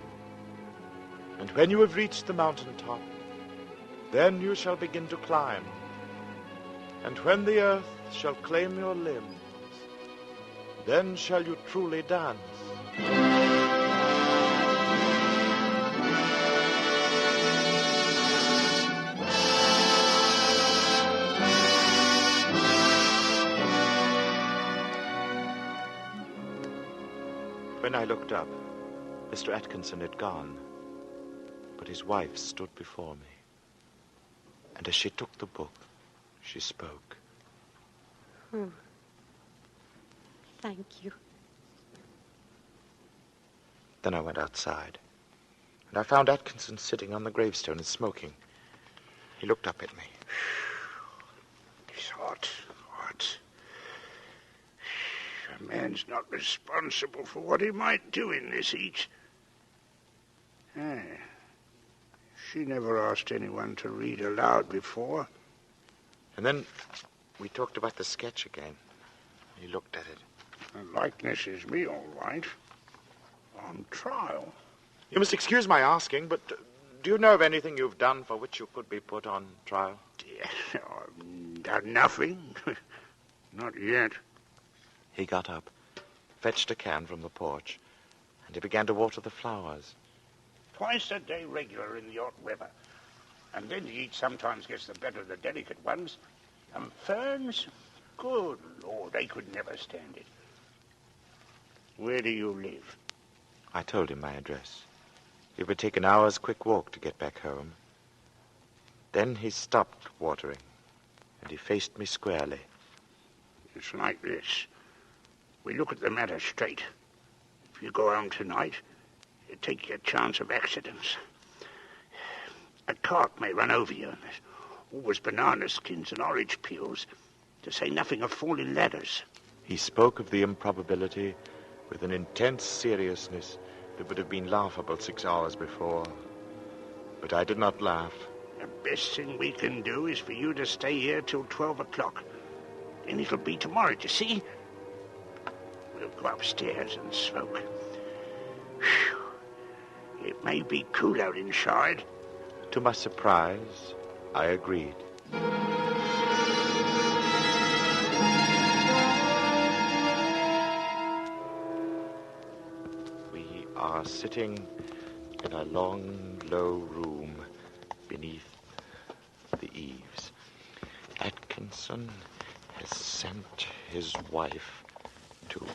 And when you have reached the mountain top, then you shall begin to climb. And when the earth shall claim your limbs, then shall you truly dance. When I looked up, Mr. Atkinson had gone, but his wife stood before me. And as she took the book, she spoke. Oh, thank you. Then I went outside, and I found Atkinson sitting on the gravestone and smoking. He looked up at me. It's hot. A man's not responsible for what he might do in this heat. She never asked anyone to read aloud before. And then we talked about the sketch again. He looked at it. The likeness is me, all right. On trial. You must excuse my asking, but do you know of anything you've done for which you could be put on trial? I've done nothing. Not yet. He got up, fetched a can from the porch, and he began to water the flowers. Twice a day regular in the hot weather. And then the heat sometimes gets the better of the delicate ones. And ferns, good Lord, they could never stand it. Where do you live? I told him my address. It would take an hour's quick walk to get back home. Then he stopped watering, and he faced me squarely. It's like this. We look at the matter straight. If you go home tonight, you take your chance of accidents. A cart may run over you, and there's always banana skins and orange peels, to say nothing of falling ladders. He spoke of the improbability with an intense seriousness that would have been laughable 6 hours before. But I did not laugh. The best thing we can do is for you to stay here till 12 o'clock. Then it'll be tomorrow, you see? We'll go upstairs and smoke. Whew. It may be cooler inside. To my surprise, I agreed. We are sitting in a long, low room beneath the eaves. Atchison has sent his wife to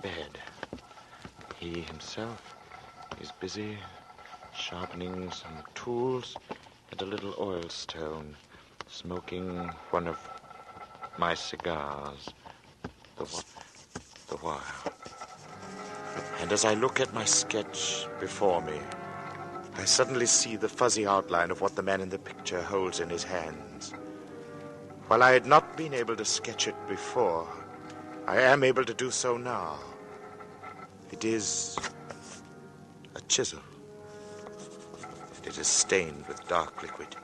bed. He himself is busy sharpening some tools at a little oil stone, smoking one of my cigars the while. And as I look at my sketch before me, I suddenly see the fuzzy outline of what the man in the picture holds in his hands. While I had not been able to sketch it before, I am able to do so now. It is a chisel. It is stained with dark liquid.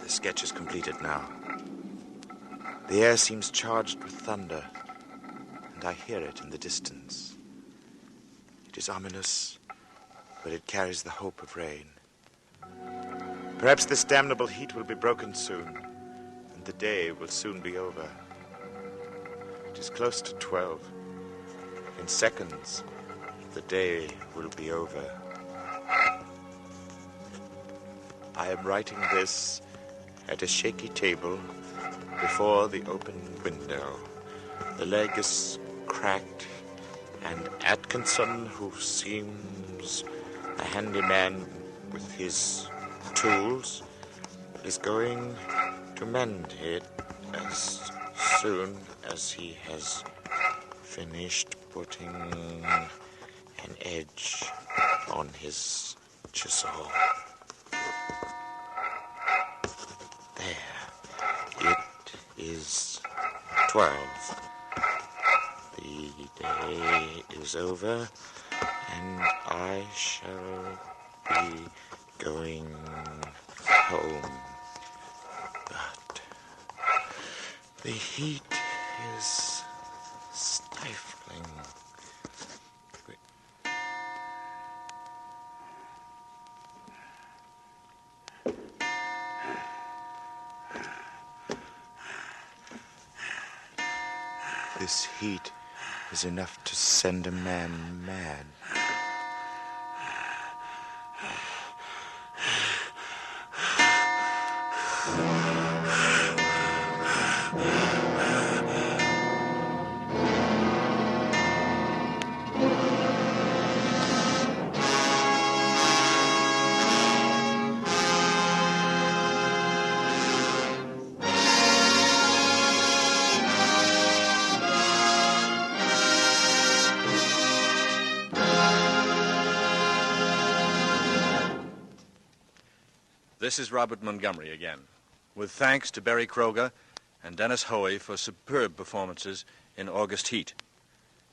The sketch is completed now. The air seems charged with thunder, and I hear it in the distance. It is ominous, but it carries the hope of rain. Perhaps this damnable heat will be broken soon, and the day will soon be over. It is close to 12. In seconds, the day will be over. I am writing this at a shaky table before the open window. The leg is cracked, and Atchison, who seems a handyman with his tools, is going to mend it as soon as he has finished putting an edge on his chisel. There. It is 12. The day is over, and I shall be going home. But the heat is stifling. This heat is enough to send a man mad. This is Robert Montgomery again, with thanks to Barry Kroger and Dennis Hoey for superb performances in August Heat,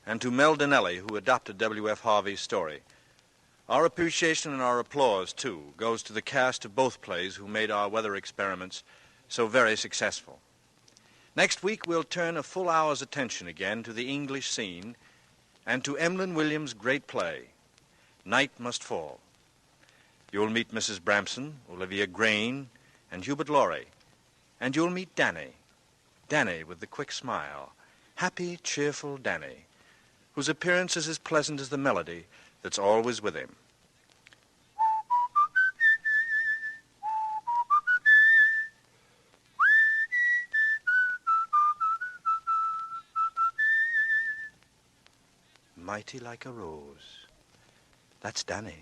and to Mel Dinelli, who adopted W.F. Harvey's story. Our appreciation and our applause, too, goes to the cast of both plays who made our weather experiments so very successful. Next week, we'll turn a full hour's attention again to the English scene and to Emlyn Williams' great play, Night Must Fall. You'll meet Mrs. Bramson, Olivia Grain, and Hubert Laurie. And you'll meet Danny with the quick smile, happy, cheerful Danny, whose appearance is as pleasant as the melody that's always with him. Mighty like a rose. That's Danny.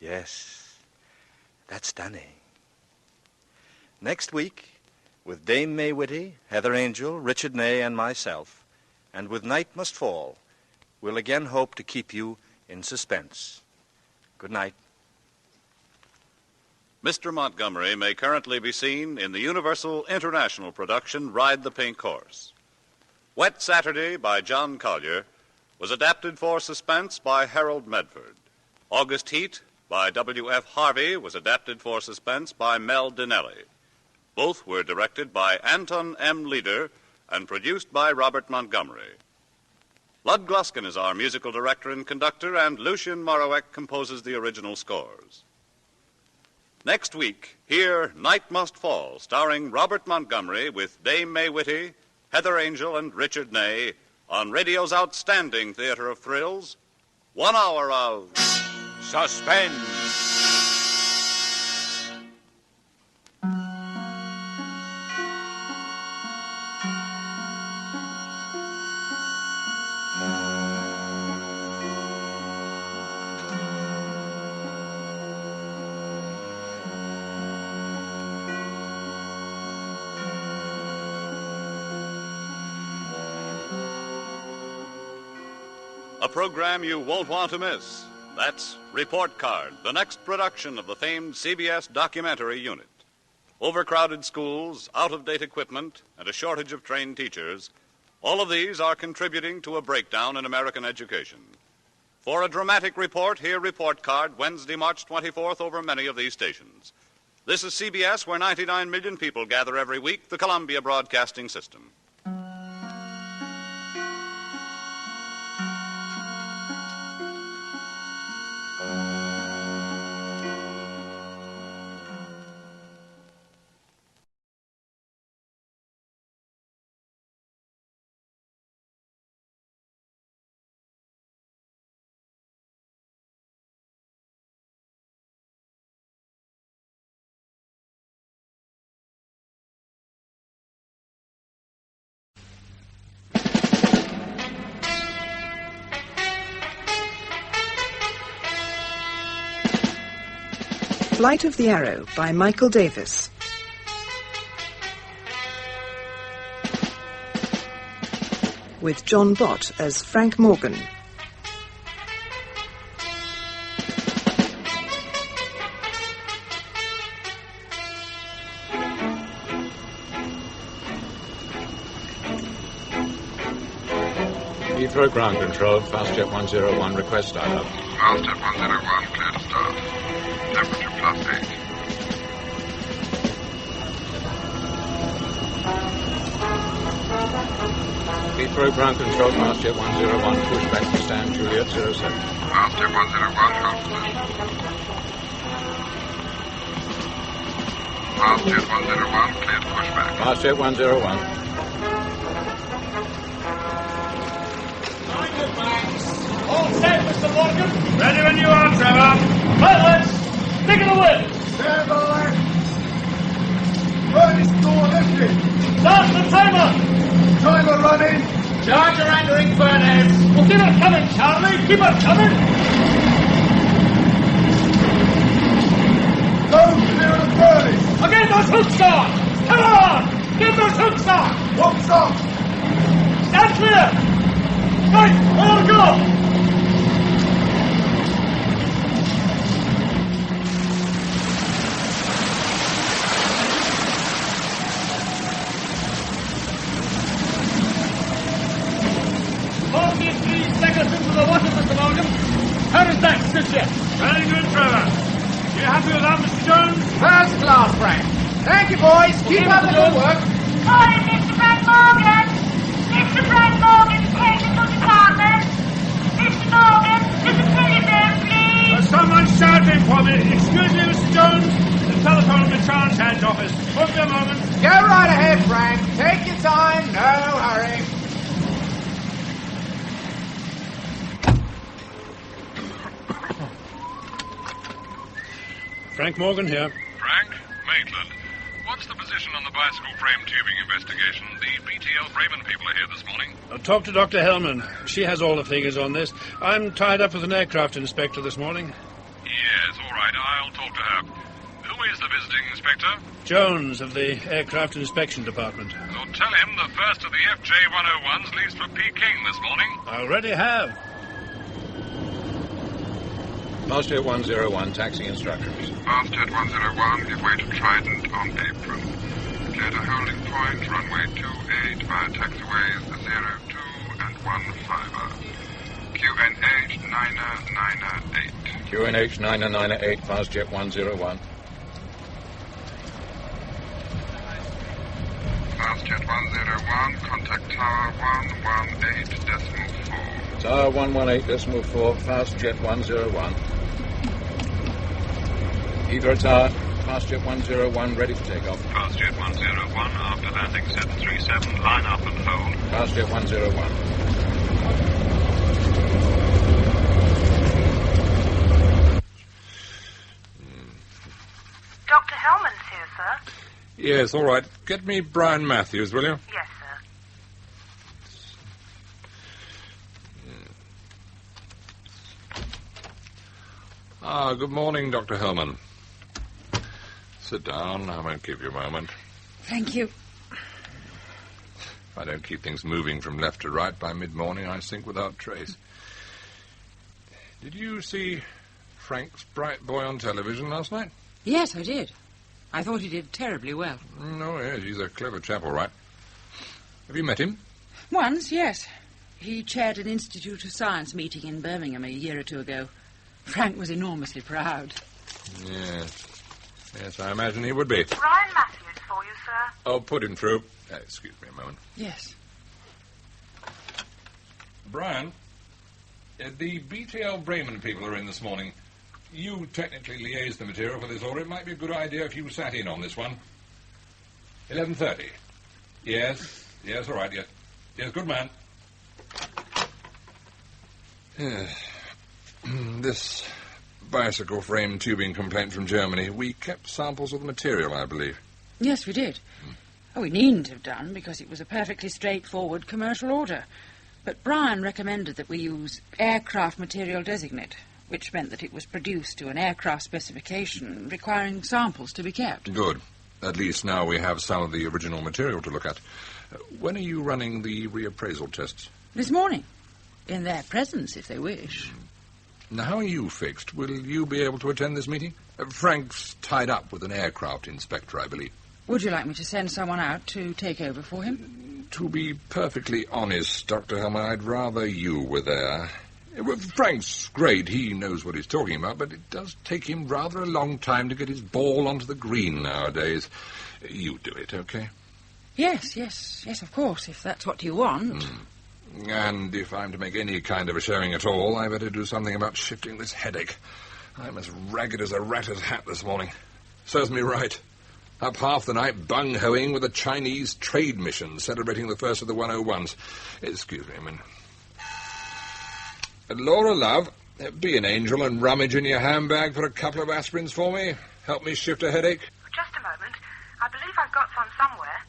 Yes, that's Danny. Next week, with Dame May Whitty, Heather Angel, Richard Ney, and myself, and with Night Must Fall, we'll again hope to keep you in suspense. Good night. Mr. Montgomery may currently be seen in the Universal International production Ride the Pink Horse. Wet Saturday by John Collier was adapted for suspense by Harold Medford. August Heat by W.F. Harvey was adapted for suspense by Mel Dinelli. Both were directed by Anton M. Leader and produced by Robert Montgomery. Lud Gluskin is our musical director and conductor, and Lucien Morawek composes the original scores. Next week, hear Night Must Fall, starring Robert Montgomery with Dame May Whitty, Heather Angel, and Richard Ney on radio's outstanding theater of thrills, 1 hour of suspense. a program you won't want to miss. That's Report Card, the next production of the famed CBS documentary unit. Overcrowded schools, out-of-date equipment, and a shortage of trained teachers, all of these are contributing to a breakdown in American education. For a dramatic report, hear Report Card Wednesday, March 24th over many of these stations. This is CBS, where 99 million people gather every week, the Columbia Broadcasting System. Flight of the Arrow by Michael Davis. With John Bott as Frank Morgan. Heathrow ground control, Fastjet 101, request startup. Fastjet 101, clear to start. Temperature +8. Heathrow ground control, Fastjet 101, push back to stand, Juliet 07. Fastjet 101, hold position. Fastjet 101, clear to push back. Fastjet 101. All set, Mr. Morgan. Ready when you are, Trevor. Pilots, stick in the wind. Stand by. Furnace door lifted. Start the timer. Timer running. Charge your entering furnace. Well, keep it coming, Charlie. Keep it coming. Go clear of the furnace. I'll get those hooks on. Come on. Get those hooks on. Hooks on. Stand clear. Right, where to go? Seconds into the water, Mr. Morgan. How does that suit you? Very good, Trevor. You happy with that, Mr. Jones? First class, Frank. Thank you, boys. Keep up the good work. Calling Mr. Frank Morgan. Mr. Frank Morgan, technical department. Mr. Morgan, there's a telephone, please. Someone's shouting for me. Excuse me, Mr. Jones. The telephone in the charge hand office. Won't be a moment. Go right ahead, Frank. Take your time. No hurry. Frank Morgan here. Frank, Maitland. What's the position on the bicycle frame tubing investigation? The BTL Bremen people are here this morning. I'll talk to Dr. Hellman. She has all the figures on this. I'm tied up with an aircraft inspector this morning. Yes, all right. I'll talk to her. Who is the visiting inspector? Jones of the Aircraft Inspection Department. So tell him the first of the FJ-101s leaves for Peking this morning. I already have. Fastjet 101, taxi instructions. Fastjet 101, give way to Trident on apron. Clear to holding point, runway 28 via taxiways 02 and 15. QNH 998. QNH 998, Fastjet 101. Fastjet 101, contact Tower 118.4. Tower 118.4, Fastjet 101. Heathrow Tower, Fastjet 101, ready for takeoff. Fastjet 101, after landing 737, line up and hold. Fastjet 101. Dr. Hellman's here, sir. Yes, all right. Get me Brian Matthews, will you? Yes, sir. Good morning, Dr. Hellman. Sit down. I won't keep you a moment. Thank you. If I don't keep things moving from left to right by mid-morning, I sink without trace. Did you see Frank's bright boy on television last night? Yes, I did. I thought he did terribly well. Oh, yes, he's a clever chap, all right. Have you met him? Once, yes. He chaired an Institute of Science meeting in Birmingham a year or two ago. Frank was enormously proud. Yes. Yes, I imagine he would be. Brian Matthews for you, sir. Oh, put him through. Excuse me a moment. Yes. Brian, the BTL Bremen people are in this morning. You technically liaise the material for this order. It might be a good idea if you sat in on this one. 11:30. Yes, all right, yes. Yes, good man. This bicycle frame tubing complaint from Germany, we kept samples of the material, I believe. Yes, we did. Oh, we needn't have done, because it was a perfectly straightforward commercial order. But Brian recommended that we use aircraft material designate, which meant that it was produced to an aircraft specification, requiring samples to be kept. Good. At least now we have some of the original material to look at. When are you running the reappraisal tests? This morning. In their presence, if they wish. Now, how are you fixed? Will you be able to attend this meeting? Frank's tied up with an aircraft inspector, I believe. Would you like me to send someone out to take over for him? To be perfectly honest, Dr. Helmer, I'd rather you were there. Well, Frank's great. He knows what he's talking about, but it does take him rather a long time to get his ball onto the green nowadays. You do it, okay? Yes, of course, if that's what you want. And if I'm to make any kind of a showing at all, I better do something about shifting this headache. I'm as ragged as a ratter's hat this morning. Serves me right. Up half the night bung-hoing with a Chinese trade mission celebrating the first of the 101s. Excuse me a minute. Laura, love, be an angel and rummage in your handbag for a couple of aspirins for me. Help me shift a headache. Just a moment. I believe I've got some somewhere.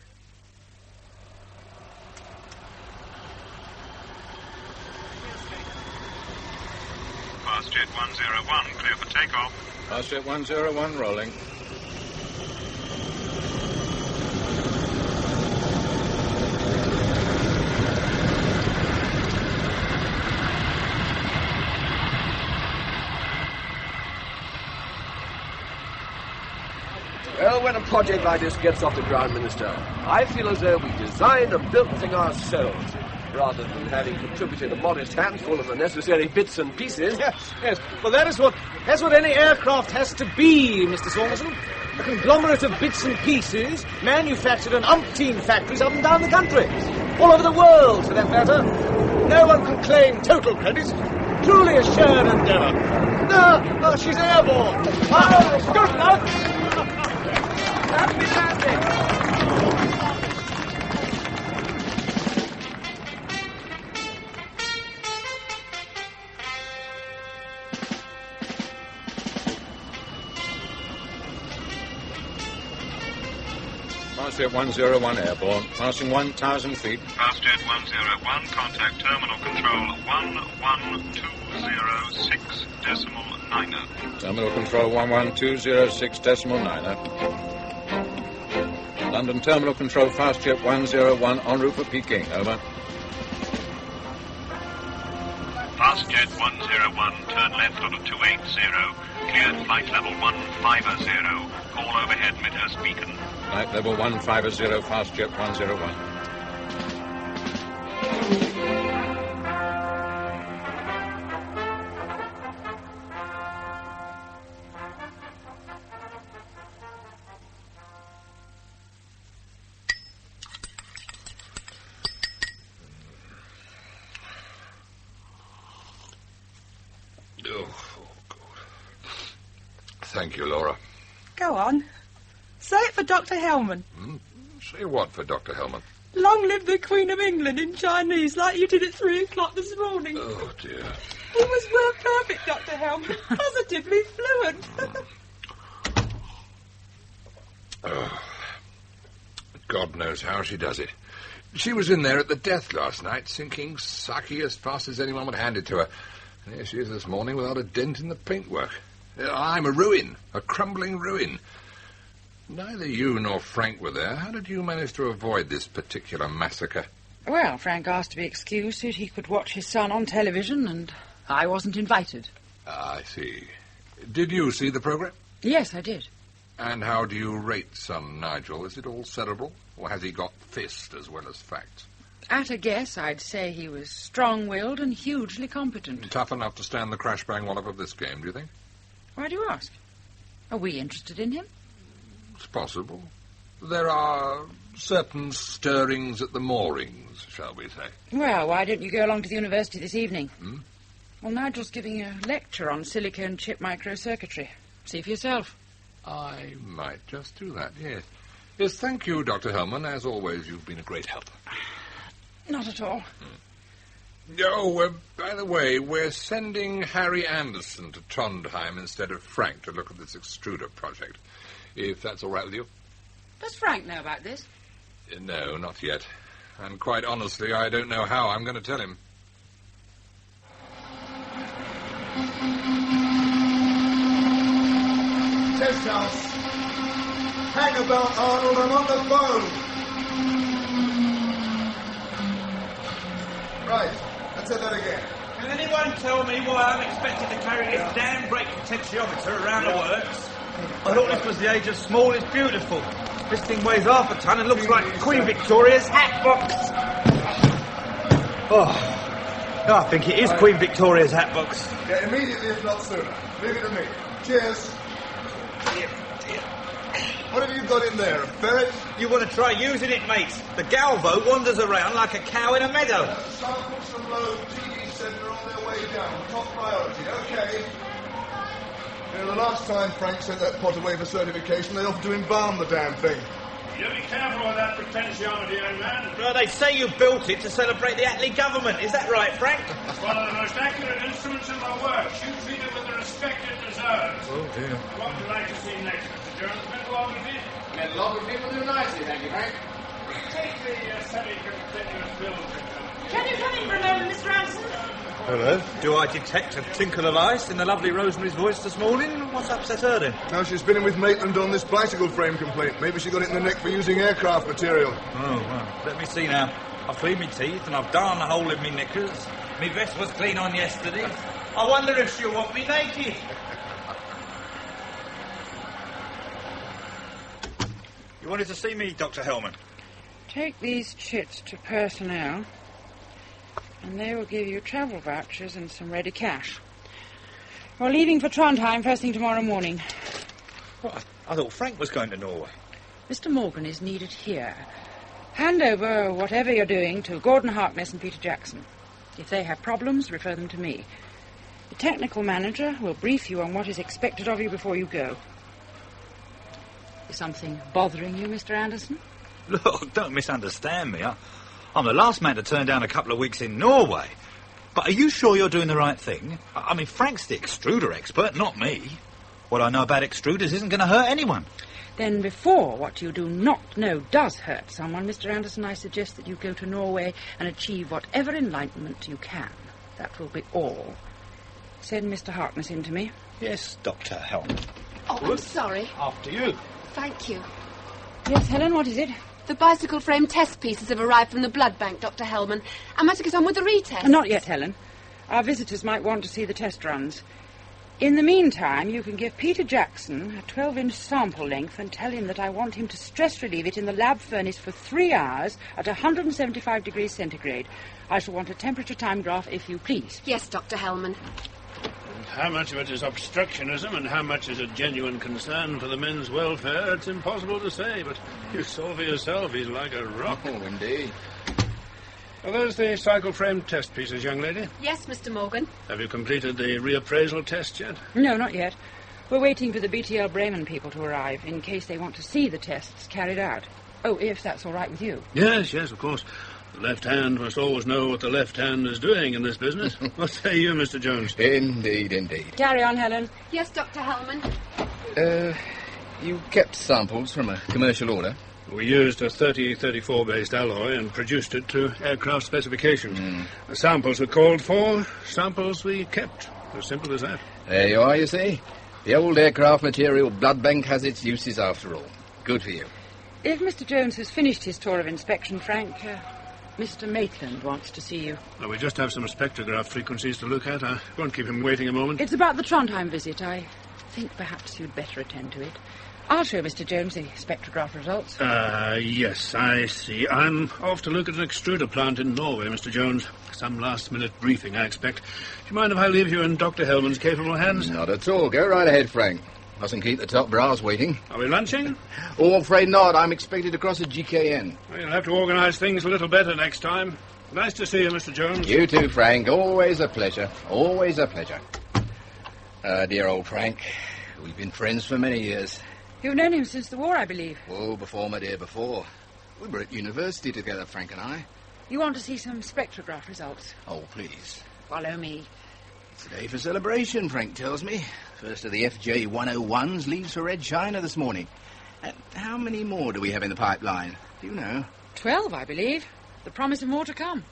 Fastjet 101, clear for takeoff. Fastjet 101 rolling. Well, when a project like this gets off the ground, Minister, I feel as though we designed and built the thing ourselves, rather than having contributed a modest handful of the necessary bits and pieces. Yes. Well, that's what any aircraft has to be, Mr. Saunderson. A conglomerate of bits and pieces manufactured in umpteen factories up and down the country. All over the world, for that matter. No one can claim total credit. Truly a shared endeavour. No, she's airborne. Good enough. Happy landing. Fastjet 101 airborne, passing 1,000 feet. Fastjet 101, contact terminal control 11206.9. Terminal control 11206.9. London terminal control, Fastjet 101 en route for Peking, over. Fastjet 101, turn left on a 280. Cleared flight level 150. Call overhead Midhurst Beacon. Flight level 150, Fastjet 101. Thank you, Laura. Go on. Say it for Dr. Hellman. Say what for Dr. Hellman? Long live the Queen of England in Chinese, like you did at 3 o'clock this morning. Oh, dear. It was word perfect, Dr. Hellman. Positively fluent. Oh, God knows how she does it. She was in there at the death last night, sinking sake as fast as anyone would hand it to her. And here she is this morning without a dent in the paintwork. I'm a ruin, a crumbling ruin. Neither you nor Frank were there. How did you manage to avoid this particular massacre? Well, Frank asked to be excused so he could watch his son on television, and I wasn't invited. I see. Did you see the program? Yes, I did. And how do you rate son Nigel? Is it all cerebral, or has he got fist as well as facts? At a guess, I'd say he was strong-willed and hugely competent. Tough enough to stand the crash-bang wallop of this game, do you think? Why do you ask? Are we interested in him? It's possible. There are certain stirrings at the moorings, shall we say. Well, why don't you go along to the university this evening? Hmm? Well, Nigel's giving a lecture on silicon chip microcircuitry. See for yourself. I might just do that, yes. Yes, thank you, Dr. Hellman. As always, you've been a great help. Not at all. Oh, by the way, we're sending Harry Anderson to Trondheim instead of Frank to look at this extruder project, if that's all right with you. Does Frank know about this? No, not yet. And quite honestly, I don't know how I'm going to tell him. Test house. Hang about, Arnold. I'm on the phone. Right. Let's have that again. Can anyone tell me why I'm expected to carry this damn brake potentiometer around the works? I thought this was the age of small is beautiful. This thing weighs half a ton and looks like Queen Victoria's hat box. Oh, I think it is Queen Victoria's hat box. Yeah, immediately, if not sooner. Leave it to me. Cheers. What have you got in there, a ferret? You want to try using it, mate? The Galvo wanders around like a cow in a meadow. Samples from low TD Centre on their way down. Top priority, OK. You know, the last time Frank sent that pot away for certification, they offered to embalm the damn thing. You be careful with that potentiometer, young man. Well, they say you built it to celebrate the Attlee government. Is that right, Frank? It's one of the most accurate instruments in my work. You treat it with the respect it deserves. Oh, dear. What would you like to see next, Mr. Jones? Metallography? Metallography will do nicely, thank you, Frank. Take the semi-continuous film. Can you come in for a moment, Mr. Anderson? Hello. Do I detect a tinkle of ice in the lovely Rosemary's voice this morning? What's upset her then? No, she's been in with Maitland on this bicycle frame complaint. Maybe she got it in the neck for using aircraft material. Oh, well, let me see now. I've cleaned my teeth and I've darned the hole in me knickers. My vest was clean on yesterday. I wonder if she'll want me naked. You wanted to see me, Dr. Hellman? Take these chits to personnel, and they will give you travel vouchers and some ready cash. We're leaving for Trondheim first thing tomorrow morning. What? I thought Frank was going to Norway. Mr. Morgan is needed here. Hand over whatever you're doing to Gordon Harkness and Peter Jackson. If they have problems, refer them to me. The technical manager will brief you on what is expected of you before you go. Is something bothering you, Mr. Anderson? Look, don't misunderstand me. I'm the last man to turn down a couple of weeks in Norway. But are you sure you're doing the right thing? I mean, Frank's the extruder expert, not me. What I know about extruders isn't going to hurt anyone. Then before what you do not know does hurt someone, Mr. Anderson, I suggest that you go to Norway and achieve whatever enlightenment you can. That will be all. Send Mr. Harkness in to me. Yes, Dr. Hellman. Oh, I'm sorry. After you. Thank you. Yes, Helen, what is it? The bicycle frame test pieces have arrived from the blood bank, Dr. Hellman. Am I to get on with the retest? Not yet, Helen. Our visitors might want to see the test runs. In the meantime, you can give Peter Jackson a 12-inch sample length and tell him that I want him to stress relieve it in the lab furnace for 3 hours at 175 degrees centigrade. I shall want a temperature time graph, if you please. Yes, Dr. Hellman. How much of it is obstructionism and how much is a genuine concern for the men's welfare, it's impossible to say, but you saw for yourself he's like a rock. Oh, indeed. Are those the cycle frame test pieces, young lady? Yes, Mr. Morgan. Have you completed the reappraisal test yet? No, not yet. We're waiting for the BTL Bremen people to arrive in case they want to see the tests carried out. Oh, if that's all right with you. Yes, of course. The left hand must always know what the left hand is doing in this business. What say you, Mr. Jones? Indeed. Carry on, Helen. Yes, Dr. Hellman. You kept samples from a commercial order? We used a 3034-based alloy and produced it to aircraft specifications. The samples were called for, samples we kept. As simple as that. There you are, you see. The old aircraft material blood bank has its uses after all. Good for you. If Mr. Jones has finished his tour of inspection, Frank, Mr. Maitland wants to see you. Well, we just have some spectrograph frequencies to look at. I won't keep him waiting a moment. It's about the Trondheim visit. I think perhaps you'd better attend to it. I'll show Mr. Jones the spectrograph results. Yes, I see. I'm off to look at an extruder plant in Norway, Mr. Jones. Some last-minute briefing, I expect. Do you mind if I leave you in Dr. Hellman's capable hands? Not at all. Go right ahead, Frank. Mustn't keep the top brass waiting. Are we lunching? Oh, afraid not. I'm expected across at GKN. Well, you'll have to organise things a little better next time. Nice to see you, Mr. Jones. You too, Frank. Always a pleasure. Always a pleasure. Dear old Frank. We've been friends for many years. You've known him since the war, I believe. Oh, before, my dear, before. We were at university together, Frank and I. You want to see some spectrograph results? Oh, please. Follow me. It's a day for celebration, Frank tells me. First of the FJ 101s leaves for Red China this morning. How many more do we have in the pipeline? Do you know? 12, I believe. The promise of more to come.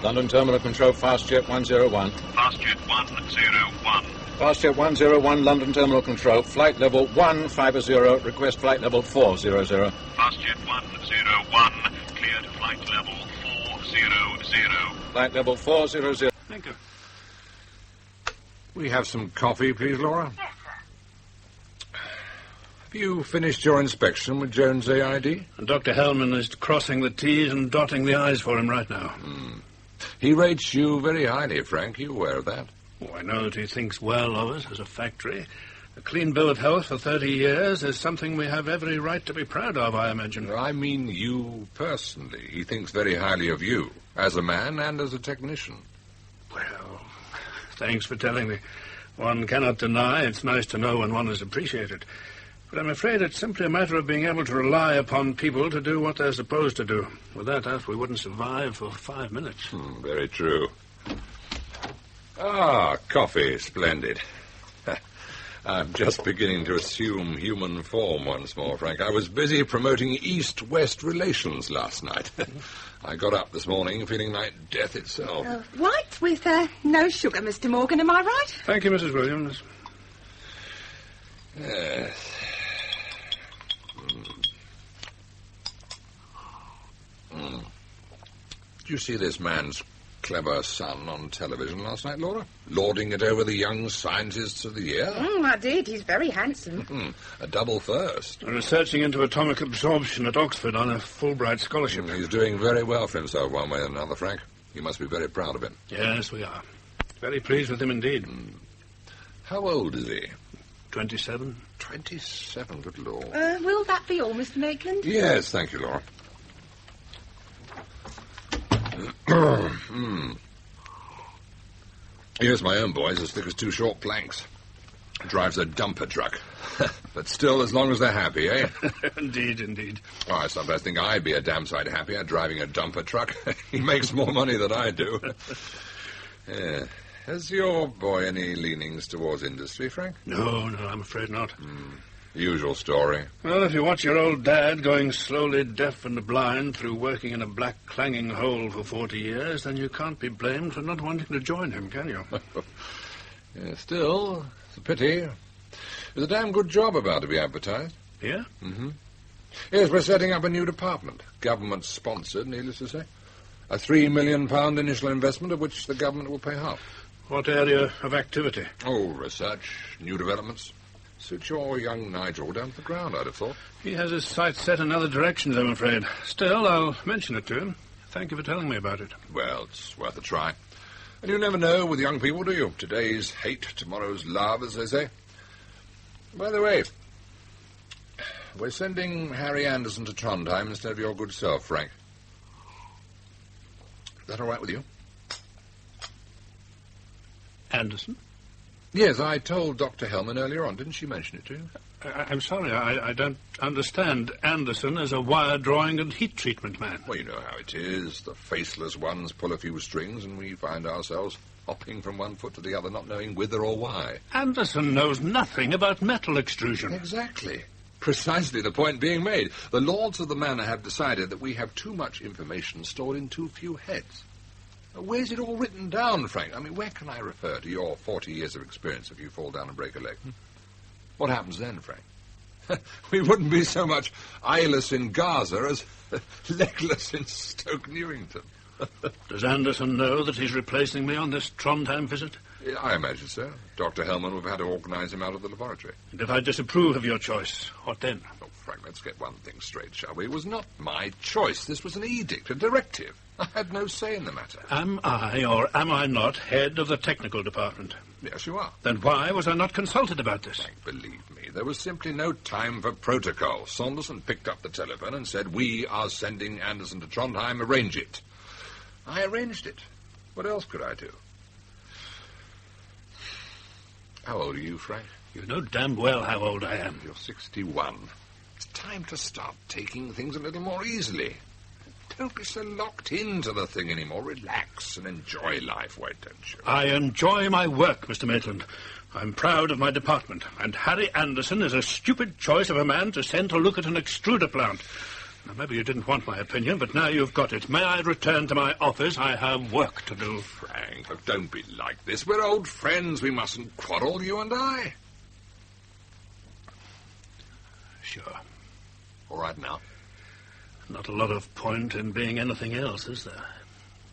London Terminal Control, Fastjet 101. Fastjet 101. Fastjet 101, London Terminal Control, flight level 150, request flight level 400. Fastjet 101, clear to flight level 400. Flight level 400. Thank you. We have some coffee, please, Laura? Yes, sir. Have you finished your inspection with Jones AID? And Dr. Hellman is crossing the T's and dotting the I's for him right now. He rates you very highly, Frank. Are you aware of that? Oh, I know that he thinks well of us as a factory. A clean bill of health for 30 years is something we have every right to be proud of, I imagine. I mean you personally. He thinks very highly of you, as a man and as a technician. Well, thanks for telling me. One cannot deny it's nice to know when one is appreciated. But I'm afraid it's simply a matter of being able to rely upon people to do what they're supposed to do. Without that, we wouldn't survive for 5 minutes. Very true. Ah, coffee. Splendid. I'm just beginning to assume human form once more, Frank. I was busy promoting East-West relations last night. I got up this morning feeling like death itself. White with no sugar, Mr. Morgan, am I right? Thank you, Mrs. Williams. Yes. Did you see this man's clever son on television last night, Laura? Lauding it over the young scientists of the year? I did. He's very handsome. A double first. Researching into atomic absorption at Oxford on a Fulbright scholarship. He's doing very well for himself one way or another, Frank. You must be very proud of him. Yes, we are. Very pleased with him indeed. How old is he? 27. 27, good Lord. Will that be all, Mr. Maitland? Yes, thank you, Laura. Here's my own boy, as thick as two short planks. Drives a dumper truck. But still, as long as they're happy, eh? Indeed, indeed. Oh, I sometimes think I'd be a damn sight happier driving a dumper truck. He makes more money than I do. Yeah. Has your boy any leanings towards industry, Frank? No, I'm afraid not. Usual story. Well, if you watch your old dad going slowly deaf and blind through working in a black clanging hole for 40 years, then you can't be blamed for not wanting to join him, can you? Yeah, still, it's a pity. There's a damn good job about to be advertised. Yeah? Mm-hmm. Yes, we're setting up a new department. Government-sponsored, needless to say. A £3 million initial investment, of which the government will pay half. What area of activity? Oh, research, new developments. Suit your young Nigel down to the ground, I'd have thought. He has his sights set in other directions, I'm afraid. Still, I'll mention it to him. Thank you for telling me about it. Well, it's worth a try. And you never know with young people, do you? Today's hate, tomorrow's love, as they say. By the way, we're sending Harry Anderson to Trondheim instead of your good self, Frank. Is that all right with you? Anderson? Yes, I told Dr. Hellman earlier on. Didn't she mention it to you? I'm sorry, I don't understand. Anderson as a wire drawing and heat treatment man. Well, you know how it is. The faceless ones pull a few strings and we find ourselves hopping from one foot to the other, not knowing whither or why. Anderson knows nothing about metal extrusion. Exactly. Precisely the point being made. The lords of the manor have decided that we have too much information stored in too few heads. Where's it all written down, Frank? I mean, where can I refer to your 40 years of experience if you fall down and break a leg? What happens then, Frank? We wouldn't be so much eyeless in Gaza as legless in Stoke Newington. Does Anderson know that he's replacing me on this Trondheim visit? Yeah, I imagine so. Dr. Hellman would have had to organise him out of the laboratory. And if I disapprove of your choice, what then? Oh, Frank, let's get one thing straight, shall we? It was not my choice. This was an edict, a directive. I had no say in the matter. Am I, or am I not, head of the technical department? Yes, you are. Then why was I not consulted about this? Frank, believe me, there was simply no time for protocol. Saunderson picked up the telephone and said, "We are sending Anderson to Trondheim, arrange it." I arranged it. What else could I do? How old are you, Frank? You know damn well how old I am. You're 61. It's time to start taking things a little more easily. Don't be so locked into the thing anymore. Relax and enjoy life, why don't you? I enjoy my work, Mr. Maitland. I'm proud of my department, and Harry Anderson is a stupid choice of a man to send to look at an extruder plant. Now, maybe you didn't want my opinion, but now you've got it. May I return to my office? I have work to do. Frank, look, don't be like this. We're old friends. We mustn't quarrel, you and I. Sure. All right now. Not a lot of point in being anything else, is there?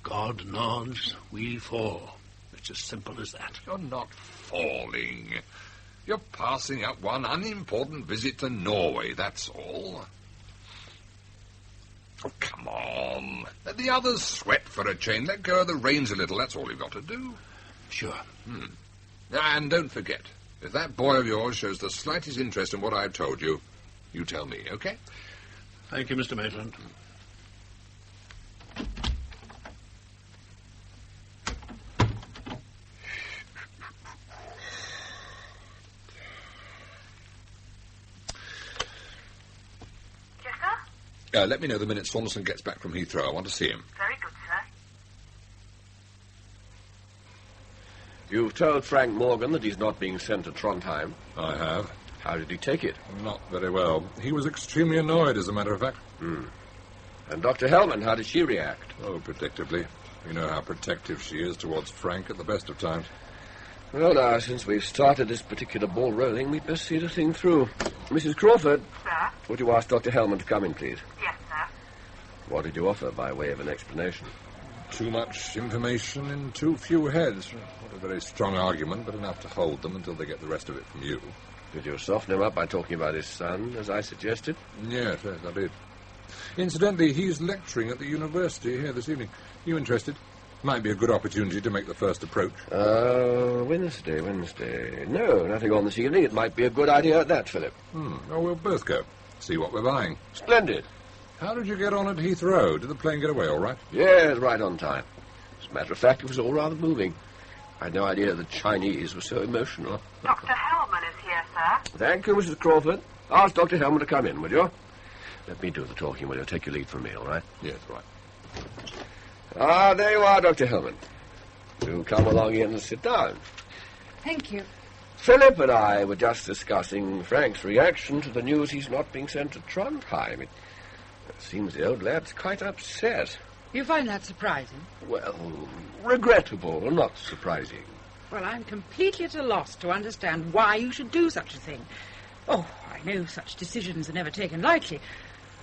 God nods, we fall. It's as simple as that. You're not falling. You're passing up one unimportant visit to Norway, that's all. Oh, come on. Let the others sweat for a change. Let go of the reins a little. That's all you've got to do. Sure. And don't forget, if that boy of yours shows the slightest interest in what I've told you, you tell me, okay? Thank you, Mr. Maitland. Let me know the minute Saunderson gets back from Heathrow. I want to see him. Very good, sir. You've told Frank Morgan that he's not being sent to Trondheim. I have. How did he take it? Not very well. He was extremely annoyed, as a matter of fact. And Dr. Hellman, how did she react? Oh, predictably. You know how protective she is towards Frank at the best of times. Well, now, since we've started this particular ball rolling, we'd best see the thing through. Mrs. Crawford. Sir? Would you ask Dr. Hellman to come in, please? Yes, sir. What did you offer by way of an explanation? Too much information in too few heads. Not a very strong argument, but enough to hold them until they get the rest of it from you. Did you soften him up by talking about his son, as I suggested? Yes, I did. Incidentally, he's lecturing at the university here this evening. You interested? Might be a good opportunity to make the first approach. Wednesday. No, nothing on this evening. It might be a good idea at that, Philip. Oh, we'll both go. See what we're buying. Splendid. How did you get on at Heathrow? Did the plane get away all right? Yes, right on time. As a matter of fact, it was all rather moving. I had no idea the Chinese were so emotional. Dr. Hellman is here, sir. Thank you, Mrs. Crawford. Ask Dr. Hellman to come in, will you? Let me do the talking, will you? Take your lead from me, all right? Yes, right. There you are, Dr. Hellman. Do come along in and sit down. Thank you. Philip and I were just discussing Frank's reaction to the news he's not being sent to Trondheim. It seems the old lad's quite upset. You find that surprising? Well, regrettable, not surprising. Well, I'm completely at a loss to understand why you should do such a thing. Oh, I know such decisions are never taken lightly,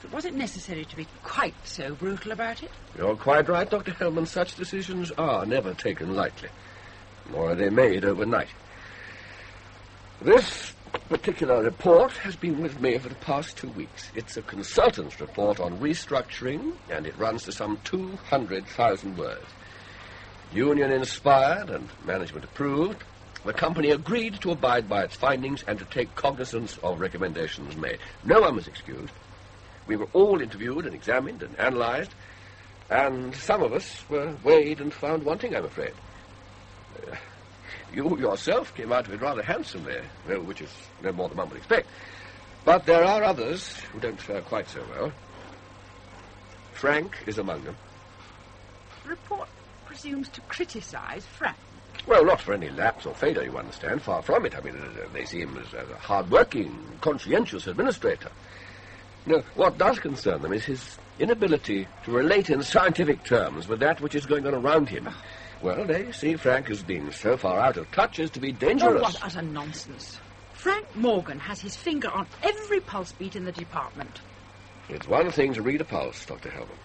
but was it necessary to be quite so brutal about it? You're quite right, Dr. Hellman. Such decisions are never taken lightly, nor are they made overnight. This particular report has been with me for the past 2 weeks. It's a consultant's report on restructuring, and it runs to some 200,000 words. Union-inspired and management-approved, the company agreed to abide by its findings and to take cognizance of recommendations made. No one was excused. We were all interviewed and examined and analyzed, and some of us were weighed and found wanting, I'm afraid. You yourself came out of it rather handsomely, which is no more than one would expect. But there are others who don't fare quite so well. Frank is among them. The report presumes to criticize Frank. Well, not for any lapse or failure, you understand. Far from it. I mean, they see him as a hard-working, conscientious administrator. No, what does concern them is his inability to relate in scientific terms with that which is going on around him. Well, they see Frank as being so far out of touch as to be dangerous. Oh, what utter nonsense. Frank Morgan has his finger on every pulse beat in the department. It's one thing to read a pulse, Dr. Hellman.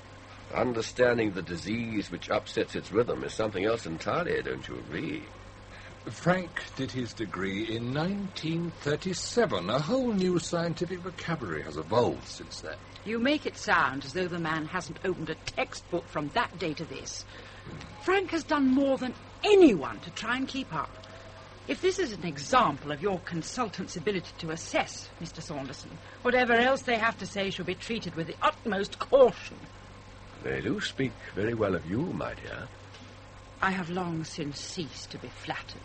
Understanding the disease which upsets its rhythm is something else entirely, don't you agree? Frank did his degree in 1937. A whole new scientific vocabulary has evolved since then. You make it sound as though the man hasn't opened a textbook from that day to this. Frank has done more than anyone to try and keep up. If this is an example of your consultant's ability to assess, Mr. Saunderson, whatever else they have to say should be treated with the utmost caution. They do speak very well of you, my dear. I have long since ceased to be flattered.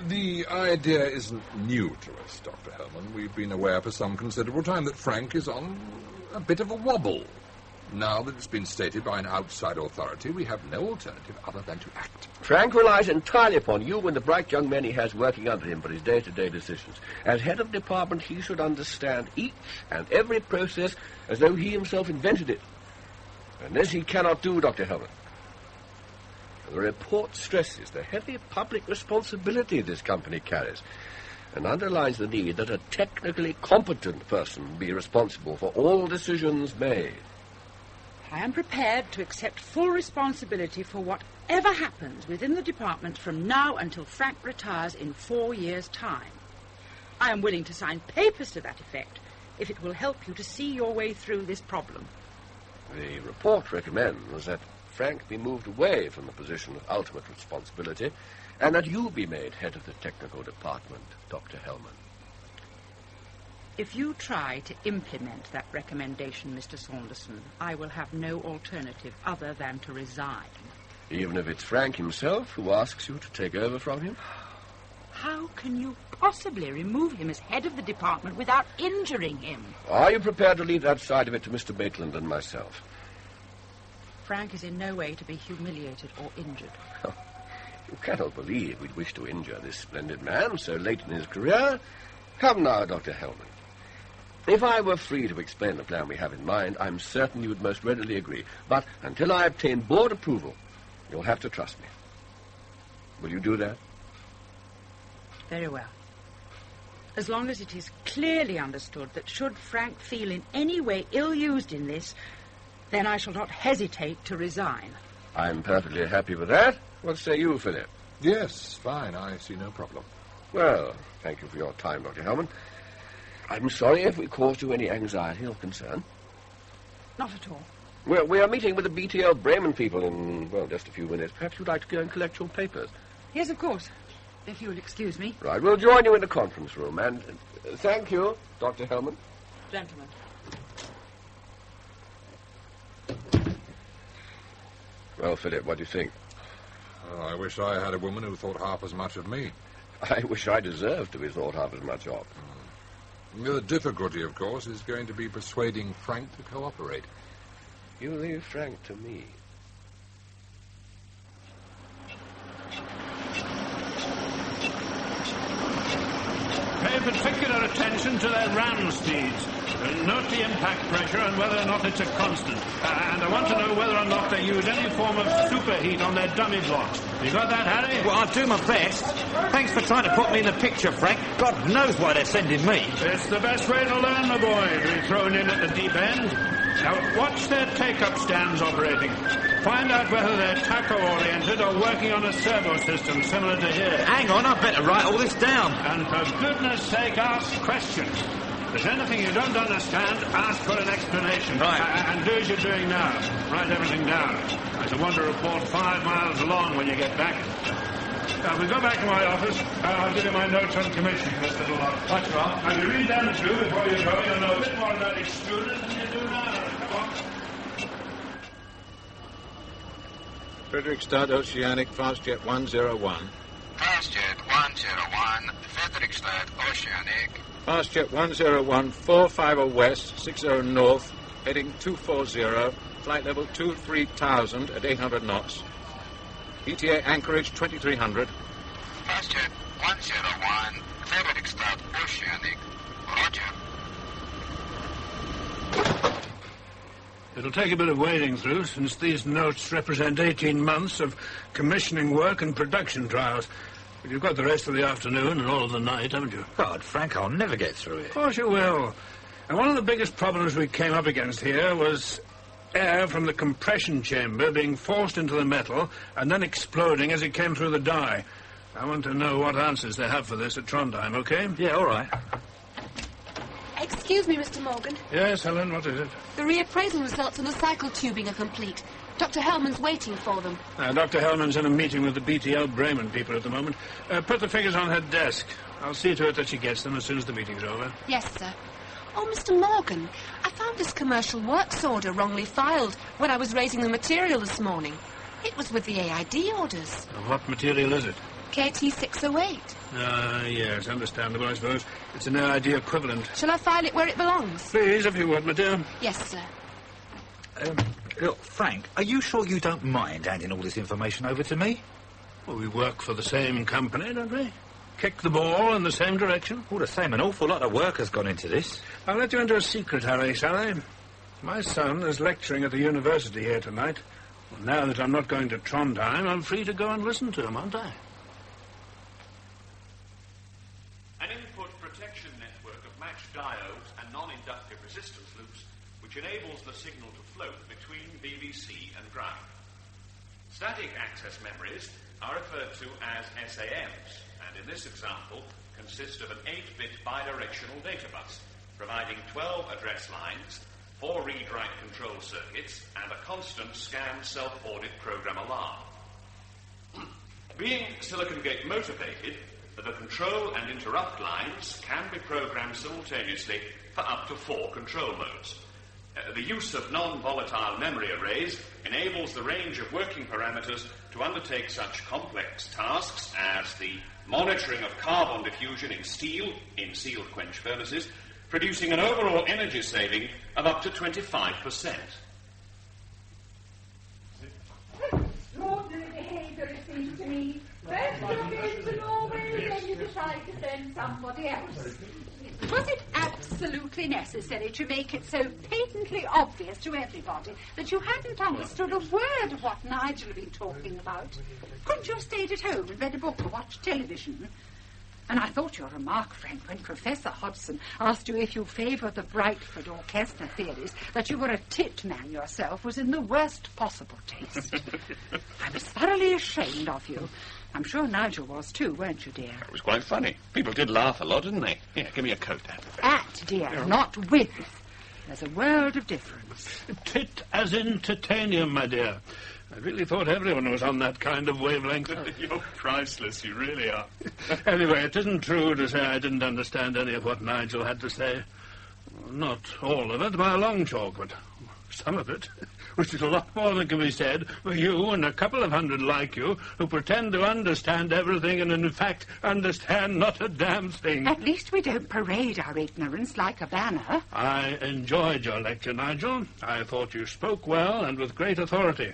The idea isn't new to us, Dr. Hellman. We've been aware for some considerable time that Frank is on a bit of a wobble. Now that it's been stated by an outside authority, we have no alternative other than to act. Frank relies entirely upon you and the bright young men he has working under him for his day-to-day decisions. As head of department, he should understand each and every process as though he himself invented it. And this he cannot do, Dr. Hellman. The report stresses the heavy public responsibility this company carries and underlines the need that a technically competent person be responsible for all decisions made. I am prepared to accept full responsibility for whatever happens within the department from now until Frank retires in 4 years' time. I am willing to sign papers to that effect if it will help you to see your way through this problem. The report recommends that Frank be moved away from the position of ultimate responsibility and that you be made head of the technical department, Dr. Hellman. If you try to implement that recommendation, Mr. Saunderson, I will have no alternative other than to resign. Even if it's Frank himself who asks you to take over from him? How can you possibly remove him as head of the department without injuring him? Are you prepared to leave that side of it to Mr. Maitland and myself? Frank is in no way to be humiliated or injured. You cannot believe we'd wish to injure this splendid man so late in his career. Come now, Dr. Hellman. If I were free to explain the plan we have in mind, I'm certain you would most readily agree. But until I obtain board approval, you'll have to trust me. Will you do that? Very well. As long as it is clearly understood that should Frank feel in any way ill-used in this, then I shall not hesitate to resign. I'm perfectly happy with that. What say you, Philip? Yes, fine. I see no problem. Well, thank you for your time, Dr. Hellman. I'm sorry if we caused you any anxiety or concern. Not at all. Well, we are meeting with the BTL Bremen people in, well, just a few minutes. Perhaps you'd like to go and collect your papers. Yes, of course. If you'll excuse me. Right, we'll join you in the conference room. And thank you, Dr. Hellman. Gentlemen. Well, Philip, what do you think? Oh, I wish I had a woman who thought half as much of me. I wish I deserved to be thought half as much of. The difficulty, of course, is going to be persuading Frank to cooperate. You leave Frank to me. Pay particular attention to their ram speeds. Note the impact pressure and whether or not it's a constant. And I want to know whether or not they use any form of superheat on their dummy blocks. You got that, Harry? Well, I'll do my best. Thanks for trying to put me in the picture, Frank. God knows why they're sending me. It's the best way to learn, my boy, to be thrown in at the deep end. Now, watch their take-up stands operating. Find out whether they're tacho-oriented or working on a servo system similar to here. Hang on, I better write all this down. And for goodness sake, ask questions. If there's anything you don't understand, ask for an explanation. Right. And do as you're doing now. Write everything down. I shall want to report 5 miles long when you get back. Now, if we go back to my office, I'll give you my notes on commissioning this little lot. That's right. And you read them too before you go. You'll know a bit more about extruders than you do now. Come on. Frederickstad Oceanic Fastjet 101. Fastjet 101, Frederickstad Oceanic. Fastjet 101, 450 west, 60 north, heading 240, flight level 23,000 at 800 knots. ETA Anchorage 2300. Fastjet 101, Frederickstad Oceanic. Roger. It'll take a bit of wading through, since these notes represent 18 months of commissioning work and production trials. But you've got the rest of the afternoon and all of the night, haven't you? God, Frank, I'll never get through it. Of course you will. And one of the biggest problems we came up against here was air from the compression chamber being forced into the metal and then exploding as it came through the die. I want to know what answers they have for this at Trondheim, OK? Yeah, all right. Excuse me, Mr. Morgan. Yes, Helen, what is it? The reappraisal results on the cycle tubing are complete. Dr. Hellman's waiting for them. Dr. Hellman's in a meeting with the BTL Bremen people at the moment. Put the figures on her desk. I'll see to it that she gets them as soon as the meeting's over. Yes, sir. Oh, Mr. Morgan, I found this commercial works order wrongly filed when I was raising the material this morning. It was with the AID orders. What material is it? KT 608. Yes, understandable, I suppose. It's an AID equivalent. Shall I file it where it belongs? Please, if you would, my dear. Yes, sir. Look, Frank, are you sure you don't mind handing all this information over to me? Well, we work for the same company, don't we? Kick the ball in the same direction. All the same, an awful lot of work has gone into this. I'll let you into a secret, Harry, shall I? My son is lecturing at the university here tonight. Well, now that I'm not going to Trondheim, I'm free to go and listen to him, aren't I? An input protection network of matched diodes and non-inductive resistance loops which enables the signal to float between BBC and ground. Static access memories are referred to as SAMs, and in this example consist of an 8-bit bidirectional data bus, providing 12 address lines, 4 read-write control circuits, and a constant scan self-audit program alarm. Being silicon gate motivated, the control and interrupt lines can be programmed simultaneously for up to 4 control modes. The use of non-volatile memory arrays enables the range of working parameters to undertake such complex tasks as the monitoring of carbon diffusion in steel in sealed quench furnaces, producing an overall energy saving of up to 25%. Extraordinary behaviour, it seems to me. First you came to Norway, then you decide to send somebody else. Was it absolutely necessary to make it so patently obvious to everybody that you hadn't understood a word of what Nigel had been talking about? Couldn't you have stayed at home and read a book or watched television? And I thought your remark, Frank, when Professor Hodgson asked you if you favour the Brightford or Kessner theories, that you were a tit man yourself, was in the worst possible taste. I was thoroughly ashamed of you. I'm sure Nigel was too, weren't you, dear? It was quite funny. People did laugh a lot, didn't they? Here, give me a coat, Dad. At, dear, not with. There's a world of difference. Tit as in titanium, my dear. I really thought everyone was on that kind of wavelength. You're priceless, you really are. Anyway, it isn't true to say I didn't understand any of what Nigel had to say. Not all of it by a long chalk, but some of it, which is a lot more than can be said for you and a couple of hundred like you who pretend to understand everything and in fact understand not a damn thing. At least we don't parade our ignorance like a banner. I enjoyed your lecture, Nigel. I thought you spoke well and with great authority.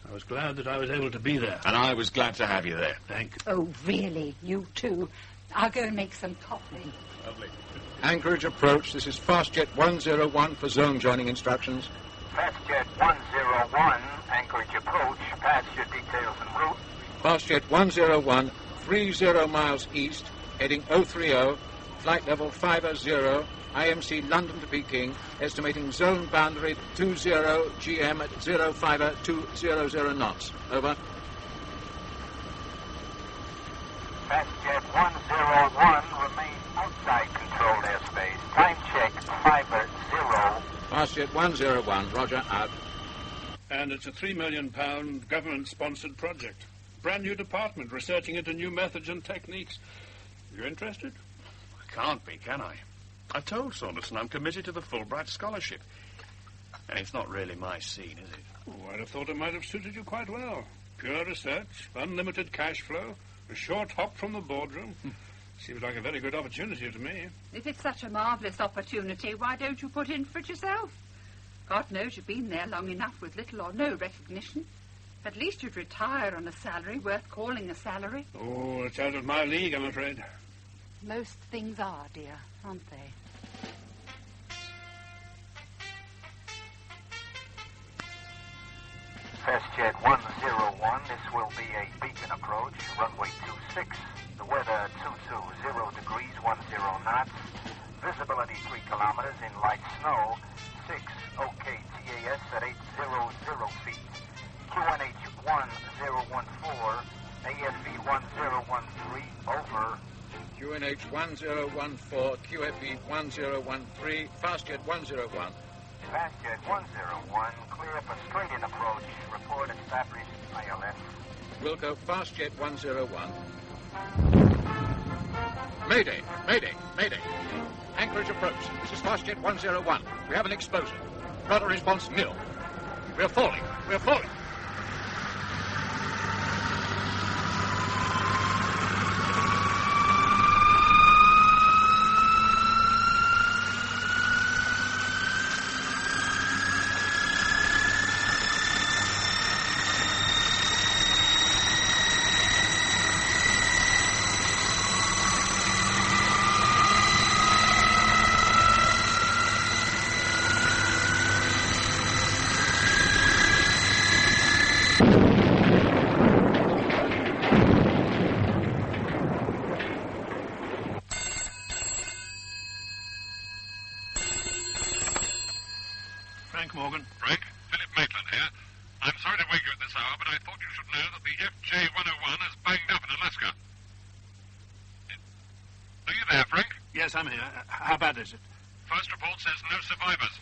I was glad that I was able to be there. And I was glad to have you there. Thank you. Oh, really? You too? I'll go and make some coffee. Lovely. Anchorage approach. This is Fastjet 101 for zone joining instructions. Fastjet 101, Anchorage approach. Pass your details en route. Fastjet 101, 30 miles east, heading 030, flight level 50, IMC London to Peking, estimating zone boundary 20 GM at 05200 knots. Over. Fastjet 101, remain outside controlled airspace. Time check 50. Fastjet 101, roger, out. And it's a £3 million government-sponsored project. Brand new department researching into new methods and techniques. You interested? I can't be, can I? I told Saunderson I'm committed to the Fulbright Scholarship. And it's not really my scene, is it? Oh, I'd have thought it might have suited you quite well. Pure research, unlimited cash flow, a short hop from the boardroom. Seems like a very good opportunity to me. If it's such a marvellous opportunity, why don't you put in for it yourself? God knows you've been there long enough with little or no recognition. At least you'd retire on a salary worth calling a salary. Oh, it's out of my league, I'm afraid. Most things are, dear, aren't they? Fastjet 101, this will be a beacon approach, runway 26. The weather 220 degrees, 10 knots. Visibility 3 kilometers in light snow. 6 OK TAS at 800 feet. QNH 1014, AFE 1013, over. QNH 1014, QFE 1013, Fastjet 101. Fastjet 101, clear for straight-in approach. Report established ILS. Wilco, Fastjet 101. Mayday, mayday, mayday. Anchorage approach. This is Fastjet 101. We have an explosion. Radar response nil. We're falling. We're falling. Frank Morgan. Frank, Philip Maitland here. I'm sorry to wake you at this hour, but I thought you should know that the FJ-101 is banged up in Alaska. Are you there, Frank? Yes, I'm here. How bad is it? First report says no survivors.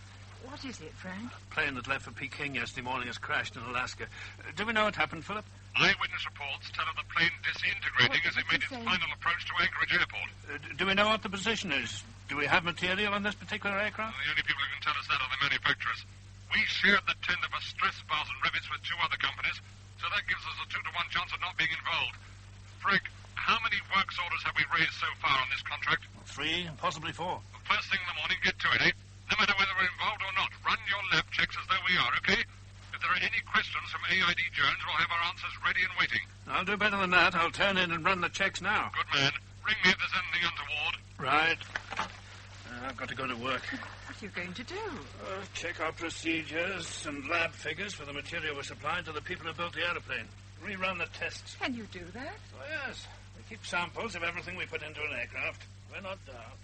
What is it, Frank? A plane that left for Peking yesterday morning has crashed in Alaska. Do we know what happened, Philip? Eyewitness reports tell of the plane disintegrating as it made its final approach to Anchorage Airport. Do we know what the position is? Do we have material on this particular aircraft? The only people who can tell us that are the manufacturers. We shared the tender for stress bars and rivets with 2 other companies, so that gives us a 2-to-1 chance of not being involved. Frank, how many works orders have we raised so far on this contract? 3, possibly 4. First thing in the morning, get to it, eh? No matter whether we're involved or not, run your lab checks as though we are, okay? If there are any questions from AID Jones, we'll have our answers ready and waiting. I'll do better than that. I'll turn in and run the checks now. Good man. Ring me if there's anything untoward. Right. I've got to go to work. What are you going to do? Check our procedures and lab figures for the material we're supplying to the people who built the aeroplane. Rerun the tests. Can you do that? Oh, yes. We keep samples of everything we put into an aircraft. We're not daft.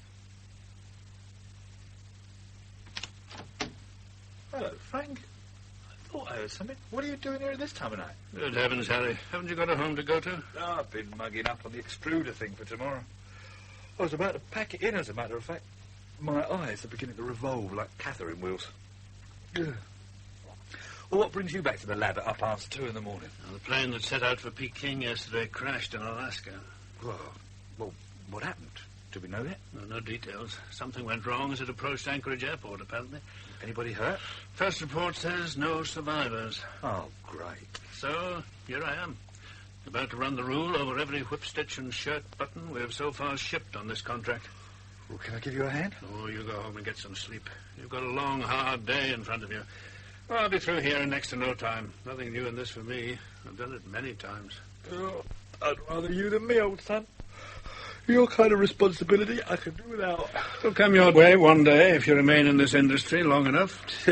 Hello, Frank. I thought I heard something. What are you doing here at this time of night? Good heavens, Harry. Haven't you got a home to go to? Oh, I've been mugging up on the extruder thing for tomorrow. I was about to pack it in, as a matter of fact. My eyes are beginning to revolve like Catherine wheels. Ugh. Well, what brings you back to the lab at 2:30 in the morning? The plane that set out for Peking yesterday crashed in Alaska. Well, what happened? Do we know yet? No details. Something went wrong as it approached Anchorage Airport, apparently. Anybody hurt? First report says no survivors. Oh, great. So, here I am. About to run the rule over every whip-stitch and shirt button we have so far shipped on this contract. Well, can I give you a hand? Oh, you go home and get some sleep. You've got a long, hard day in front of you. Well, I'll be through here in next to no time. Nothing new in this for me. I've done it many times. Oh, I'd rather you than me, old son. Your kind of responsibility I can do without. It'll come your way one day if you remain in this industry long enough.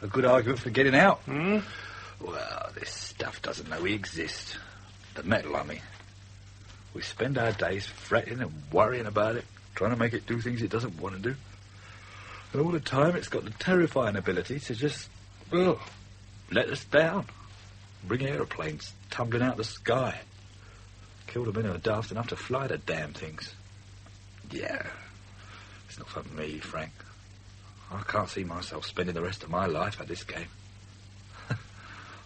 A good argument for getting out. Hmm? Well, this stuff doesn't know we exist. The metal, I mean. We spend our days fretting and worrying about it, trying to make it do things it doesn't want to do. And all the time it's got the terrifying ability to just, let us down. Bring aeroplanes tumbling out of the sky. Kill the men who are daft enough to fly the damn things. Yeah, it's not for me, Frank. I can't see myself spending the rest of my life at this game.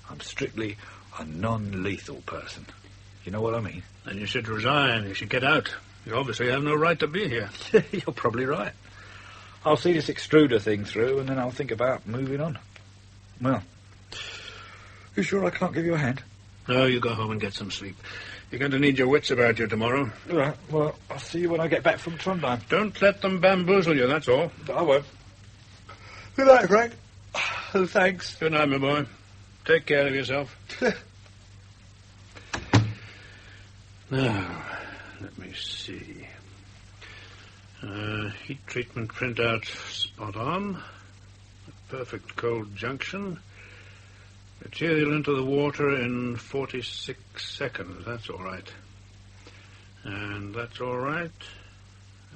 I'm strictly a non-lethal person. You know what I mean? Then you should resign. You should get out. You obviously have no right to be here. You're probably right. I'll see this extruder thing through, and then I'll think about moving on. Well, you sure I can't give you a hand? No, you go home and get some sleep. You're going to need your wits about you tomorrow. All right. Well, I'll see you when I get back from Trondheim. Don't let them bamboozle you, that's all. I won't. Good night, Frank. Thanks. Good night, my boy. Take care of yourself. Now, let me see. Heat treatment printout spot on. A perfect cold junction. Material into the water in 46 seconds. That's all right. And that's all right.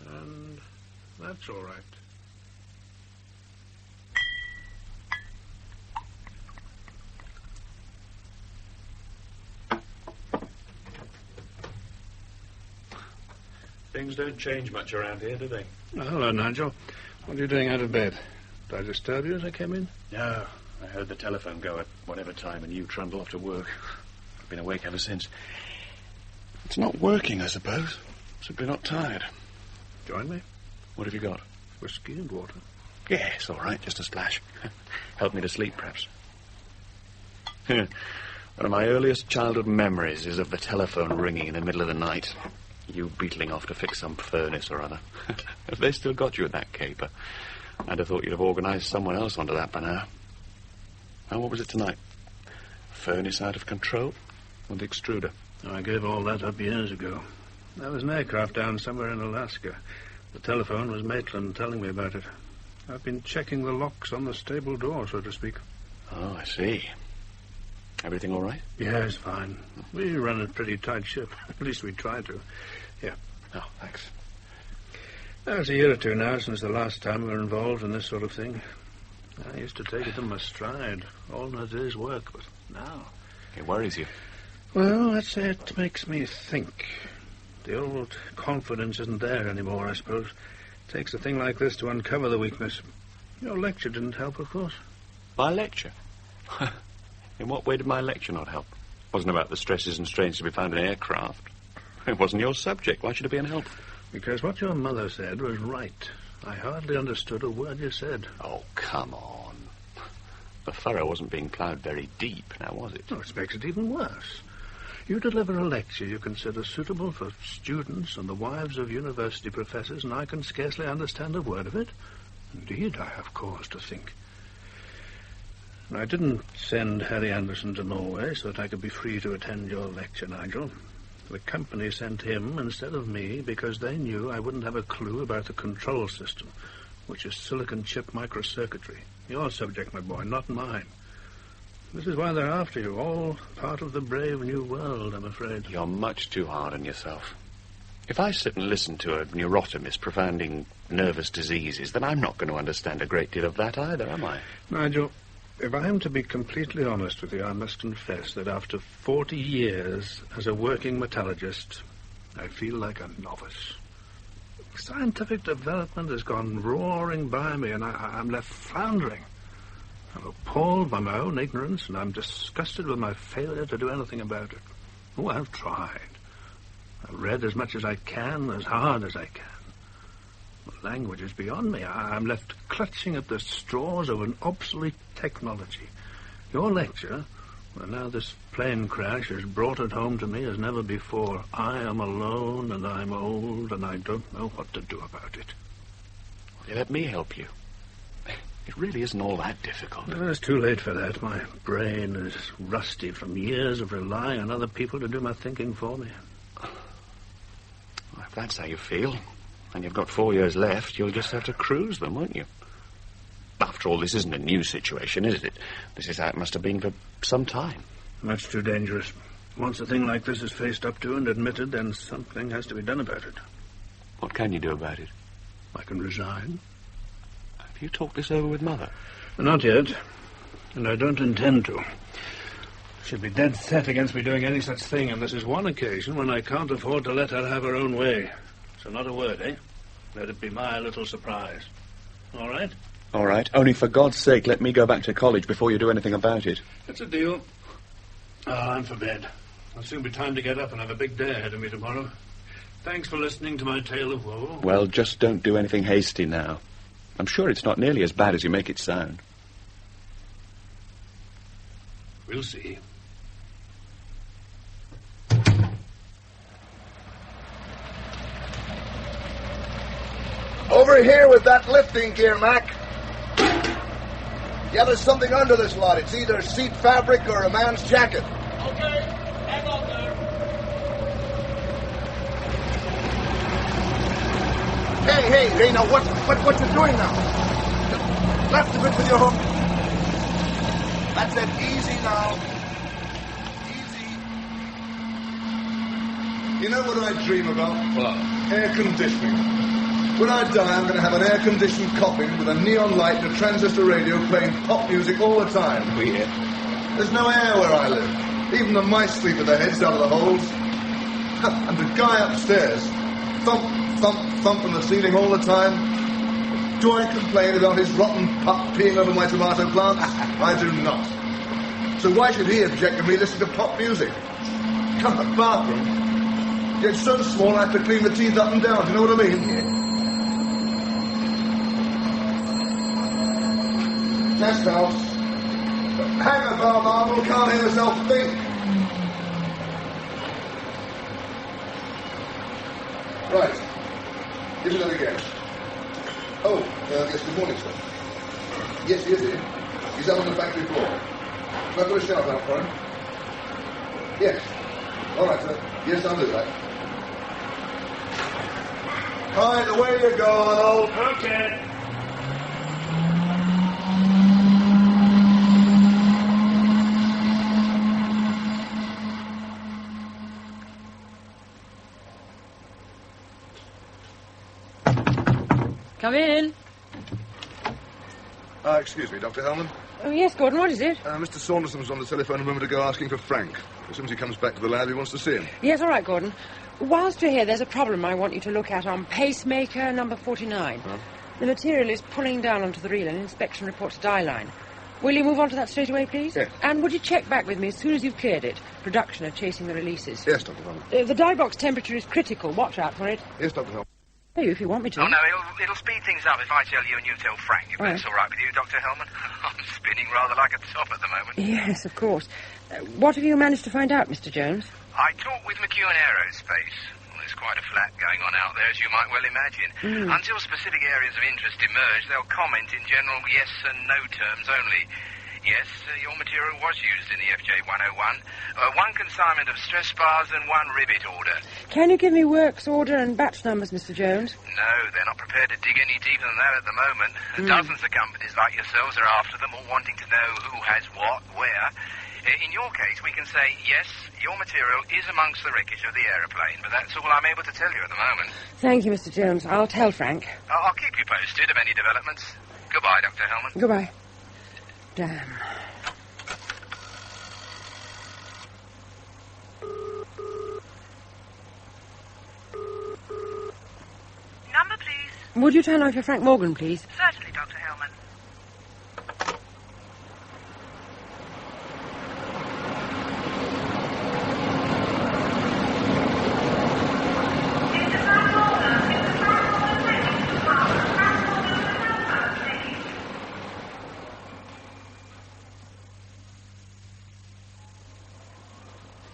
And that's all right. Things don't change much around here, do they? Oh, hello, Nigel. What are you doing out of bed? Did I disturb you as I came in? No. I heard the telephone go at whatever time and you trundle off to work. I've been awake ever since. It's not working, I suppose. Simply not tired. Join me? What have you got? Whiskey and water. Yes, all right, just a splash. Help me to sleep, perhaps. One of my earliest childhood memories is of the telephone ringing in the middle of the night. You beetling off to fix some furnace or other. Have they still got you at that caper? I'd have thought you'd have organised someone else onto that by now. Now, what was it tonight? Furnace out of control? Or the extruder? I gave all that up years ago. There was an aircraft down somewhere in Alaska. The telephone was Maitland telling me about it. I've been checking the locks on the stable door, so to speak. Oh, I see. Everything all right? Yes, fine. We run a pretty tight ship. At least we try to. Here. Oh, thanks. It's a year or two now since the last time we were involved in this sort of thing. I used to take it in my stride, all in a day's work, but now... It worries you? Well, let's say it makes me think. The old confidence isn't there anymore, I suppose. It takes a thing like this to uncover the weakness. Your lecture didn't help, of course. My lecture? In what way did my lecture not help? It wasn't about the stresses and strains to be found in aircraft. It wasn't your subject. Why should it be unhelpful? Because what your mother said was right. I hardly understood a word you said. Oh, come on. The furrow wasn't being ploughed very deep, now was it? Oh, it makes it even worse. You deliver a lecture you consider suitable for students and the wives of university professors, and I can scarcely understand a word of it. Indeed, I have cause to think. I didn't send Harry Anderson to Norway so that I could be free to attend your lecture, Nigel. The company sent him instead of me because they knew I wouldn't have a clue about the control system, which is silicon chip microcircuitry. Your subject, my boy, not mine. This is why they're after you, all part of the brave new world, I'm afraid. You're much too hard on yourself. If I sit and listen to a neurotomist propounding nervous diseases, then I'm not going to understand a great deal of that either, am I? Nigel, if I am to be completely honest with you, I must confess that after 40 years as a working metallurgist, I feel like a novice. Scientific development has gone roaring by me, and I'm left floundering. I'm appalled by my own ignorance, and I'm disgusted with my failure to do anything about it. Oh, I've tried. I've read as much as I can, as hard as I can. The language is beyond me. I'm left clutching at the straws of an obsolete technology. Your lecture, well, now this plane crash has brought it home to me as never before. I am alone, and I'm old, and I don't know what to do about it. Well, let me help you. It really isn't all that difficult. Well, it's too late for that. My brain is rusty from years of relying on other people to do my thinking for me. Well, if that's how you feel, and you've got 4 years left, you'll just have to cruise them, won't you? After all, this isn't a new situation, is it? This is how it must have been for some time. That's too dangerous. Once a thing like this is faced up to and admitted, then something has to be done about it. What can you do about it? I can resign. Have you talked this over with Mother? Not yet, and I don't intend to. She'd be dead set against me doing any such thing, and this is one occasion when I can't afford to let her have her own way. So not a word, eh? Let it be my little surprise. All right? All right. Only for God's sake, let me go back to college before you do anything about it. It's a deal. I'm for bed. It'll soon be time to get up and have a big day ahead of me tomorrow. Thanks for listening to my tale of woe. Well, just don't do anything hasty now. I'm sure it's not nearly as bad as you make it sound. We'll see. Over here with that lifting gear, Mac. Yeah, there's something under this lot. It's either seat fabric or a man's jacket. Okay, hang on there. Hey, now what you doing now? Left a bit with your hook. That's it. Easy now. Easy. You know what I dream about? What? Air conditioning. When I die, I'm going to have an air-conditioned coffin with a neon light and a transistor radio playing pop music all the time. Weird. There's no air where I live. Even the mice sleep with their heads down to the holes. And the guy upstairs, thump, thump, thump on the ceiling all the time. Do I complain about his rotten pup peeing over my tomato plants? I do not. So why should he object to me listening to pop music? Come, the bathroom. It's so small I have to clean the teeth up and down. Do you know what I mean? Test house. Hang about, Marvel, can't hear myself think. Right. Give me that again. Oh, yes, good morning, sir. Yes, he is here. He's out on the factory floor. Can I put a shout out for him? Yes. All right, sir. Yes, I'll do that. Right, away you go, Arnold. Okay. Come in. Excuse me, Dr. Hellman. Oh, yes, Gordon, what is it? Mr. Saunderson was on the telephone a moment ago asking for Frank. As soon as he comes back to the lab, he wants to see him. Yes, all right, Gordon. Whilst you're here, there's a problem I want you to look at on pacemaker number 49. Huh? The material is pulling down onto the reel and inspection reports die line. Will you move on to that straight away, please? Yes. And would you check back with me as soon as you've cleared it? Production are chasing the releases. Yes, Dr. Hellman. The die box temperature is critical. Watch out for it. Yes, Dr. Hellman. Hey, if you want me to. Oh, no, it'll speed things up if I tell you and you tell Frank, if Right. that's all right with you, Dr. Hellman. I'm spinning rather like a top at the moment. Yes, of course. What have you managed to find out, Mr. Jones? I talked with McEwen Aerospace. Well, there's quite a flat going on out there, as you might well imagine. Until specific areas of interest emerge, they'll comment in general yes and no terms only. Yes, your material was used in the FJ 101. One consignment of stress bars and one rivet order. Can you give me works order and batch numbers, Mr. Jones? No, they're not prepared to dig any deeper than that at the moment. Dozens of companies like yourselves are after them, all wanting to know who has what, where. In your case, we can say, yes, your material is amongst the wreckage of the aeroplane, but that's all I'm able to tell you at the moment. Thank you, Mr. Jones. I'll tell Frank. I'll keep you posted of any developments. Goodbye, Dr. Hellman. Goodbye. Damn. Number, please. Would you turn off your Frank Morgan, please? Certainly, Dr. Hellman.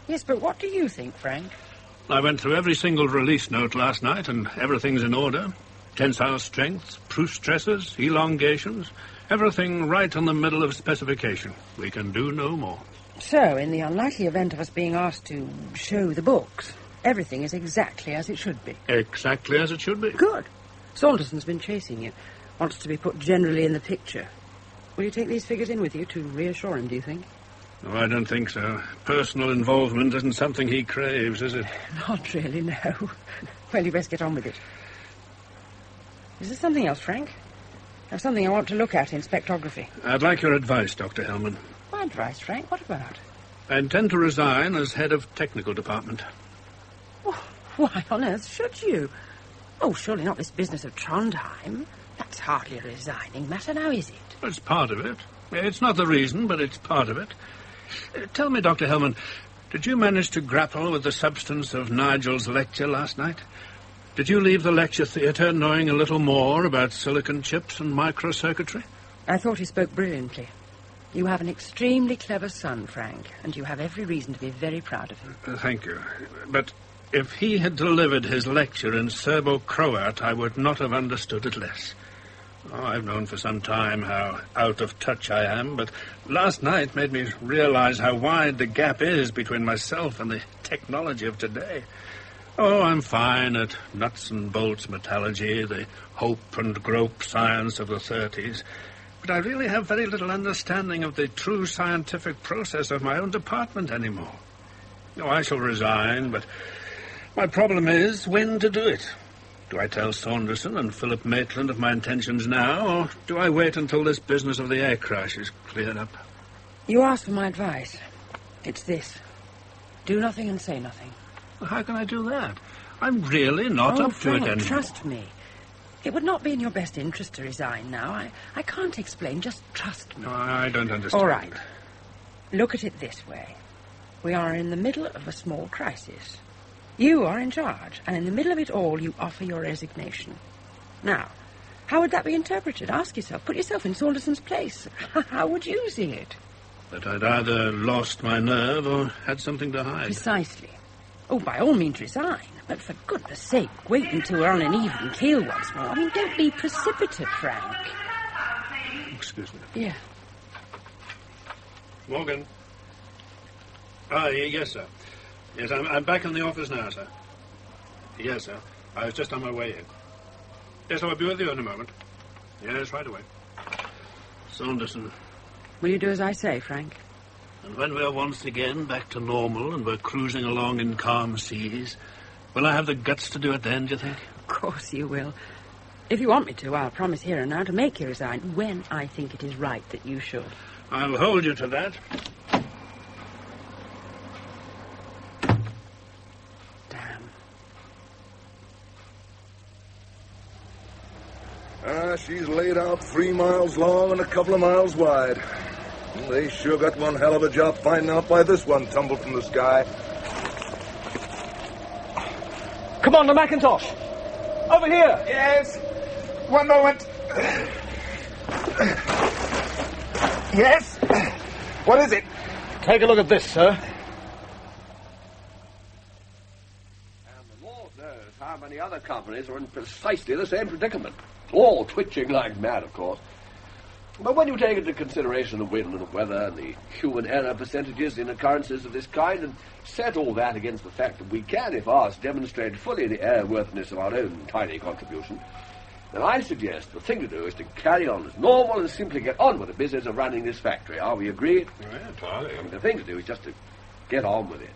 Yes, but what do you think, Frank? I went through every single release note last night, and everything's in order. Tensile strengths, proof stresses, elongations, everything right on the middle of specification. We can do no more. So, in the unlikely event of us being asked to show the books, everything is exactly as it should be. Exactly as it should be. Good. Saunderson's been chasing you. Wants to be put generally in the picture. Will you take these figures in with you to reassure him, do you think? No, I don't think so. Personal involvement isn't something he craves, is it? Not really, no. Well, you best get on with it. Is there something else, Frank? I have something I want to look at in spectrography. I'd like your advice, Dr. Hellman. My advice, Frank? What about? I intend to resign as head of technical department. Oh, why on earth should you? Oh, surely not this business of Trondheim. That's hardly a resigning matter now, is it? It's part of it. It's not the reason, but it's part of it. Tell me, Dr. Hellman, did you manage to grapple with the substance of Nigel's lecture last night? Did you leave the lecture theatre knowing a little more about silicon chips and microcircuitry? I thought he spoke brilliantly. You have an extremely clever son, Frank, and you have every reason to be very proud of him. Thank you. But if he had delivered his lecture in Serbo-Croat, I would not have understood it less. Oh, I've known for some time how out of touch I am, but last night made me realize how wide the gap is between myself and the technology of today. Oh, I'm fine at nuts and bolts metallurgy, the hope and grope science of the 30s. But I really have very little understanding of the true scientific process of my own department anymore. No, I shall resign, but my problem is when to do it. Do I tell Saunderson and Philip Maitland of my intentions now, or do I wait until this business of the air crash is cleared up? You asked for my advice. It's this. Do nothing and say nothing. Well, how can I do that? I'm really not up Frank, to it anymore. Trust me. It would not be in your best interest to resign now. I can't explain. Just trust me. No, I don't understand. All right. Look at it this way. We are in the middle of a small crisis. You are in charge, and in the middle of it all, you offer your resignation. Now, how would that be interpreted? Ask yourself. Put yourself in Saunderson's place. How would you see it? That I'd either lost my nerve or had something to hide. Precisely. Oh, by all means resign. But for goodness sake, wait until we're on an even keel once more. I mean, don't be precipitate, Frank. Excuse me. Yeah. Morgan. Yes, sir. Yes, I'm back in the office now, sir. Yes, sir. I was just on my way in. Yes, I'll be with you in a moment. Yes, right away. Saunderson. Will you do as I say, Frank? And when we're once again back to normal and we're cruising along in calm seas, will I have the guts to do it then, do you think? Of course you will. If you want me to, I'll promise here and now to make you resign when I think it is right that you should. I'll hold you to that. She's laid out 3 miles long and a couple of miles wide. They sure got one hell of a job finding out why this one tumbled from the sky. Commander Macintosh! Over here! Yes? One moment. Yes? What is it? Take a look at this, sir. And the Lord knows how many other companies are in precisely the same predicament. All twitching like mad, of course. But when you take into consideration the wind and the weather and the human error percentages in occurrences of this kind and set all that against the fact that we can, if asked, demonstrate fully the airworthiness of our own tiny contribution, then I suggest the thing to do is to carry on as normal and simply get on with the business of running this factory. Are we agreed? Yeah, entirely. I mean, the thing to do is just to get on with it.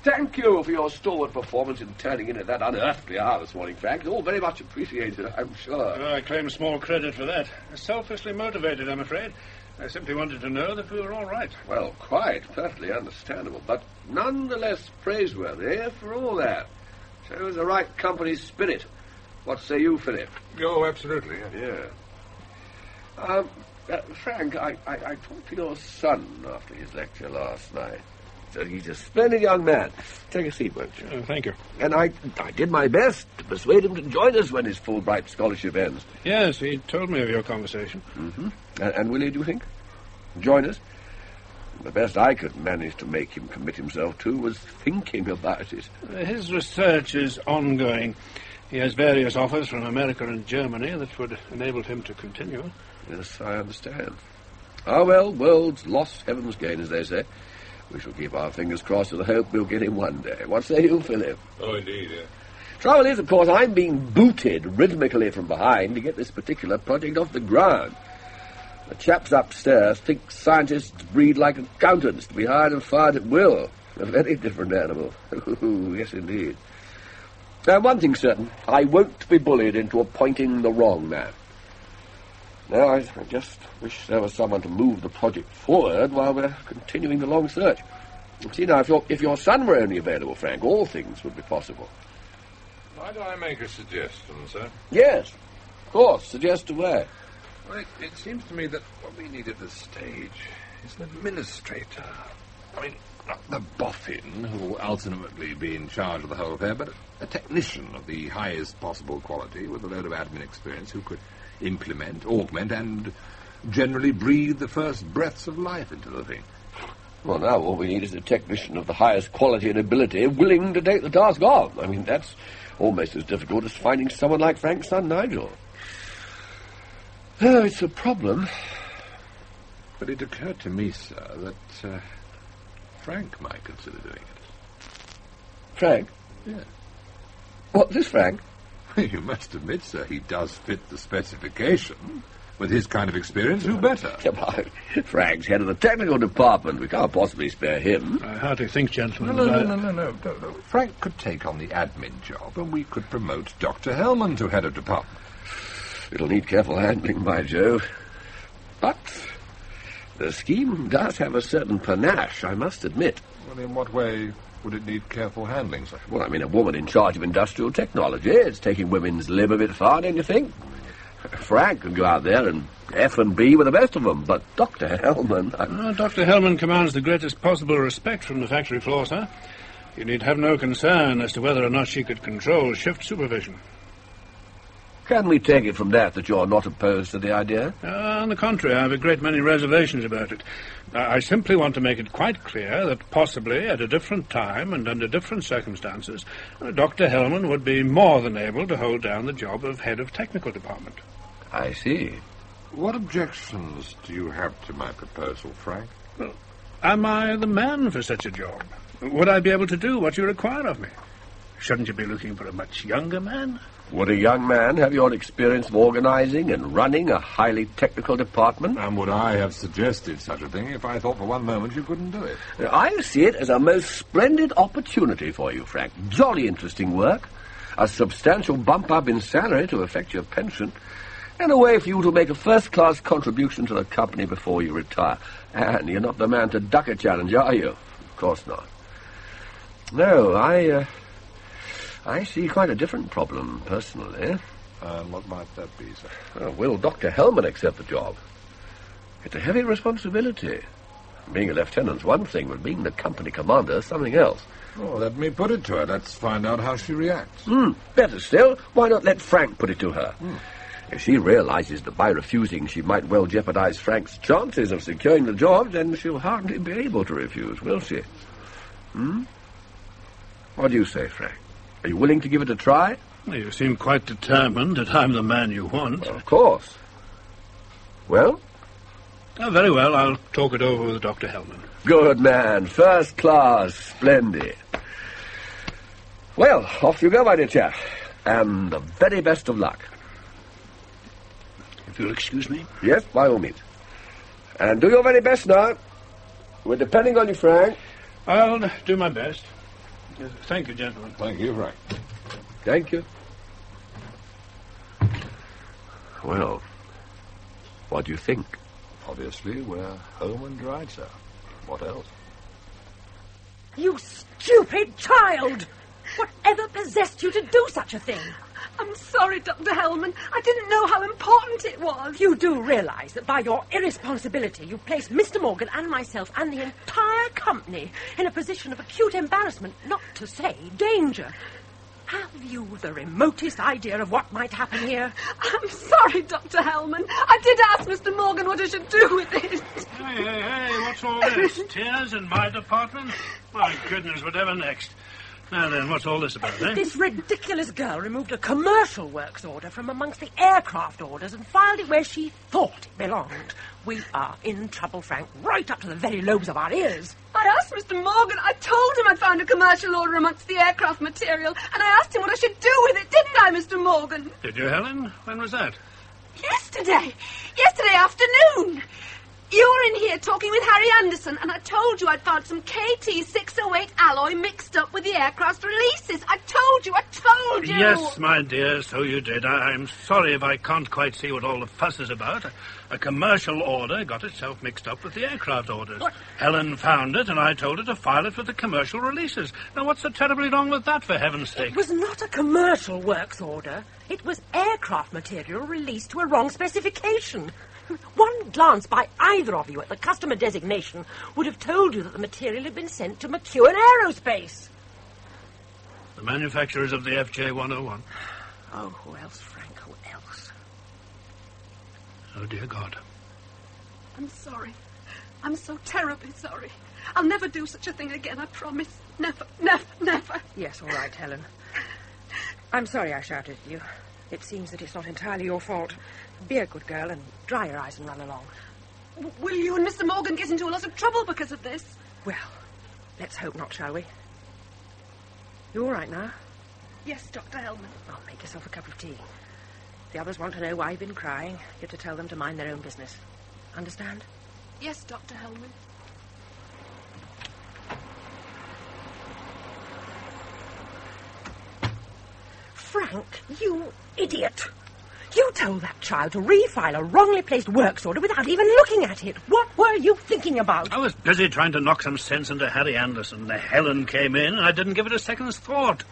Thank you for your stalwart performance in turning in at that unearthly hour this morning, Frank. It's all very much appreciated, I'm sure. I claim small credit for that. Selfishly motivated, I'm afraid. I simply wanted to know that we were all right. Well, quite, perfectly understandable, but nonetheless praiseworthy for all that. Shows the right company's spirit. What say you, Philip? Oh, absolutely. Yeah. Frank, I talked to your son after his lecture last night. So he's a splendid young man. Take a seat, won't you? Thank you. And I did my best to persuade him to join us when his Fulbright scholarship ends. Yes, he told me of your conversation. Mm-hmm. And will he, do you think? Join us? The best I could manage to make him commit himself to was thinking about it. His research is ongoing. He has various offers from America and Germany that would enable him to continue. Yes, I understand. Ah, well, world's lost, heaven's gain, as they say. We shall keep our fingers crossed and hope we'll get him one day. What say you, Philip? Oh, indeed, yeah. Trouble is, of course, I'm being booted rhythmically from behind to get this particular project off the ground. The chaps upstairs think scientists breed like accountants, to be hired and fired at will. A very different animal. Yes, indeed. Now, one thing's certain. I won't be bullied into appointing the wrong man. Now, I just wish there was someone to move the project forward while we're continuing the long search. See, now, if your son were only available, Frank, all things would be possible. Might I make a suggestion, sir? Yes, of course. Suggest away. Well, it seems to me that what we need at this stage is an administrator. I mean, not the boffin who will ultimately be in charge of the whole affair, but a technician of the highest possible quality with a load of admin experience who could implement, augment, and generally breathe the first breaths of life into the thing. Well, now all we need is a technician of the highest quality and ability willing to take the task on. I mean, that's almost as difficult as finding someone like Frank's son, Nigel. Oh, it's a problem. But it occurred to me, sir, that Frank might consider doing it. Frank? Yes. What, this Frank? You must admit, sir, he does fit the specification. With his kind of experience, who better? Frank's head of the technical department. We can't possibly spare him. I hardly think, gentlemen. No. Frank could take on the admin job, and we could promote Dr. Hellman to head of department. It'll need careful handling, by Jove. But the scheme does have a certain panache, I must admit. Well, in what way would it need careful handling, sir? Well, I mean, a woman in charge of industrial technology. It's taking women's lib a bit far, don't you think? Frank can go out there and F&B with the best of them, but Dr. Hellman... Dr. Hellman commands the greatest possible respect from the factory floor, sir. You need have no concern as to whether or not she could control shift supervision. Can we take it from that you're not opposed to the idea? On the contrary, I have a great many reservations about it. I simply want to make it quite clear that possibly at a different time and under different circumstances, Dr. Hellman would be more than able to hold down the job of head of technical department. I see. What objections do you have to my proposal, Frank? Well, am I the man for such a job? Would I be able to do what you require of me? Shouldn't you be looking for a much younger man? Would a young man have your experience of organizing and running a highly technical department? And would I have suggested such a thing if I thought for one moment you couldn't do it? I see it as a most splendid opportunity for you, Frank. Jolly interesting work. A substantial bump up in salary to affect your pension. And a way for you to make a first-class contribution to the company before you retire. And you're not the man to duck a challenge, are you? Of course not. No, I see quite a different problem, personally. And what might that be, sir? Will Dr. Hellman accept the job? It's a heavy responsibility. Being a lieutenant's one thing, but being the company commander is something else. Oh, let me put it to her. Let's find out how she reacts. Better still, why not let Frank put it to her? If she realizes that by refusing she might well jeopardize Frank's chances of securing the job, then she'll hardly be able to refuse, will she? What do you say, Frank? Are you willing to give it a try? Well, you seem quite determined that I'm the man you want. Well, of course. Well? Very well, I'll talk it over with Dr. Hellman. Good man. First class. Splendid. Well, off you go, my dear chap. And the very best of luck. If you'll excuse me. Yes, by all means. And do your very best now. We're depending on you, Frank. I'll do my best. Thank you, gentlemen. Thank you, Frank. Thank you. Well, what do you think? Obviously, we're home and dry, sir. What else? You stupid child! Whatever possessed you to do such a thing? I'm sorry, Dr. Hellman. I didn't know how important it was. You do realize that by your irresponsibility you placed Mr. Morgan and myself and the entire company in a position of acute embarrassment, not to say danger. Have you the remotest idea of what might happen here? I'm sorry, Dr. Hellman. I did ask Mr. Morgan what I should do with it. Hey, what's all this? Tears in my department? My goodness, whatever next? Now then, what's all this about, eh? This ridiculous girl removed a commercial works order from amongst the aircraft orders and filed it where she thought it belonged. We are in trouble, Frank, right up to the very lobes of our ears. I asked Mr. Morgan. I told him I'd found a commercial order amongst the aircraft material, and I asked him what I should do with it, didn't I, Mr. Morgan? Did you, Helen? When was that? Yesterday afternoon. You were in here talking with Harry Anderson, and I told you I'd found some KT-608 alloy mixed up with the aircraft releases. I told you. Yes, my dear, so you did. I'm sorry if I can't quite see what all the fuss is about. A commercial order got itself mixed up with the aircraft orders. What? Helen found it, and I told her to file it with the commercial releases. Now, what's so terribly wrong with that, for heaven's sake? It was not a commercial works order. It was aircraft material released to a wrong specification. One glance by either of you at the customer designation would have told you that the material had been sent to McEwen Aerospace. The manufacturers of the FJ-101. Oh, who else, Frank? Who else? Oh, dear God. I'm sorry. I'm so terribly sorry. I'll never do such a thing again, I promise. Never, never, never. Yes, all right, Helen. I'm sorry I shouted at you. It seems that it's not entirely your fault. Be a good girl and dry your eyes and run along. Will you and Mr. Morgan get into a lot of trouble because of this? Well, let's hope not, shall we? You all right now? Yes, Dr. Hellman. Oh, make yourself a cup of tea. the others want to know why you've been crying, you're to tell them to mind their own business. Understand? Yes, Dr. Hellman. Frank, you idiot. You told that child to refile a wrongly placed works order without even looking at it. What were you thinking about? I was busy trying to knock some sense into Harry Anderson. Helen came in, and I didn't give it a second's thought.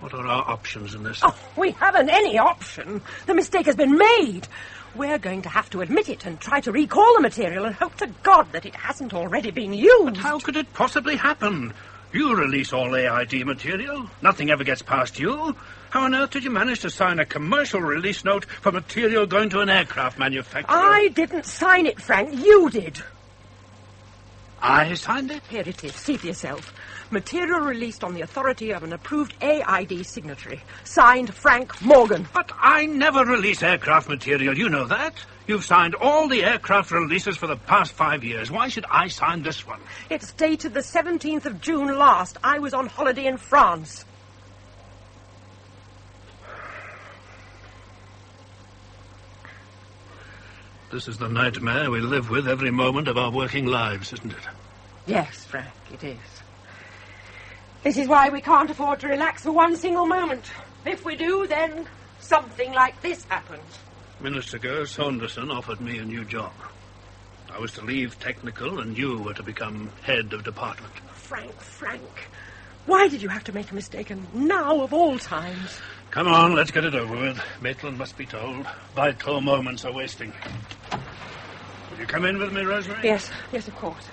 What are our options in this? Oh, we haven't any option. The mistake has been made. We're going to have to admit it and try to recall the material and hope to God that it hasn't already been used. But how could it possibly happen? You release all AID material. Nothing ever gets past you. How on earth did you manage to sign a commercial release note for material going to an aircraft manufacturer? I didn't sign it, Frank. You did. I signed it? Here it is. See for yourself. Material released on the authority of an approved AID signatory. Signed, Frank Morgan. But I never release aircraft material. You know that. You've signed all the aircraft releases for the past 5 years. Why should I sign this one? It's dated the 17th of June last. I was on holiday in France. This is the nightmare we live with every moment of our working lives, isn't it? Yes, Frank, it is. This is why we can't afford to relax for one single moment. If we do, then something like this happens. Minutes ago, Saunderson offered me a new job. I was to leave technical, and you were to become head of department. Frank, why did you have to make a mistake, and now of all times? Come on, let's get it over with. Maitland must be told. Vital moments are wasting. Will you come in with me, Rosemary? Yes, of course.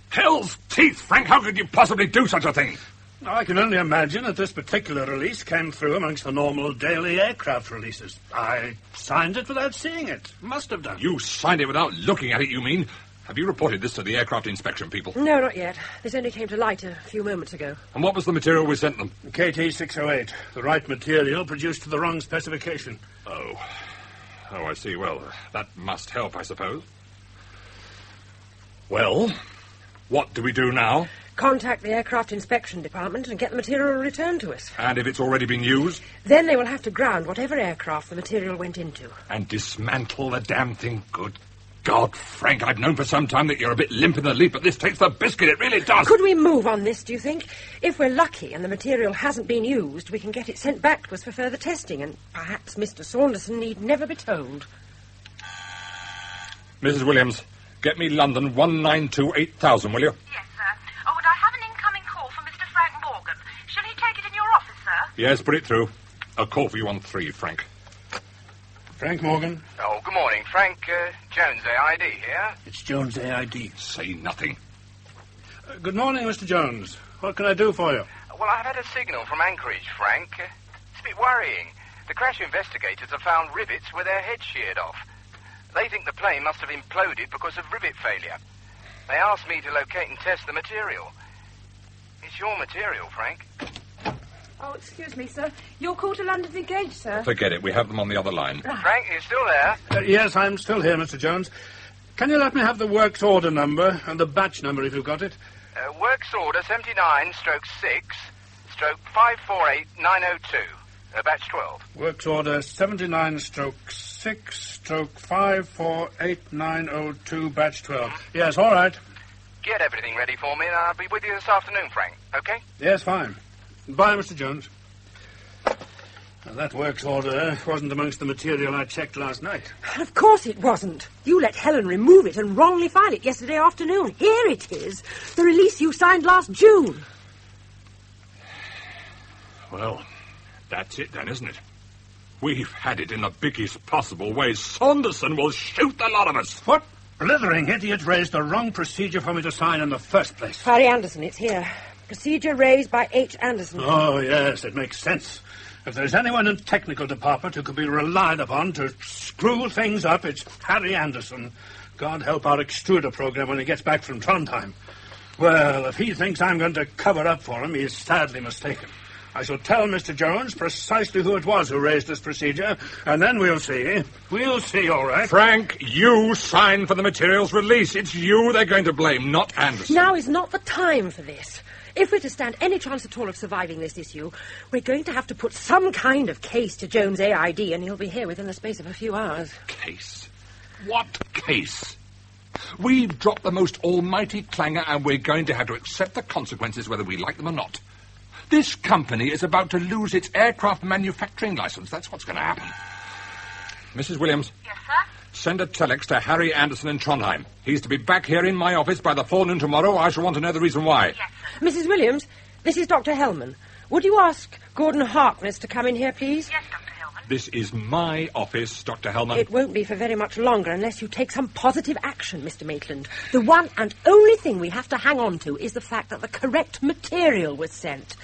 Hell's teeth, Frank, how could you possibly do such a thing? I can only imagine that this particular release came through amongst the normal daily aircraft releases. I signed it without seeing it. Must have done. You signed it without looking at it, you mean? Have you reported this to the aircraft inspection people? No, not yet. This only came to light a few moments ago. And what was the material we sent them? KT-608. The right material produced to the wrong specification. Oh, I see. Well, that must help, I suppose. Well, what do we do now? Contact the aircraft inspection department and get the material returned to us. And if it's already been used? Then they will have to ground whatever aircraft the material went into. And dismantle the damn thing? Good God, Frank, I've known for some time that you're a bit limp in the leap, but this takes the biscuit, it really does. Could we move on this, do you think? If we're lucky and the material hasn't been used, we can get it sent back to us for further testing, and perhaps Mr. Saunderson need never be told. Mrs. Williams, get me London 1928000, will you? Yes, sir. Oh, and I have an incoming call from Mr. Frank Morgan. Shall he take it in your office, sir? Yes, put it through. A call for you on 3, Frank. Frank Morgan? Oh, good morning, Frank. Jones AID here. It's Jones AID. Say nothing. Good morning, Mr. Jones. What can I do for you? Well, I've had a signal from Anchorage, Frank. It's a bit worrying. The crash investigators have found rivets with their heads sheared off. They think the plane must have imploded because of rivet failure. They asked me to locate and test the material. It's your material, Frank. Oh, excuse me, sir. Your call to London's engaged, sir. Forget it. We have them on the other line. Frank, you're still there? Yes, I'm still here, Mr. Jones. Can you let me have the works order number and the batch number if you've got it? Works order 79/6/548902. Batch 12. Works order 79/6/548902, batch 12. Yes, all right. Get everything ready for me and I'll be with you this afternoon, Frank. Okay? Yes, fine. Bye, Mr. Jones. Now, that works order wasn't amongst the material I checked last night. Of course it wasn't. You let Helen remove it and wrongly file it yesterday afternoon. Here it is. The release you signed last June. Well, that's it then, isn't it? We've had it in the biggest possible way. Saunderson will shoot the lot of us. What blithering idiot raised the wrong procedure for me to sign in the first place? Harry Anderson, it's here. Procedure raised by H. Anderson. Oh, yes, it makes sense. If there's anyone in technical department who could be relied upon to screw things up, it's Harry Anderson. God help our extruder program when he gets back from Trondheim. Well, if he thinks I'm going to cover up for him, he is sadly mistaken. I shall tell Mr. Jones precisely who it was who raised this procedure, and then we'll see. We'll see, all right. Frank, you signed for the material's release. It's you they're going to blame, not Anderson. Now is not the time for this. If we're to stand any chance at all of surviving this issue, we're going to have to put some kind of case to Jones' AID, and he'll be here within the space of a few hours. Case? What case? We've dropped the most almighty clanger, and we're going to have to accept the consequences whether we like them or not. This company is about to lose its aircraft manufacturing license. That's what's going to happen. Mrs. Williams. Yes, sir? Send a telex to Harry Anderson in Trondheim. He's to be back here in my office by the forenoon tomorrow. I shall want to know the reason why. Yes. Mrs. Williams, this is Dr. Hellman. Would you ask Gordon Harkness to come in here, please? Yes, Dr. Hellman. This is my office, Dr. Hellman. It won't be for very much longer unless you take some positive action, Mr. Maitland. The one and only thing we have to hang on to is the fact that the correct material was sent.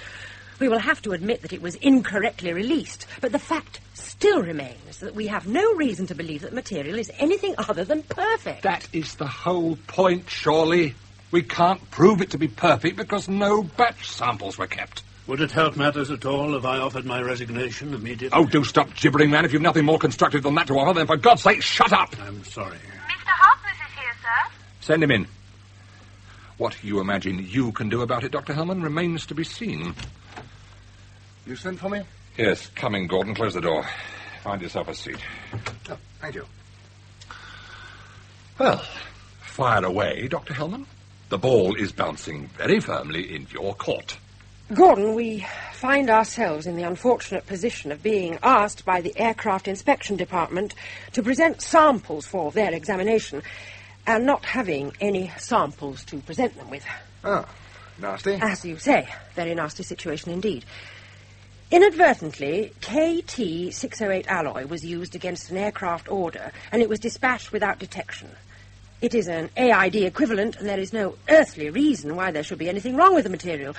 We will have to admit that it was incorrectly released, but the fact still remains that we have no reason to believe that material is anything other than perfect. That is the whole point, surely. We can't prove it to be perfect because no batch samples were kept. Would it help matters at all if I offered my resignation immediately? Oh, do stop gibbering, man. If you've nothing more constructive than that to offer, then for God's sake, shut up! I'm sorry. Mr. Harkness is here, sir. Send him in. What you imagine you can do about it, Dr. Hellman, remains to be seen. You sent for me? Yes, come in, Gordon. Close the door. Find yourself a seat. Oh, thank you. Well, fire away, Dr. Hellman. The ball is bouncing very firmly in your court. Gordon, we find ourselves in the unfortunate position of being asked by the Aircraft Inspection Department to present samples for their examination and not having any samples to present them with. Ah, nasty. As you say, very nasty situation indeed. Inadvertently, KT-608 alloy was used against an aircraft order, and it was dispatched without detection. It is an AID equivalent, and there is no earthly reason why there should be anything wrong with the material.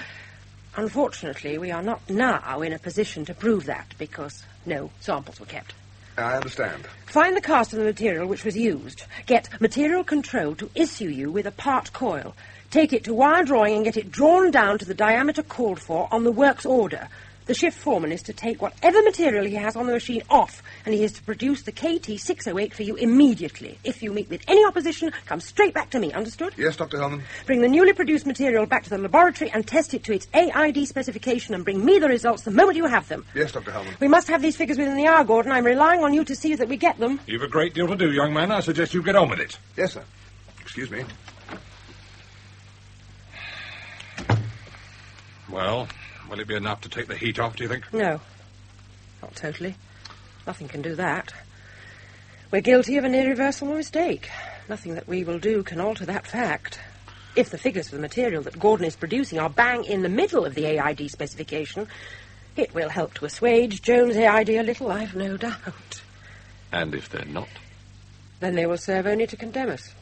Unfortunately, we are not now in a position to prove that, because no samples were kept. I understand. Find the cast of the material which was used. Get material control to issue you with a part coil. Take it to wire drawing and get it drawn down to the diameter called for on the works order. The shift foreman is to take whatever material he has on the machine off, and he is to produce the KT-608 for you immediately. If you meet with any opposition, come straight back to me, understood? Yes, Dr. Hellman. Bring the newly produced material back to the laboratory and test it to its AID specification, and bring me the results the moment you have them. Yes, Dr. Hellman. We must have these figures within the hour, Gordon. I'm relying on you to see that we get them. You've a great deal to do, young man. I suggest you get on with it. Yes, sir. Excuse me. Well, will it be enough to take the heat off, do you think? No. Not totally. Nothing can do that. We're guilty of an irreversible mistake. Nothing that we will do can alter that fact. If the figures for the material that Gordon is producing are bang in the middle of the AID specification, it will help to assuage Jones' AID a little, I've no doubt. And if they're not? Then they will serve only to condemn us.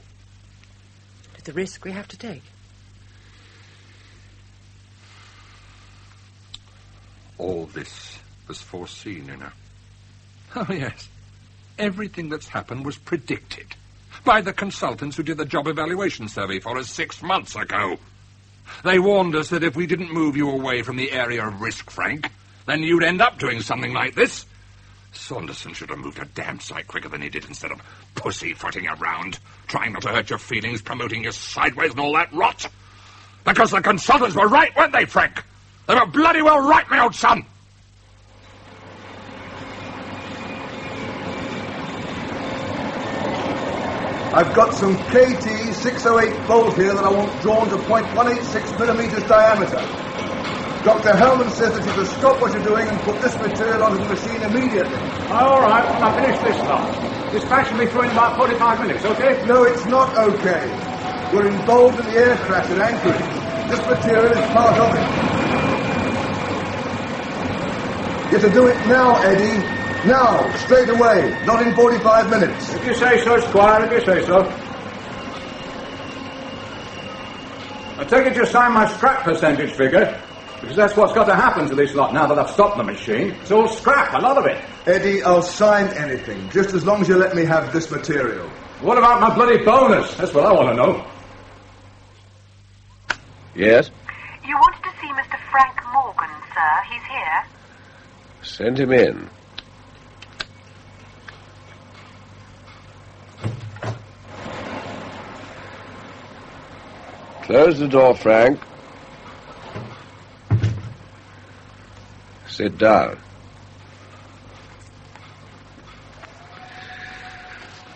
It's the risk we have to take. All this was foreseen, you know. Oh, yes. Everything that's happened was predicted by the consultants who did the job evaluation survey for us 6 months ago. They warned us that if we didn't move you away from the area of risk, Frank, then you'd end up doing something like this. Saunderson should have moved a damn sight quicker than he did instead of pussyfooting around, trying not to hurt your feelings, promoting you sideways and all that rot. Because the consultants were right, weren't they, Frank? They were bloody well right, my old son. I've got some KT-608 bolt here that I want drawn to 0.186 millimeters diameter. Dr. Hellman says that you should stop what you're doing and put this material onto the machine immediately. All right, I'll finish this lot. Dispatch will be through in about 45 minutes, okay? No, it's not okay. We're involved in the air crash at Anchorage. This material is part of it. You're to do it now, Eddie. Now, straight away, not in 45 minutes. If you say so, Squire, if you say so. I take it you sign my scrap percentage figure, because that's what's got to happen to this lot now that I've stopped the machine. It's all scrap, a lot of it. Eddie, I'll sign anything, just as long as you let me have this material. What about my bloody bonus? That's what I want to know. Yes? You wanted to see Mr. Frank Morgan, sir. He's here. Send him in. Close the door, Frank. Sit down.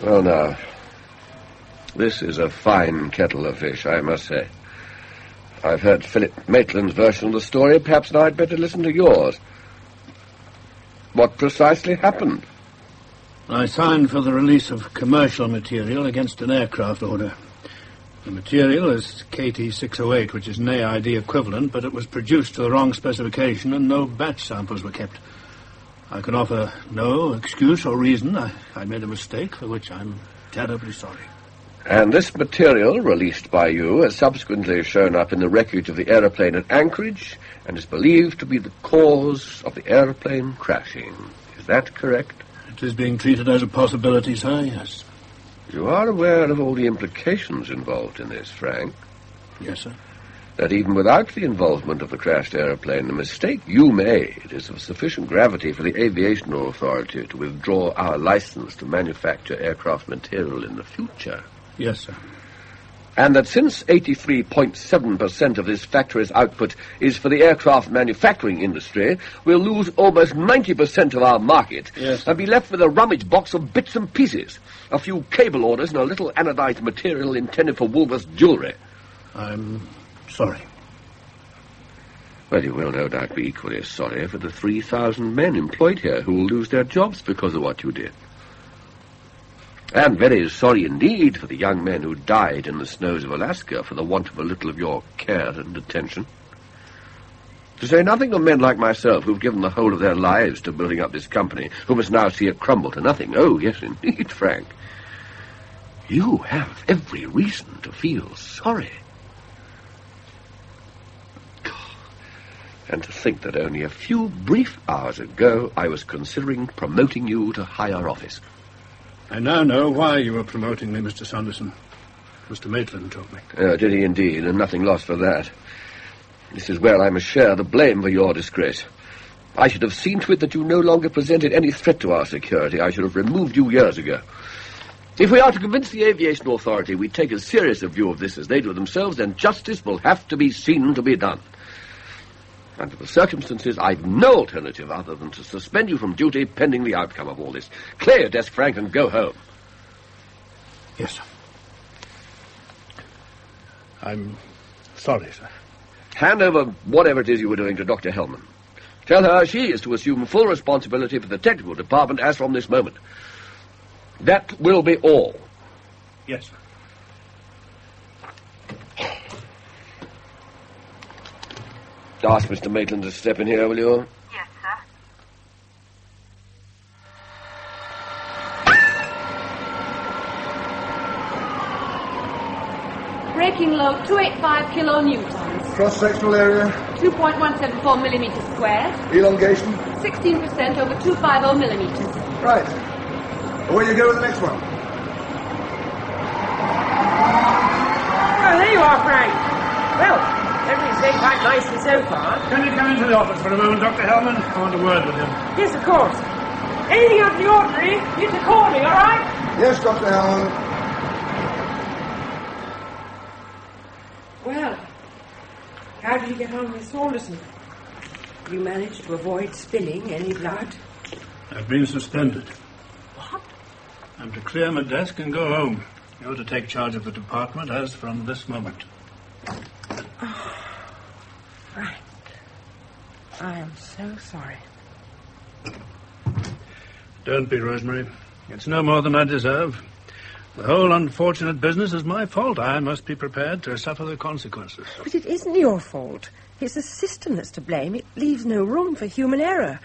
Well, now, this is a fine kettle of fish, I must say. I've heard Philip Maitland's version of the story. Perhaps now I'd better listen to yours. What precisely happened? I signed for the release of commercial material against an aircraft order. The material is KT-608, which is an AID equivalent, but it was produced to the wrong specification and no batch samples were kept. I can offer no excuse or reason. I made a mistake, for which I'm terribly sorry. And this material, released by you, has subsequently shown up in the wreckage of the aeroplane at Anchorage and is believed to be the cause of the aeroplane crashing. Is that correct? It is being treated as a possibility, sir, yes. You are aware of all the implications involved in this, Frank? Yes, sir. That even without the involvement of the crashed aeroplane, the mistake you made is of sufficient gravity for the Aviation Authority to withdraw our license to manufacture aircraft material in the future. Yes, sir. And that since 83.7% of this factory's output is for the aircraft manufacturing industry, we'll lose almost 90% of our market and be left with a rummage box of bits and pieces, a few cable orders and a little anodized material intended for Woolworth's jewellery. I'm sorry. Well, you will no doubt be equally sorry for the 3,000 men employed here who will lose their jobs because of what you did. And very sorry indeed for the young men who died in the snows of Alaska for the want of a little of your care and attention. To say nothing of men like myself who've given the whole of their lives to building up this company, who must now see it crumble to nothing. Oh, yes, indeed, Frank. You have every reason to feel sorry. And to think that only a few brief hours ago I was considering promoting you to higher office. I now know why you were promoting me, Mr. Sanderson. Mr. Maitland told me. Did he indeed, and nothing lost for that. This is where I must share the blame for your disgrace. I should have seen to it that you no longer presented any threat to our security. I should have removed you years ago. If we are to convince the Aviation Authority we take as serious a view of this as they do themselves, then justice will have to be seen to be done. Under the circumstances, I've no alternative other than to suspend you from duty pending the outcome of all this. Clear your desk, Frank, and go home. Yes, sir. I'm sorry, sir. Hand over whatever it is you were doing to Dr. Hellman. Tell her she is to assume full responsibility for the technical department as from this moment. That will be all. Yes, sir. Ask Mr. Maitland to step in here, will you? Yes, sir. Braking load 285 kilonewtons. Cross-sectional area? 2.174 millimeters squared. Elongation? 16% over 250 millimeters. Right. Away you go with the next one. Oh, there you are, Frank. Well, everything's going quite nicely so far. Can you come into the office for a moment, Dr. Hellman? I want a word with him. Yes, of course. Anything out of the ordinary, you can call me, all right? Yes, Dr. Hellman. Well, how did you get on with Saunderson? You managed to avoid spilling any blood? I've been suspended. What? I'm to clear my desk and go home. You're to take charge of the department as from this moment. Oh, Frank, I am so sorry. Don't be, Rosemary. It's no more than I deserve. The whole unfortunate business is my fault. I must be prepared to suffer the consequences. But it isn't your fault. It's the system that's to blame. It leaves no room for human error.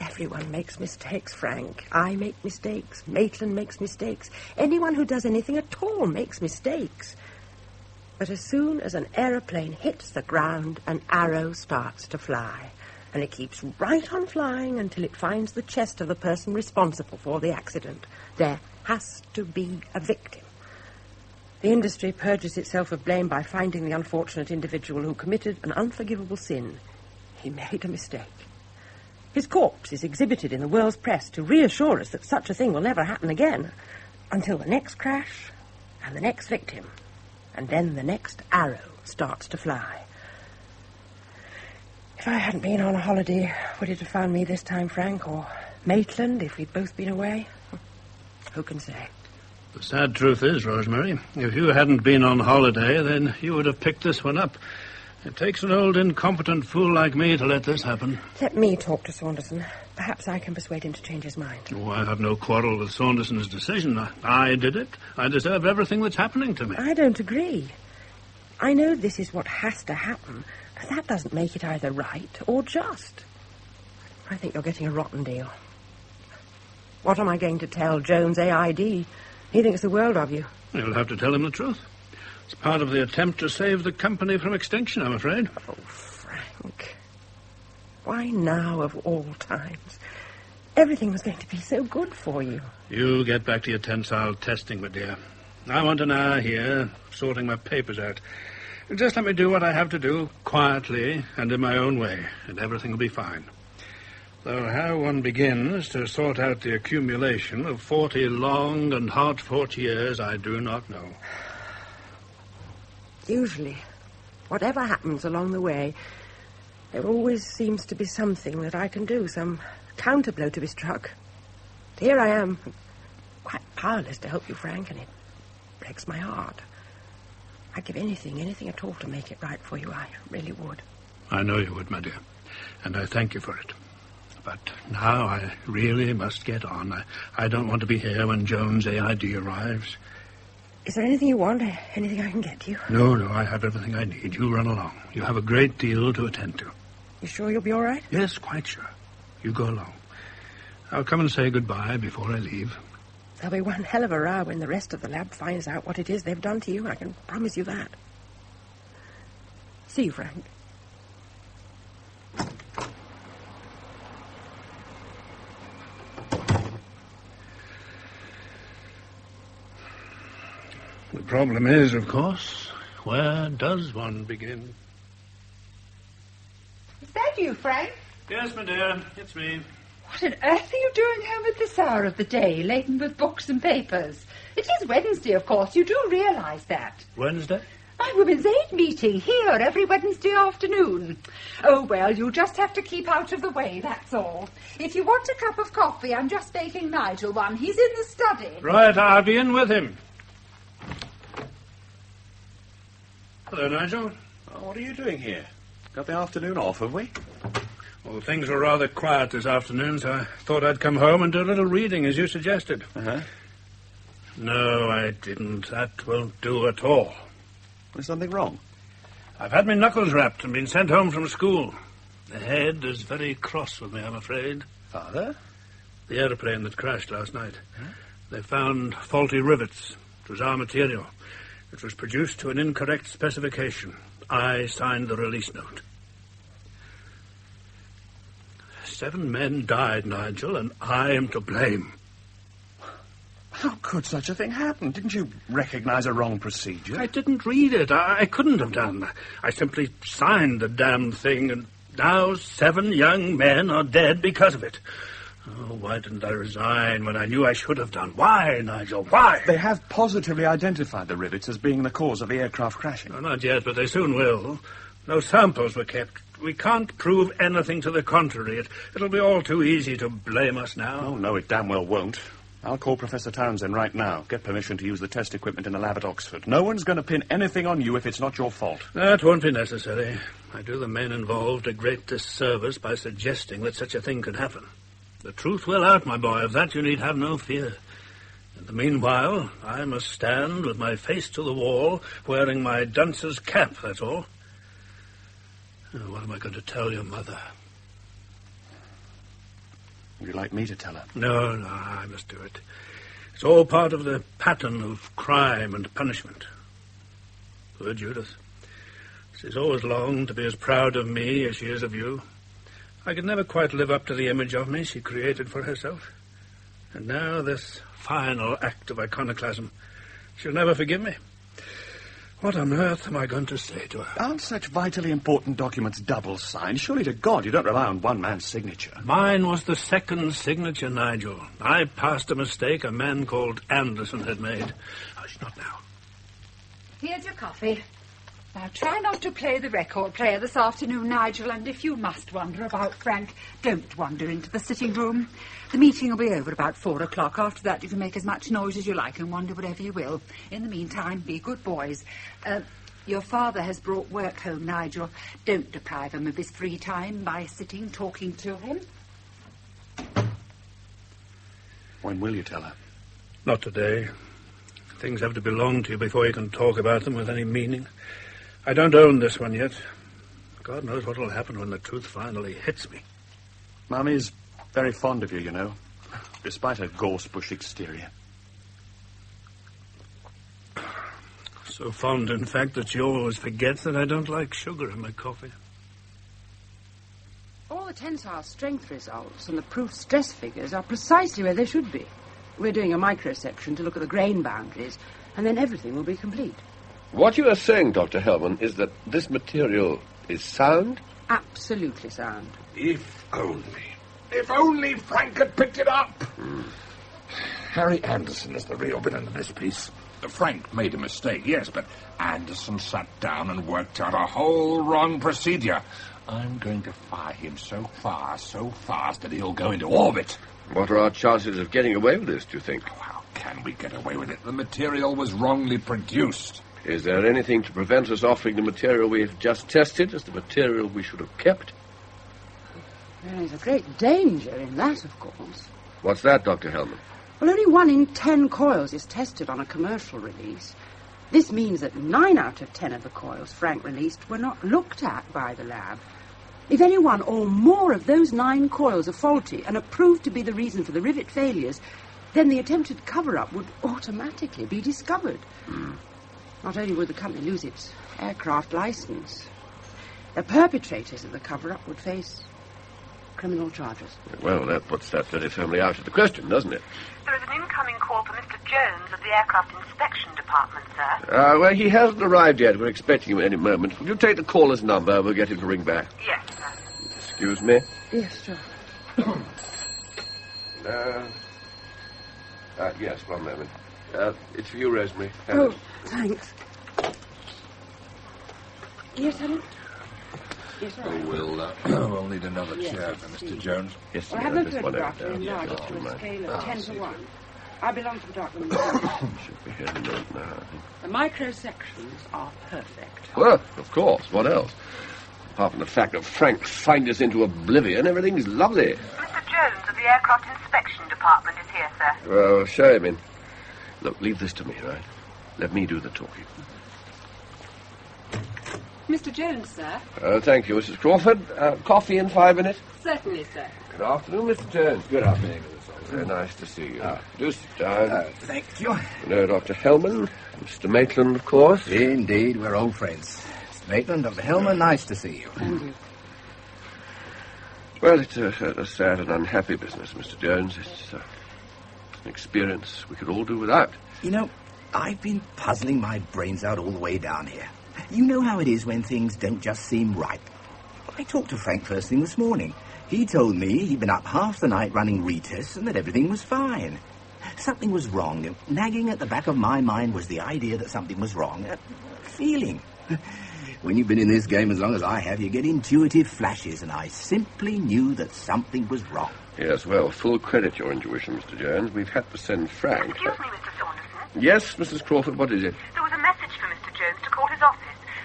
Everyone makes mistakes, Frank. I make mistakes. Maitland makes mistakes. Anyone who does anything at all makes mistakes. But as soon as an aeroplane hits the ground, an arrow starts to fly. And it keeps right on flying until it finds the chest of the person responsible for the accident. There has to be a victim. The industry purges itself of blame by finding the unfortunate individual who committed an unforgivable sin. He made a mistake. His corpse is exhibited in the world's press to reassure us that such a thing will never happen again, until the next crash and the next victim, and then the next arrow starts to fly. If I hadn't been on a holiday, would it have found me this time, Frank, or Maitland, if we'd both been away? Who can say? The sad truth is, Rosemary, if you hadn't been on holiday, then you would have picked this one up. It takes an old incompetent fool like me to let this happen. Let me talk to Saunderson. Perhaps I can persuade him to change his mind. Oh, I have no quarrel with Saunderson's decision. I did it. I deserve everything that's happening to me. I don't agree. I know this is what has to happen, but that doesn't make it either right or just. I think you're getting a rotten deal. What am I going to tell Jones AID? He thinks the world of you. You'll have to tell him the truth. It's part of the attempt to save the company from extinction, I'm afraid. Oh, Frank. Why now of all times? Everything was going to be so good for you. You get back to your tensile testing, my dear. I want an hour here, sorting my papers out. Just let me do what I have to do, quietly and in my own way, and everything will be fine. Though how one begins to sort out the accumulation of 40 long and hard-fought years, I do not know. Usually, whatever happens along the way, there always seems to be something that I can do, some counterblow to be struck. Here I am, quite powerless to help you, Frank, and it breaks my heart. I'd give anything at all to make it right for you. I really would. I know you would, my dear, and I thank you for it. But now I really must get on. I don't want to be here when Jones AID arrives. Is there anything you want? Anything I can get you? No, I have everything I need. You run along. You have a great deal to attend to. You sure you'll be all right? Yes, quite sure. You go along. I'll come and say goodbye before I leave. There'll be one hell of a row when the rest of the lab finds out what it is they've done to you. I can promise you that. See you, Frank. The problem is, of course, where does one begin? Is that you, Frank? Yes, my dear, it's me. What on earth are you doing home at this hour of the day, laden with books and papers? It is Wednesday, of course. You do realise that. Wednesday? My Women's Aid meeting here every Wednesday afternoon. Oh, well, you just have to keep out of the way, that's all. If you want a cup of coffee, I'm just making Nigel one. He's in the study. Right, I'll be in with him. Hello, Nigel. Oh, what are you doing here? Got the afternoon off, have we? Well, things were rather quiet this afternoon, so I thought I'd come home and do a little reading, as you suggested. Uh-huh. No, I didn't. That won't do at all. There's something wrong? I've had my knuckles rapped and been sent home from school. The head is very cross with me, I'm afraid. Father? The aeroplane that crashed last night. Huh? They found faulty rivets. It was our material. It was produced to an incorrect specification. I signed the release note. 7 men died, Nigel, and I am to blame. How could such a thing happen? Didn't you recognize a wrong procedure? I didn't read it. I couldn't have done. I simply signed the damned thing, and now 7 young men are dead because of it. Oh, why didn't I resign when I knew I should have done? Why, Nigel, why? They have positively identified the rivets as being the cause of the aircraft crashing. No, not yet, but they soon will. No samples were kept. We can't prove anything to the contrary. It'll be all too easy to blame us now. Oh, no, it damn well won't. I'll call Professor Townsend right now. Get permission to use the test equipment in the lab at Oxford. No one's going to pin anything on you if it's not your fault. That won't be necessary. I do the men involved a great disservice by suggesting that such a thing could happen. The truth will out, my boy. Of that you need have no fear. In the meanwhile, I must stand with my face to the wall, wearing my dunce's cap, that's all. Oh, what am I going to tell your mother? Would you like me to tell her? No, I must do it. It's all part of the pattern of crime and punishment. Poor Judith. She's always longed to be as proud of me as she is of you. I could never quite live up to the image of me she created for herself. And now this final act of iconoclasm. She'll never forgive me. What on earth am I going to say to her? Aren't such vitally important documents double-signed? Surely to God you don't rely on one man's signature. Mine was the second signature, Nigel. I passed a mistake a man called Anderson had made. Hush, not now. Here's your coffee. Now, try not to play the record player this afternoon, Nigel, and if you must wander about, Frank, don't wander into the sitting room. The meeting will be over about 4 o'clock. After that, you can make as much noise as you like and wander wherever you will. In the meantime, be good boys. Your father has brought work home, Nigel. Don't deprive him of his free time by sitting talking to him. When will you tell her? Not today. Things have to belong to you before you can talk about them with any meaning. I don't own this one yet. God knows what will happen when the truth finally hits me. Mummy's very fond of you, you know, despite her gorse-bush exterior. So fond, in fact, that she always forgets that I don't like sugar in my coffee. All the tensile strength results and the proof stress figures are precisely where they should be. We're doing a microsection to look at the grain boundaries, and then everything will be complete. What you are saying, Dr. Hellman, is that this material is sound? Absolutely sound. If only Frank had picked it up. Harry Anderson is the real villain of this piece. Frank made a mistake, yes, but Anderson sat down and worked out a whole wrong procedure. I'm going to fire him so fast that he'll go into orbit. What are our chances of getting away with this, do you think? Oh, how can we get away with it? The material was wrongly produced. Is there anything to prevent us offering the material we have just tested as the material we should have kept? There's a great danger in that, of course. What's that, Dr. Hellman? Well, only 1 in 10 coils is tested on a commercial release. This means that 9 out of 10 of the coils Frank released were not looked at by the lab. If any one or more of those 9 coils are faulty and are proved to be the reason for the rivet failures, then the attempted cover-up would automatically be discovered. Not only would the company lose its aircraft license, the perpetrators of the cover-up would face criminal charges. Well, that puts that very firmly out of the question, doesn't it? There is an incoming call for Mr. Jones of the Aircraft Inspection Department, sir. Well, he hasn't arrived yet. We're expecting him any moment. Will you take the caller's number? We'll get him to ring back. Yes, sir. Excuse me? Yes, sure. Yes, one moment. It's for you, Rosemary. Oh, thanks. Yes, Helen? Yes, sir. We'll need another chair for Mr. Jones. Yes, Well, I have no photograph to enlarge it to a scale of 10 to 1. I belong to the darkroom. Should be here in a minute now, I think. The microsections are perfect. Well, of course. What else? Apart from the fact that Frank signed us into oblivion, everything's lovely. Mr. Jones of the Aircraft Inspection Department is here, sir. Well, show him in. Look, leave this to me, right? Let me do the talking. Mr. Jones, sir. Thank you, Mrs. Crawford. Coffee in 5 minutes? Certainly, sir. Good afternoon, Mr. Jones. Good afternoon. Very nice to see you. Do sit down. Thank you. No, Dr. Hellman. Mr. Maitland, of course. Indeed, we're old friends. Mr. Maitland, Dr. Hellman, nice to see you. Thank you. Well, it's a sad and unhappy business, Mr. Jones. It's an experience we could all do without. You know, I've been puzzling my brains out all the way down here. You know how it is when things don't just seem right. I talked to Frank first thing this morning. He told me he'd been up half the night running retests and that everything was fine. Something was wrong. Nagging at the back of my mind was the idea that something was wrong. A feeling. When you've been in this game as long as I have, you get intuitive flashes, and I simply knew that something was wrong. Yes, well, full credit your intuition, Mr. Jones. We've had to send Frank. Excuse me, Mr. Saunderson. Yes, Mrs. Crawford, what is it? There was a message for Mr. Jones to call his office.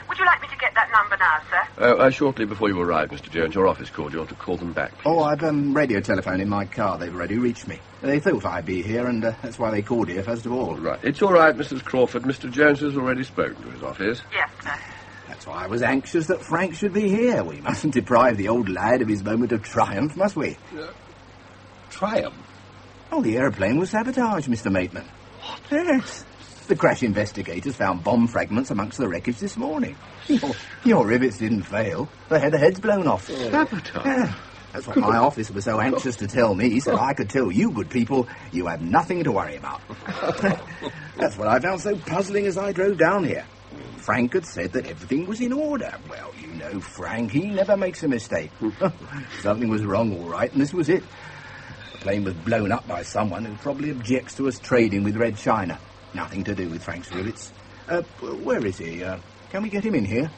Would you like me to get that number now, sir? Shortly before you arrive, Mr. Jones, your office called. You ought to call them back. Oh, I've radio telephone in my car. They've already reached me. They thought I'd be here, and that's why they called here first of all. Right. It's all right, Mrs. Crawford. Mr. Jones has already spoken to his office. Yes, sir. That's why I was anxious that Frank should be here. We mustn't deprive the old lad of his moment of triumph, must we? Triumph? Oh, the aeroplane was sabotaged, Mr. Maitland. What? Yes. The crash investigators found bomb fragments amongst the wreckage this morning. Your rivets didn't fail. They had the heads blown off. Sabotage? Yeah. That's what my officer was so anxious to tell me, so I could tell you good people you have nothing to worry about. That's what I found so puzzling as I drove down here. Frank had said that everything was in order. Well, you know Frank, he never makes a mistake. Something was wrong, all right, and this was it. The plane was blown up by someone who probably objects to us trading with Red China. Nothing to do with Frank's rivets. Where is he? Can we get him in here?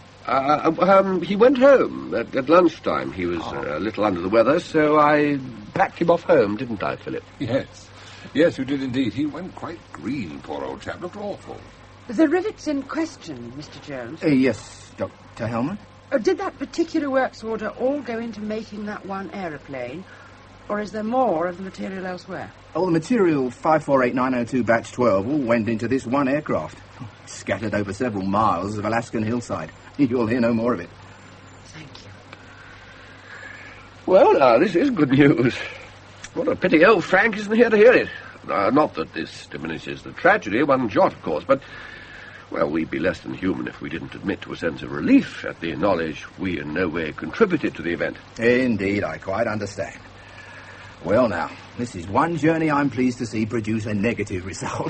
He went home at lunchtime. He was a little under the weather, so I packed him off home, didn't I, Philip? Yes. Yes, you did indeed. He went quite green, poor old chap. Looked awful. The rivets in question, Mr. Jones. Yes, Dr. Hellman. Did that particular works order all go into making that one aeroplane, or is there more of the material elsewhere? Oh, the material 548902 batch 12 all went into this one aircraft. Scattered over several miles of Alaskan hillside. You'll hear no more of it. Thank you. Well, now, this is good news. What a pity old Frank isn't here to hear it. Not that this diminishes the tragedy, one jot, of course, but, well, we'd be less than human if we didn't admit to a sense of relief at the knowledge we in no way contributed to the event. Indeed, I quite understand. Well, now, this is one journey I'm pleased to see produce a negative result.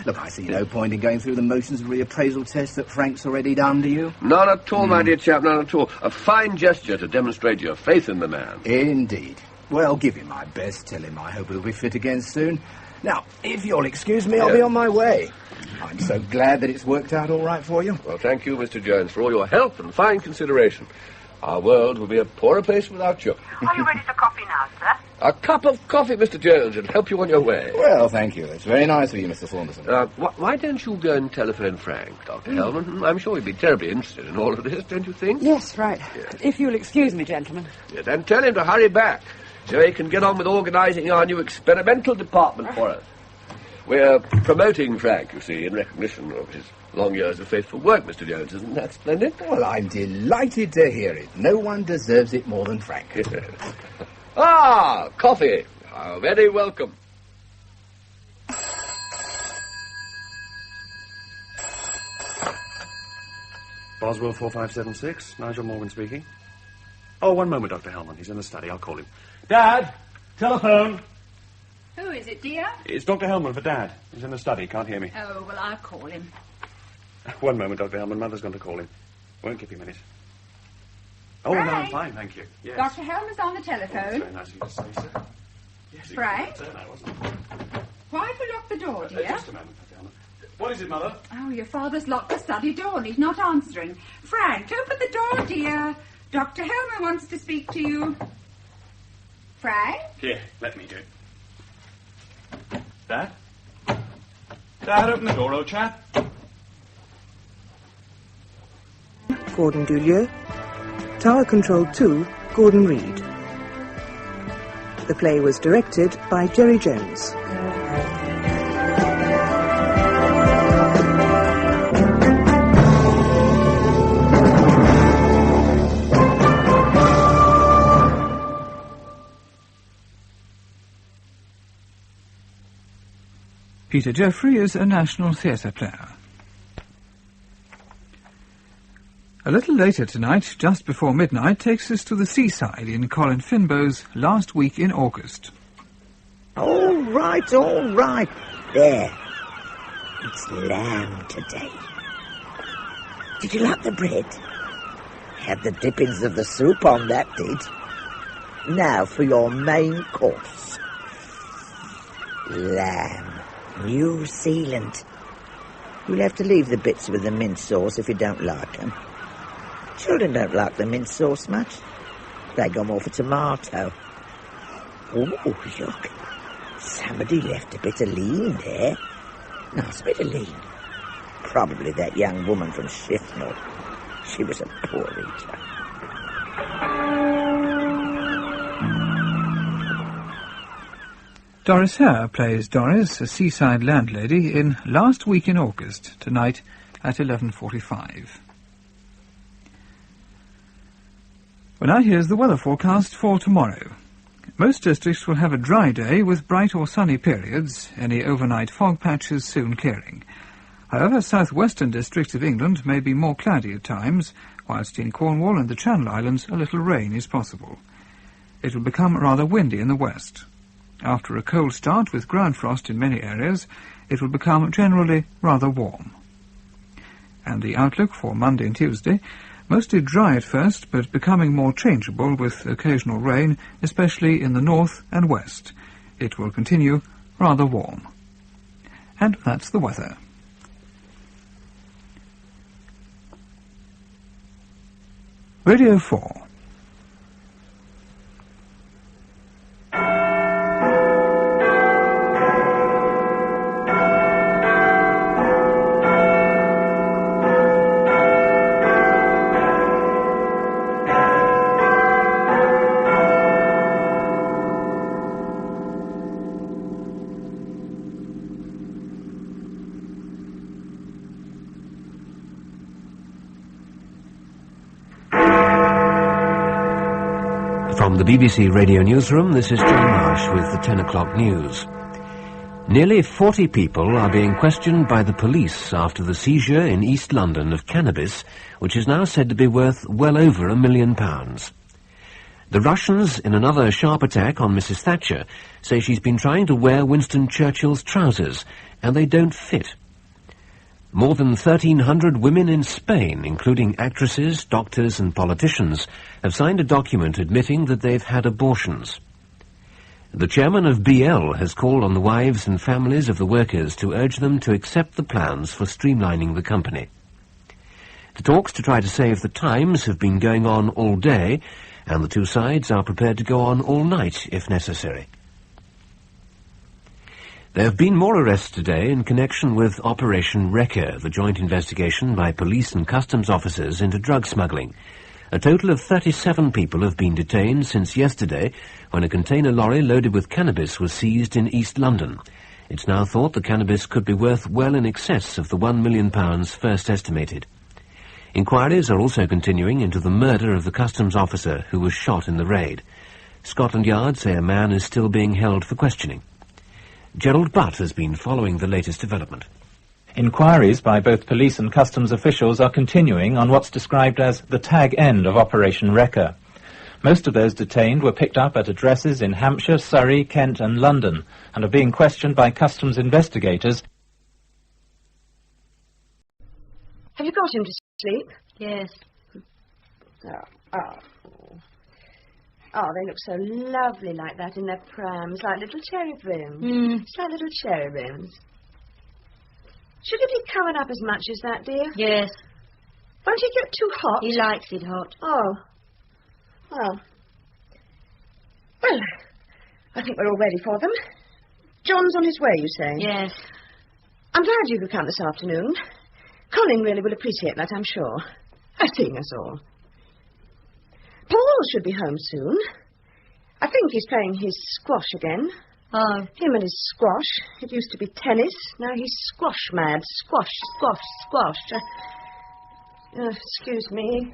Look, I see no point in going through the motions of reappraisal test that Frank's already done, do you? None at all, my dear chap, none at all. A fine gesture to demonstrate your faith in the man. Indeed. Well, give him my best. Tell him I hope he'll be fit again soon. Now, if you'll excuse me, I'll be on my way. I'm so glad that it's worked out all right for you. Well, thank you, Mr. Jones, for all your help and fine consideration. Our world will be a poorer place without you. Are you ready for coffee now, sir? A cup of coffee, Mr. Jones, and help you on your way. Well, thank you. That's very nice of you, Mr. Saunderson. Why don't you go and telephone Frank, Dr. Hellman? I'm sure he'd be terribly interested in all of this, don't you think? Yes, right. Yes. If you'll excuse me, gentlemen. Yeah, then tell him to hurry back, so he can get on with organising our new experimental department for us. We're promoting Frank, you see, in recognition of his long years of faithful work, Mr. Jones. Isn't that splendid? Well, I'm delighted to hear it. No one deserves it more than Frank. Coffee. How very welcome. Boswell 4576, Nigel Morgan speaking. Oh, one moment, Dr. Hellman. He's in the study. I'll call him. Dad! Telephone! Who is it, dear? It's Dr. Hellman for Dad. He's in the study. Can't hear me. Oh, well, I'll call him. One moment, Dr. Hellman. Mother's going to call him. Won't keep you a minute. Oh, Frank. no, I'm fine, thank you. Yes. Dr. Hellman's on the telephone. Oh, very nice of you to say so. Yes, Frank? Wasn't it? Why have you locked the door, dear? Just a moment, Dr. Hellman. What is it, Mother? Oh, your father's locked the study door and he's not answering. Frank, open the door, dear. Dr. Hellman wants to speak to you. Frank? Here, let me do it. Dad? Dad, open the door, old chap. Gordon Dulieu. Tower Control 2, Gordon Reed. The play was directed by Jerry Jones. Peter Jeffrey is a National Theatre player. A little later tonight, just before midnight, takes us to the seaside in Colin Finbow's Last Week in August. All right. There. It's lamb today. Did you like the bread? Had the dippings of the soup on, that did. Now for your main course. Lamb. New Zealand. You'll have to leave the bits with the mint sauce if you don't like them. Children don't like the mint sauce much. They go more for tomato. Oh, look. Somebody left a bit of lean there. Nice bit of lean. Probably that young woman from Shifnal. She was a poor eater. Doris Hare plays Doris, a seaside landlady, in Last Week in August, tonight at 11:45. Well, now here's the weather forecast for tomorrow. Most districts will have a dry day with bright or sunny periods, any overnight fog patches soon clearing. However, southwestern districts of England may be more cloudy at times, whilst in Cornwall and the Channel Islands a little rain is possible. It will become rather windy in the west. After a cold start with ground frost in many areas, it will become generally rather warm. And the outlook for Monday and Tuesday, mostly dry at first, but becoming more changeable with occasional rain, especially in the north and west. It will continue rather warm. And that's the weather. Radio 4. From the BBC Radio Newsroom, this is John Marsh with the 10 o'clock news. Nearly 40 people are being questioned by the police after the seizure in East London of cannabis, which is now said to be worth well over £1 million. The Russians, in another sharp attack on Mrs. Thatcher, say she's been trying to wear Winston Churchill's trousers, and they don't fit. More than 1,300 women in Spain, including actresses, doctors and politicians, have signed a document admitting that they've had abortions. The chairman of BL has called on the wives and families of the workers to urge them to accept the plans for streamlining the company. The talks to try to save the Times have been going on all day, and the two sides are prepared to go on all night if necessary. There have been more arrests today in connection with Operation Wrecker, the joint investigation by police and customs officers into drug smuggling. A total of 37 people have been detained since yesterday, when a container lorry loaded with cannabis was seized in East London. It's now thought the cannabis could be worth well in excess of the £1 million first estimated. Inquiries are also continuing into the murder of the customs officer who was shot in the raid. Scotland Yard say a man is still being held for questioning. Gerald Butt has been following the latest development. Inquiries by both police and customs officials are continuing on what's described as the tag end of Operation Wrecker. Most of those detained were picked up at addresses in Hampshire, Surrey, Kent and London, and are being questioned by customs investigators. Have you got him to sleep? Yes. Oh, they look so lovely like that in their prams, like little cherubims. It's like little cherubims. Should it be covered up as much as that, dear? Yes. Won't he get too hot? He likes it hot. Oh. Well, I think we're all ready for them. John's on his way, you say? Yes. I'm glad you could come this afternoon. Colin really will appreciate that, I'm sure. Seeing us all. Paul should be home soon. I think he's playing his squash again. Oh. Him and his squash. It used to be tennis. Now he's squash mad. Squash, squash, squash. Excuse me.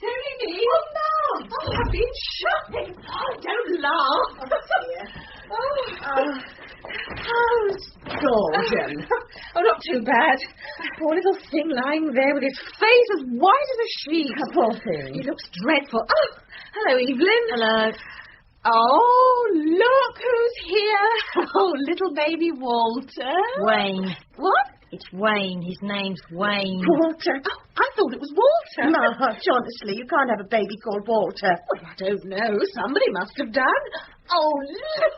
Only me? Oh, no! Oh, I've been shopping. Oh, don't laugh. Oh, how's Gordon? Oh, not too bad. Poor little thing lying there with his face as white as a sheet. Poor thing. He looks dreadful. Oh, hello, Evelyn. Hello. Oh, look who's here. Oh, little baby Walter. Wayne. What? It's Wayne. His name's Wayne. Walter. Oh, I thought it was Walter. No, honestly, you can't have a baby called Walter. Well, I don't know. Somebody must have done. Oh, look.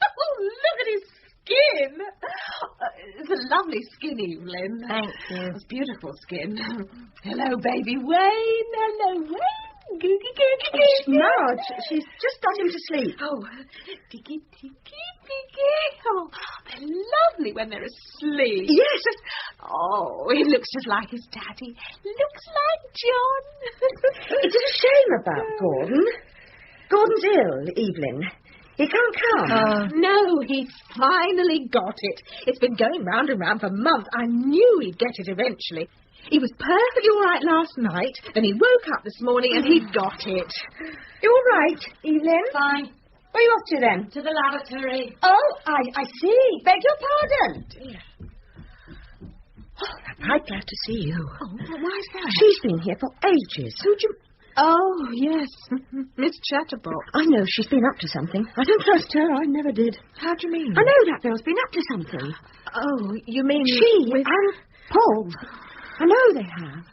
Oh, look at his skin. It's a lovely skin, Evelyn. Thank you. It's beautiful skin. Hello, baby Wayne. Hello, Wayne. No, she's just got him to sleep. Oh, ticky, ticky, ticky. Oh, they're lovely when they're asleep. Yes. Oh, he looks just like his daddy. Looks like John. It's a shame about Gordon. Gordon's ill, Evelyn. He can't come. No, he finally got it. It's been going round and round for months. I knew he'd get it eventually. He was perfectly all right last night, then he woke up this morning and he'd got it. You all right, Evelyn? Fine. Where are you off to, then? To the lavatory. Oh, I see. Beg your pardon. Dear. Oh, I'm right glad to see you. Oh, why's that? She's been here for ages. Who'd you... Oh, yes. Miss Chatterbox. I know she's been up to something. I don't trust her. I never did. How do you mean? I know that girl's been up to something. Oh, you mean... She and Paul. I know they have.